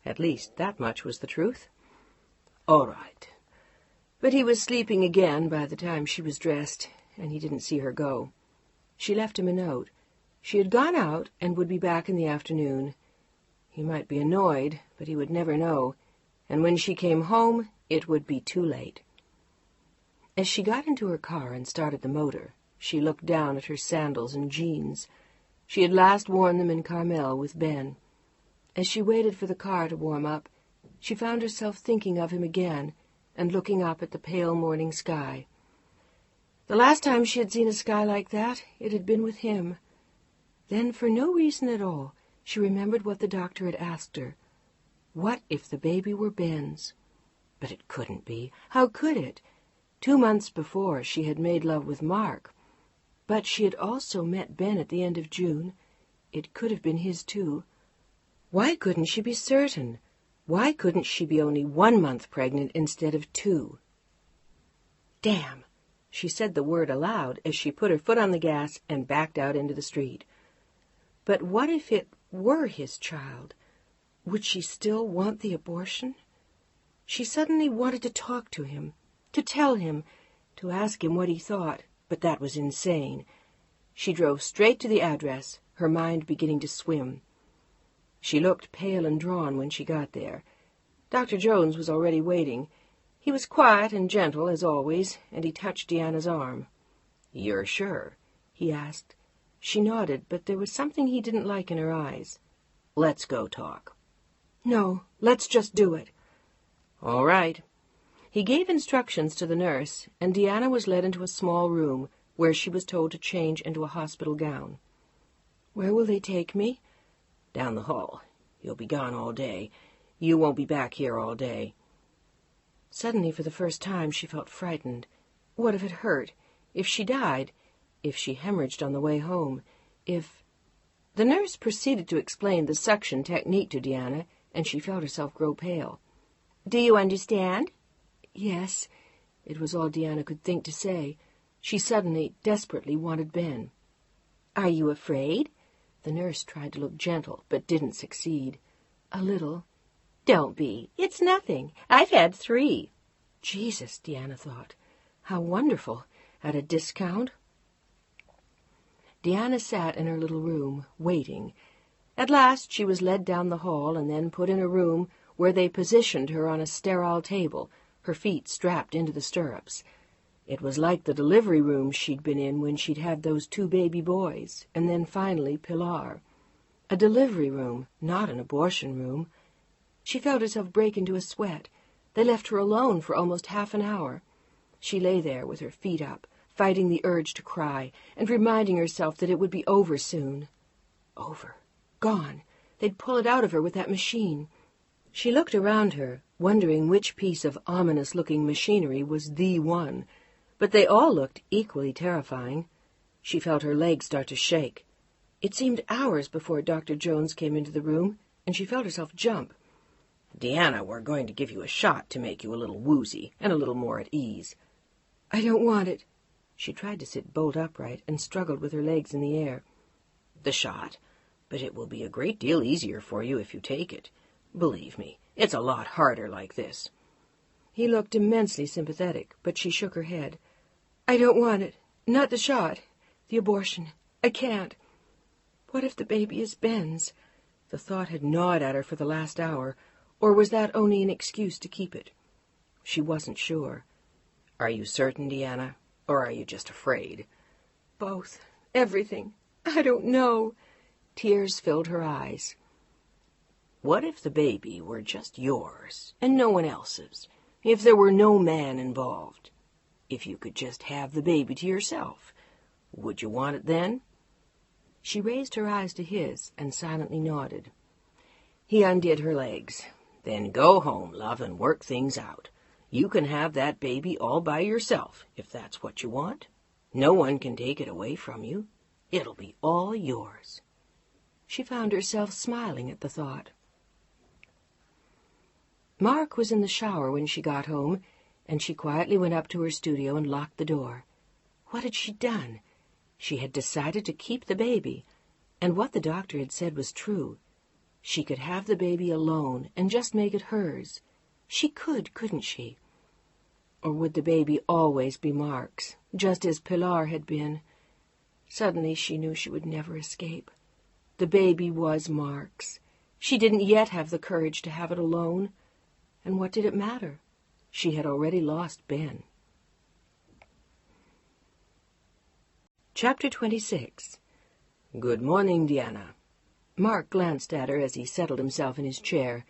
At least that much was the truth. All right. But he was sleeping again by the time she was dressed, and he didn't see her go. She left him a note. She had gone out and would be back in the afternoon. He might be annoyed, but he would never know, and when she came home, it would be too late. As she got into her car and started the motor, she looked down at her sandals and jeans. She had last worn them in Carmel with Ben. As she waited for the car to warm up, she found herself thinking of him again and looking up at the pale morning sky. The last time she had seen a sky like that, it had been with him. Then, for no reason at all, she remembered what the doctor had asked her. What if the baby were Ben's? But it couldn't be. How could it? 2 months before, she had made love with Mark. But she had also met Ben at the end of June. It could have been his, too. Why couldn't she be certain? Why couldn't she be only 1 month pregnant instead of 2? Damn! She said the word aloud as she put her foot on the gas and backed out into the street. But what if it were his child? Would she still want the abortion? She suddenly wanted to talk to him, to tell him, to ask him what he thought, but that was insane. She drove straight to the address, her mind beginning to swim. She looked pale and drawn when she got there. Dr. Jones was already waiting. He was quiet and gentle, as always, and he touched Deanna's arm. "You're sure?" he asked. She nodded, but there was something he didn't like in her eyes. "Let's go talk." "No, let's just do it." "All right." He gave instructions to the nurse, and Deanna was led into a small room where she was told to change into a hospital gown. "Where will they take me?" "Down the hall. You'll be gone all day. You won't be back here all day." Suddenly, for the first time, she felt frightened. What if it hurt? If she died? If she hemorrhaged on the way home? If... The nurse proceeded to explain the suction technique to Deanna, and she felt herself grow pale. "Do you understand?" "Yes." It was all Deanna could think to say. She suddenly, desperately wanted Ben. "Are you afraid?" The nurse tried to look gentle, but didn't succeed. "A little." "Don't be. It's nothing. I've had 3. Jesus, Deanna thought. How wonderful. At a discount. Deanna sat in her little room, waiting. At last she was led down the hall and then put in a room where they positioned her on a sterile table, her feet strapped into the stirrups. It was like the delivery room she'd been in when she'd had those 2 baby boys, and then finally Pilar. A delivery room, not an abortion room. She felt herself break into a sweat. They left her alone for almost half an hour. She lay there with her feet up, fighting the urge to cry, and reminding herself that it would be over soon. Over. Gone. They'd pull it out of her with that machine. She looked around her, wondering which piece of ominous-looking machinery was the one, but they all looked equally terrifying. She felt her legs start to shake. It seemed hours before Dr. Jones came into the room, and she felt herself jump. "Deanna, we're going to give you a shot to make you a little woozy and a little more at ease." "I don't want it." She tried to sit bolt upright and struggled with her legs in the air. "The shot? But it will be a great deal easier for you if you take it. Believe me, it's a lot harder like this." He looked immensely sympathetic, but she shook her head. "I don't want it. Not the shot. The abortion. I can't. What if the baby is Ben's?" The thought had gnawed at her for the last hour, or was that only an excuse to keep it? She wasn't sure. "Are you certain, Deanna, or are you just afraid?" "Both. Everything. I don't know." Tears filled her eyes. "What if the baby were just yours and no one else's? If there were no man involved? If you could just have the baby to yourself? Would you want it then?" She raised her eyes to his and silently nodded. He undid her legs. "Then go home, love, and work things out. You can have that baby all by yourself, if that's what you want. No one can take it away from you. It'll be all yours." She found herself smiling at the thought. Mark was in the shower when she got home, and she quietly went up to her studio and locked the door. What had she done? She had decided to keep the baby, and what the doctor had said was true. She could have the baby alone and just make it hers. She could, couldn't she? Or would the baby always be Mark's, just as Pilar had been? Suddenly she knew she would never escape. The baby was Mark's. She didn't yet have the courage to have it alone. And what did it matter? She had already lost Ben. Chapter 26. "Good morning, Deanna." Mark glanced at her as he settled himself in his chair.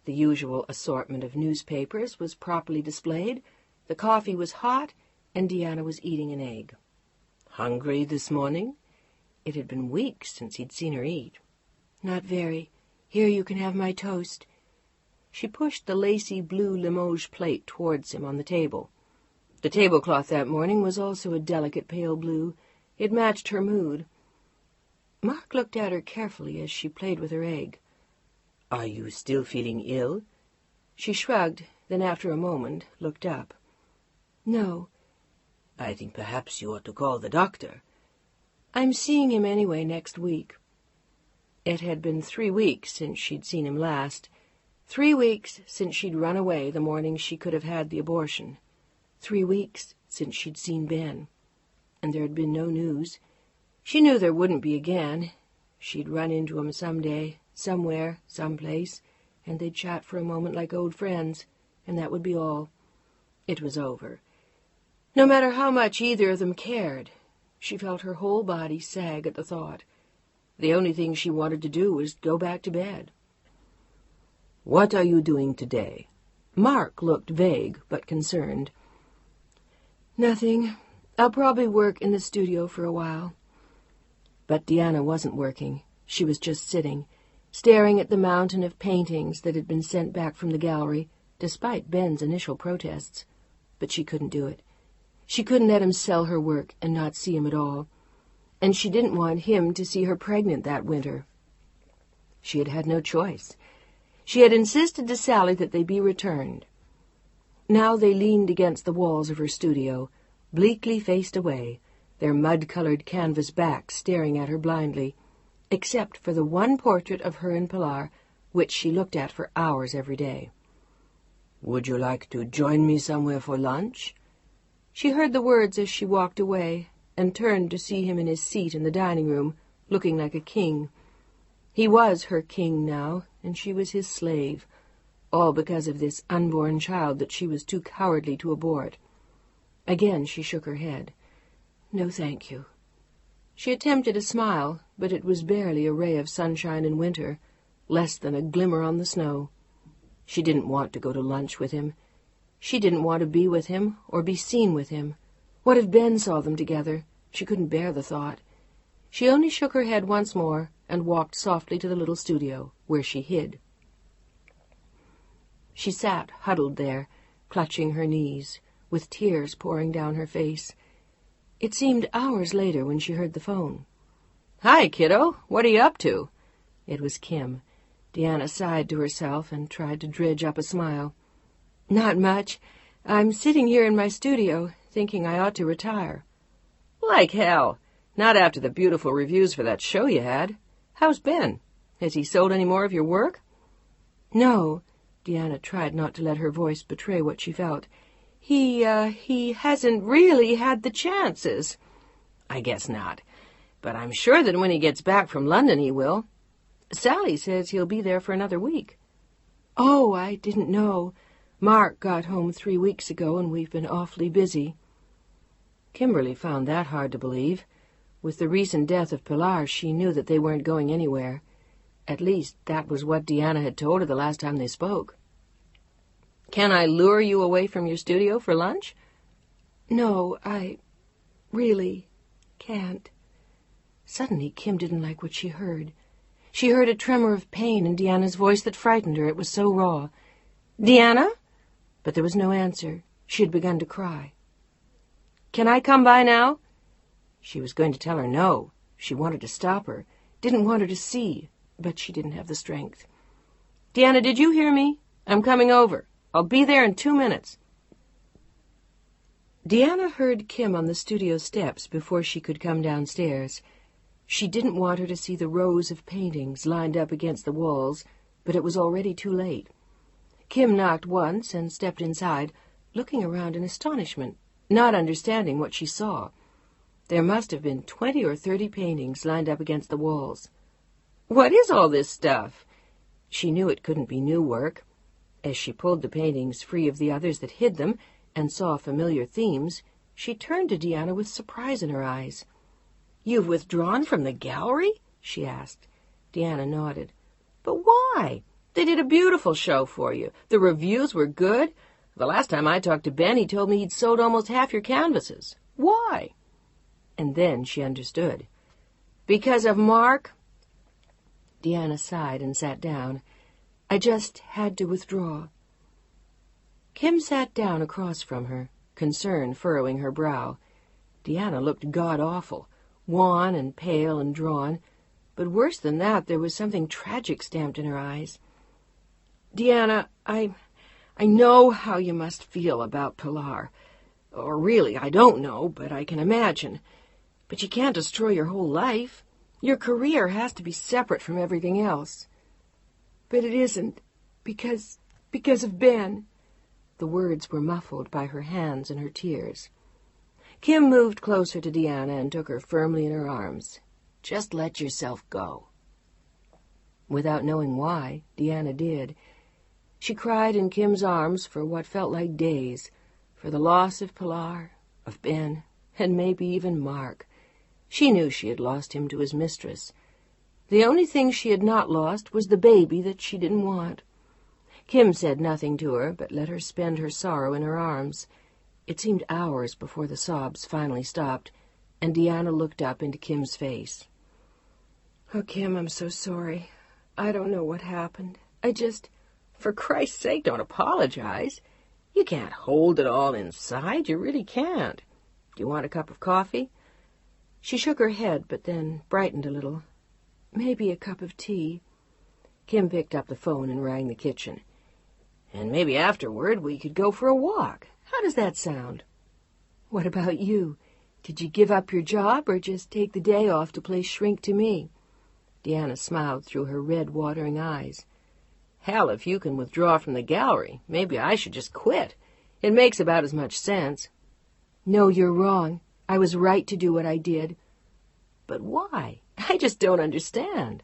The usual assortment of newspapers was properly displayed, the coffee was hot, and Deanna was eating an egg. "Hungry this morning?" It had been weeks since he'd seen her eat. "Not very. Here, you can have my toast." She pushed the lacy blue Limoges plate towards him on the table. The tablecloth that morning was also a delicate pale blue. It matched her mood. Mark looked at her carefully as she played with her egg. "Are you still feeling ill?" She shrugged, then after a moment looked up. "No." "I think perhaps you ought to call the doctor." "I'm seeing him anyway next week." It had been 3 weeks since she'd seen him last. 3 weeks since she'd run away the morning she could have had the abortion. 3 weeks since she'd seen Ben. And there had been no news. She knew there wouldn't be again. She'd run into him some day, somewhere, someplace, and they'd chat for a moment like old friends, and that would be all. It was over. No matter how much either of them cared, she felt her whole body sag at the thought. The only thing she wanted to do was go back to bed. "What are you doing today?" Mark looked vague but concerned. "Nothing. I'll probably work in the studio for a while." But Deanna wasn't working. She was just sitting, staring at the mountain of paintings that had been sent back from the gallery, despite Ben's initial protests. But she couldn't do it. She couldn't let him sell her work and not see him at all. And she didn't want him to see her pregnant that winter. She had had no choice. She had insisted to Sally that they be returned. Now they leaned against the walls of her studio, bleakly faced away, their mud-colored canvas backs staring at her blindly, except for the one portrait of her and Pilar, which she looked at for hours every day. "Would you like to join me somewhere for lunch?" She heard the words as she walked away, and turned to see him in his seat in the dining room, looking like a king. He was her king now, and she was his slave, all because of this unborn child that she was too cowardly to abort. Again she shook her head. "No, thank you." She attempted a smile, but it was barely a ray of sunshine in winter, less than a glimmer on the snow. She didn't want to go to lunch with him. She didn't want to be with him or be seen with him. What if Ben saw them together? She couldn't bear the thought. She only shook her head once more and walked softly to the little studio, where she hid. She sat huddled there, clutching her knees, with tears pouring down her face. It seemed hours later when she heard the phone. "Hi, kiddo. What are you up to?" It was Kim. Deanna sighed to herself and tried to dredge up a smile. "Not much. I'm sitting here in my studio, thinking I ought to retire." "Like hell. Not after the beautiful reviews for that show you had. How's Ben? Has he sold any more of your work?" "No." Deanna tried not to let her voice betray what she felt. He hasn't really had the chances." "I guess not. But I'm sure that when he gets back from London he will. Sally says he'll be there for another week." "Oh, I didn't know. Mark got home 3 weeks ago, and we've been awfully busy." Kimberly found that hard to believe. With the recent death of Pilar, she knew that they weren't going anywhere. At least, that was what Deanna had told her the last time they spoke. "Can I lure you away from your studio for lunch?" "No, I really can't." Suddenly, Kim didn't like what she heard. She heard a tremor of pain in Deanna's voice that frightened her. It was so raw. "Deanna?" But there was no answer. She had begun to cry. "Can I come by now?" She was going to tell her no. She wanted to stop her, didn't want her to see, but she didn't have the strength. "Deanna, did you hear me? I'm coming over. I'll be there in 2 minutes." Deanna heard Kim on the studio steps before she could come downstairs. She didn't want her to see the rows of paintings lined up against the walls, but it was already too late. Kim knocked once and stepped inside, looking around in astonishment, not understanding what she saw. There must have been 20 or 30 paintings lined up against the walls. "What is all this stuff?" She knew it couldn't be new work. As she pulled the paintings free of the others that hid them and saw familiar themes, she turned to Deanna with surprise in her eyes. "You've withdrawn from the gallery?" she asked. Deanna nodded. "But why? They did a beautiful show for you. The reviews were good. The last time I talked to Ben, he told me he'd sold almost half your canvases. Why?" And then she understood. "Because of Mark?" Deanna sighed and sat down. "I just had to withdraw." Kim sat down across from her, concern furrowing her brow. Deanna looked god-awful, wan and pale and drawn, but worse than that, there was something tragic stamped in her eyes. "Deanna, I know how you must feel about Pilar. Or really, I don't know, but I can imagine. But you can't destroy your whole life. Your career has to be separate from everything else." "But it isn't, because of Ben." The words were muffled by her hands and her tears. Kim moved closer to Deanna and took her firmly in her arms. "Just let yourself go." Without knowing why, Deanna did. She cried in Kim's arms for what felt like days, for the loss of Pilar, of Ben, and maybe even Mark. She knew she had lost him to his mistress. The only thing she had not lost was the baby that she didn't want. Kim said nothing to her, but let her spend her sorrow in her arms. It seemed hours before the sobs finally stopped, and Deanna looked up into Kim's face. "Oh, Kim, I'm so sorry. I don't know what happened. I just... For Christ's sake, don't apologize. You can't hold it all inside. You really can't. Do you want a cup of coffee?" She shook her head, but then brightened a little. "Maybe a cup of tea." Kim picked up the phone and rang the kitchen. "And maybe afterward we could go for a walk. How does that sound?" "What about you? Did you give up your job or just take the day off to play shrink to me?" Deanna smiled through her red, watering eyes. "Hell, if you can withdraw from the gallery, maybe I should just quit. It makes about as much sense." "No, you're wrong. I was right to do what I did." "But why? I just don't understand."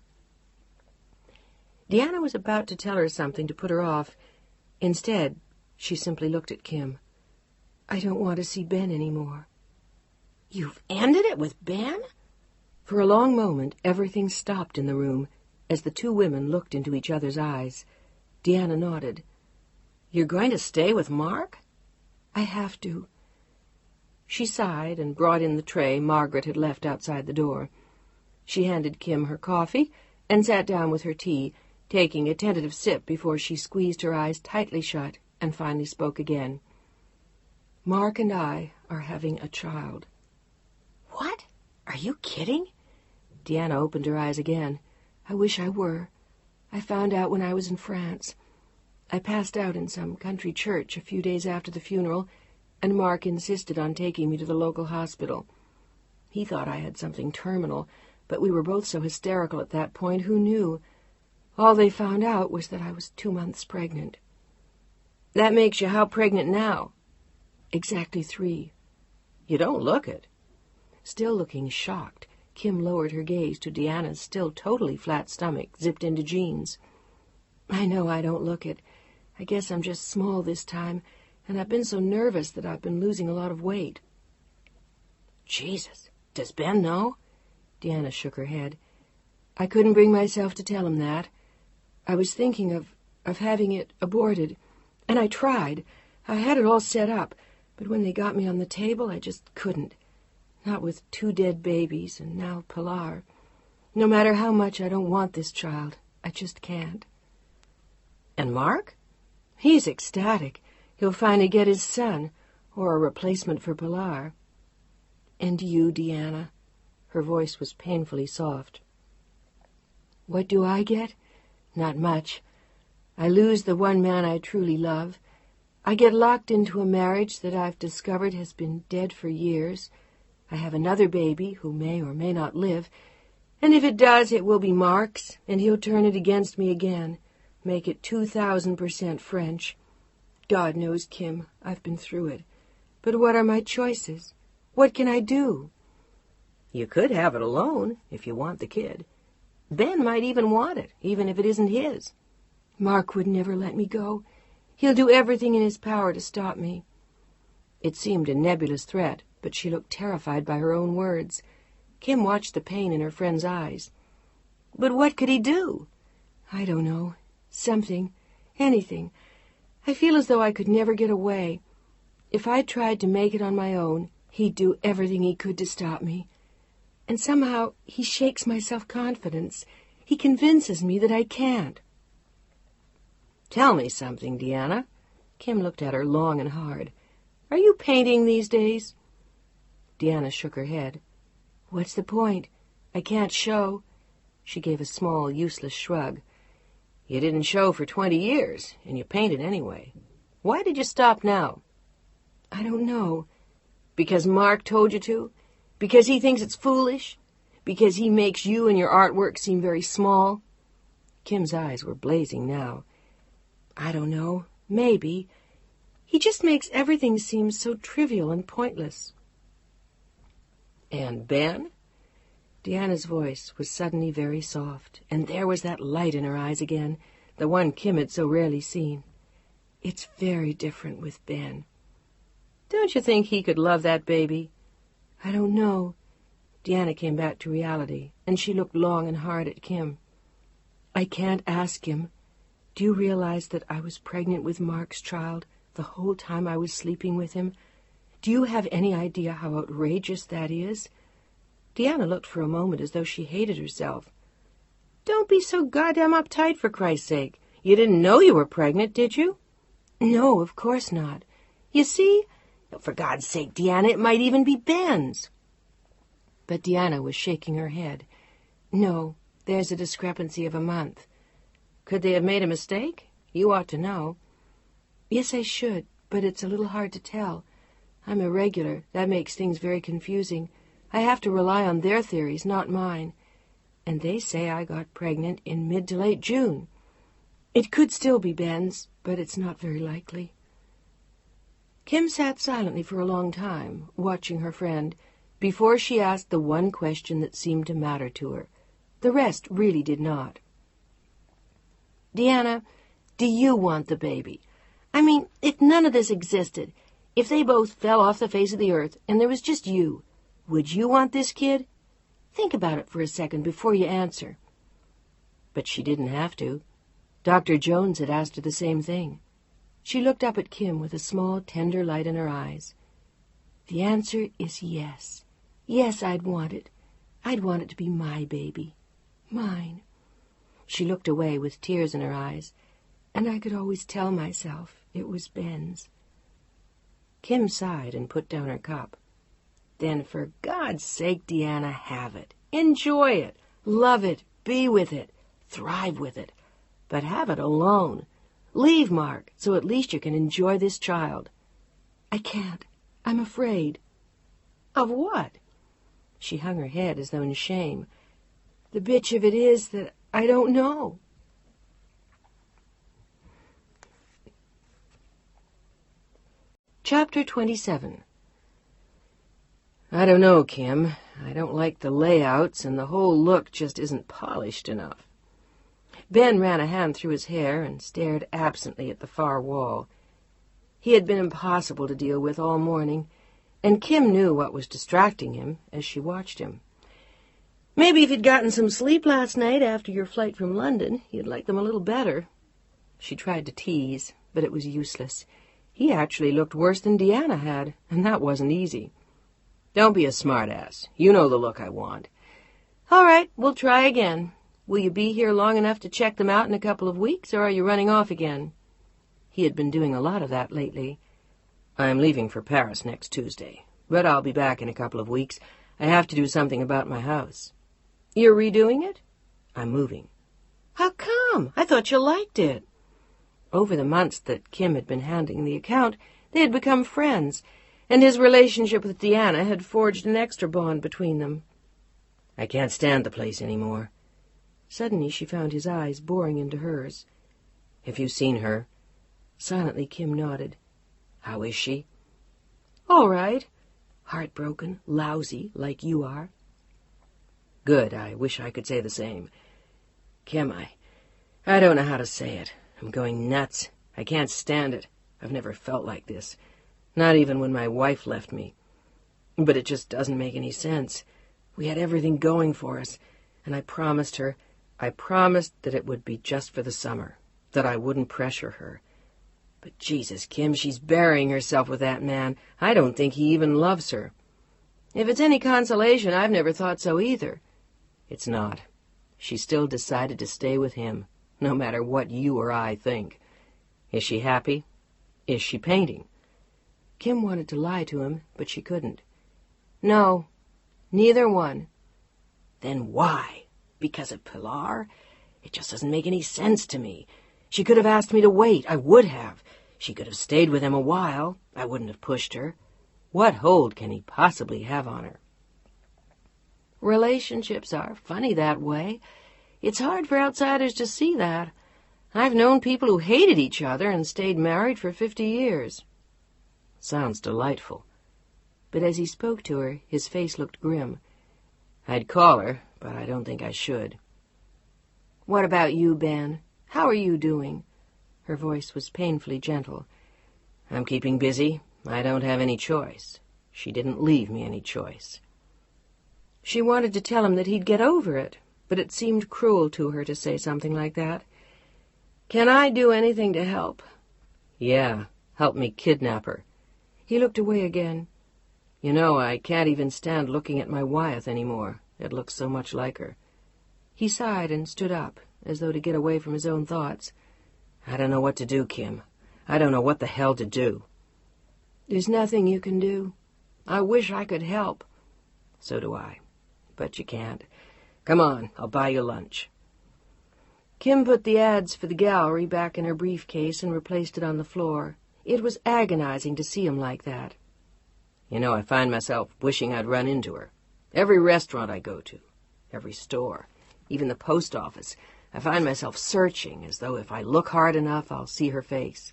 Deanna was about to tell her something to put her off. Instead, she simply looked at Kim. "I don't want to see Ben anymore." "You've ended it with Ben?" For a long moment, everything stopped in the room as the two women looked into each other's eyes. Deanna nodded. "You're going to stay with Mark?" "I have to." She sighed and brought in the tray Margaret had left outside the door. She handed Kim her coffee and sat down with her tea, taking a tentative sip before she squeezed her eyes tightly shut and finally spoke again. "Mark and I are having a child." "What? Are you kidding?" Deanna opened her eyes again. "I wish I were. I found out when I was in France. I passed out in some country church a few days after the funeral, and Mark insisted on taking me to the local hospital. He thought I had something terminal, but we were both so hysterical at that point, who knew? All they found out was that I was 2 months pregnant." "That makes you how pregnant now?" "Exactly 3. "You don't look it." Still looking shocked, Kim lowered her gaze to Deanna's still totally flat stomach, zipped into jeans. "I know I don't look it. I guess I'm just small this time, and I've been so nervous that I've been losing a lot of weight." "Jesus, does Ben know?" Deanna shook her head. "I couldn't bring myself to tell him that. I was thinking of having it aborted, and I tried. I had it all set up, but when they got me on the table, I just couldn't. Not with 2 dead babies, and now Pilar. No matter how much I don't want this child, I just can't." "And Mark?" "He's ecstatic. He'll finally get his son, or a replacement for Pilar." "And you, Deanna?" Her voice was painfully soft. "What do I get? Not much. I lose the one man I truly love. I get locked into a marriage that I've discovered has been dead for years. I have another baby who may or may not live, and if it does, it will be Mark's, and he'll turn it against me again, make it 2,000% French. God knows, Kim, I've been through it. But what are my choices? What can I do?" "You could have it alone, if you want the kid. Ben might even want it, even if it isn't his." "Mark would never let me go. He'll do everything in his power to stop me." It seemed a nebulous threat, but she looked terrified by her own words. Kim watched the pain in her friend's eyes. "But what could he do?" "I don't know. Something. Anything. I feel as though I could never get away. If I tried to make it on my own, he'd do everything he could to stop me. And somehow he shakes my self-confidence. He convinces me that I can't." "Tell me something, Deanna." Kim looked at her long and hard. "Are you painting these days?" Deanna shook her head. "What's the point? I can't show." She gave a small, useless shrug. "You didn't show for 20 years, and you painted anyway. Why did you stop now?" "I don't know." "Because Mark told you to? Because he thinks it's foolish? Because he makes you and your artwork seem very small?" Kim's eyes were blazing now. "I don't know. Maybe. He just makes everything seem so trivial and pointless." "And Ben?" Deanna's voice was suddenly very soft, and there was that light in her eyes again, the one Kim had so rarely seen. "It's very different with Ben." "Don't you think he could love that baby?" "I don't know." Deanna came back to reality, and she looked long and hard at Kim. "I can't ask him. Do you realize that I was pregnant with Mark's child the whole time I was sleeping with him? Do you have any idea how outrageous that is?" Deanna looked for a moment as though she hated herself. "Don't be so goddamn uptight, for Christ's sake. You didn't know you were pregnant, did you?" "No, of course not. You see? For God's sake, Deanna, it might even be Ben's." But Deanna was shaking her head. "No, there's a discrepancy of a month." "Could they have made a mistake? You ought to know." "Yes, I should, but it's a little hard to tell. I'm irregular. That makes things very confusing. I have to rely on their theories, not mine. And they say I got pregnant in mid to late June. It could still be Ben's, but it's not very likely." Kim sat silently for a long time, watching her friend, before she asked the one question that seemed to matter to her. The rest really did not. "Deanna, do you want the baby? I mean, if none of this existed, if they both fell off the face of the earth and there was just you, would you want this kid? Think about it for a second before you answer." But she didn't have to. Dr. Jones had asked her the same thing. She looked up at Kim with a small, tender light in her eyes. "The answer is yes. Yes, I'd want it. I'd want it to be my baby. Mine." She looked away with tears in her eyes, and I could always tell myself it was Ben's. Kim sighed and put down her cup. "Then for God's sake, Deanna, have it. Enjoy it. Love it. Be with it. Thrive with it. But have it alone. Leave Mark, so at least you can enjoy this child." "I can't. I'm afraid." "Of what?" She hung her head as though in shame. "The bitch of it is that I don't know." Chapter 27. "I don't know, Kim. I don't like the layouts, and the whole look just isn't polished enough." Ben ran a hand through his hair and stared absently at the far wall. He had been impossible to deal with all morning, and Kim knew what was distracting him as she watched him. "Maybe if you'd gotten some sleep last night after your flight from London, you'd like them a little better." She tried to tease, but it was useless. He actually looked worse than Deanna had, and that wasn't easy. "Don't be a smart-ass. You know the look I want." "All right, we'll try again. Will you be here long enough to check them out in a couple of weeks, or are you running off again?" He had been doing a lot of that lately. "I'm leaving for Paris next Tuesday, but I'll be back in a couple of weeks. I have to do something about my house." "You're redoing it?" "I'm moving." "How come? I thought you liked it." Over the months that Kim had been handling the account, they had become friends, and his relationship with Deanna had forged an extra bond between them. "I can't stand the place anymore." Suddenly she found his eyes boring into hers. "Have you seen her?" Silently Kim nodded. "How is she?" "All right. Heartbroken, lousy, like you are." "Good. I wish I could say the same. Kim, I don't know how to say it. I'm going nuts. I can't stand it. I've never felt like this. Not even when my wife left me. But it just doesn't make any sense. We had everything going for us, and I promised that it would be just for the summer, that I wouldn't pressure her. But Jesus, Kim, she's burying herself with that man. I don't think he even loves her. If it's any consolation, I've never thought so either." "It's not. She still decided to stay with him, no matter what you or I think. Is she happy? Is she painting?" Kim wanted to lie to him, but she couldn't. "No, neither one." "Then why? Because of Pilar? It just doesn't make any sense to me. She could have asked me to wait. I would have. She could have stayed with him a while. I wouldn't have pushed her. What hold can he possibly have on her?" "Relationships are funny that way. It's hard for outsiders to see that. I've known people who hated each other and stayed married for 50 years. "Sounds delightful." But as he spoke to her, his face looked grim. I'd call her, but I don't think I should. What about you, Ben? How are you doing? Her voice was painfully gentle. I'm keeping busy. I don't have any choice. She didn't leave me any choice. She wanted to tell him that he'd get over it, but it seemed cruel to her to say something like that. Can I do anything to help? Yeah, help me kidnap her. He looked away again. You know, I can't even stand looking at my Wyeth anymore. It looks so much like her. He sighed and stood up, as though to get away from his own thoughts. I don't know what to do, Kim. I don't know what the hell to do. There's nothing you can do. I wish I could help. So do I. But you can't. Come on, I'll buy you lunch. Kim put the ads for the gallery back in her briefcase and replaced it on the floor. It was agonizing to see him like that. You know, I find myself wishing I'd run into her. Every restaurant I go to, every store, even the post office, I find myself searching as though if I look hard enough, I'll see her face.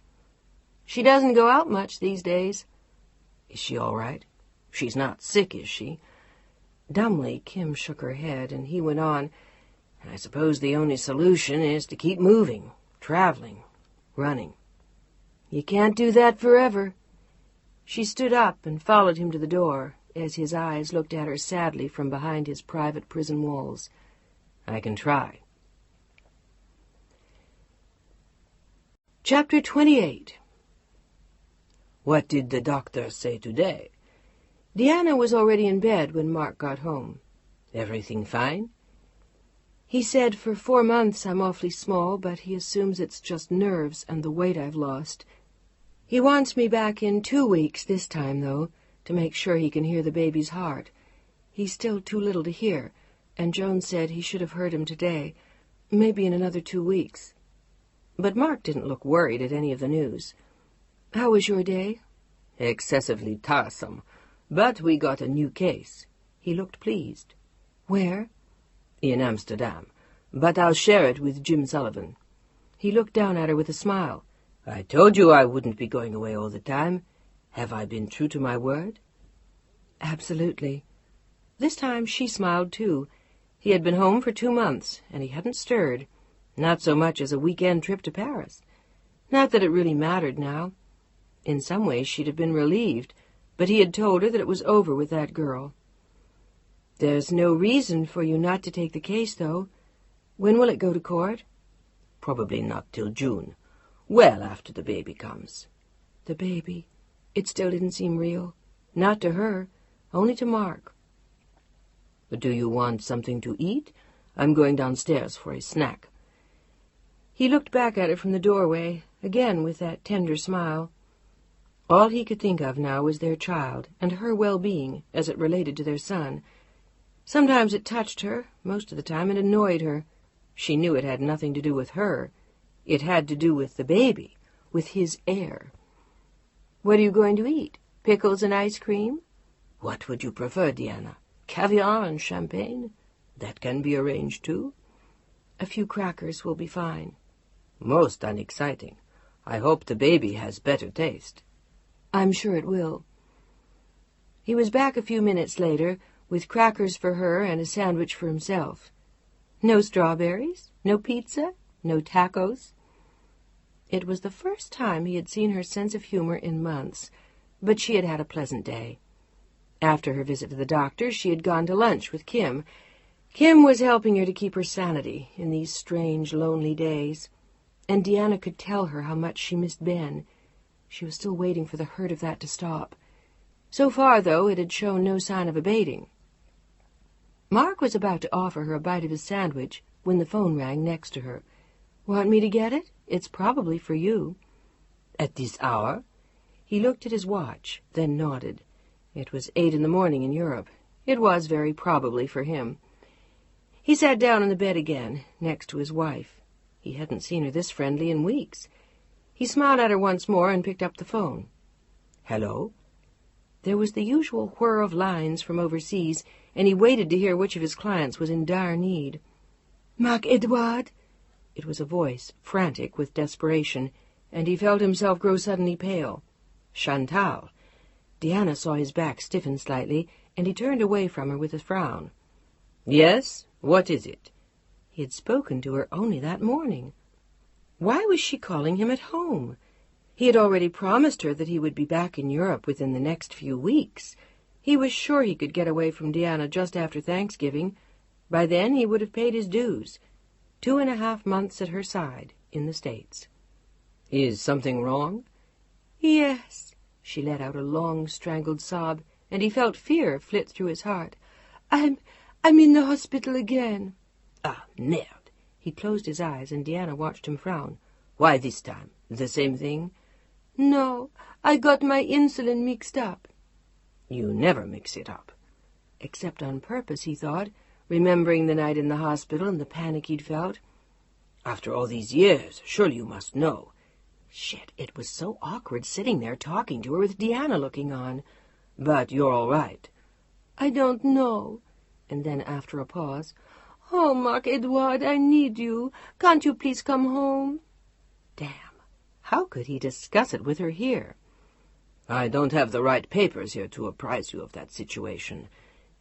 She doesn't go out much these days. Is she all right? She's not sick, is she? Dumbly, Kim shook her head, and he went on, I suppose the only solution is to keep moving, traveling, running. You can't do that forever. She stood up and followed him to the door, as his eyes looked at her sadly from behind his private prison walls. I can try. Chapter 28. What did the doctor say today? Deanna was already in bed when Mark got home. Everything fine? He said for 4 months I'm awfully small, but he assumes it's just nerves and the weight I've lost. He wants me back in 2 weeks this time, though, to make sure he can hear the baby's heart. He's still too little to hear, and Joan said he should have heard him today, maybe in another 2 weeks. But Mark didn't look worried at any of the news. How was your day? Excessively tiresome, but we got a new case. He looked pleased. Where? In Amsterdam, but I'll share it with Jim Sullivan. He looked down at her with a smile. I told you I wouldn't be going away all the time. Have I been true to my word? Absolutely. This time she smiled too. He had been home for 2 months, and he hadn't stirred, not so much as a weekend trip to Paris. Not that it really mattered now. In some ways she'd have been relieved, but he had told her that it was over with that girl. There's no reason for you not to take the case, though. When will it go to court? Probably not till June. Well after the baby comes. The baby. It still didn't seem real. Not to her, only to Mark. Do you want something to eat? I'm going downstairs for a snack. He looked back at her from the doorway, again with that tender smile. All he could think of now was their child and her well-being as it related to their son. Sometimes it touched her, most of the time it annoyed her. She knew it had nothing to do with her. It had to do with the baby, with his heir. What are you going to eat? Pickles and ice cream? What would you prefer, Deanna? Caviar and champagne? That can be arranged too. A few crackers will be fine. Most unexciting. I hope the baby has better taste. I'm sure it will. He was back a few minutes later, with crackers for her and a sandwich for himself. No strawberries, no pizza, no tacos. It was the first time he had seen her sense of humor in months, but she had had a pleasant day. After her visit to the doctor, she had gone to lunch with Kim. Kim was helping her to keep her sanity in these strange, lonely days, and Deanna could tell her how much she missed Ben. She was still waiting for the hurt of that to stop. So far, though, it had shown no sign of abating. Mark was about to offer her a bite of his sandwich when the phone rang next to her. Want me to get it? It's probably for you. At this hour? He looked at his watch, then nodded. It was 8 in the morning in Europe. It was very probably for him. He sat down on the bed again, next to his wife. He hadn't seen her this friendly in weeks. He smiled at her once more and picked up the phone. Hello? There was the usual whir of lines from overseas, and he waited to hear which of his clients was in dire need. Marc-Edouard? It was a voice, frantic with desperation, and he felt himself grow suddenly pale. Chantal. Deanna saw his back stiffen slightly, and he turned away from her with a frown. Yes? What is it? He had spoken to her only that morning. Why was she calling him at home? He had already promised her that he would be back in Europe within the next few weeks. He was sure he could get away from Deanna just after Thanksgiving. By then he would have paid his dues. 2.5 months at her side in the States. Is something wrong? Yes. She let out a long, strangled sob, and he felt fear flit through his heart. I'm in the hospital again. Ah, merde. He closed his eyes, and Deanna watched him frown. Why this time? The same thing? No, I got my insulin mixed up. You never mix it up. Except on purpose, he thought, remembering the night in the hospital and the panic he'd felt. After all these years, surely you must know. Shit, it was so awkward sitting there talking to her with Deanna looking on. But you're all right. I don't know. And then, after a pause, Oh, Marc-Edouard, I need you. Can't you please come home? Damn. How could he discuss it with her here? I don't have the right papers here to apprise you of that situation.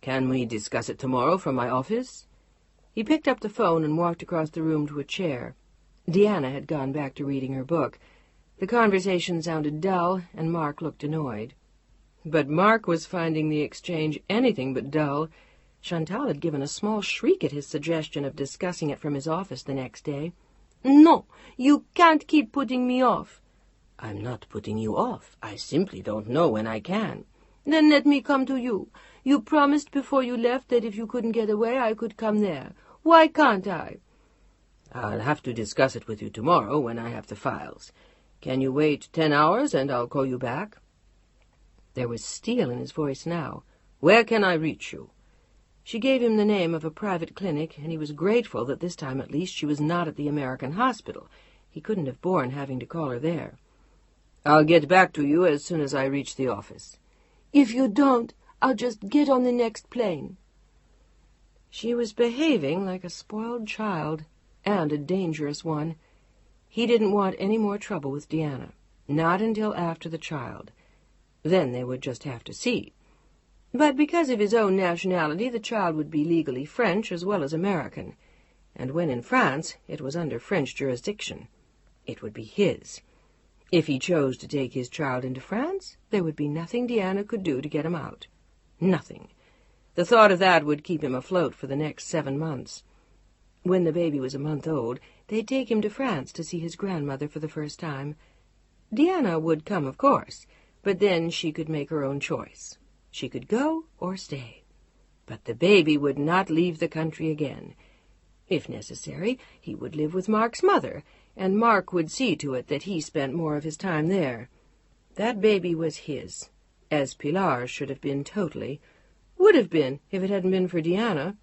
Can we discuss it tomorrow from my office? He picked up the phone and walked across the room to a chair. Deanna had gone back to reading her book. The conversation sounded dull, and Mark looked annoyed. But Mark was finding the exchange anything but dull. Chantal had given a small shriek at his suggestion of discussing it from his office the next day. No, you can't keep putting me off. I'm not putting you off. I simply don't know when I can. Then let me come to you. You promised before you left that if you couldn't get away, I could come there. Why can't I? I'll have to discuss it with you tomorrow when I have the files. Can you wait 10 hours and I'll call you back? There was steel in his voice now. Where can I reach you? She gave him the name of a private clinic, and he was grateful that this time at least she was not at the American hospital. He couldn't have borne having to call her there. I'll get back to you as soon as I reach the office. If you don't, I'll just get on the next plane. She was behaving like a spoiled child, and a dangerous one. He didn't want any more trouble with Deanna, not until after the child. Then they would just have to see. But because of his own nationality, the child would be legally French as well as American. And when in France, it was under French jurisdiction. It would be his. If he chose to take his child into France, there would be nothing Deanna could do to get him out. Nothing. The thought of that would keep him afloat for the next 7 months. When the baby was a month old, they'd take him to France to see his grandmother for the first time. Deanna would come, of course, but then she could make her own choice. She could go or stay. But the baby would not leave the country again. If necessary, he would live with Mark's mother, and Mark would see to it that he spent more of his time there. That baby was his, as Pilar's should have been totally, would have been if it hadn't been for Deanna.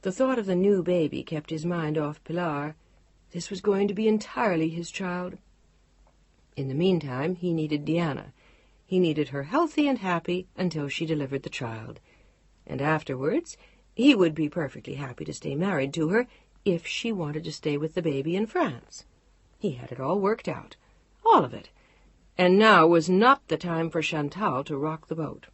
The thought of the new baby kept his mind off Pilar. This was going to be entirely his child. In the meantime, he needed Deanna. He needed her healthy and happy until she delivered the child. And afterwards, he would be perfectly happy to stay married to her if she wanted to stay with the baby in France. He had it all worked out, all of it. And now was not the time for Chantal to rock the boat.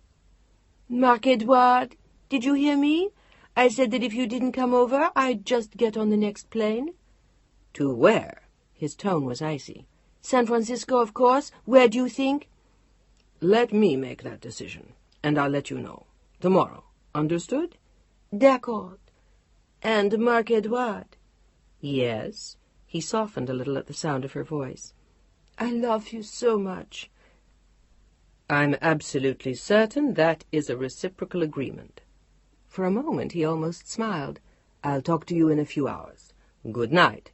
Marc-Edouard, did you hear me? I said that if you didn't come over, I'd just get on the next plane. To where? His tone was icy. San Francisco, of course. Where do you think? Let me make that decision, and I'll let you know. Tomorrow. Understood? D'accord. And Marc-Edouard? Yes. He softened a little at the sound of her voice. I love you so much. I'm absolutely certain that is a reciprocal agreement. For a moment he almost smiled. I'll talk to you in a few hours. Good night.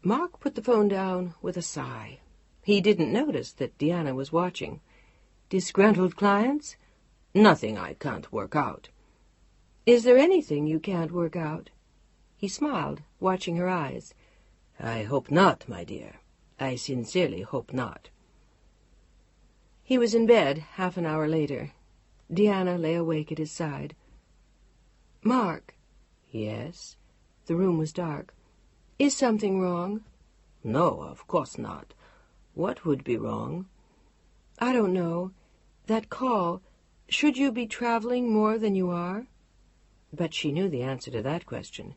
Mark put the phone down with a sigh. He didn't notice that Deanna was watching. Disgruntled clients? Nothing I can't work out. Is there anything you can't work out? He smiled, watching her eyes. I hope not, my dear. I sincerely hope not. He was in bed 30 minutes later. Deanna lay awake at his side. Mark. Yes? The room was dark. Is something wrong? No, of course not. What would be wrong? I don't know. That call. Should you be traveling more than you are? But she knew the answer to that question.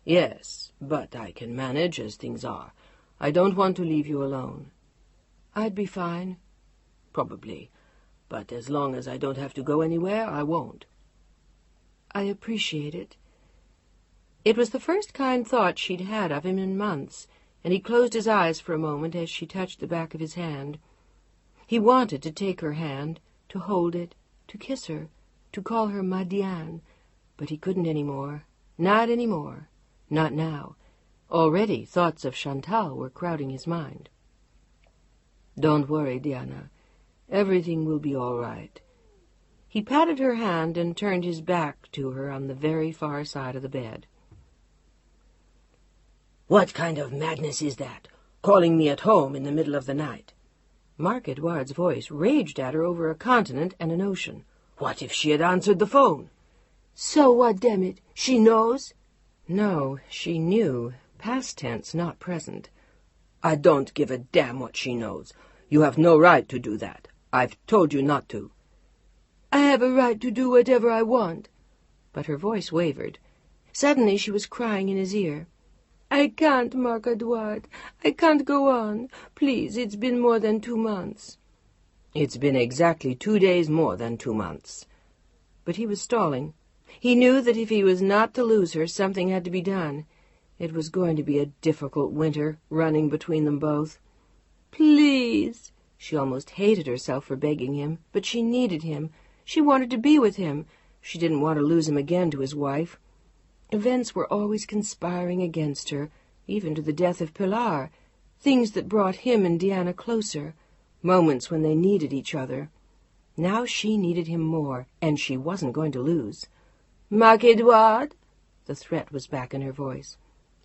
"Yes, but I can manage as things are. I don't want to leave you alone." "I'd be fine." "Probably. But as long as I don't have to go anywhere, I won't." "I appreciate it." It was the first kind thought she'd had of him in months, and he closed his eyes for a moment as she touched the back of his hand. He wanted to take her hand, to hold it, to kiss her, to call her Ma Diane, but he couldn't any more. Not any more. Not now. Already thoughts of Chantal were crowding his mind. "Don't worry, Diana. Everything will be all right." He patted her hand and turned his back to her on the very far side of the bed. "What kind of madness is that, calling me at home in the middle of the night?" Mark Edouard's voice raged at her over a continent and an ocean. What if she had answered the phone? "So what, damn it? She knows?" No, she knew. Past tense, not present. "I don't give a damn what she knows. You have no right to do that. I've told you not to." "I have a right to do whatever I want." But her voice wavered. Suddenly she was crying in his ear. "I can't, Mark Edouard. I can't go on. Please, it's been more than 2 months. It's been exactly 2 days more than 2 months. But he was stalling. He knew that if he was not to lose her, something had to be done. It was going to be a difficult winter, running between them both. Please. She almost hated herself for begging him, but she needed him. She wanted to be with him. She didn't want to lose him again to his wife. Events were always conspiring against her, even to the death of Pilar, things that brought him and Diana closer, moments when they needed each other. Now she needed him more, and she wasn't going to lose. "Mark Edouard?" The threat was back in her voice.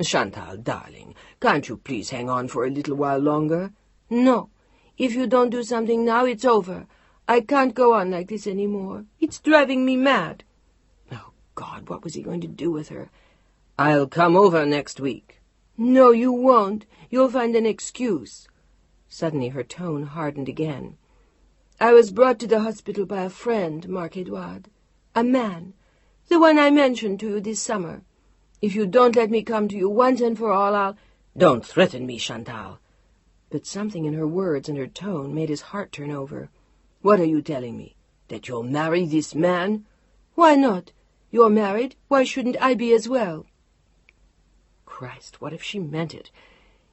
"Chantal, darling, can't you please hang on for a little while longer?" "No. If you don't do something now, it's over. I can't go on like this any more. It's driving me mad." Oh, God, what was he going to do with her? "I'll come over next week." "No, you won't. You'll find an excuse." Suddenly her tone hardened again. "I was brought to the hospital by a friend, Mark Edouard. A man. The one I mentioned to you this summer. If you don't let me come to you once and for all, I'll—" "Don't threaten me, Chantal." But something in her words and her tone made his heart turn over. "What are you telling me? That you'll marry this man?" "Why not? You're married. Why shouldn't I be as well?" Christ, what if she meant it?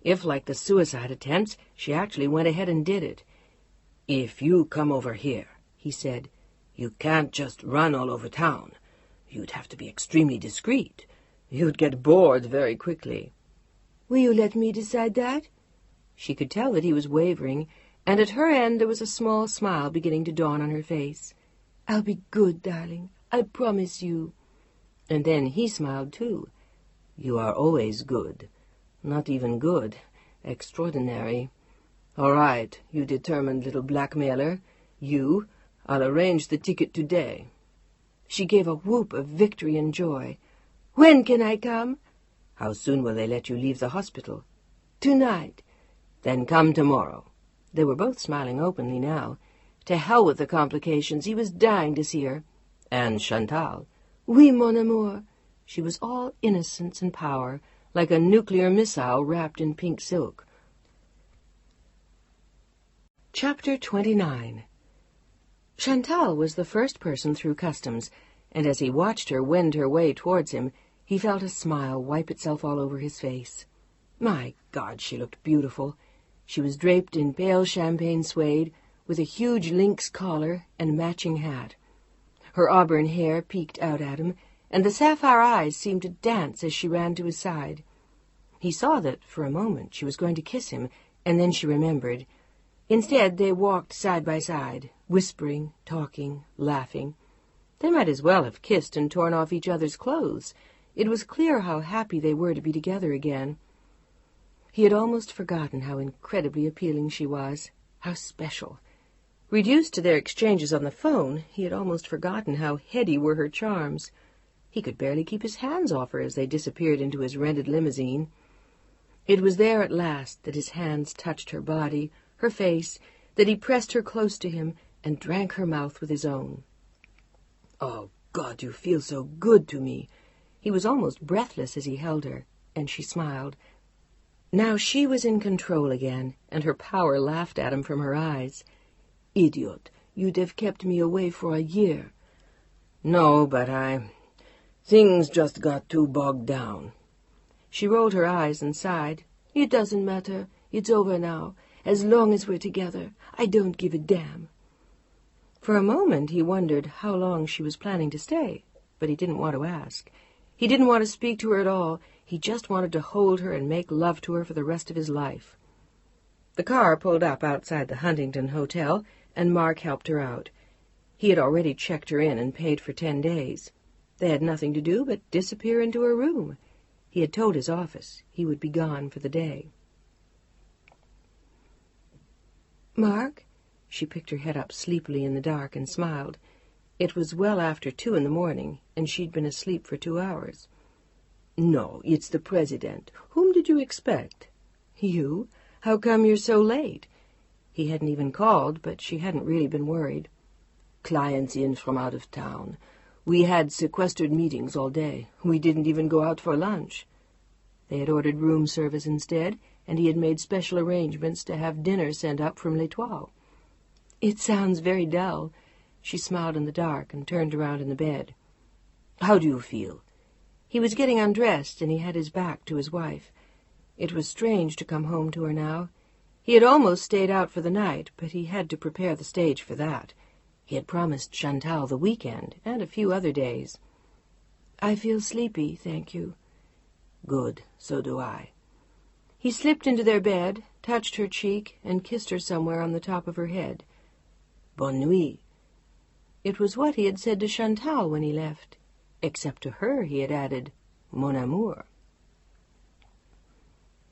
If, like the suicide attempts, she actually went ahead and did it. "If you come over here," he said, "you can't just run all over town. You'd have to be extremely discreet. You'd get bored very quickly." "Will you let me decide that?" She could tell that he was wavering, and at her end there was a small smile beginning to dawn on her face. "I'll be good, darling. I promise you." And then he smiled too. "You are always good. Not even good. Extraordinary. All right, you determined little blackmailer. I'll arrange the ticket today." She gave a whoop of victory and joy. "When can I come?" "How soon will they let you leave the hospital?" "Tonight." "Then come tomorrow." They were both smiling openly now. To hell with the complications. He was dying to see her. And Chantal. "Oui, mon amour." She was all innocence and power, like a nuclear missile wrapped in pink silk. Chapter 29. Chantal was the first person through customs, and as he watched her wend her way towards him, he felt a smile wipe itself all over his face. My God, she looked beautiful. She was draped in pale champagne suede, with a huge lynx collar and matching hat. Her auburn hair peeked out at him, and the sapphire eyes seemed to dance as she ran to his side. He saw that, for a moment, she was going to kiss him, and then she remembered. Instead, they walked side by side, whispering, talking, laughing. They might as well have kissed and torn off each other's clothes. It was clear how happy they were to be together again. He had almost forgotten how incredibly appealing she was, how special. Reduced to their exchanges on the phone, he had almost forgotten how heady were her charms. He could barely keep his hands off her as they disappeared into his rented limousine. It was there at last that his hands touched her body, her face, that he pressed her close to him and drank her mouth with his own. "Oh, God, you feel so good to me." He was almost breathless as he held her, and she smiled. Now she was in control again, and her power laughed at him from her eyes. "Idiot, you'd have kept me away for a year." "No, but things just got too bogged down." She rolled her eyes and sighed. "It doesn't matter. It's over now. As long as we're together, I don't give a damn." For a moment he wondered how long she was planning to stay, but he didn't want to ask. He didn't want to speak to her at all. He just wanted to hold her and make love to her for the rest of his life. The car pulled up outside the Huntington Hotel, and Mark helped her out. He had already checked her in and paid for 10 days. They had nothing to do but disappear into her room. He had told his office he would be gone for the day. "Mark?" She picked her head up sleepily in the dark and smiled. It was well after 2 a.m, and she'd been asleep for 2 hours. "No, it's the president. Whom did you expect?" "You? How come you're so late?" He hadn't even called, but she hadn't really been worried. "Clients in from out of town. We had sequestered meetings all day. We didn't even go out for lunch." They had ordered room service instead, and he had made special arrangements to have dinner sent up from L'Etoile. "It sounds very dull." She smiled in the dark and turned around in the bed. "How do you feel?" He was getting undressed, and he had his back to his wife. It was strange to come home to her now. He had almost stayed out for the night, but he had to prepare the stage for that. He had promised Chantal the weekend and a few other days. "I feel sleepy, thank you." "Good, so do I." He slipped into their bed, touched her cheek, and kissed her somewhere on the top of her head. "Bonne nuit." It was what he had said to Chantal when he left. Except to her he had added, "Mon amour."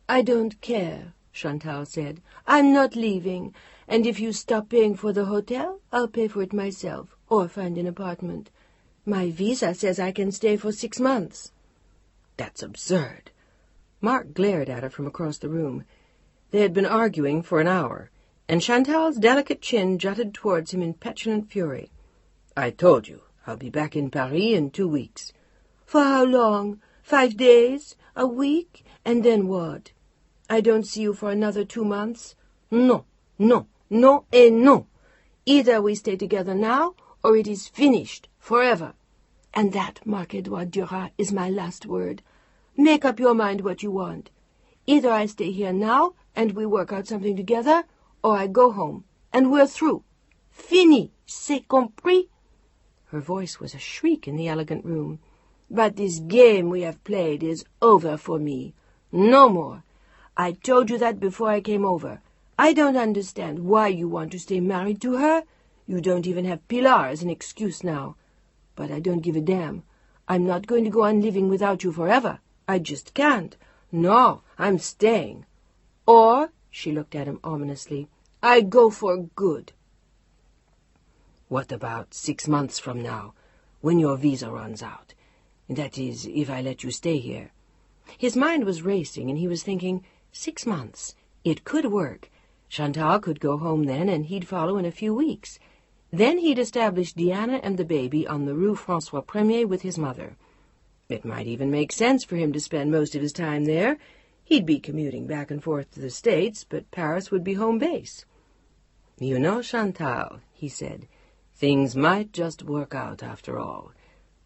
"I don't care," Chantal said. "I'm not leaving, and if you stop paying for the hotel, I'll pay for it myself, or find an apartment. My visa says I can stay for 6 months. "That's absurd." Mark glared at her from across the room. They had been arguing for an hour, and Chantal's delicate chin jutted towards him in petulant fury. "I told you, I'll be back in Paris in 2 weeks. For how long? 5 days? A week? And then what? I don't see you for another 2 months? No, no, no, and no. Either we stay together now, or it is finished, forever. And that, Marc-Edouard Duras, is my last word. Make up your mind what you want. Either I stay here now, and we work out something together, or I go home, and we're through. Fini, c'est compris?" Her voice was a shriek in the elegant room. "But this game we have played is over for me. No more. I told you that before I came over. I don't understand why you want to stay married to her. You don't even have Pilar as an excuse now. But I don't give a damn. I'm not going to go on living without you forever. I just can't. No, I'm staying. Or," she looked at him ominously, "I go for good." "What about 6 months from now, when your visa runs out? That is, if I let you stay here." His mind was racing, and he was thinking, 6 months. It could work. Chantal could go home then, and he'd follow in a few weeks. Then he'd establish Diana and the baby on the Rue François Premier with his mother. It might even make sense for him to spend most of his time there. He'd be commuting back and forth to the States, but Paris would be home base. "You know, Chantal," he said, "things might just work out after all.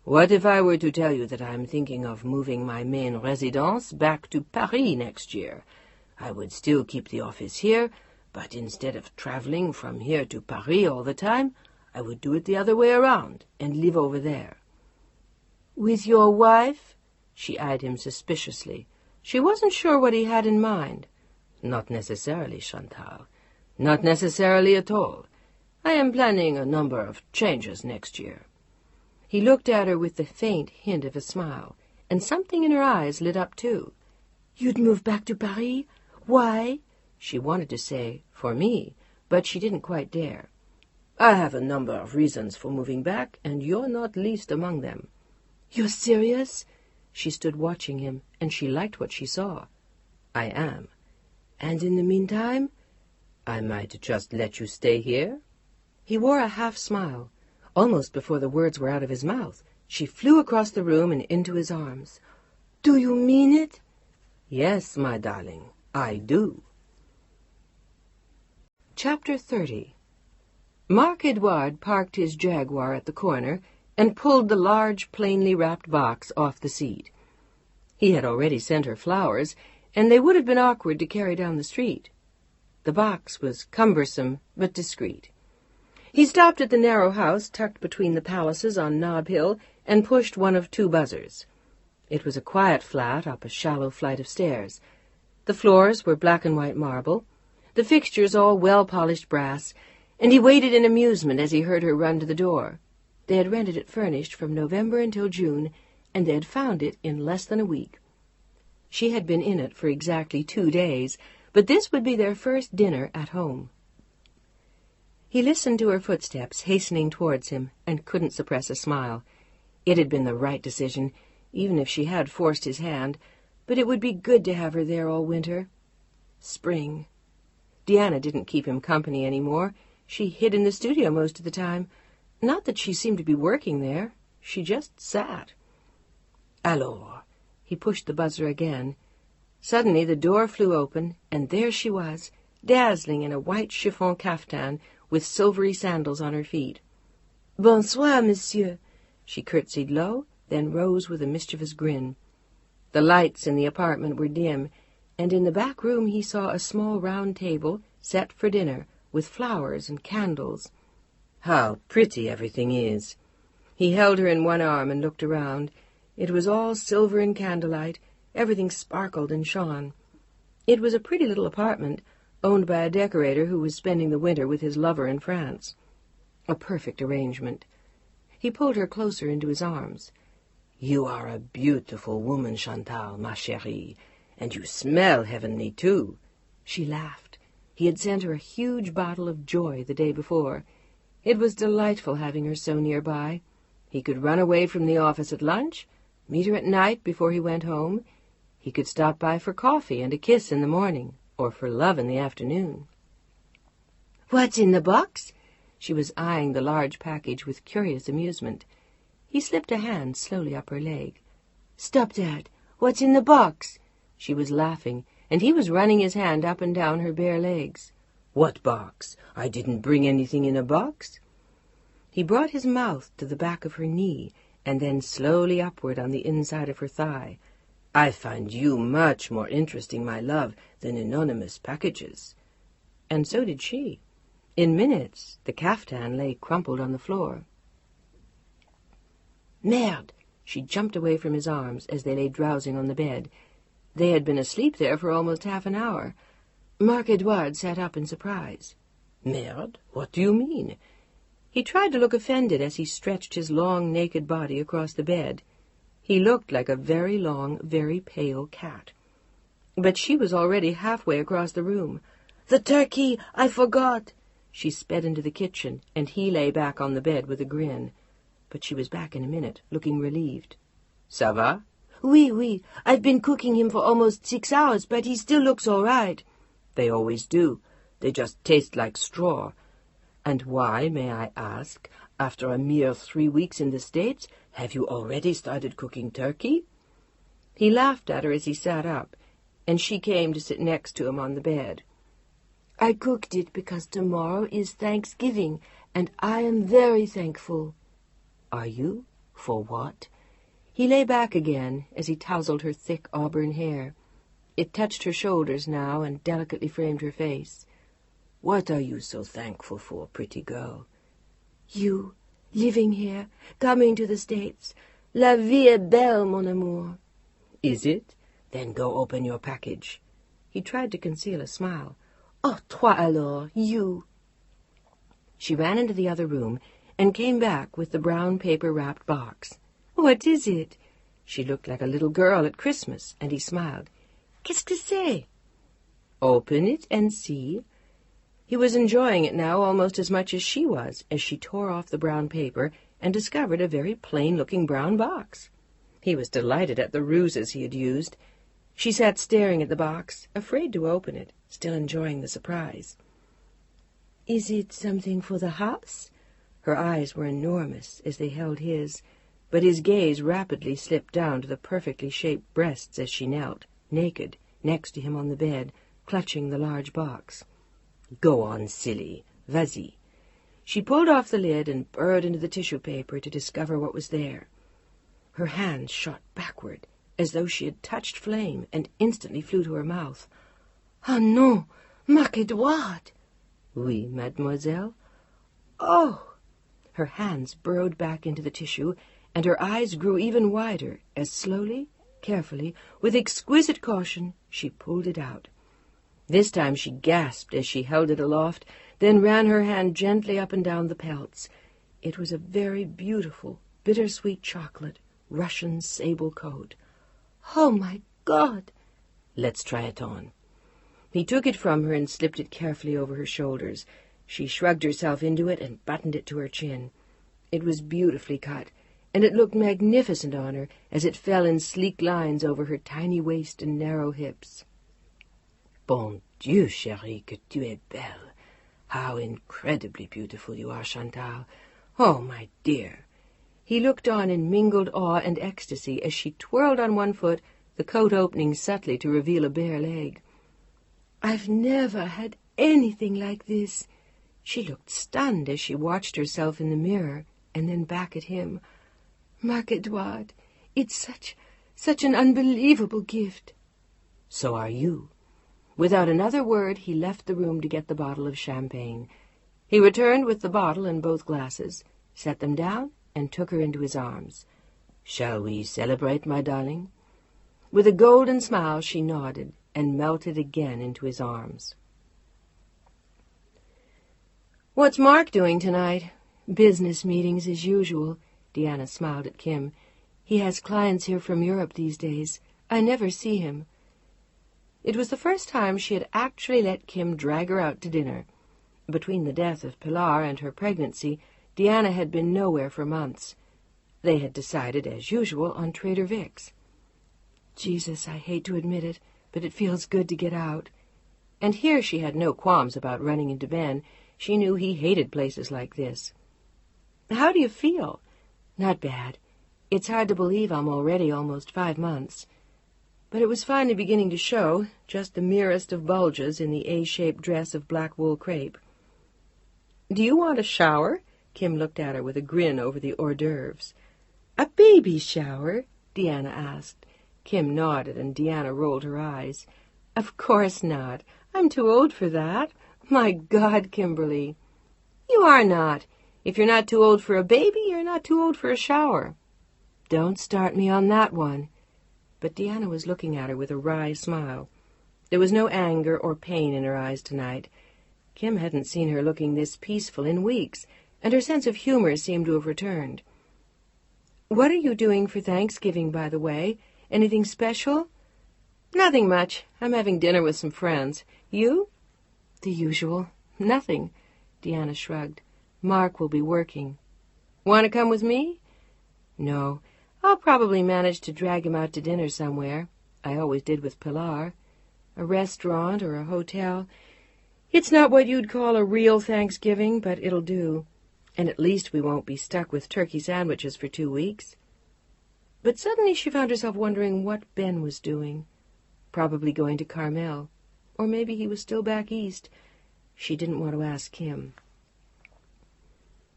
What if I were to tell you that I'm thinking of moving my main residence back to Paris next year? I would still keep the office here, but instead of traveling from here to Paris all the time, I would do it the other way around and live over there." "With your wife?" She eyed him suspiciously. She wasn't sure what he had in mind. "Not necessarily, Chantal. Not necessarily at all. I am planning a number of changes next year." He looked at her with the faint hint of a smile, and something in her eyes lit up too. "You'd move back to Paris? Why?" She wanted to say, "For me," but she didn't quite dare. "I have a number of reasons for moving back, and you're not least among them." "You're serious?" She stood watching him, and she liked what she saw. "I am." "And in the meantime?" "I might just let you stay here." He wore a half smile. Almost before the words were out of his mouth, She flew across the room and into his arms. "Do you mean it?" "Yes, my darling, I do." Chapter 30. Mark Edouard parked his Jaguar at the corner and pulled the large, plainly wrapped box off the seat. He had already sent her flowers, and they would have been awkward to carry down the street. The box was cumbersome but discreet. He stopped at the narrow house tucked between the palaces on Nob Hill and pushed one of 2 buzzers. It was a quiet flat up a shallow flight of stairs. The floors were black and white marble, the fixtures all well-polished brass, and he waited in amusement as he heard her run to the door. They had rented it furnished from November until June, and they had found it in less than a week. She had been in it for exactly 2 days, but this would be their first dinner at home. He listened to her footsteps hastening towards him and couldn't suppress a smile. It had been the right decision, even if she had forced his hand, but it would be good to have her there all winter. Spring. Deanna didn't keep him company any more. She hid in the studio most of the time. Not that she seemed to be working there. She just sat. Alors. He pushed the buzzer again. Suddenly the door flew open, and there she was, dazzling in a white chiffon caftan with silvery sandals on her feet. "Bonsoir, monsieur." She curtsied low, then rose with a mischievous grin. The lights in the apartment were dim, and in the back room he saw a small round table set for dinner, with flowers and candles. How pretty everything is! He held her in one arm and looked around. It was all silver and candlelight. Everything sparkled and shone. It was a pretty little apartment, owned by a decorator who was spending the winter with his lover in France. A perfect arrangement. He pulled her closer into his arms. "You are a beautiful woman, Chantal, ma chérie, and you smell heavenly, too." She laughed. He had sent her a huge bottle of joy the day before. It was delightful having her so nearby. He could run away from the office at lunch, meet her at night before he went home. He could stop by for coffee and a kiss in the morning, or for love in the afternoon. "What's in the box?" She was eyeing the large package with curious amusement. He slipped a hand slowly up her leg. "Stop that. What's in the box?" She was laughing, and he was running his hand up and down her bare legs. "What box? I didn't bring anything in a box." He brought his mouth to the back of her knee, and then slowly upward on the inside of her thigh. "I find you much more interesting, my love, than anonymous packages." And so did she. In minutes, the caftan lay crumpled on the floor. Merde! She jumped away from his arms as they lay drowsing on the bed. They had been asleep there for almost half an hour. Mark Edouard sat up in surprise. "Merde? What do you mean?" He tried to look offended as he stretched his long, naked body across the bed. He looked like a very long, very pale cat. But she was already halfway across the room. "The turkey! I forgot!" She sped into the kitchen, and he lay back on the bed with a grin. But she was back in a minute, looking relieved. "Ça va?" Oui, oui. I've been cooking him for almost 6 hours, but he still looks all right." "They always do. They just taste like straw. And why, may I ask, after a mere 3 weeks in the States, have you already started cooking turkey?" He laughed at her as he sat up, and she came to sit next to him on the bed. "I cooked it because tomorrow is Thanksgiving, and I am very thankful." "Are you? For what?" He lay back again as he tousled her thick auburn hair. It touched her shoulders now and delicately framed her face. "What are you so thankful for, pretty girl?" "You, living here, coming to the States. La vie est belle, mon amour." "Is it? Then go open your package." He tried to conceal a smile. "Oh, toi alors, you." She ran into the other room and came back with the brown paper-wrapped box. "What is it?" She looked like a little girl at Christmas, and he smiled. "Qu'est-ce que c'est?" "Open it and see." He was enjoying it now almost as much as she was, as she tore off the brown paper and discovered a very plain-looking brown box. He was delighted at the ruses he had used. She sat staring at the box, afraid to open it, still enjoying the surprise. "Is it something for the house?" Her eyes were enormous as they held his. but his gaze rapidly slipped down to the perfectly shaped breasts as she knelt, naked, next to him on the bed, clutching the large box. "Go on, silly. Vas-y." She pulled off the lid and burrowed into the tissue paper to discover what was there. Her hands shot backward, as though she had touched flame, and instantly flew to her mouth. "Ah non, marquez droite." "Oui, mademoiselle." "Oh!" Her hands burrowed back into the tissue, and her eyes grew even wider as slowly, carefully, with exquisite caution, she pulled it out. This time she gasped as she held it aloft, then ran her hand gently up and down the pelts. It was a very beautiful, bittersweet chocolate, Russian sable coat. "Oh, my God!" "Let's try it on." He took it from her and slipped it carefully over her shoulders. She shrugged herself into it and buttoned it to her chin. It was beautifully cut, and it looked magnificent on her as it fell in sleek lines over her tiny waist and narrow hips. "Bon Dieu, chérie, que tu es belle. How incredibly beautiful you are, Chantal. Oh, my dear." He looked on in mingled awe and ecstasy as she twirled on one foot, the coat opening subtly to reveal a bare leg. "I've never had anything like this." She looked stunned as she watched herself in the mirror and then back at him. "Marc Edouard, it's such an unbelievable gift." "So are you." Without another word, he left the room to get the bottle of champagne. He returned with the bottle and both glasses, set them down, and took her into his arms. "Shall we celebrate, my darling?" With a golden smile, she nodded and melted again into his arms. "What's Mark doing tonight?" "Business meetings as usual." Deanna smiled at Kim. "He has clients here from Europe these days. I never see him." It was the first time she had actually let Kim drag her out to dinner. Between the death of Pilar and her pregnancy, Deanna had been nowhere for months. They had decided, as usual, on Trader Vic's. Jesus, I hate to admit it, but it feels good to get out. And here she had no qualms about running into Ben. She knew he hated places like this. "How do you feel?" "Not bad. It's hard to believe I'm already almost 5 months." But it was finally beginning to show, just the merest of bulges in the A-shaped dress of black wool crepe. "Do you want a shower?" Kim looked at her with a grin over the hors d'oeuvres. "A baby shower?" Deanna asked. Kim nodded, and Deanna rolled her eyes. "Of course not. I'm too old for that. My God, Kimberly." "You are not. If you're not too old for a baby, you're not too old for a shower." "Don't start me on that one." But Deanna was looking at her with a wry smile. There was no anger or pain in her eyes tonight. Kim hadn't seen her looking this peaceful in weeks, and her sense of humor seemed to have returned. "What are you doing for Thanksgiving, by the way? Anything special?" "Nothing much. I'm having dinner with some friends. You?" "The usual. Nothing." Deanna shrugged. "Mark will be working." "Want to come with me?" "No. I'll probably manage to drag him out to dinner somewhere. I always did with Pilar. A restaurant or a hotel. It's not what you'd call a real Thanksgiving, but it'll do. And at least we won't be stuck with turkey sandwiches for 2 weeks." But suddenly she found herself wondering what Ben was doing. Probably going to Carmel. Or maybe he was still back east. She didn't want to ask him.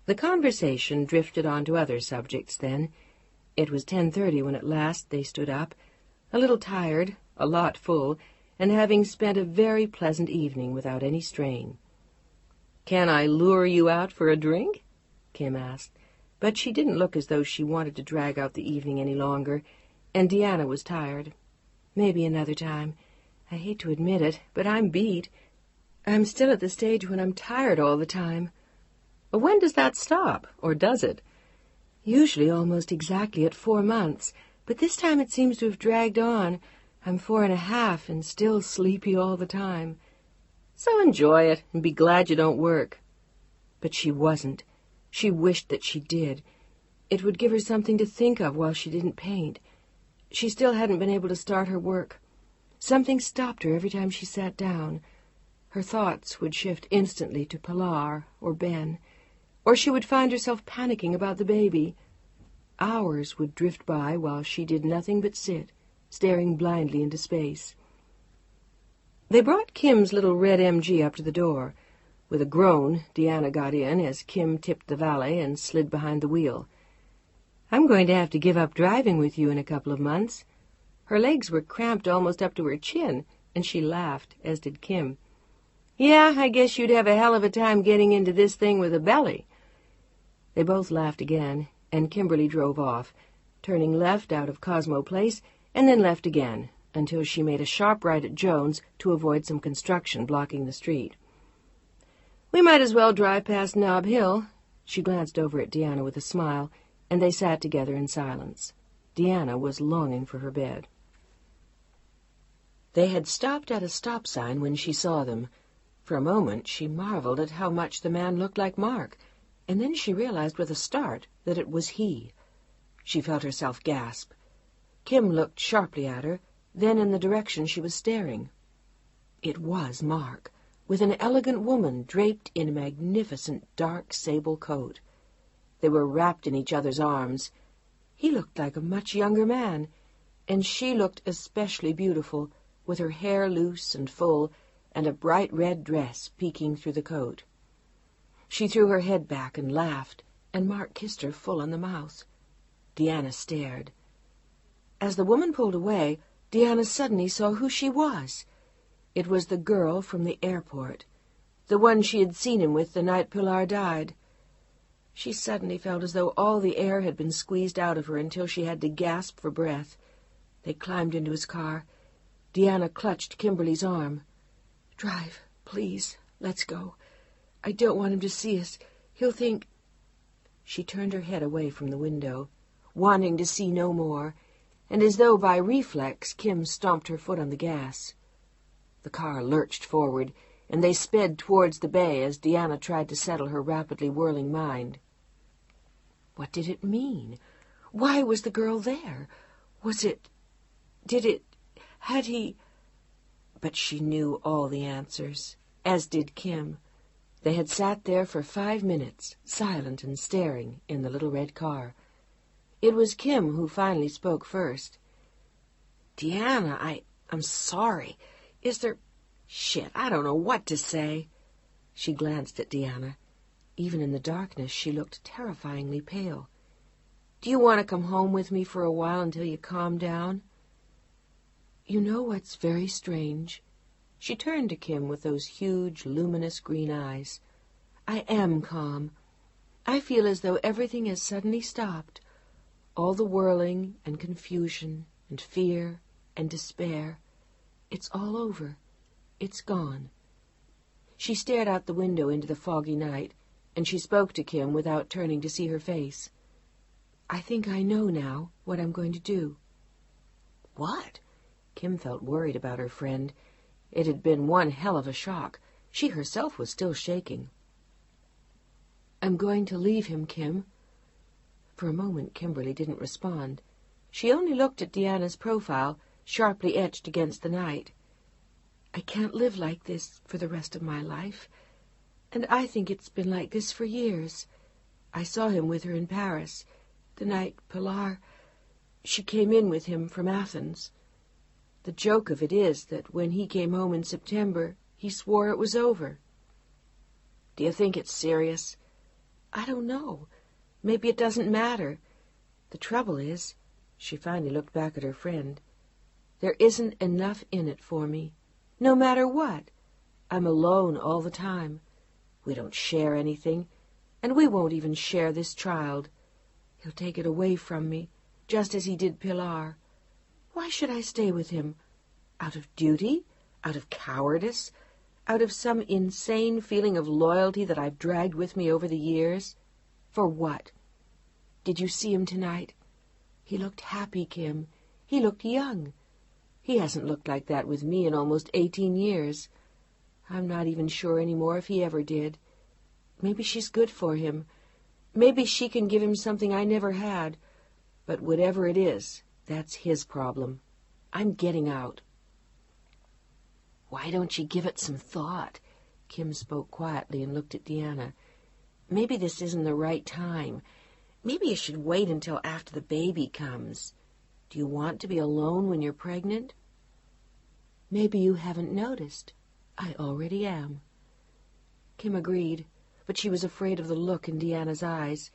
The conversation drifted on to other subjects then. It was 10:30 when at last they stood up, a little tired, a lot full, and having spent a very pleasant evening without any strain. "Can I lure you out for a drink?" Kim asked, but she didn't look as though she wanted to drag out the evening any longer, and Deanna was tired. "Maybe another time. I hate to admit it, but I'm beat. I'm still at the stage when I'm tired all the time." "When does that stop, or does it?" "Usually almost exactly at 4 months, but this time it seems to have dragged on. I'm 4.5 and still sleepy all the time." "So enjoy it and be glad you don't work." But she wasn't. She wished that she did. It would give her something to think of while she didn't paint. She still hadn't been able to start her work. Something stopped her every time she sat down. Her thoughts would shift instantly to Pilar or Ben, or she would find herself panicking about the baby. Hours would drift by while she did nothing but sit, staring blindly into space. They brought Kim's little red MG up to the door. With a groan, Deanna got in as Kim tipped the valet and slid behind the wheel. "I'm going to have to give up driving with you in a couple of months." Her legs were cramped almost up to her chin, and she laughed, as did Kim. "Yeah, I guess you'd have a hell of a time getting into this thing with a belly." They both laughed again, and Kimberly drove off, turning left out of Cosmo Place and then left again, until she made a sharp right at Jones to avoid some construction blocking the street. "We might as well drive past Nob Hill." She glanced over at Deanna with a smile, and they sat together in silence. Deanna was longing for her bed. They had stopped at a stop sign when she saw them. For a moment she marveled at how much the man looked like Mark, and then she realized with a start that it was he. She felt herself gasp. Kim looked sharply at her, then in the direction she was staring. It was Mark, with an elegant woman draped in a magnificent dark sable coat. They were wrapped in each other's arms. He looked like a much younger man, and she looked especially beautiful, with her hair loose and full, and a bright red dress peeking through the coat. She threw her head back and laughed, and Mark kissed her full on the mouth. Deanna stared. As the woman pulled away, Deanna suddenly saw who she was. It was the girl from the airport, the one she had seen him with the night Pilar died. She suddenly felt as though all the air had been squeezed out of her until she had to gasp for breath. They climbed into his car. Deanna clutched Kimberly's arm. "Drive, please. Let's go. I don't want him to see us. He'll think—" She turned her head away from the window, wanting to see no more, and as though by reflex Kim stomped her foot on the gas. The car lurched forward, and they sped towards the bay as Deanna tried to settle her rapidly whirling mind. What did it mean? Why was the girl there? Was it... did it... had he... But she knew all the answers, as did Kim. They had sat there for 5 minutes, silent and staring, in the little red car. It was Kim who finally spoke first. "Deanna, I'm sorry. Is there... Shit, I don't know what to say." She glanced at Deanna. Even in the darkness, she looked terrifyingly pale. "Do you want to come home with me for a while until you calm down?" "You know what's very strange?" She turned to Kim with those huge, luminous green eyes. "I am calm. I feel as though everything has suddenly stopped. All the whirling and confusion and fear and despair. It's all over. It's gone." She stared out the window into the foggy night, and she spoke to Kim without turning to see her face. "I think I know now what I'm going to do." "What?" Kim felt worried about her friend. It had been one hell of a shock. She herself was still shaking. "I'm going to leave him, Kim." For a moment Kimberly didn't respond. She only looked at Deanna's profile, sharply etched against the night. "I can't live like this for the rest of my life. And I think it's been like this for years. I saw him with her in Paris, the night Pilar... She came in with him from Athens. The joke of it is that when he came home in September, he swore it was over." "Do you think it's serious?" "I don't know. Maybe it doesn't matter. The trouble is," she finally looked back at her friend, "there isn't enough in it for me. No matter what. I'm alone all the time. We don't share anything, and we won't even share this child. He'll take it away from me, just as he did Pilar. Why should I stay with him? Out of duty? Out of cowardice? Out of some insane feeling of loyalty that I've dragged with me over the years? For what? Did you see him tonight? He looked happy, Kim. He looked young. He hasn't looked like that with me in almost 18 years. I'm not even sure anymore if he ever did. Maybe she's good for him. Maybe she can give him something I never had. But whatever it is, that's his problem. I'm getting out." "Why don't you give it some thought?" Kim spoke quietly and looked at Deanna. "Maybe this isn't the right time. Maybe you should wait until after the baby comes. Do you want to be alone when you're pregnant? Maybe you haven't noticed. I already am. Kim agreed, but she was afraid of the look in Deanna's eyes.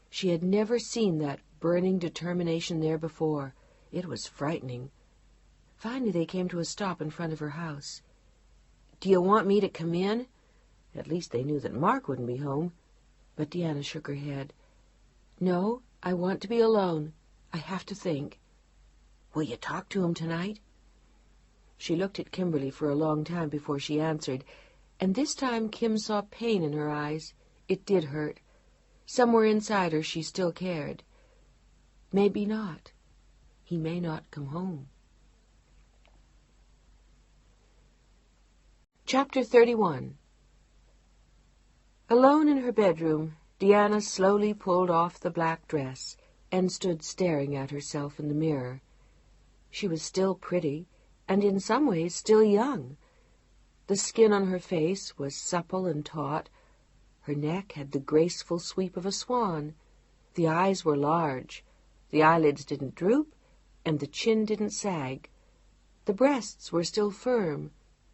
She had never seen that burning determination there before. It was frightening. Finally they came to a stop in front of her house. Do you want me to come in? At least they knew that Mark wouldn't be home. But Deanna shook her head. No, I want to be alone. I have to think. Will you talk to him tonight? She looked at Kimberly for a long time before she answered, and this time Kim saw pain in her eyes. It did hurt. Somewhere inside her she still cared. Maybe not. He may not come home. Chapter 31. Alone in her bedroom, Deanna slowly pulled off the black dress and stood staring at herself in the mirror. She was still pretty, and in some ways still young. The skin on her face was supple and taut. Her neck had the graceful sweep of a swan. The eyes were large. The eyelids didn't droop, and the chin didn't sag. The breasts were still firm,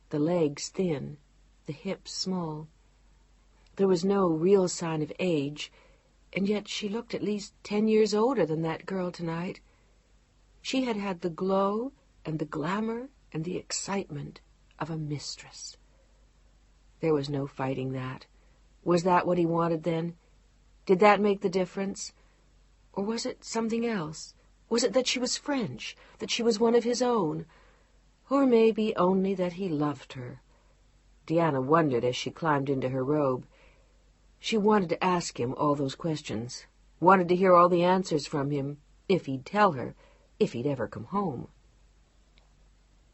the legs thin, the hips small. There was no real sign of age, and yet she looked at least 10 years older than that girl tonight. She had had the glow and the glamour and the excitement of a mistress. There was no fighting that. Was that what he wanted then? Did that make the difference? Or was it something else? Was it that she was French, that she was one of his own? Or maybe only that he loved her? Deanna wondered as she climbed into her robe. She wanted to ask him all those questions, wanted to hear all the answers from him, if he'd tell her, if he'd ever come home.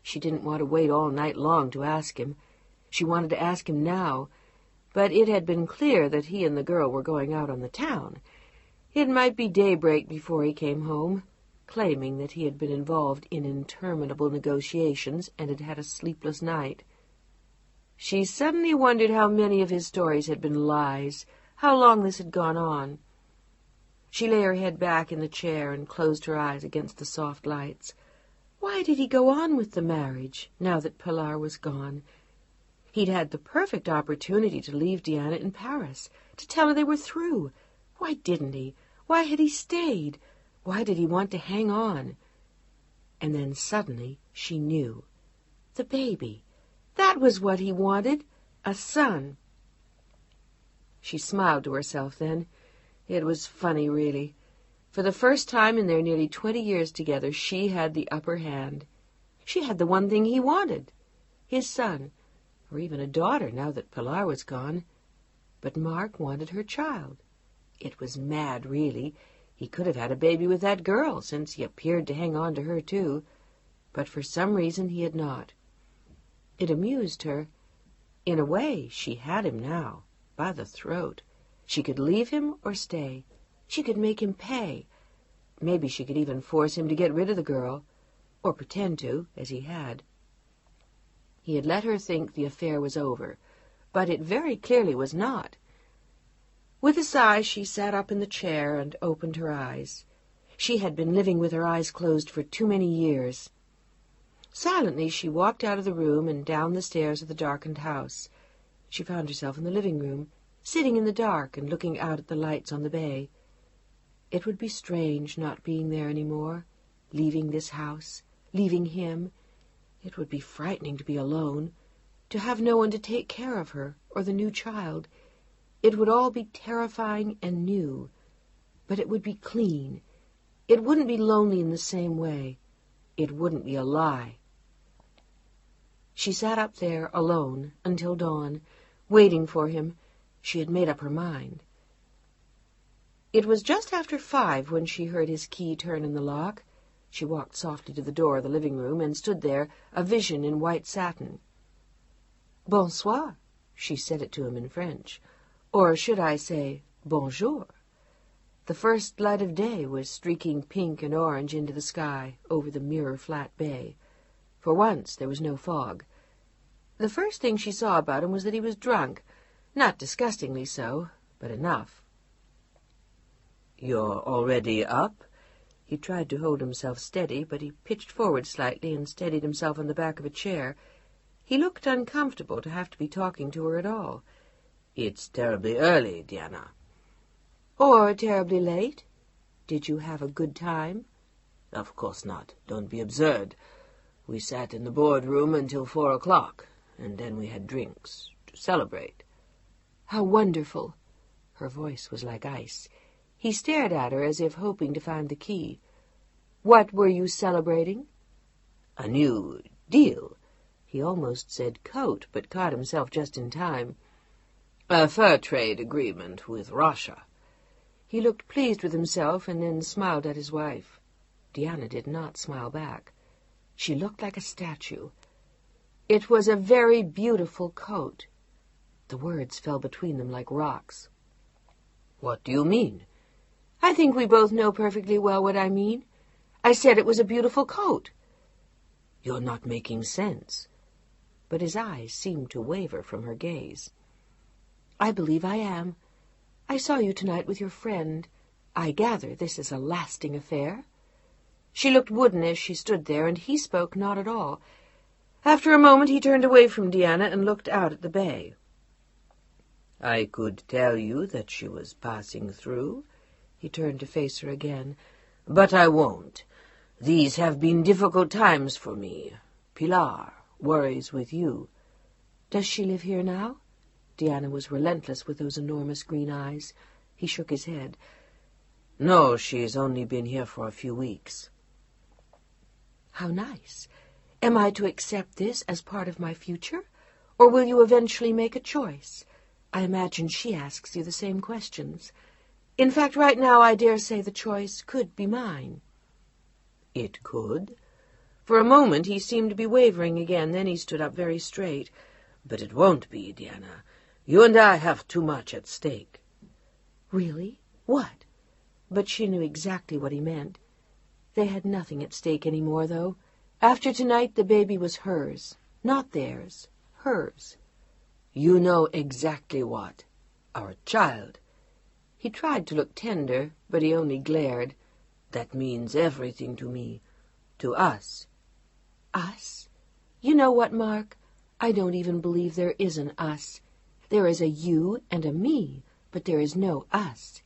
She didn't want to wait all night long to ask him. She wanted to ask him now, but it had been clear that he and the girl were going out on the town. It might be daybreak before he came home, claiming that he had been involved in interminable negotiations and had had a sleepless night. She suddenly wondered how many of his stories had been lies, how long this had gone on. She lay her head back in the chair and closed her eyes against the soft lights. Why did he go on with the marriage, now that Pilar was gone? He'd had the perfect opportunity to leave Deanna in Paris, to tell her they were through. Why didn't he? Why had he stayed? Why did he want to hang on? And then suddenly she knew. The baby. That was what he wanted. A son. She smiled to herself then. It was funny, really. For the first time in their nearly 20 years together, she had the upper hand. She had the one thing he wanted. His son. Or even a daughter, now that Pilar was gone. But Mark wanted her child. It was mad, really. He could have had a baby with that girl, since he appeared to hang on to her, too. But for some reason he had not. It amused her. In a way, she had him now, by the throat. She could leave him or stay. She could make him pay. Maybe she could even force him to get rid of the girl, or pretend to, as he had. He had let her think the affair was over, but it very clearly was not. With a sigh, she sat up in the chair and opened her eyes. She had been living with her eyes closed for too many years. Silently, she walked out of the room and down the stairs of the darkened house. She found herself in the living room, sitting in the dark and looking out at the lights on the bay. It would be strange not being there any more, leaving this house, leaving him. It would be frightening to be alone, to have no one to take care of her or the new child. It would all be terrifying and new, but it would be clean. It wouldn't be lonely in the same way. It wouldn't be a lie. She sat up there alone until dawn, waiting for him. She had made up her mind. It was just after 5 when she heard his key turn in the lock. She walked softly to the door of the living room and stood there, a vision in white satin. "Bonsoir," she said it to him in French. Or should I say, bonjour? The first light of day was streaking pink and orange into the sky over the mirror-flat bay. For once there was no fog. The first thing she saw about him was that he was drunk, not disgustingly so, but enough. You're already up? He tried to hold himself steady, but he pitched forward slightly and steadied himself on the back of a chair. He looked uncomfortable to have to be talking to her at all. It's terribly early, Diana. Or terribly late. Did you have a good time? Of course not. Don't be absurd. We sat in the boardroom until 4 o'clock, and then we had drinks to celebrate. How wonderful. Her voice was like ice. He stared at her as if hoping to find the key. What were you celebrating? A new deal. He almost said coat, but caught himself just in time. A fur trade agreement with Russia. He looked pleased with himself and then smiled at his wife. Diana did not smile back. She looked like a statue. It was a very beautiful coat. The words fell between them like rocks. What do you mean? I think we both know perfectly well what I mean. I said it was a beautiful coat. You're not making sense. But his eyes seemed to waver from her gaze. I believe I am. I saw you tonight with your friend. I gather this is a lasting affair. She looked wooden as she stood there, and he spoke not at all. After a moment he turned away from Diana and looked out at the bay. I could tell you that she was passing through. He turned to face her again. But I won't. These have been difficult times for me. Pilar worries with you. Does she live here now? Diana was relentless with those enormous green eyes. He shook his head. No, she's only been here for a few weeks. How nice. Am I to accept this as part of my future, or will you eventually make a choice? I imagine she asks you the same questions. In fact, right now I dare say the choice could be mine. It could. For a moment he seemed to be wavering again, then he stood up very straight. But it won't be, Diana. You and I have too much at stake. Really? What? But she knew exactly what he meant. They had nothing at stake any more, though. After tonight, the baby was hers, not theirs, hers. You know exactly what. Our child. He tried to look tender, but he only glared. That means everything to me. To us. Us? You know what, Mark? I don't even believe there is an us. There is a you and a me, but there is no us.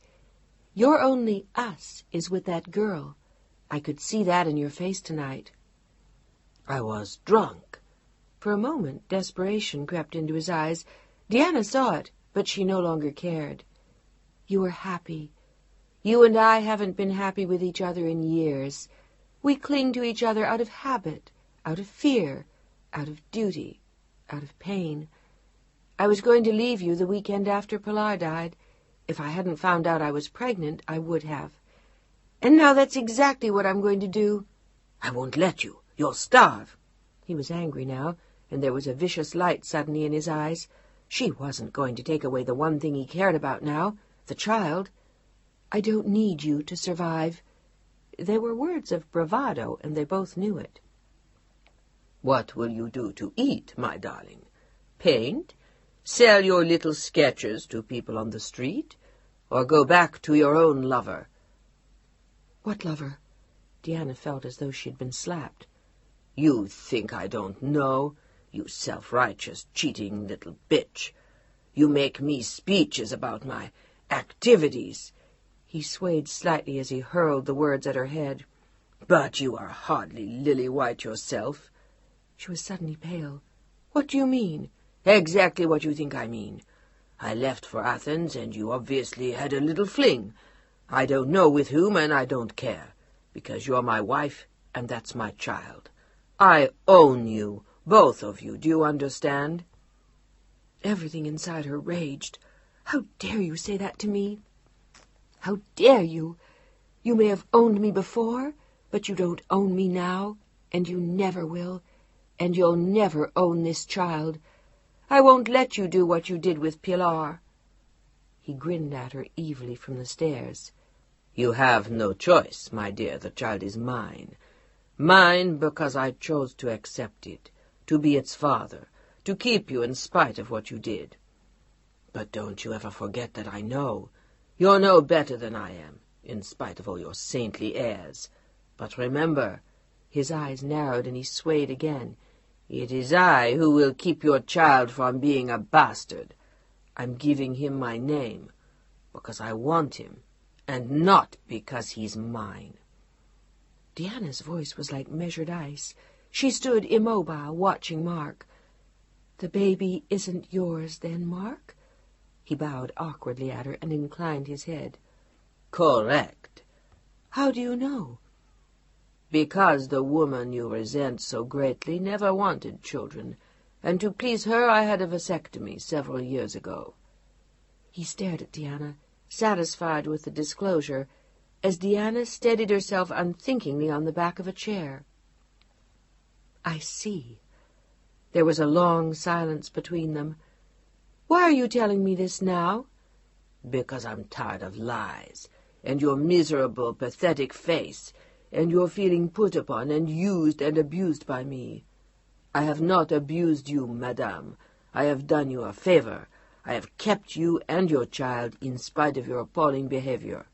Your only us is with that girl. I could see that in your face tonight. I was drunk. For a moment, desperation crept into his eyes. Diana saw it, but she no longer cared. You were happy. You and I haven't been happy with each other in years. We cling to each other out of habit, out of fear, out of duty, out of pain. I was going to leave you the weekend after Pilar died. If I hadn't found out I was pregnant, I would have. And now that's exactly what I'm going to do. I won't let you. You'll starve. He was angry now, and there was a vicious light suddenly in his eyes. She wasn't going to take away the one thing he cared about now, the child. I don't need you to survive. They were words of bravado, and they both knew it. What will you do to eat, my darling? Paint? Sell your little sketches to people on the street? Or go back to your own lover? What lover? Diana felt as though she'd been slapped. You think I don't know, you self-righteous, cheating little bitch. You make me speeches about my activities. He swayed slightly as he hurled the words at her head. But you are hardly lily-white yourself. She was suddenly pale. What do you mean? Exactly what you think I mean. I left for Athens, and you obviously had a little fling. I don't know with whom, and I don't care, because you're my wife, and that's my child. I own you, both of you, do you understand? Everything inside her raged. How dare you say that to me? How dare you? You may have owned me before, but you don't own me now, and you never will, and you'll never own this child. I won't let you do what you did with Pilar. He grinned at her evilly from the stairs. You have no choice, my dear. The child is mine. Mine because I chose to accept it, to be its father, to keep you in spite of what you did. But don't you ever forget that I know. You're no better than I am. in spite of all your saintly airs. But remember," his eyes narrowed and he swayed again, "it is I who will keep your child from being a bastard. I'm giving him my name because I want him, and not because he's mine." Deanna's voice was like measured ice. She stood immobile, watching Mark. "The baby isn't yours, then, Mark?" He bowed awkwardly at her and inclined his head. "Correct." "How do you know?" "Because the woman you resent so greatly never wanted children, and to please her I had a vasectomy several years ago." He stared at Deanna, satisfied with the disclosure, as Deanna steadied herself unthinkingly on the back of a chair. "I see." There was a long silence between them. "Why are you telling me this now?" "Because I'm tired of lies, and your miserable, pathetic face, and your feeling put upon and used and abused by me. I have not abused you, madame. I have done you a favor. I have kept you and your child in spite of your appalling behavior,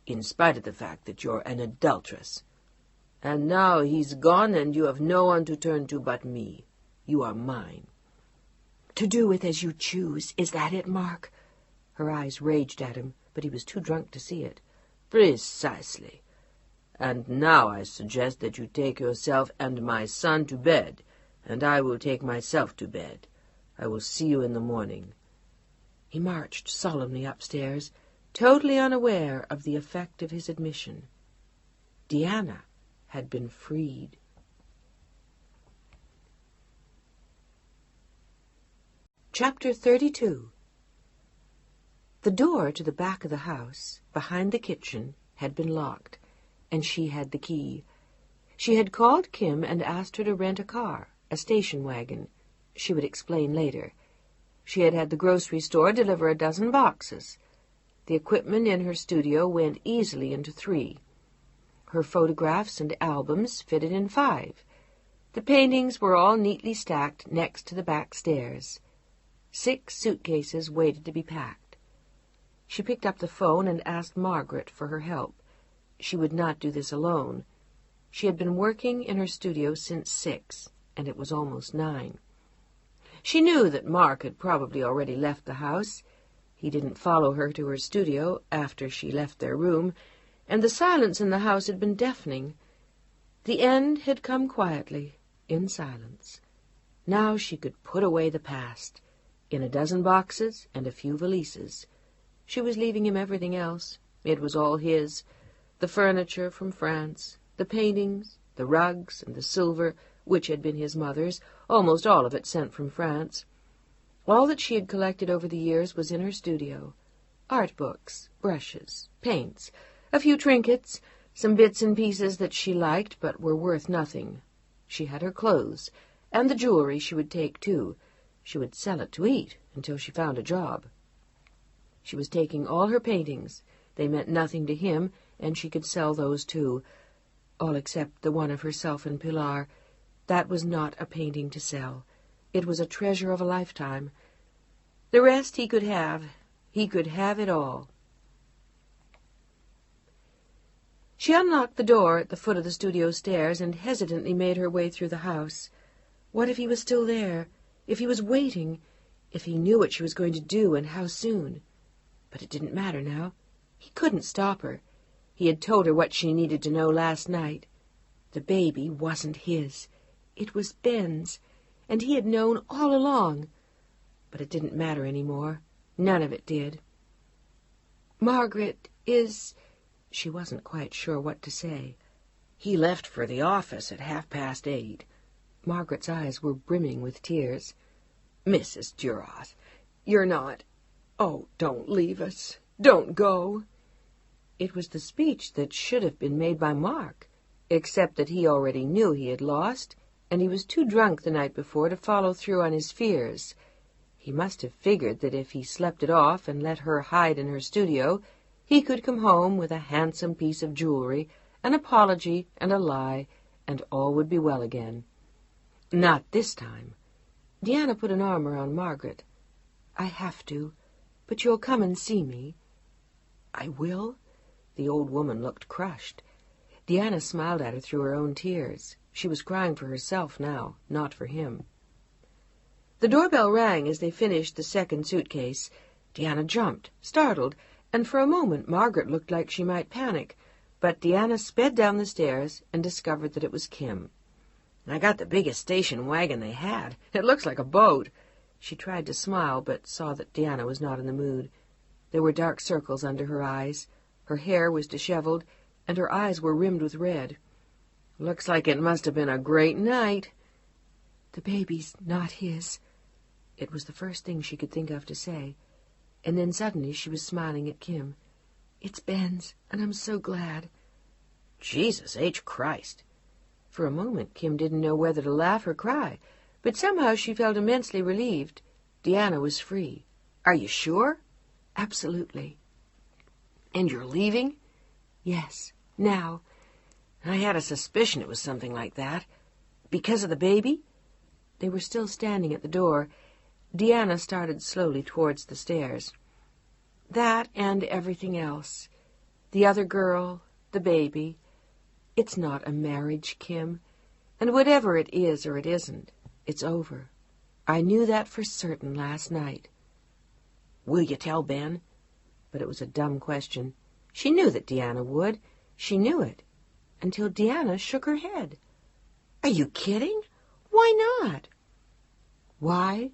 in spite of the fact that you're an adulteress. And now he's gone, and you have no one to turn to but me. You are mine." "To do with as you choose, is that it, Mark?" Her eyes raged at him, but he was too drunk to see it. "Precisely. And now I suggest that you take yourself and my son to bed, and I will take myself to bed. I will see you in the morning." He marched solemnly upstairs, totally unaware of the effect of his admission. Deanna had been freed. Chapter 32. The door to the back of the house, behind the kitchen, had been locked, and she had the key. She had called Kim and asked her to rent a car, a station wagon. She would explain later. She had had the grocery store deliver a dozen boxes. The equipment in her studio went easily into 3. Her photographs and albums fitted in 5. The paintings were all neatly stacked next to the back stairs. 6 suitcases waited to be packed. She picked up the phone and asked Margaret for her help. She would not do this alone. She had been working in her studio since 6, and it was almost 9. She knew that Mark had probably already left the house. He didn't follow her to her studio after she left their room, and the silence in the house had been deafening. The end had come quietly, in silence. Now she could put away the past, in a dozen boxes and a few valises. She was leaving him everything else. It was all his. The furniture from France, the paintings, the rugs, and the silver, which had been his mother's, almost all of it sent from France. All that she had collected over the years was in her studio. Art books, brushes, paints, a few trinkets, some bits and pieces that she liked but were worth nothing. She had her clothes, and the jewelry she would take, too. She would sell it to eat until she found a job. She was taking all her paintings. They meant nothing to him, and she could sell those, too. All except the one of herself and Pilar. That was not a painting to sell. It was a treasure of a lifetime. The rest he could have. He could have it all. She unlocked the door at the foot of the studio stairs and hesitantly made her way through the house. What if he was still there? If he was waiting? If he knew what she was going to do and how soon? But it didn't matter now. He couldn't stop her. He had told her what she needed to know last night. The baby wasn't his. It was Ben's, and he had known all along. But it didn't matter any more. None of it did. "Margaret is—" She wasn't quite sure what to say. "He left for the office at 8:30. Margaret's eyes were brimming with tears. "Mrs. Duroth, you're not... Oh, don't leave us. Don't go." It was the speech that should have been made by Mark, except that he already knew he had lost, and he was too drunk the night before to follow through on his fears. He must have figured that if he slept it off and let her hide in her studio, he could come home with a handsome piece of jewelry, an apology and a lie, and all would be well again. Not this time. Deanna put an arm around Margaret. "I have to, but you'll come and see me." "I will?" The old woman looked crushed. Deanna smiled at her through her own tears. She was crying for herself now, not for him. The doorbell rang as they finished the second suitcase. Deanna jumped, startled, and for a moment Margaret looked like she might panic, but Deanna sped down the stairs and discovered that it was Kim. "I got the biggest station wagon they had. It looks like a boat." She tried to smile, but saw that Deanna was not in the mood. There were dark circles under her eyes. Her hair was disheveled, and her eyes were rimmed with red. "Looks like it must have been a great night." "The baby's not his." It was the first thing she could think of to say, and then suddenly she was smiling at Kim. "It's Ben's, and I'm so glad." "Jesus H. Christ." For a moment Kim didn't know whether to laugh or cry, but somehow she felt immensely relieved. Deanna was free. "Are you sure?" "Absolutely." "And you're leaving?" "Yes, now." "I had a suspicion it was something like that. Because of the baby?" They were still standing at the door. Deanna started slowly towards the stairs. "That and everything else. The other girl, the baby. It's not a marriage, Kim. And whatever it is or it isn't, it's over. I knew that for certain last night." "Will you tell Ben?" But it was a dumb question. She knew that Deanna would. She knew it. Until Deanna shook her head. "Are you kidding? Why not?" "Why?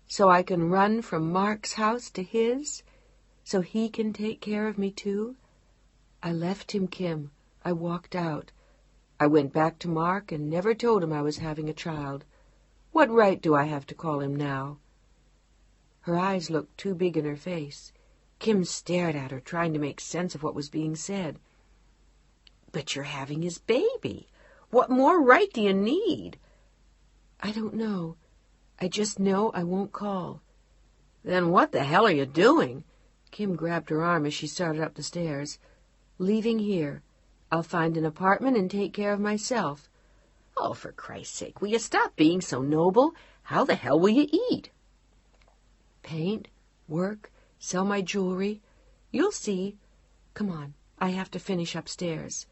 So I can run from Mark's house to his? So he can take care of me too? I left him, Kim. I walked out. I went back to Mark and never told him I was having a child. What right do I have to call him now?" Her eyes looked too big in her face. Kim stared at her, trying to make sense of what was being said. "But you're having his baby. What more right do you need?" "I don't know. I just know I won't call." "Then what the hell are you doing?" Kim grabbed her arm as she started up the stairs. "Leaving here. I'll find an apartment and take care of myself." "Oh, for Christ's sake, will you stop being so noble? How the hell will you eat?" "Paint, work, sell my jewelry. You'll see. Come on, I have to finish upstairs."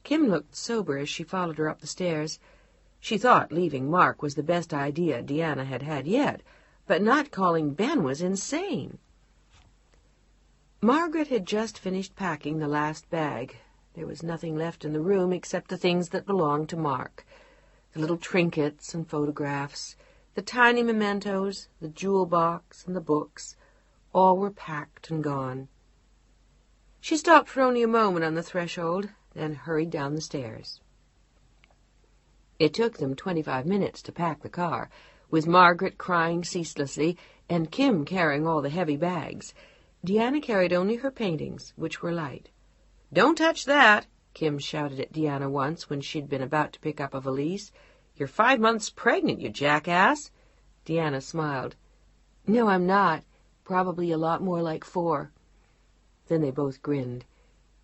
Kim looked sober as she followed her up the stairs. She thought leaving Mark was the best idea Deanna had had yet, but not calling Ben was insane. Margaret had just finished packing the last bag. There was nothing left in the room except the things that belonged to Mark. The little trinkets and photographs, the tiny mementos, the jewel box and the books, all were packed and gone. She stopped for only a moment on the threshold, then hurried down the stairs. It took them 25 minutes to pack the car, with Margaret crying ceaselessly and Kim carrying all the heavy bags. Deanna carried only her paintings, which were light. "Don't touch that," Kim shouted at Deanna once when she'd been about to pick up a valise. "You're 5 months pregnant, you jackass." Deanna smiled. "No, I'm not. Probably a lot more like 4. Then they both grinned.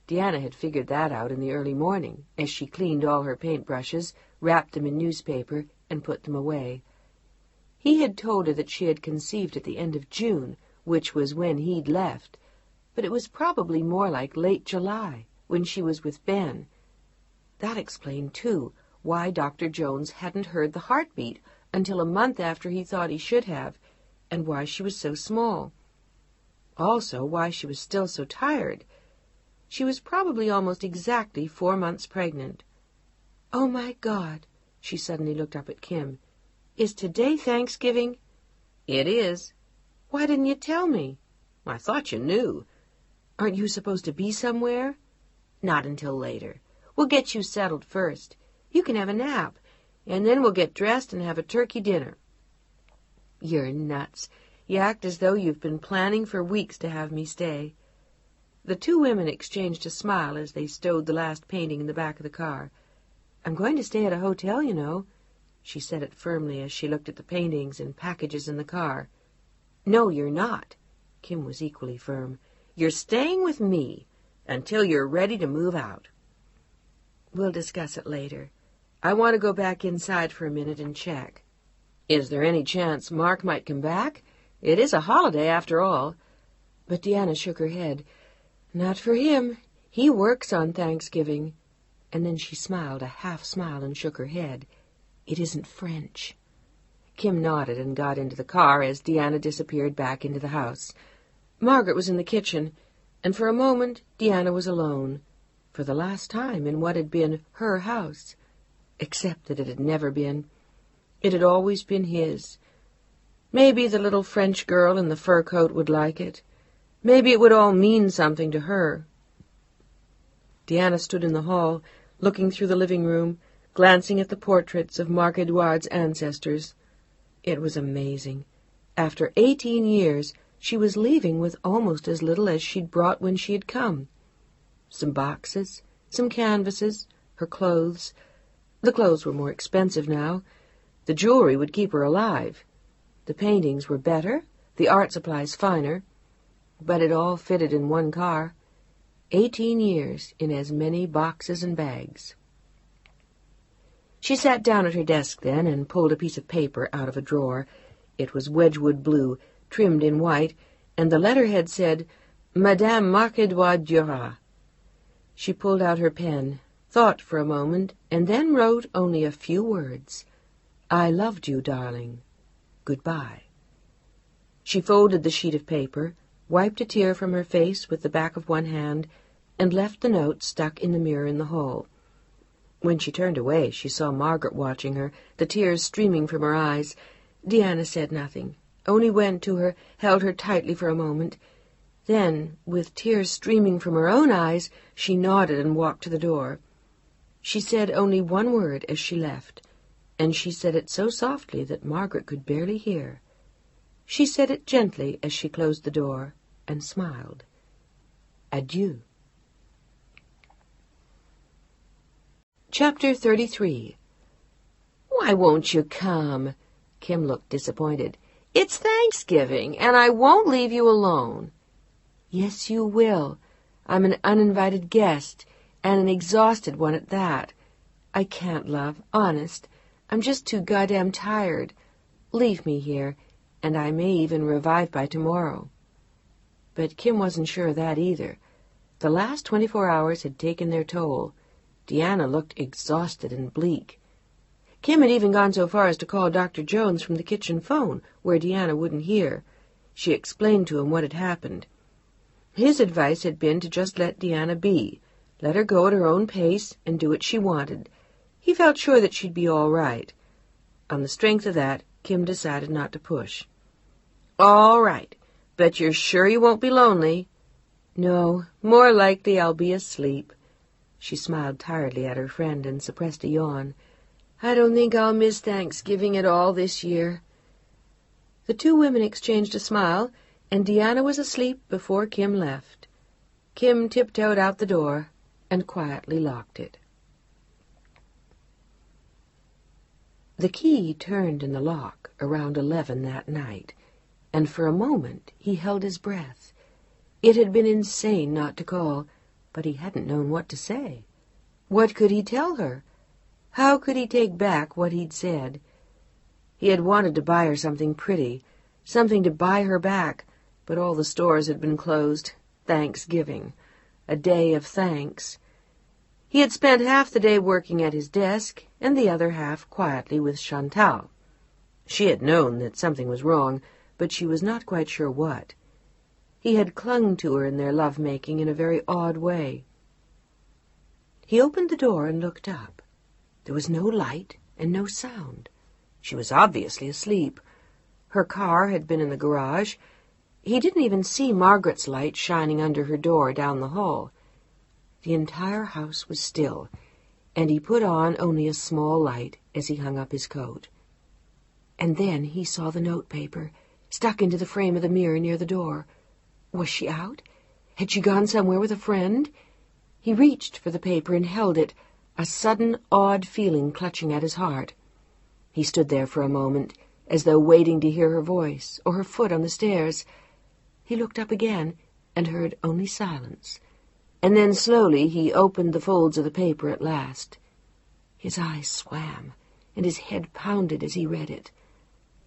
Deanna had figured that out in the early morning, as she cleaned all her paintbrushes, wrapped them in newspaper, and put them away. He had told her that she had conceived at the end of June, which was when he'd left, but it was probably more like late July, when she was with Ben. That explained, too, why Dr. Jones hadn't heard the heartbeat until a month after he thought he should have, and why she was so small. Also, why she was still so tired. She was probably almost exactly 4 months pregnant. "Oh, my God!" She suddenly looked up at Kim. "Is today Thanksgiving?" "It is." "Why didn't you tell me?" "I thought you knew." "Aren't you supposed to be somewhere?" "Not until later. We'll get you settled first. You can have a nap, and then we'll get dressed and have a turkey dinner." "You're nuts. You act as though you've been planning for weeks to have me stay." The two women exchanged a smile as they stowed the last painting in the back of the car. "I'm going to stay at a hotel, you know." She said it firmly as she looked at the paintings and packages in the car. "No, you're not." Kim was equally firm. "You're staying with me until you're ready to move out." "We'll discuss it later. I want to go back inside for a minute and check." "Is there any chance Mark might come back? It is a holiday, after all." But Deanna shook her head. "Not for him. He works on Thanksgiving. And then she smiled a half-smile and shook her head. It isn't French. Kim nodded and got into the car as Deanna disappeared back into the house. Margaret was in the kitchen, and for a moment Deanna was alone, for the last time in what had been her house, except that it had never been. It had always been his. Maybe the little French girl in the fur coat would like it. Maybe it would all mean something to her. Deanna stood in the hall, looking through the living room, glancing at the portraits of Marc Edouard's ancestors. It was amazing. After 18 years, she was leaving with almost as little as she'd brought when she had come. Some boxes, some canvases, her clothes. The clothes were more expensive now. The jewelry would keep her alive. The paintings were better, the art supplies finer. But it all fitted in one car. 18 years in as many boxes and bags. She sat down at her desk then and pulled a piece of paper out of a drawer. It was Wedgwood blue, trimmed in white, and the letterhead said, Madame Marc-Edouard Duras. She pulled out her pen, thought for a moment, and then wrote only a few words. I loved you, darling. Goodbye. She folded the sheet of paper, wiped a tear from her face with the back of one hand, and left the note stuck in the mirror in the hall. When she turned away, she saw Margaret watching her, the tears streaming from her eyes. Deanna said nothing, only went to her, held her tightly for a moment. Then, with tears streaming from her own eyes, she nodded and walked to the door. She said only one word as she left, and she said it so softly that Margaret could barely hear. She said it gently as she closed the door, and smiled. Adieu. Chapter 33. Why won't you come? Kim looked disappointed. It's Thanksgiving, and I won't leave you alone. Yes, you will. I'm an uninvited guest, and an exhausted one at that. I can't, love, honest. I'm just too goddamn tired. Leave me here, and I may even revive by tomorrow. But Kim wasn't sure of that either. The last 24 hours had taken their toll. Deanna looked exhausted and bleak. Kim had even gone so far as to call Dr. Jones from the kitchen phone, where Deanna wouldn't hear. She explained to him what had happened. His advice had been to just let Deanna be, let her go at her own pace and do what she wanted. He felt sure that she'd be all right. On the strength of that, Kim decided not to push. All right, but you're sure you won't be lonely? No, more likely I'll be asleep. She smiled tiredly at her friend and suppressed a yawn. I don't think I'll miss Thanksgiving at all this year. The two women exchanged a smile, and Deanna was asleep before Kim left. Kim tiptoed out the door and quietly locked it. The key turned in the lock around 11 that night, and for a moment he held his breath. It had been insane not to call, but he hadn't known what to say. What could he tell her? How could he take back what he'd said? He had wanted to buy her something pretty, something to buy her back, but all the stores had been closed. Thanksgiving. A day of thanks. He had spent half the day working at his desk, and the other half quietly with Chantal. She had known that something was wrong, but she was not quite sure what. He had clung to her in their love-making in a very odd way. He opened the door and looked up. There was no light and no sound. She was obviously asleep. Her car had been in the garage. He didn't even see Margaret's light shining under her door down the hall. The entire house was still, and he put on only a small light as he hung up his coat. And then he saw the notepaper, stuck into the frame of the mirror near the door. Was she out? Had she gone somewhere with a friend? He reached for the paper and held it, a sudden, odd feeling clutching at his heart. He stood there for a moment, as though waiting to hear her voice or her foot on the stairs. He looked up again and heard only silence. And then slowly he opened the folds of the paper at last. His eyes swam, and his head pounded as he read it.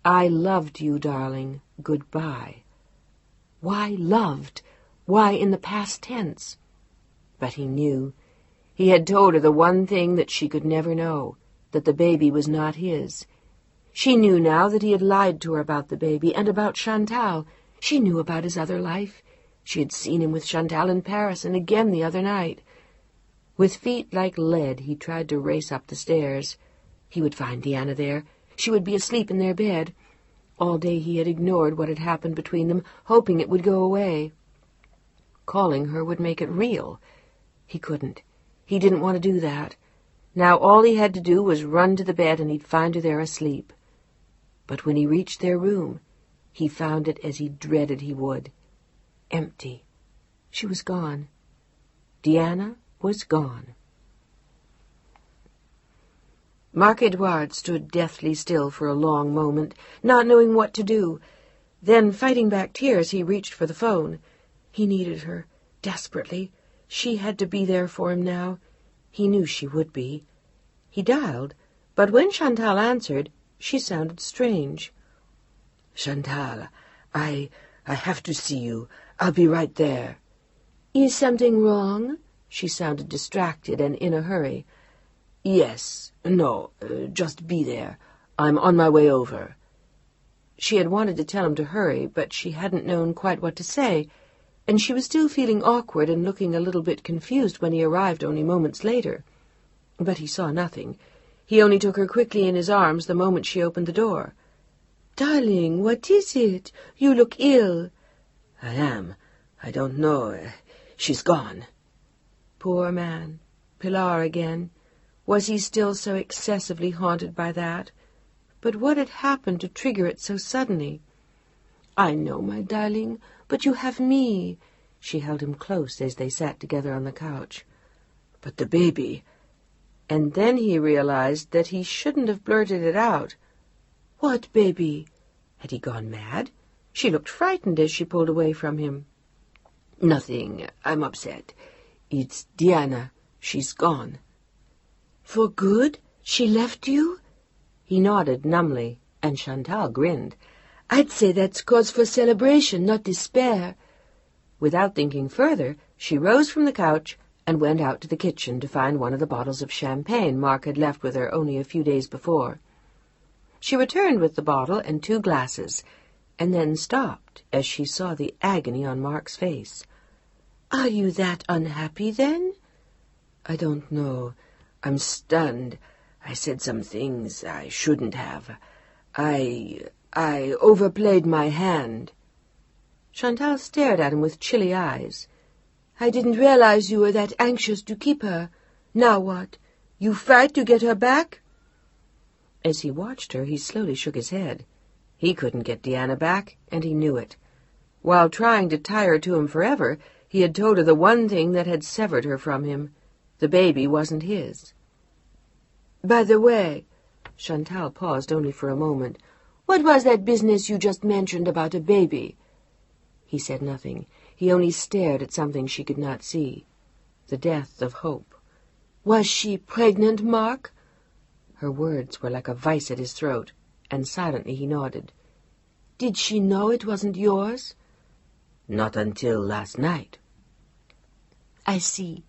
I loved you, darling. Goodbye. Why loved? Why in the past tense? But he knew. He had told her the one thing that she could never know, that the baby was not his. She knew now that he had lied to her about the baby and about Chantal. She knew about his other life. She had seen him with Chantal in Paris and again the other night. With feet like lead, he tried to race up the stairs. He would find Diana there. She would be asleep in their bed. All day he had ignored what had happened between them, hoping it would go away. Calling her would make it real. He couldn't. He didn't want to do that. Now all he had to do was run to the bed and he'd find her there asleep. But when he reached their room, he found it as he dreaded he would. Empty. She was gone. Diana was gone. Mark Edouard stood deathly still for a long moment, not knowing what to do. Then, fighting back tears, he reached for the phone. He needed her, desperately. She had to be there for him now. He knew she would be. He dialed, but when Chantal answered, she sounded strange. Chantal, I have to see you. I'll be right there. Is something wrong? She sounded distracted and in a hurry. Yes. No, just be there. I'm on my way over. She had wanted to tell him to hurry, but she hadn't known quite what to say, and she was still feeling awkward and looking a little bit confused when he arrived only moments later. But he saw nothing. He only took her quickly in his arms the moment she opened the door. "Darling, what is it? You look ill." I am. I don't know. She's gone. Poor man. Pilar again. Was he still so excessively haunted by that? But what had happened to trigger it so suddenly? "I know, my darling, but you have me." She held him close as they sat together on the couch. But the baby... And then he realized that he shouldn't have blurted it out. "What baby?" Had he gone mad? She looked frightened as she pulled away from him. Nothing. I'm upset. It's Diana. She's gone. "For good? She left you?" He nodded numbly, and Chantal grinned. "I'd say that's cause for celebration, not despair." Without thinking further, she rose from the couch and went out to the kitchen to find one of the bottles of champagne Mark had left with her only a few days before. She returned with the bottle and 2 glasses, and then stopped as she saw the agony on Mark's face. "Are you that unhappy, then?" I don't know. I'm stunned. I said some things I shouldn't have. I overplayed my hand." Chantal stared at him with chilly eyes. "I didn't realize you were that anxious to keep her. Now what? You fight to get her back?" As he watched her, he slowly shook his head. He couldn't get Diana back, and he knew it. While trying to tie her to him forever, he had told her the one thing that had severed her from him. The baby wasn't his. "By the way," Chantal paused only for a moment, "what was that business you just mentioned about a baby?" He said nothing. He only stared at something she could not see. The death of hope. "Was she pregnant, Mark?" Her words were like a vice at his throat, and silently he nodded. "Did she know it wasn't yours?" Not until last night. "I see.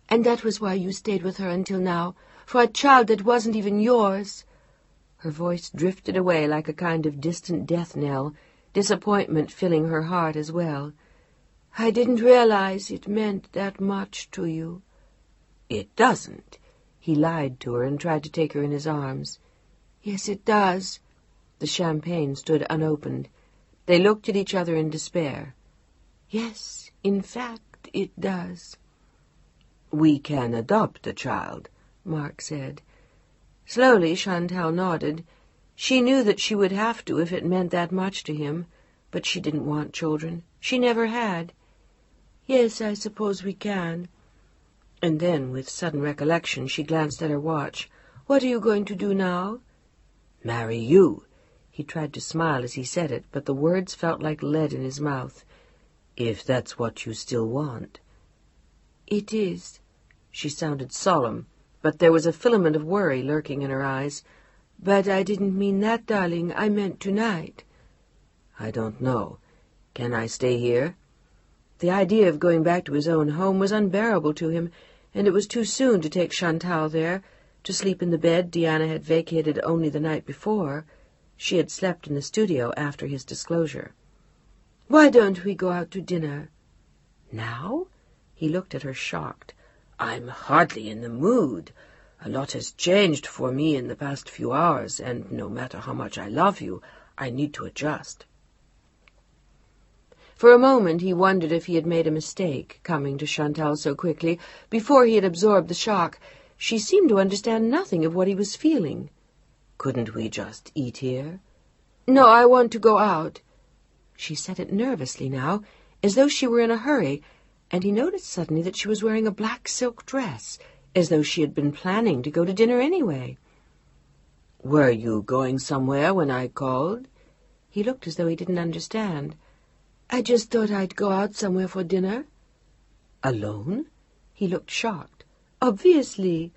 And that was why you stayed with her until now, for a child that wasn't even yours." Her voice drifted away like a kind of distant death knell, disappointment filling her heart as well. "I didn't realize it meant that much to you." It doesn't. He lied to her and tried to take her in his arms. "Yes, it does." The champagne stood unopened. They looked at each other in despair. "Yes, in fact, it does." "We can adopt a child," Mark said. Slowly Chantal nodded. She knew that she would have to if it meant that much to him, but she didn't want children. She never had. "Yes, I suppose we can." And then, with sudden recollection, she glanced at her watch. "What are you going to do now?" "Marry you." He tried to smile as he said it, but the words felt like lead in his mouth. "If that's what you still want." "It is." She sounded solemn, but there was a filament of worry lurking in her eyes. "But I didn't mean that, darling. I meant tonight." "I don't know. Can I stay here?" The idea of going back to his own home was unbearable to him, and it was too soon to take Chantal there, to sleep in the bed Diana had vacated only the night before. She had slept in the studio after his disclosure. "Why don't we go out to dinner?" "Now?" He looked at her, shocked. "I'm hardly in the mood. A lot has changed for me in the past few hours, and no matter how much I love you, I need to adjust." For a moment he wondered if he had made a mistake, coming to Chantal so quickly. Before he had absorbed the shock, she seemed to understand nothing of what he was feeling. "Couldn't we just eat here?" "No, I want to go out." She said it nervously now, as though she were in a hurry, and he noticed suddenly that she was wearing a black silk dress, as though she had been planning to go to dinner anyway. "Were you going somewhere when I called?" He looked as though he didn't understand. "I just thought I'd go out somewhere for dinner." "Alone?" He looked shocked. "Obviously."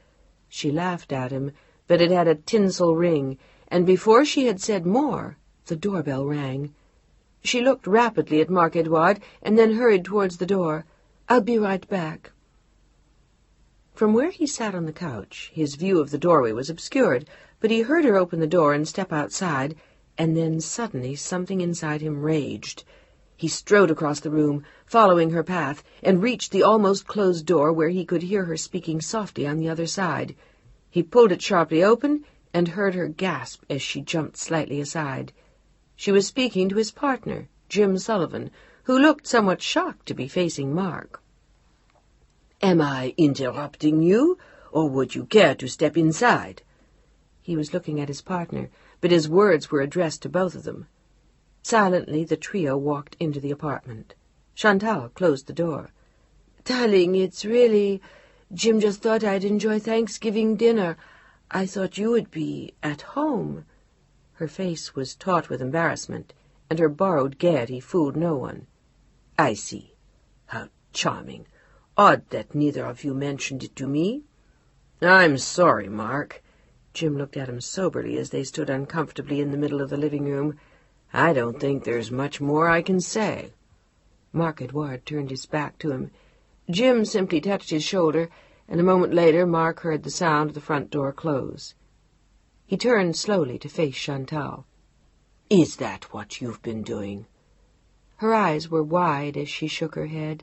She laughed at him, but it had a tinsel ring, and before she had said more, the doorbell rang. She looked rapidly at Mark Edouard and then hurried towards the door. "I'll be right back." From where he sat on the couch, his view of the doorway was obscured, but he heard her open the door and step outside, and then suddenly something inside him raged. He strode across the room, following her path, and reached the almost closed door where he could hear her speaking softly on the other side. He pulled it sharply open and heard her gasp as she jumped slightly aside. She was speaking to his partner, Jim Sullivan, who looked somewhat shocked to be facing Mark. "Am I interrupting you, or would you care to step inside?" He was looking at his partner, but his words were addressed to both of them. Silently, the trio walked into the apartment. Chantal closed the door. "Darling, it's really... Jim just thought I'd enjoy Thanksgiving dinner. I thought you would be at home." Her face was taut with embarrassment, and her borrowed gaiety fooled no one. "I see. How charming. Odd that neither of you mentioned it to me." "I'm sorry, Mark." Jim looked at him soberly as they stood uncomfortably in the middle of the living room. "I don't think there's much more I can say." Mark Edouard turned his back to him. Jim simply touched his shoulder, and a moment later Mark heard the sound of the front door close. He turned slowly to face Chantal. "Is that what you've been doing?" Her eyes were wide as she shook her head.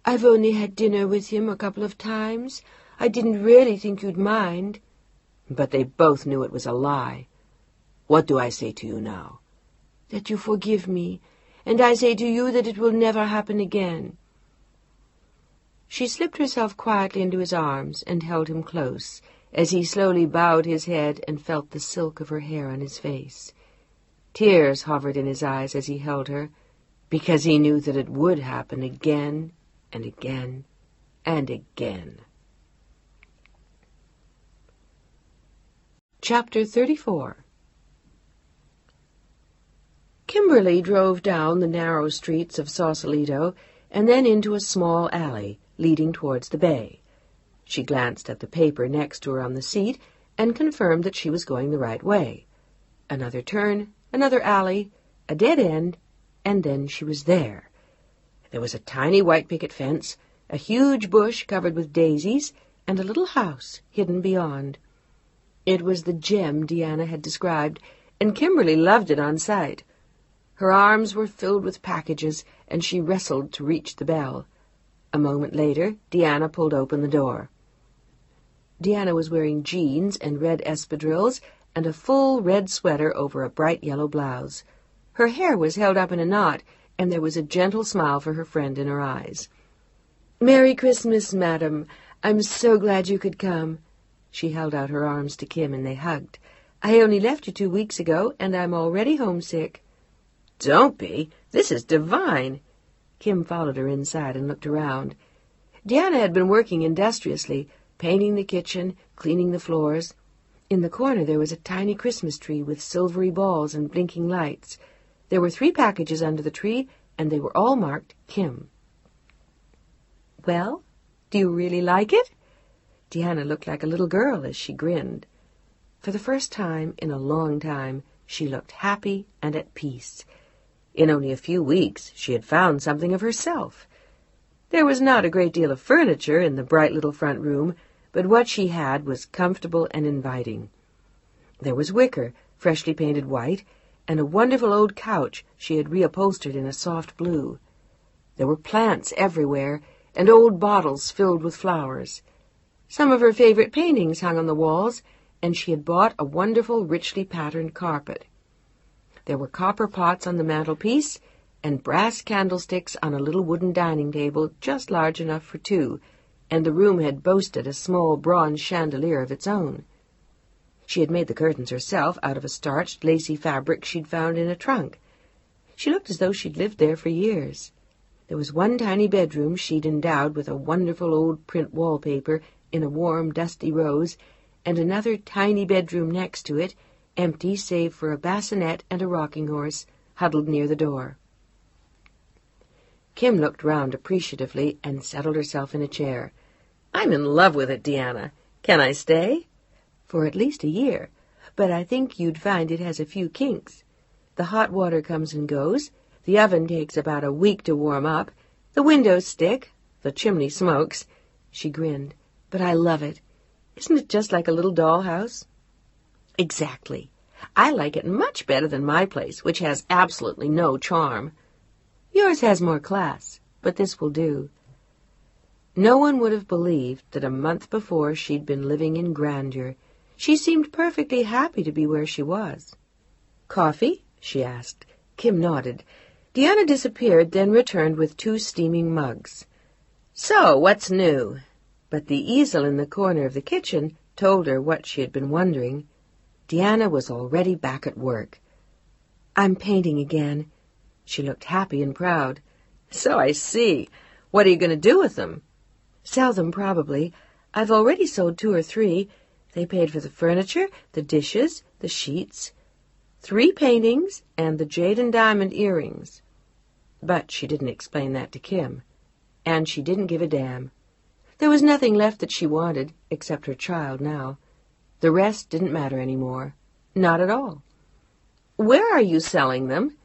"I've only had dinner with him a couple of times. I didn't really think you'd mind." But they both knew it was a lie. "What do I say to you now?" "That you forgive me, and I say to you that it will never happen again." She slipped herself quietly into his arms and held him close, as he slowly bowed his head and felt the silk of her hair on his face. Tears hovered in his eyes as he held her, because he knew that it would happen again and again and again. Chapter 34. Kimberly drove down the narrow streets of Sausalito and then into a small alley leading towards the bay. She glanced at the paper next to her on the seat and confirmed that she was going the right way. Another turn, another alley, a dead end, and then she was there. There was a tiny white picket fence, a huge bush covered with daisies, and a little house hidden beyond. It was the gem Diana had described, and Kimberly loved it on sight. Her arms were filled with packages, and she wrestled to reach the bell. A moment later, Diana pulled open the door. Diana was wearing jeans and red espadrilles and a full red sweater over a bright yellow blouse. Her hair was held up in a knot, and there was a gentle smile for her friend in her eyes. "Merry Christmas, madam. I'm so glad you could come." She held out her arms to Kim, and they hugged. "I only left you 2 weeks ago, and I'm already homesick." "Don't be. This is divine." Kim followed her inside and looked around. Diana had been working industriously, painting the kitchen, cleaning the floors. In the corner there was a tiny Christmas tree with silvery balls and blinking lights. There were 3 packages under the tree, and they were all marked Kim. "Well, do you really like it?" Diana looked like a little girl as she grinned. For the first time in a long time, she looked happy and at peace. In only a few weeks, she had found something of herself. There was not a great deal of furniture in the bright little front room, but what she had was comfortable and inviting. There was wicker, freshly painted white, and a wonderful old couch she had reupholstered in a soft blue. There were plants everywhere, and old bottles filled with flowers. Some of her favorite paintings hung on the walls, and she had bought a wonderful, richly patterned carpet. There were copper pots on the mantelpiece, and brass candlesticks on a little wooden dining table just large enough for two, and the room had boasted a small bronze chandelier of its own. She had made the curtains herself out of a starched, lacy fabric she'd found in a trunk. She looked as though she'd lived there for years. There was one tiny bedroom she'd endowed with a wonderful old print wallpaper in a warm, dusty rose, and another tiny bedroom next to it, empty save for a bassinet and a rocking horse, huddled near the door. Kim looked round appreciatively and settled herself in a chair. "I'm in love with it, Deanna. Can I stay?" "For at least a year, but I think you'd find it has a few kinks. The hot water comes and goes, the oven takes about a week to warm up, the windows stick, the chimney smokes." She grinned. "But I love it. Isn't it just like a little dollhouse?" "Exactly. I like it much better than my place, which has absolutely no charm." "Yours has more class, but this will do." No one would have believed that a month before she'd been living in grandeur. She seemed perfectly happy to be where she was. "Coffee?" she asked. Kim nodded. Deanna disappeared, then returned with 2 steaming mugs. "So, what's new?" But the easel in the corner of the kitchen told her what she had been wondering. Deanna was already back at work. "I'm painting again." She looked happy and proud. "So I see. What are you going to do with them?" "Sell them, probably. I've already sold 2 or 3. They paid for the furniture, the dishes, the sheets. 3 paintings, and the jade and diamond earrings." But she didn't explain that to Kim. And she didn't give a damn. There was nothing left that she wanted, except her child now. The rest didn't matter any more. Not at all. "Where are you selling them?"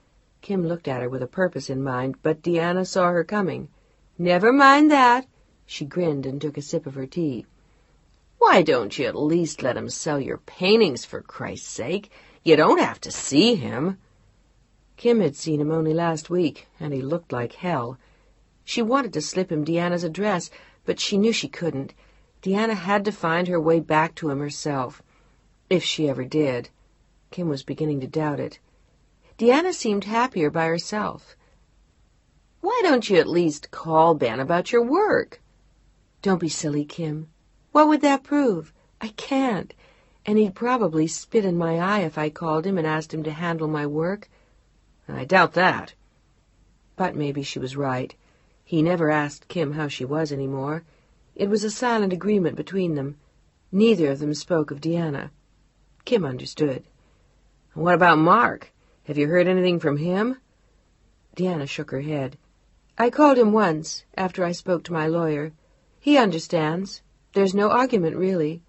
Kim looked at her with a purpose in mind, but Deanna saw her coming. "Never mind that." She grinned and took a sip of her tea. "Why don't you at least let him sell your paintings, for Christ's sake? You don't have to see him." Kim had seen him only last week, and he looked like hell. She wanted to slip him Deanna's address, but she knew she couldn't. Deanna had to find her way back to him herself. If she ever did. Kim was beginning to doubt it. Deanna seemed happier by herself. "Why don't you at least call Ben about your work?" "Don't be silly, Kim. What would that prove? I can't. And he'd probably spit in my eye if I called him and asked him to handle my work." "I doubt that." But maybe she was right. He never asked Kim how she was any more. It was a silent agreement between them. Neither of them spoke of Deanna. Kim understood. "What about Mark? Have you heard anything from him?" Deanna shook her head. "I called him once, after I spoke to my lawyer. He understands. There's no argument, really."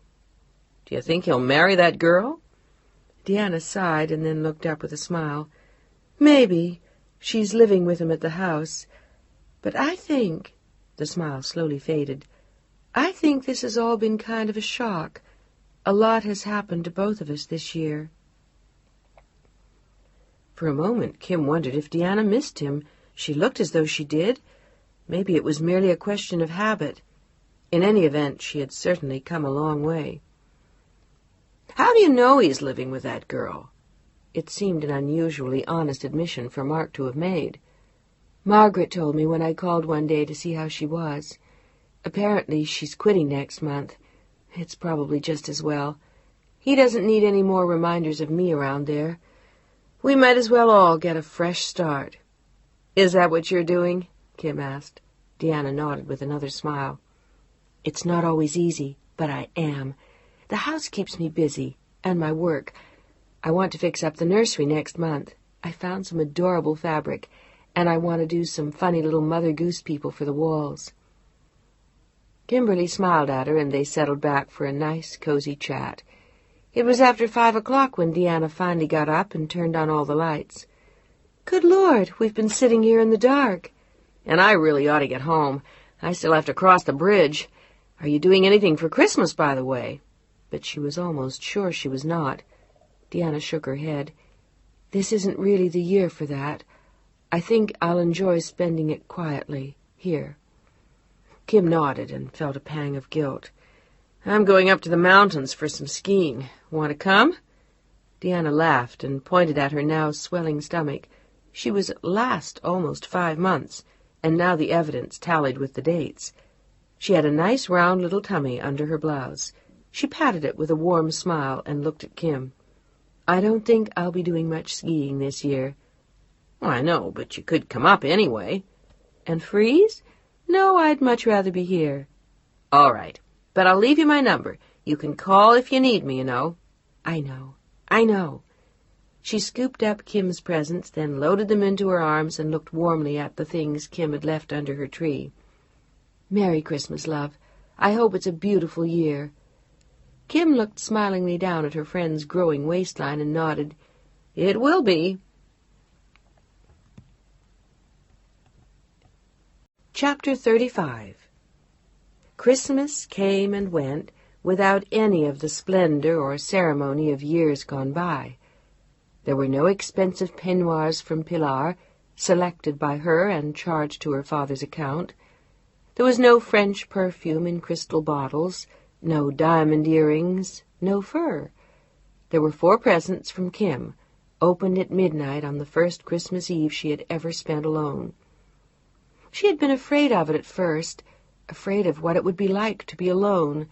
"Do you think he'll marry that girl?" Deanna sighed and then looked up with a smile. "Maybe. She's living with him at the house. But I think—" the smile slowly faded. "I think this has all been kind of a shock. A lot has happened to both of us this year." For a moment, Kim wondered if Deanna missed him. She looked as though she did. Maybe it was merely a question of habit. In any event, she had certainly come a long way. "How do you know he's living with that girl?" It seemed an unusually honest admission for Mark to have made. "Margaret told me when I called one day to see how she was. Apparently she's quitting next month. It's probably just as well. He doesn't need any more reminders of me around there. We might as well all get a fresh start." "Is that what you're doing?" Kim asked. Deanna nodded with another smile. "It's not always easy, but I am. The house keeps me busy, and my work. I want to fix up the nursery next month. I found some adorable fabric, and I want to do some funny little Mother Goose people for the walls." Kimberly smiled at her, and they settled back for a nice, cozy chat. It was after 5 o'clock when Deanna finally got up and turned on all the lights. "Good Lord, we've been sitting here in the dark." "And I really ought to get home. I still have to cross the bridge. Are you doing anything for Christmas, by the way?" But she was almost sure she was not. Deanna shook her head. "This isn't really the year for that. I think I'll enjoy spending it quietly, here." Kim nodded and felt a pang of guilt. "I'm going up to the mountains for some skiing. Want to come?" Deanna laughed and pointed at her now swelling stomach. She was at last almost 5 months, and now the evidence tallied with the dates. She had a nice round little tummy under her blouse. She patted it with a warm smile and looked at Kim. "I don't think I'll be doing much skiing this year." "I know, but you could come up anyway." "And freeze? No, I'd much rather be here." "All right, but I'll leave you my number. You can call if you need me, you know." I know." She scooped up Kim's presents, then loaded them into her arms and looked warmly at the things Kim had left under her tree. "Merry Christmas, love. I hope it's a beautiful year." Kim looked smilingly down at her friend's growing waistline and nodded. "It will be." Chapter 35. Christmas came and went without any of the splendor or ceremony of years gone by. There were no expensive peignoirs from Pilar, selected by her and charged to her father's account. There was no French perfume in crystal bottles, no diamond earrings, no fur. There were 4 presents from Kim, opened at midnight on the first Christmas Eve she had ever spent alone. She had been afraid of it at first, afraid of what it would be like to be alone,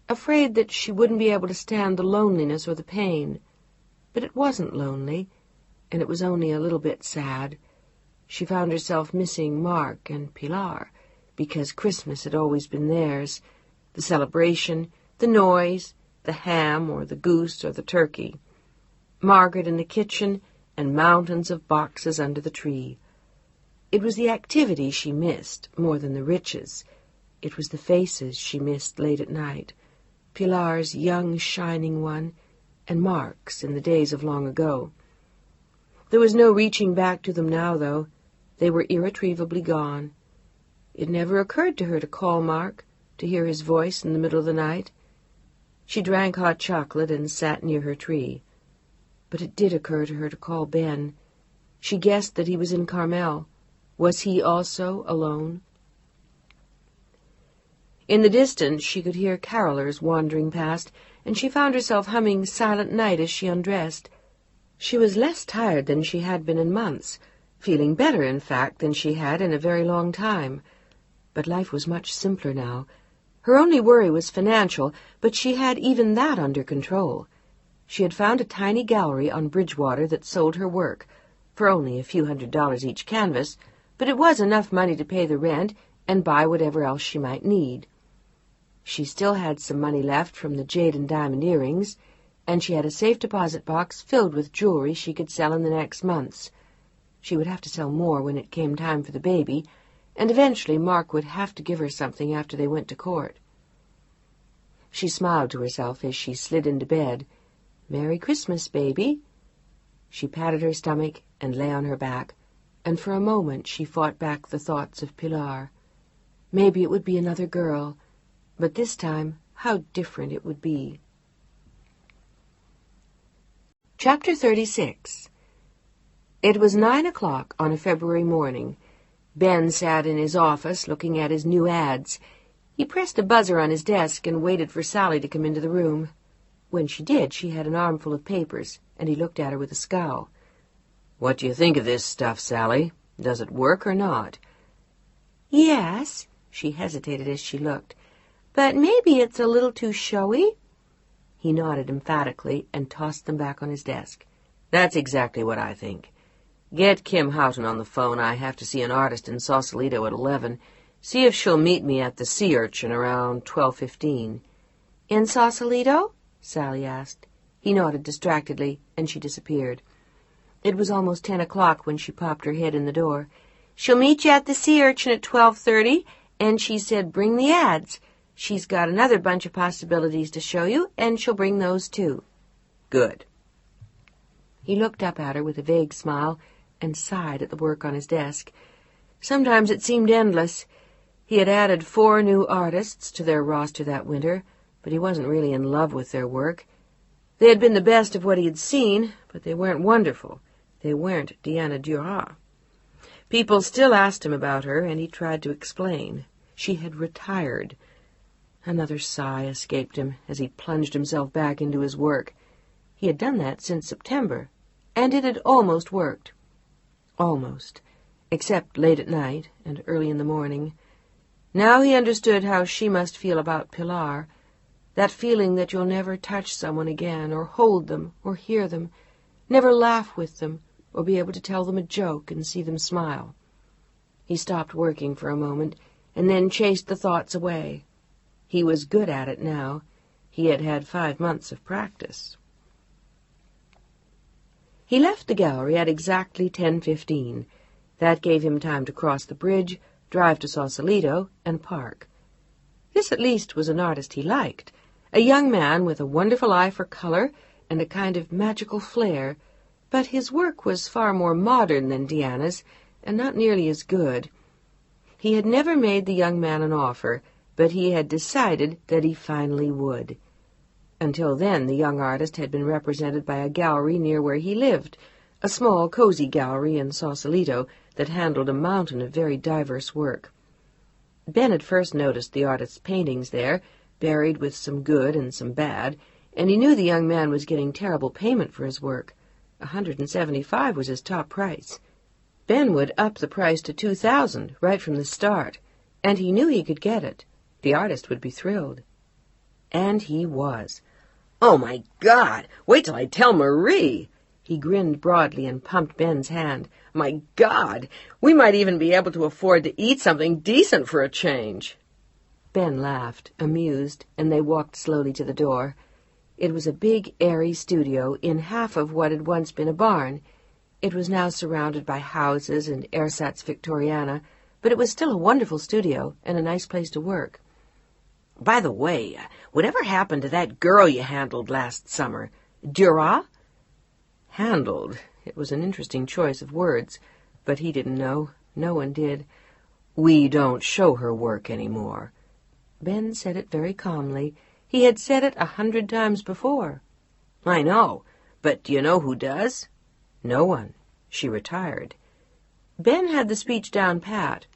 afraid that she wouldn't be able to stand the loneliness or the pain. But it wasn't lonely, and it was only a little bit sad. She found herself missing Mark and Pilar, because Christmas had always been theirs, the celebration, the noise, the ham or the goose or the turkey. Margaret in the kitchen and mountains of boxes under the tree. It was the activity she missed more than the riches. It was the faces she missed late at night, Pilar's young, shining one, and Mark's in the days of long ago. There was no reaching back to them now, though. They were irretrievably gone. It never occurred to her to call Mark, to hear his voice in the middle of the night. She drank hot chocolate and sat near her tree. But it did occur to her to call Ben. She guessed that he was in Carmel. Was he also alone? In the distance she could hear carolers wandering past, and she found herself humming Silent Night as she undressed. She was less tired than she had been in months, feeling better, in fact, than she had in a very long time. But life was much simpler now. Her only worry was financial, but she had even that under control. She had found a tiny gallery on Bridgewater that sold her work, for only a few $100 each canvas, but it was enough money to pay the rent and buy whatever else she might need. She still had some money left from the jade and diamond earrings, and she had a safe deposit box filled with jewelry she could sell in the next months. She would have to sell more when it came time for the baby, and eventually Mark would have to give her something after they went to court. She smiled to herself as she slid into bed. "Merry Christmas, baby." She patted her stomach and lay on her back, and for a moment she fought back the thoughts of Pilar. Maybe it would be another girl, but this time how different it would be. Chapter 36. It was 9 o'clock on a February morning. Ben sat in his office looking at his new ads. He pressed a buzzer on his desk and waited for Sally to come into the room. When she did, she had an armful of papers, and he looked at her with a scowl. "What do you think of this stuff, Sally? Does it work or not?" "Yes," she hesitated as she looked, "but maybe it's a little too showy." He nodded emphatically and tossed them back on his desk. "That's exactly what I think. Get Kim Houghton on the phone. I have to see an artist in Sausalito at 11. See if she'll meet me at the Sea Urchin around 12:15. "In Sausalito?" Sally asked. He nodded distractedly, and she disappeared. It was almost 10 o'clock when she popped her head in the door. "She'll meet you at the Sea Urchin at 12:30, and she said bring the ads. She's got another bunch of possibilities to show you, and she'll bring those too." "Good." He looked up at her with a vague smile and sighed at the work on his desk. Sometimes it seemed endless. He had added 4 new artists to their roster that winter, but he wasn't really in love with their work. They had been the best of what he had seen, but they weren't wonderful. They weren't Diana Duras. People still asked him about her, and he tried to explain. She had retired. Another sigh escaped him as he plunged himself back into his work. He had done that since September, and it had almost worked. Almost, except late at night and early in the morning. Now he understood how she must feel about Pilar, that feeling that you'll never touch someone again, or hold them, or hear them, never laugh with them, or be able to tell them a joke and see them smile. He stopped working for a moment, and then chased the thoughts away. He was good at it now. He had had 5 months of practice. He left the gallery at exactly 10:15. That gave him time to cross the bridge, drive to Sausalito, and park. This at least was an artist he liked, a young man with a wonderful eye for color and a kind of magical flair, but his work was far more modern than Diana's, and not nearly as good. He had never made the young man an offer, but he had decided that he finally would. Until then, the young artist had been represented by a gallery near where he lived, a small, cozy gallery in Sausalito that handled a mountain of very diverse work. Ben had first noticed the artist's paintings there, buried with some good and some bad, and he knew the young man was getting terrible payment for his work. $175 was his top price. Ben would up the price to $2,000 right from the start, and he knew he could get it. The artist would be thrilled. And he was. "Oh, my God! Wait till I tell Marie!" He grinned broadly and pumped Ben's hand. "My God! We might even be able to afford to eat something decent for a change." Ben laughed, amused, and they walked slowly to the door. It was a big, airy studio in half of what had once been a barn. It was now surrounded by houses and ersatz Victoriana, but it was still a wonderful studio and a nice place to work. "By the way, whatever happened to that girl you handled last summer? Duras?" Handled. It was an interesting choice of words, but he didn't know. No one did. "We don't show her work anymore." Ben said it very calmly. He had said it 100 times before. "I know, but do you know who does?" "No one. She retired." Ben had the speech down pat,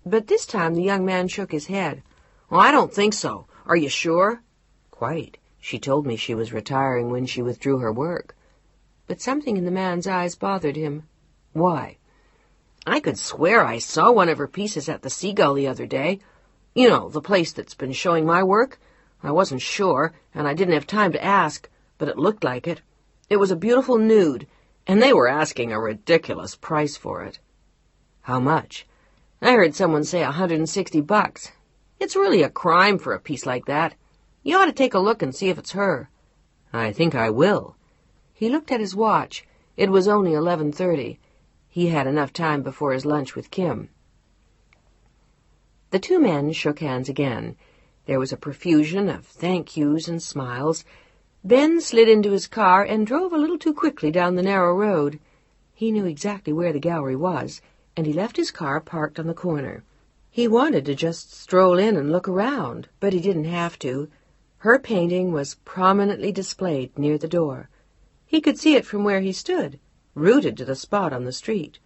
but this time the young man shook his head. "Oh, I don't think so. Are you sure?" "Quite. She told me she was retiring when she withdrew her work." But something in the man's eyes bothered him. "Why?" "I could swear I saw one of her pieces at the Seagull the other day. You know, the place that's been showing my work. I wasn't sure, and I didn't have time to ask, but it looked like it. It was a beautiful nude, and they were asking a ridiculous price for it." "How much?" "I heard someone say $160. It's really a crime for a piece like that. You ought to take a look and see if it's her." "I think I will." He looked at his watch. It was only 11:30. He had enough time before his lunch with Kim. The two men shook hands again. There was a profusion of thank yous and smiles. Ben slid into his car and drove a little too quickly down the narrow road. He knew exactly where the gallery was, and he left his car parked on the corner. He wanted to just stroll in and look around, but he didn't have to. Her painting was prominently displayed near the door. He could see it from where he stood, rooted to the spot on the street.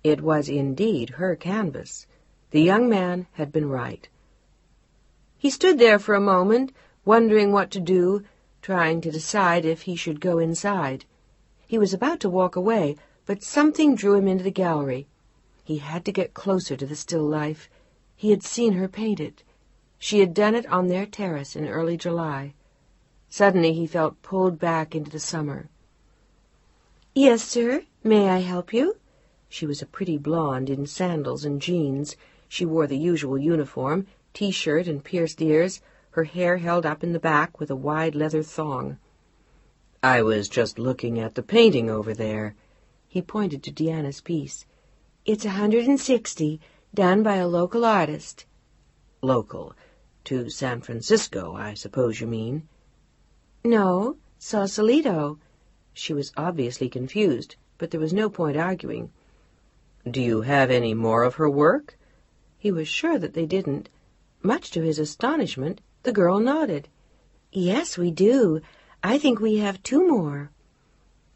It was indeed her canvas. The young man had been right. He stood there for a moment, wondering what to do, trying to decide if he should go inside. He was about to walk away, but something drew him into the gallery. He had to get closer to the still life. He had seen her paint it. She had done it on their terrace in early July. Suddenly he felt pulled back into the summer. "Yes, sir. May I help you?" She was a pretty blonde in sandals and jeans. She wore the usual uniform, T-shirt and pierced ears, her hair held up in the back with a wide leather thong. "I was just looking at the painting over there." He pointed to Deanna's piece. "It's $160, done by a local artist." "Local? To San Francisco, I suppose you mean?" "No, Sausalito." She was obviously confused, but there was no point arguing. "Do you have any more of her work?" He was sure that they didn't. Much to his astonishment, the girl nodded. "Yes, we do. I think we have 2 more."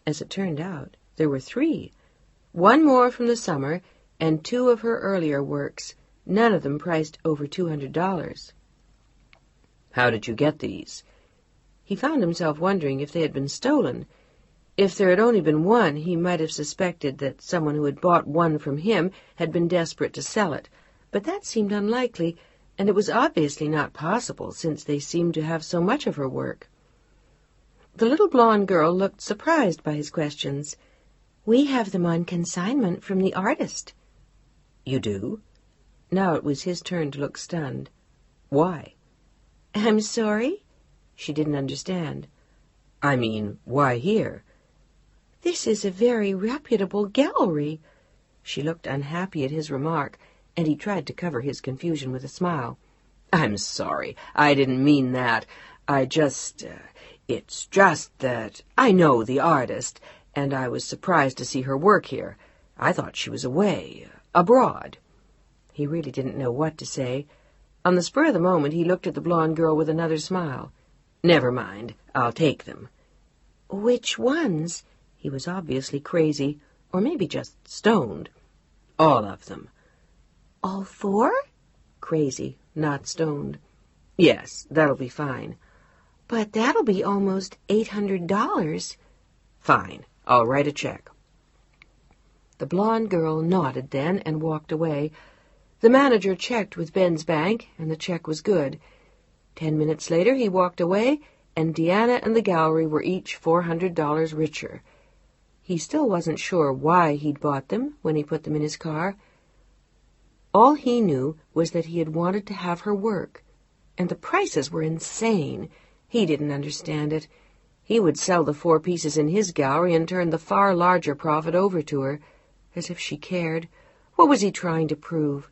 As it turned out, there were 3. 1 more from the summer, and 2 of her earlier works, none of them priced over $200. "How did you get these?" He found himself wondering if they had been stolen. If there had only been 1, he might have suspected that someone who had bought 1 from him had been desperate to sell it, but that seemed unlikely, and it was obviously not possible, since they seemed to have so much of her work. The little blonde girl looked surprised by his questions. "We have them on consignment from the artist." "You do?" Now it was his turn to look stunned. "Why?" "I'm sorry?" She didn't understand. "I mean, why here?" "This is a very reputable gallery." She looked unhappy at his remark, and he tried to cover his confusion with a smile. "I'm sorry. I didn't mean that. It's just that I know the artist, and I was surprised to see her work here. I thought she was away, abroad." He really didn't know what to say. On the spur of the moment, he looked at the blonde girl with another smile. "Never mind. I'll take them." "Which ones?" He was obviously crazy, or maybe just stoned. "All of them." "All 4? Crazy, not stoned. "Yes, that'll be fine." "But that'll be almost $800. "Fine. I'll write a check." The blonde girl nodded then and walked away. The manager checked with Ben's bank, and the check was good. 10 minutes later he walked away, and Deanna and the gallery were each $400 richer. He still wasn't sure why he'd bought them when he put them in his car. All he knew was that he had wanted to have her work, and the prices were insane. He didn't understand it. He would sell the 4 pieces in his gallery and turn the far larger profit over to her, as if she cared. What was he trying to prove?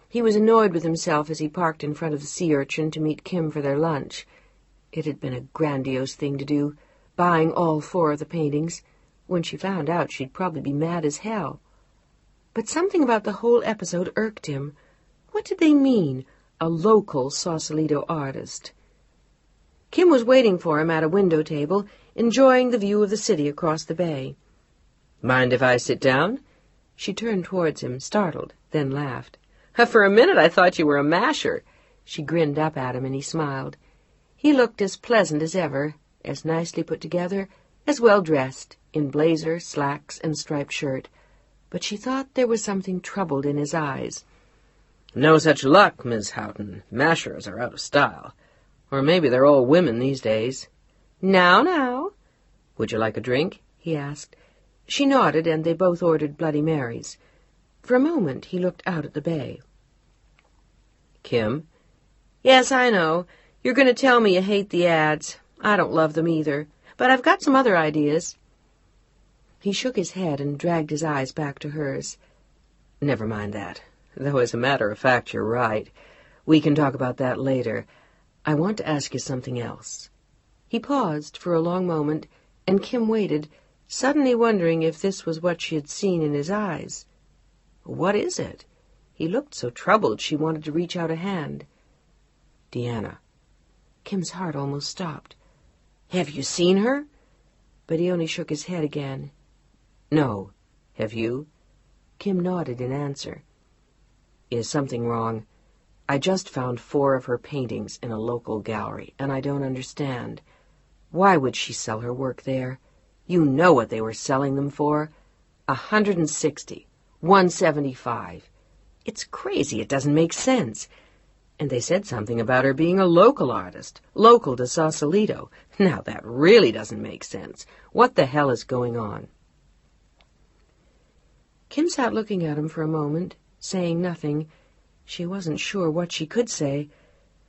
He was annoyed with himself as he parked in front of the Sea Urchin to meet Kim for their lunch. It had been a grandiose thing to do, buying all 4 of the paintings. When she found out, she'd probably be mad as hell. But something about the whole episode irked him. What did they mean, a local Sausalito artist? Kim was waiting for him at a window table, enjoying the view of the city across the bay. "Mind if I sit down?" She turned towards him, startled, then laughed. "For a minute I thought you were a masher." She grinned up at him, and he smiled. He looked as pleasant as ever, as nicely put together, as well dressed, in blazer, slacks, and striped shirt. But she thought there was something troubled in his eyes. "No such luck, Miss Houghton. Mashers are out of style. Or maybe they're all women these days." Now. "Would you like a drink?" he asked. She nodded, and they both ordered Bloody Marys. For a moment he looked out at the bay. "Kim?" "Yes, I know. You're going to tell me you hate the ads. I don't love them either. But I've got some other ideas." He shook his head and dragged his eyes back to hers. "Never mind that. Though, as a matter of fact, you're right. We can talk about that later. I want to ask you something else." He paused for a long moment, and Kim waited, suddenly wondering if this was what she had seen in his eyes. "What is it?" He looked so troubled she wanted to reach out a hand. "Deanna." Kim's heart almost stopped. "Have you seen her?" But he only shook his head again. "No. Have you?" Kim nodded in answer. "Is something wrong? I just found 4 of her paintings in a local gallery, and I don't understand. Why would she sell her work there? You know what they were selling them for. 160, 175. It's crazy. It doesn't make sense. And they said something about her being a local artist, local to Sausalito. Now that really doesn't make sense. What the hell is going on?" Kim sat looking at him for a moment, saying nothing. She wasn't sure what she could say.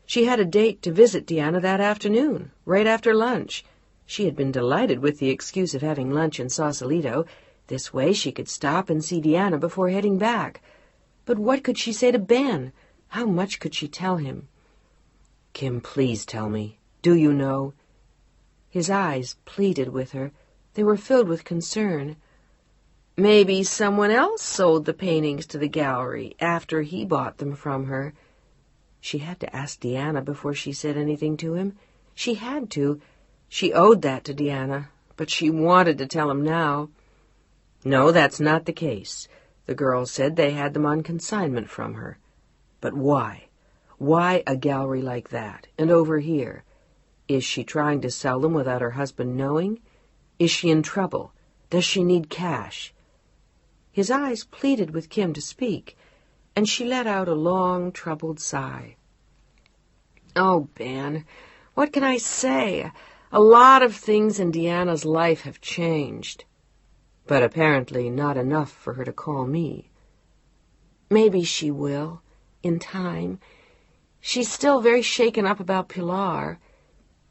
She had a date to visit Deanna that afternoon, right after lunch. She had been delighted with the excuse of having lunch in Sausalito. This way she could stop and see Deanna before heading back. But what could she say to Ben? How much could she tell him? "Kim, please tell me. Do you know?" His eyes pleaded with her. They were filled with concern. Maybe someone else sold the paintings to the gallery after he bought them from her. She had to ask Deanna before she said anything to him. She had to. She owed that to Deanna, but she wanted to tell him now. No, that's not the case. The girl said they had them on consignment from her. But why? Why a gallery like that, and over here? Is she trying to sell them without her husband knowing? Is she in trouble? Does she need cash? His eyes pleaded with Kim to speak, and she let out a long, troubled sigh. Oh, Ben, what can I say? A lot of things in Deanna's life have changed, but apparently not enough for her to call me. Maybe she will, in time. She's still very shaken up about Pilar.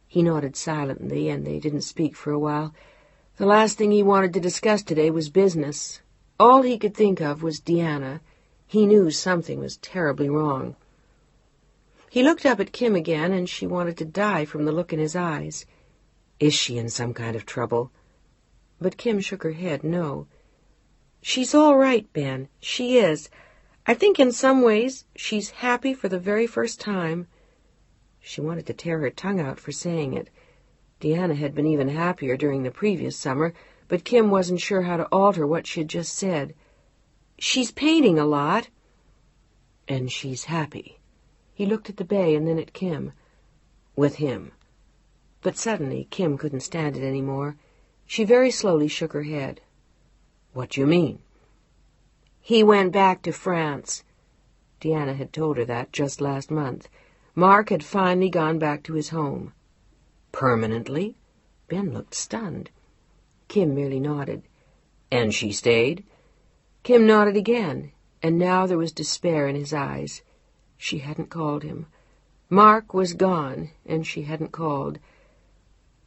He nodded silently, and they didn't speak for a while. The last thing he wanted to discuss today was business. All he could think of was Deanna. He knew something was terribly wrong. He looked up at Kim again, and she wanted to die from the look in his eyes. Is she in some kind of trouble? But Kim shook her head, no. She's all right, Ben. She is. I think in some ways she's happy for the very first time. She wanted to tear her tongue out for saying it. Deanna had been even happier during the previous summer, but Kim wasn't sure how to alter what she had just said. She's painting a lot. And she's happy. He looked at the bay and then at Kim. With him. But suddenly Kim couldn't stand it any more. She very slowly shook her head. What do you mean? He went back to France. Deanna had told her that just last month. Mark had finally gone back to his home. Permanently? Ben looked stunned. Kim merely nodded. And she stayed? Kim nodded again, and now there was despair in his eyes. She hadn't called him. Mark was gone, and she hadn't called.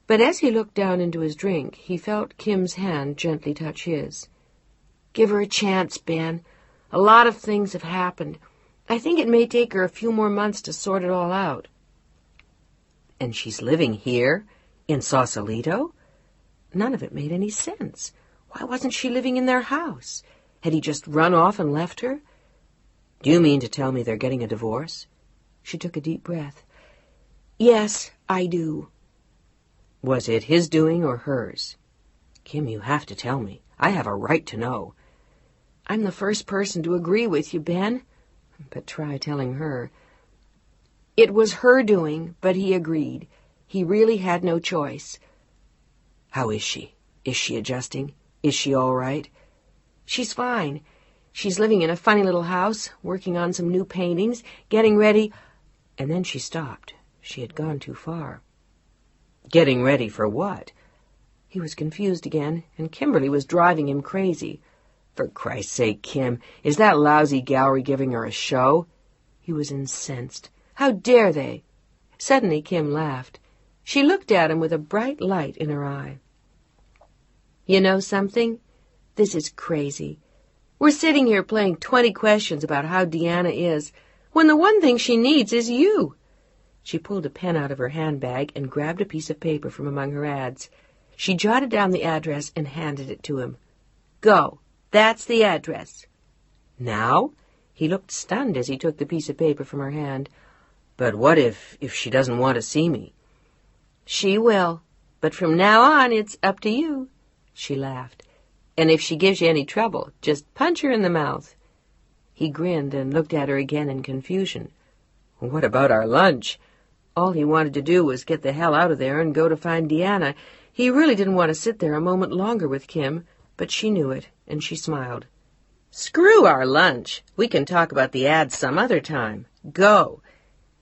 But as he looked down into his drink, he felt Kim's hand gently touch his. Give her a chance, Ben. A lot of things have happened. I think it may take her a few more months to sort it all out. And she's living here, in Sausalito? None of it made any sense. Why wasn't she living in their house? Had he just run off and left her? Do you mean to tell me they're getting a divorce? She took a deep breath. Yes, I do. Was it his doing or hers? Kim, you have to tell me. I have a right to know. I'm the first person to agree with you, Ben. But try telling her. It was her doing, but he agreed. He really had no choice. How is she? Is she adjusting? Is she all right? She's fine. She's living in a funny little house, working on some new paintings, getting ready... And then she stopped. She had gone too far. Getting ready for what? He was confused again, and Kimberly was driving him crazy. For Christ's sake, Kim, is that lousy gallery giving her a show? He was incensed. How dare they? Suddenly Kim laughed. She looked at him with a bright light in her eye. You know something? This is crazy. We're sitting here playing 20 questions about how Deanna is, when the one thing she needs is you. She pulled a pen out of her handbag and grabbed a piece of paper from among her ads. She jotted down the address and handed it to him. Go. That's the address. Now? He looked stunned as he took the piece of paper from her hand. But what if she doesn't want to see me? She will. But from now on, it's up to you. She laughed. And if she gives you any trouble, just punch her in the mouth. He grinned and looked at her again in confusion. What about our lunch? All he wanted to do was get the hell out of there and go to find Deanna. He really didn't want to sit there a moment longer with Kim, but she knew it, and she smiled. Screw our lunch. We can talk about the ads some other time. Go.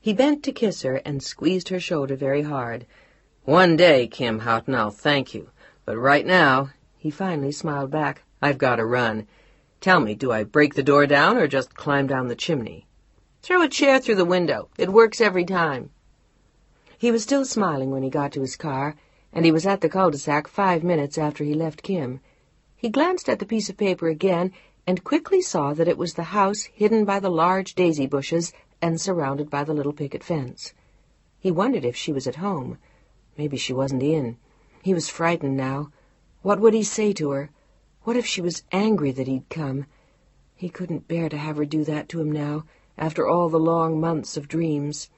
He bent to kiss her and squeezed her shoulder very hard. One day, Kim Houghton, I'll thank you. But right now, he finally smiled back, I've got to run. Tell me, do I break the door down or just climb down the chimney? Throw a chair through the window. It works every time. He was still smiling when he got to his car, and he was at the cul-de-sac 5 minutes after he left Kim. He glanced at the piece of paper again and quickly saw that it was the house hidden by the large daisy bushes and surrounded by the little picket fence. He wondered if she was at home. Maybe she wasn't in. He was frightened now. What would he say to her? What if she was angry that he'd come? He couldn't bear to have her do that to him now, after all the long months of dreams.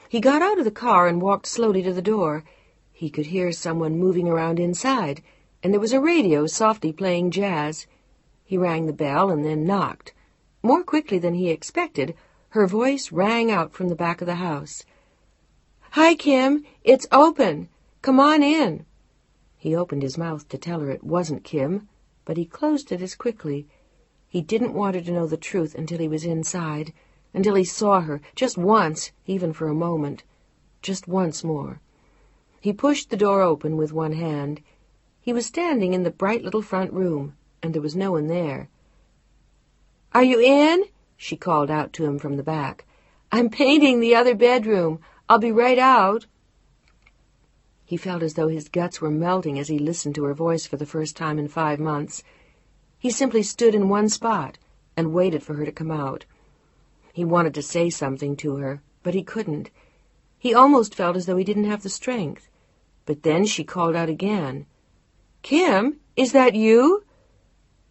He got out of the car and walked slowly to the door. He could hear someone moving around inside, and there was a radio softly playing jazz. He rang the bell and then knocked. More quickly than he expected, her voice rang out from the back of the house. "Hi, Kim. It's open. Come on in." He opened his mouth to tell her it wasn't Kim, but he closed it as quickly. He didn't want her to know the truth until he was inside, until he saw her, just once, even for a moment, just once more. He pushed the door open with one hand. He was standing in the bright little front room, and there was no one there. "Are you in?" she called out to him from the back. "I'm painting the other bedroom. I'll be right out." He felt as though his guts were melting as he listened to her voice for the first time in 5 months. He simply stood in one spot and waited for her to come out. He wanted to say something to her, but he couldn't. He almost felt as though he didn't have the strength. But then she called out again. "Kim, is that you?"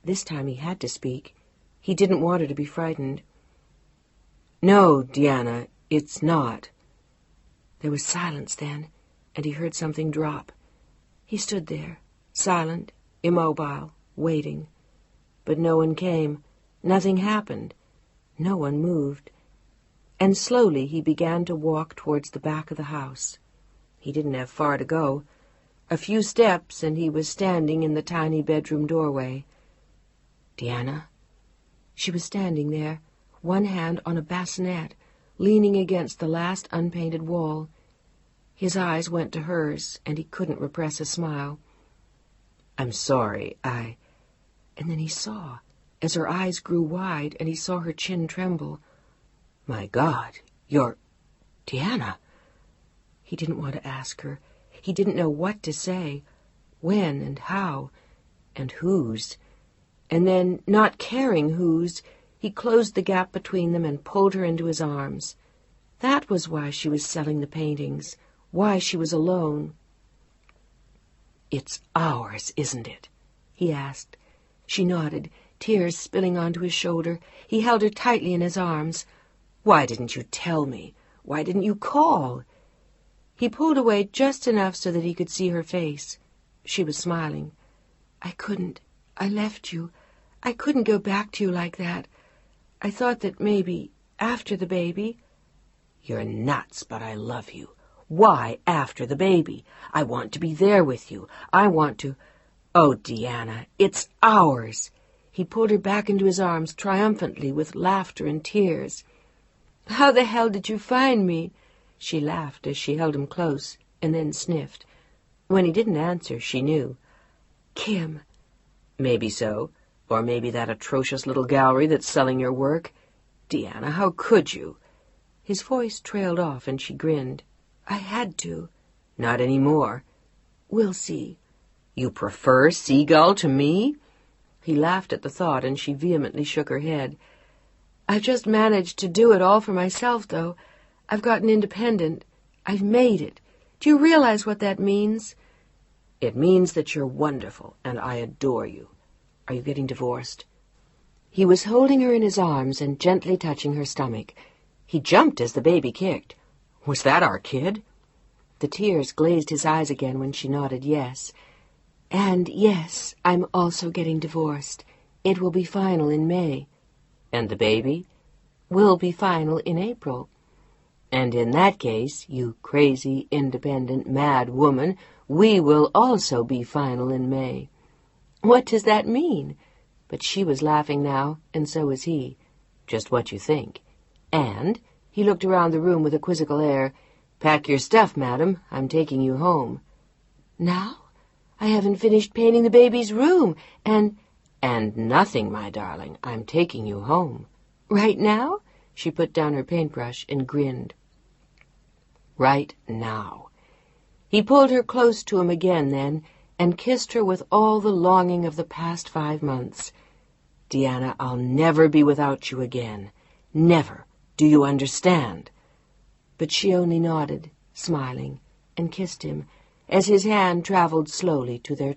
This time he had to speak. He didn't want her to be frightened. "No, Deanna, it's not." There was silence then, and he heard something drop. He stood there, silent, immobile, waiting. But no one came. Nothing happened. No one moved. And slowly he began to walk towards the back of the house. He didn't have far to go. A few steps, and he was standing in the tiny bedroom doorway. "Deanna?" She was standing there, one hand on a bassinet, leaning against the last unpainted wall. His eyes went to hers, and he couldn't repress a smile. "I'm sorry, And then he saw, as her eyes grew wide, and he saw her chin tremble. "My God, you're... Deanna!" He didn't want to ask her. He didn't know what to say, when and how, and whose. And then, not caring whose, he closed the gap between them and pulled her into his arms. That was why she was selling the paintings, why she was alone. "It's ours, isn't it?" he asked. She nodded, tears spilling onto his shoulder. He held her tightly in his arms. "Why didn't you tell me? Why didn't you call?" He pulled away just enough so that he could see her face. She was smiling. "I couldn't. I left you. I couldn't go back to you like that. I thought that maybe, after the baby—" "You're nuts, but I love you. Why after the baby? I want to be there with you. I want to—" "Oh, Deanna, it's ours." He pulled her back into his arms triumphantly with laughter and tears. "How the hell did you find me?" She laughed as she held him close, and then sniffed. When he didn't answer, she knew. "Kim." "Maybe so. Or maybe that atrocious little gallery that's selling your work. Deanna, how could you?" His voice trailed off, and she grinned. "I had to." "Not any more." "We'll see." "You prefer Seagull to me?" He laughed at the thought, and she vehemently shook her head. "I've just managed to do it all for myself, though. I've gotten independent. I've made it. Do you realize what that means?" "It means that you're wonderful, and I adore you. Are you getting divorced?" He was holding her in his arms and gently touching her stomach. He jumped as the baby kicked. "Was that our kid?" The tears glazed his eyes again when she nodded yes. "And yes, I'm also getting divorced. It will be final in May." "And the baby?" "Will be final in April." "And in that case, you crazy, independent, mad woman, we will also be final in May." "What does that mean?" But she was laughing now, and so was he. "Just what you think. And," he looked around the room with a quizzical air, "pack your stuff, madam. I'm taking you home." "Now? I haven't finished painting the baby's room, and—" "And nothing, my darling. I'm taking you home." "Right now?" She put down her paintbrush and grinned. "Right now." He pulled her close to him again then, and kissed her with all the longing of the past 5 months. "Deanna, I'll never be without you again. Never. Do you understand?" But she only nodded, smiling, and kissed him, as his hand traveled slowly to their